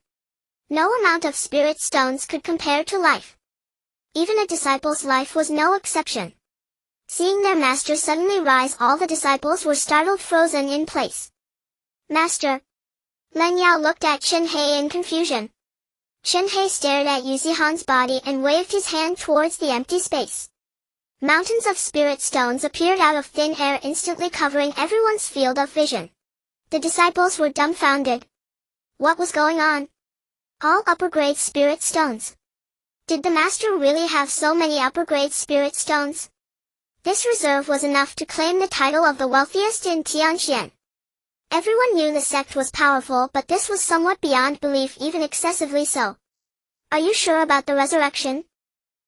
[SPEAKER 1] No amount of spirit stones could compare to life. Even a disciple's life was no exception. Seeing their master suddenly rise, all the disciples were startled, frozen in place. "Master!" Len Yao looked at Chen Hei in confusion. Chen Hei stared at Yu Zihan's body and waved his hand towards the empty space. Mountains of spirit stones appeared out of thin air, instantly covering everyone's field of vision. The disciples were dumbfounded. What was going on? All upper-grade spirit stones. Did the master really have so many upper-grade spirit stones? This reserve was enough to claim the title of the wealthiest in Tianxian. Everyone knew the sect was powerful, but this was somewhat beyond belief, even excessively so. "Are you sure about the resurrection?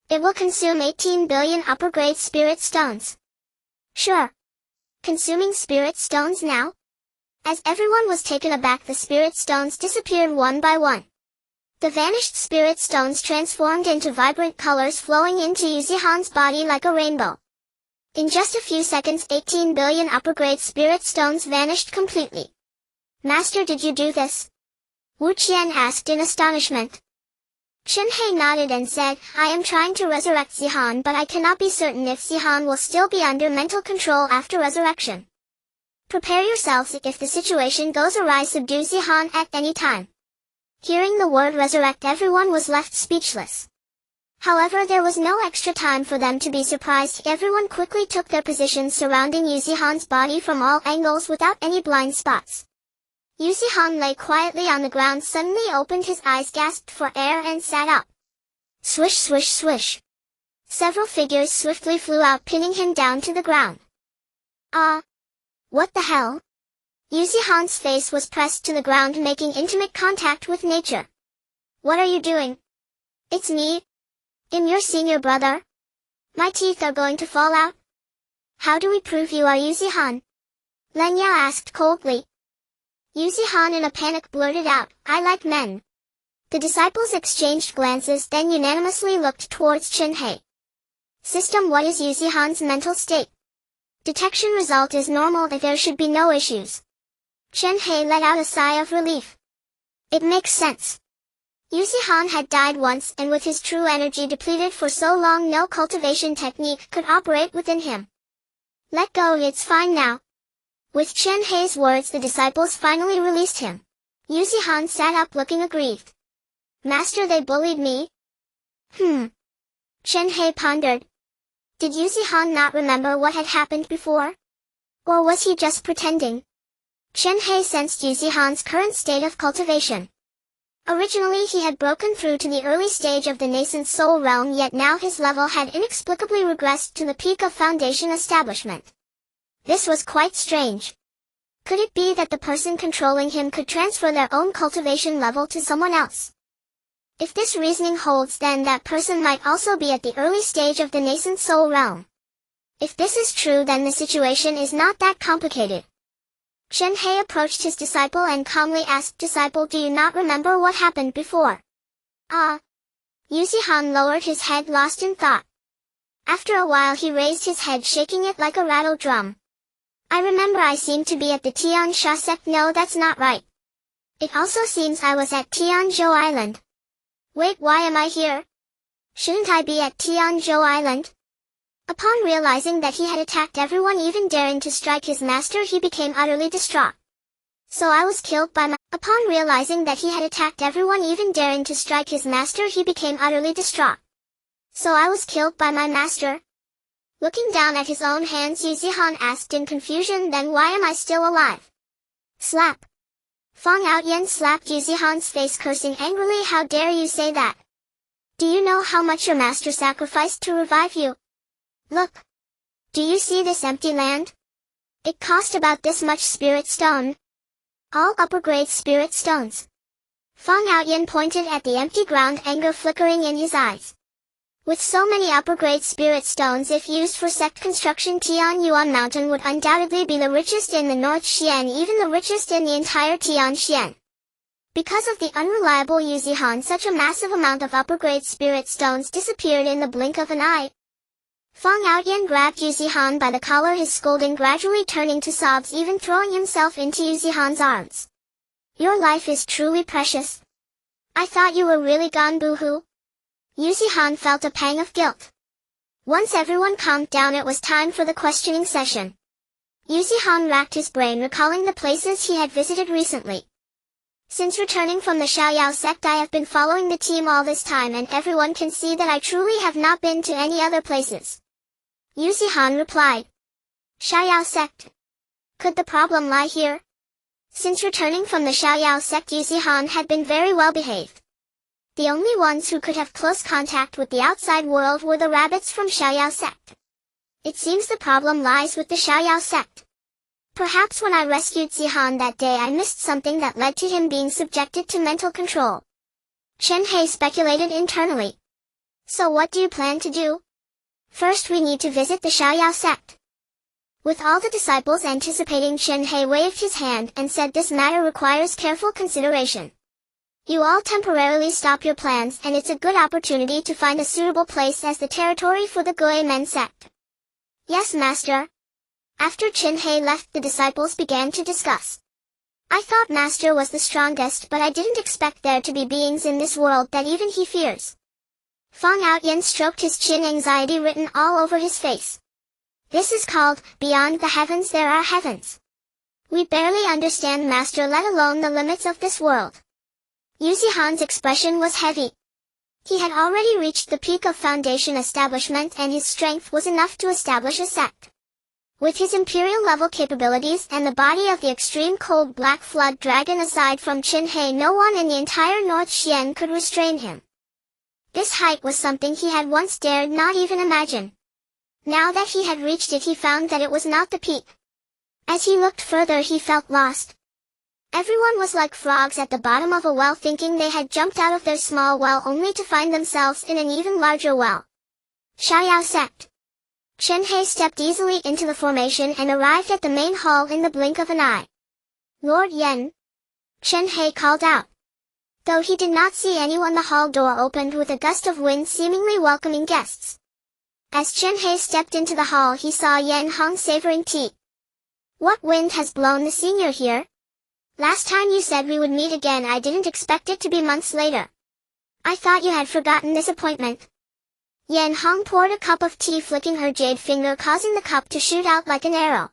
[SPEAKER 1] It will consume 18 billion upper-grade spirit stones." "Sure." Consuming spirit stones now? As everyone was taken aback, the spirit stones disappeared one by one. The vanished spirit stones transformed into vibrant colors, flowing into Yu Zihan's body like a rainbow. In just a few seconds, 18 billion upper-grade spirit stones vanished completely. "Master, did you do this?" Wu Qian asked in astonishment. Chen Hei nodded and said, "I am trying to resurrect Zihan, but I cannot be certain if Zihan will still be under mental control after resurrection. Prepare yourselves. If the situation goes awry, subdue Zihan at any time." Hearing the word resurrect, everyone was left speechless. However, there was no extra time for them to be surprised. Everyone quickly took their positions surrounding Yu Zihan's body from all angles without any blind spots. Yu Zihan lay quietly on the ground, suddenly opened his eyes, gasped for air and sat up. Swish, swish, swish. Several figures swiftly flew out, pinning him down to the ground. What the hell? Yu Zihan's face was pressed to the ground, making intimate contact with nature. "What are you doing?" "It's me. I'm your senior brother. My teeth are going to fall out." "How do we prove you are Yu Zihan?" Len Yao asked coldly. Yu Zihan in a panic blurted out, "I like men." The disciples exchanged glances, then unanimously looked towards Chen Hei. "System, what is Yu Zihan's mental state?" "Detection result is normal. There should be no issues." Chen Hei let out a sigh of relief. It makes sense. Yu Zihan had died once, and with his true energy depleted for so long, no cultivation technique could operate within him. "Let go, it's fine now." With Chen Hei's words, the disciples finally released him. Yu Zihan sat up, looking aggrieved. "Master, they bullied me." Chen Hei pondered. Did Yu Zihan not remember what had happened before? Or was he just pretending? Chen Hei sensed Yu Zihan's current state of cultivation. Originally he had broken through to the early stage of the nascent soul realm, yet now his level had inexplicably regressed to the peak of foundation establishment. This was quite strange. Could it be that the person controlling him could transfer their own cultivation level to someone else? If this reasoning holds, then that person might also be at the early stage of the nascent soul realm. If this is true, then the situation is not that complicated. Chen Hei approached his disciple and calmly asked, "Disciple, do you not remember what happened before?" Yu Zihan lowered his head, lost in thought. After a while he raised his head, shaking it like a rattle drum. "I remember I seemed to be at the Tiansha Sect." "No, that's not right. It also seems I was at Tianzhou Island." "Wait, why am I here? Shouldn't I be at Tianzhou Island?" Upon realizing that he had attacked everyone, even daring to strike his master, he became utterly distraught. Upon realizing that he had attacked everyone, even daring to strike his master, he became utterly distraught. "So I was killed by my master?" Looking down at his own hands, Yu Zihan asked in confusion, "Then why am I still alive?" Slap. Fang Outyen slapped Yu Zihan's face, cursing angrily, "How dare you say that? Do you know how much your master sacrificed to revive you? Look. Do you see this empty land? It cost about this much spirit stone. All upper-grade spirit stones. Feng Yaoyan pointed at the empty ground, anger flickering in his eyes. With so many upper-grade spirit stones, if used for sect construction, Tianyuan Mountain would undoubtedly be the richest in the North Xian, even the richest in the entire Tian Xian. Because of the unreliable Yuzihan, such a massive amount of upper-grade spirit stones disappeared in the blink of an eye. Feng Yaoyan grabbed Yuzihan by the collar, his scolding gradually turning to sobs, even throwing himself into Yuzihan's arms. Your life is truly precious. I thought you were really gone, boo-hoo. Yuzihan felt a pang of guilt. Once everyone calmed down, it was time for the questioning session. Yuzihan racked his brain, recalling the places he had visited recently. Since returning from the Xiaoyao sect, I have been following the team all this time, and everyone can see that I truly have not been to any other places. Yuzihan replied. Xiaoyao sect. Could the problem lie here? Since returning from the Xiaoyao sect, Yuzihan had been very well behaved. The only ones who could have close contact with the outside world were the rabbits from Xiaoyao sect. It seems the problem lies with the Xiaoyao sect. Perhaps when I rescued Zihan that day, I missed something that led to him being subjected to mental control. Chen Hei speculated internally. So what do you plan to do? First, we need to visit the Xiaoyao sect. With all the disciples anticipating, Chen Hei waved his hand and said, this matter requires careful consideration. You all temporarily stop your plans, and it's a good opportunity to find a suitable place as the territory for the Guo Men sect. Yes, master. After Chen Hei left, the disciples began to discuss. I thought master was the strongest, but I didn't expect there to be beings in this world that even he fears. Feng Yaoyan stroked his chin, anxiety written all over his face. This is called, beyond the heavens there are heavens. We barely understand master, let alone the limits of this world. Yuzihan's expression was heavy. He had already reached the peak of foundation establishment, and his strength was enough to establish a sect. With his imperial-level capabilities and the body of the extreme cold black flood dragon, aside from Chen Hei, no one in the entire North Xian could restrain him. This height was something he had once dared not even imagine. Now that he had reached it, he found that it was not the peak. As he looked further, he felt lost. Everyone was like frogs at the bottom of a well, thinking they had jumped out of their small well only to find themselves in an even larger well. Xiaoyao sect. Chen Hei stepped easily into the formation and arrived at the main hall in the blink of an eye. Lord Yen. Chen Hei called out. Though he did not see anyone, the hall door opened with a gust of wind, seemingly welcoming guests. As Chen Hei stepped into the hall, he saw Yan Hong savoring tea. What wind has blown the senior here? Last time you said we would meet again, I didn't expect it to be months later. I thought you had forgotten this appointment. Yan Hong poured a cup of tea, flicking her jade finger, causing the cup to shoot out like an arrow.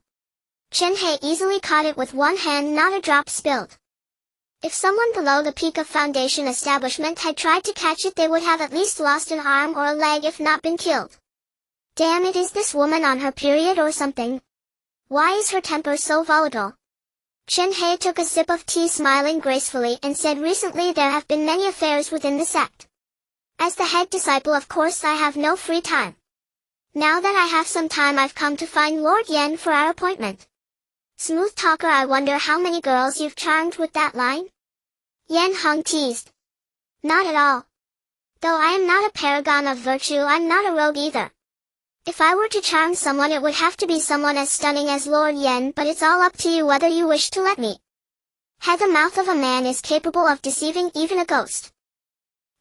[SPEAKER 1] Chen Hei easily caught it with one hand, not a drop spilled. If someone below the peak of foundation establishment had tried to catch it, they would have at least lost an arm or a leg, if not been killed. Damn it, is this woman on her period or something? Why is her temper so volatile? Chen Hei took a sip of tea, smiling gracefully, and said, recently there have been many affairs within the sect. As the head disciple, of course I have no free time. Now that I have some time, I've come to find Lord Yen for our appointment. Smooth talker, I wonder how many girls you've charmed with that line? Yan Hong teased. Not at all. Though I am not a paragon of virtue, I'm not a rogue either. If I were to charm someone, it would have to be someone as stunning as Lord Yen, but it's all up to you whether you wish to let me. The mouth of a man is capable of deceiving even a ghost.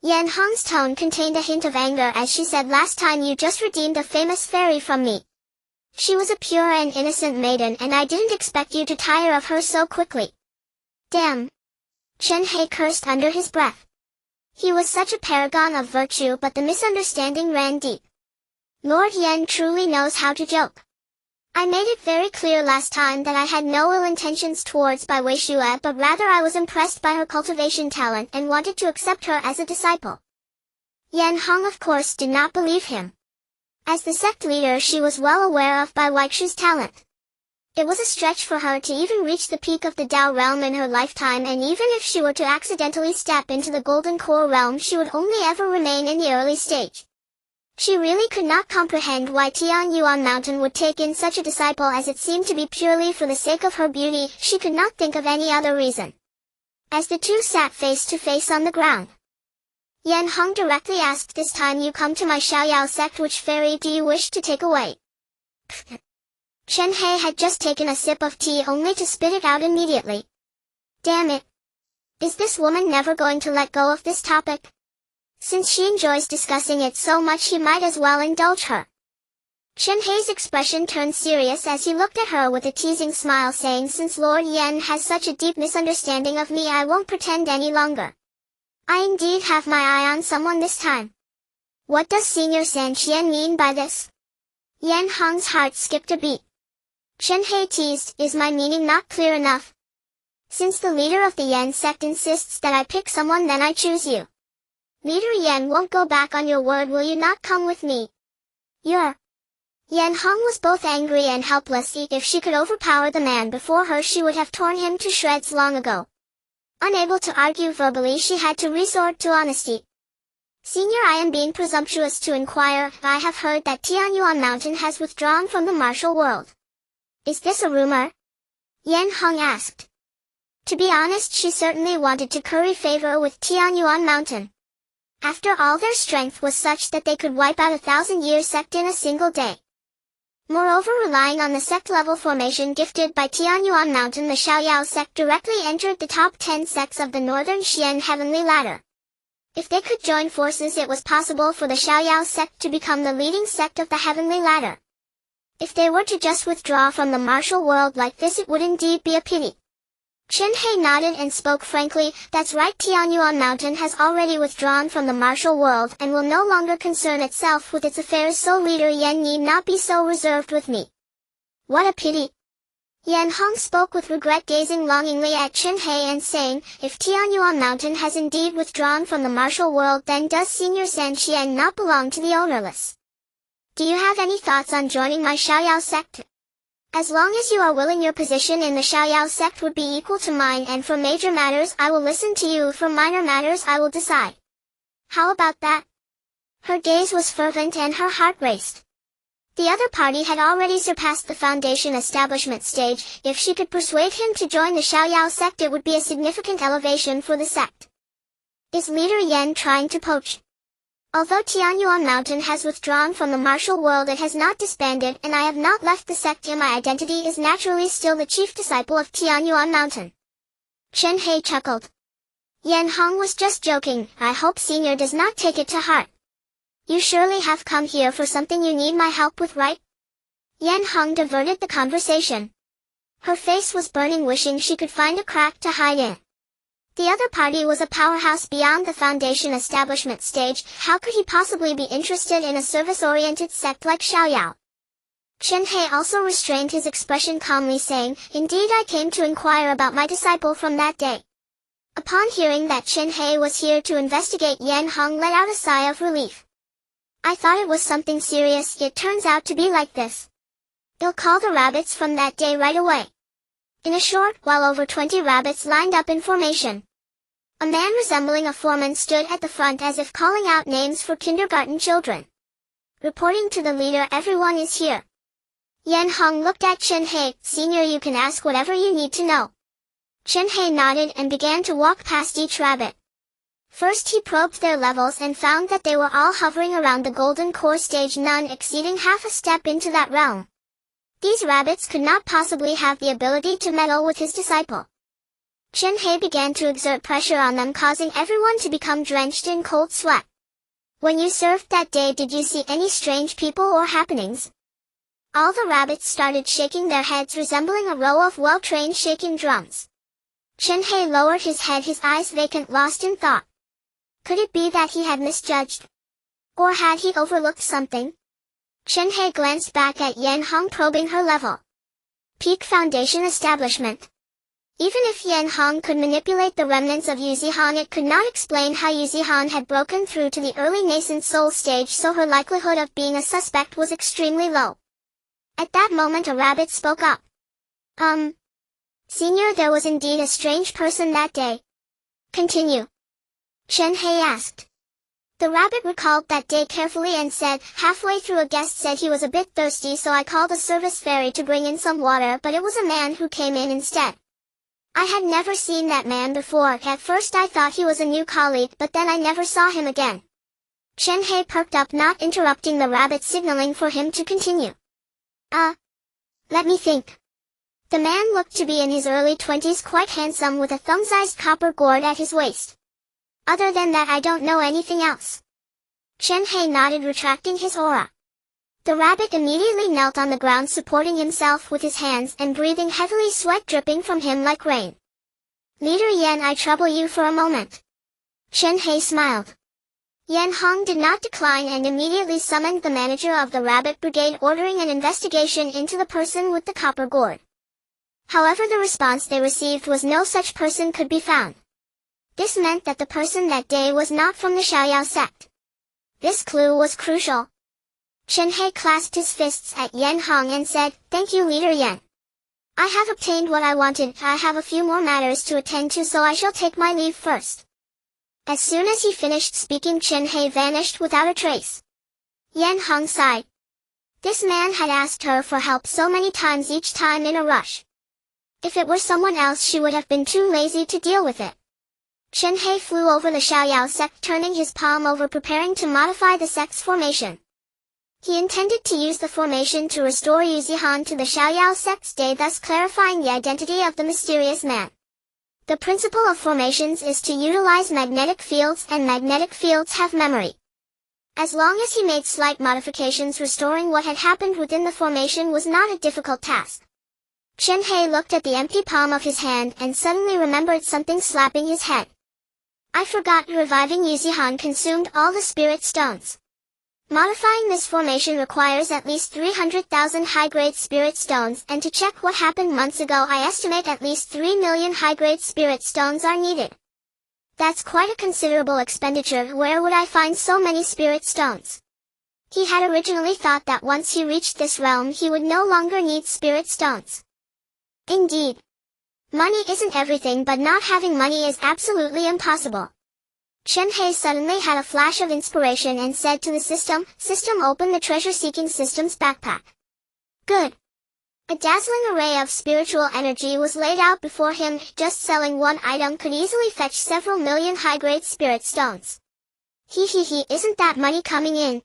[SPEAKER 1] Yan Hong's tone contained a hint of anger as she said, last time you just redeemed a famous fairy from me. She was a pure and innocent maiden, and I didn't expect you to tire of her so quickly. Damn. Chen Hei cursed under his breath. He was such a paragon of virtue, but the misunderstanding ran deep. Lord Yen truly knows how to joke. I made it very clear last time that I had no ill intentions towards Bai Weishue, but rather I was impressed by her cultivation talent and wanted to accept her as a disciple. Yan Hong of course did not believe him. As the sect leader, she was well aware of Bai Weishue's talent. It was a stretch for her to even reach the peak of the Tao realm in her lifetime, and even if she were to accidentally step into the Golden Core realm, she would only ever remain in the early stage. She really could not comprehend why Tian Yuan Mountain would take in such a disciple, as it seemed to be purely for the sake of her beauty. She could not think of any other reason. As the two sat face to face on the ground, Yan Hong directly asked, "This time you come to my Xiaoyao sect, which fairy do you wish to take away?" Chen Hei had just taken a sip of tea only to spit it out immediately. Damn it! Is this woman never going to let go of this topic? Since she enjoys discussing it so much, he might as well indulge her. Chen Hei's expression turned serious as he looked at her with a teasing smile, saying, "Since Lord Yan has such a deep misunderstanding of me, I won't pretend any longer. I indeed have my eye on someone this time." What does Senior San Qian mean by this? Yan Hong's heart skipped a beat. Chen Hei teased, "Is my meaning not clear enough? Since the leader of the Yan sect insists that I pick someone, then I choose you. Leader Yan won't go back on your word, will you not come with me?" Yan Hong was both angry and helpless. If she could overpower the man before her, she would have torn him to shreds long ago. Unable to argue verbally, she had to resort to honesty. "Senior, I am being presumptuous to inquire. I have heard that Tianyuan Mountain has withdrawn from the martial world. Is this a rumor?" Yan Hong asked. To be honest, she certainly wanted to curry favor with Tianyuan Mountain. After all, their strength was such that they could wipe out a 1,000-year sect in a single day. Moreover, relying on the sect-level formation gifted by Tianyuan Mountain, the Xiaoyao sect directly entered the top 10 sects of the Northern Xian Heavenly Ladder. If they could join forces, it was possible for the Xiaoyao sect to become the leading sect of the Heavenly Ladder. If they were to just withdraw from the martial world like this, it would indeed be a pity. Chen Hei nodded and spoke frankly, "That's right, Tianyuan Mountain has already withdrawn from the martial world and will no longer concern itself with its affairs, so Leader Yan need not be so reserved with me." "What a pity." Yan Hong spoke with regret, gazing longingly at Chen Hei and saying, "If Tianyuan Mountain has indeed withdrawn from the martial world, then does Senior San Qian not belong to the ownerless? Do you have any thoughts on joining my Xiaoyao sect? As long as you are willing, your position in the Xiaoyao sect would be equal to mine, and for major matters I will listen to you, for minor matters I will decide. How about that?" Her gaze was fervent and her heart raced. The other party had already surpassed the foundation establishment stage. If she could persuade him to join the Xiaoyao sect, it would be a significant elevation for the sect. Is Leader Yan trying to poach? Although Tianyuan Mountain has withdrawn from the martial world, it has not disbanded, and I have not left the sect, and my identity is naturally still the chief disciple of Tianyuan Mountain. Chen Hei chuckled. Yan Hong was just joking. "I hope Senior does not take it to heart. You surely have come here for something you need my help with, right?" Yan Hong diverted the conversation. Her face was burning, wishing she could find a crack to hide in. The other party was a powerhouse beyond the foundation establishment stage. How could he possibly be interested in a service-oriented sect like Xiaoyao? Chen Hei also restrained his expression calmly, saying, "Indeed, I came to inquire about my disciple from that day." Upon hearing that Chen Hei was here to investigate, Yan Hong let out a sigh of relief. "I thought it was something serious, it turns out to be like this. You'll call the rabbits from that day right away." In a short while, over 20 rabbits lined up in formation. A man resembling a foreman stood at the front as if calling out names for kindergarten children. "Reporting to the leader, everyone is here." Yan Hong looked at Chen Hei. "Senior, you can ask whatever you need to know." Chen Hei nodded and began to walk past each rabbit. First he probed their levels and found that they were all hovering around the golden core stage, none exceeding half a step into that realm. These rabbits could not possibly have the ability to meddle with his disciple. Chen Hei began to exert pressure on them, causing everyone to become drenched in cold sweat. "When you served that day, did you see any strange people or happenings?" All the rabbits started shaking their heads, resembling a row of well-trained shaking drums. Chen Hei lowered his head, his eyes vacant, lost in thought. Could it be that he had misjudged? Or had he overlooked something? Chen Hei glanced back at Yan Hong, probing her level. Peak Foundation Establishment. Even if Yan Hong could manipulate the remnants of Yuzihan, it could not explain how Yuzihan had broken through to the early nascent soul stage, so her likelihood of being a suspect was extremely low. At that moment a rabbit spoke up. Senior, there was indeed a strange person that day. Continue. Chen Hei asked. The rabbit recalled that day carefully and said, halfway through a guest said he was a bit thirsty, so I called a service fairy to bring in some water, but it was a man who came in instead. I had never seen that man before. At first I thought he was a new colleague, but then I never saw him again. Chen Hei perked up, not interrupting the rabbit, signaling for him to continue. Let me think. The man looked to be in his early 20s, quite handsome, with a thumb-sized copper gourd at his waist. Other than that, I don't know anything else. Chen Hei nodded, retracting his aura. The rabbit immediately knelt on the ground, supporting himself with his hands and breathing heavily, sweat dripping from him like rain. Leader Yan, I trouble you for a moment. Chen Hei smiled. Yan Hong did not decline and immediately summoned the manager of the rabbit brigade, ordering an investigation into the person with the copper gourd. However, the response they received was no such person could be found. This meant that the person that day was not from the Xiaoyao sect. This clue was crucial. Chen Hei clasped his fists at Yan Hong and said, Thank you, Leader Yan. I have obtained what I wanted. I have a few more matters to attend to, so I shall take my leave first. As soon as he finished speaking, Chen Hei vanished without a trace. Yan Hong sighed. This man had asked her for help so many times, each time in a rush. If it were someone else, she would have been too lazy to deal with it. Chen Hei flew over the Xiaoyao sect, turning his palm over, preparing to modify the sect's formation. He intended to use the formation to restore Yuzihan to the Xiaoyao sect's day, thus clarifying the identity of the mysterious man. The principle of formations is to utilize magnetic fields, and magnetic fields have memory. As long as he made slight modifications, restoring what had happened within the formation was not a difficult task. Chen Hei looked at the empty palm of his hand and suddenly remembered something, slapping his head. I forgot, reviving Yuzihan consumed all the spirit stones. Modifying this formation requires at least 300,000 high-grade spirit stones, and to check what happened months ago, I estimate at least 3 million high-grade spirit stones are needed. That's quite a considerable expenditure. Where would I find so many spirit stones? He had originally thought that once he reached this realm, he would no longer need spirit stones. Indeed. Money isn't everything, but not having money is absolutely impossible. Chen Hei suddenly had a flash of inspiration and said to the system, open the treasure-seeking system's backpack. Good. A dazzling array of spiritual energy was laid out before him. Just selling one item could easily fetch several million high-grade spirit stones. Isn't that money coming in?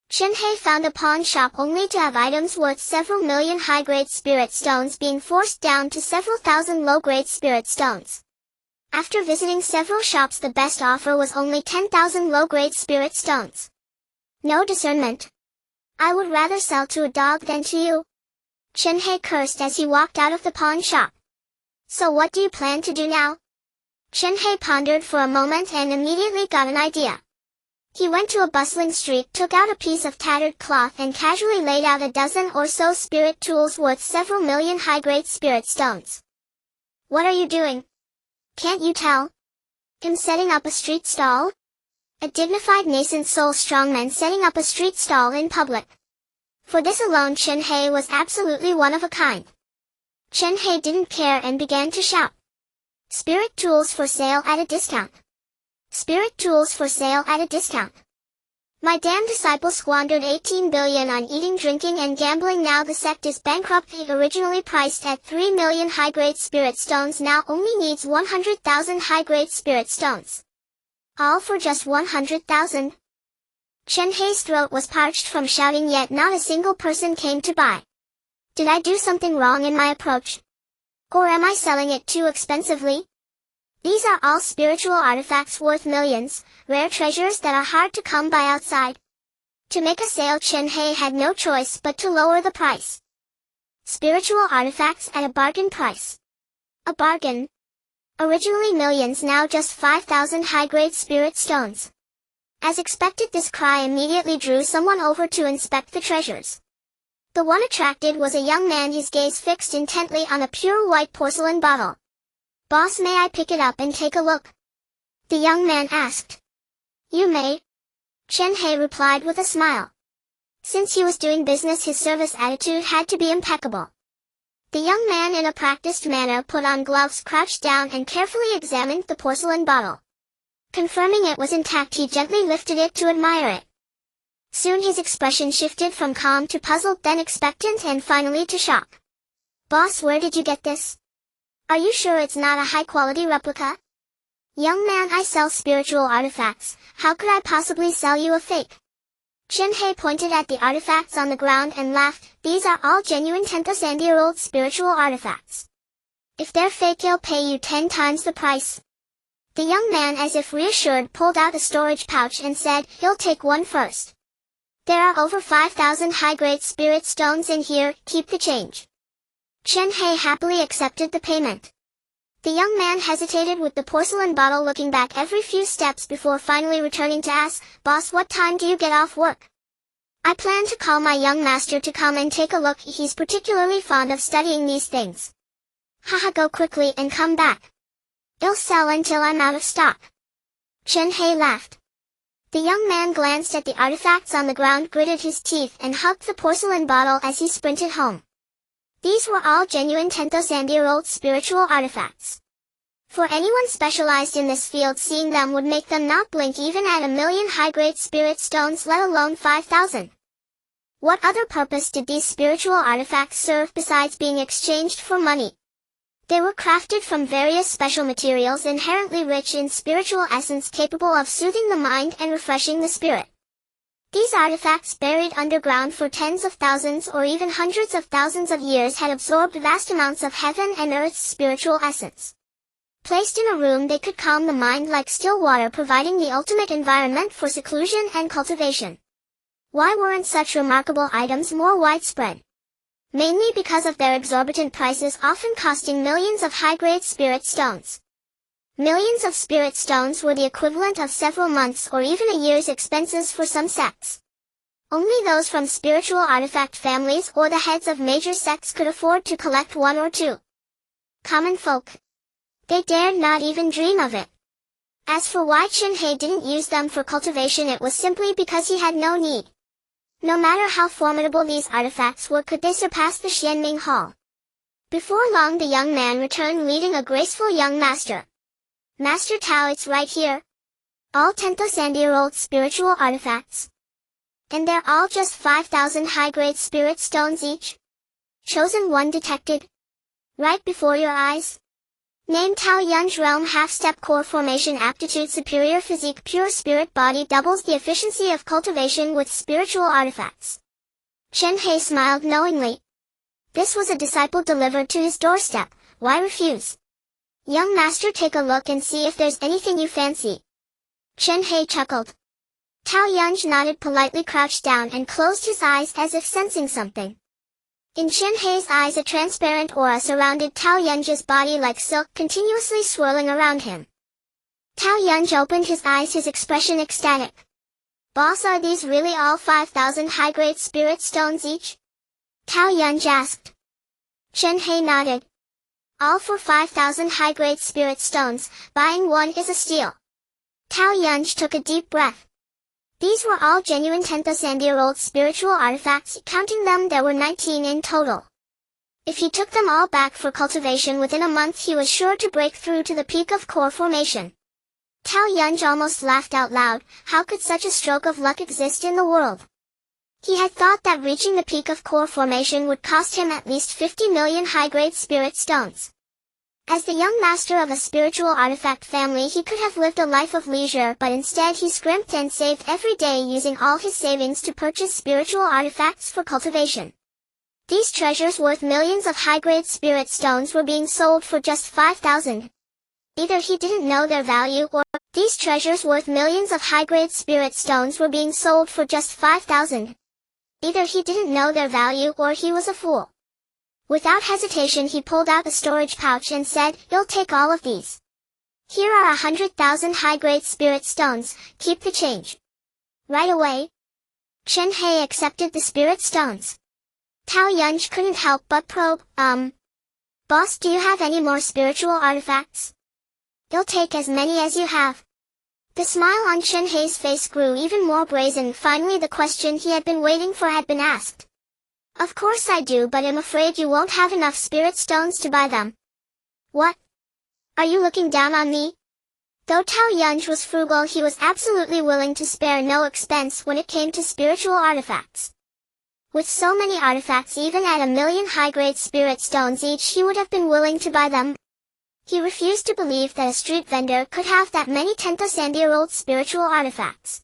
[SPEAKER 1] Chen Hei found a pawn shop only to have items worth several million high-grade spirit stones being forced down to several thousand low-grade spirit stones. After visiting several shops, the best offer was only 10,000 low-grade spirit stones. No discernment. I would rather sell to a dog than to you. Chen Hei cursed as he walked out of the pawn shop. So what do you plan to do now? Chen Hei pondered for a moment and immediately got an idea. He went to a bustling street, took out a piece of tattered cloth and casually laid out a dozen or so spirit tools worth several million high-grade spirit stones. What are you doing? Can't you tell? I'm setting up a street stall? A dignified nascent soul strongman setting up a street stall in public. For this alone, Chen Hei was absolutely one of a kind. Chen Hei didn't care and began to shout. Spirit tools for sale at a discount. Spirit tools for sale at a discount. My damn disciple squandered 18 billion on eating, drinking and gambling. Now the sect is bankrupt. It originally priced at 3 million high-grade spirit stones, now only needs 100,000 high-grade spirit stones. All for just 100,000. Chen Hei's throat was parched from shouting, yet not a single person came to buy. Did I do something wrong in my approach? Or am I selling it too expensively? These are all spiritual artifacts worth millions, rare treasures that are hard to come by outside. To make a sale, Chen Hei had no choice but to lower the price. Spiritual artifacts at a bargain price. A bargain. Originally millions, now just 5,000 high-grade spirit stones. As expected, this cry immediately drew someone over to inspect the treasures. The one attracted was a young man, his gaze fixed intently on a pure white porcelain bottle. Boss, may I pick it up and take a look? The young man asked. You may. Chen Hei replied with a smile. Since he was doing business, his service attitude had to be impeccable. The young man in a practiced manner put on gloves, crouched down and carefully examined the porcelain bottle. Confirming it was intact, he gently lifted it to admire it. Soon his expression shifted from calm to puzzled, then expectant, and finally to shock. "Boss, where did you get this? Are you sure it's not a high-quality replica?" "Young man, I sell spiritual artifacts. How could I possibly sell you a fake?" Chen Hei pointed at the artifacts on the ground and laughed. "These are all genuine 10,000-year-old spiritual artifacts. If they're fake, I'll pay you 10 times the price." The young man, as if reassured, pulled out a storage pouch and said, "You'll take one first. There are over 5,000 high-grade spirit stones in here, keep the change." Chen Hei happily accepted the payment. The young man hesitated with the porcelain bottle, looking back every few steps before finally returning to ask, "Boss, what time do you get off work? I plan to call my young master to come and take a look. He's particularly fond of studying these things." "Haha, go quickly and come back. I'll sell until I'm out of stock." Chen Hei laughed. The young man glanced at the artifacts on the ground, gritted his teeth, and hugged the porcelain bottle as he sprinted home. These were all genuine 10,000-year-old spiritual artifacts. For anyone specialized in this field, seeing them would make them not blink even at 1,000,000 high-grade spirit stones, let alone 5,000. What other purpose did these spiritual artifacts serve besides being exchanged for money? They were crafted from various special materials inherently rich in spiritual essence, capable of soothing the mind and refreshing the spirit. These artifacts, buried underground for tens of thousands or even hundreds of thousands of years, had absorbed vast amounts of heaven and earth's spiritual essence. Placed in a room, they could calm the mind like still water, providing the ultimate environment for seclusion and cultivation. Why weren't such remarkable items more widespread? Mainly because of their exorbitant prices, often costing millions of high-grade spirit stones. Millions of spirit stones were the equivalent of several months or even a year's expenses for some sects. Only those from spiritual artifact families or the heads of major sects could afford to collect one or two. Common folk, they dared not even dream of it. As for why Chen Hei didn't use them for cultivation, it was simply because he had no need. No matter how formidable these artifacts were, could they surpass the Xianming Hall? Before long, the young man returned leading a graceful young master. "Master Tao, it's right here. All 10,000-year-old spiritual artifacts. And they're all just 5,000 high-grade spirit stones each. Chosen one detected. Right before your eyes. Name Tao Yun's realm, half-step core formation, aptitude, superior physique, pure spirit body, doubles the efficiency of cultivation with spiritual artifacts." Chen Hei smiled knowingly. This was a disciple delivered to his doorstep. Why refuse? "Young master, take a look and see if there's anything you fancy." Chen Hei chuckled. Tao Yunj nodded politely, crouched down and closed his eyes as if sensing something. In Chen Hei's eyes, a transparent aura surrounded Tao Yunj's body like silk, continuously swirling around him. Tao Yunj opened his eyes, his expression ecstatic. "Boss, are these really all 5,000 high-grade spirit stones each?" Tao Yunj asked. Chen Hei nodded. "All for 5,000 high-grade spirit stones, buying one is a steal." Tao Yunj took a deep breath. These were all genuine 10,000-year-old spiritual artifacts. Counting them, there were 19 in total. If he took them all back for cultivation within a month, he was sure to break through to the peak of core formation. Tao Yunj almost laughed out loud. How could such a stroke of luck exist in the world? He had thought that reaching the peak of core formation would cost him at least 50 million high-grade spirit stones. As the young master of a spiritual artifact family, he could have lived a life of leisure, but instead he scrimped and saved every day, using all his savings to purchase spiritual artifacts for cultivation. These treasures, worth millions of high-grade spirit stones, were being sold for just 5,000. Either he didn't know their value, or these treasures worth millions of high-grade spirit stones were being sold for just 5,000. Either he didn't know their value or he was a fool. Without hesitation, he pulled out a storage pouch and said, "You'll take all of these. Here are 100,000 high-grade spirit stones, keep the change." Right away, Chen Hei accepted the spirit stones. Tao Yunj couldn't help but probe, "Boss, do you have any more spiritual artifacts?" "You'll take as many as you have." The smile on Chen Hei's face grew even more brazen. Finally, the question he had been waiting for had been asked. Of course I do, but I'm afraid you won't have enough spirit stones to buy them. What? Are you looking down on me? Though Tao Yunj was frugal, he was absolutely willing to spare no expense when it came to spiritual artifacts. With so many artifacts, even at 1,000,000 high-grade spirit stones each, he would have been willing to buy them. He refused to believe that a street vendor could have that many 10,000-year-old spiritual artifacts.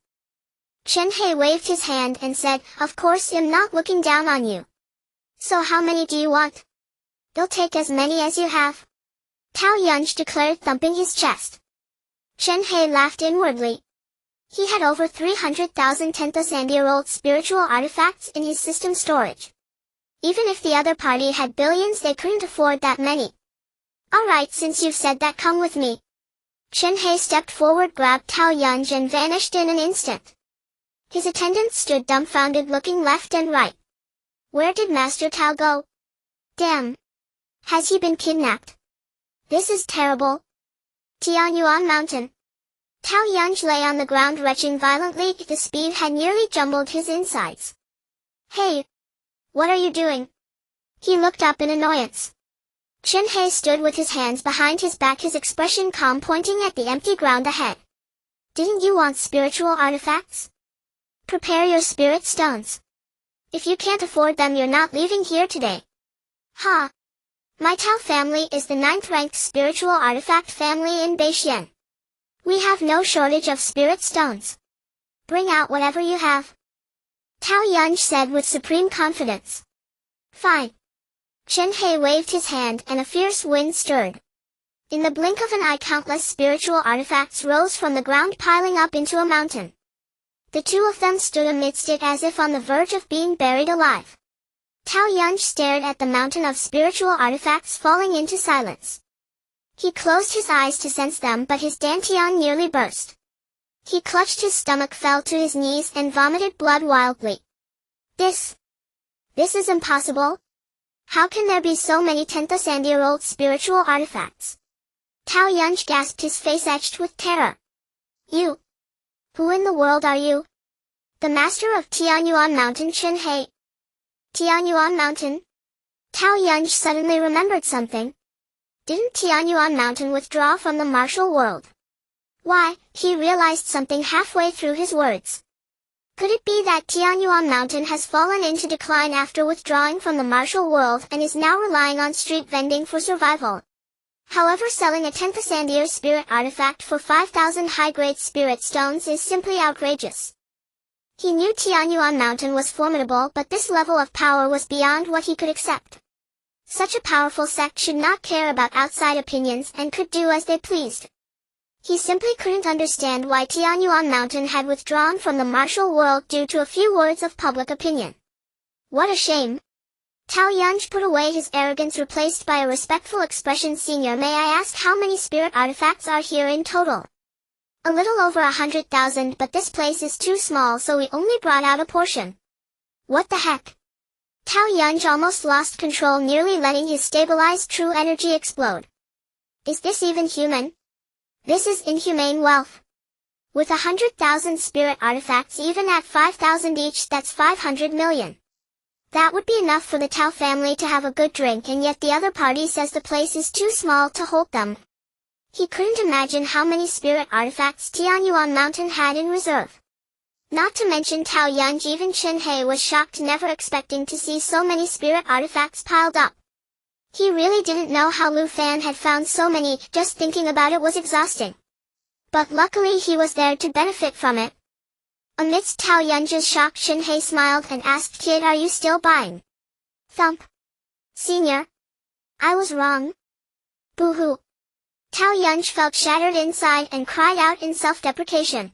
[SPEAKER 1] Chen Hei waved his hand and said, "Of course I'm not looking down on you. So how many do you want?" "You'll take as many as you have," Tao Yunj declared, thumping his chest. Chen Hei laughed inwardly. He had over 300,000 10,000-year-old spiritual artifacts in his system storage. Even if the other party had billions, they couldn't afford that many. "Alright, since you've said that, come with me." Chen Hei stepped forward, grabbed Tao Yunj and vanished in an instant. His attendants stood dumbfounded, looking left and right. Where did Master Tao go? Damn! Has he been kidnapped? This is terrible. Tianyuan Mountain. Tao Yunj lay on the ground retching violently. The speed had nearly jumbled his insides. "Hey! What are you doing?" He looked up in annoyance. Chen Hei stood with his hands behind his back, his expression calm, pointing at the empty ground ahead. "Didn't you want spiritual artifacts? Prepare your spirit stones. If you can't afford them, you're not leaving here today." "Ha! My Tao family is the 9th-ranked spiritual artifact family in Beixian. We have no shortage of spirit stones. Bring out whatever you have," Tao Yunj said with supreme confidence. "Fine." Chen Hei waved his hand and a fierce wind stirred. In the blink of an eye, countless spiritual artifacts rose from the ground, piling up into a mountain. The two of them stood amidst it as if on the verge of being buried alive. Tao Yunj stared at the mountain of spiritual artifacts falling into silence. He closed his eyes to sense them, but his dantian nearly burst. He clutched his stomach, fell to his knees, and vomited blood wildly. This is impossible. How can there be so many 10,000-year-old spiritual artifacts?" Tao Yunj gasped, his face etched with terror. "You? Who in the world are you?" "The master of Tianyuan Mountain, Chen Hei." "Tianyuan Mountain?" Tao Yunj suddenly remembered something. Didn't Tianyuan Mountain withdraw from the martial world? Why, he realized something halfway through his words. Could it be that Tianyuan Mountain has fallen into decline after withdrawing from the martial world and is now relying on street vending for survival? However, selling a 10,000-year spirit artifact for 5,000 high-grade spirit stones is simply outrageous. He knew Tianyuan Mountain was formidable, but this level of power was beyond what he could accept. Such a powerful sect should not care about outside opinions and could do as they pleased. He simply couldn't understand why Tianyuan Mountain had withdrawn from the martial world due to a few words of public opinion. What a shame. Tao Yunj put away his arrogance, replaced by a respectful expression. "Senior, may I ask how many spirit artifacts are here in total?" "A little over 100,000, but this place is too small, so we only brought out a portion." "What the heck?" Tao Yunj almost lost control, nearly letting his stabilized true energy explode. "Is this even human? This is inhumane wealth. With 100,000 spirit artifacts, even at 5,000 each, that's 500 million. That would be enough for the Tao family to have a good drink, and yet the other party says the place is too small to hold them." He couldn't imagine how many spirit artifacts Tianyuan Mountain had in reserve. Not to mention Tao Yunj, even Chen Hei was shocked, never expecting to see so many spirit artifacts piled up. He really didn't know how Lu Fan had found so many. Just thinking about it was exhausting. But luckily he was there to benefit from it. Amidst Tao Yunj's shock, Chen Hei smiled and asked, "Kid, are you still buying?" Thump. "Senior, I was wrong. Boo-hoo." Tao Yunj felt shattered inside and cried out in self-deprecation.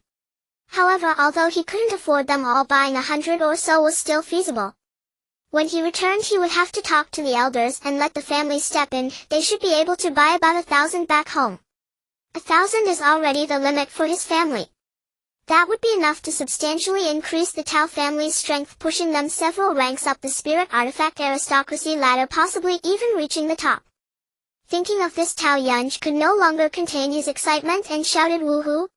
[SPEAKER 1] However, although he couldn't afford them all, buying 100 or so was still feasible. When he returned, he would have to talk to the elders and let the family step in. They should be able to buy about 1,000 back home. 1,000 is already the limit for his family. That would be enough to substantially increase the Tao family's strength, pushing them several ranks up the spirit artifact aristocracy ladder, possibly even reaching the top. Thinking of this, Tao Yunj could no longer contain his excitement and shouted woohoo.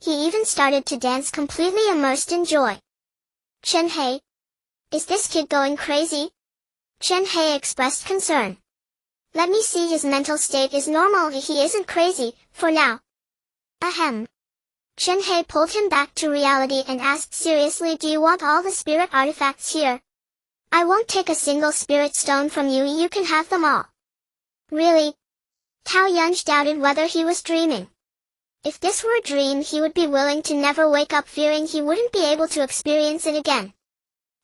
[SPEAKER 1] He even started to dance, completely immersed in joy. "Chen Hei, is this kid going crazy?" Chen Hei expressed concern. Let me see, his mental state is normal, he isn't crazy, for now. Ahem. Chen Hei pulled him back to reality and asked seriously, do you want all the spirit artifacts here? I won't take a single spirit stone from you, you can have them all. Really? Tao Yunj doubted whether he was dreaming. If this were a dream, he would be willing to never wake up fearing he wouldn't be able to experience it again.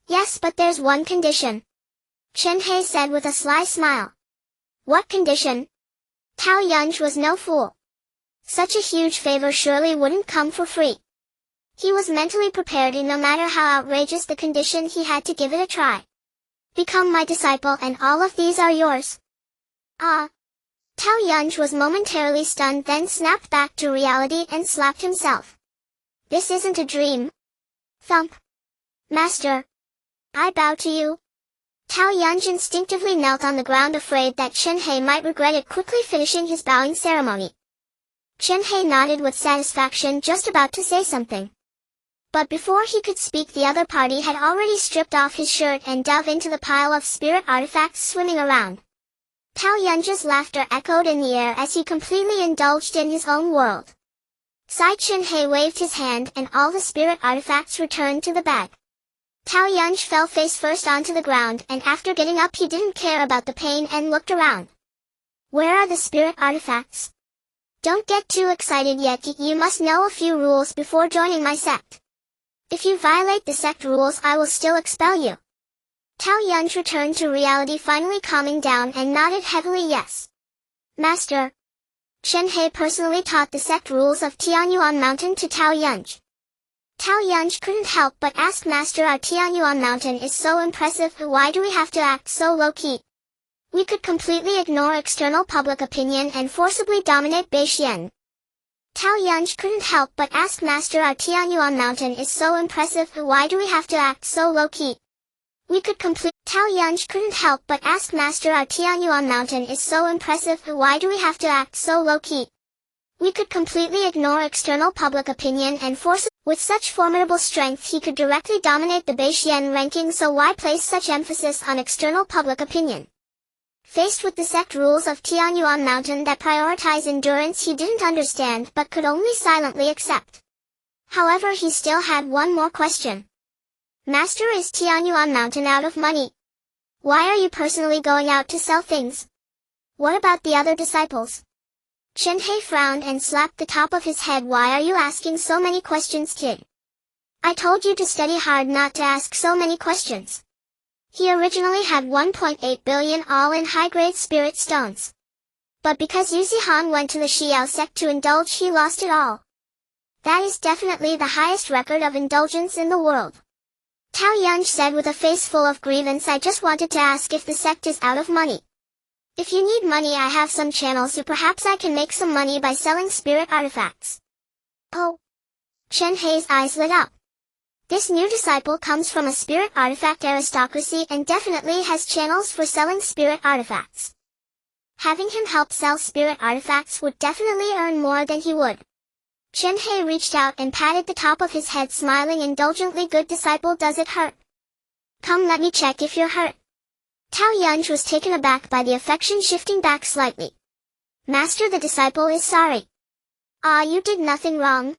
[SPEAKER 1] Yes, but there's one condition. Chen Hei said with a sly smile. What condition? Tao Yunj was no fool. Such a huge favor surely wouldn't come for free. He was mentally prepared, and no matter how outrageous the condition, he had to give it a try. Become my disciple and all of these are yours. Ah. Tao Yunj was momentarily stunned, then snapped back to reality and slapped himself. This isn't a dream. Thump. Master. I bow to you. Tao Yunj instinctively knelt on the ground, afraid that Chen Hei might regret it, quickly finishing his bowing ceremony. Chen Hei nodded with satisfaction, just about to say something. But before he could speak, the other party had already stripped off his shirt and dove into the pile of spirit artifacts swimming around. Tao Yunj's laughter echoed in the air as he completely indulged in his own world. Chen Hei waved his hand and all the spirit artifacts returned to the bag. Tao Yunj fell face first onto the ground, and after getting up he didn't care about the pain and looked around. Where are the spirit artifacts? Don't get too excited yet, you must know a few rules before joining my sect. If you violate the sect rules, I will still expel you. Tao Yunj returned to reality, finally calming down, and nodded heavily yes. Master. Chen Hei personally taught the sect rules of Tianyuan Mountain to Tao Yunj. Tao Yunj couldn't help but ask, Master, our Tianyuan Mountain is so impressive, why do we have to act so low-key? We could completely ignore external public opinion and forcibly dominate Beixian. Tao Yunj couldn't help but ask, Master, our Tianyuan Mountain is so impressive, why do we have to act so low-key? Tao Yunj couldn't help but ask, Master, our Tianyuan Mountain is so impressive, why do we have to act so low-key? We could completely ignore external public opinion and force. With such formidable strength he could directly dominate the Beixian ranking, so why place such emphasis on external public opinion? Faced with the sect rules of Tianyuan Mountain that prioritize endurance, he didn't understand but could only silently accept. However, he still had one more question. Master, is Tianyuan Mountain out of money? Why are you personally going out to sell things? What about the other disciples? Chen Hei frowned and slapped the top of his head. Why are you asking so many questions, kid? I told you to study hard, not to ask so many questions. He originally had 1.8 billion all-in high-grade spirit stones. But because Yuzi Han went to the Xiao sect to indulge, he lost it all. That is definitely the highest record of indulgence in the world. Tao Yunj said with a face full of grievance, I just wanted to ask if the sect is out of money. If you need money, I have some channels, so perhaps I can make some money by selling spirit artifacts. Oh. Chen Hei's eyes lit up. This new disciple comes from a spirit artifact aristocracy and definitely has channels for selling spirit artifacts. Having him help sell spirit artifacts would definitely earn more than he would. Chen Hei reached out and patted the top of his head, smiling indulgently. Good disciple, does it hurt? Come, let me check if you're hurt. Tao Yunj was taken aback by the affection, shifting back slightly. Master, the disciple is sorry. Ah, you did nothing wrong.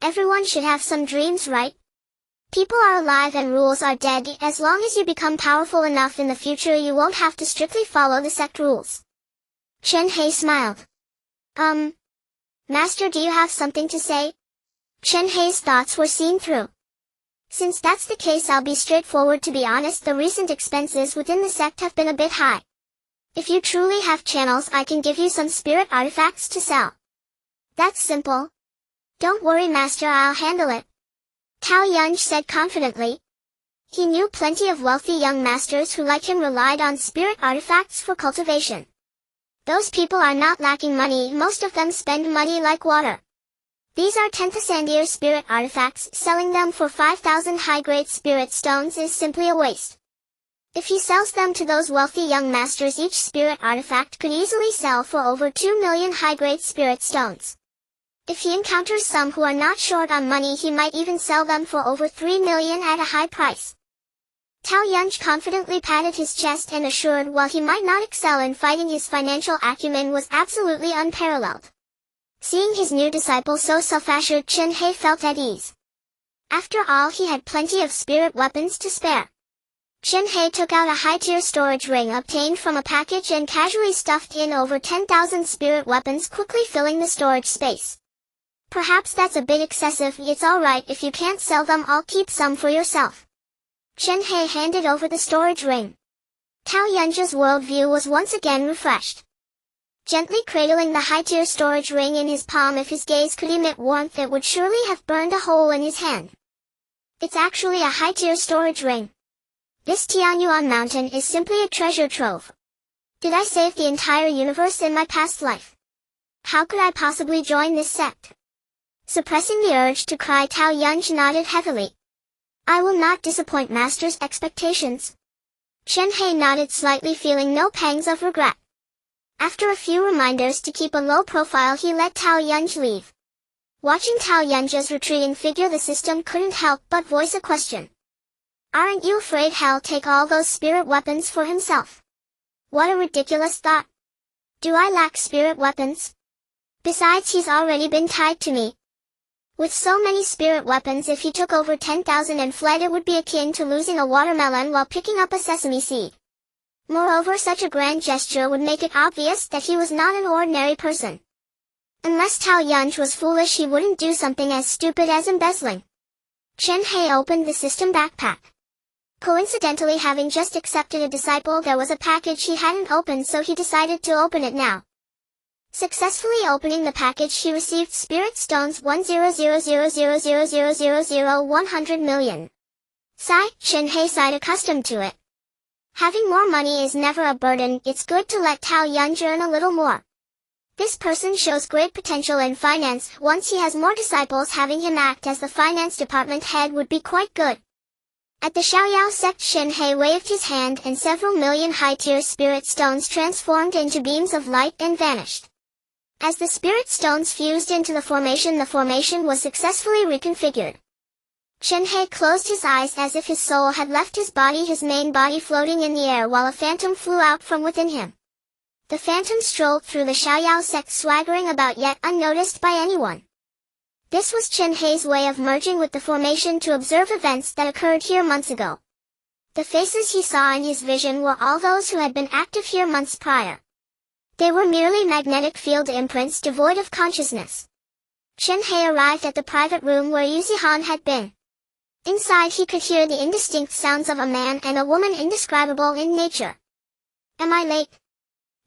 [SPEAKER 1] Everyone should have some dreams, right? People are alive and rules are dead. As long as you become powerful enough in the future, you won't have to strictly follow the sect rules. Chen Hei smiled. Master, do you have something to say? Chen Hei's thoughts were seen through. Since that's the case, I'll be straightforward. To be honest, the recent expenses within the sect have been a bit high. If you truly have channels, I can give you some spirit artifacts to sell. That's simple. Don't worry, Master, I'll handle it. Tao Yunj said confidently. He knew plenty of wealthy young masters who, like him, relied on spirit artifacts for cultivation. Those people are not lacking money, most of them spend money like water. These are 10,000 spirit artifacts, selling them for 5,000 high-grade spirit stones is simply a waste. If he sells them to those wealthy young masters, each spirit artifact could easily sell for over 2 million high-grade spirit stones. If he encounters some who are not short on money, he might even sell them for over 3 million at a high price. Tao Yunj confidently patted his chest and assured while he might not excel in fighting, his financial acumen was absolutely unparalleled. Seeing his new disciple so self-assured, Chen Hei felt at ease. After all, he had plenty of spirit weapons to spare. Chen Hei took out a high-tier storage ring obtained from a package and casually stuffed in over 10,000 spirit weapons, quickly filling the storage space. Perhaps that's a bit excessive. It's alright if you can't sell them, I'll keep some for yourself. Chen Hei handed over the storage ring. Tao Yunj's worldview was once again refreshed. Gently cradling the high-tier storage ring in his palm, if his gaze could emit warmth, it would surely have burned a hole in his hand. It's actually a high-tier storage ring. This Tianyuan mountain is simply a treasure trove. Did I save the entire universe in my past life? How could I possibly join this sect? Suppressing the urge to cry, Tao Yunj nodded heavily. I will not disappoint Master's expectations. Chen Hei nodded slightly, feeling no pangs of regret. After a few reminders to keep a low profile, he let Tao Yunj leave. Watching Tao Yunj's retreating figure, the system couldn't help but voice a question. Aren't you afraid he'll take all those spirit weapons for himself? What a ridiculous thought. Do I lack spirit weapons? Besides, he's already been tied to me. With so many spirit weapons, if he took over 10,000 and fled, it would be akin to losing a watermelon while picking up a sesame seed. Moreover, such a grand gesture would make it obvious that he was not an ordinary person. Unless Tao Yunj was foolish, he wouldn't do something as stupid as embezzling. Chen Hei opened the system backpack. Coincidentally, having just accepted a disciple, there was a package he hadn't opened, so he decided to open it now. Successfully opening the package, he received spirit stones 100,000,000,000,100 million. Sigh, Chen Hei sighed, accustomed to it. Having more money is never a burden, it's good to let Tao Yunj earn a little more. This person shows great potential in finance. Once he has more disciples, having him act as the finance department head would be quite good. At the Xiaoyao sect, Chen Hei waved his hand and several million high-tier spirit stones transformed into beams of light and vanished. As the spirit stones fused into the formation was successfully reconfigured. Chen Hei closed his eyes as if his soul had left his body, his main body floating in the air while a phantom flew out from within him. The phantom strolled through the Xiaoyao sect, swaggering about yet unnoticed by anyone. This was Chen Hei's way of merging with the formation to observe events that occurred here months ago. The faces he saw in his vision were all those who had been active here months prior. They were merely magnetic field imprints devoid of consciousness. Chen Hei arrived at the private room where Yuzihan had been. Inside, he could hear the indistinct sounds of a man and a woman, indescribable in nature. Am I late?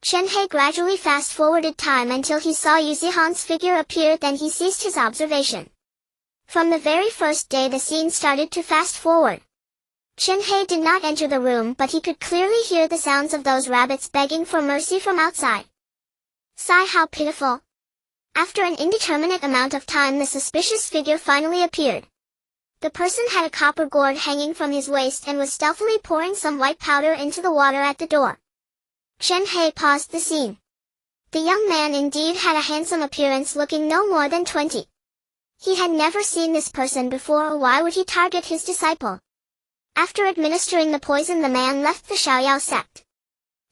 [SPEAKER 1] Chen Hei gradually fast-forwarded time until he saw Yuzihan's figure appear, then he ceased his observation. From the very first day the scene started to fast-forward. Chen Hei did not enter the room, but he could clearly hear the sounds of those rabbits begging for mercy from outside. Sigh, how pitiful. After an indeterminate amount of time, the suspicious figure finally appeared. The person had a copper gourd hanging from his waist and was stealthily pouring some white powder into the water at the door. Chen Hei paused the scene. The young man indeed had a handsome appearance, looking no more than 20. He had never seen this person before. Why would he target his disciple? After administering the poison, the man left the Xiaoyao sect.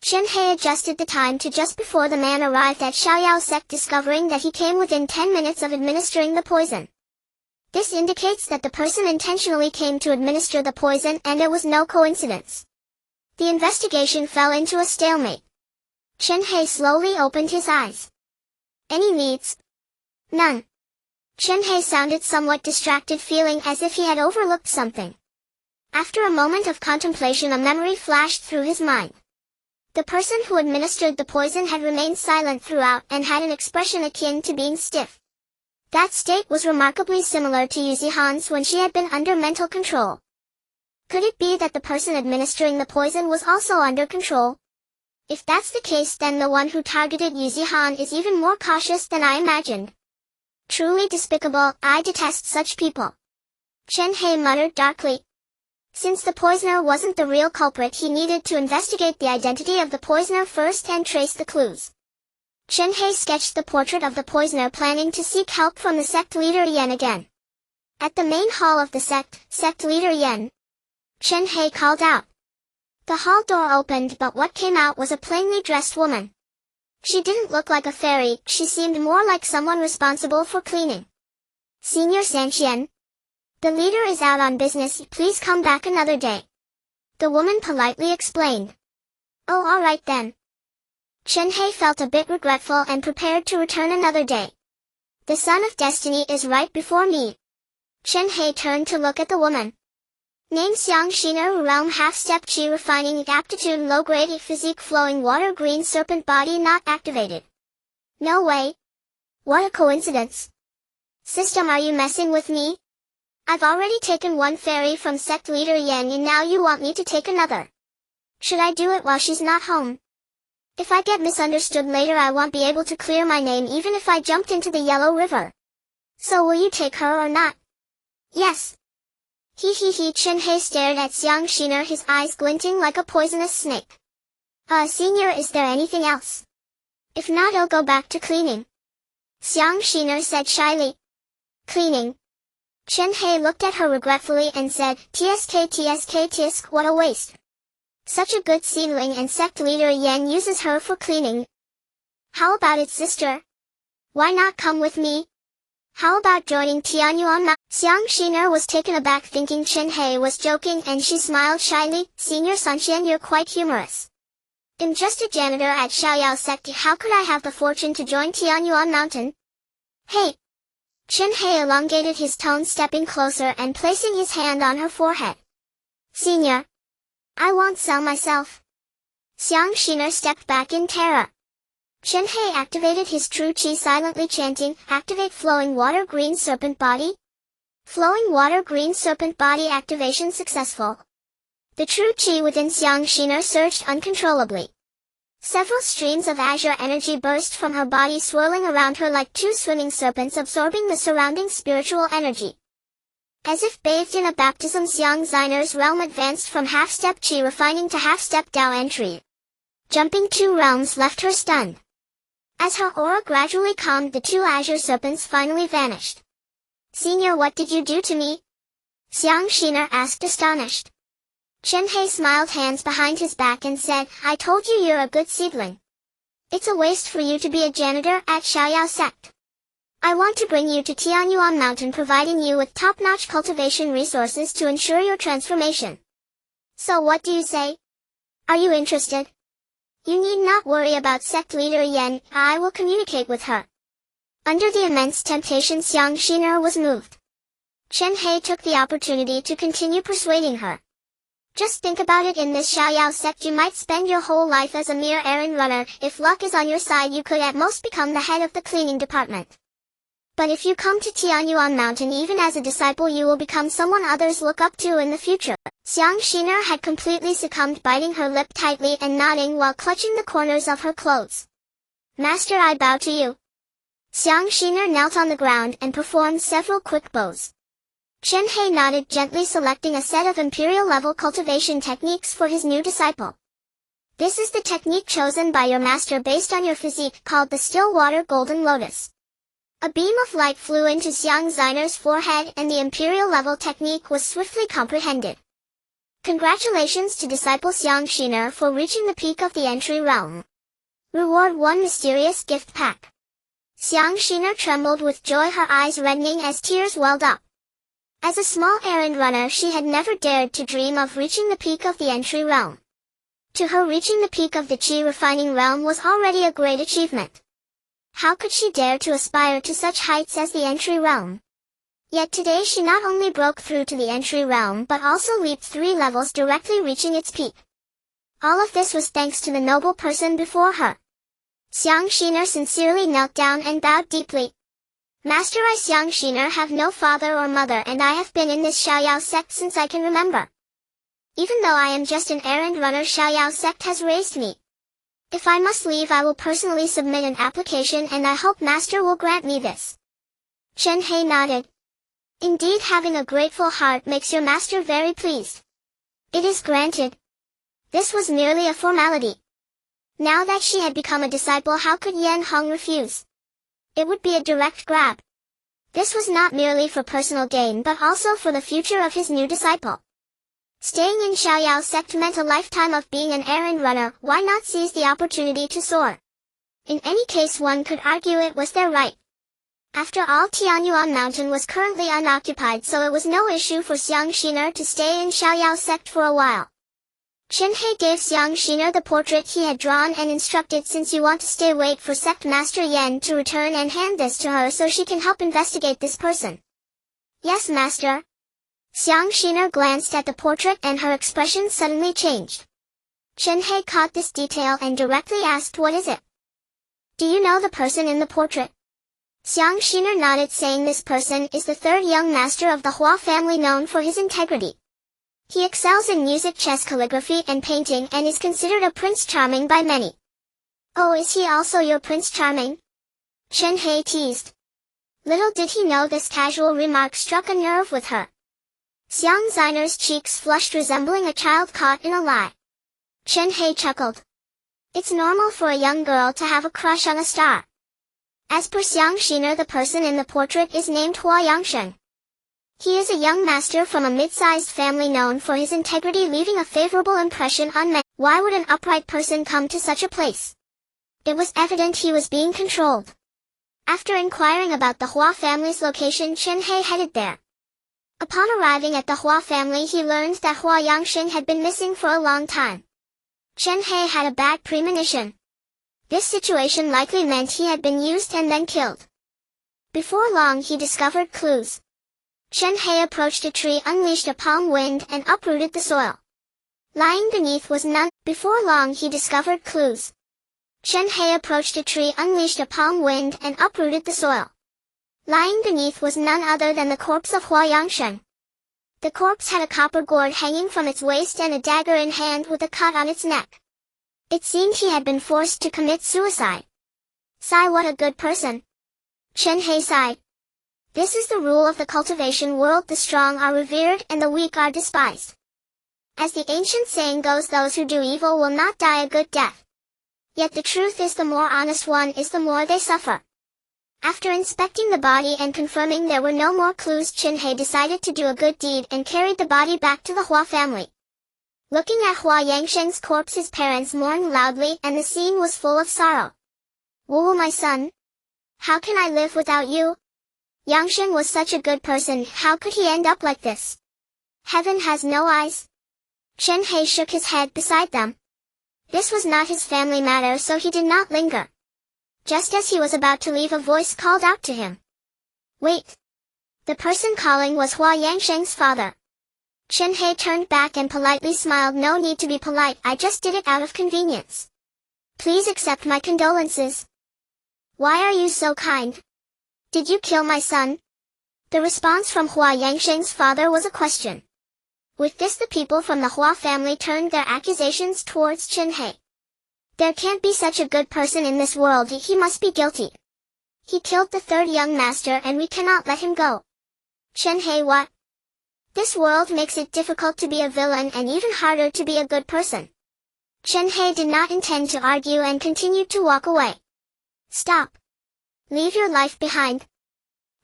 [SPEAKER 1] Chen Hei adjusted the time to just before the man arrived at Xiaoyao sect, discovering that he came within 10 minutes of administering the poison. This indicates that the person intentionally came to administer the poison, and it was no coincidence. The investigation fell into a stalemate. Chen Hei slowly opened his eyes. Any leads? None. Chen Hei sounded somewhat distracted, feeling as if he had overlooked something. After a moment of contemplation, a memory flashed through his mind. The person who administered the poison had remained silent throughout and had an expression akin to being stiff. That state was remarkably similar to Yuzihan's when she had been under mental control. Could it be that the person administering the poison was also under control? If that's the case, then the one who targeted Yuzihan is even more cautious than I imagined. Truly despicable, I detest such people. Chen Hei muttered darkly. Since the poisoner wasn't the real culprit, he needed to investigate the identity of the poisoner first and trace the clues. Chen Hei sketched the portrait of the poisoner, planning to seek help from the sect leader Yan again. At the main hall of the sect leader Yan. Chen Hei called out. The hall door opened, but what came out was a plainly dressed woman. She didn't look like a fairy, she seemed more like someone responsible for cleaning. Senior Sanqian. The leader is out on business, please come back another day. The woman politely explained. Oh, all right then. Chen Hei felt a bit regretful and prepared to return another day. The sun of destiny is right before me. Chen Hei turned to look at the woman. Name Xiang Shiner, realm half-step chi refining aptitude low-grade physique flowing water green serpent body not activated. No way. What a coincidence. System, are you messing with me? I've already taken one fairy from sect leader Yan and now you want me to take another. Should I do it while she's not home? If I get misunderstood later I won't be able to clear my name even if I jumped into the Yellow River. So will you take her or not? Yes. He. Chen Hei stared at Xiang Shiner, his eyes glinting like a poisonous snake. Senior, is there anything else? If not, I'll go back to cleaning. Xiang Shiner said shyly. Cleaning. Chen Hei looked at her regretfully and said, Tsk, what a waste. Such a good seedling and sect leader Yan uses her for cleaning. How about it, sister? Why not come with me? How about joining Tianyuan Ma? Xiang Shiner was taken aback thinking Chen Hei was joking and she smiled shyly. Senior Sanqian, you're quite humorous. I'm just a janitor at Xiaoyao Sect. How could I have the fortune to join Tianyuan Mountain? Hey! Chen Hei elongated his tone, stepping closer and placing his hand on her forehead. Senior. I won't sell myself. Xiang Shiner stepped back in terror. Chen Hei activated his true chi silently chanting, activate flowing water green serpent body. Flowing water green serpent body activation successful. The true chi within Xiang Shiner surged uncontrollably. Several streams of azure energy burst from her body, swirling around her like two swimming serpents, absorbing the surrounding spiritual energy. As if bathed in a baptism, Xiang Shiner's realm advanced from half-step chi refining to half-step Dao entry. Jumping 2 realms left her stunned. As her aura gradually calmed, the 2 azure serpents finally vanished. Senior, what did you do to me? Xiang Shiner asked, astonished. Chen Hei smiled, hands behind his back, and said, I told you you're a good seedling. It's a waste for you to be a janitor at Xiaoyao Sect. I want to bring you to Tianyuan Mountain, providing you with top-notch cultivation resources to ensure your transformation. So what do you say? Are you interested? You need not worry about sect leader Yan, I will communicate with her. Under the immense temptation, Xiang Shiner was moved. Chen Hei took the opportunity to continue persuading her. Just think about it, in this Xiaoyao Sect you might spend your whole life as a mere errand runner. If luck is on your side, you could at most become the head of the cleaning department. But if you come to Tianyuan Mountain even as a disciple, you will become someone others look up to in the future. Xiang Shiner had completely succumbed, biting her lip tightly and nodding while clutching the corners of her clothes. Master, I bow to you. Xiang Shiner knelt on the ground and performed several quick bows. Chen Hei nodded, gently selecting a set of imperial-level cultivation techniques for his new disciple. This is the technique chosen by your master based on your physique, called the Still Water Golden Lotus. A beam of light flew into Xiang Shiner's forehead and the imperial-level technique was swiftly comprehended. Congratulations to disciple Xiang Shiner for reaching the peak of the entry realm. Reward 1 mysterious gift pack. Xiang Shiner trembled with joy, her eyes reddening as tears welled up. As a small errand runner, she had never dared to dream of reaching the peak of the entry realm. To her, reaching the peak of the chi refining realm was already a great achievement. How could she dare to aspire to such heights as the entry realm? Yet today she not only broke through to the entry realm but also leaped 3 levels, directly reaching its peak. All of this was thanks to the noble person before her. Xiang Shiner sincerely knelt down and bowed deeply. Master, I Xiang Shiner have no father or mother, and I have been in this Xiaoyao Sect since I can remember. Even though I am just an errand runner, Xiaoyao Sect has raised me. If I must leave, I will personally submit an application, and I hope Master will grant me this. Chen Hei nodded. Indeed, having a grateful heart makes your master very pleased. It is granted. This was merely a formality. Now that she had become a disciple, how could Yan Hong refuse? It would be a direct grab. This was not merely for personal gain but also for the future of his new disciple. Staying in Xiaoyao sect meant a lifetime of being an errand runner. Why not seize the opportunity to soar? In any case, one could argue it was their right. After all, Tianyuan Mountain was currently unoccupied, so it was no issue for Xiang Xiner to stay in Xiaoyao sect for a while. Chen Hei gave Xiang Xiner the portrait he had drawn and instructed, since you want to stay, wait for Sect Master Yan to return and hand this to her so she can help investigate this person. Yes, Master. Xiang Xiner glanced at the portrait and her expression suddenly changed. Chen Hei caught this detail and directly asked, what is it? Do you know the person in the portrait? Xiang Xiner nodded, saying this person is the third young master of the Hua family, known for his integrity. He excels in music, chess, calligraphy, and painting, and is considered a Prince Charming by many. Oh, is he also your Prince Charming? Chen Hei teased. Little did he know this casual remark struck a nerve with her. Xiang Xiner's cheeks flushed, resembling a child caught in a lie. Chen Hei chuckled. It's normal for a young girl to have a crush on a star. As per Xiang Xiner, the person in the portrait is named Hua Yangshen. He is a young master from a mid-sized family known for his integrity, leaving a favorable impression on men. Why would an upright person come to such a place? It was evident he was being controlled. After inquiring about the Hua family's location, Chen Hei headed there. Upon arriving at the Hua family, he learned that Hua Yangshen had been missing for a long time. Chen Hei had a bad premonition. This situation likely meant he had been used and then killed. Before long, he discovered clues. Chen Hei approached a tree, unleashed a palm wind, and uprooted the soil. Lying beneath was none. Before long, he discovered clues. Chen Hei approached a tree, unleashed a palm wind, and uprooted the soil. Lying beneath was none other than the corpse of Hua Yangshen. The corpse had a copper gourd hanging from its waist and a dagger in hand with a cut on its neck. It seemed he had been forced to commit suicide. Sigh, what a good person. Chen Hei sighed. This is the rule of the cultivation world: the strong are revered and the weak are despised. As the ancient saying goes, those who do evil will not die a good death. Yet the truth is, the more honest one is, the more they suffer. After inspecting the body and confirming there were no more clues, Chen Hei decided to do a good deed and carried the body back to the Hua family. Looking at Hua Yangshen's corpse, his parents mourned loudly, and the scene was full of sorrow. Wu, my son. How can I live without you? Yangshen was such a good person, how could he end up like this? Heaven has no eyes. Chen Hei shook his head beside them. This was not his family matter, so he did not linger. Just as he was about to leave, a voice called out to him. Wait. The person calling was Hua Yangshen's father. Chen Hei turned back and politely smiled. No need to be polite, I just did it out of convenience. Please accept my condolences. Why are you so kind? Did you kill my son? The response from Hua Yangshen's father was a question. With this, the people from the Hua family turned their accusations towards Chen Hei. There can't be such a good person in this world, he must be guilty. He killed the third young master and we cannot let him go. Chen Hei, what? This world makes it difficult to be a villain and even harder to be a good person. Chen Hei did not intend to argue and continued to walk away. Stop. Leave your life behind.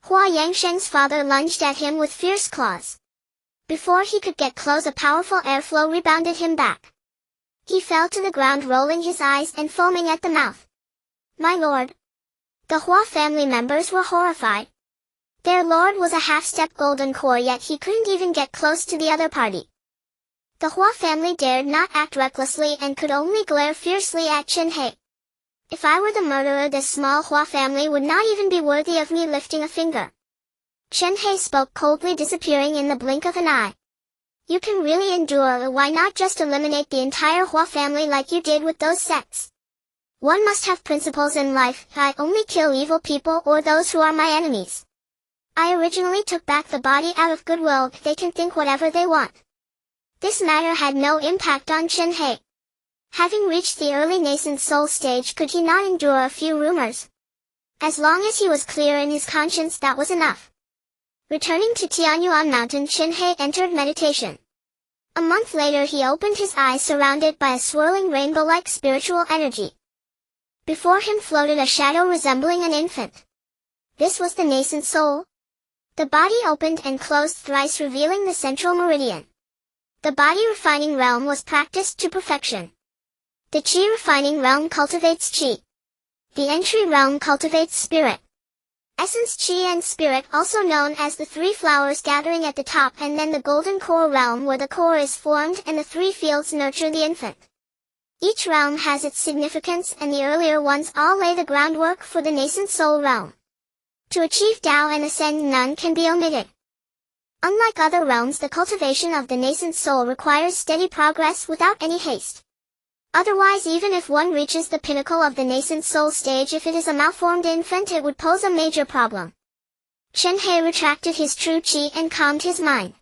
[SPEAKER 1] Hua Yangshen's father lunged at him with fierce claws. Before he could get close, a powerful airflow rebounded him back. He fell to the ground, rolling his eyes and foaming at the mouth. My lord. The Hua family members were horrified. Their lord was a half-step golden core, yet he couldn't even get close to the other party. The Hua family dared not act recklessly and could only glare fiercely at Chen Hei. If I were the murderer, this small Hua family would not even be worthy of me lifting a finger. Chen Hei spoke coldly, disappearing in the blink of an eye. You can really endure, why not just eliminate the entire Hua family like you did with those sects? One must have principles in life. I only kill evil people or those who are my enemies. I originally took back the body out of goodwill. They can think whatever they want. This matter had no impact on Chen Hei. Having reached the early nascent soul stage, could he not endure a few rumors? As long as he was clear in his conscience, that was enough. Returning to Tianyuan Mountain, Chen Hei entered meditation. A month later, he opened his eyes, surrounded by a swirling rainbow-like spiritual energy. Before him floated a shadow resembling an infant. This was the nascent soul. The body opened and closed thrice, revealing the central meridian. The body-refining realm was practiced to perfection. The chi-refining realm cultivates chi. The entry realm cultivates spirit. Essence, chi and spirit, also known as the three flowers gathering at the top, and then the golden core realm where the core is formed and the three fields nurture the infant. Each realm has its significance, and the earlier ones all lay the groundwork for the nascent soul realm. To achieve Tao and ascend, none can be omitted. Unlike other realms, the cultivation of the nascent soul requires steady progress without any haste. Otherwise, even if one reaches the pinnacle of the nascent soul stage, if it is a malformed infant, it would pose a major problem. Chen Hei retracted his true chi and calmed his mind.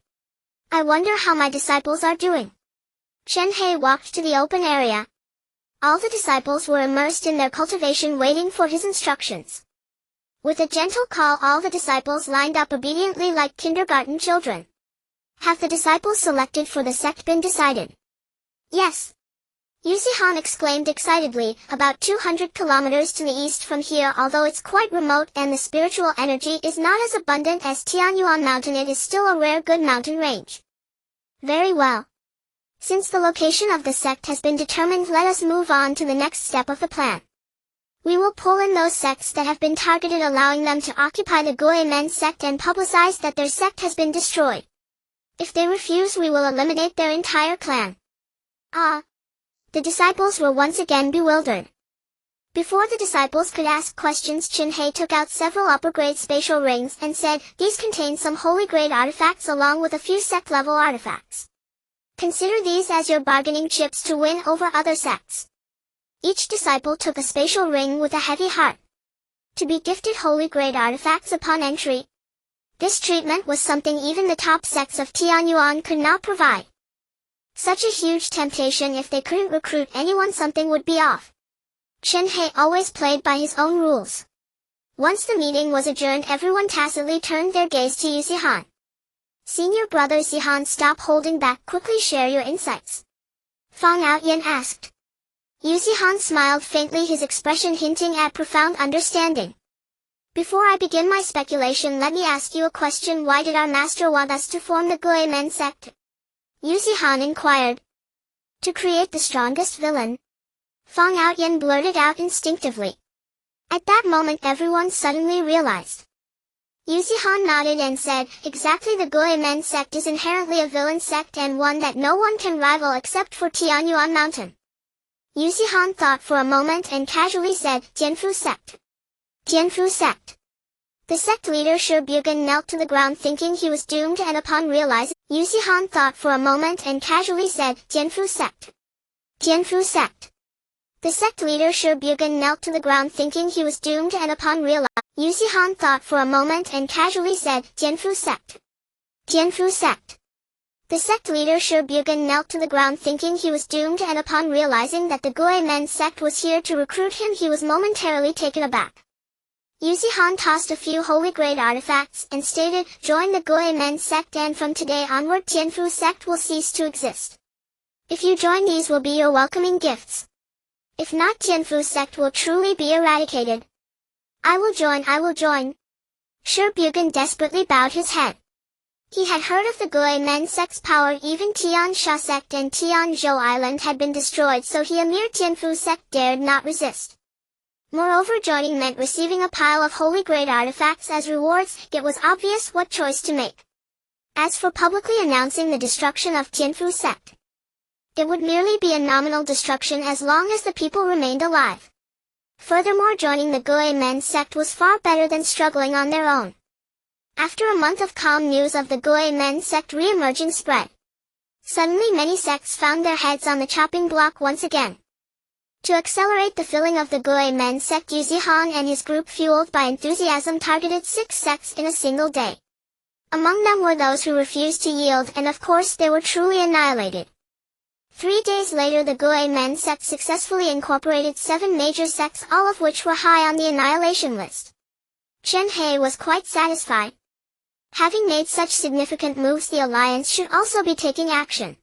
[SPEAKER 1] I wonder how my disciples are doing. Chen Hei walked to the open area. All the disciples were immersed in their cultivation, waiting for his instructions. With a gentle call, all the disciples lined up obediently like kindergarten children. Have the disciples selected for the sect been decided? Yes. Yusi-Han exclaimed excitedly. About 200 kilometers to the east from here, although it's quite remote and the spiritual energy is not as abundant as Tianyuan Mountain, it is still a rare good mountain range. Very well. Since the location of the sect has been determined, let us move on to the next step of the plan. We will pull in those sects that have been targeted, allowing them to occupy the Guimen sect and publicize that their sect has been destroyed. If they refuse, we will eliminate their entire clan. Ah! The disciples were once again bewildered. Before the disciples could ask questions, Chen Hei took out several upper-grade spatial rings and said, these contain some holy-grade artifacts along with a few sect-level artifacts. Consider these as your bargaining chips to win over other sects. Each disciple took a spatial ring with a heavy heart. To be gifted holy-grade artifacts upon entry. This treatment was something even the top sects of Tianyuan could not provide. Such a huge temptation. If they couldn't recruit anyone, something would be off. Chen Hei always played by his own rules. Once the meeting was adjourned, everyone tacitly turned their gaze to Yusi-Han. Senior brother Yusi-Han, stop holding back, quickly share your insights. Fang Outyan asked. Yusi-Han smiled faintly, his expression hinting at profound understanding. Before I begin my speculation, let me ask you a question. Why did our master want us to form the Guimen sect? Yusi-Han inquired. To create the strongest villain. Fang Outyan blurted out instinctively. At that moment, everyone suddenly realized. Yusi-Han nodded and said, exactly, the Guimen sect is inherently a villain sect and one that no one can rival except for Tianyuan Mountain. Yusi-Han thought for a moment and casually said, Tianfu sect. Tianfu sect. The sect leader Shibugan knelt to the ground thinking he was doomed, and upon realizing, Yusi-Han thought for a moment and casually said, Tianfu sect. Tianfu sect. The sect leader Shibugan knelt to the ground thinking he was doomed, and upon realizing, Yusi-Han thought for a moment and casually said, Tianfu sect. Tianfu sect. The sect leader Shibugan knelt to the ground thinking he was doomed, and upon realizing that the Guimen sect was here to recruit him, he was momentarily taken aback. Yusi-Han tossed a few holy-grade artifacts and stated, join the Guimen sect and from today onward Tianfu sect will cease to exist. If you join, these will be your welcoming gifts. If not, Tianfu sect will truly be eradicated. I will join, I will join. Shibugan desperately bowed his head. He had heard of the Guimen sect's power. Even Tian Sha sect and Tian Zhou Island had been destroyed, so he, a mere Tianfu sect, dared not resist. Moreover, joining meant receiving a pile of holy-grade artifacts as rewards. It was obvious what choice to make. As for publicly announcing the destruction of Tianfu sect, it would merely be a nominal destruction as long as the people remained alive. Furthermore, joining the Guimen sect was far better than struggling on their own. After a month of calm, news of the Guimen sect re-emerging spread. Suddenly many sects found their heads on the chopping block once again. To accelerate the filling of the Guimen sect, Yusi-Han and his group, fueled by enthusiasm, targeted 6 sects in a single day. Among them were those who refused to yield, and of course they were truly annihilated. 3 days later, the Guimen sect successfully incorporated 7 major sects, all of which were high on the annihilation list. Chen Hei was quite satisfied. Having made such significant moves, the alliance should also be taking action.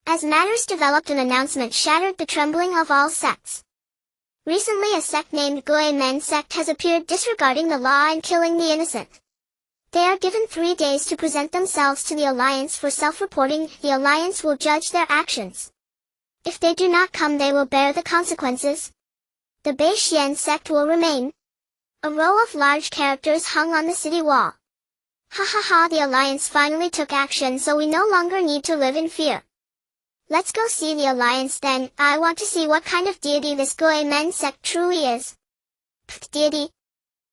[SPEAKER 1] As matters developed, an announcement shattered the trembling of all sects. Recently, a sect named Guimen sect has appeared, disregarding the law and killing the innocent. They are given 3 days to present themselves to the Alliance for self-reporting. The Alliance will judge their actions. If they do not come, they will bear the consequences. The Beixian sect will remain. A row of large characters hung on the city wall. Ha ha ha, the Alliance finally took action, so we no longer need to live in fear. Let's go see the Alliance then. I want to see what kind of deity this Guimen sect truly is. Deity?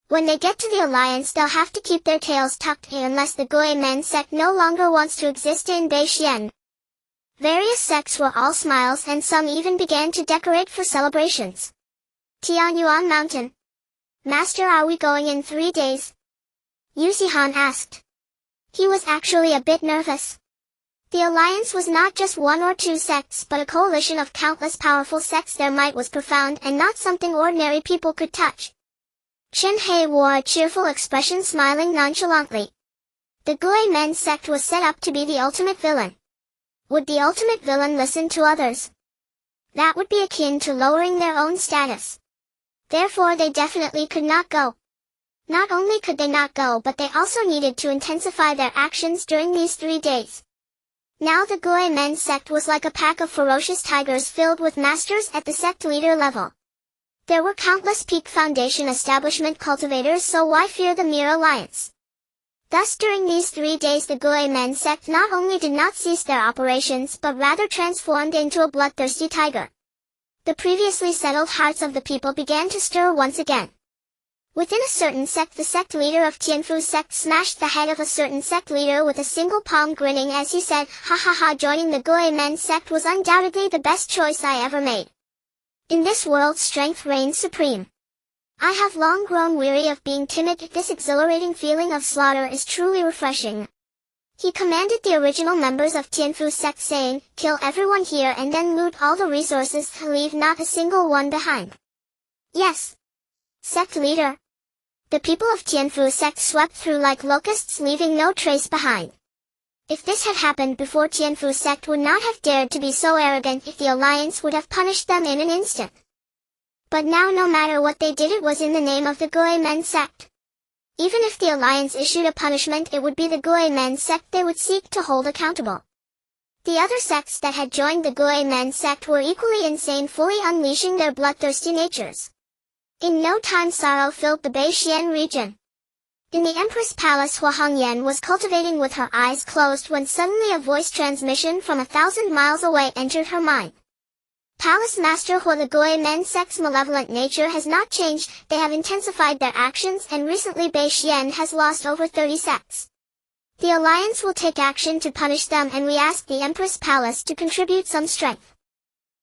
[SPEAKER 1] When they get to the Alliance, they'll have to keep their tails tucked in unless the Guimen sect no longer wants to exist in Beixian. Various sects were all smiles, and some even began to decorate for celebrations. Tianyuan Mountain. Master, are we going in 3 days? Yuzihan asked. He was actually a bit nervous. The Alliance was not just 1 or 2 sects, but a coalition of countless powerful sects. Their might was profound and not something ordinary people could touch. Chen Hei wore a cheerful expression, smiling nonchalantly. The Guimen sect was set up to be the ultimate villain. Would the ultimate villain listen to others? That would be akin to lowering their own status. Therefore they definitely could not go. Not only could they not go, but they also needed to intensify their actions during these 3 days. Now the Guimen sect was like a pack of ferocious tigers filled with masters at the sect leader level. There were countless peak foundation establishment cultivators, so why fear the mere Alliance? Thus during these 3 days the Guimen sect not only did not cease their operations but rather transformed into a bloodthirsty tiger. The previously settled hearts of the people began to stir once again. Within a certain sect, the sect leader of Tianfu sect smashed the head of a certain sect leader with a single palm, grinning as he said, "Ha ha ha, joining the Guimen sect was undoubtedly the best choice I ever made. In this world strength reigns supreme. I have long grown weary of being timid. This exhilarating feeling of slaughter is truly refreshing." He commanded the original members of Tianfu sect, saying, "Kill everyone here and then loot all the resources, leave not a single one behind." "Yes, sect leader." The people of Tianfu sect swept through like locusts, leaving no trace behind. If this had happened before, Tianfu sect would not have dared to be so arrogant. If the Alliance would have punished them in an instant. But now no matter what they did, it was in the name of the Guimen sect. Even if the Alliance issued a punishment, it would be the Guimen sect they would seek to hold accountable. The other sects that had joined the Guimen sect were equally insane, fully unleashing their bloodthirsty natures. In no time sorrow filled the Beixian region. In the Empress Palace, Hua Hongyan was cultivating with her eyes closed when suddenly a voice transmission from 1,000 miles away entered her mind. "Palace Master Hua, the Guimen sect's malevolent nature has not changed. They have intensified their actions, and recently Beixian has lost over 30 sects. The Alliance will take action to punish them, and we ask the Empress Palace to contribute some strength."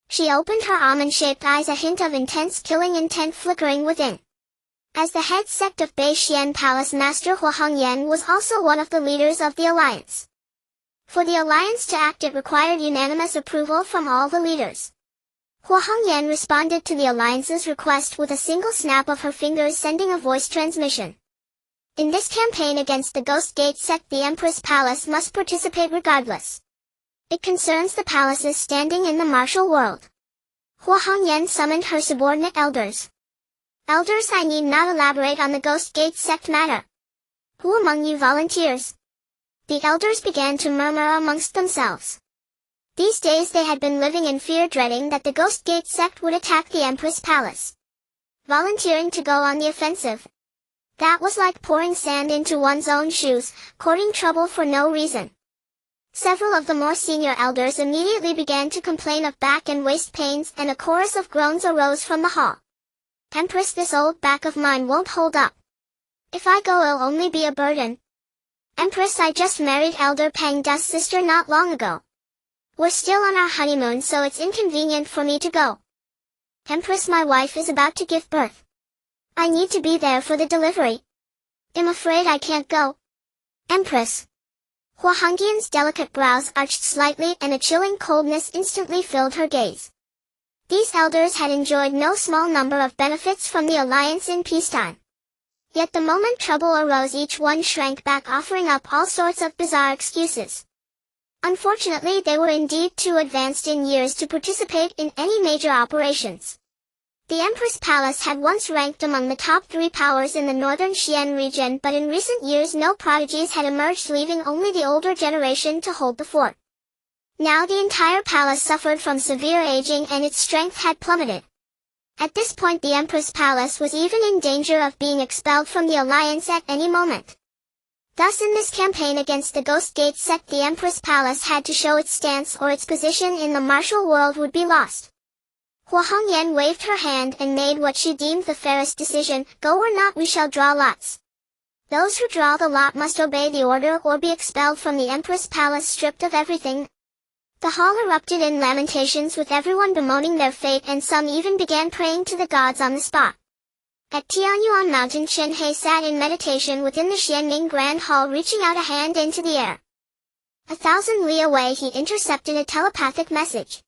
[SPEAKER 1] She opened her almond-shaped eyes, a hint of intense killing intent flickering within. As the head sect of Beixian Palace, Master Hua Hongyan was also one of the leaders of the Alliance. For the Alliance to act, it required unanimous approval from all the leaders. Hua Hongyan responded to the Alliance's request with a single snap of her fingers, sending a voice transmission. In this campaign against the Ghost Gate sect, the Empress Palace must participate regardless. It concerns the palaces standing in the martial world. Hua Hongyan summoned her subordinate elders. "Elders, I need not elaborate on the Ghost Gate sect matter. Who among you volunteers?" The elders began to murmur amongst themselves. These days they had been living in fear, dreading that the Ghost Gate sect would attack the Empress Palace. Volunteering to go on the offensive. That was like pouring sand into one's own shoes, courting trouble for no reason. Several of the more senior elders immediately began to complain of back and waist pains, and a chorus of groans arose from the hall. "Empress, this old back of mine won't hold up. If I go, it'll only be a burden. Empress, I just married Elder Peng Da's sister not long ago. We're still on our honeymoon, so it's inconvenient for me to go. Empress, my wife is about to give birth. I need to be there for the delivery. I'm afraid I can't go. Empress." Hua Hongyan's delicate brows arched slightly, and a chilling coldness instantly filled her gaze. These elders had enjoyed no small number of benefits from the Alliance in peacetime. Yet the moment trouble arose, each one shrank back, offering up all sorts of bizarre excuses. Unfortunately, they were indeed too advanced in years to participate in any major operations. The Empress Palace had once ranked among the top 3 powers in the northern Xian region, but in recent years no prodigies had emerged, leaving only the older generation to hold the fort. Now the entire palace suffered from severe aging and its strength had plummeted. At this point the Empress Palace was even in danger of being expelled from the alliance at any moment. Thus in this campaign against the Ghost Gate Sect, the Empress Palace had to show its stance or its position in the martial world would be lost. Hua Hongyan waved her hand and made what she deemed the fairest decision. Go or not, we shall draw lots. Those who draw the lot must obey the order or be expelled from the Empress Palace, stripped of everything. The hall erupted in lamentations, with everyone bemoaning their fate, and some even began praying to the gods on the spot. At Tianyuan Mountain, Chen Hei sat in meditation within the Xianming Grand Hall, reaching out a hand into the air. 1,000 li away he intercepted a telepathic message.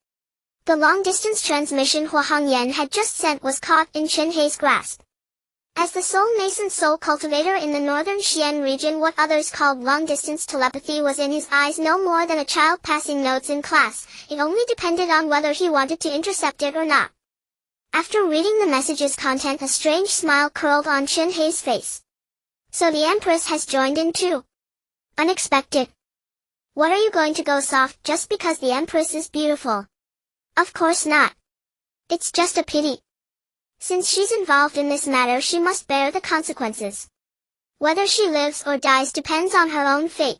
[SPEAKER 1] The long-distance transmission Hua Hongyan had just sent was caught in Chen Hei's grasp. As the sole nascent soul cultivator in the northern Xian region, what others called long-distance telepathy was in his eyes no more than a child passing notes in class. It only depended on whether he wanted to intercept it or not. After reading the message's content, a strange smile curled on Chen Hei's face. So the Empress has joined in too. Unexpected. What, are you going to go soft just because the Empress is beautiful? Of course not. It's just a pity. Since she's involved in this matter, she must bear the consequences. Whether she lives or dies depends on her own fate.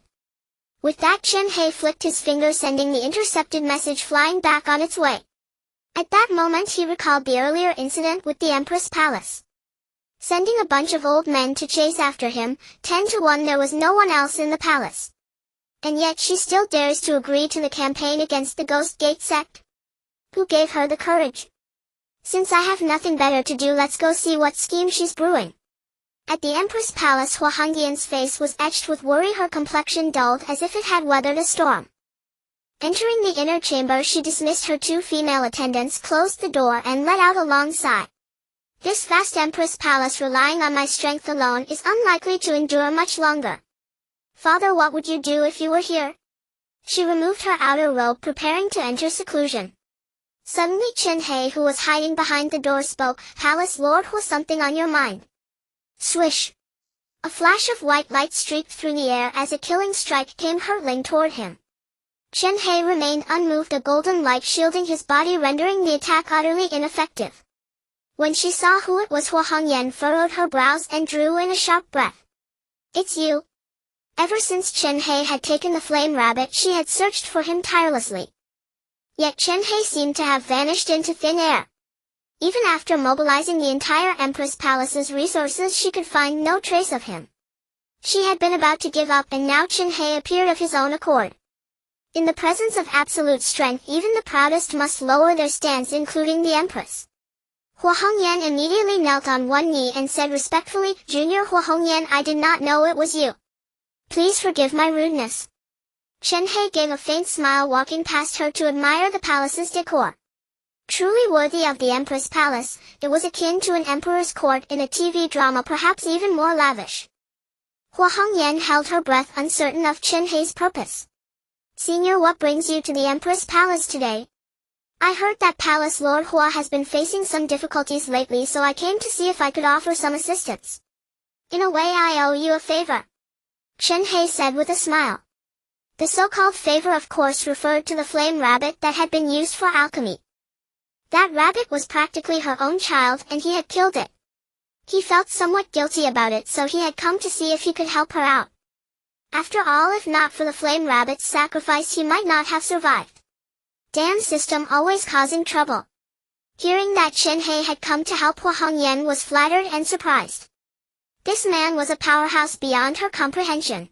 [SPEAKER 1] With that, Chen Hei flicked his finger, sending the intercepted message flying back on its way. At that moment he recalled the earlier incident with the Empress Palace. Sending a bunch of old men to chase after him, 10 to 1 there was no one else in the palace. And yet she still dares to agree to the campaign against the Ghost Gate Sect. Who gave her the courage? Since I have nothing better to do, let's go see what scheme she's brewing. At the Empress Palace, Hua Hongyan's face was etched with worry, her complexion dulled as if it had weathered a storm. Entering the inner chamber, she dismissed her 2 female attendants, closed the door, and let out a long sigh. This vast Empress Palace, relying on my strength alone, is unlikely to endure much longer. Father, what would you do if you were here? She removed her outer robe, preparing to enter seclusion. Suddenly Chen Hei, who was hiding behind the door, spoke. Palace Lord Hua, something on your mind? Swish! A flash of white light streaked through the air as a killing strike came hurtling toward him. Chen Hei remained unmoved, a golden light shielding his body, rendering the attack utterly ineffective. When she saw who it was, Hua Hongyan furrowed her brows and drew in a sharp breath. It's you. Ever since Chen Hei had taken the flame rabbit, she had searched for him tirelessly. Yet Chen Hei seemed to have vanished into thin air. Even after mobilizing the entire Empress Palace's resources, she could find no trace of him. She had been about to give up, and now Chen Hei appeared of his own accord. In the presence of absolute strength, even the proudest must lower their stance, including the Empress. Hua Hongyan immediately knelt on one knee and said respectfully, Junior Hua Hongyan, I did not know it was you. Please forgive my rudeness. Chen Hei gave a faint smile, walking past her to admire the palace's decor. Truly worthy of the Empress Palace, it was akin to an emperor's court in a TV drama, perhaps even more lavish. Hua Hongyan held her breath, uncertain of Chen Hei's purpose. Senior, what brings you to the Empress Palace today? I heard that Palace Lord Hua has been facing some difficulties lately, so I came to see if I could offer some assistance. In a way, I owe you a favor. Chen Hei said with a smile. The so-called favor of course referred to the flame rabbit that had been used for alchemy. That rabbit was practically her own child, and he had killed it. He felt somewhat guilty about it, so he had come to see if he could help her out. After all, if not for the flame rabbit's sacrifice, he might not have survived. Damn system, always causing trouble. Hearing that Chen Hei had come to help, Hua Hongyan was flattered and surprised. This man was a powerhouse beyond her comprehension.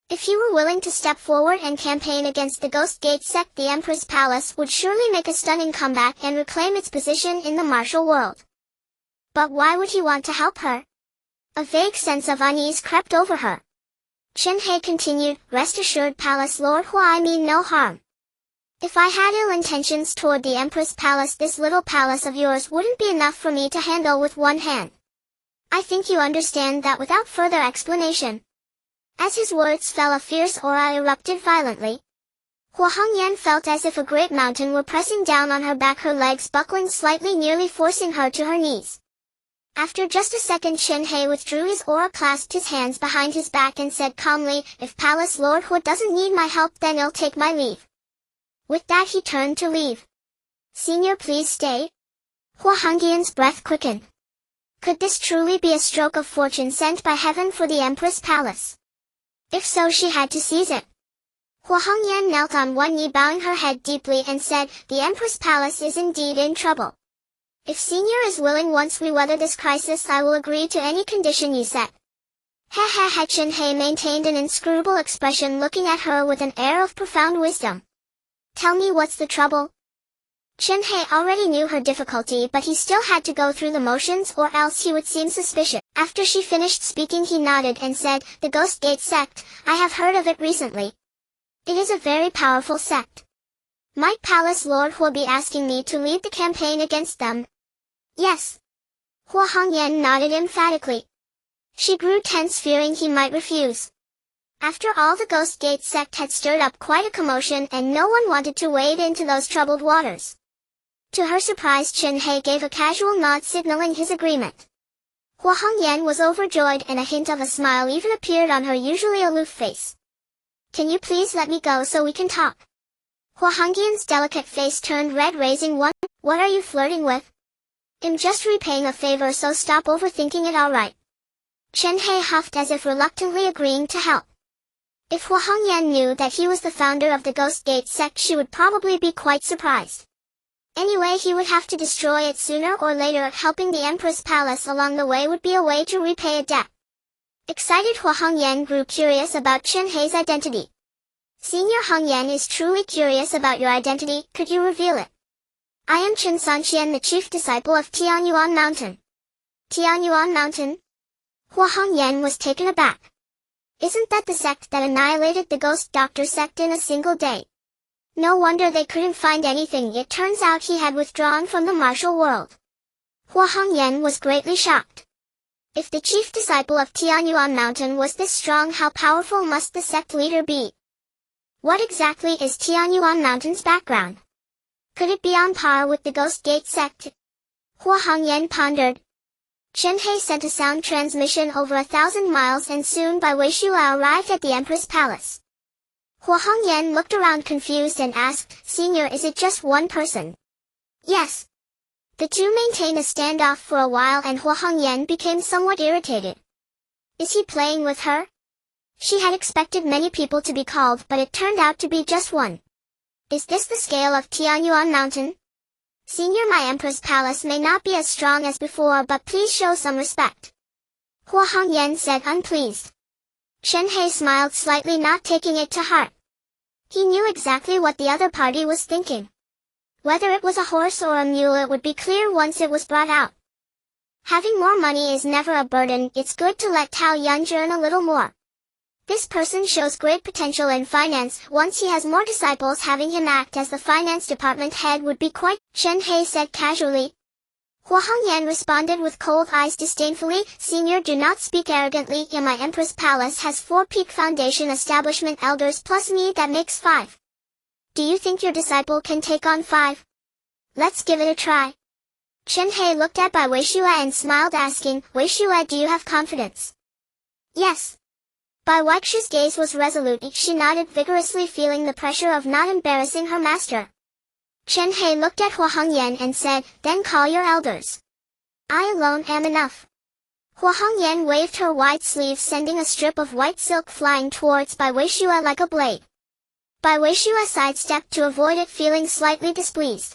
[SPEAKER 1] If he were willing to step forward and campaign against the Ghost Gate Sect, the Empress Palace would surely make a stunning comeback and reclaim its position in the martial world. But why would he want to help her? A vague sense of unease crept over her. Chen Hei continued, Rest assured, Palace Lord Hua, I mean no harm. If I had ill intentions toward the Empress Palace, this little palace of yours wouldn't be enough for me to handle with one hand. I think you understand that without further explanation. As his words fell, a fierce aura erupted violently. Hua Hongyan felt as if a great mountain were pressing down on her back, her legs buckling slightly, nearly forcing her to her knees. After just a second, Chen Hei withdrew his aura, clasped his hands behind his back and said calmly, "If Palace Lord Hua doesn't need my help, then I'll take my leave." With that he turned to leave. "Senior, please stay." Hua Hongyan's breath quickened. Could this truly be a stroke of fortune sent by heaven for the Empress Palace? If so, she had to seize it. Hua Hongyan knelt on one knee, bowing her head deeply, and said, "The Empress Palace is indeed in trouble. If Senior is willing, once we weather this crisis, I will agree to any condition you set." Chen Hei maintained an inscrutable expression, looking at her with an air of profound wisdom. "Tell me, what's the trouble?" Chen Hei already knew her difficulty, but he still had to go through the motions, or else he would seem suspicious. After she finished speaking, he nodded and said, "The Ghost Gate Sect, I have heard of it recently. It is a very powerful sect. Might Palace Lord Hua be asking me to lead the campaign against them?" "Yes." Hua Hongyan nodded emphatically. She grew tense, fearing he might refuse. After all, the Ghost Gate Sect had stirred up quite a commotion, and no one wanted to wade into those troubled waters. To her surprise, Chen Hei gave a casual nod, signaling his agreement. Hua Hongyan was overjoyed, and a hint of a smile even appeared on her usually aloof face. "Can you please let me go so we can talk?" Hua Hongyan's delicate face turned red, raising one. "What are you flirting with?" "I'm just repaying a favor, so stop overthinking it, alright?" Chen Hei huffed, as if reluctantly agreeing to help. If Hua Hongyan knew that he was the founder of the Ghost Gate Sect, she would probably be quite surprised. Anyway, he would have to destroy it sooner or later. Helping the Empress Palace along the way would be a way to repay a debt. Excited, Hua Hongyan grew curious about Chen Hei's identity. "Senior Hongyan is truly curious about your identity. Could you reveal it?" "I am Chen Sanqian, the chief disciple of Tianyuan Mountain." "Tianyuan Mountain?" Hua Hongyan was taken aback. "Isn't that the sect that annihilated the Ghost Doctor sect in a single day? No wonder they couldn't find anything. It turns out he had withdrawn from the martial world." Hua Hongyan was greatly shocked. If the chief disciple of Tianyuan Mountain was this strong, how powerful must the sect leader be? What exactly is Tianyuan Mountain's background? Could it be on par with the Ghost Gate Sect? Hua Hongyan pondered. Chen Hei sent a sound transmission over 1,000 miles, and soon Bai Weishua arrived at the Empress Palace. Hua Hongyan looked around confused and asked, "Senior, is it just one person?" "Yes." The two maintained a standoff for a while, and Hua Hongyan became somewhat irritated. Is he playing with her? She had expected many people to be called, but it turned out to be just one. Is this the scale of Tianyuan Mountain? "Senior, my Empress Palace may not be as strong as before, but please show some respect," Hua Hongyan said, unpleased. Chen Hei smiled slightly, not taking it to heart. He knew exactly what the other party was thinking. Whether it was a horse or a mule, it would be clear once it was brought out. Having more money is never a burden. It's good to let Tao Yun earn a little more. This person shows great potential in finance. Once he has more disciples, having him act as the finance department head would be quite, Chen Hei said casually. Hua Hongyan responded with cold eyes disdainfully, "Senior, do not speak arrogantly. In my Empress Palace has 4 peak foundation establishment elders plus me, that makes 5. Do you think your disciple can take on 5? Let's give it a try." Chen Hei looked at Bai Weishua and smiled, asking, "Weishua, do you have confidence?" "Yes." Bai Weishua's gaze was resolute. She nodded vigorously, feeling the pressure of not embarrassing her master. Chen Hei looked at Hua Hongyan and said, "Then call your elders. I alone am enough." Hua Hongyan waved her wide sleeve, sending a strip of white silk flying towards Bai Weishua like a blade. Bai Weishua sidestepped to avoid it, feeling slightly displeased.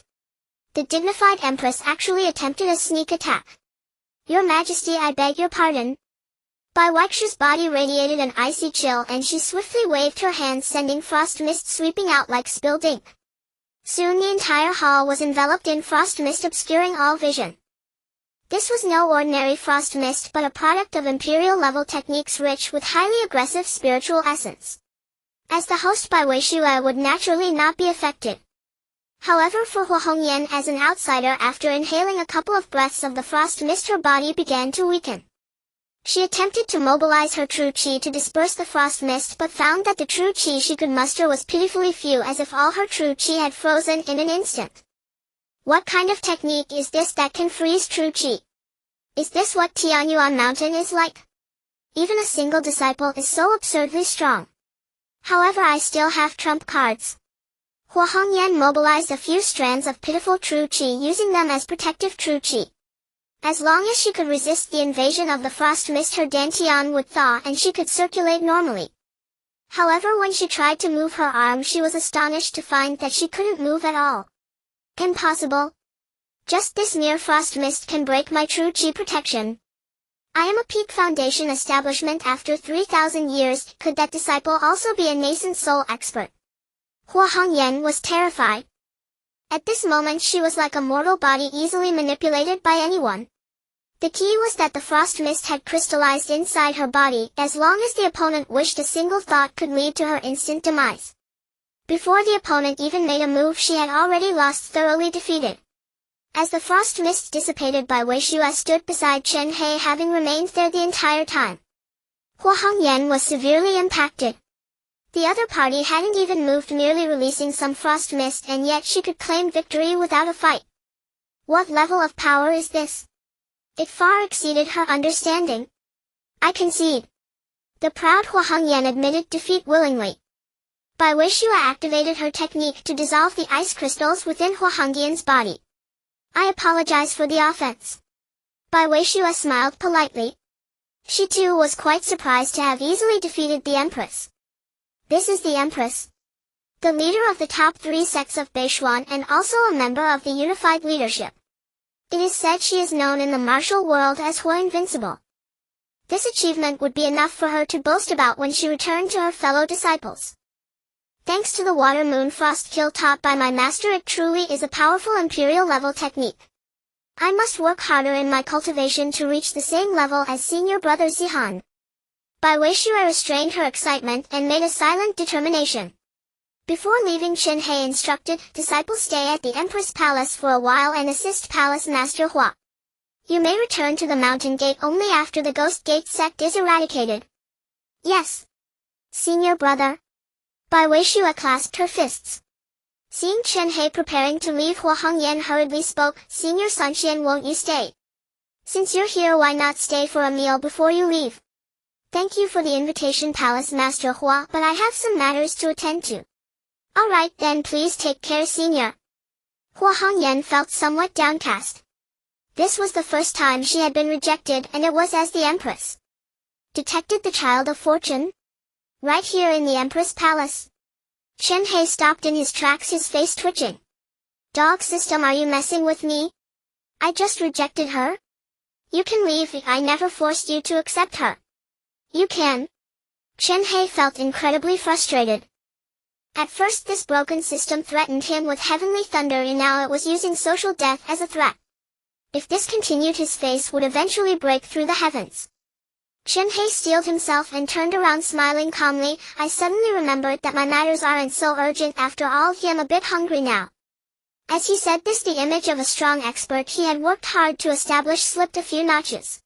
[SPEAKER 1] The dignified empress actually attempted a sneak attack. "Your Majesty, I beg your pardon." Bai Weishua's body radiated an icy chill, and she swiftly waved her hands, sending frost mist sweeping out like spilled ink. Soon the entire hall was enveloped in frost mist, obscuring all vision. This was no ordinary frost mist, but a product of imperial-level techniques rich with highly aggressive spiritual essence. As the host, Bai Weishua would naturally not be affected. However, for Hua Hongyan as an outsider, after inhaling a couple of breaths of the frost mist, her body began to weaken. She attempted to mobilize her true chi to disperse the frost mist but found that the true chi she could muster was pitifully few, as if all her true chi had frozen in an instant. What kind of technique is this that can freeze true chi? Is this what Tianyuan Mountain is like? Even a single disciple is so absurdly strong. However, I still have trump cards. Hua Hongyan mobilized a few strands of pitiful true chi, using them as protective true chi. As long as she could resist the invasion of the frost mist, her dantian would thaw and she could circulate normally. However, when she tried to move her arm, she was astonished to find that she couldn't move at all. Impossible. Just this mere frost mist can break my true chi protection. I am a peak foundation establishment after 3,000 years. Could that disciple also be a nascent soul expert? Hua Hongyan was terrified. At this moment she was like a mortal body easily manipulated by anyone. The key was that the frost mist had crystallized inside her body. As long as the opponent wished, a single thought could lead to her instant demise. Before the opponent even made a move, she had already lost, thoroughly defeated. As the frost mist dissipated, Bai Weishua stood beside Chen Hei, having remained there the entire time. Hua Hongyan was severely impacted. The other party hadn't even moved, merely releasing some frost mist, and yet she could claim victory without a fight. What level of power is this? It far exceeded her understanding. I concede. The proud Hua Hongyan admitted defeat willingly. Bai Weishua activated her technique to dissolve the ice crystals within Hua Hongyan's body. I apologize for the offense. Bai Weishua smiled politely. She too was quite surprised to have easily defeated the Empress. This is the Empress, the leader of the top 3 sects of Beishuan and also a member of the unified leadership. It is said she is known in the martial world as Hua Invincible. This achievement would be enough for her to boast about when she returned to her fellow disciples. Thanks to the water moon frost kill taught by my master, it truly is a powerful imperial level technique. I must work harder in my cultivation to reach the same level as senior brother Zihan. Bai Weishua restrained her excitement and made a silent determination. Before leaving, Chen Hei instructed, disciples stay at the Empress Palace for a while and assist Palace Master Hua. You may return to the mountain gate only after the Ghost Gate sect is eradicated. Yes, senior brother. Bai Weishua clasped her fists. Seeing Chen Hei preparing to leave, Hua Hongyan hurriedly spoke, Senior Sunxian, won't you stay? Since you're here, why not stay for a meal before you leave? Thank you for the invitation, Palace Master Hua, but I have some matters to attend to. Alright then, please take care, Senior. Hua Hongyan felt somewhat downcast. This was the first time she had been rejected, and it was as the Empress. Detected the child of fortune? Right here in the Empress Palace. Chen Hei stopped in his tracks, his face twitching. Dog system, are you messing with me? I just rejected her? You can leave, I never forced you to accept her. You can. Chen Hei felt incredibly frustrated. At first this broken system threatened him with heavenly thunder, and now it was using social death as a threat. If this continued, his face would eventually break through the heavens. Chen Hei steeled himself and turned around, smiling calmly. I suddenly remembered that my matters aren't so urgent after all. I am a bit hungry now. As he said this, the image of a strong expert he had worked hard to establish slipped a few notches.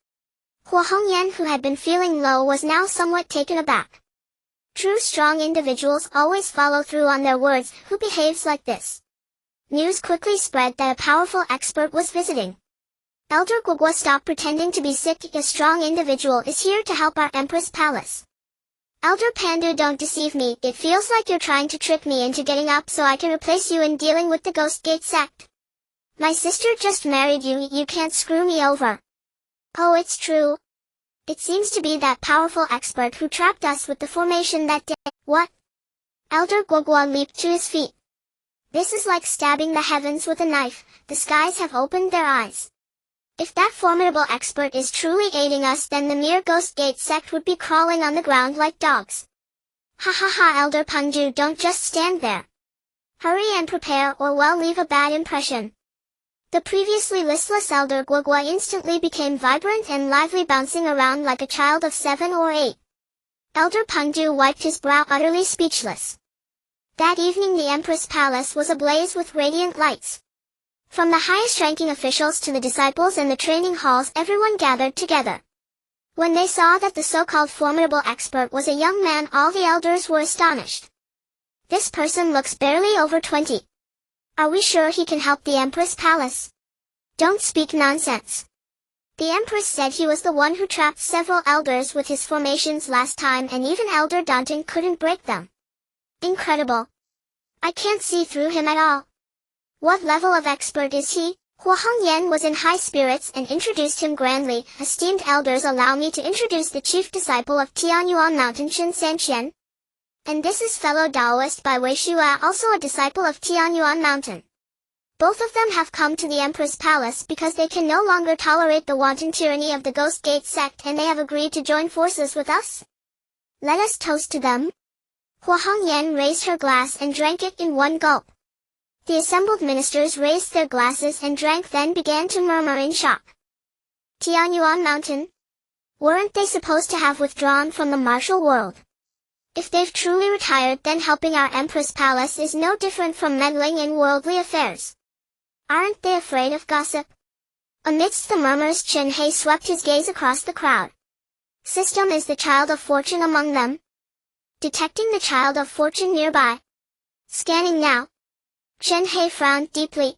[SPEAKER 1] Hua Hongyan, who had been feeling low, was now somewhat taken aback. True strong individuals always follow through on their words. Who behaves like this? News quickly spread that a powerful expert was visiting. Elder Guogua, stop pretending to be sick. A strong individual is here to help our Empress Palace. Elder Pandu, don't deceive me. It feels like you're trying to trick me into getting up so I can replace you in dealing with the Ghost Gate sect. My sister just married you. You can't screw me over. Oh, it's true. It seems to be that powerful expert who trapped us with the formation that day. What? Elder Guogua leaped to his feet. This is like stabbing the heavens with a knife. The skies have opened their eyes. If that formidable expert is truly aiding us, then the mere Ghost Gate sect would be crawling on the ground like dogs. Ha ha ha, Elder Pandu, don't just stand there. Hurry and prepare, or well, leave a bad impression. The previously listless Elder Guogua instantly became vibrant and lively, bouncing around like a child of 7 or 8. Elder Pandu wiped his brow, utterly speechless. That evening the Empress Palace was ablaze with radiant lights. From the highest-ranking officials to the disciples and the training halls, everyone gathered together. When they saw that the so-called formidable expert was a young man, all the elders were astonished. This person looks barely over 20. Are we sure he can help the Empress Palace? Don't speak nonsense. The Empress said he was the one who trapped several elders with his formations last time, and even Elder Daunting couldn't break them. Incredible. I can't see through him at all. What level of expert is he? Hua Hongyan was in high spirits and introduced him grandly. Esteemed elders, allow me to introduce the chief disciple of Tianyuan Mountain, Qin Sanqian. And this is fellow Taoist by Wei Shua, also a disciple of Tianyuan Mountain. Both of them have come to the Empress Palace because they can no longer tolerate the wanton tyranny of the Ghost Gate sect, and they have agreed to join forces with us. Let us toast to them. Hua Hongyan raised her glass and drank it in one gulp. The assembled ministers raised their glasses and drank, then began to murmur in shock. Tianyuan Mountain? Weren't they supposed to have withdrawn from the martial world? If they've truly retired, then helping our Empress Palace is no different from meddling in worldly affairs. Aren't they afraid of gossip? Amidst the murmurs, Chen Hei swept his gaze across the crowd. System is the child of fortune among them. Detecting the child of fortune nearby. Scanning now. Chen Hei frowned deeply.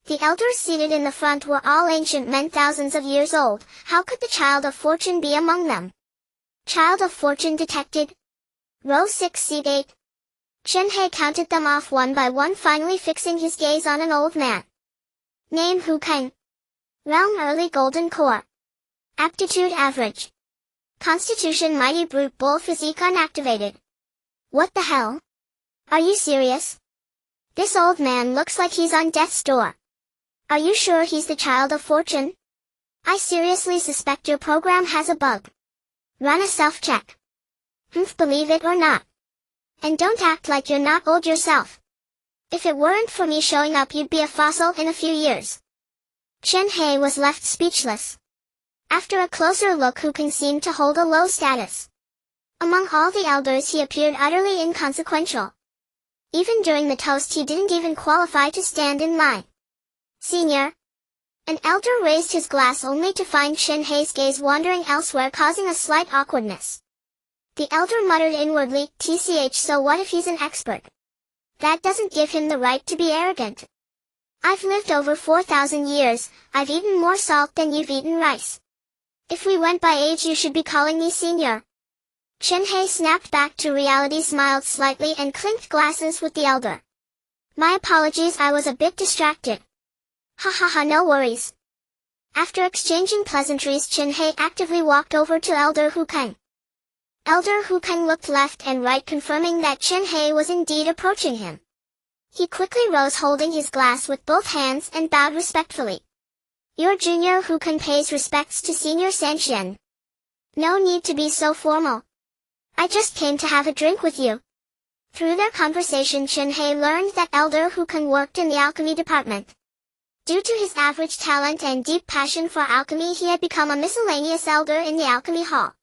[SPEAKER 1] The elders seated in the front were all ancient men, thousands of years old. How could the child of fortune be among them? Child of fortune detected. Row 6, seat 8. Chen Hei counted them off one by one, finally fixing his gaze on an old man. Name Hu Kang. Realm early golden core. Aptitude average. Constitution mighty brute bull, physique unactivated. What the hell? Are you serious? This old man looks like he's on death's door. Are you sure he's the child of fortune? I seriously suspect your program has a bug. Run a self-check. Believe it or not. And don't act like you're not old yourself. If it weren't for me showing up, you'd be a fossil in a few years. Chen Hei was left speechless. After a closer look, Hu Kang seemed to hold a low status. Among all the elders, he appeared utterly inconsequential. Even during the toast, he didn't even qualify to stand in line. Senior. An elder raised his glass only to find Chen Hei's gaze wandering elsewhere, causing a slight awkwardness. The elder muttered inwardly, "TCH, so what if he's an expert? That doesn't give him the right to be arrogant. I've lived over 4,000 years, I've eaten more salt than you've eaten rice. If we went by age, you should be calling me senior." Chen Hei snapped back to reality, smiled slightly, and clinked glasses with the elder. My apologies, I was a bit distracted. Ha ha ha, no worries. After exchanging pleasantries, Chen Hei actively walked over to Elder Hu Kang. Elder Hu Kang looked left and right, confirming that Chen Hei was indeed approaching him. He quickly rose, holding his glass with both hands, and bowed respectfully. Your junior Hu Kang pays respects to Senior Sanqian. No need to be so formal. I just came to have a drink with you. Through their conversation, Chen Hei learned that Elder Hu Kang worked in the alchemy department. Due to his average talent and deep passion for alchemy, he had become a miscellaneous elder in the alchemy hall.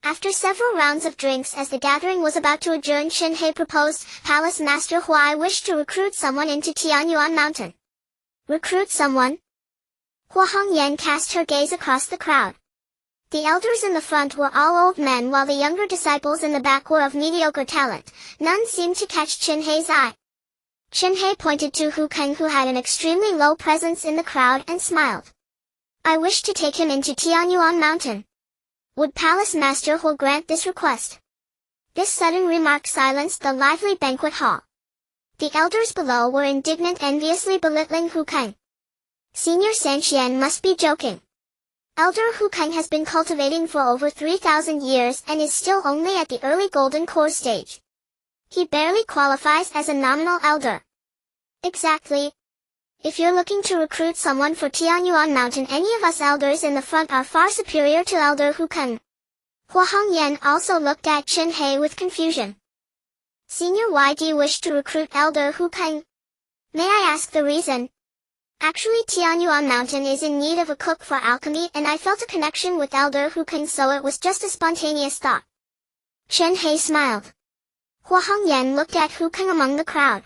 [SPEAKER 1] After several rounds of drinks, as the gathering was about to adjourn, Chen Hei proposed, Palace Master Hua, I wish to recruit someone into Tianyuan Mountain. Recruit someone? Hua Hongyan cast her gaze across the crowd. The elders in the front were all old men, while the younger disciples in the back were of mediocre talent. None seemed to catch Chen Hei's eye. Chen Hei pointed to Hu Kang, who had an extremely low presence in the crowd, and smiled. I wish to take him into Tianyuan Mountain. Would Palace Master Hua grant this request? This sudden remark silenced the lively banquet hall. The elders below were indignant, enviously belittling Hu Kang. Senior Sanqian must be joking. Elder Hu Kang has been cultivating for over 3,000 years and is still only at the early golden core stage. He barely qualifies as a nominal elder. Exactly. If you're looking to recruit someone for Tianyuan Mountain, any of us elders in the front are far superior to Elder Hu Kang. Hua Hongyan also looked at Chen Hei with confusion. Senior, why do you wish to recruit Elder Hu Kang? May I ask the reason? Actually, Tianyuan Mountain is in need of a cook for alchemy, and I felt a connection with Elder Hu Kang, so it was just a spontaneous thought. Chen Hei smiled. Hua Hongyan looked at Hu Kang among the crowd.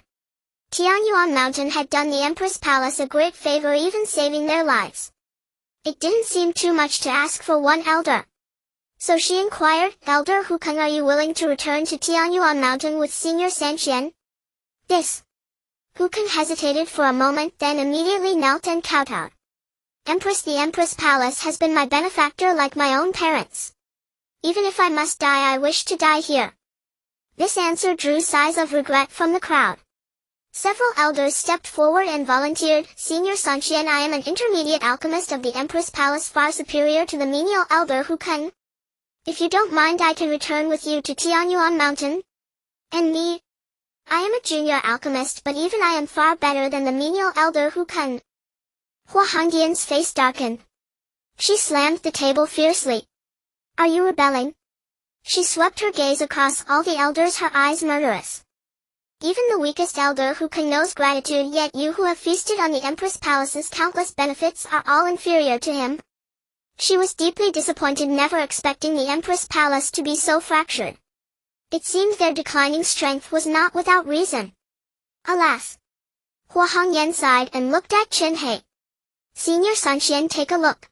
[SPEAKER 1] Tianyuan Mountain had done the Empress Palace a great favor, even saving their lives. It didn't seem too much to ask for one elder. So she inquired, Elder Hukeng, are you willing to return to Tianyuan Mountain with Senior Sanxian? This. Hukeng hesitated for a moment, then immediately knelt and kowtowed. Empress, the Empress Palace has been my benefactor like my own parents. Even if I must die, I wish to die here. This answer drew sighs of regret from the crowd. Several elders stepped forward and volunteered, Senior Sanxian, I am an intermediate alchemist of the Empress Palace, far superior to the menial Elder Hukeng. If you don't mind, I can return with you to Tianyuan Mountain. And me? I am a junior alchemist, but even I am far better than the menial Elder Hukeng. Hua Hongyan's face darkened. She slammed the table fiercely. Are you rebelling? She swept her gaze across all the elders, her eyes murderous. Even the weakest Elder Hukeng knows gratitude, yet you who have feasted on the Empress Palace's countless benefits are all inferior to him. She was deeply disappointed, never expecting the Empress Palace to be so fractured. It seemed their declining strength was not without reason. Alas! Hua Hongyan sighed and looked at Chen Hei. Senior Sanxian, take a look.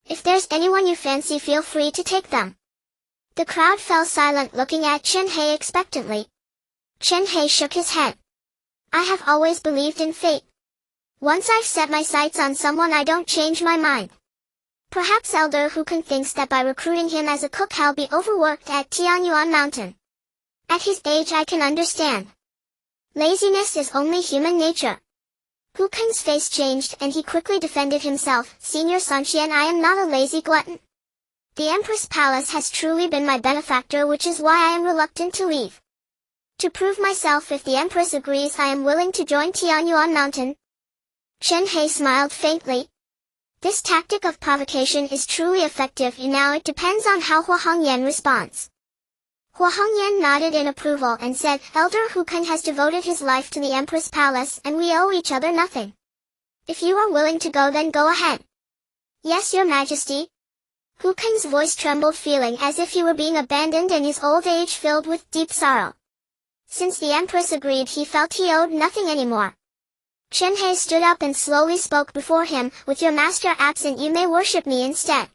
[SPEAKER 1] If there's anyone you fancy, feel free to take them. The crowd fell silent, looking at Chen Hei expectantly. Chen Hei shook his head. I have always believed in fate. Once I've set my sights on someone, I don't change my mind. Perhaps Elder Hukeng thinks that by recruiting him as a cook he'll be overworked at Tianyuan Mountain. At his age, I can understand. Laziness is only human nature. Hukeng's face changed and he quickly defended himself. Senior Sanxian, I am not a lazy glutton. The Empress Palace has truly been my benefactor, which is why I am reluctant to leave. To prove myself, if the Empress agrees, I am willing to join Tianyuan Mountain. Chen Hei smiled faintly. This tactic of provocation is truly effective. Now it depends on how Hua Hongyan responds. Hua Hongyan nodded in approval and said, Elder Hukeng has devoted his life to the Empress Palace and we owe each other nothing. If you are willing to go, then go ahead. Yes, Your Majesty. Hukeng's voice trembled, feeling as if he were being abandoned and his old age filled with deep sorrow. Since the Empress agreed, he felt he owed nothing anymore. Chen Hei stood up and slowly spoke before him, with your master absent, you may worship me instead.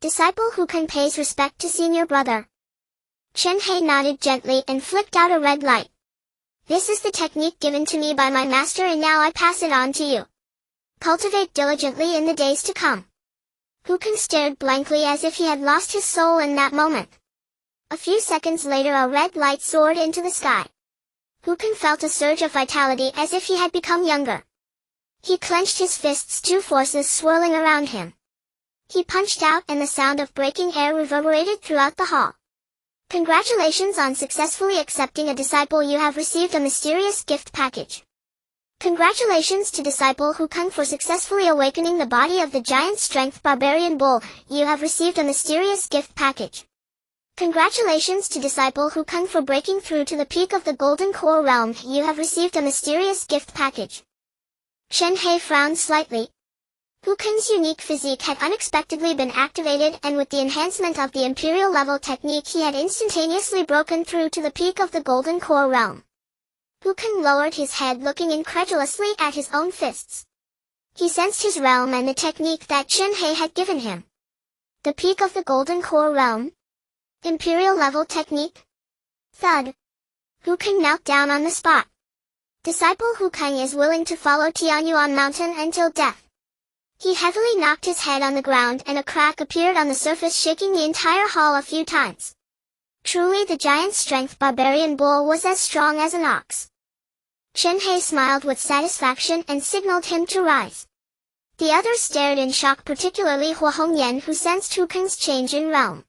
[SPEAKER 1] Disciple Hukeng pays respect to senior brother. Chen Hei nodded gently and flicked out a red light. This is the technique given to me by my master, and now I pass it on to you. Cultivate diligently in the days to come. Hukeng stared blankly as if he had lost his soul in that moment. A few seconds later, a red light soared into the sky. Hukeng felt a surge of vitality as if he had become younger. He clenched his fists, two forces swirling around him. He punched out and the sound of breaking air reverberated throughout the hall. Congratulations on successfully accepting a disciple. You have received a mysterious gift package. Congratulations to Disciple Hukeng for successfully awakening the body of the giant strength barbarian bull. You have received a mysterious gift package. Congratulations to Disciple Hukeng for breaking through to the peak of the Golden Core Realm. You have received a mysterious gift package. Chen Hei frowned slightly. Hukeng's unique physique had unexpectedly been activated, and with the enhancement of the Imperial level technique, he had instantaneously broken through to the peak of the Golden Core Realm. Hukeng lowered his head, looking incredulously at his own fists. He sensed his realm and the technique that Chen Hei had given him. The peak of the Golden Core Realm? Imperial level technique? Thud. Hukeng knelt down on the spot. Disciple Hukeng is willing to follow Tianyuan Mountain until death. He heavily knocked his head on the ground and a crack appeared on the surface, shaking the entire hall a few times. Truly, the giant strength barbarian bull was as strong as an ox. Chen Hei smiled with satisfaction and signaled him to rise. The others stared in shock, particularly Hua Hongyan, who sensed Hukeng's change in realm.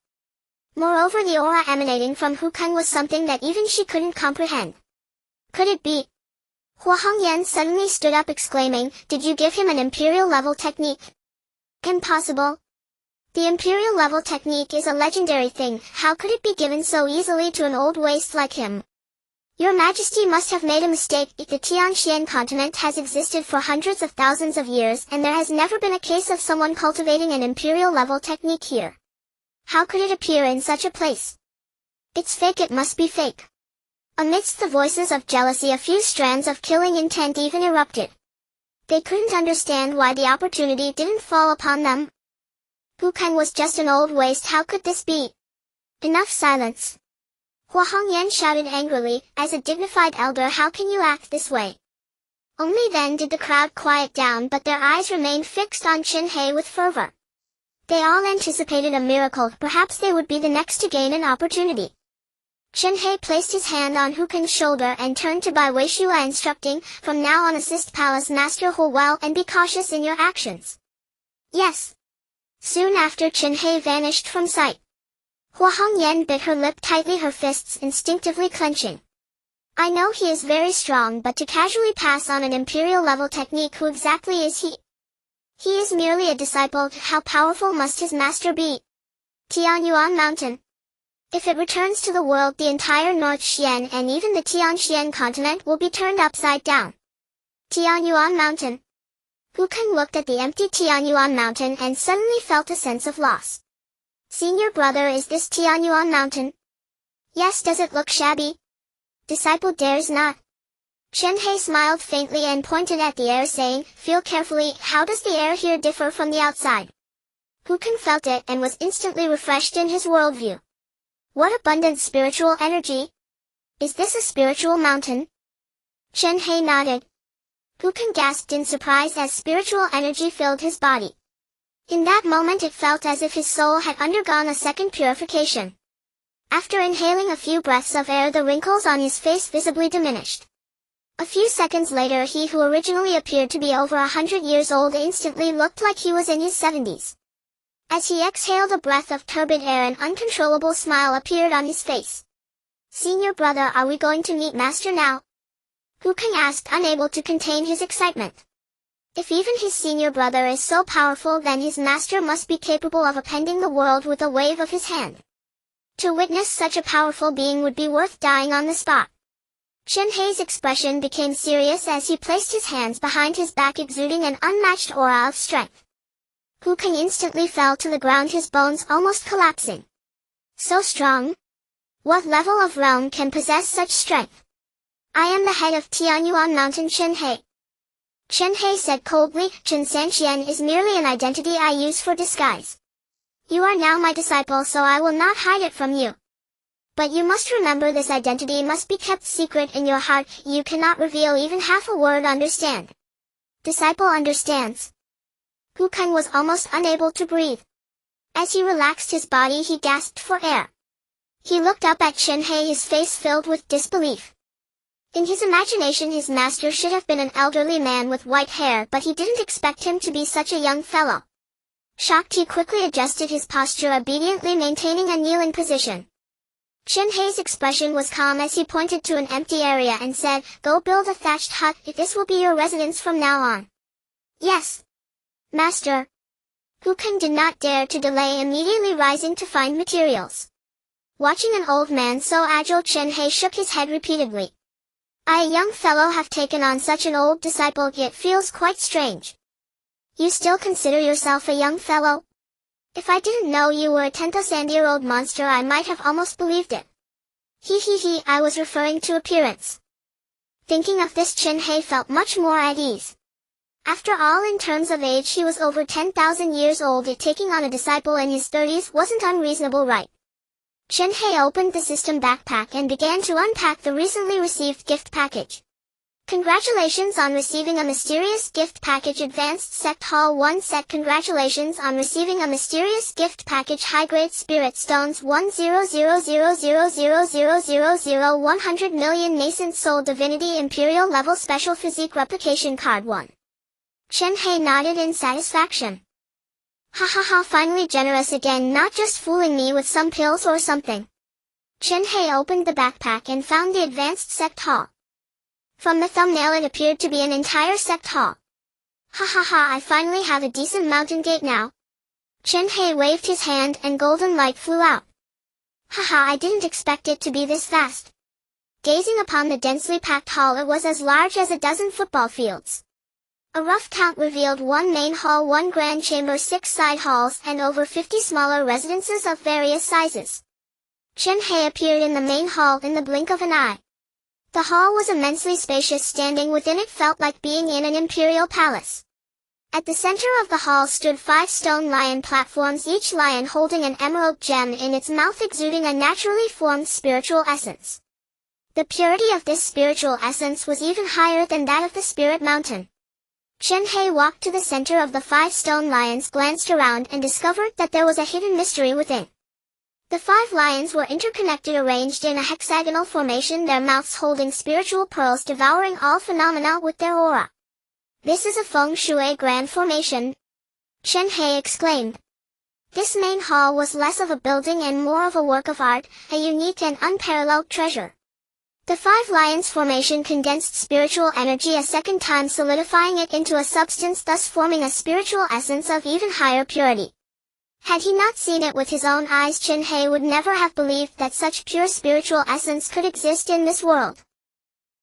[SPEAKER 1] Moreover, the aura emanating from Hukeng was something that even she couldn't comprehend. Could it be? Hua Hongyan suddenly stood up, exclaiming, Did you give him an Imperial level technique? Impossible. The Imperial level technique is a legendary thing. How could it be given so easily to an old waste like him? Your Majesty must have made a mistake. The Tianxian continent has existed for hundreds of thousands of years, and there has never been a case of someone cultivating an Imperial level technique here. How could it appear in such a place? It's fake, it must be fake. Amidst the voices of jealousy, a few strands of killing intent even erupted. They couldn't understand why the opportunity didn't fall upon them. Hu Kang was just an old waste. How could this be? Enough silence. Hua Hongyan shouted angrily, as a dignified elder, how can you act this way? Only then did the crowd quiet down, but their eyes remained fixed on Chen Hei with fervor. They all anticipated a miracle. Perhaps they would be the next to gain an opportunity. Chen Hei placed his hand on Hu Kang's shoulder and turned to Bai Weishua, instructing, from now on assist Palace Master Hu well and be cautious in your actions. Yes. Soon after, Chen Hei vanished from sight. Hua Hongyan bit her lip tightly, her fists instinctively clenching. I know he is very strong, but to casually pass on an imperial level technique, who exactly is he? He is merely a disciple. How powerful must his master be? Tianyuan Mountain. If it returns to the world, the entire North Xian and even the Tianxian continent will be turned upside down. Tianyuan Mountain. Hu Kang looked at the empty Tianyuan Mountain and suddenly felt a sense of loss. Senior brother, is this Tianyuan Mountain? Yes. Does it look shabby? Disciple dares not. Chen Hei smiled faintly and pointed at the air, saying, feel carefully. How does the air here differ from the outside? Hu Kang felt it and was instantly refreshed in his worldview. What abundant spiritual energy! Is this a spiritual mountain? Chen Hei nodded. Hu Kang gasped in surprise as spiritual energy filled his body. In that moment it felt as if his soul had undergone a second purification. After inhaling a few breaths of air, the wrinkles on his face visibly diminished. A few seconds later, he who originally appeared to be over 100 years old instantly looked like he was in his 70s. As he exhaled a breath of turbid air, an uncontrollable smile appeared on his face. Senior brother, are we going to meet master now? Hu Kang asked, unable to contain his excitement. If even his senior brother is so powerful, then his master must be capable of upending the world with a wave of his hand. To witness such a powerful being would be worth dying on the spot. Chen Hei's expression became serious as he placed his hands behind his back, exuding an unmatched aura of strength. Hu Kang instantly fell to the ground, his bones almost collapsing. So strong? What level of realm can possess such strength? I am the head of Tianyuan Mountain, Chen Hei. Chen Hei said coldly, Chen Sanxian is merely an identity I use for disguise. You are now my disciple, so I will not hide it from you. But you must remember, this identity must be kept secret in your heart. You cannot reveal even half a word, understand? Disciple understands. Hu Kang was almost unable to breathe. As he relaxed his body, he gasped for air. He looked up at Chen Hei, his face filled with disbelief. In his imagination, his master should have been an elderly man with white hair, but he didn't expect him to be such a young fellow. Shocked, he quickly adjusted his posture, obediently maintaining a kneeling position. Chen Hei's expression was calm as he pointed to an empty area and said, go build a thatched hut. This will be your residence from now on. Yes. Master. Hu Kang did not dare to delay, immediately rising to find materials. Watching an old man so agile, Chen Hei shook his head repeatedly. I, a young fellow, have taken on such an old disciple, it feels quite strange. You still consider yourself a young fellow? If I didn't know you were a 10,000-year-old monster, I might have almost believed it. He, I was referring to appearance. Thinking of this, Chen Hei felt much more at ease. After all, in terms of age, he was over 10,000 years old. Taking on a disciple in his 30s wasn't unreasonable, right? Chen Hei opened the system backpack and began to unpack the recently received gift package. Congratulations on receiving a mysterious gift package, Advanced Sect Hall 1 Set. Congratulations on receiving a mysterious gift package, High-Grade Spirit Stones 100,000,000,000 100 million Nascent Soul Divinity Imperial Level Special Physique Replication Card 1. Chen Hei nodded in satisfaction. Ha, finally generous again, not just fooling me with some pills or something. Chen Hei opened the backpack and found the Advanced Sect Hall. From the thumbnail it appeared to be an entire sect hall. Ha, I finally have a decent mountain gate now. Chen Hei waved his hand and golden light flew out. Ha, I didn't expect it to be this fast. Gazing upon the densely packed hall, it was as large as a dozen football fields. A rough count revealed 1 main hall, 1 grand chamber, 6 side halls, and over 50 smaller residences of various sizes. Chen Hei appeared in the main hall in the blink of an eye. The hall was immensely spacious. Standing within it felt like being in an imperial palace. At the center of the hall stood 5 stone lion platforms, each lion holding an emerald gem in its mouth, exuding a naturally formed spiritual essence. The purity of this spiritual essence was even higher than that of the spirit mountain. Chen Hei walked to the center of the 5 stone lions, glanced around, and discovered that there was a hidden mystery within. The 5 lions were interconnected, arranged in a hexagonal formation, their mouths holding spiritual pearls, devouring all phenomena with their aura. "This is a feng shui grand formation," Chen Hei exclaimed. This main hall was less of a building and more of a work of art, a unique and unparalleled treasure. The 5 lions formation condensed spiritual energy a second time, solidifying it into a substance, thus forming a spiritual essence of even higher purity. Had he not seen it with his own eyes, Chen Hei would never have believed that such pure spiritual essence could exist in this world.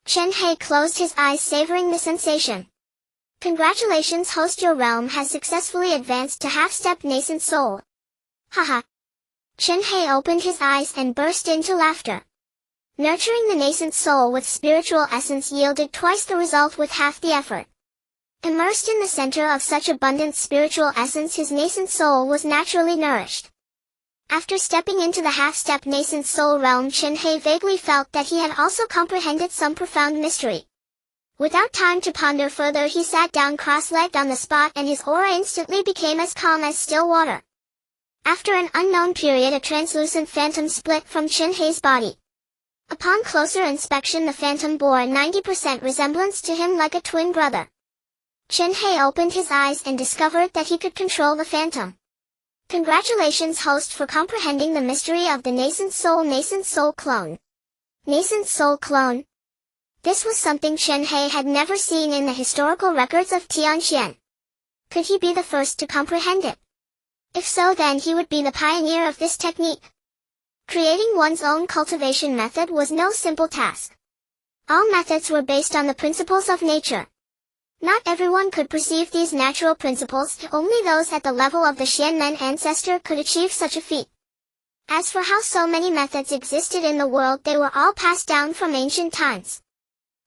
[SPEAKER 1] Chen Hei closed his eyes, savoring the sensation. "Congratulations, host, your realm has successfully advanced to half-step nascent soul." Haha. Chen Hei opened his eyes and burst into laughter. Nurturing the nascent soul with spiritual essence yielded twice the result with half the effort. Immersed in the center of such abundant spiritual essence, his nascent soul was naturally nourished. After stepping into the half-step nascent soul realm, Chen Hei vaguely felt that he had also comprehended some profound mystery. Without time to ponder further, he sat down cross-legged on the spot, and his aura instantly became as calm as still water. After an unknown period, a translucent phantom split from Chen Hei's body. Upon closer inspection, the phantom bore a 90% resemblance to him, like a twin brother. Chen Hei opened his eyes and discovered that he could control the phantom. "Congratulations, host, for comprehending the mystery of the nascent soul clone." Nascent soul clone? This was something Chen Hei had never seen in the historical records of Tianxian. Could he be the first to comprehend it? If so, then he would be the pioneer of this technique. Creating one's own cultivation method was no simple task. All methods were based on the principles of nature. Not everyone could perceive these natural principles, only those at the level of the Xianmen ancestor could achieve such a feat. As for how so many methods existed in the world, they were all passed down from ancient times.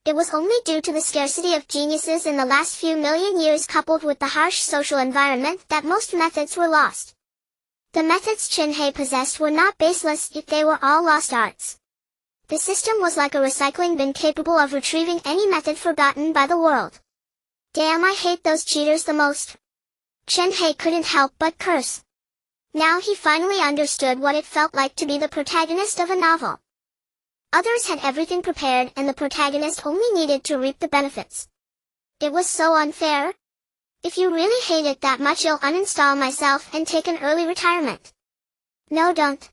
[SPEAKER 1] It was only due to the scarcity of geniuses in the last few million years, coupled with the harsh social environment, that most methods were lost. The methods Chen Hei possessed were not baseless, yet they were all lost arts. The system was like a recycling bin, capable of retrieving any method forgotten by the world. Damn, I hate those cheaters the most. Chen Hei couldn't help but curse. Now he finally understood what it felt like to be the protagonist of a novel. Others had everything prepared, and the protagonist only needed to reap the benefits. It was so unfair. If you really hate it that much, I'll uninstall myself and take an early retirement. No, don't.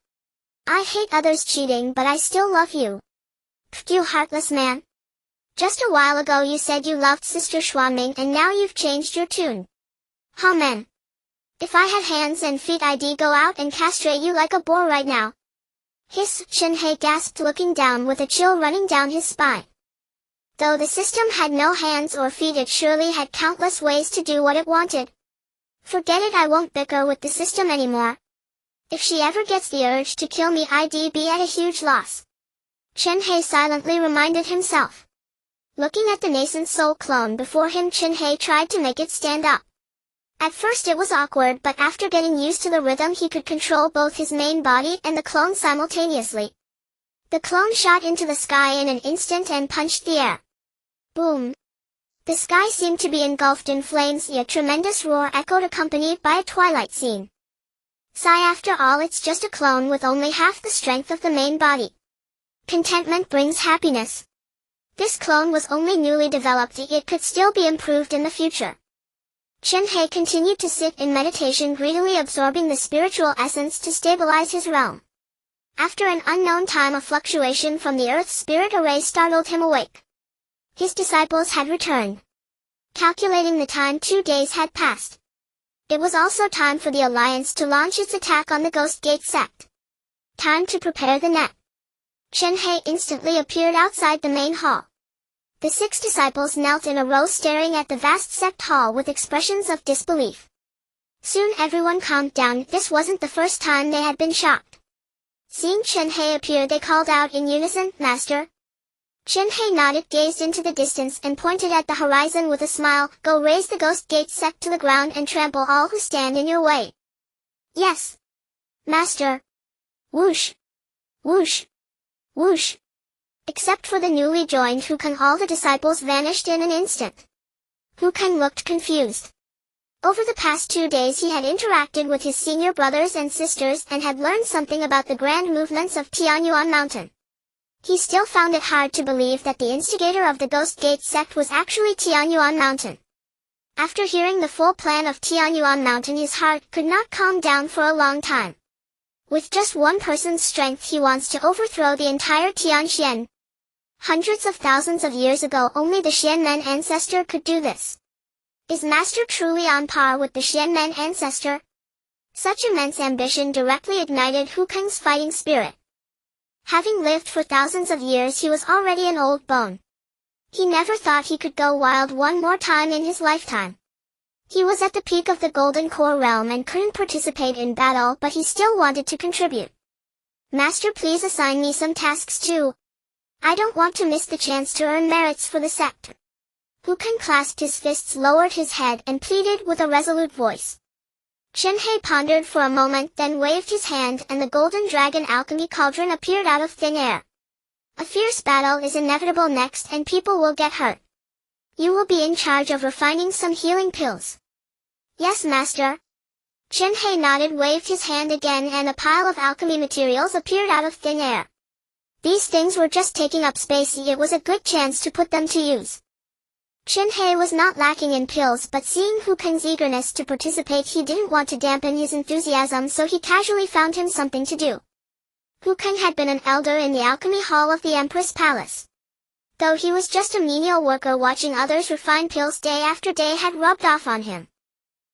[SPEAKER 1] I hate others cheating, but I still love you. Pfft, you heartless man. Just a while ago you said you loved Sister Xuanming, and now you've changed your tune. Huh, man. If I had hands and feet, I'd go out and castrate you like a boar right now. Hiss, Chen Hei gasped, looking down with a chill running down his spine. Though the system had no hands or feet, it surely had countless ways to do what it wanted. Forget it, I won't bicker with the system anymore. If she ever gets the urge to kill me, I'd be at a huge loss. Chen Hei silently reminded himself. Looking at the nascent soul clone before him, Chen Hei tried to make it stand up. At first it was awkward, but after getting used to the rhythm, he could control both his main body and the clone simultaneously. The clone shot into the sky in an instant and punched the air. Boom! The sky seemed to be engulfed in flames, a tremendous roar echoed, accompanied by a twilight scene. Sigh, after all, it's just a clone with only half the strength of the main body. Contentment brings happiness. This clone was only newly developed, it could still be improved in the future. Chen Hei continued to sit in meditation, greedily absorbing the spiritual essence to stabilize his realm. After an unknown time, a fluctuation from the Earth's spirit array startled him awake. His disciples had returned. Calculating the time, 2 days had passed. It was also time for the Alliance to launch its attack on the Ghost Gate sect. Time to prepare the net. Chen Hei instantly appeared outside the main hall. The 6 disciples knelt in a row, staring at the vast sect hall with expressions of disbelief. Soon everyone calmed down. This wasn't the first time they had been shocked. Seeing Chen Hei appear, they called out in unison, "Master!" Chen Hei nodded, gazed into the distance and pointed at the horizon with a smile. Go raise the Ghost Gate Sect to the ground and trample all who stand in your way. Yes, Master. Whoosh. Whoosh. Whoosh. Except for the newly joined Hukang, all the disciples vanished in an instant. Hukang looked confused. Over the past 2 days he had interacted with his senior brothers and sisters and had learned something about the grand movements of Tianyuan Mountain. He still found it hard to believe that the instigator of the Ghost Gate Sect was actually Tianyuan Mountain. After hearing the full plan of Tianyuan Mountain, his heart could not calm down for a long time. With just one person's strength he wants to overthrow the entire Tianxian. Hundreds of thousands of years ago only the Xianmen ancestor could do this. Is Master truly on par with the Xianmen ancestor? Such immense ambition directly ignited Hukang's fighting spirit. Having lived for thousands of years, he was already an old bone. He never thought he could go wild one more time in his lifetime. He was at the peak of the Golden Core realm and couldn't participate in battle, but he still wanted to contribute. Master, please assign me some tasks too. I don't want to miss the chance to earn merits for the sect. Hukang clasped his fists, lowered his head, and pleaded with a resolute voice. Chen Hei pondered for a moment, then waved his hand, and the Golden Dragon Alchemy Cauldron appeared out of thin air. A fierce battle is inevitable next, and people will get hurt. You will be in charge of refining some healing pills. Yes, Master. Chen Hei nodded, waved his hand again, and a pile of alchemy materials appeared out of thin air. These things were just taking up space. It was a good chance to put them to use. Chen Hei was not lacking in pills, but seeing Hukang's eagerness to participate, he didn't want to dampen his enthusiasm, so he casually found him something to do. Hukang had been an elder in the alchemy hall of the Empress Palace. Though he was just a menial worker, watching others refine pills day after day had rubbed off on him.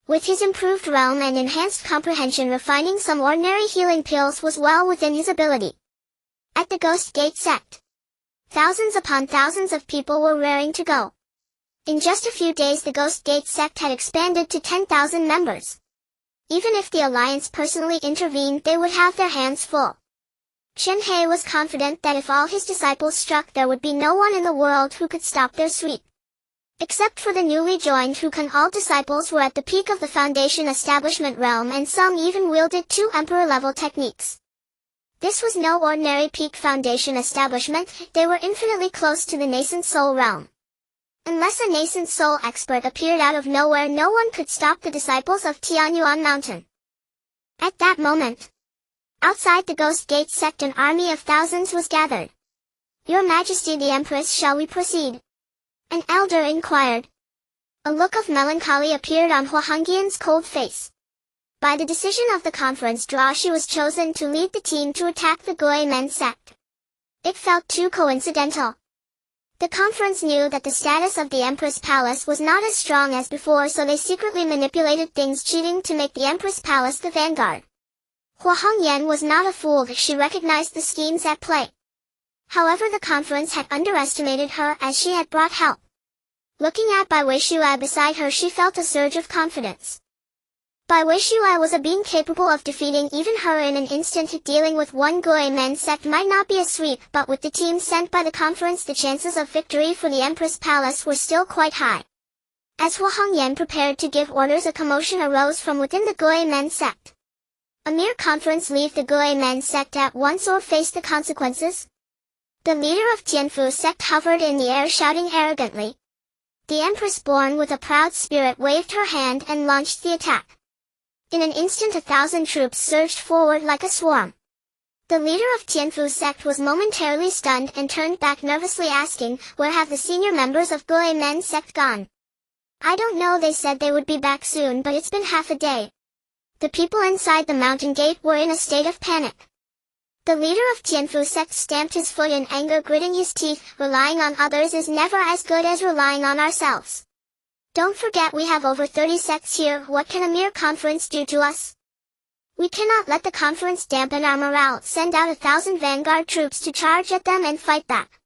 [SPEAKER 1] With his improved realm and enhanced comprehension, refining some ordinary healing pills was well within his ability. At the Ghost Gate Sect, thousands upon thousands of people were raring to go. In just a few days the Ghost Gate Sect had expanded to 10,000 members. Even if the Alliance personally intervened, they would have their hands full. Chen Hei was confident that if all his disciples struck, there would be no one in the world who could stop their sweep. Except for the newly joined Hukang, all disciples were at the peak of the Foundation establishment realm, and some even wielded 2 Emperor-level techniques. This was no ordinary peak Foundation establishment, they were infinitely close to the nascent soul realm. Unless a nascent soul expert appeared out of nowhere, no one could stop the disciples of Tianyuan Mountain. At that moment, outside the Ghost Gate Sect, an army of thousands was gathered. Your Majesty the Empress, shall we proceed? An elder inquired. A look of melancholy appeared on Hua Hongyan's cold face. By the decision of the conference draw, she was chosen to lead the team to attack the Gui Men sect. It felt too coincidental. The conference knew that the status of the Empress Palace was not as strong as before, so they secretly manipulated things, cheating to make the Empress Palace the vanguard. Hua Hongyan was not a fool, she recognized the schemes at play. However, the conference had underestimated her, as she had brought help. Looking at Bai Weishuai beside her, she felt a surge of confidence. Bai Weishuai was a being capable of defeating even her in an instant. Dealing with one Gui Men sect might not be a sweep, but with the team sent by the conference, the chances of victory for the Empress Palace were still quite high. As Hua Hongyan prepared to give orders, a commotion arose from within the Gui Men sect. A mere conference, leave the Gui Men sect at once or face the consequences. The leader of Tianfu sect hovered in the air, shouting arrogantly. The Empress, born with a proud spirit, waved her hand and launched the attack. In an instant 1,000 troops surged forward like a swarm. The leader of Tianfu sect was momentarily stunned and turned back nervously, asking, where have the senior members of Gui Men sect gone? I don't know, they said they would be back soon, but it's been half a day. The people inside the mountain gate were in a state of panic. The leader of Tianfu sect stamped his foot in anger, gritting his teeth. Relying on others is never as good as relying on ourselves. Don't forget, we have over 30 sects here. What can a mere conference do to us? We cannot let the conference dampen our morale. Send out 1,000 vanguard troops to charge at them and fight back.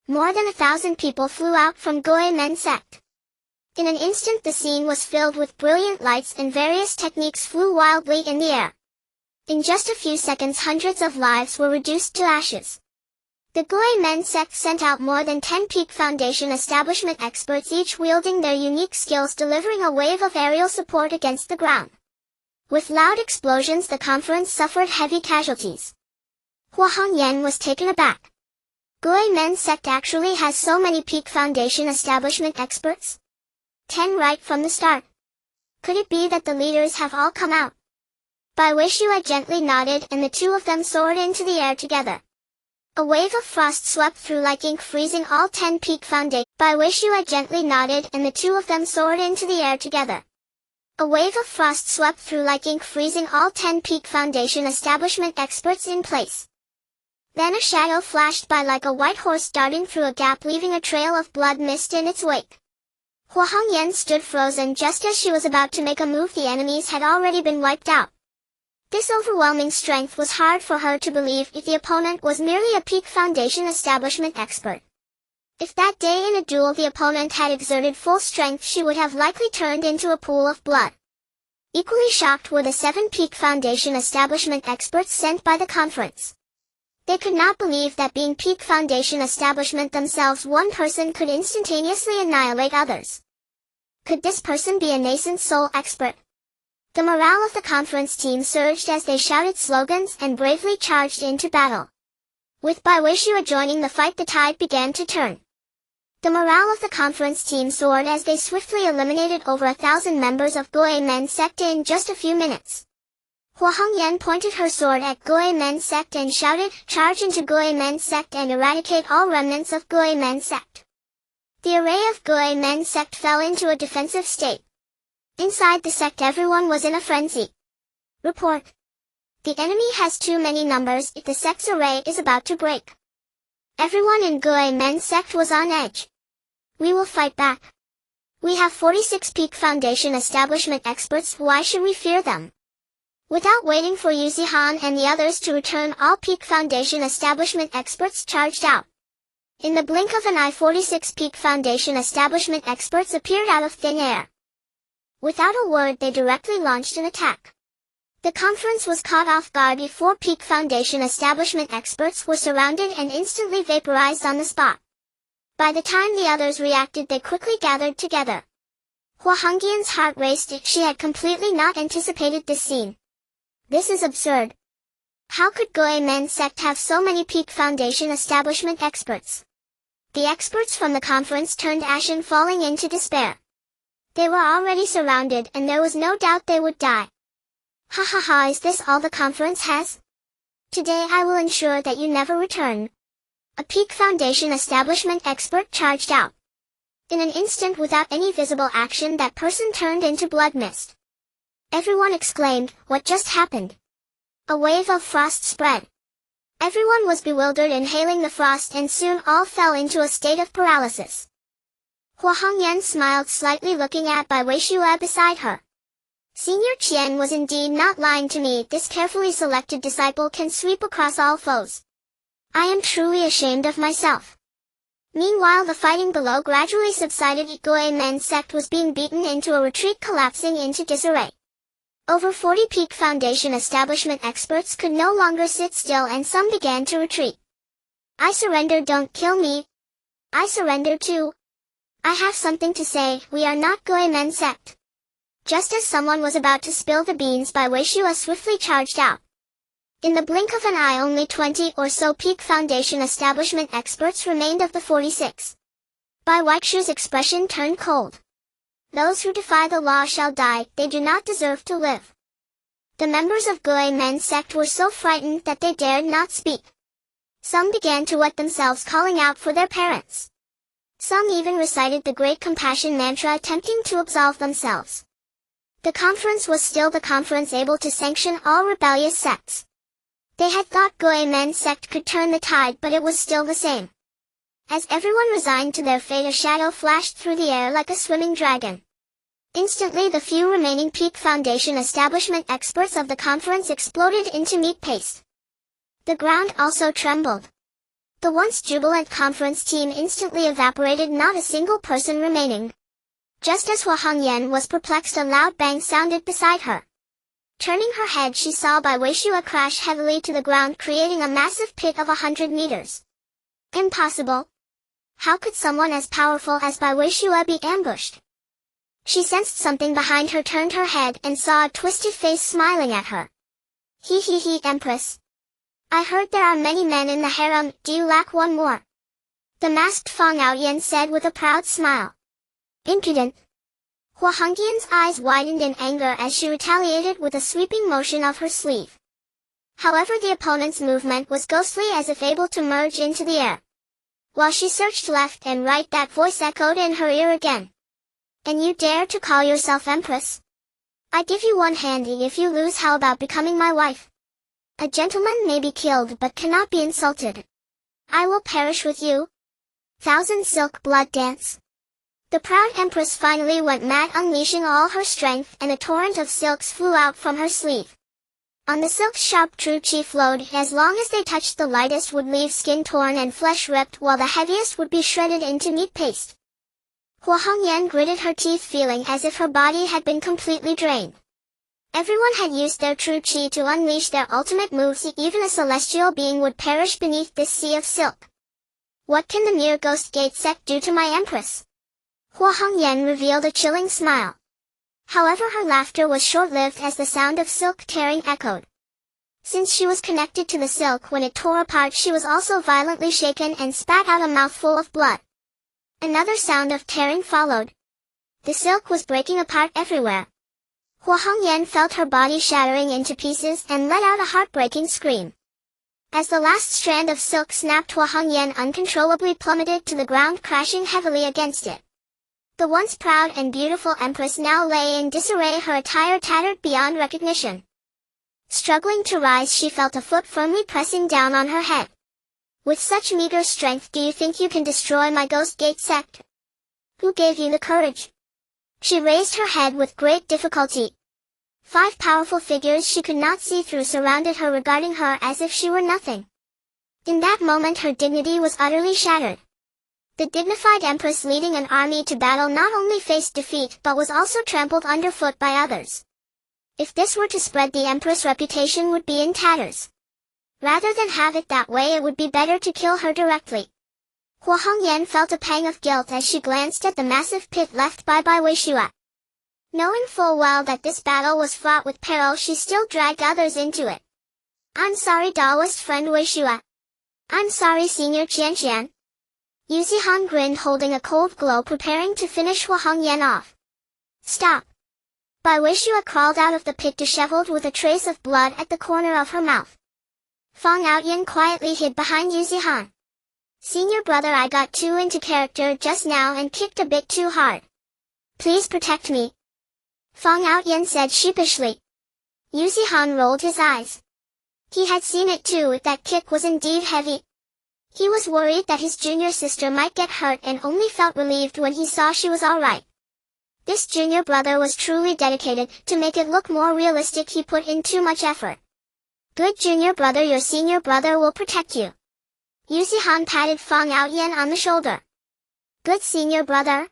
[SPEAKER 1] More than 1,000 people flew out from Gui Men sect. In an instant the scene was filled with brilliant lights, and various techniques flew wildly in the air. In just a few seconds hundreds of lives were reduced to ashes. The Gui Men sect sent out more than 10 peak foundation establishment experts, each wielding their unique skills, delivering a wave of aerial support against the ground. With loud explosions, the conference suffered heavy casualties. Hua Hongyan was taken aback. Gui Men sect actually has so many peak foundation establishment experts? 10 right from the start. Could it be that the leaders have all come out? Bai Weishui gently nodded, and the two of them soared into the air together. A wave of frost swept through like ink, freezing all 10 peak foundations. Bai Weishui gently nodded, and the two of them soared into the air together. A wave of frost swept through like ink, freezing all 10 peak foundation establishment experts in place. Then a shadow flashed by like a white horse darting through a gap, leaving a trail of blood mist in its wake. Hua Hongyan stood frozen. Just as she was about to make a move, the enemies had already been wiped out. This overwhelming strength was hard for her to believe if the opponent was merely a peak foundation establishment expert. If that day in a duel the opponent had exerted full strength, she would have likely turned into a pool of blood. Equally shocked were the 7 peak foundation establishment experts sent by the conference. They could not believe that, being peak foundation establishment themselves, one person could instantaneously annihilate others. Could this person be a nascent soul expert? The morale of the conference team surged as they shouted slogans and bravely charged into battle. With Bai Weishui joining the fight, the tide began to turn. The morale of the conference team soared as they swiftly eliminated over 1,000 members of Gui Men Sect in just a few minutes. Hua Hongyan pointed her sword at Gui Men Sect and shouted, "Charge into Gui Men Sect and eradicate all remnants of Gui Men Sect." The array of Gui Men Sect fell into a defensive state. Inside the sect, everyone was in a frenzy. Report. The enemy has too many numbers. The sect's array is about to break. Everyone in Gui Men Sect was on edge. We will fight back. We have 46 peak foundation establishment experts. Why should we fear them? Without waiting for Yu Zihan and the others to return, all peak foundation establishment experts charged out. In the blink of an eye, 46 peak foundation establishment experts appeared out of thin air. Without a word, they directly launched an attack. The conference was caught off guard before peak foundation establishment experts were surrounded and instantly vaporized on the spot. By the time the others reacted, they quickly gathered together. Hua Hongyan's heart raced. She had completely not anticipated this scene. This is absurd. How could Gui Men Sect have so many peak foundation establishment experts? The experts from the conference turned ashen, falling into despair. They were already surrounded, and there was no doubt they would die. Ha ha ha, is this all the conference has? Today I will ensure that you never return. A peak foundation establishment expert charged out. In an instant, without any visible action, that person turned into blood mist. Everyone exclaimed, "What just happened?" A wave of frost spread. Everyone was bewildered, inhaling the frost, and soon all fell into a state of paralysis. Hua Hongyan smiled slightly, looking at Bai Weishui beside her. Senior Qian was indeed not lying to me. This carefully selected disciple can sweep across all foes. I am truly ashamed of myself. Meanwhile, the fighting below gradually subsided. Gui Men Sect was being beaten into a retreat, collapsing into disarray. Over 40 peak foundation establishment experts could no longer sit still, and some began to retreat. I surrender, don't kill me. I surrender too. I have something to say. We are not Gui Men Sect. Just as someone was about to spill the beans, Bai Weishui swiftly charged out. In the blink of an eye, only 20 or so peak foundation establishment experts remained of the 46. Bai Weishui's expression turned cold. Those who defy the law shall die. They do not deserve to live. The members of Gui Men Sect were so frightened that they dared not speak. Some began to wet themselves, calling out for their parents. Some even recited the Great Compassion mantra, attempting to absolve themselves. The conference was still the conference, able to sanction all rebellious sects. They had thought Gui Men Sect could turn the tide, but it was still the same. As everyone resigned to their fate, a shadow flashed through the air like a swimming dragon. Instantly, the few remaining peak foundation establishment experts of the conference exploded into meat paste. The ground also trembled. The once jubilant conference team instantly evaporated, not a single person remaining. Just as Hua Hongyan was perplexed, a loud bang sounded beside her. Turning her head, she saw Bai Weishui crash heavily to the ground, creating a massive pit of 100 meters. Impossible. How could someone as powerful as Bai Weishua be ambushed? She sensed something behind her, turned her head, and saw a twisted face smiling at her. He, Empress. I heard there are many men in the harem, do you lack one more? The masked Fang Outyan said with a proud smile. Impudent. Hua Hongyan's eyes widened in anger as she retaliated with a sweeping motion of her sleeve. However, the opponent's movement was ghostly, as if able to merge into the air. While she searched left and right, that voice echoed in her ear again. And you dare to call yourself Empress? I give you one handy. If you lose, how about becoming my wife? A gentleman may be killed but cannot be insulted. I will perish with you. Thousand Silk Blood Dance. The proud Empress finally went mad, unleashing all her strength, and a torrent of silks flew out from her sleeve. On the silk's sharp true chi flowed, as long as they touched, the lightest would leave skin torn and flesh ripped, while the heaviest would be shredded into meat paste. Hua Hongyan gritted her teeth, feeling as if her body had been completely drained. Everyone had used their true chi to unleash their ultimate moves. Even a celestial being would perish beneath this sea of silk. What can the mere Ghost Gate Sect do to my Empress? Hua Hongyan revealed a chilling smile. However, her laughter was short-lived as the sound of silk tearing echoed. Since she was connected to the silk when it tore apart, she was also violently shaken and spat out a mouthful of blood. Another sound of tearing followed. The silk was breaking apart everywhere. Hua Hongyan felt her body shattering into pieces and let out a heartbreaking scream. As the last strand of silk snapped, Hua Hongyan uncontrollably plummeted to the ground, crashing heavily against it. The once proud and beautiful Empress now lay in disarray, her attire tattered beyond recognition. Struggling to rise, she felt a foot firmly pressing down on her head. With such meager strength, do you think you can destroy my Ghost Gate Sect? Who gave you the courage? She raised her head with great difficulty. 5 powerful figures she could not see through surrounded her, regarding her as if she were nothing. In that moment, her dignity was utterly shattered. The dignified Empress leading an army to battle not only faced defeat but was also trampled underfoot by others. If this were to spread, the Empress' reputation would be in tatters. Rather than have it that way, it would be better to kill her directly. Hua Hongyan felt a pang of guilt as she glanced at the massive pit left by Bai Weishua. Knowing full well that this battle was fraught with peril, she still dragged others into it. I'm sorry, Taoist friend Weishua. I'm sorry, Senior Qianqian. Yu Zihan grinned, holding a cold glow, preparing to finish Hua Hongyan off. Stop. Bai Weishua crawled out of the pit, disheveled with a trace of blood at the corner of her mouth. Fang Outyan quietly hid behind Yu Zihan. Senior brother, I got too into character just now and kicked a bit too hard. Please protect me. Fang Outyan said sheepishly. Yu Zihan rolled his eyes. He had seen it too, that kick was indeed heavy. He was worried that his junior sister might get hurt and only felt relieved when he saw she was all right. This junior brother was truly dedicated. To make it look more realistic, he put in too much effort. Good junior brother, your senior brother will protect you. Yu Zihan patted Fang Outyan on the shoulder. Good senior brother.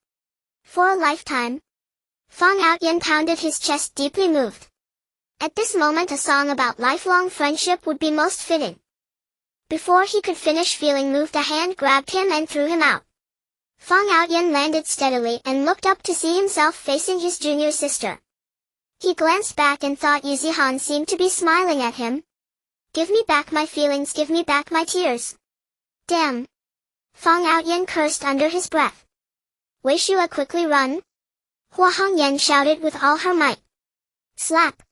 [SPEAKER 1] For a lifetime. Fang Outyan pounded his chest, deeply moved. At this moment, a song about lifelong friendship would be most fitting. Before he could finish, feeling moved, a hand grabbed him and threw him out. Fang Outyan landed steadily and looked up to see himself facing his junior sister. He glanced back and thought Yu Zihan seemed to be smiling at him. Give me back my feelings, give me back my tears. Damn. Fang Outyan cursed under his breath. Weishua, quickly run. Hua Hongyan shouted with all her might. Slap.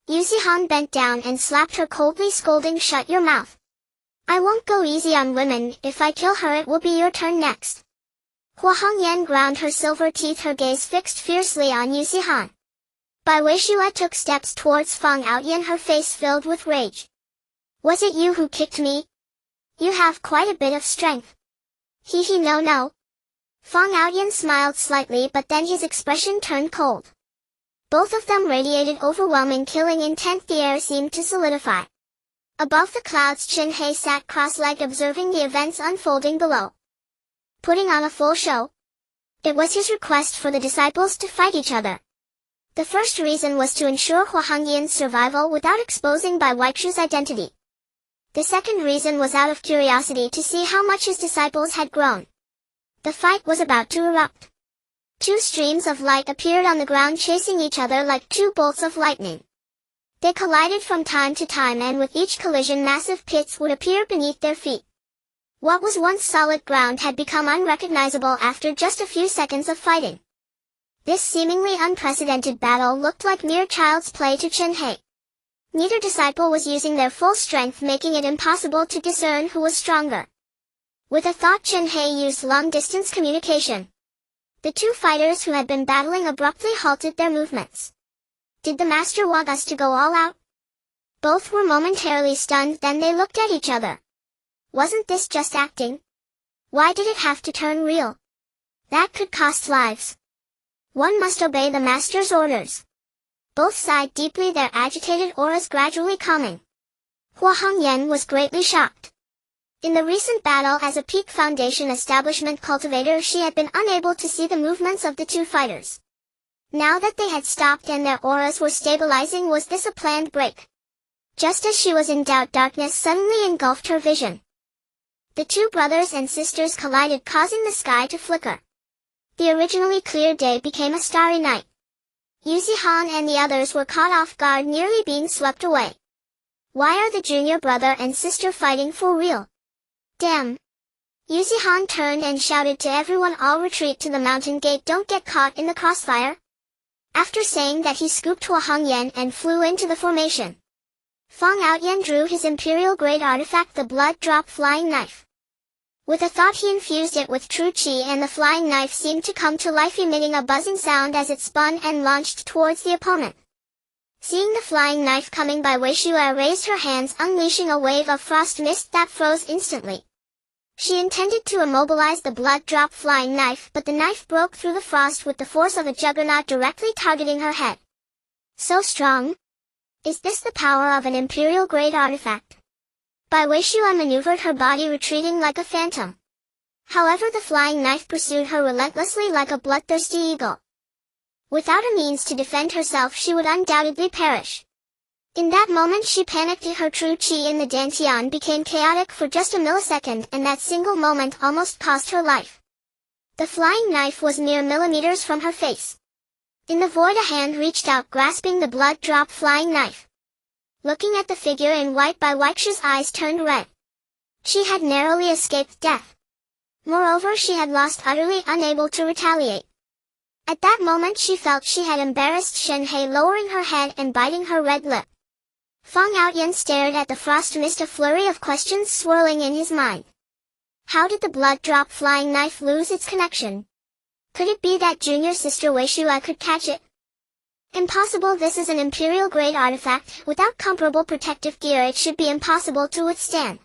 [SPEAKER 1] Yu Zihan bent down and slapped her coldly, scolding, shut your mouth. I won't go easy on women. If I kill her, it will be your turn next. Hua Hongyan ground her silver teeth, her gaze fixed fiercely on Yu Zihan. Bai Weishua took steps towards Fang Outyan, her face filled with rage. Was it you who kicked me? You have quite a bit of strength. No. Fang Outyan smiled slightly, but then his expression turned cold. Both of them radiated overwhelming killing intent. The air seemed to solidify. Above the clouds, Chen Hei sat cross-legged, observing the events unfolding below. Putting on a full show. It was his request for the disciples to fight each other. The first reason was to ensure Hua Hongyan's survival without exposing Bai Weishua's identity. The second reason was out of curiosity to see how much his disciples had grown. The fight was about to erupt. Two streams of light appeared on the ground chasing each other like two bolts of lightning. They collided from time to time, and with each collision massive pits would appear beneath their feet. What was once solid ground had become unrecognizable after just a few seconds of fighting. This seemingly unprecedented battle looked like mere child's play to Chen Hei. Neither disciple was using their full strength, making it impossible to discern who was stronger. With a thought, Chen Hei used long-distance communication. The two fighters who had been battling abruptly halted their movements. Did the master want us to go all out? Both were momentarily stunned, then they looked at each other. Wasn't this just acting? Why did it have to turn real? That could cost lives. One must obey the master's orders. Both sighed deeply, their agitated auras gradually calming. Hua Hongyan was greatly shocked. In the recent battle as a Peak Foundation establishment cultivator, she had been unable to see the movements of the two fighters. Now that they had stopped and their auras were stabilizing, was this a planned break? Just as she was in doubt, darkness suddenly engulfed her vision. The two brothers and sisters collided, causing the sky to flicker. The originally clear day became a starry night. Yuzi Han and the others were caught off guard, nearly being swept away. Why are the junior brother and sister fighting for real? Damn! Yuzi Han turned and shouted to everyone, all retreat to the mountain gate, don't get caught in the crossfire. After saying that, he scooped Hua Hongyan and flew into the formation. Fang Outyan drew his imperial-grade artifact, the blood-drop flying knife. With a thought, he infused it with true chi, and the flying knife seemed to come to life, emitting a buzzing sound as it spun and launched towards the opponent. Seeing the flying knife coming by, Wei Shuai raised her hands, unleashing a wave of frost mist that froze instantly. She intended to immobilize the blood-drop flying knife, but the knife broke through the frost with the force of a juggernaut, directly targeting her head. So strong? Is this the power of an imperial-grade artifact? Bai Weishuai maneuvered her body, retreating like a phantom. However, the flying knife pursued her relentlessly like a bloodthirsty eagle. Without a means to defend herself, she would undoubtedly perish. In that moment she panicked. Her true chi in the dantian became chaotic for just a millisecond, and that single moment almost cost her life. The flying knife was mere millimeters from her face. In the void, a hand reached out, grasping the blood-drop flying knife. Looking at the figure in white, Bai Weixia's eyes turned red. She had narrowly escaped death. Moreover, she had lost, utterly unable to retaliate. At that moment she felt she had embarrassed Chen Hei, lowering her head and biting her red lip. Fang Outyan stared at the frost mist, a flurry of questions swirling in his mind. How did the blood-drop flying knife lose its connection? Could it be that junior sister Wei Shuai could catch it? Impossible. This is an imperial-grade artifact. Without comparable protective gear, it should be impossible to withstand.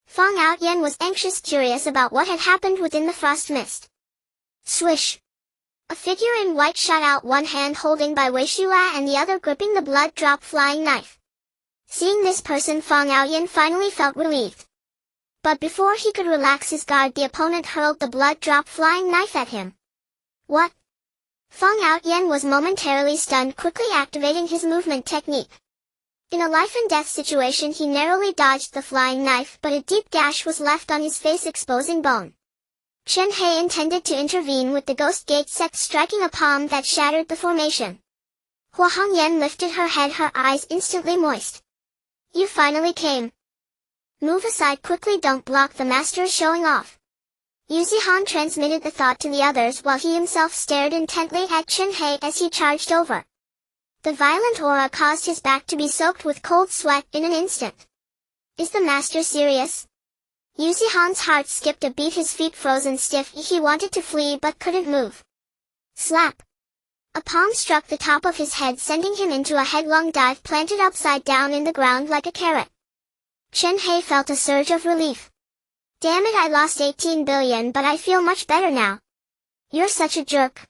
[SPEAKER 1] Fang Outyan was anxious, curious about what had happened within the frost mist. Swish! A figure in white shot out, one hand holding Bai Weishuai and the other gripping the blood-drop flying knife. Seeing this person, Fang Outyan finally felt relieved. But before he could relax his guard, the opponent hurled the blood-drop flying knife at him. What? Fang Outyan was momentarily stunned, quickly activating his movement technique. In a life-and-death situation, he narrowly dodged the flying knife, but a deep gash was left on his face, exposing bone. Chen Hei intended to intervene with the Ghost Gate Sect, striking a palm that shattered the formation. Hua Hongyan lifted her head, her eyes instantly moist. You finally came. Move aside quickly, don't block the master's showing off. Yuzi Han transmitted the thought to the others while he himself stared intently at Chen Hei as he charged over. The violent aura caused his back to be soaked with cold sweat in an instant. Is the master serious? Yuzi Han's heart skipped a beat, his feet frozen stiff. He wanted to flee but couldn't move. Slap! A palm struck the top of his head, sending him into a headlong dive, planted upside down in the ground like a carrot. Chen Hei felt a surge of relief. Damn it, I lost 18 billion, but I feel much better now. You're such a jerk.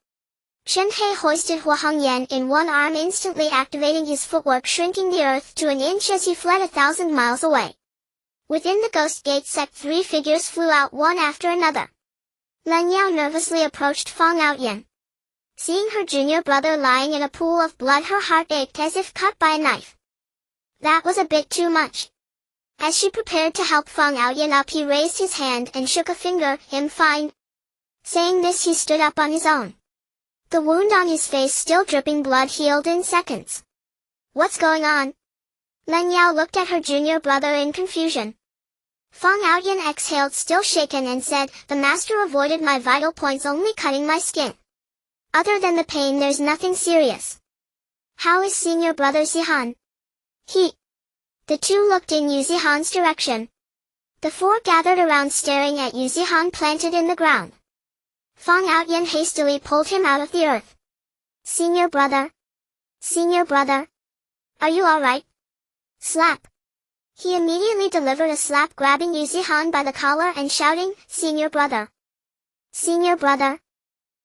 [SPEAKER 1] Chen Hei hoisted Hua Hongyan in one arm, instantly activating his footwork, shrinking the earth to an inch as he fled 1,000 miles away. Within the Ghost Gate Sect, 3 figures flew out, one after another. Lan Yao nervously approached Fang Outyan. Seeing her junior brother lying in a pool of blood, her heart ached as if cut by a knife. That was a bit too much. As she prepared to help Fang Yaoyan up, he raised his hand and shook a finger. "I'm fine." Saying this, he stood up on his own. The wound on his face, still dripping blood, healed in seconds. "What's going on?" Len Yao looked at her junior brother in confusion. Fang Yaoyan exhaled, still shaken, and said, "The master avoided my vital points, only cutting my skin. Other than the pain, there's nothing serious." "How is senior brother Zihan?" The two looked in Yu Zihan's direction. The four gathered around, staring at Yu Zihan planted in the ground. Fang Yaoyan hastily pulled him out of the earth. Senior brother? Are you alright?" Slap. He immediately delivered a slap, grabbing Yu Zihan by the collar and shouting, Senior brother,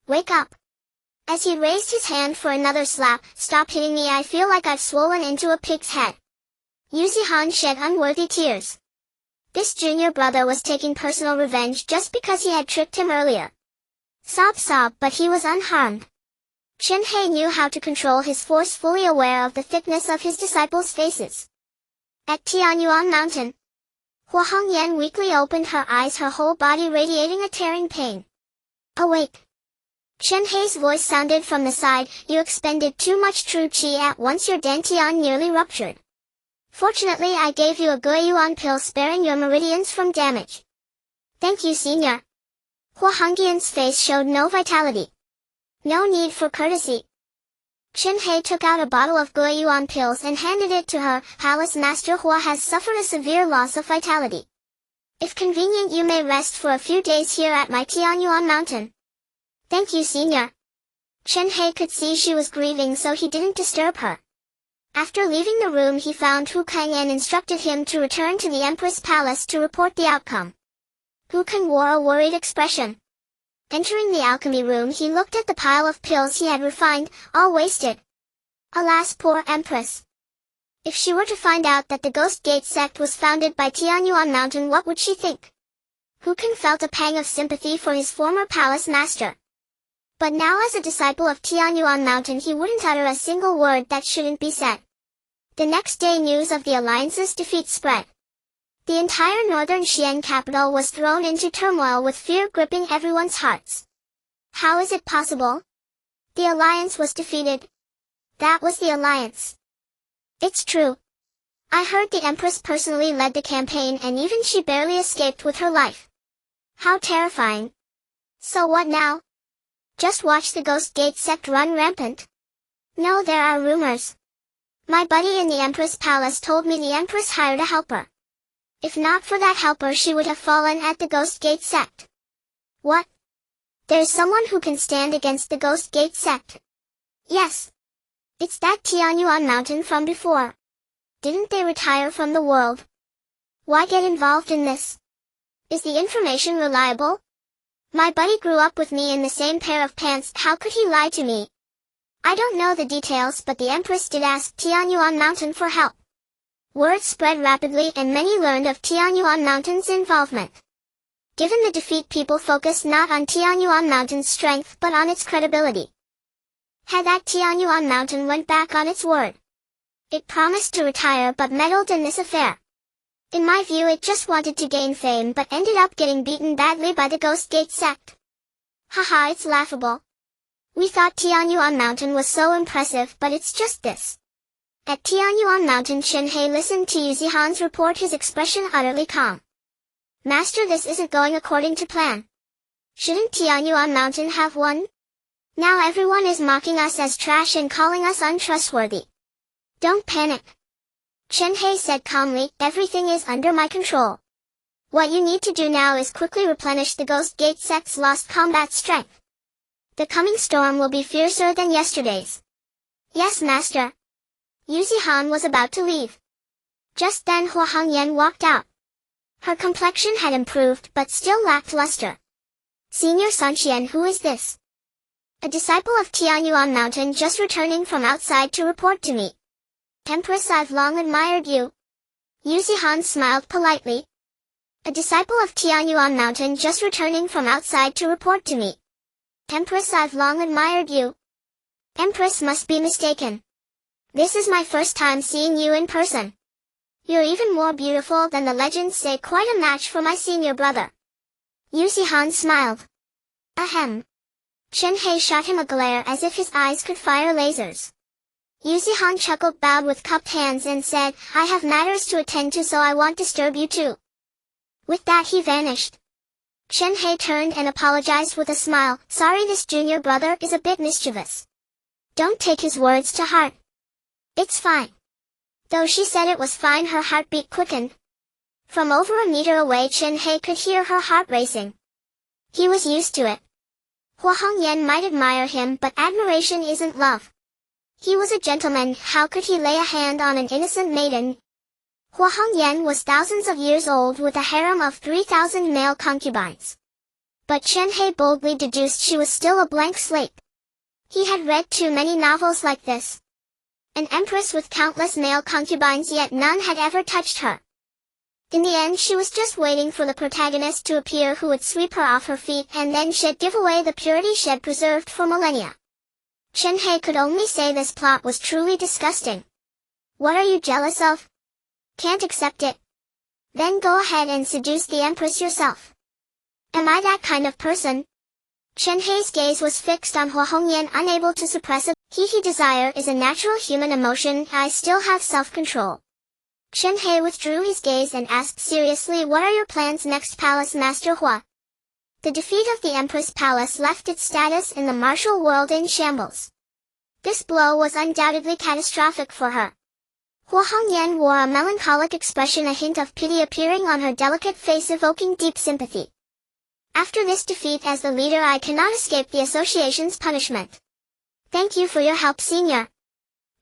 [SPEAKER 1] wake up." As he raised his hand for another slap, "Stop hitting me, I feel like I've swollen into a pig's head." Yu Zihan shed unworthy tears. This junior brother was taking personal revenge just because he had tricked him earlier. Sob, but he was unharmed. Chen Hei knew how to control his force, fully aware of the thickness of his disciples' faces. At Tianyuan Mountain, Hua Hongyan weakly opened her eyes, her whole body radiating a tearing pain. "Awake." Chen Hei's voice sounded from the side, "You expended too much true qi at once, your dantian nearly ruptured. Fortunately, I gave you a guiyuan pill, sparing your meridians from damage." "Thank you, senior." Hua Hongyan's face showed no vitality. "No need for courtesy." Chen Hei took out a bottle of guiyuan pills and handed it to her. "Palace Master Hua has suffered a severe loss of vitality. If convenient, you may rest for a few days here at my Tianyuan Mountain." "Thank you, senior." Chen Hei could see she was grieving, so he didn't disturb her. After leaving the room, he found Hu Kang and instructed him to return to the Empress Palace to report the outcome. Hu Kang wore a worried expression. Entering the alchemy room, he looked at the pile of pills he had refined, all wasted. Alas, poor Empress. If she were to find out that the Ghost Gate sect was founded by Tianyuan Mountain, what would she think? Hu Kang felt a pang of sympathy for his former palace master. But now, as a disciple of Tianyuan Mountain, he wouldn't utter a single word that shouldn't be said. The next day, news of the Alliance's defeat spread. The entire northern Xian capital was thrown into turmoil, with fear gripping everyone's hearts. How is it possible? The Alliance was defeated. That was the Alliance. It's true. I heard the Empress personally led the campaign, and even she barely escaped with her life. How terrifying. So what now? Just watch the Ghost Gate sect run rampant? No, there are rumors. My buddy in the Empress Palace told me the Empress hired a helper. If not for that helper, she would have fallen at the Ghost Gate sect. What? There's someone who can stand against the Ghost Gate sect? Yes. It's that Tianyuan Mountain from before. Didn't they retire from the world? Why get involved in this? Is the information reliable? My buddy grew up with me in the same pair of pants, how could he lie to me? I don't know the details, but the Empress did ask Tianyuan Mountain for help. Word spread rapidly, and many learned of Tianyuan Mountain's involvement. Given the defeat, people focused not on Tianyuan Mountain's strength but on its credibility. Had that Tianyuan Mountain went back on its word. It promised to retire but meddled in this affair. In my view, it just wanted to gain fame but ended up getting beaten badly by the Ghost Gate sect. Haha, it's laughable. We thought Tianyuan Mountain was so impressive, but it's just this. At Tianyuan Mountain, Chen Hei listened to Yu Zihan's report, his expression utterly calm. Master, this isn't going according to plan. Shouldn't Tianyuan Mountain have won? Now everyone is mocking us as trash and calling us untrustworthy. Don't panic. Chen Hei said calmly, everything is under my control. What you need to do now is quickly replenish the Ghost Gate sect's lost combat strength. The coming storm will be fiercer than yesterday's. Yes, Master. Yu Zihan was about to leave. Just then Hua Hongyan walked out. Her complexion had improved but still lacked luster. Senior Sanxian, who is this? A disciple of Tianyuan Mountain, just returning from outside to report to me. Empress, I've long admired you. Yu Zihan smiled politely. A disciple of Tianyuan Mountain, just returning from outside to report to me. Empress, I've long admired you. Empress must be mistaken. This is my first time seeing you in person. You're even more beautiful than the legends say, quite a match for my senior brother. Yu Zihan smiled. Ahem. Chen Hei shot him a glare as if his eyes could fire lasers. Yu Zihan chuckled, bowed with cupped hands and said, I have matters to attend to, so I won't disturb you too. With that he vanished. Chen Hei turned and apologized with a smile. Sorry, this junior brother is a bit mischievous. Don't take his words to heart. It's fine. Though she said it was fine, her heartbeat quickened. From over a meter away, Chen Hei could hear her heart racing. He was used to it. Hua Hongyan might admire him, but admiration isn't love. He was a gentleman, how could he lay a hand on an innocent maiden? Hua Hongyan was thousands of years old with a harem of 3,000 male concubines. But Chen Hei boldly deduced she was still a blank slate. He had read too many novels like this. An empress with countless male concubines, yet none had ever touched her. In the end, she was just waiting for the protagonist to appear who would sweep her off her feet and then give away the purity she had preserved for millennia. Chen Hei could only say this plot was truly disgusting. What are you jealous of? Can't accept it? Then go ahead and seduce the empress yourself. Am I that kind of person? Chen Hei's gaze was fixed on Hua Hongyan, unable to suppress it. He desire is a natural human emotion. I still have self-control. Chen Hei withdrew his gaze and asked seriously, what are your plans next, Palace Master Hua? The defeat of the Empress Palace left its status in the martial world in shambles. This blow was undoubtedly catastrophic for her. Hua Hongyan wore a melancholic expression, a hint of pity appearing on her delicate face, evoking deep sympathy. After this defeat as the leader, I cannot escape the association's punishment. Thank you for your help, senior.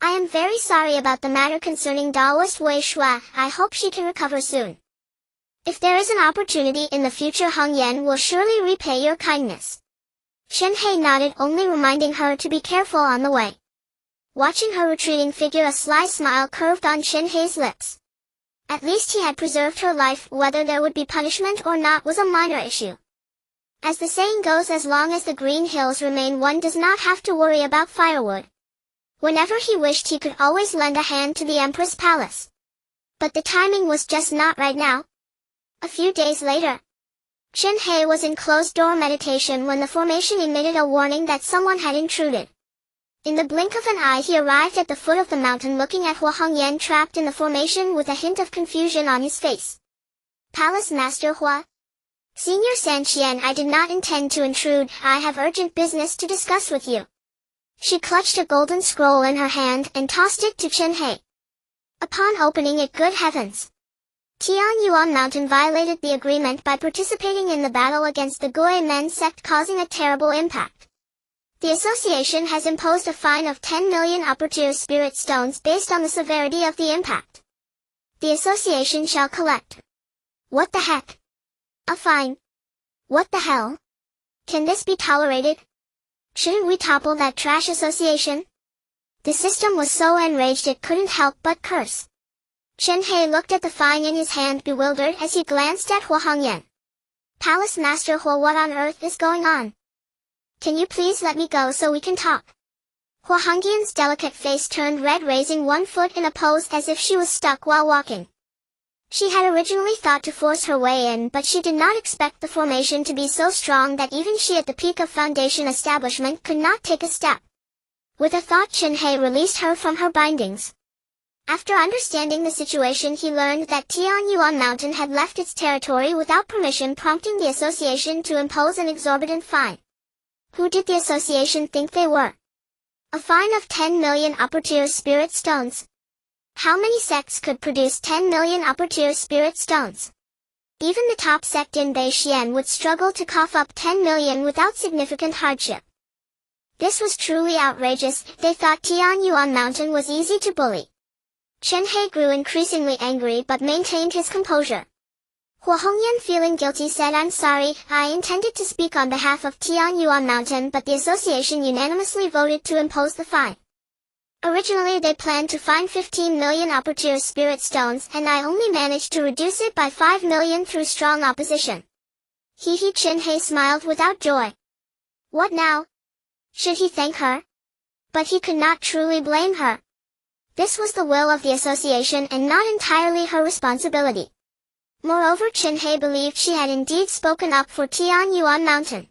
[SPEAKER 1] I am very sorry about the matter concerning Daoist Wei Shui. I hope she can recover soon. If there is an opportunity in the future, Hongyan will surely repay your kindness. Chen Hei nodded, only reminding her to be careful on the way. Watching her retreating figure, a sly smile curved on Chen Hei's lips. At least he had preserved her life. Whether there would be punishment or not was a minor issue. As the saying goes, as long as the green hills remain, one does not have to worry about firewood. Whenever he wished, he could always lend a hand to the Empress Palace. But the timing was just not right now. A few days later, Chen Hei was in closed-door meditation when the formation emitted a warning that someone had intruded. In the blink of an eye, he arrived at the foot of the mountain, looking at Hua Hongyan trapped in the formation with a hint of confusion on his face. Palace Master Hua? Senior Sanqian, I did not intend to intrude. I have urgent business to discuss with you. She clutched a golden scroll in her hand and tossed it to Chen Hei. Upon opening it, good heavens! Tianyuan Mountain violated the agreement by participating in the battle against the Gui Men sect, causing a terrible impact. The association has imposed a fine of 10 million upper-tier spirit stones based on the severity of the impact. The association shall collect. What the heck? A fine? What the hell? Can this be tolerated? Shouldn't we topple that trash association? The system was so enraged it couldn't help but curse. Chen Hei looked at the fine in his hand, bewildered as he glanced at Hua Hongyan. Palace Master Hua, what on earth is going on? Can you please let me go so we can talk? Hua Hongyan's delicate face turned red, raising one foot in a pose as if she was stuck while walking. She had originally thought to force her way in, but she did not expect the formation to be so strong that even she, at the peak of foundation establishment, could not take a step. With a thought, Chen Hei released her from her bindings. After understanding the situation, he learned that Tianyuan Mountain had left its territory without permission, prompting the association to impose an exorbitant fine. Who did the association think they were? A fine of 10 million upper-tier spirit stones. How many sects could produce 10 million upper-tier spirit stones? Even the top sect in Beixian would struggle to cough up 10 million without significant hardship. This was truly outrageous. They thought Tianyuan Mountain was easy to bully. Chen Hei grew increasingly angry but maintained his composure. Hua Hongyan, feeling guilty, said, I'm sorry, I intended to speak on behalf of Tianyuan Mountain, but the association unanimously voted to impose the fine. Originally they planned to fine 15 million upper-tier spirit stones, and I only managed to reduce it by 5 million through strong opposition. Chen Hei smiled without joy. What now? Should he thank her? But he could not truly blame her. This was the will of the association and not entirely her responsibility. Moreover, Chen Hei believed she had indeed spoken up for Tian Yuan Mountain.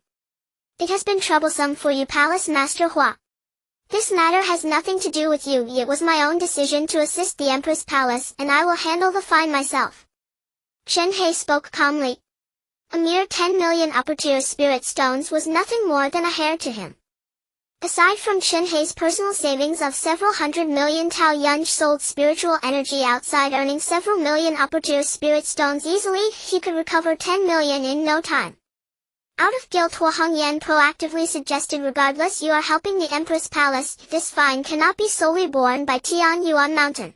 [SPEAKER 1] It has been troublesome for you, Palace Master Hua. This matter has nothing to do with you. It was my own decision to assist the Empress Palace, and I will handle the fine myself. Chen Hei spoke calmly. A mere 10 million upper-tier spirit stones was nothing more than a hair to him. Aside from Chen Hei's personal savings of several 100 million Tao Yunj sold spiritual energy outside earning several million upper-tier spirit stones easily, he could recover 10 million in no time. Out of guilt, Hua Hongyan proactively suggested, regardless, you are helping the Empress Palace. This fine cannot be solely borne by Tian Yuan Mountain.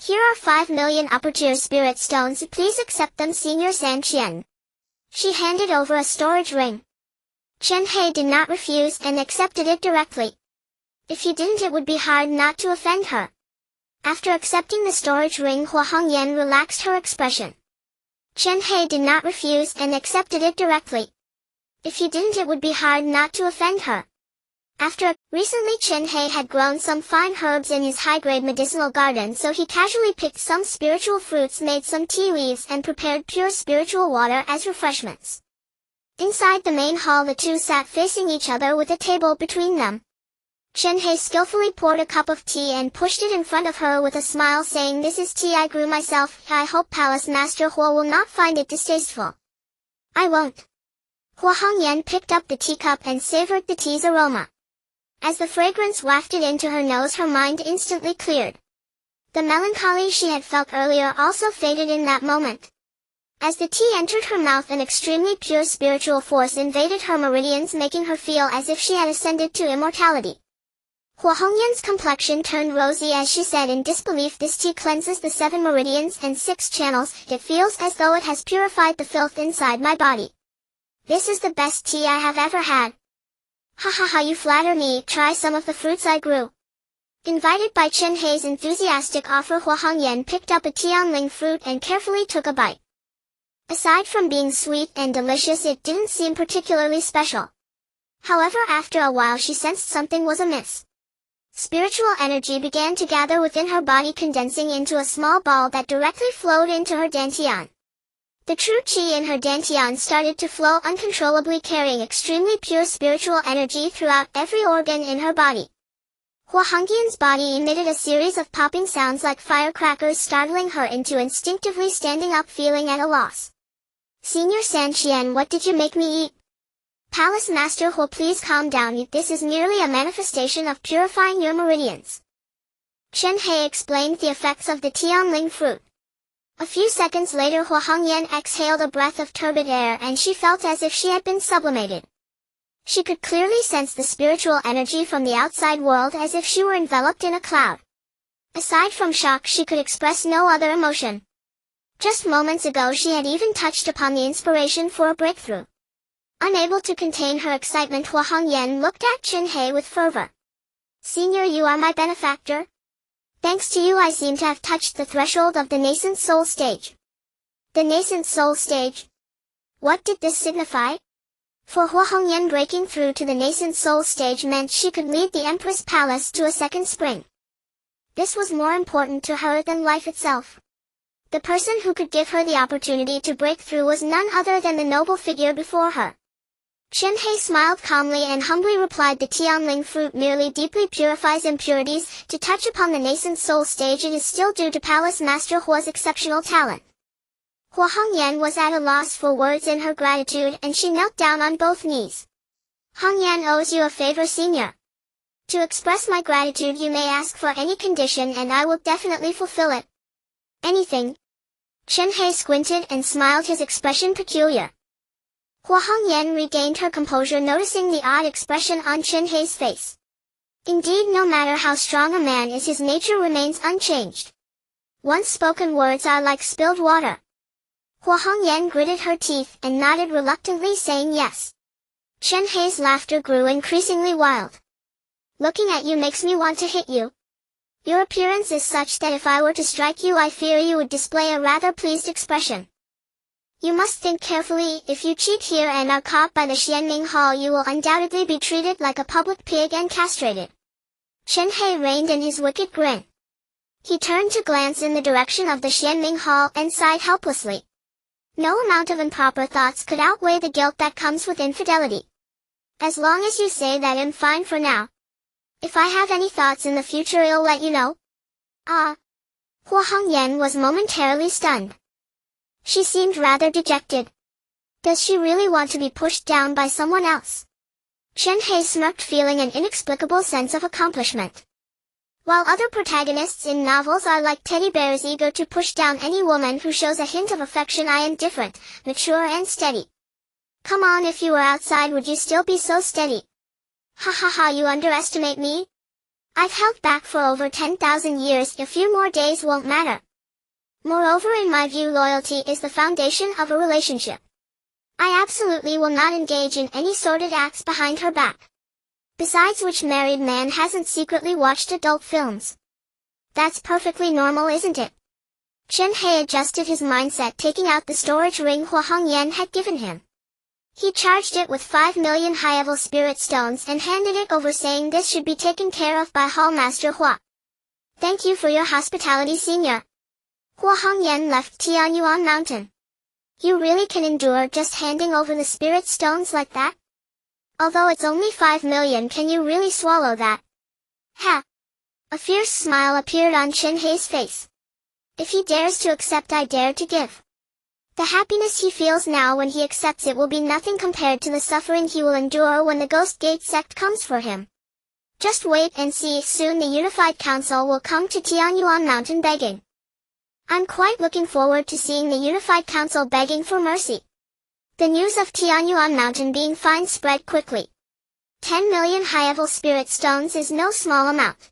[SPEAKER 1] Here are 5 million upper-tier spirit stones. Please accept them, Senior San Qian. She handed over a storage ring. Chen Hei did not refuse and accepted it directly. If he didn't, it would be hard not to offend her. After accepting the storage ring, Hua Hongyan relaxed her expression. Chen Hei did not refuse and accepted it directly. If he didn't, it would be hard not to offend her. Recently Chen Hei had grown some fine herbs in his high-grade medicinal garden, so he casually picked some spiritual fruits, made some tea leaves, and prepared pure spiritual water as refreshments. Inside the main hall, the two sat facing each other with a table between them. Chen Hei skillfully poured a cup of tea and pushed it in front of her with a smile, saying, "This is tea I grew myself. I hope Palace Master Hua will not find it distasteful." "I won't." Hua Hongyan picked up the teacup and savored the tea's aroma. As the fragrance wafted into her nose, her mind instantly cleared. The melancholy she had felt earlier also faded in that moment. As the tea entered her mouth, an extremely pure spiritual force invaded her meridians, making her feel as if she had ascended to immortality. Hua Hongyan's complexion turned rosy as she said in disbelief, "This tea cleanses the 7 meridians and 6 channels. It feels as though it has purified the filth inside my body. This is the best tea I have ever had." "Ha ha ha, you flatter me. Try some of the fruits I grew." Invited by Chen Hei's enthusiastic offer, Hua Hongyan picked up a tianling fruit and carefully took a bite. Aside from being sweet and delicious, it didn't seem particularly special. However, after a while she sensed something was amiss. Spiritual energy began to gather within her body, condensing into a small ball that directly flowed into her dantian. The true qi in her dantian started to flow uncontrollably, carrying extremely pure spiritual energy throughout every organ in her body. Hua Hongyan's body emitted a series of popping sounds like firecrackers, startling her into instinctively standing up, feeling at a loss. "Senior San Qian, what did you make me eat?" "Palace Master Hua, please calm down. This is merely a manifestation of purifying your meridians." Chen Hei explained the effects of the tianling fruit. A few seconds later, Hua Hongyan exhaled a breath of turbid air and she felt as if she had been sublimated. She could clearly sense the spiritual energy from the outside world, as if she were enveloped in a cloud. Aside from shock, she could express no other emotion. Just moments ago she had even touched upon the inspiration for a breakthrough. Unable to contain her excitement, Hua Hongyan looked at Chen Hei with fervor. "Senior, you are my benefactor. Thanks to you I seem to have touched the threshold of the nascent soul stage." The nascent soul stage? What did this signify? For Hua Hongyan, breaking through to the nascent soul stage meant she could lead the Empress Palace to a second spring. This was more important to her than life itself. The person who could give her the opportunity to break through was none other than the noble figure before her. Chen Hei smiled calmly and humbly replied, "The tianling fruit merely deeply purifies impurities. To touch upon the nascent soul stage, it is still due to Palace Master Hua's exceptional talent." Hua Hongyan was at a loss for words in her gratitude, and she knelt down on both knees. "Hongyan owes you a favor, Senior. To express my gratitude, you may ask for any condition and I will definitely fulfill it." "Anything?" Chen Hei squinted and smiled, his expression peculiar. Hua Hongyan regained her composure, noticing the odd expression on Chen Hei's face. Indeed, no matter how strong a man is, his nature remains unchanged. Once spoken words are like spilled water. Hua Hongyan gritted her teeth and nodded reluctantly, saying yes. Chen Hei's laughter grew increasingly wild. "Looking at you makes me want to hit you. Your appearance is such that if I were to strike you, I fear you would display a rather pleased expression. You must think carefully. If you cheat here and are caught by the Xianming Hall, you will undoubtedly be treated like a public pig and castrated." Chen Hei reined in his wicked grin. He turned to glance in the direction of the Xianming Hall and sighed helplessly. No amount of improper thoughts could outweigh the guilt that comes with infidelity. As long as you say that, I'm fine for now. If I have any thoughts in the future, I'll let you know. Ah. Hua Hongyan was momentarily stunned. She seemed rather dejected. Does she really want to be pushed down by someone else? Chen Hei smirked, feeling an inexplicable sense of accomplishment. While other protagonists in novels are like teddy bears eager to push down any woman who shows a hint of affection, I am different, mature and steady. Come on, if you were outside would you still be so steady? Ha ha ha, you underestimate me? I've held back for over 10,000 years, a few more days won't matter. Moreover, in my view, loyalty is the foundation of a relationship. I absolutely will not engage in any sordid acts behind her back. Besides which, married man hasn't secretly watched adult films. That's perfectly normal, isn't it? Chen Hei adjusted his mindset, taking out the storage ring Hua Hongyan had given him. He charged it with 5 million high-level spirit stones and handed it over, saying this should be taken care of by Hall Master Hua. Thank you for your hospitality, senior. Hua Hongyan left Tianyuan Mountain. You really can endure just handing over the spirit stones like that? Although it's only 5 million, can you really swallow that? Ha! A fierce smile appeared on Chen Hei's face. If he dares to accept, I dare to give. The happiness he feels now when he accepts it will be nothing compared to the suffering he will endure when the Ghost Gate sect comes for him. Just wait and see, soon the Unified Council will come to Tianyuan Mountain begging. I'm quite looking forward to seeing the Unified Council begging for mercy. The news of Tianyuan Mountain being fine spread quickly. 10 million high-level spirit stones is no small amount.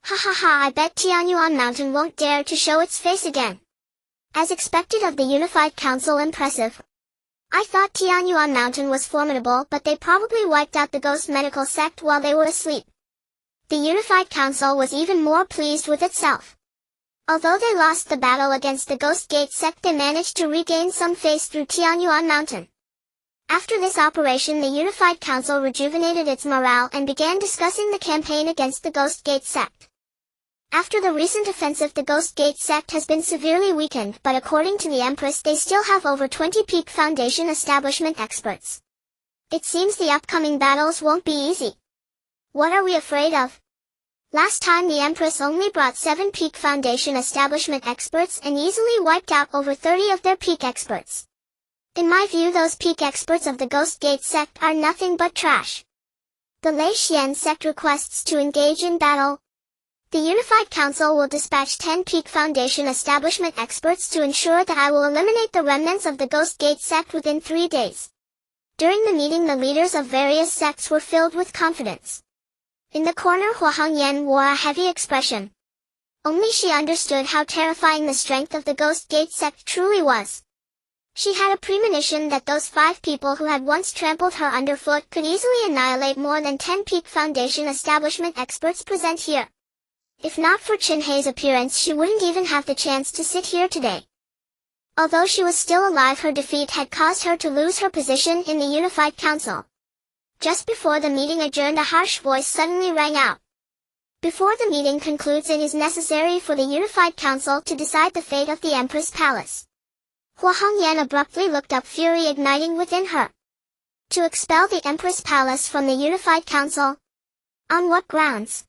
[SPEAKER 1] Ha ha ha, I bet Tianyuan Mountain won't dare to show its face again. As expected of the Unified Council, impressive. I thought Tianyuan Mountain was formidable, but they probably wiped out the Ghost Medical Sect while they were asleep. The Unified Council was even more pleased with itself. Although they lost the battle against the Ghost Gate sect, they managed to regain some face through Tianyuan Mountain. After this operation, the Unified Council rejuvenated its morale and began discussing the campaign against the Ghost Gate sect. After the recent offensive, the Ghost Gate sect has been severely weakened, but according to the Empress, they still have over 20 peak Foundation establishment experts. It seems the upcoming battles won't be easy. What are we afraid of? Last time the Empress only brought 7 peak Foundation establishment experts and easily wiped out over 30 of their peak experts. In my view, those peak experts of the Ghost Gate sect are nothing but trash. The Lei Xian sect requests to engage in battle. The Unified Council will dispatch 10 peak Foundation establishment experts to ensure that I will eliminate the remnants of the Ghost Gate sect within 3 days. During the meeting, the leaders of various sects were filled with confidence. In the corner, Hua Hongyan wore a heavy expression. Only she understood how terrifying the strength of the Ghost Gate sect truly was. She had a premonition that those 5 people who had once trampled her underfoot could easily annihilate more than 10 peak Foundation establishment experts present here. If not for Chen Hei's appearance, she wouldn't even have the chance to sit here today. Although she was still alive, her defeat had caused her to lose her position in the Unified Council. Just before the meeting adjourned, a harsh voice suddenly rang out. Before the meeting concludes, it is necessary for the Unified Council to decide the fate of the Empress Palace. Hua Hongyan abruptly looked up, fury igniting within her. To expel the Empress Palace from the Unified Council? On what grounds?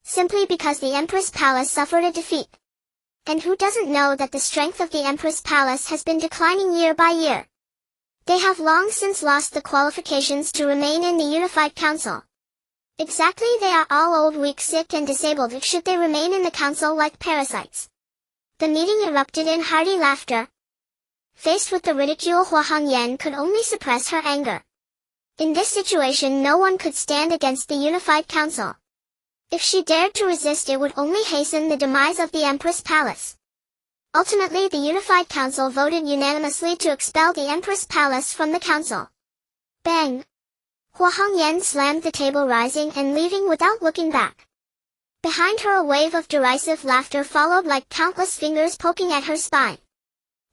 [SPEAKER 1] Simply because the Empress Palace suffered a defeat. And who doesn't know that the strength of the Empress Palace has been declining year by year? They have long since lost the qualifications to remain in the Unified Council. Exactly, they are all old, weak, sick and disabled. Should they remain in the council like parasites? The meeting erupted in hearty laughter. Faced with the ridicule, Hua Hongyan could only suppress her anger. In this situation, no one could stand against the Unified Council. If she dared to resist, it would only hasten the demise of the Empress Palace. Ultimately, the Unified Council voted unanimously to expel the Empress Palace from the council. Bang! Hua Hongyan slammed the table, rising and leaving without looking back. Behind her, a wave of derisive laughter followed, like countless fingers poking at her spine.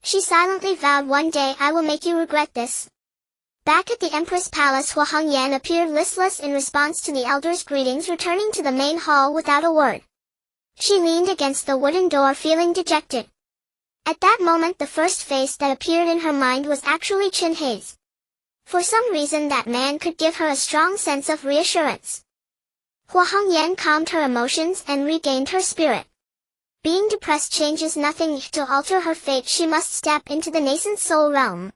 [SPEAKER 1] She silently vowed, one day I will make you regret this. Back at the Empress Palace, Hua Hongyan appeared listless in response to the elders' greetings, returning to the main hall without a word. She leaned against the wooden door feeling dejected. At that moment the first face that appeared in her mind was actually Chen Hei's. For some reason that man could give her a strong sense of reassurance. Hua Hongyan calmed her emotions and regained her spirit. Being depressed changes nothing. To alter her fate she must step into the nascent soul realm.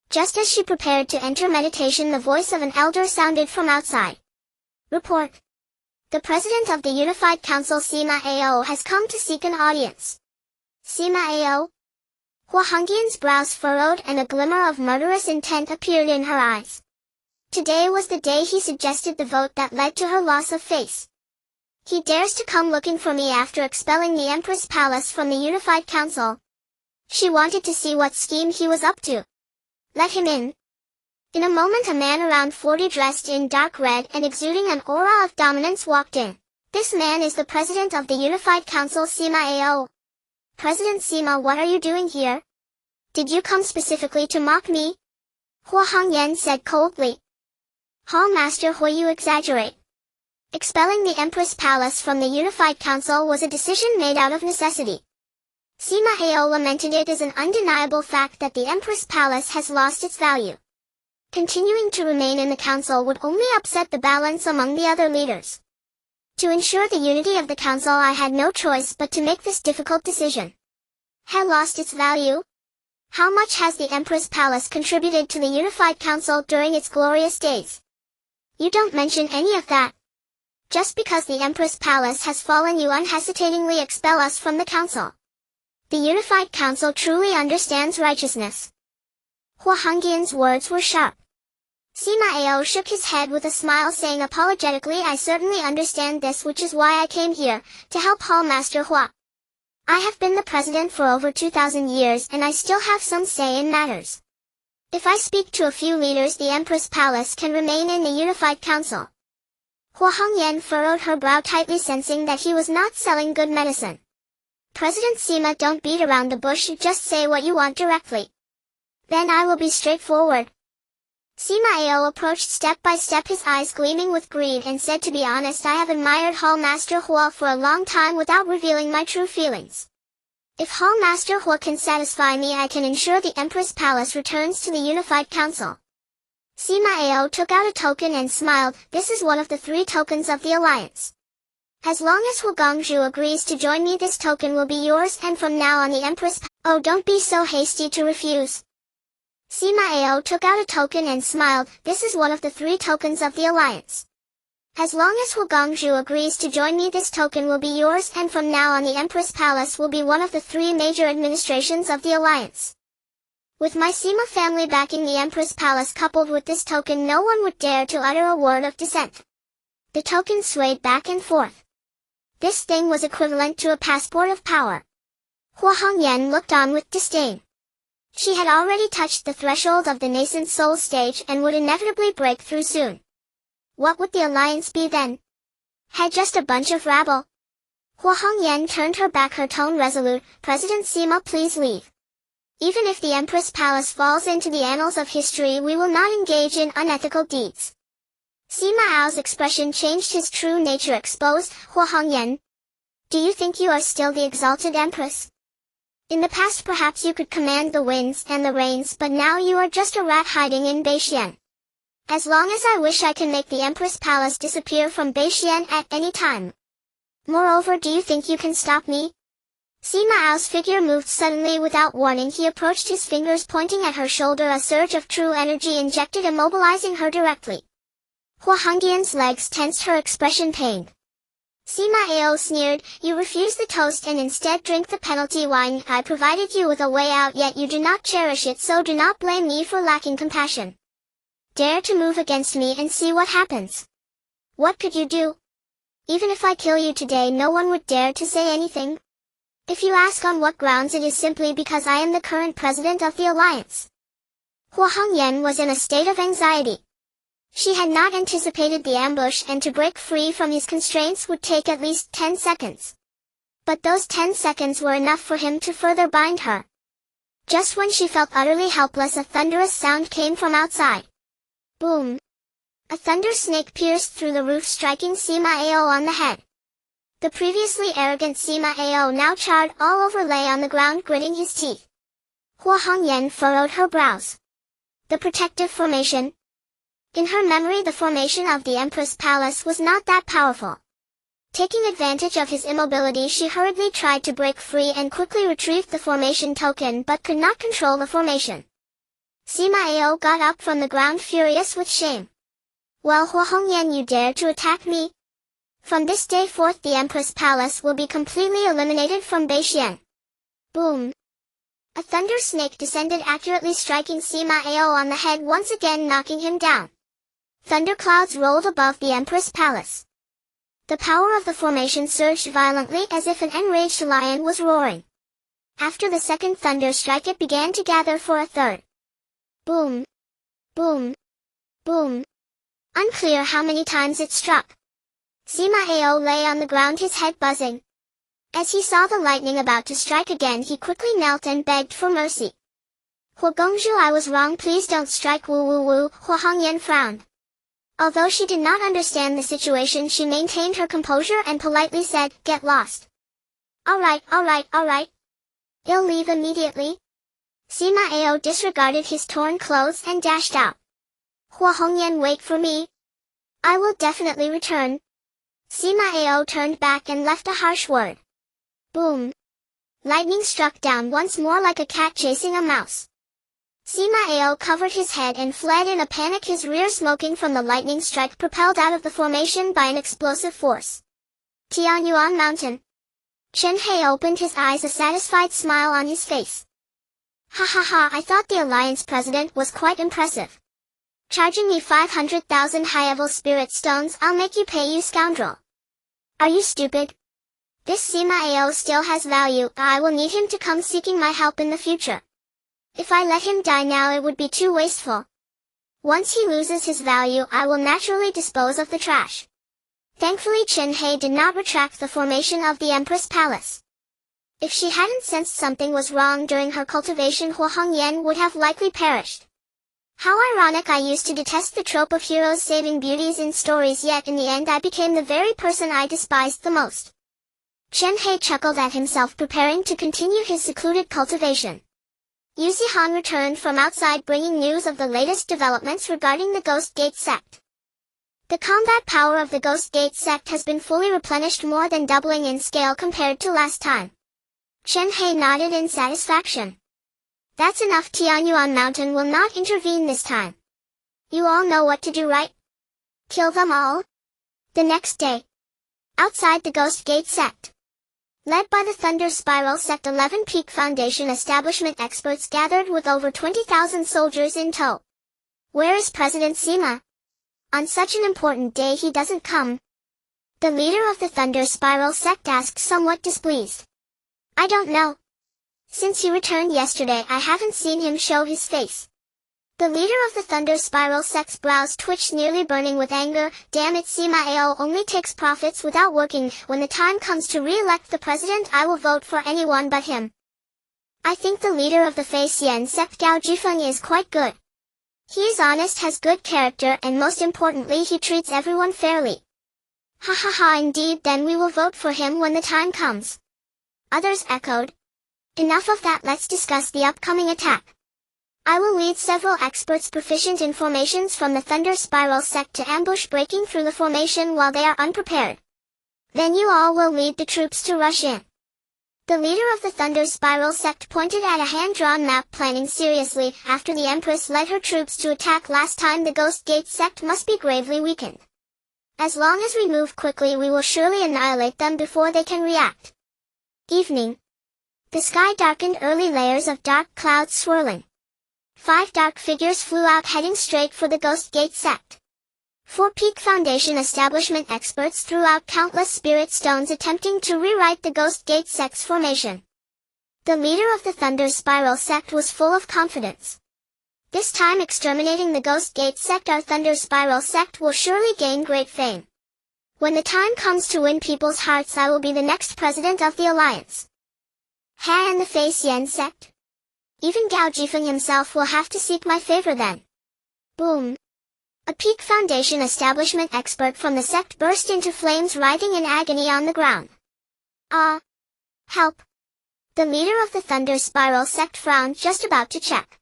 [SPEAKER 1] Just as she prepared to enter meditation, the voice of an elder sounded from outside. Report. The President of the Unified Council Sima Ao has come to seek an audience. Sima Ao? Hua Hongyan's brows furrowed and a glimmer of murderous intent appeared in her eyes. Today was the day he suggested the vote that led to her loss of face. He dares to come looking for me after expelling the Empress Palace from the Unified Council. She wanted to see what scheme he was up to. Let him in. In a moment a man around 40 dressed in dark red and exuding an aura of dominance walked in. This man is the President of the Unified Council Sima Ao. President Sima, what are you doing here? Did you come specifically to mock me? Hua Hongyan said coldly. Hall Master Hua, you exaggerate. Expelling the Empress Palace from the Unified Council was a decision made out of necessity. Sima Ao lamented it as an undeniable fact that the Empress Palace has lost its value. Continuing to remain in the council would only upset the balance among the other leaders. To ensure the unity of the council I had no choice but to make this difficult decision. Had lost its value? How much has the Empress Palace contributed to the Unified Council during its glorious days? You don't mention any of that. Just because the Empress Palace has fallen you unhesitatingly expel us from the council. The Unified Council truly understands righteousness. Hua Hongyan's words were sharp. Sima Ao shook his head with a smile saying apologetically, I certainly understand this, which is why I came here, to help Hall Master Hua. I have been the president for over 2,000 years and I still have some say in matters. If I speak to a few leaders, the Empress Palace can remain in the Unified Council. Hua Hongyan furrowed her brow tightly, sensing that he was not selling good medicine. President Sima, don't beat around the bush, just say what you want directly. Then I will be straightforward. Sima Ao approached step by step, his eyes gleaming with greed, and said, to be honest, I have admired Hall Master Hua for a long time without revealing my true feelings. If Hall Master Hua can satisfy me, I can ensure the Empress Palace returns to the Unified Council. Sima Ao took out a token and smiled. This is one of the 3 tokens of the Alliance. As long as Hu Gongzhu agrees to join me, this token will be yours, and from now on the Empress. Oh, don't be so hasty to refuse. Sima Ao took out a token and smiled. This is one of the 3 tokens of the Alliance. As long as Hu Gongzhu agrees to join me, this token will be yours, and from now on the Empress Palace will be one of the 3 major administrations of the Alliance. With my Sima family backing the Empress Palace coupled with this token, no one would dare to utter a word of dissent. The token swayed back and forth. This thing was equivalent to a passport of power. Hua Hongyan looked on with disdain. She had already touched the threshold of the nascent soul stage and would inevitably break through soon. What would the alliance be then? Had just a bunch of rabble? Hua Hongyan turned her back, her tone resolute. President Sima, please leave. Even if the Empress Palace falls into the annals of history, we will not engage in unethical deeds. Sima Ao's expression changed, his true nature exposed. Hua Hongyan, do you think you are still the exalted Empress? In the past perhaps you could command the winds and the rains, but now you are just a rat hiding in Beixian. As long as I wish, I can make the Empress Palace disappear from Beixian at any time. Moreover, do you think you can stop me? Sima Ao's figure moved suddenly without warning. He approached, his fingers pointing at her shoulder, a surge of true energy injected, immobilizing her directly. Hua Hongyan's legs tensed, her expression pained. Sima Ao sneered, you refuse the toast and instead drink the penalty wine. I provided you with a way out, yet you do not cherish it, so do not blame me for lacking compassion. Dare to move against me and see what happens. What could you do? Even if I kill you today, no one would dare to say anything. If you ask on what grounds, it is simply because I am the current president of the alliance. Hua Hongyan was in a state of anxiety. She had not anticipated the ambush, and to break free from his constraints would take at least 10 seconds. But those 10 seconds were enough for him to further bind her. Just when she felt utterly helpless, a thunderous sound came from outside. Boom! A thunder snake pierced through the roof, striking Sima Ao on the head. The previously arrogant Sima Ao now charred all over, lay on the ground gritting his teeth. Hua Hongyan furrowed her brows. The protective formation. In her memory, the formation of the Empress Palace was not that powerful. Taking advantage of his immobility, she hurriedly tried to break free and quickly retrieved the formation token, but could not control the formation. Sima Ao got up from the ground, furious with shame. Well, Hua Hongyan, you dare to attack me? From this day forth the Empress Palace will be completely eliminated from Beixian. Boom! A thunder snake descended, accurately striking Sima Ao on the head, once again knocking him down. Thunderclouds rolled above the Empress Palace. The power of the formation surged violently as if an enraged lion was roaring. After the second thunder strike, it began to gather for a third. Boom! Boom! Boom! Unclear how many times it struck. Sima Ao lay on the ground, his head buzzing. As he saw the lightning about to strike again, he quickly knelt and begged for mercy. Hua Gongzhu, I was wrong, please don't strike, woo woo woo. Hua Hongyan frowned. Although she did not understand the situation, she maintained her composure and politely said, get lost. Alright, alright, alright. I'll leave immediately. Sima Ao disregarded his torn clothes and dashed out. Hua Hongyan, wait for me. I will definitely return. Sima Ao turned back and left a harsh word. Boom! Lightning struck down once more like a cat chasing a mouse. Sima Ao covered his head and fled in a panic, his rear smoking from the lightning strike, propelled out of the formation by an explosive force. Tianyuan Mountain. Chen Hei opened his eyes, a satisfied smile on his face. Ha ha ha, I thought the Alliance President was quite impressive. Charging me 500,000 high-level spirit stones, I'll make you pay, you scoundrel. Are you stupid? This Sima Ao still has value, I will need him to come seeking my help in the future. If I let him die now, it would be too wasteful. Once he loses his value, I will naturally dispose of the trash. Thankfully, Chen Hei did not retract the formation of the Empress Palace. If she hadn't sensed something was wrong during her cultivation, Hua Hongyan would have likely perished. How ironic, I used to detest the trope of heroes saving beauties in stories, yet in the end I became the very person I despised the most. Chen Hei chuckled at himself, preparing to continue his secluded cultivation. Yu Zihan returned from outside, bringing news of the latest developments regarding the Ghost Gate Sect. The combat power of the Ghost Gate Sect has been fully replenished, more than doubling in scale compared to last time. Chen Hei nodded in satisfaction. That's enough, Tianyuan Mountain will not intervene this time. You all know what to do, right? Kill them all? The next day. Outside the Ghost Gate Sect. Led by the Thunder Spiral Sect, 11 Peak Foundation establishment experts gathered with over 20,000 soldiers in tow. Where is President Sima? On such an important day he doesn't come. The leader of the Thunder Spiral Sect asked, somewhat displeased. I don't know. Since he returned yesterday, I haven't seen him show his face. The leader of the Thunder Spiral Sect's brows twitched, nearly burning with anger. Damn it, Sima Ao only takes profits without working. When the time comes to re-elect the president, I will vote for anyone but him. I think the leader of the Fei Xian Sect, Gao Jifeng, is quite good. He is honest, has good character, and most importantly, he treats everyone fairly. Ha ha ha, indeed, then we will vote for him when the time comes. Others echoed. Enough of that, let's discuss the upcoming attack. I will lead several experts proficient in formations from the Thunder Spiral Sect to ambush, breaking through the formation while they are unprepared. Then you all will lead the troops to rush in. The leader of the Thunder Spiral Sect pointed at a hand-drawn map, planning seriously. After the Empress led her troops to attack last time, the Ghost Gate Sect must be gravely weakened. As long as we move quickly, we will surely annihilate them before they can react. Evening. The sky darkened, early layers of dark clouds swirling. 5 dark figures flew out, heading straight for the Ghost Gate Sect. 4 Peak Foundation establishment experts threw out countless spirit stones, attempting to rewrite the Ghost Gate Sect's formation. The leader of the Thunder Spiral Sect was full of confidence. This time, exterminating the Ghost Gate Sect, our Thunder Spiral Sect will surely gain great fame. When the time comes to win people's hearts, I will be the next president of the Alliance. Ha, and the Fei Xian Sect? Even Gao Jifeng himself will have to seek my favor then. Boom. A peak Foundation establishment expert from the sect burst into flames, writhing in agony on the ground. Ah! Help! The leader of the Thunder Spiral sect frowned, just about to check.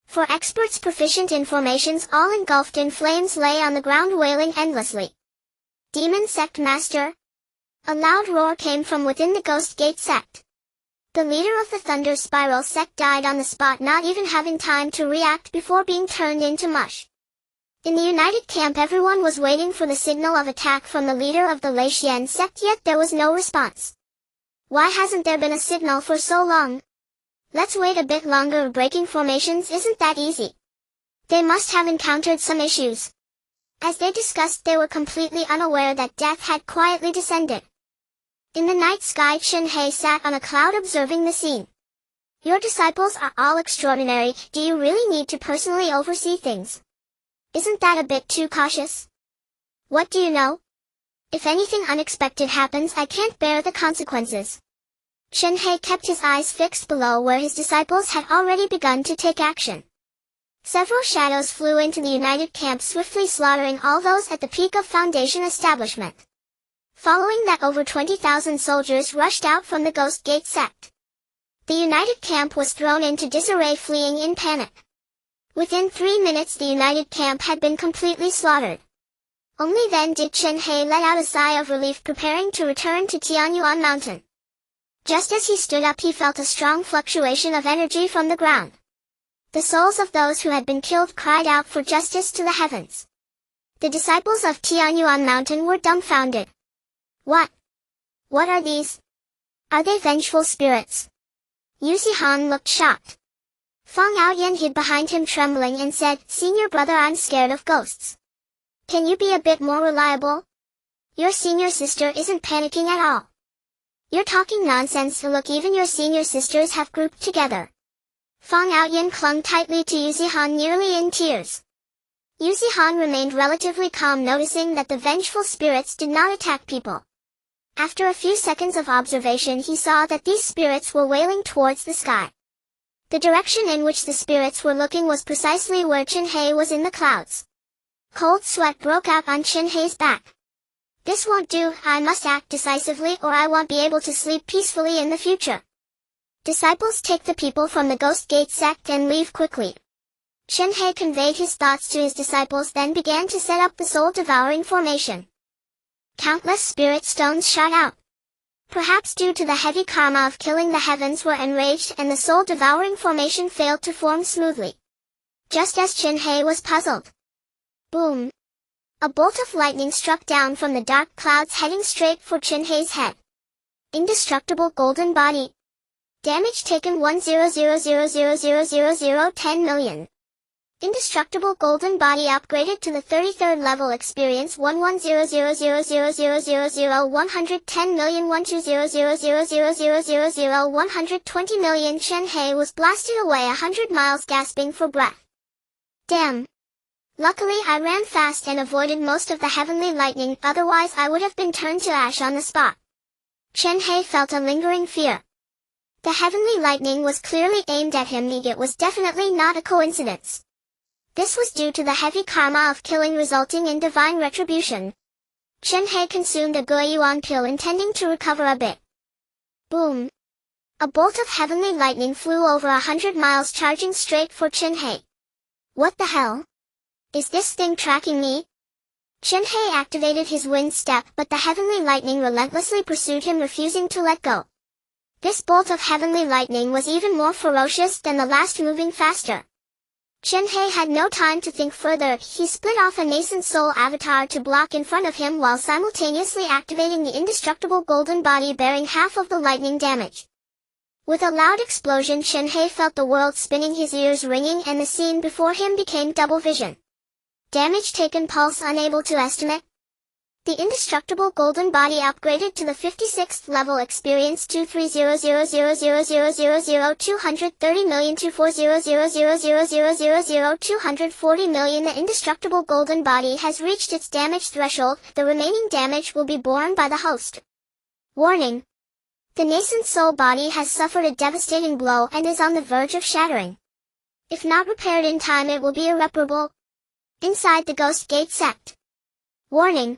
[SPEAKER 1] For experts proficient in formations all engulfed in flames lay on the ground wailing endlessly. Demon Sect Master? A loud roar came from within the Ghost Gate sect. The leader of the Thunder Spiral sect died on the spot, not even having time to react before being turned into mush. In the United Camp everyone was waiting for the signal of attack from the leader of the Lei Xian sect, yet there was no response. Why hasn't there been a signal for so long? Let's wait a bit longer. Breaking formations isn't that easy. They must have encountered some issues. As they discussed, they were completely unaware that death had quietly descended. In the night sky, Chen Hei sat on a cloud observing the scene. Your disciples are all extraordinary. Do you really need to personally oversee things? Isn't that a bit too cautious? What do you know? If anything unexpected happens, I can't bear the consequences. Chen Hei kept his eyes fixed below where his disciples had already begun to take action. Several shadows flew into the United Camp, swiftly slaughtering all those at the peak of Foundation establishment. Following that, over 20,000 soldiers rushed out from the Ghost Gate sect. The United Camp was thrown into disarray, fleeing in panic. Within 3 minutes the United Camp had been completely slaughtered. Only then did Chen Hei let out a sigh of relief, preparing to return to Tianyuan Mountain. Just as he stood up, he felt a strong fluctuation of energy from the ground. The souls of those who had been killed cried out for justice to the heavens. The disciples of Tianyuan Mountain were dumbfounded. What? What are these? Are they vengeful spirits? Yu Zihan looked shocked. Fang Aoyan hid behind him, trembling, and said, "Senior brother, I'm scared of ghosts. Can you be a bit more reliable? Your senior sister isn't panicking at all. You're talking nonsense. Look, even your senior sisters have grouped together." Fang Aoyan clung tightly to Yu Zihan, nearly in tears. Yu Zihan remained relatively calm, noticing that the vengeful spirits did not attack people. After a few seconds of observation, he saw that these spirits were wailing towards the sky. The direction in which the spirits were looking was precisely where Chen Hei was in the clouds. Cold sweat broke out on Chen Hei's back. This won't do. I must act decisively, or I won't be able to sleep peacefully in the future. Disciples, take the people from the Ghost Gate sect and leave quickly. Chen Hei conveyed his thoughts to his disciples, then began to set up the soul-devouring formation. Countless spirit stones shot out. Perhaps due to the heavy karma of killing, the heavens were enraged and the soul-devouring formation failed to form smoothly. Just as Chen Hei was puzzled. Boom! A bolt of lightning struck down from the dark clouds, heading straight for Chen Hei's head. Indestructible golden body. Damage taken 100,000,000 10 million. Indestructible golden body upgraded to the 33rd level. Experience 110,000,000 110 million 120,000,000 120 million. Chen Hei was blasted away 100 miles, gasping for breath. Damn! Luckily I ran fast and avoided most of the heavenly lightning, otherwise I would have been turned to ash on the spot. Chen Hei felt a lingering fear. The heavenly lightning was clearly aimed at him. It was definitely not a coincidence. This was due to the heavy karma of killing, resulting in divine retribution. Chen Hei consumed a Guiyuan pill, intending to recover a bit. Boom! A bolt of heavenly lightning flew over 100 miles, charging straight for Chen Hei. What the hell? Is this thing tracking me? Chen Hei activated his wind step, but the heavenly lightning relentlessly pursued him, refusing to let go. This bolt of heavenly lightning was even more ferocious than the last, moving faster. Chen Hei had no time to think further. He split off a nascent soul avatar to block in front of him while simultaneously activating the indestructible golden body, bearing half of the lightning damage. With a loud explosion, Chen Hei felt the world spinning, his ears ringing, and the scene before him became double vision. Damage taken, pulse unable to estimate. The indestructible golden body upgraded to the 56th level. Experience 230,000,000 230 million 240,000,000 240 million. The indestructible golden body has reached its damage threshold. The remaining damage will be borne by the host. Warning! The nascent soul body has suffered a devastating blow and is on the verge of shattering. If not repaired in time, it will be irreparable. Inside the Ghost Gate Sect. Warning.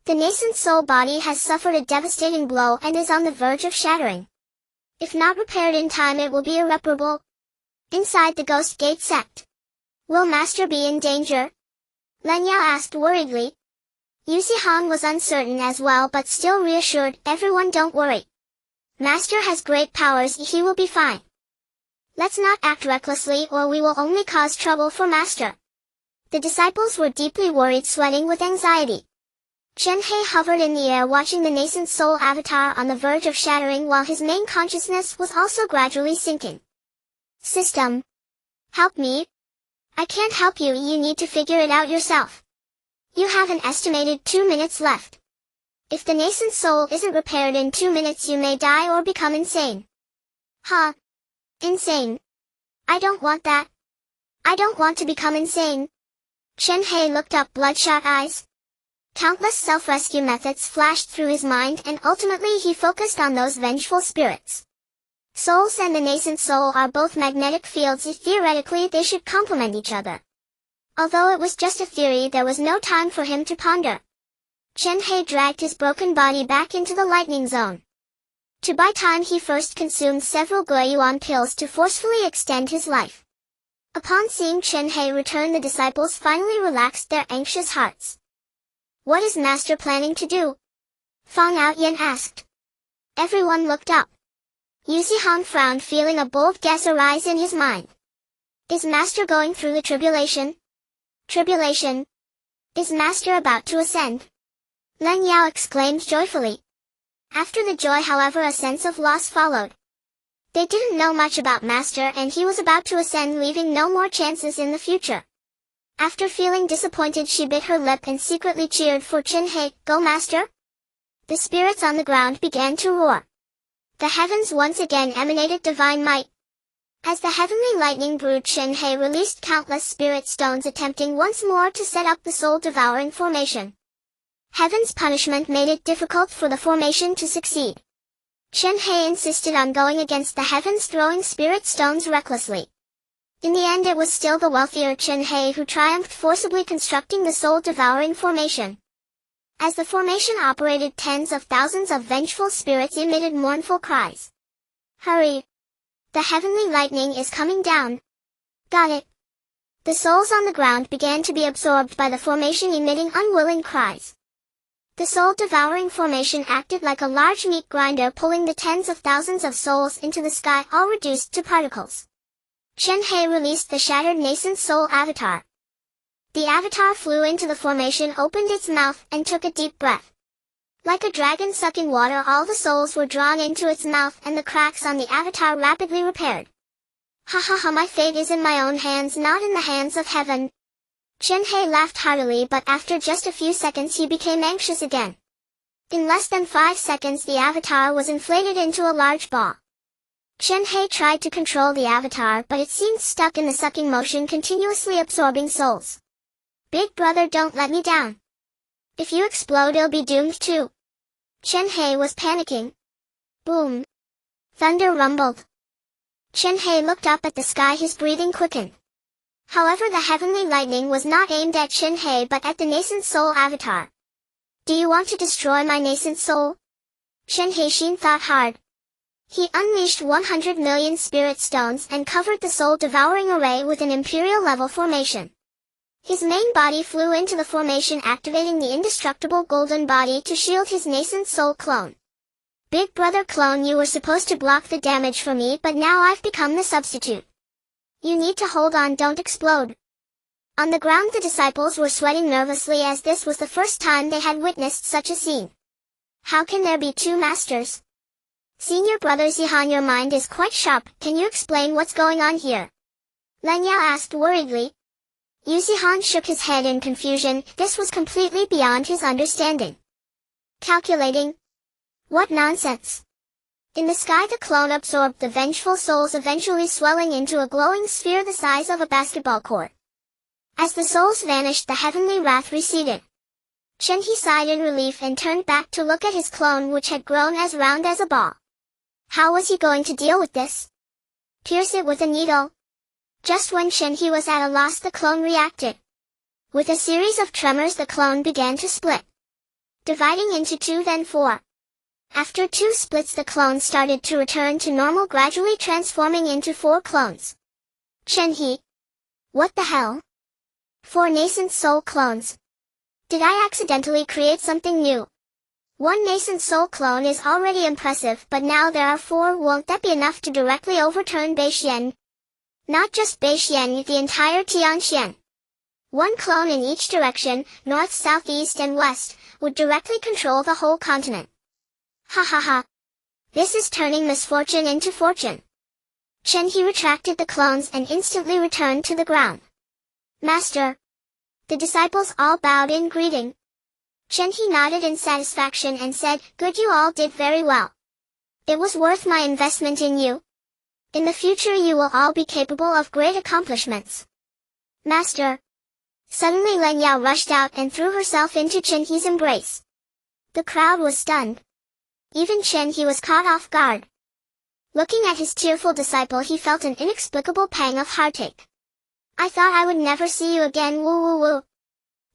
[SPEAKER 1] The nascent soul body has suffered a devastating blow and is on the verge of shattering. If not repaired in time, it will be irreparable. Inside the Ghost Gate Sect. Will Master be in danger? Len Yao asked worriedly. Yusi Han was uncertain as well but still reassured, everyone don't worry. Master has great powers, he will be fine. Let's not act recklessly or we will only cause trouble for Master. The disciples were deeply worried, sweating with anxiety. Chen Hei hovered in the air watching the nascent soul avatar on the verge of shattering while his main consciousness was also gradually sinking. System. Help me. I can't help you, you need to figure it out yourself. You have an estimated 2 minutes left. If the nascent soul isn't repaired in 2 minutes, you may die or become insane. Huh? Insane? I don't want that. I don't want to become insane. Chen Hei looked up, bloodshot eyes. Countless self-rescue methods flashed through his mind and ultimately he focused on those vengeful spirits. Souls and the nascent soul are both magnetic fields, theoretically they should complement each other. Although it was just a theory, there was no time for him to ponder. Chen Hei dragged his broken body back into the lightning zone. To buy time, he first consumed several Guiyuan pills to forcefully extend his life. Upon seeing Chen Hei return, the disciples finally relaxed their anxious hearts. What is Master planning to do? Fang Outyan asked. Everyone looked up. Yusi Han frowned, feeling a bold guess arise in his mind. Is Master going through the tribulation? Tribulation? Is Master about to ascend? Len Yao exclaimed joyfully. After the joy, however, a sense of loss followed. They didn't know much about Master and he was about to ascend, leaving no more chances in the future. After feeling disappointed, she bit her lip and secretly cheered for Chen Hei. Go Master! The spirits on the ground began to roar. The heavens once again emanated divine might. As the heavenly lightning brewed, Chen Hei released countless spirit stones, attempting once more to set up the soul-devouring formation. Heaven's punishment made it difficult for the formation to succeed. Chen Hei insisted on going against the heavens, throwing spirit stones recklessly. In the end, it was still the wealthier Chen Hei who triumphed, forcibly constructing the soul-devouring formation. As the formation operated, tens of thousands of vengeful spirits emitted mournful cries. Hurry! The heavenly lightning is coming down. Got it. The souls on the ground began to be absorbed by the formation, emitting unwilling cries. The soul-devouring formation acted like a large meat grinder, pulling the tens of thousands of souls into the sky, all reduced to particles. Chen Hei released the shattered nascent soul avatar. The avatar flew into the formation, opened its mouth, and took a deep breath. Like a dragon sucking water, all the souls were drawn into its mouth and the cracks on the avatar rapidly repaired. Ha ha ha, my fate is in my own hands, not in the hands of heaven. Chen Hei laughed heartily, but after just a few seconds he became anxious again. In less than 5 seconds the avatar was inflated into a large ball. Chen Hei tried to control the avatar, but it seemed stuck in the sucking motion, continuously absorbing souls. Big brother, don't let me down. If you explode, I'll be doomed too. Chen Hei was panicking. Boom. Thunder rumbled. Chen Hei looked up at the sky, his breathing quickened. However, the heavenly lightning was not aimed at Chen Hei but at the nascent soul avatar. Do you want to destroy my nascent soul? Chen Hei thought hard. He unleashed 100 million spirit stones and covered the soul-devouring array with an imperial-level formation. His main body flew into the formation, activating the indestructible golden body to shield his nascent soul clone. Big brother clone, you were supposed to block the damage for me, but now I've become the substitute. You need to hold on, don't explode. On the ground the disciples were sweating nervously, as this was the first time they had witnessed such a scene. How can there be two masters? Senior brother Zihan, your mind is quite sharp, can you explain what's going on here? Len Yao asked worriedly. Yusi Han shook his head in confusion, this was completely beyond his understanding. Calculating? What nonsense! In the sky the clone absorbed the vengeful souls, eventually swelling into a glowing sphere the size of a basketball court. As the souls vanished, the heavenly wrath receded. Chen Hei sighed in relief and turned back to look at his clone, which had grown as round as a ball. How was he going to deal with this? Pierce it with a needle? Just when Chen Hei was at a loss, the clone reacted. With a series of tremors, the clone began to split, dividing into 2 then 4. After 2 splits, the clone started to return to normal, gradually transforming into 4 clones. Chen Hei. What the hell? 4 nascent soul clones. Did I accidentally create something new? 1 nascent soul clone is already impressive, but now there are 4. Won't that be enough to directly overturn Beixian? Not just Beixian, the entire Tianxian. 1 clone in each direction, north, south, east, and west, would directly control the whole continent. Ha ha ha. This is turning misfortune into fortune. Chen Hei retracted the clones and instantly returned to the ground. Master. The disciples all bowed in greeting. Chen Hei nodded in satisfaction and said, "Good, you all did very well. It was worth my investment in you. In the future you will all be capable of great accomplishments." Master. Suddenly Len Yao rushed out and threw herself into Chen Hei's embrace. The crowd was stunned. Even Chen Hei was caught off guard. Looking at his tearful disciple, he felt an inexplicable pang of heartache. "I thought I would never see you again, woo woo woo.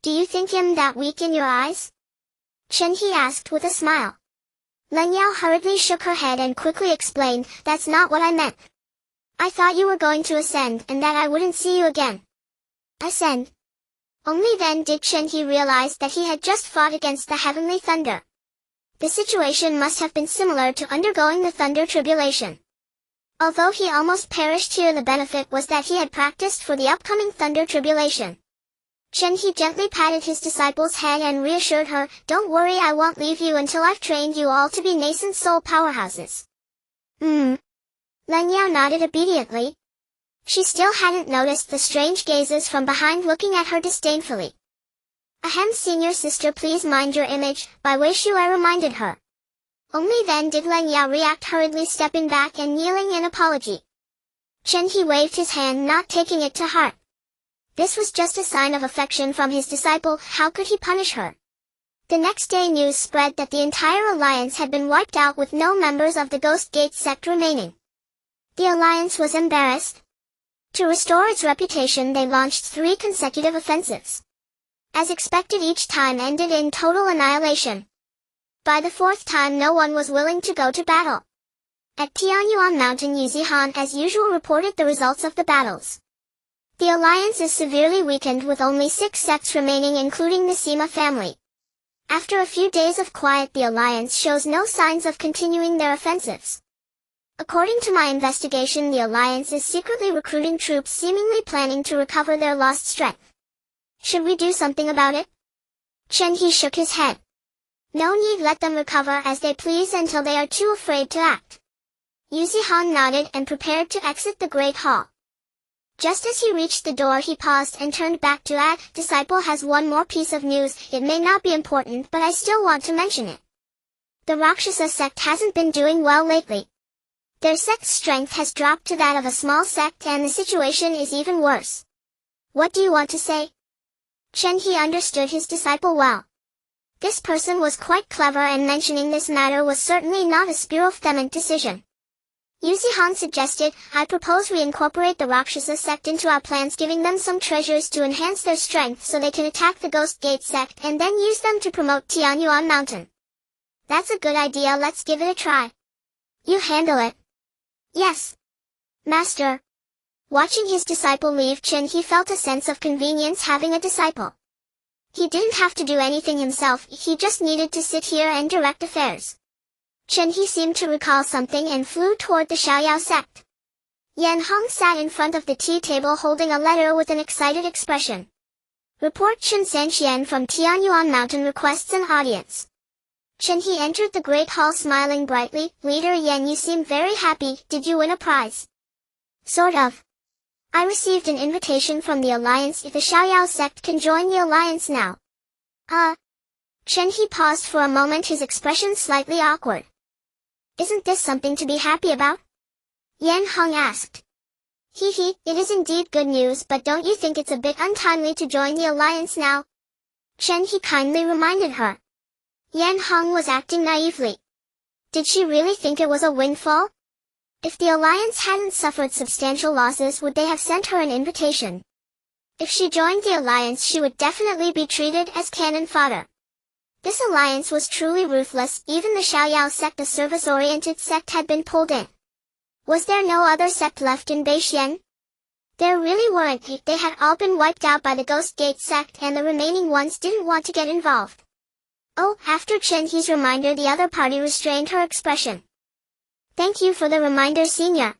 [SPEAKER 1] Do you think him that weak in your eyes?" Chen Hei asked with a smile. Len Yao hurriedly shook her head and quickly explained, "That's not what I meant. I thought you were going to ascend and that I wouldn't see you again." Ascend? Only then did Chen Hei realize that he had just fought against the heavenly thunder. The situation must have been similar to undergoing the thunder tribulation. Although he almost perished here, the benefit was that he had practiced for the upcoming thunder tribulation. Chen Hei gently patted his disciple's head and reassured her, "Don't worry, I won't leave you until I've trained you all to be nascent soul powerhouses." Len Yao nodded obediently. She still hadn't noticed the strange gazes from behind looking at her disdainfully. "Ahem, senior sister, please mind your image," by Wei Shu I reminded her. Only then did Len Yao react, hurriedly stepping back and kneeling in apology. Chen Hei waved his hand, not taking it to heart. This was just a sign of affection from his disciple. How could he punish her? The next day news spread that the entire alliance had been wiped out with no members of the Ghost Gate sect remaining. The alliance was embarrassed. To restore its reputation, they launched 3 consecutive offensives. As expected, each time ended in total annihilation. By the 4th time, no one was willing to go to battle. At Tianyuan Mountain, Yuzihan as usual reported the results of the battles. The alliance is severely weakened with only 6 sects remaining, including the Sima family. After a few days of quiet, the alliance shows no signs of continuing their offensives. According to my investigation, the alliance is secretly recruiting troops, seemingly planning to recover their lost strength. Should we do something about it? Chen Hei shook his head. No need, let them recover as they please until they are too afraid to act. Yuzihan nodded and prepared to exit the Great Hall. Just as he reached the door, he paused and turned back to add, "Disciple has one more piece of news. It may not be important, but I still want to mention it. The Rakshasa sect hasn't been doing well lately. Their sect's strength has dropped to that of a small sect, and the situation is even worse." "What do you want to say?" Chen Hei understood his disciple well. This person was quite clever, and mentioning this matter was certainly not a spirofthement decision. Yuzihan suggested, "I propose we incorporate the Rakshasa sect into our plans, giving them some treasures to enhance their strength so they can attack the Ghost Gate sect and then use them to promote Tianyuan Mountain." "That's a good idea, let's give it a try." "You handle it." "Yes, Master." Watching his disciple leave, Chen Hei felt a sense of convenience having a disciple. He didn't have to do anything himself, he just needed to sit here and direct affairs. Chen Hei seemed to recall something and flew toward the Xiaoyao sect. Yan Hong sat in front of the tea table holding a letter with an excited expression. "Report, Chen Sanxian from Tianyuan Mountain requests an audience." Chen Hei entered the Great Hall smiling brightly. "Leader Yan, you seem very happy. Did you win a prize?" "Sort of. I received an invitation from the Alliance. If the Xiaoyao sect can join the Alliance now." Chen Hei paused for a moment, his expression slightly awkward. "Isn't this something to be happy about?" Yan Hong asked. It is indeed good news, but don't you think it's a bit untimely to join the Alliance now?" Chen Hei kindly reminded her. Yan Hong was acting naively. Did she really think it was a windfall? If the Alliance hadn't suffered substantial losses, would they have sent her an invitation? If she joined the alliance, she would definitely be treated as cannon fodder. This alliance was truly ruthless. Even the Xiaoyao sect, a service-oriented sect, had been pulled in. Was there no other sect left in Beixian? There really weren't. They had all been wiped out by the Ghost Gate sect, and the remaining ones didn't want to get involved. Oh, after Chen Hei's reminder, the other party restrained her expression. Thank you for the reminder, senior.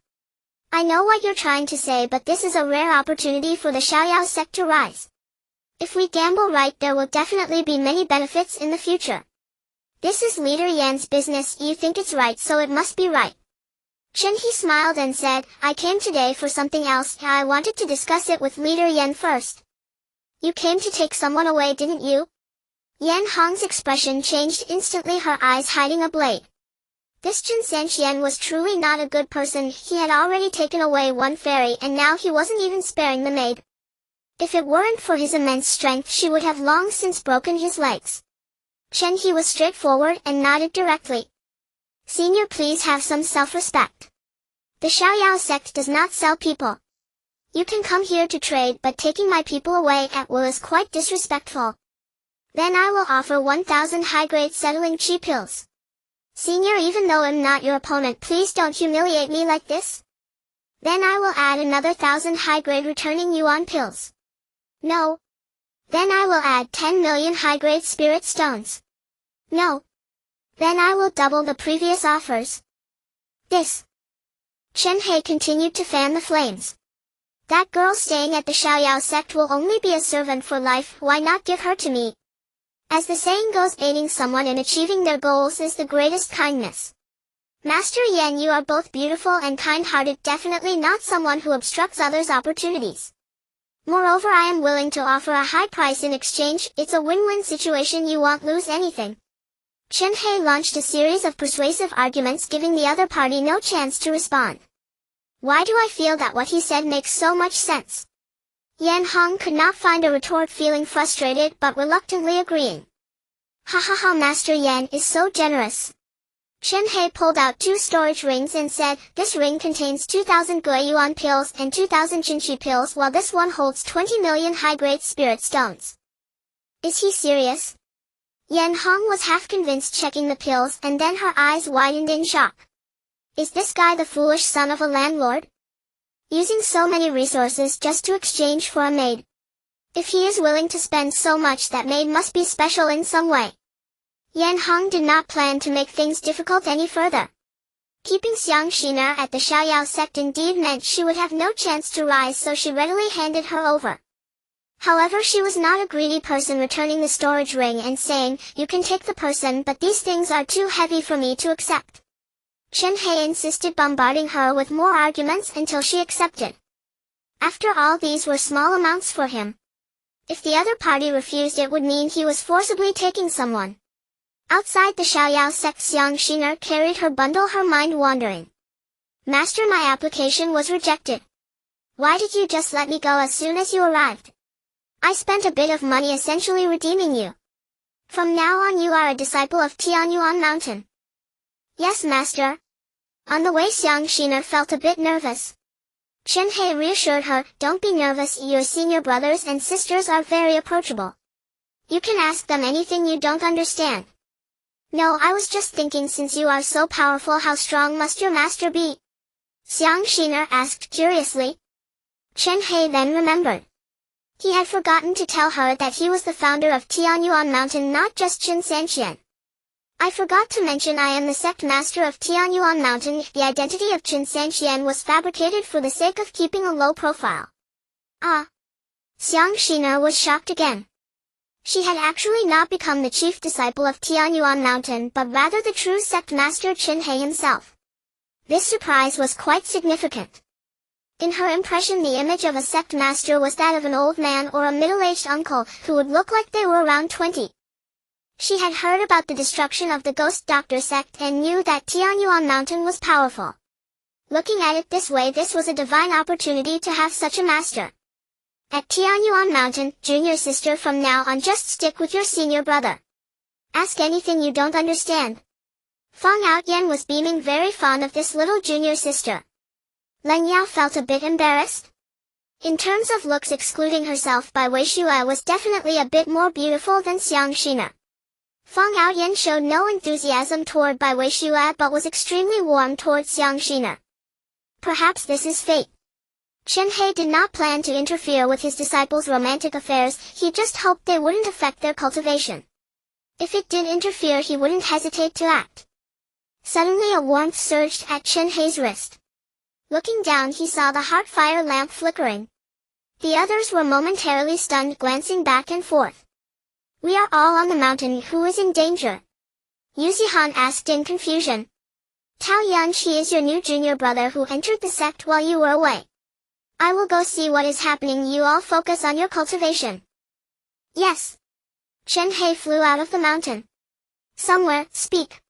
[SPEAKER 1] I know what you're trying to say, but this is a rare opportunity for the Xiaoyao sect to rise. If we gamble right, there will definitely be many benefits in the future. This is Leader Yan's business. You think it's right, so it must be right. Chen Hei smiled and said, I came today for something else. I wanted to discuss it with Leader Yan first. You came to take someone away, didn't you? Yan Hong's expression changed instantly, her eyes hiding a blade. This Chen Sanqian was truly not a good person. He had already taken away one fairy, and now he wasn't even sparing the maid. If it weren't for his immense strength, she would have long since broken his legs. Chen Hei was straightforward and nodded directly. Senior, please have some self-respect. The Xiaoyao sect does not sell people. You can come here to trade, but taking my people away at will is quite disrespectful. Then I will offer 1,000 high-grade settling chi pills. Senior, even though I'm not your opponent, please don't humiliate me like this. Then I will add another 1,000 high-grade returning yuan pills. No. Then I will add 10 million high-grade spirit stones. No. Then I will double the previous offers. This. Chen Hei continued to fan the flames. That girl staying at the Xiaoyao sect will only be a servant for life. Why not give her to me? As the saying goes, aiding someone in achieving their goals is the greatest kindness. Master Yan, you are both beautiful and kind-hearted, definitely not someone who obstructs others' opportunities. Moreover, I am willing to offer a high price in exchange. It's a win-win situation. You won't lose anything. Chen Hei launched a series of persuasive arguments, giving the other party no chance to respond. Why do I feel that what he said makes so much sense? Yan Hong could not find a retort, feeling frustrated but reluctantly agreeing. Ha ha ha, Master Yan is so generous. Chen Hei pulled out 2 storage rings and said, this ring contains 2,000 Gui Yuan pills and 2,000 Qinqi pills, while this one holds 20 million high-grade spirit stones. Is he serious? Yan Hong was half convinced, checking the pills, and then her eyes widened in shock. Is this guy the foolish son of a landlord? Using so many resources just to exchange for a maid. If he is willing to spend so much, that maid must be special in some way. Yan Hong did not plan to make things difficult any further. Keeping Xiang Shiner at the Xiaoyao sect indeed meant she would have no chance to rise, so she readily handed her over. However, she was not a greedy person, returning the storage ring and saying, you can take the person, but these things are too heavy for me to accept. Chen Hei insisted, bombarding her with more arguments until she accepted. After all, these were small amounts for him. If the other party refused, it would mean he was forcibly taking someone. Outside the Xiaoyao sect, Xiang Shiner carried her bundle, her mind wandering. Master, my application was rejected. Why did you just let me go as soon as you arrived? I spent a bit of money essentially redeeming you. From now on you are a disciple of Tianyuan Mountain. Yes, Master. On the way, Xiang Shiner felt a bit nervous. Chen Hei reassured her, don't be nervous, your senior brothers and sisters are very approachable. You can ask them anything you don't understand. No, I was just thinking, since you are so powerful, how strong must your master be? Xiang Shiner asked curiously. Chen Hei then remembered. He had forgotten to tell her that he was the founder of Tianyuan Mountain, not just Chen Sanqian. I forgot to mention I am the sect master of Tianyuan Mountain. The identity of Chen Sanqian was fabricated for the sake of keeping a low profile. Ah. Xiang Shiner was shocked again. She had actually not become the chief disciple of Tianyuan Mountain, but rather the true sect master Chen Hei himself. This surprise was quite significant. In her impression, the image of a sect master was that of an old man or a middle-aged uncle, who would look like they were around 20. She had heard about the destruction of the Ghost Doctor sect and knew that Tianyuan Mountain was powerful. Looking at it this way, this was a divine opportunity to have such a master. At Tianyuan Mountain, junior sister, from now on just stick with your senior brother. Ask anything you don't understand. Fang Outyan was beaming, very fond of this little junior sister. Leng Yao felt a bit embarrassed. In terms of looks, excluding herself by Wei Shue was definitely a bit more beautiful than Xiang Shina. Feng Aoyan showed no enthusiasm toward Bai Wei Shue but was extremely warm towards Xiang Shina. Perhaps this is fate. Chen Hei did not plan to interfere with his disciples' romantic affairs, he just hoped they wouldn't affect their cultivation. If it did interfere, he wouldn't hesitate to act. Suddenly a warmth surged at Chen Hei's wrist. Looking down, he saw the heart fire lamp flickering. The others were momentarily stunned, glancing back and forth. "We are all on the mountain. Who is in danger?" Yu Zihan asked in confusion. "Tao Yunji, he is your new junior brother who entered the sect while you were away. I will go see what is happening. You all focus on your cultivation." "Yes." Chen Hei flew out of the mountain. "Somewhere, speak.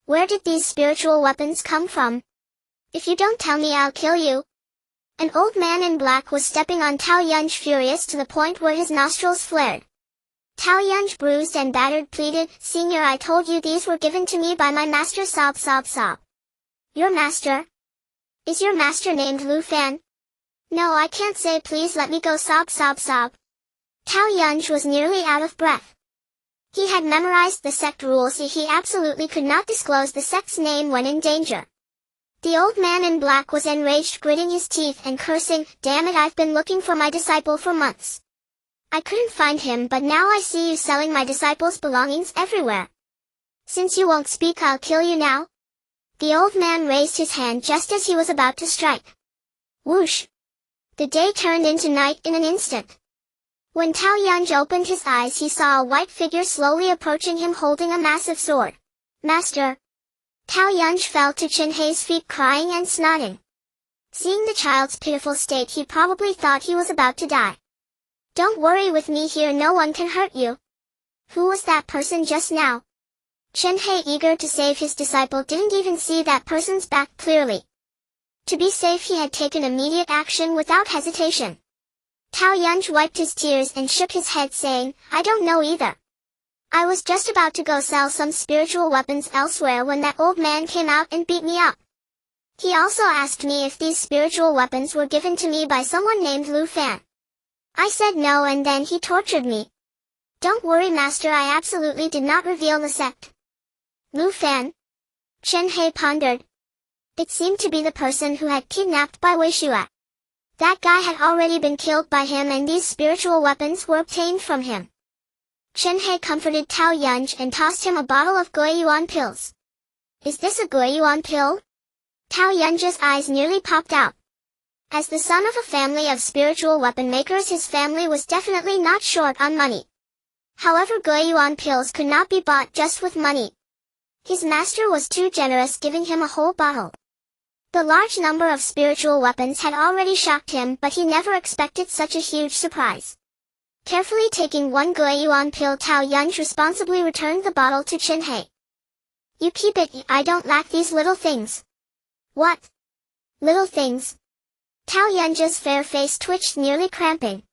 [SPEAKER 1] Where did these spiritual weapons come from? If you don't tell me, I'll kill you." An old man in black was stepping on Tao Yunji, furious to the point where his nostrils flared. Tao Yunji, bruised and battered, pleaded, "Senior, I told you these were given to me by my master." Sob, sob, sob. "Your master? Is your master named Lu Fan?" "No, I can't say, please let me go." Sob, sob, sob. Tao Yunji was nearly out of breath. He had memorized the sect rules, he absolutely could not disclose the sect's name when in danger. The old man in black was enraged, gritting his teeth and cursing, "Damn it, I've been looking for my disciple for months. I couldn't find him, but now I see you selling my disciple's belongings everywhere. Since you won't speak, I'll kill you now." The old man raised his hand just as he was about to strike. Whoosh! The day turned into night in an instant. When Tao Yunji opened his eyes, he saw a white figure slowly approaching him holding a massive sword. "Master!" Tao Yunji fell to Chen Hei's feet, crying and snotting. Seeing the child's pitiful state, he probably thought he was about to die. "Don't worry, with me here no one can hurt you." "Who was that person just now?" Chen Hei, eager to save his disciple, didn't even see that person's back clearly. To be safe, he had taken immediate action without hesitation. Tao Yunji wiped his tears and shook his head, saying, "I don't know either. I was just about to go sell some spiritual weapons elsewhere when that old man came out and beat me up. He also asked me if these spiritual weapons were given to me by someone named Lu Fan. I said no, and then he tortured me. Don't worry, master, I absolutely did not reveal the sect." "Lu Fan?" Chen Hei pondered. It seemed to be the person who had kidnapped Bai Wei Shue. That guy had already been killed by him, and these spiritual weapons were obtained from him. Chen Hei comforted Tao Yunji and tossed him a bottle of Guiyuan pills. "Is this a Guiyuan pill?" Tao Yunji's eyes nearly popped out. As the son of a family of spiritual weapon makers, his family was definitely not short on money. However, Guiyuan pills could not be bought just with money. His master was too generous, giving him a whole bottle. The large number of spiritual weapons had already shocked him, but he never expected such a huge surprise. Carefully taking one Guiyuan pill, Tao Yunji responsibly returned the bottle to Chen Hei. "You keep it, I don't lack these little things." "What? Little things?" Tao Yunji's fair face twitched, nearly cramping.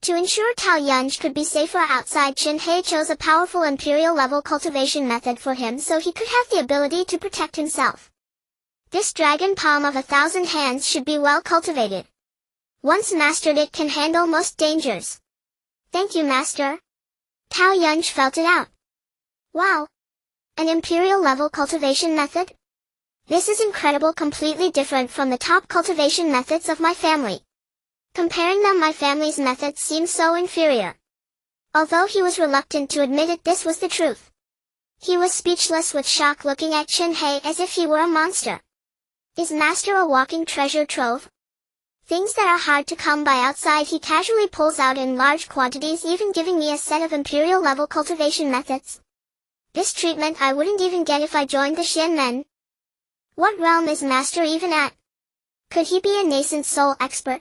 [SPEAKER 1] To ensure Tao Yunji could be safer outside, Chen Hei chose a powerful imperial-level cultivation method for him so he could have the ability to protect himself. This dragon palm of 1,000 hands should be well cultivated. Once mastered, it can handle most dangers. "Thank you, master." Tao Yunji felt it out. "Wow! An imperial-level cultivation method? This is incredible, completely different from the top cultivation methods of my family. Comparing them, my family's methods seem so inferior." Although he was reluctant to admit it, this was the truth. He was speechless with shock, looking at Chen Hei as if he were a monster. Is master a walking treasure trove? Things that are hard to come by outside he casually pulls out in large quantities, even giving me a set of imperial-level cultivation methods. This treatment I wouldn't even get if I joined the Xianmen. What realm is master even at? Could he be a nascent soul expert?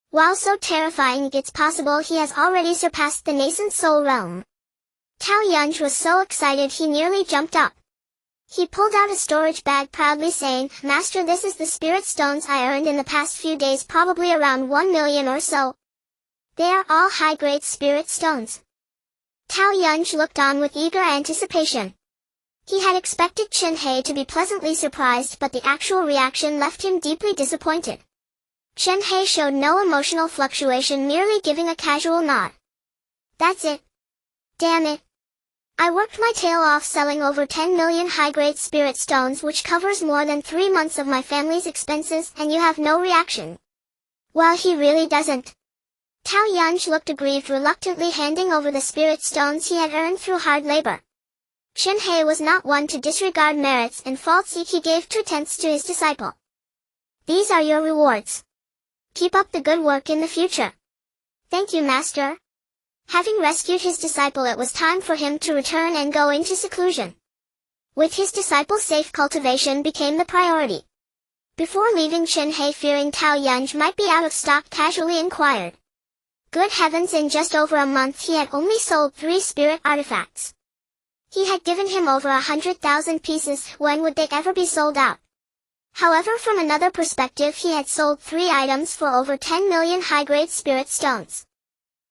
[SPEAKER 1] While so terrifying, it's possible he has already surpassed the nascent soul realm. Tao Yunji was so excited he nearly jumped up. He pulled out a storage bag, proudly saying, "Master, this is the spirit stones I earned in the past few days, probably around 1 million or so. They are all high-grade spirit stones." Tao Yunji looked on with eager anticipation. He had expected Chen Hei to be pleasantly surprised, but the actual reaction left him deeply disappointed. Chen Hei showed no emotional fluctuation, merely giving a casual nod. That's it. Damn it. I worked my tail off selling over 10 million high-grade spirit stones, which covers more than 3 months of my family's expenses, and you have no reaction. Well, he really doesn't. Tao Yanj looked aggrieved, reluctantly handing over the spirit stones he had earned through hard labor. Chen Hei was not one to disregard merits and faults. He gave 2/10 to his disciple. These are your rewards. Keep up the good work in the future. Thank you, master. Having rescued his disciple, it was time for him to return and go into seclusion. With his disciple safe, cultivation became the priority. Before leaving, Chen Hei, fearing Tao Yanj might be out of stock, casually inquired. Good heavens, in just over a month he had only sold 3 spirit artifacts. He had given him over 100,000 pieces. When would they ever be sold out? However, from another perspective, he had sold 3 items for over 10 million high-grade spirit stones.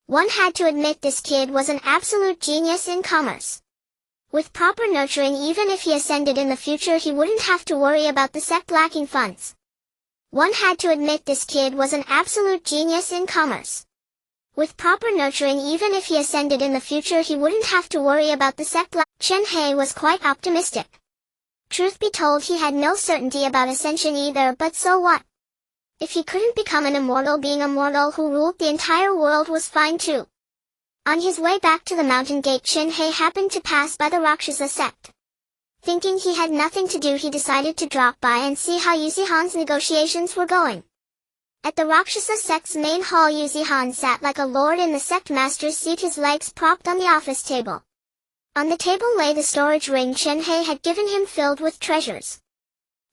[SPEAKER 1] One had to admit this kid was an absolute genius in commerce. With proper nurturing, even if he ascended in the future, he wouldn't have to worry about the sect lacking funds. One had to admit this kid was an absolute genius in commerce. With proper nurturing, even if he ascended in the future, he wouldn't have to worry about the sect. Chen Hei was quite optimistic. Truth be told, he had no certainty about ascension either, but so what? If he couldn't become an immortal, being a mortal who ruled the entire world was fine too. On his way back to the mountain gate, Chen Hei happened to pass by the Rakshasa sect. Thinking he had nothing to do, he decided to drop by and see how Yuzihan's negotiations were going. At the Rakshasa sect's main hall, Yuzihan sat like a lord in the sect master's seat, his legs propped on the office table. On the table lay the storage ring Chen Hei had given him, filled with treasures.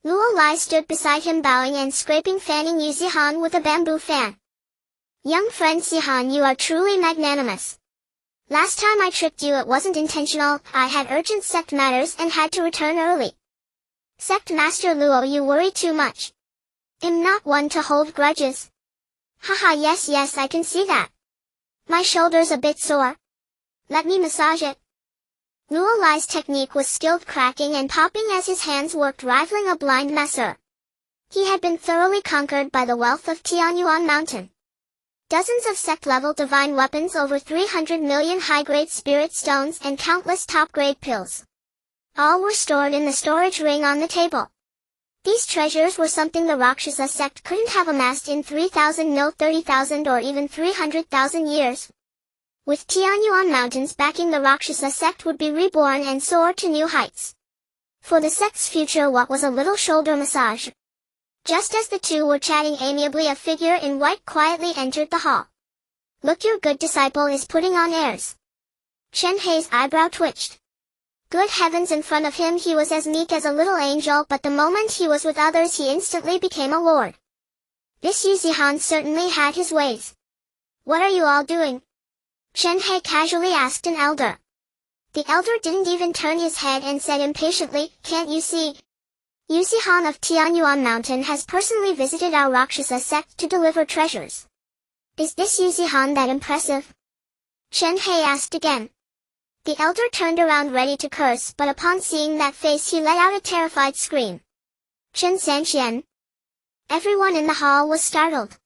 [SPEAKER 1] Luo Lai stood beside him, bowing and scraping, fanning Yuzihan with a bamboo fan. Young friend Sihan, you are truly magnanimous. Last time I tricked you, it wasn't intentional. I had urgent sect matters and had to return early. Sect Master Luo, you worry too much. I'm not one to hold grudges. Haha, yes, I can see that. My shoulder's a bit sore. Let me massage it. Luo Lai's technique was skilled, cracking and popping as his hands worked, rivaling a blind masseur. He had been thoroughly conquered by the wealth of Tianyuan Mountain. Dozens of sect-level divine weapons, over 300 million high-grade spirit stones, and countless top-grade pills. All were stored in the storage ring on the table. These treasures were something the Rakshasa sect couldn't have amassed in 3,000, no 30,000 or even 300,000 years. With Tianyuan Mountains backing, the Rakshasa sect would be reborn and soar to new heights. For the sect's future, what was a little shoulder massage? Just as the two were chatting amiably, a figure in white quietly entered the hall. Look, your good disciple is putting on airs. Chen Hei's eyebrow twitched. Good heavens, in front of him he was as meek as a little angel, but the moment he was with others he instantly became a lord. This Yuzihan certainly had his ways. What are you all doing? Chen Hei casually asked an elder. The elder didn't even turn his head and said impatiently, can't you see? Yuzihan of Tianyuan Mountain has personally visited our Rakshasa sect to deliver treasures. Is this Yuzihan that impressive? Chen Hei asked again. The elder turned around ready to curse, but upon seeing that face he let out a terrified scream. Chen Sanxian. Everyone in the hall was startled.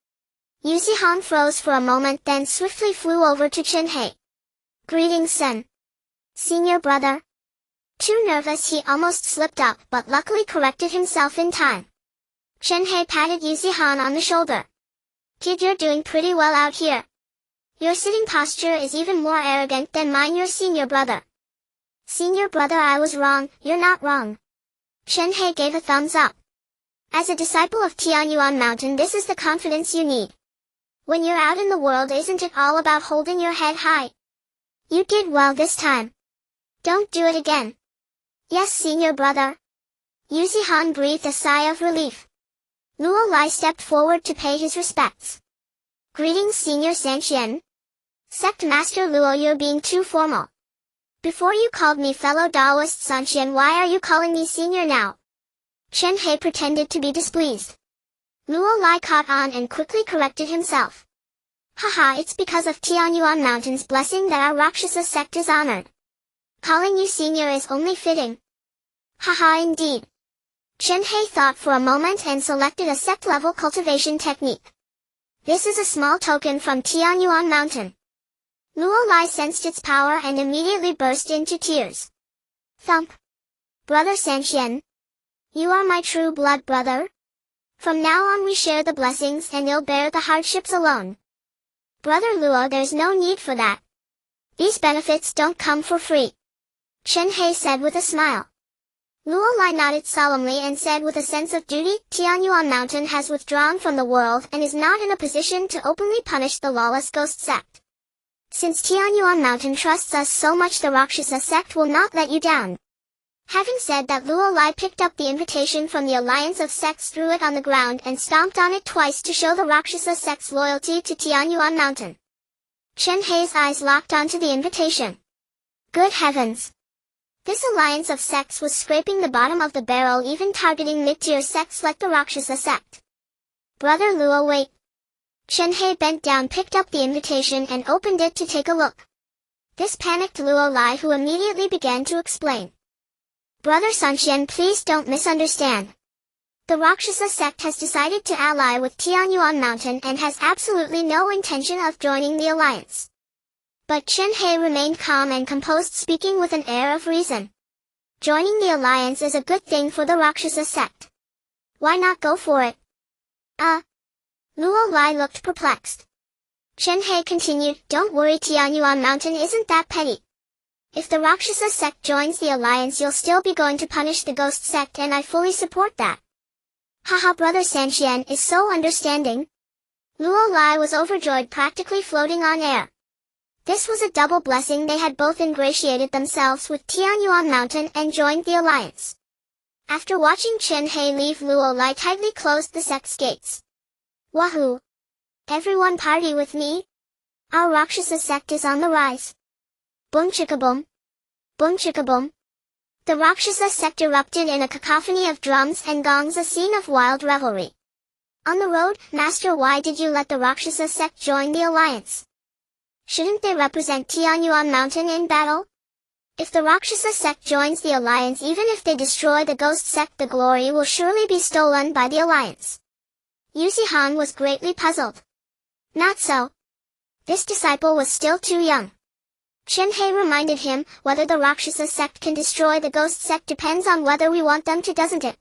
[SPEAKER 1] Yuzihan froze for a moment, then swiftly flew over to Chen Hei. Greetings, Sen. Senior brother. Too nervous, he almost slipped up, but luckily corrected himself in time. Chen Hei patted Yuzihan on the shoulder. Kid, you're doing pretty well out here. Your sitting posture is even more arrogant than mine, your senior brother. Senior brother, I was wrong. You're not wrong. Chen Hei gave a thumbs up. As a disciple of Tianyuan Mountain, this is the confidence you need. When you're out in the world, isn't it all about holding your head high? You did well this time. Don't do it again. Yes, senior brother. Yuzihan breathed a sigh of relief. Luo Lai stepped forward to pay his respects. Greetings, Senior Sanxian. Sect Master Luo, you're being too formal. Before you called me fellow Taoist Sanxian, why are you calling me senior now? Chen Hei pretended to be displeased. Luo Lai caught on and quickly corrected himself. Haha, it's because of Tianyuan Mountain's blessing that our Rakshasa sect is honored. Calling you senior is only fitting. Haha, indeed. Chen Hei thought for a moment and selected a sect-level cultivation technique. This is a small token from Tianyuan Mountain. Luo Lai sensed its power and immediately burst into tears. Thump. Brother Sanxian. You are my true blood brother. From now on we share the blessings and you'll bear the hardships alone. Brother Luo, there's no need for that. These benefits don't come for free. Chen Hei said with a smile. Luo Lai nodded solemnly and said with a sense of duty, Tianyuan Mountain has withdrawn from the world and is not in a position to openly punish the lawless ghost sect. Since Tianyuan Mountain trusts us so much, the Rakshasa sect will not let you down. Having said that, Luo Lai picked up the invitation from the alliance of sects, threw it on the ground and stomped on it twice to show the Rakshasa sect's loyalty to Tianyuan Mountain. Chen Hei's eyes locked onto the invitation. Good heavens! This alliance of sects was scraping the bottom of the barrel, even targeting mid-tier sects like the Rakshasa sect. Brother Luo, wait. Chen Hei bent down, picked up the invitation and opened it to take a look. This panicked Luo Lai, who immediately began to explain. Brother Sanxian, please don't misunderstand. The Rakshasa sect has decided to ally with Tianyuan Mountain and has absolutely no intention of joining the alliance. But Chen Hei remained calm and composed, speaking with an air of reason. Joining the alliance is a good thing for the Rakshasa sect. Why not go for it? Luo Lai looked perplexed. Chen Hei continued, don't worry, Tianyuan Mountain isn't that petty. If the Rakshasa sect joins the alliance, you'll still be going to punish the ghost sect, and I fully support that. Haha, Brother Sanxian is so understanding. Luo Lai was overjoyed, practically floating on air. This was a double blessing. They had both ingratiated themselves with Tianyuan Mountain and joined the alliance. After watching Chen Hei leave, Luo Lai tightly closed the sect's gates. Wahoo! Everyone party with me! Our Rakshasa sect is on the rise. Boom chicka boom! Boom chicka boom! The Rakshasa sect erupted in a cacophony of drums and gongs, a scene of wild revelry. On the road, Master, why did you let the Rakshasa sect join the alliance? Shouldn't they represent Tianyuan Mountain in battle? If the Rakshasa sect joins the alliance, even if they destroy the ghost sect, the glory will surely be stolen by the alliance. Yuzi Han was greatly puzzled. Not so. This disciple was still too young. Chen Hei reminded him, whether the Rakshasa sect can destroy the ghost sect depends on whether we want them to, doesn't it?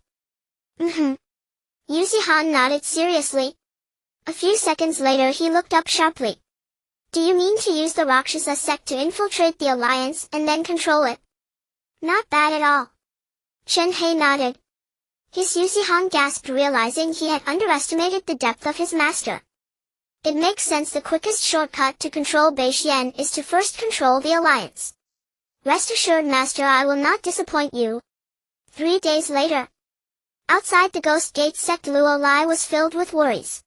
[SPEAKER 1] Yuzi Han nodded seriously. A few seconds later he looked up sharply. Do you mean to use the Rakshasa sect to infiltrate the alliance and then control it? Not bad at all. Chen Hei nodded. His Yuzi Han gasped, realizing he had underestimated the depth of his master. It makes sense. The quickest shortcut to control Beixian is to first control the alliance. Rest assured, Master, I will not disappoint you. 3 days later. Outside the Ghost Gate sect, Luo Lai was filled with worries.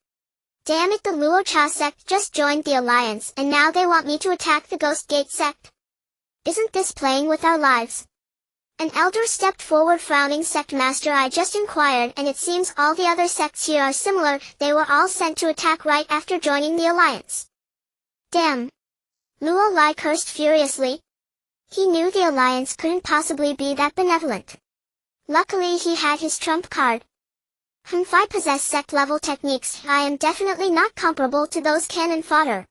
[SPEAKER 1] Damn it, the Luo Cha sect just joined the alliance and now they want me to attack the Ghost Gate sect. Isn't this playing with our lives? An elder stepped forward, frowning. Sect Master, I just inquired and it seems all the other sects here are similar. They were all sent to attack right after joining the alliance. Damn. Luo Lai cursed furiously. He knew the alliance couldn't possibly be that benevolent. Luckily he had his trump card. If I possess sect-level techniques, I am definitely not comparable to those cannon fodder.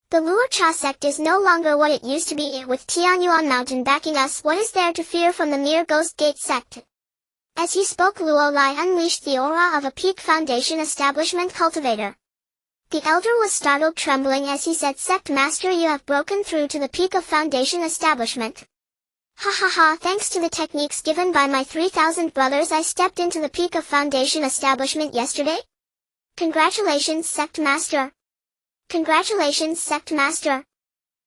[SPEAKER 1] The Luo Cha sect is no longer what it used to be. With Tianyuan Mountain backing us, what is there to fear from the mere Ghost Gate sect? As he spoke, Luo Lai unleashed the aura of a peak foundation establishment cultivator. The elder was startled, trembling as he said, Sect Master, you have broken through to the peak of foundation establishment. Ha ha ha, thanks to the techniques given by my 3,000 brothers, I stepped into the peak of foundation establishment yesterday. Congratulations, Sect Master. Congratulations, Sect Master.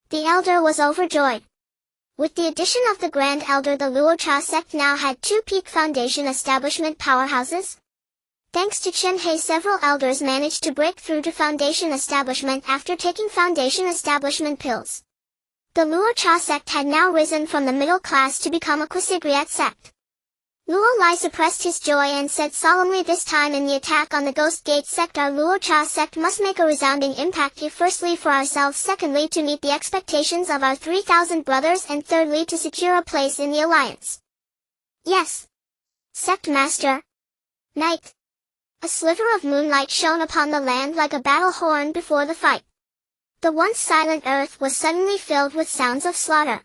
[SPEAKER 1] The elder was overjoyed. With the addition of the Grand Elder, the Luo Cha sect now had 2 peak foundation establishment powerhouses. Thanks to Chen Hei, several elders managed to break through to foundation establishment after taking foundation establishment pills. The Luo Cha sect had now risen from the middle class to become a Quasigriat sect. Luo Lai suppressed his joy and said solemnly, this time in the attack on the Ghost Gate sect, our Luo Cha sect must make a resounding impact, firstly for ourselves, secondly to meet the expectations of our 3,000 brothers, and thirdly to secure a place in the alliance. Yes. Sect Master. Night. A sliver of moonlight shone upon the land like a battle horn before the fight. The once silent earth was suddenly filled with sounds of slaughter.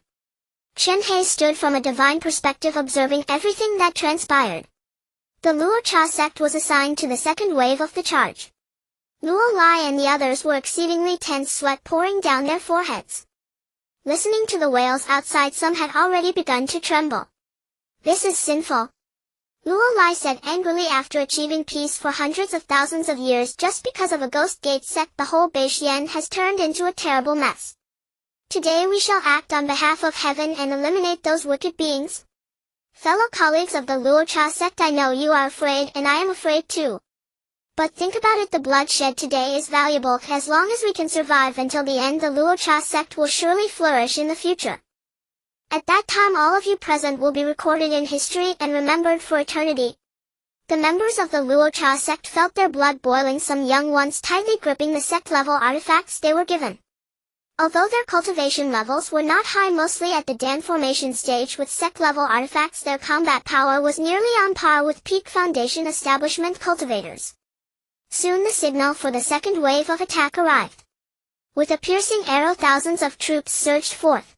[SPEAKER 1] Chen Hei stood from a divine perspective observing everything that transpired. The Luo Cha sect was assigned to the second wave of the charge. Luo Lai and the others were exceedingly tense, sweat pouring down their foreheads. Listening to the wails outside, some had already begun to tremble. "This is sinful," Luo Lai said angrily. After achieving peace for hundreds of thousands of years just because of a ghost gate sect, the whole Beixian has turned into a terrible mess. Today we shall act on behalf of heaven and eliminate those wicked beings. Fellow colleagues of the Luo Cha sect, I know you are afraid and I am afraid too. But think about it, the bloodshed today is valuable. As long as we can survive until the end, the Luo Cha sect will surely flourish in the future. At that time all of you present will be recorded in history and remembered for eternity. The members of the Luo Cha sect felt their blood boiling, some young ones tightly gripping the sect-level artifacts they were given. Although their cultivation levels were not high, mostly at the Dan formation stage with sect-level artifacts, their combat power was nearly on par with peak Foundation establishment cultivators. Soon the signal for the second wave of attack arrived. With a piercing arrow, thousands of troops surged forth.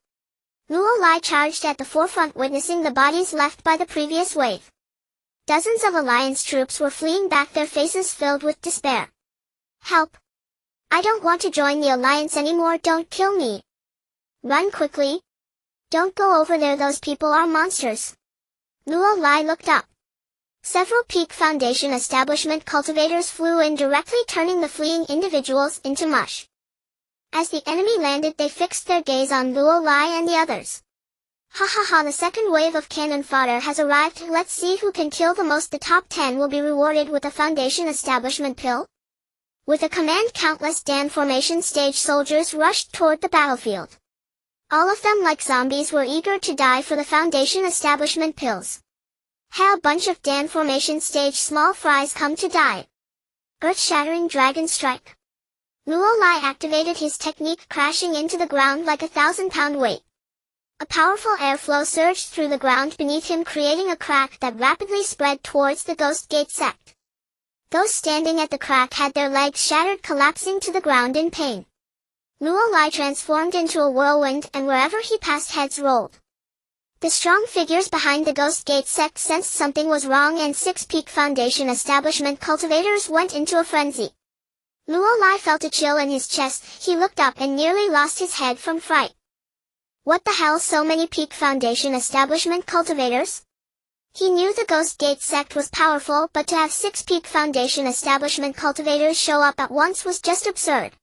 [SPEAKER 1] Luo Lai charged at the forefront, witnessing the bodies left by the previous wave. Dozens of alliance troops were fleeing back, their faces filled with despair. "Help! I don't want to join the alliance anymore, don't kill me. Run quickly. Don't go over there, those people are monsters." Luo Lai looked up. Several peak Foundation establishment cultivators flew in directly, turning the fleeing individuals into mush. As the enemy landed, they fixed their gaze on Luo Lai and the others. "Ha ha ha, the second wave of cannon fodder has arrived. Let's see who can kill the most. The top 10 will be rewarded with a Foundation establishment pill." With a command, countless Dan formation stage soldiers rushed toward the battlefield. All of them, like zombies, were eager to die for the Foundation establishment pills. "Hey, a bunch of Dan formation stage small fries come to die." Earth-shattering dragon strike. Luo Lai activated his technique, crashing into the ground like a 1,000-pound weight. A powerful airflow surged through the ground beneath him, creating a crack that rapidly spread towards the Ghost Gate sect. Those standing at the crack had their legs shattered, collapsing to the ground in pain. Luo Lai transformed into a whirlwind, and wherever he passed, heads rolled. The strong figures behind the Ghost Gate sect sensed something was wrong, and 6 peak Foundation establishment cultivators went into a frenzy. Luo Lai felt a chill in his chest. He looked up and nearly lost his head from fright. What the hell, so many peak Foundation establishment cultivators? He knew the Ghost Gate sect was powerful, but to have 6 peak Foundation establishment cultivators show up at once was just absurd.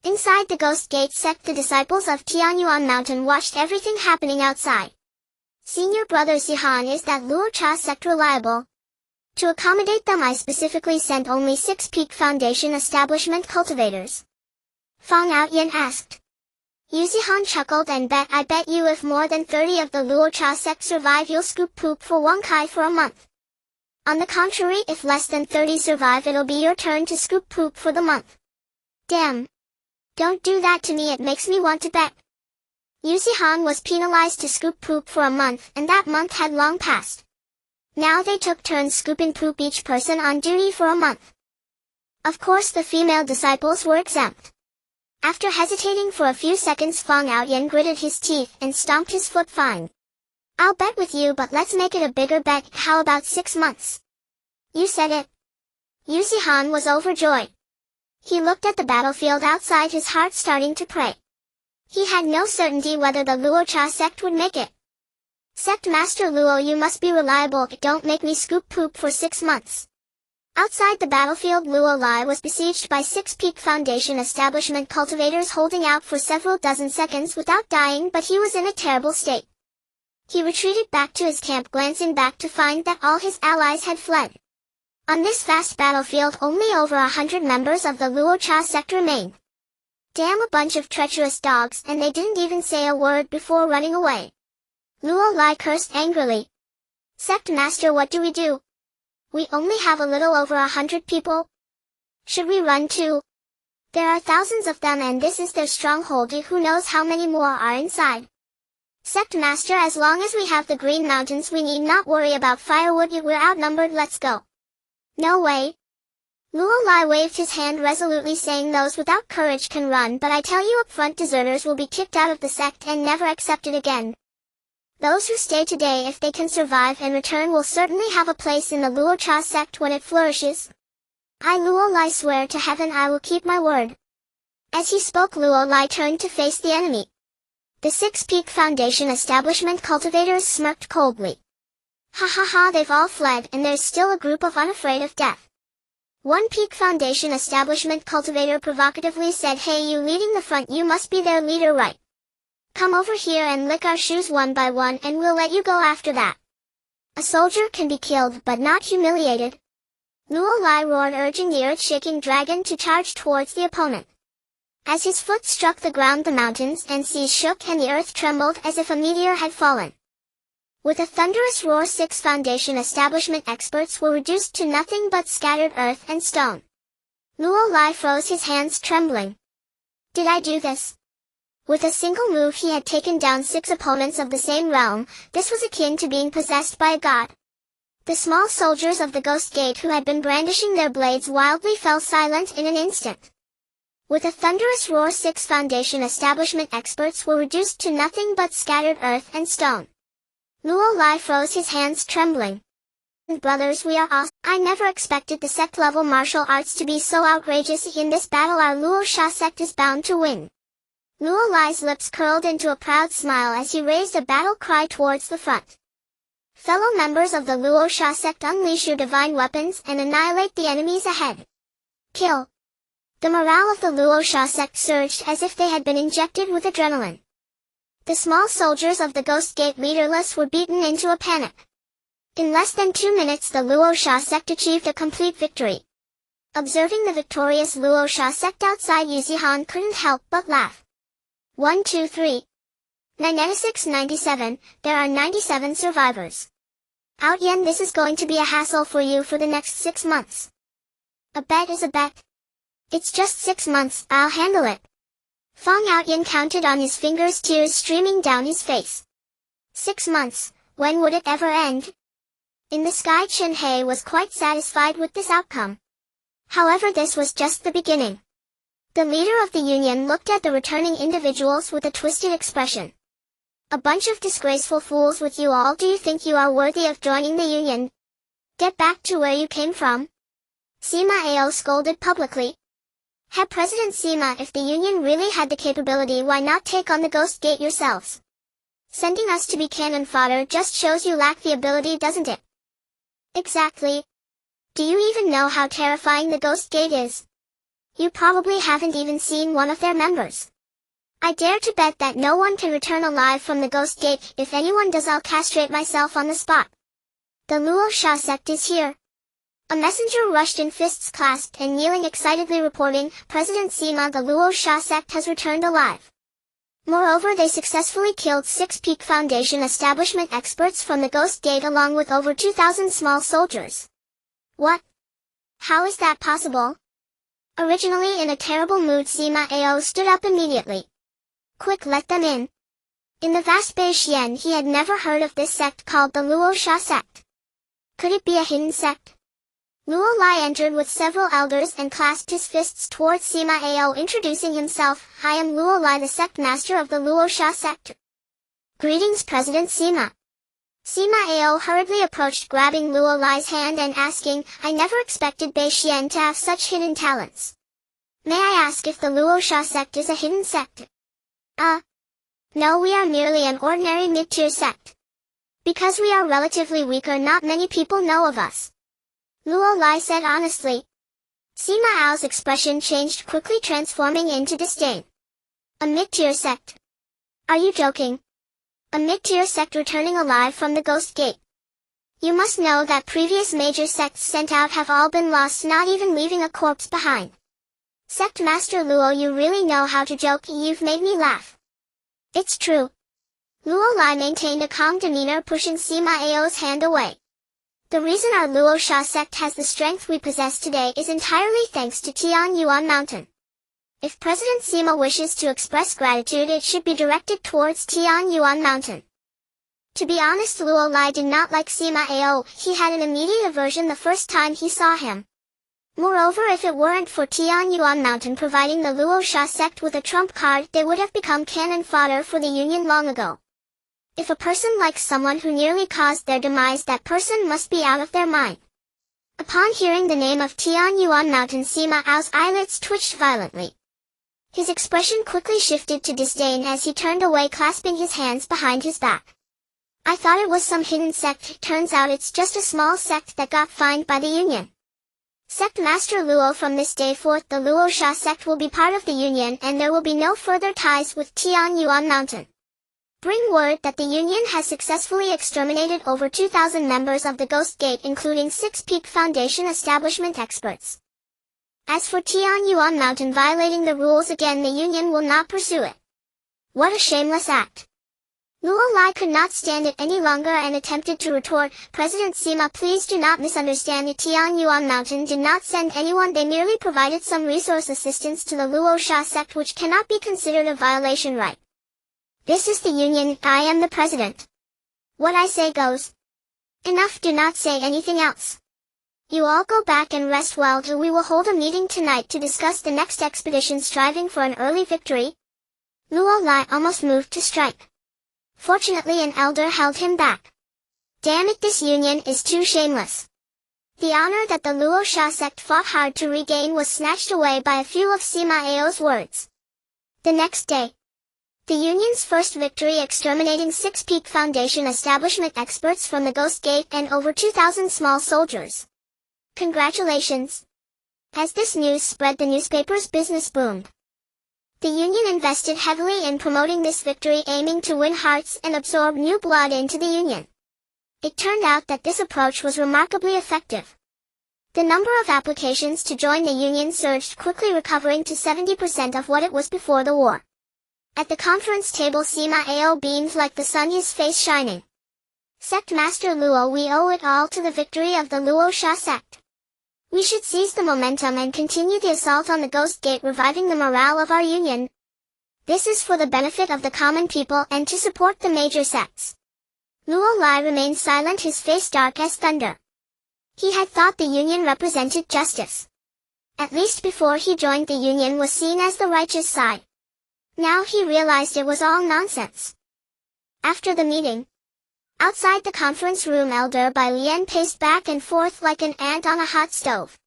[SPEAKER 1] Inside the Ghost Gate sect, the disciples of Tianyuan Mountain watched everything happening outside. "Senior brother Zihan, is that Luo Cha sect reliable? To accommodate them, I specifically sent only 6 peak Foundation establishment cultivators." Fang Outyan asked. Yu Zihan chuckled and I bet you if more than 30 of the Luo Cha sect survive, you'll scoop poop for 1 kai for a month. On the contrary, if less than 30 survive, it'll be your turn to scoop poop for the month. Damn. Don't do that to me, it makes me want to bet. Yu Zihan was penalized to scoop poop for a month, and that month had long passed. Now they took turns scooping poop, each person on duty for a month. Of course the female disciples were exempt. After hesitating for a few seconds, Fang Outyan gritted his teeth and stomped his foot. "Fine. I'll bet with you, but let's make it a bigger bet. How about 6 months? You said it." Yu Zihan was overjoyed. He looked at the battlefield outside, his heart starting to pray. He had no certainty whether the Luo Cha sect would make it. "Sect Master Luo, you must be reliable. Don't make me scoop poop for 6 months. Outside the battlefield, Luo Lai was besieged by 6 peak Foundation establishment cultivators, holding out for several dozen seconds without dying, but he was in a terrible state. He retreated back to his camp, glancing back to find that all his allies had fled. On this vast battlefield, only over 100 members of the Luo Cha sect remained. Damn, a bunch of treacherous dogs, and they didn't even say a word before running away. Luo Lai cursed angrily. "Sect Master, what do we do? We only have a little over 100 people. Should we run too? There are thousands of them, and this is their stronghold. Who knows how many more are inside? Sect Master, as long as we have the Green Mountains, we need not worry about firewood. We're outnumbered, let's go." No way. Luo Lai waved his hand resolutely, saying those without courage can run, but I tell you up front, deserters will be kicked out of the sect and never accepted again. Those who stay today, if they can survive and return, will certainly have a place in the Luo Cha sect when it flourishes. I, Luo Lai, swear to heaven I will keep my word. As he spoke, Luo Lai turned to face the enemy. The Six Peak Foundation establishment cultivators smirked coldly. Ha ha ha, they've all fled and there's still a group of unafraid of death. One Peak Foundation establishment cultivator provocatively said, "Hey, you leading the front, you must be their leader, right? Come over here and lick our shoes one by one and we'll let you go after that." A soldier can be killed but not humiliated. Luo Lai roared, urging the earth-shaking dragon to charge towards the opponent. As his foot struck the ground, the mountains and seas shook and the earth trembled as if a meteor had fallen. With a thunderous roar, Six Foundation establishment experts were reduced to nothing but scattered earth and stone. Luo Lai froze, his hands trembling. Did I do this? With a single move he had taken down 6 opponents of the same realm. This was akin to being possessed by a god. The small soldiers of the Ghost Gate who had been brandishing their blades wildly fell silent in an instant. With a thunderous roar, Six Foundation establishment experts were reduced to nothing but scattered earth and stone. Luo Lai froze, his hands trembling. Brothers, we are awesome. I never expected the sect-level martial arts to be so outrageous. In this battle our Luo Sha sect is bound to win. Luo Lai's lips curled into a proud smile as he raised a battle cry towards the front. Fellow members of the Luo Sha sect, unleash your divine weapons and annihilate the enemies ahead. Kill. The morale of the Luo Sha sect surged as if they had been injected with adrenaline. The small soldiers of the Ghost Gate leaderless were beaten into a panic. In less than 2 minutes the Luo Sha sect achieved a complete victory. Observing the victorious Luo Sha sect outside, Yu Zihan couldn't help but laugh. 1, 2, 3. 96, 97, there are 97 survivors. Out Yen, this is going to be a hassle for you for the next 6 months. A bet is a bet. It's just 6 months, I'll handle it. Fang Outyin counted on his fingers, tears streaming down his face. 6 months, when would it ever end? In the sky, Chen Hei was quite satisfied with this outcome. However, this was just the beginning. The leader of the union looked at the returning individuals with a twisted expression. A bunch of disgraceful fools with you all. Do you think you are worthy of joining the union? Get back to where you came from. Sima Ao scolded publicly. Head President Sima, if the union really had the capability, why not take on the Ghost Gate yourselves? Sending us to be cannon fodder just shows you lack the ability, doesn't it? Exactly. Do you even know how terrifying the Ghost Gate is? You probably haven't even seen one of their members. I dare to bet that no one can return alive from the Ghost Gate. If anyone does, I'll castrate myself on the spot. The Luo Sha sect is here. A messenger rushed in, fists clasped and kneeling, excitedly reporting, President Sima, the Luo Sha sect has returned alive. Moreover, they successfully killed 6 Peak Foundation establishment experts from the Ghost Gate along with over 2,000 small soldiers. What? How is that possible? Originally in a terrible mood, Sima Ao stood up immediately. Quick, let them in. In the vast Beixian, he had never heard of this sect called the Luo Sha sect. Could it be a hidden sect? Luo Lai entered with several elders and clasped his fists towards Sima Ao, introducing himself. I am Luo Lai, the sect master of the Luo Sha sect. Greetings, President Sima. Sima Ao hurriedly approached, grabbing Luo Lai's hand and asking, I never expected Beixian to have such hidden talents. May I ask if the Luo Sha sect is a hidden sect? No, we are merely an ordinary mid-tier sect. Because we are relatively weaker, not many people know of us. Luo Lai said honestly. Sima Ao's expression changed quickly, transforming into disdain. A mid-tier sect? Are you joking? A mid-tier sect returning alive from the Ghost Gate? You must know that previous major sects sent out have all been lost, not even leaving a corpse behind. Sect Master Luo, you really know how to joke. You've made me laugh. It's true. Luo Lai maintained a calm demeanor, pushing Sima Ao's hand away. The reason our Luo Sha sect has the strength we possess today is entirely thanks to Tian Yuan Mountain. If President Sima wishes to express gratitude, it should be directed towards Tian Yuan Mountain. To be honest, Luo Lai did not like Sima Ao, he had an immediate aversion the first time he saw him. Moreover, if it weren't for Tianyuan Mountain providing the Luo Sha sect with a trump card, they would have become cannon fodder for the Union long ago. If a person likes someone who nearly caused their demise, that person must be out of their mind. Upon hearing the name of Tianyuan Mountain, Sima Ao's eyelids twitched violently. His expression quickly shifted to disdain as he turned away, clasping his hands behind his back. I thought it was some hidden sect, turns out it's just a small sect that got fined by the Union. Sect Master Luo, from this day forth the Luo Sha sect will be part of the Union and there will be no further ties with Tianyuan Mountain. Bring word that the Union has successfully exterminated over 2,000 members of the Ghost Gate, including 6 Peak Foundation establishment experts. As for Tianyuan Mountain violating the rules again, the Union will not pursue it. What a shameless act. Luo Lai could not stand it any longer and attempted to retort, President Sima, please do not misunderstand. The Tianyuan Mountain did not send anyone, they merely provided some resource assistance to the Luo Sha sect, which cannot be considered a violation, right? This is the Union, I am the President. What I say goes. Enough, do not say anything else. You all go back and rest well till we will hold a meeting tonight to discuss the next expedition striving for an early victory. Luo Lai almost moved to strike. Fortunately an elder held him back. Damn it, this Union is too shameless. The honor that the Luo Sha sect fought hard to regain was snatched away by a few of Sima Ao's words. The next day, the Union's first victory, exterminating 6 Peak Foundation establishment experts from the Ghost Gate and over 2,000 small soldiers. Congratulations! As this news spread, the newspaper's business boomed. The Union invested heavily in promoting this victory, aiming to win hearts and absorb new blood into the Union. It turned out that this approach was remarkably effective. The number of applications to join the Union surged quickly, recovering to 70% of what it was before the war. At the conference table, Sima Ao beamed like the sun, his face shining. Sect Master Luo, we owe it all to the victory of the Luo Sha sect. We should seize the momentum and continue the assault on the Ghost Gate, reviving the morale of our Union. This is for the benefit of the common people and to support the major sects. Luo Lai remained silent, his face dark as thunder. He had thought the Union represented justice. At least before he joined, the Union was seen as the righteous side. Now he realized it was all nonsense. After the meeting, outside the conference room, Elder Bai Lian paced back and forth like an ant on a hot stove.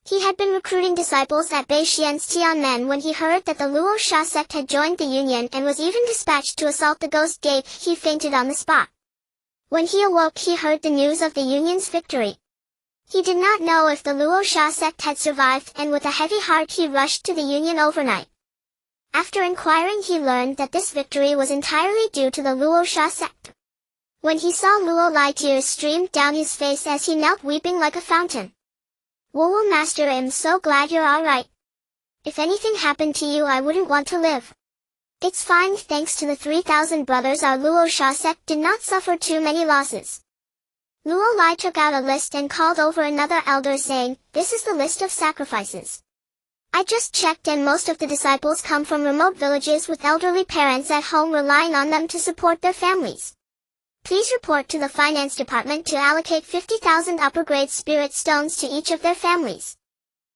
[SPEAKER 1] He had been recruiting disciples at Bei Xian's Tianmen when he heard that the Luo Sha sect had joined the Union and was even dispatched to assault the Ghost Gate. He fainted on the spot. When he awoke, he heard the news of the Union's victory. He did not know if the Luo Sha sect had survived, and with a heavy heart he rushed to the Union overnight. After inquiring, he learned that this victory was entirely due to the Luo Sha sect. When he saw Luo Lai, tears streamed down his face as he knelt weeping like a fountain. Wowo Master, I'm so glad you're alright. If anything happened to you, I wouldn't want to live. It's fine, thanks to the 3,000 brothers our Luo Sha sect did not suffer too many losses. Luo Lai took out a list and called over another elder, saying, this is the list of sacrifices. I just checked and most of the disciples come from remote villages with elderly parents at home relying on them to support their families. Please report to the finance department to allocate 50,000 upper grade spirit stones to each of their families.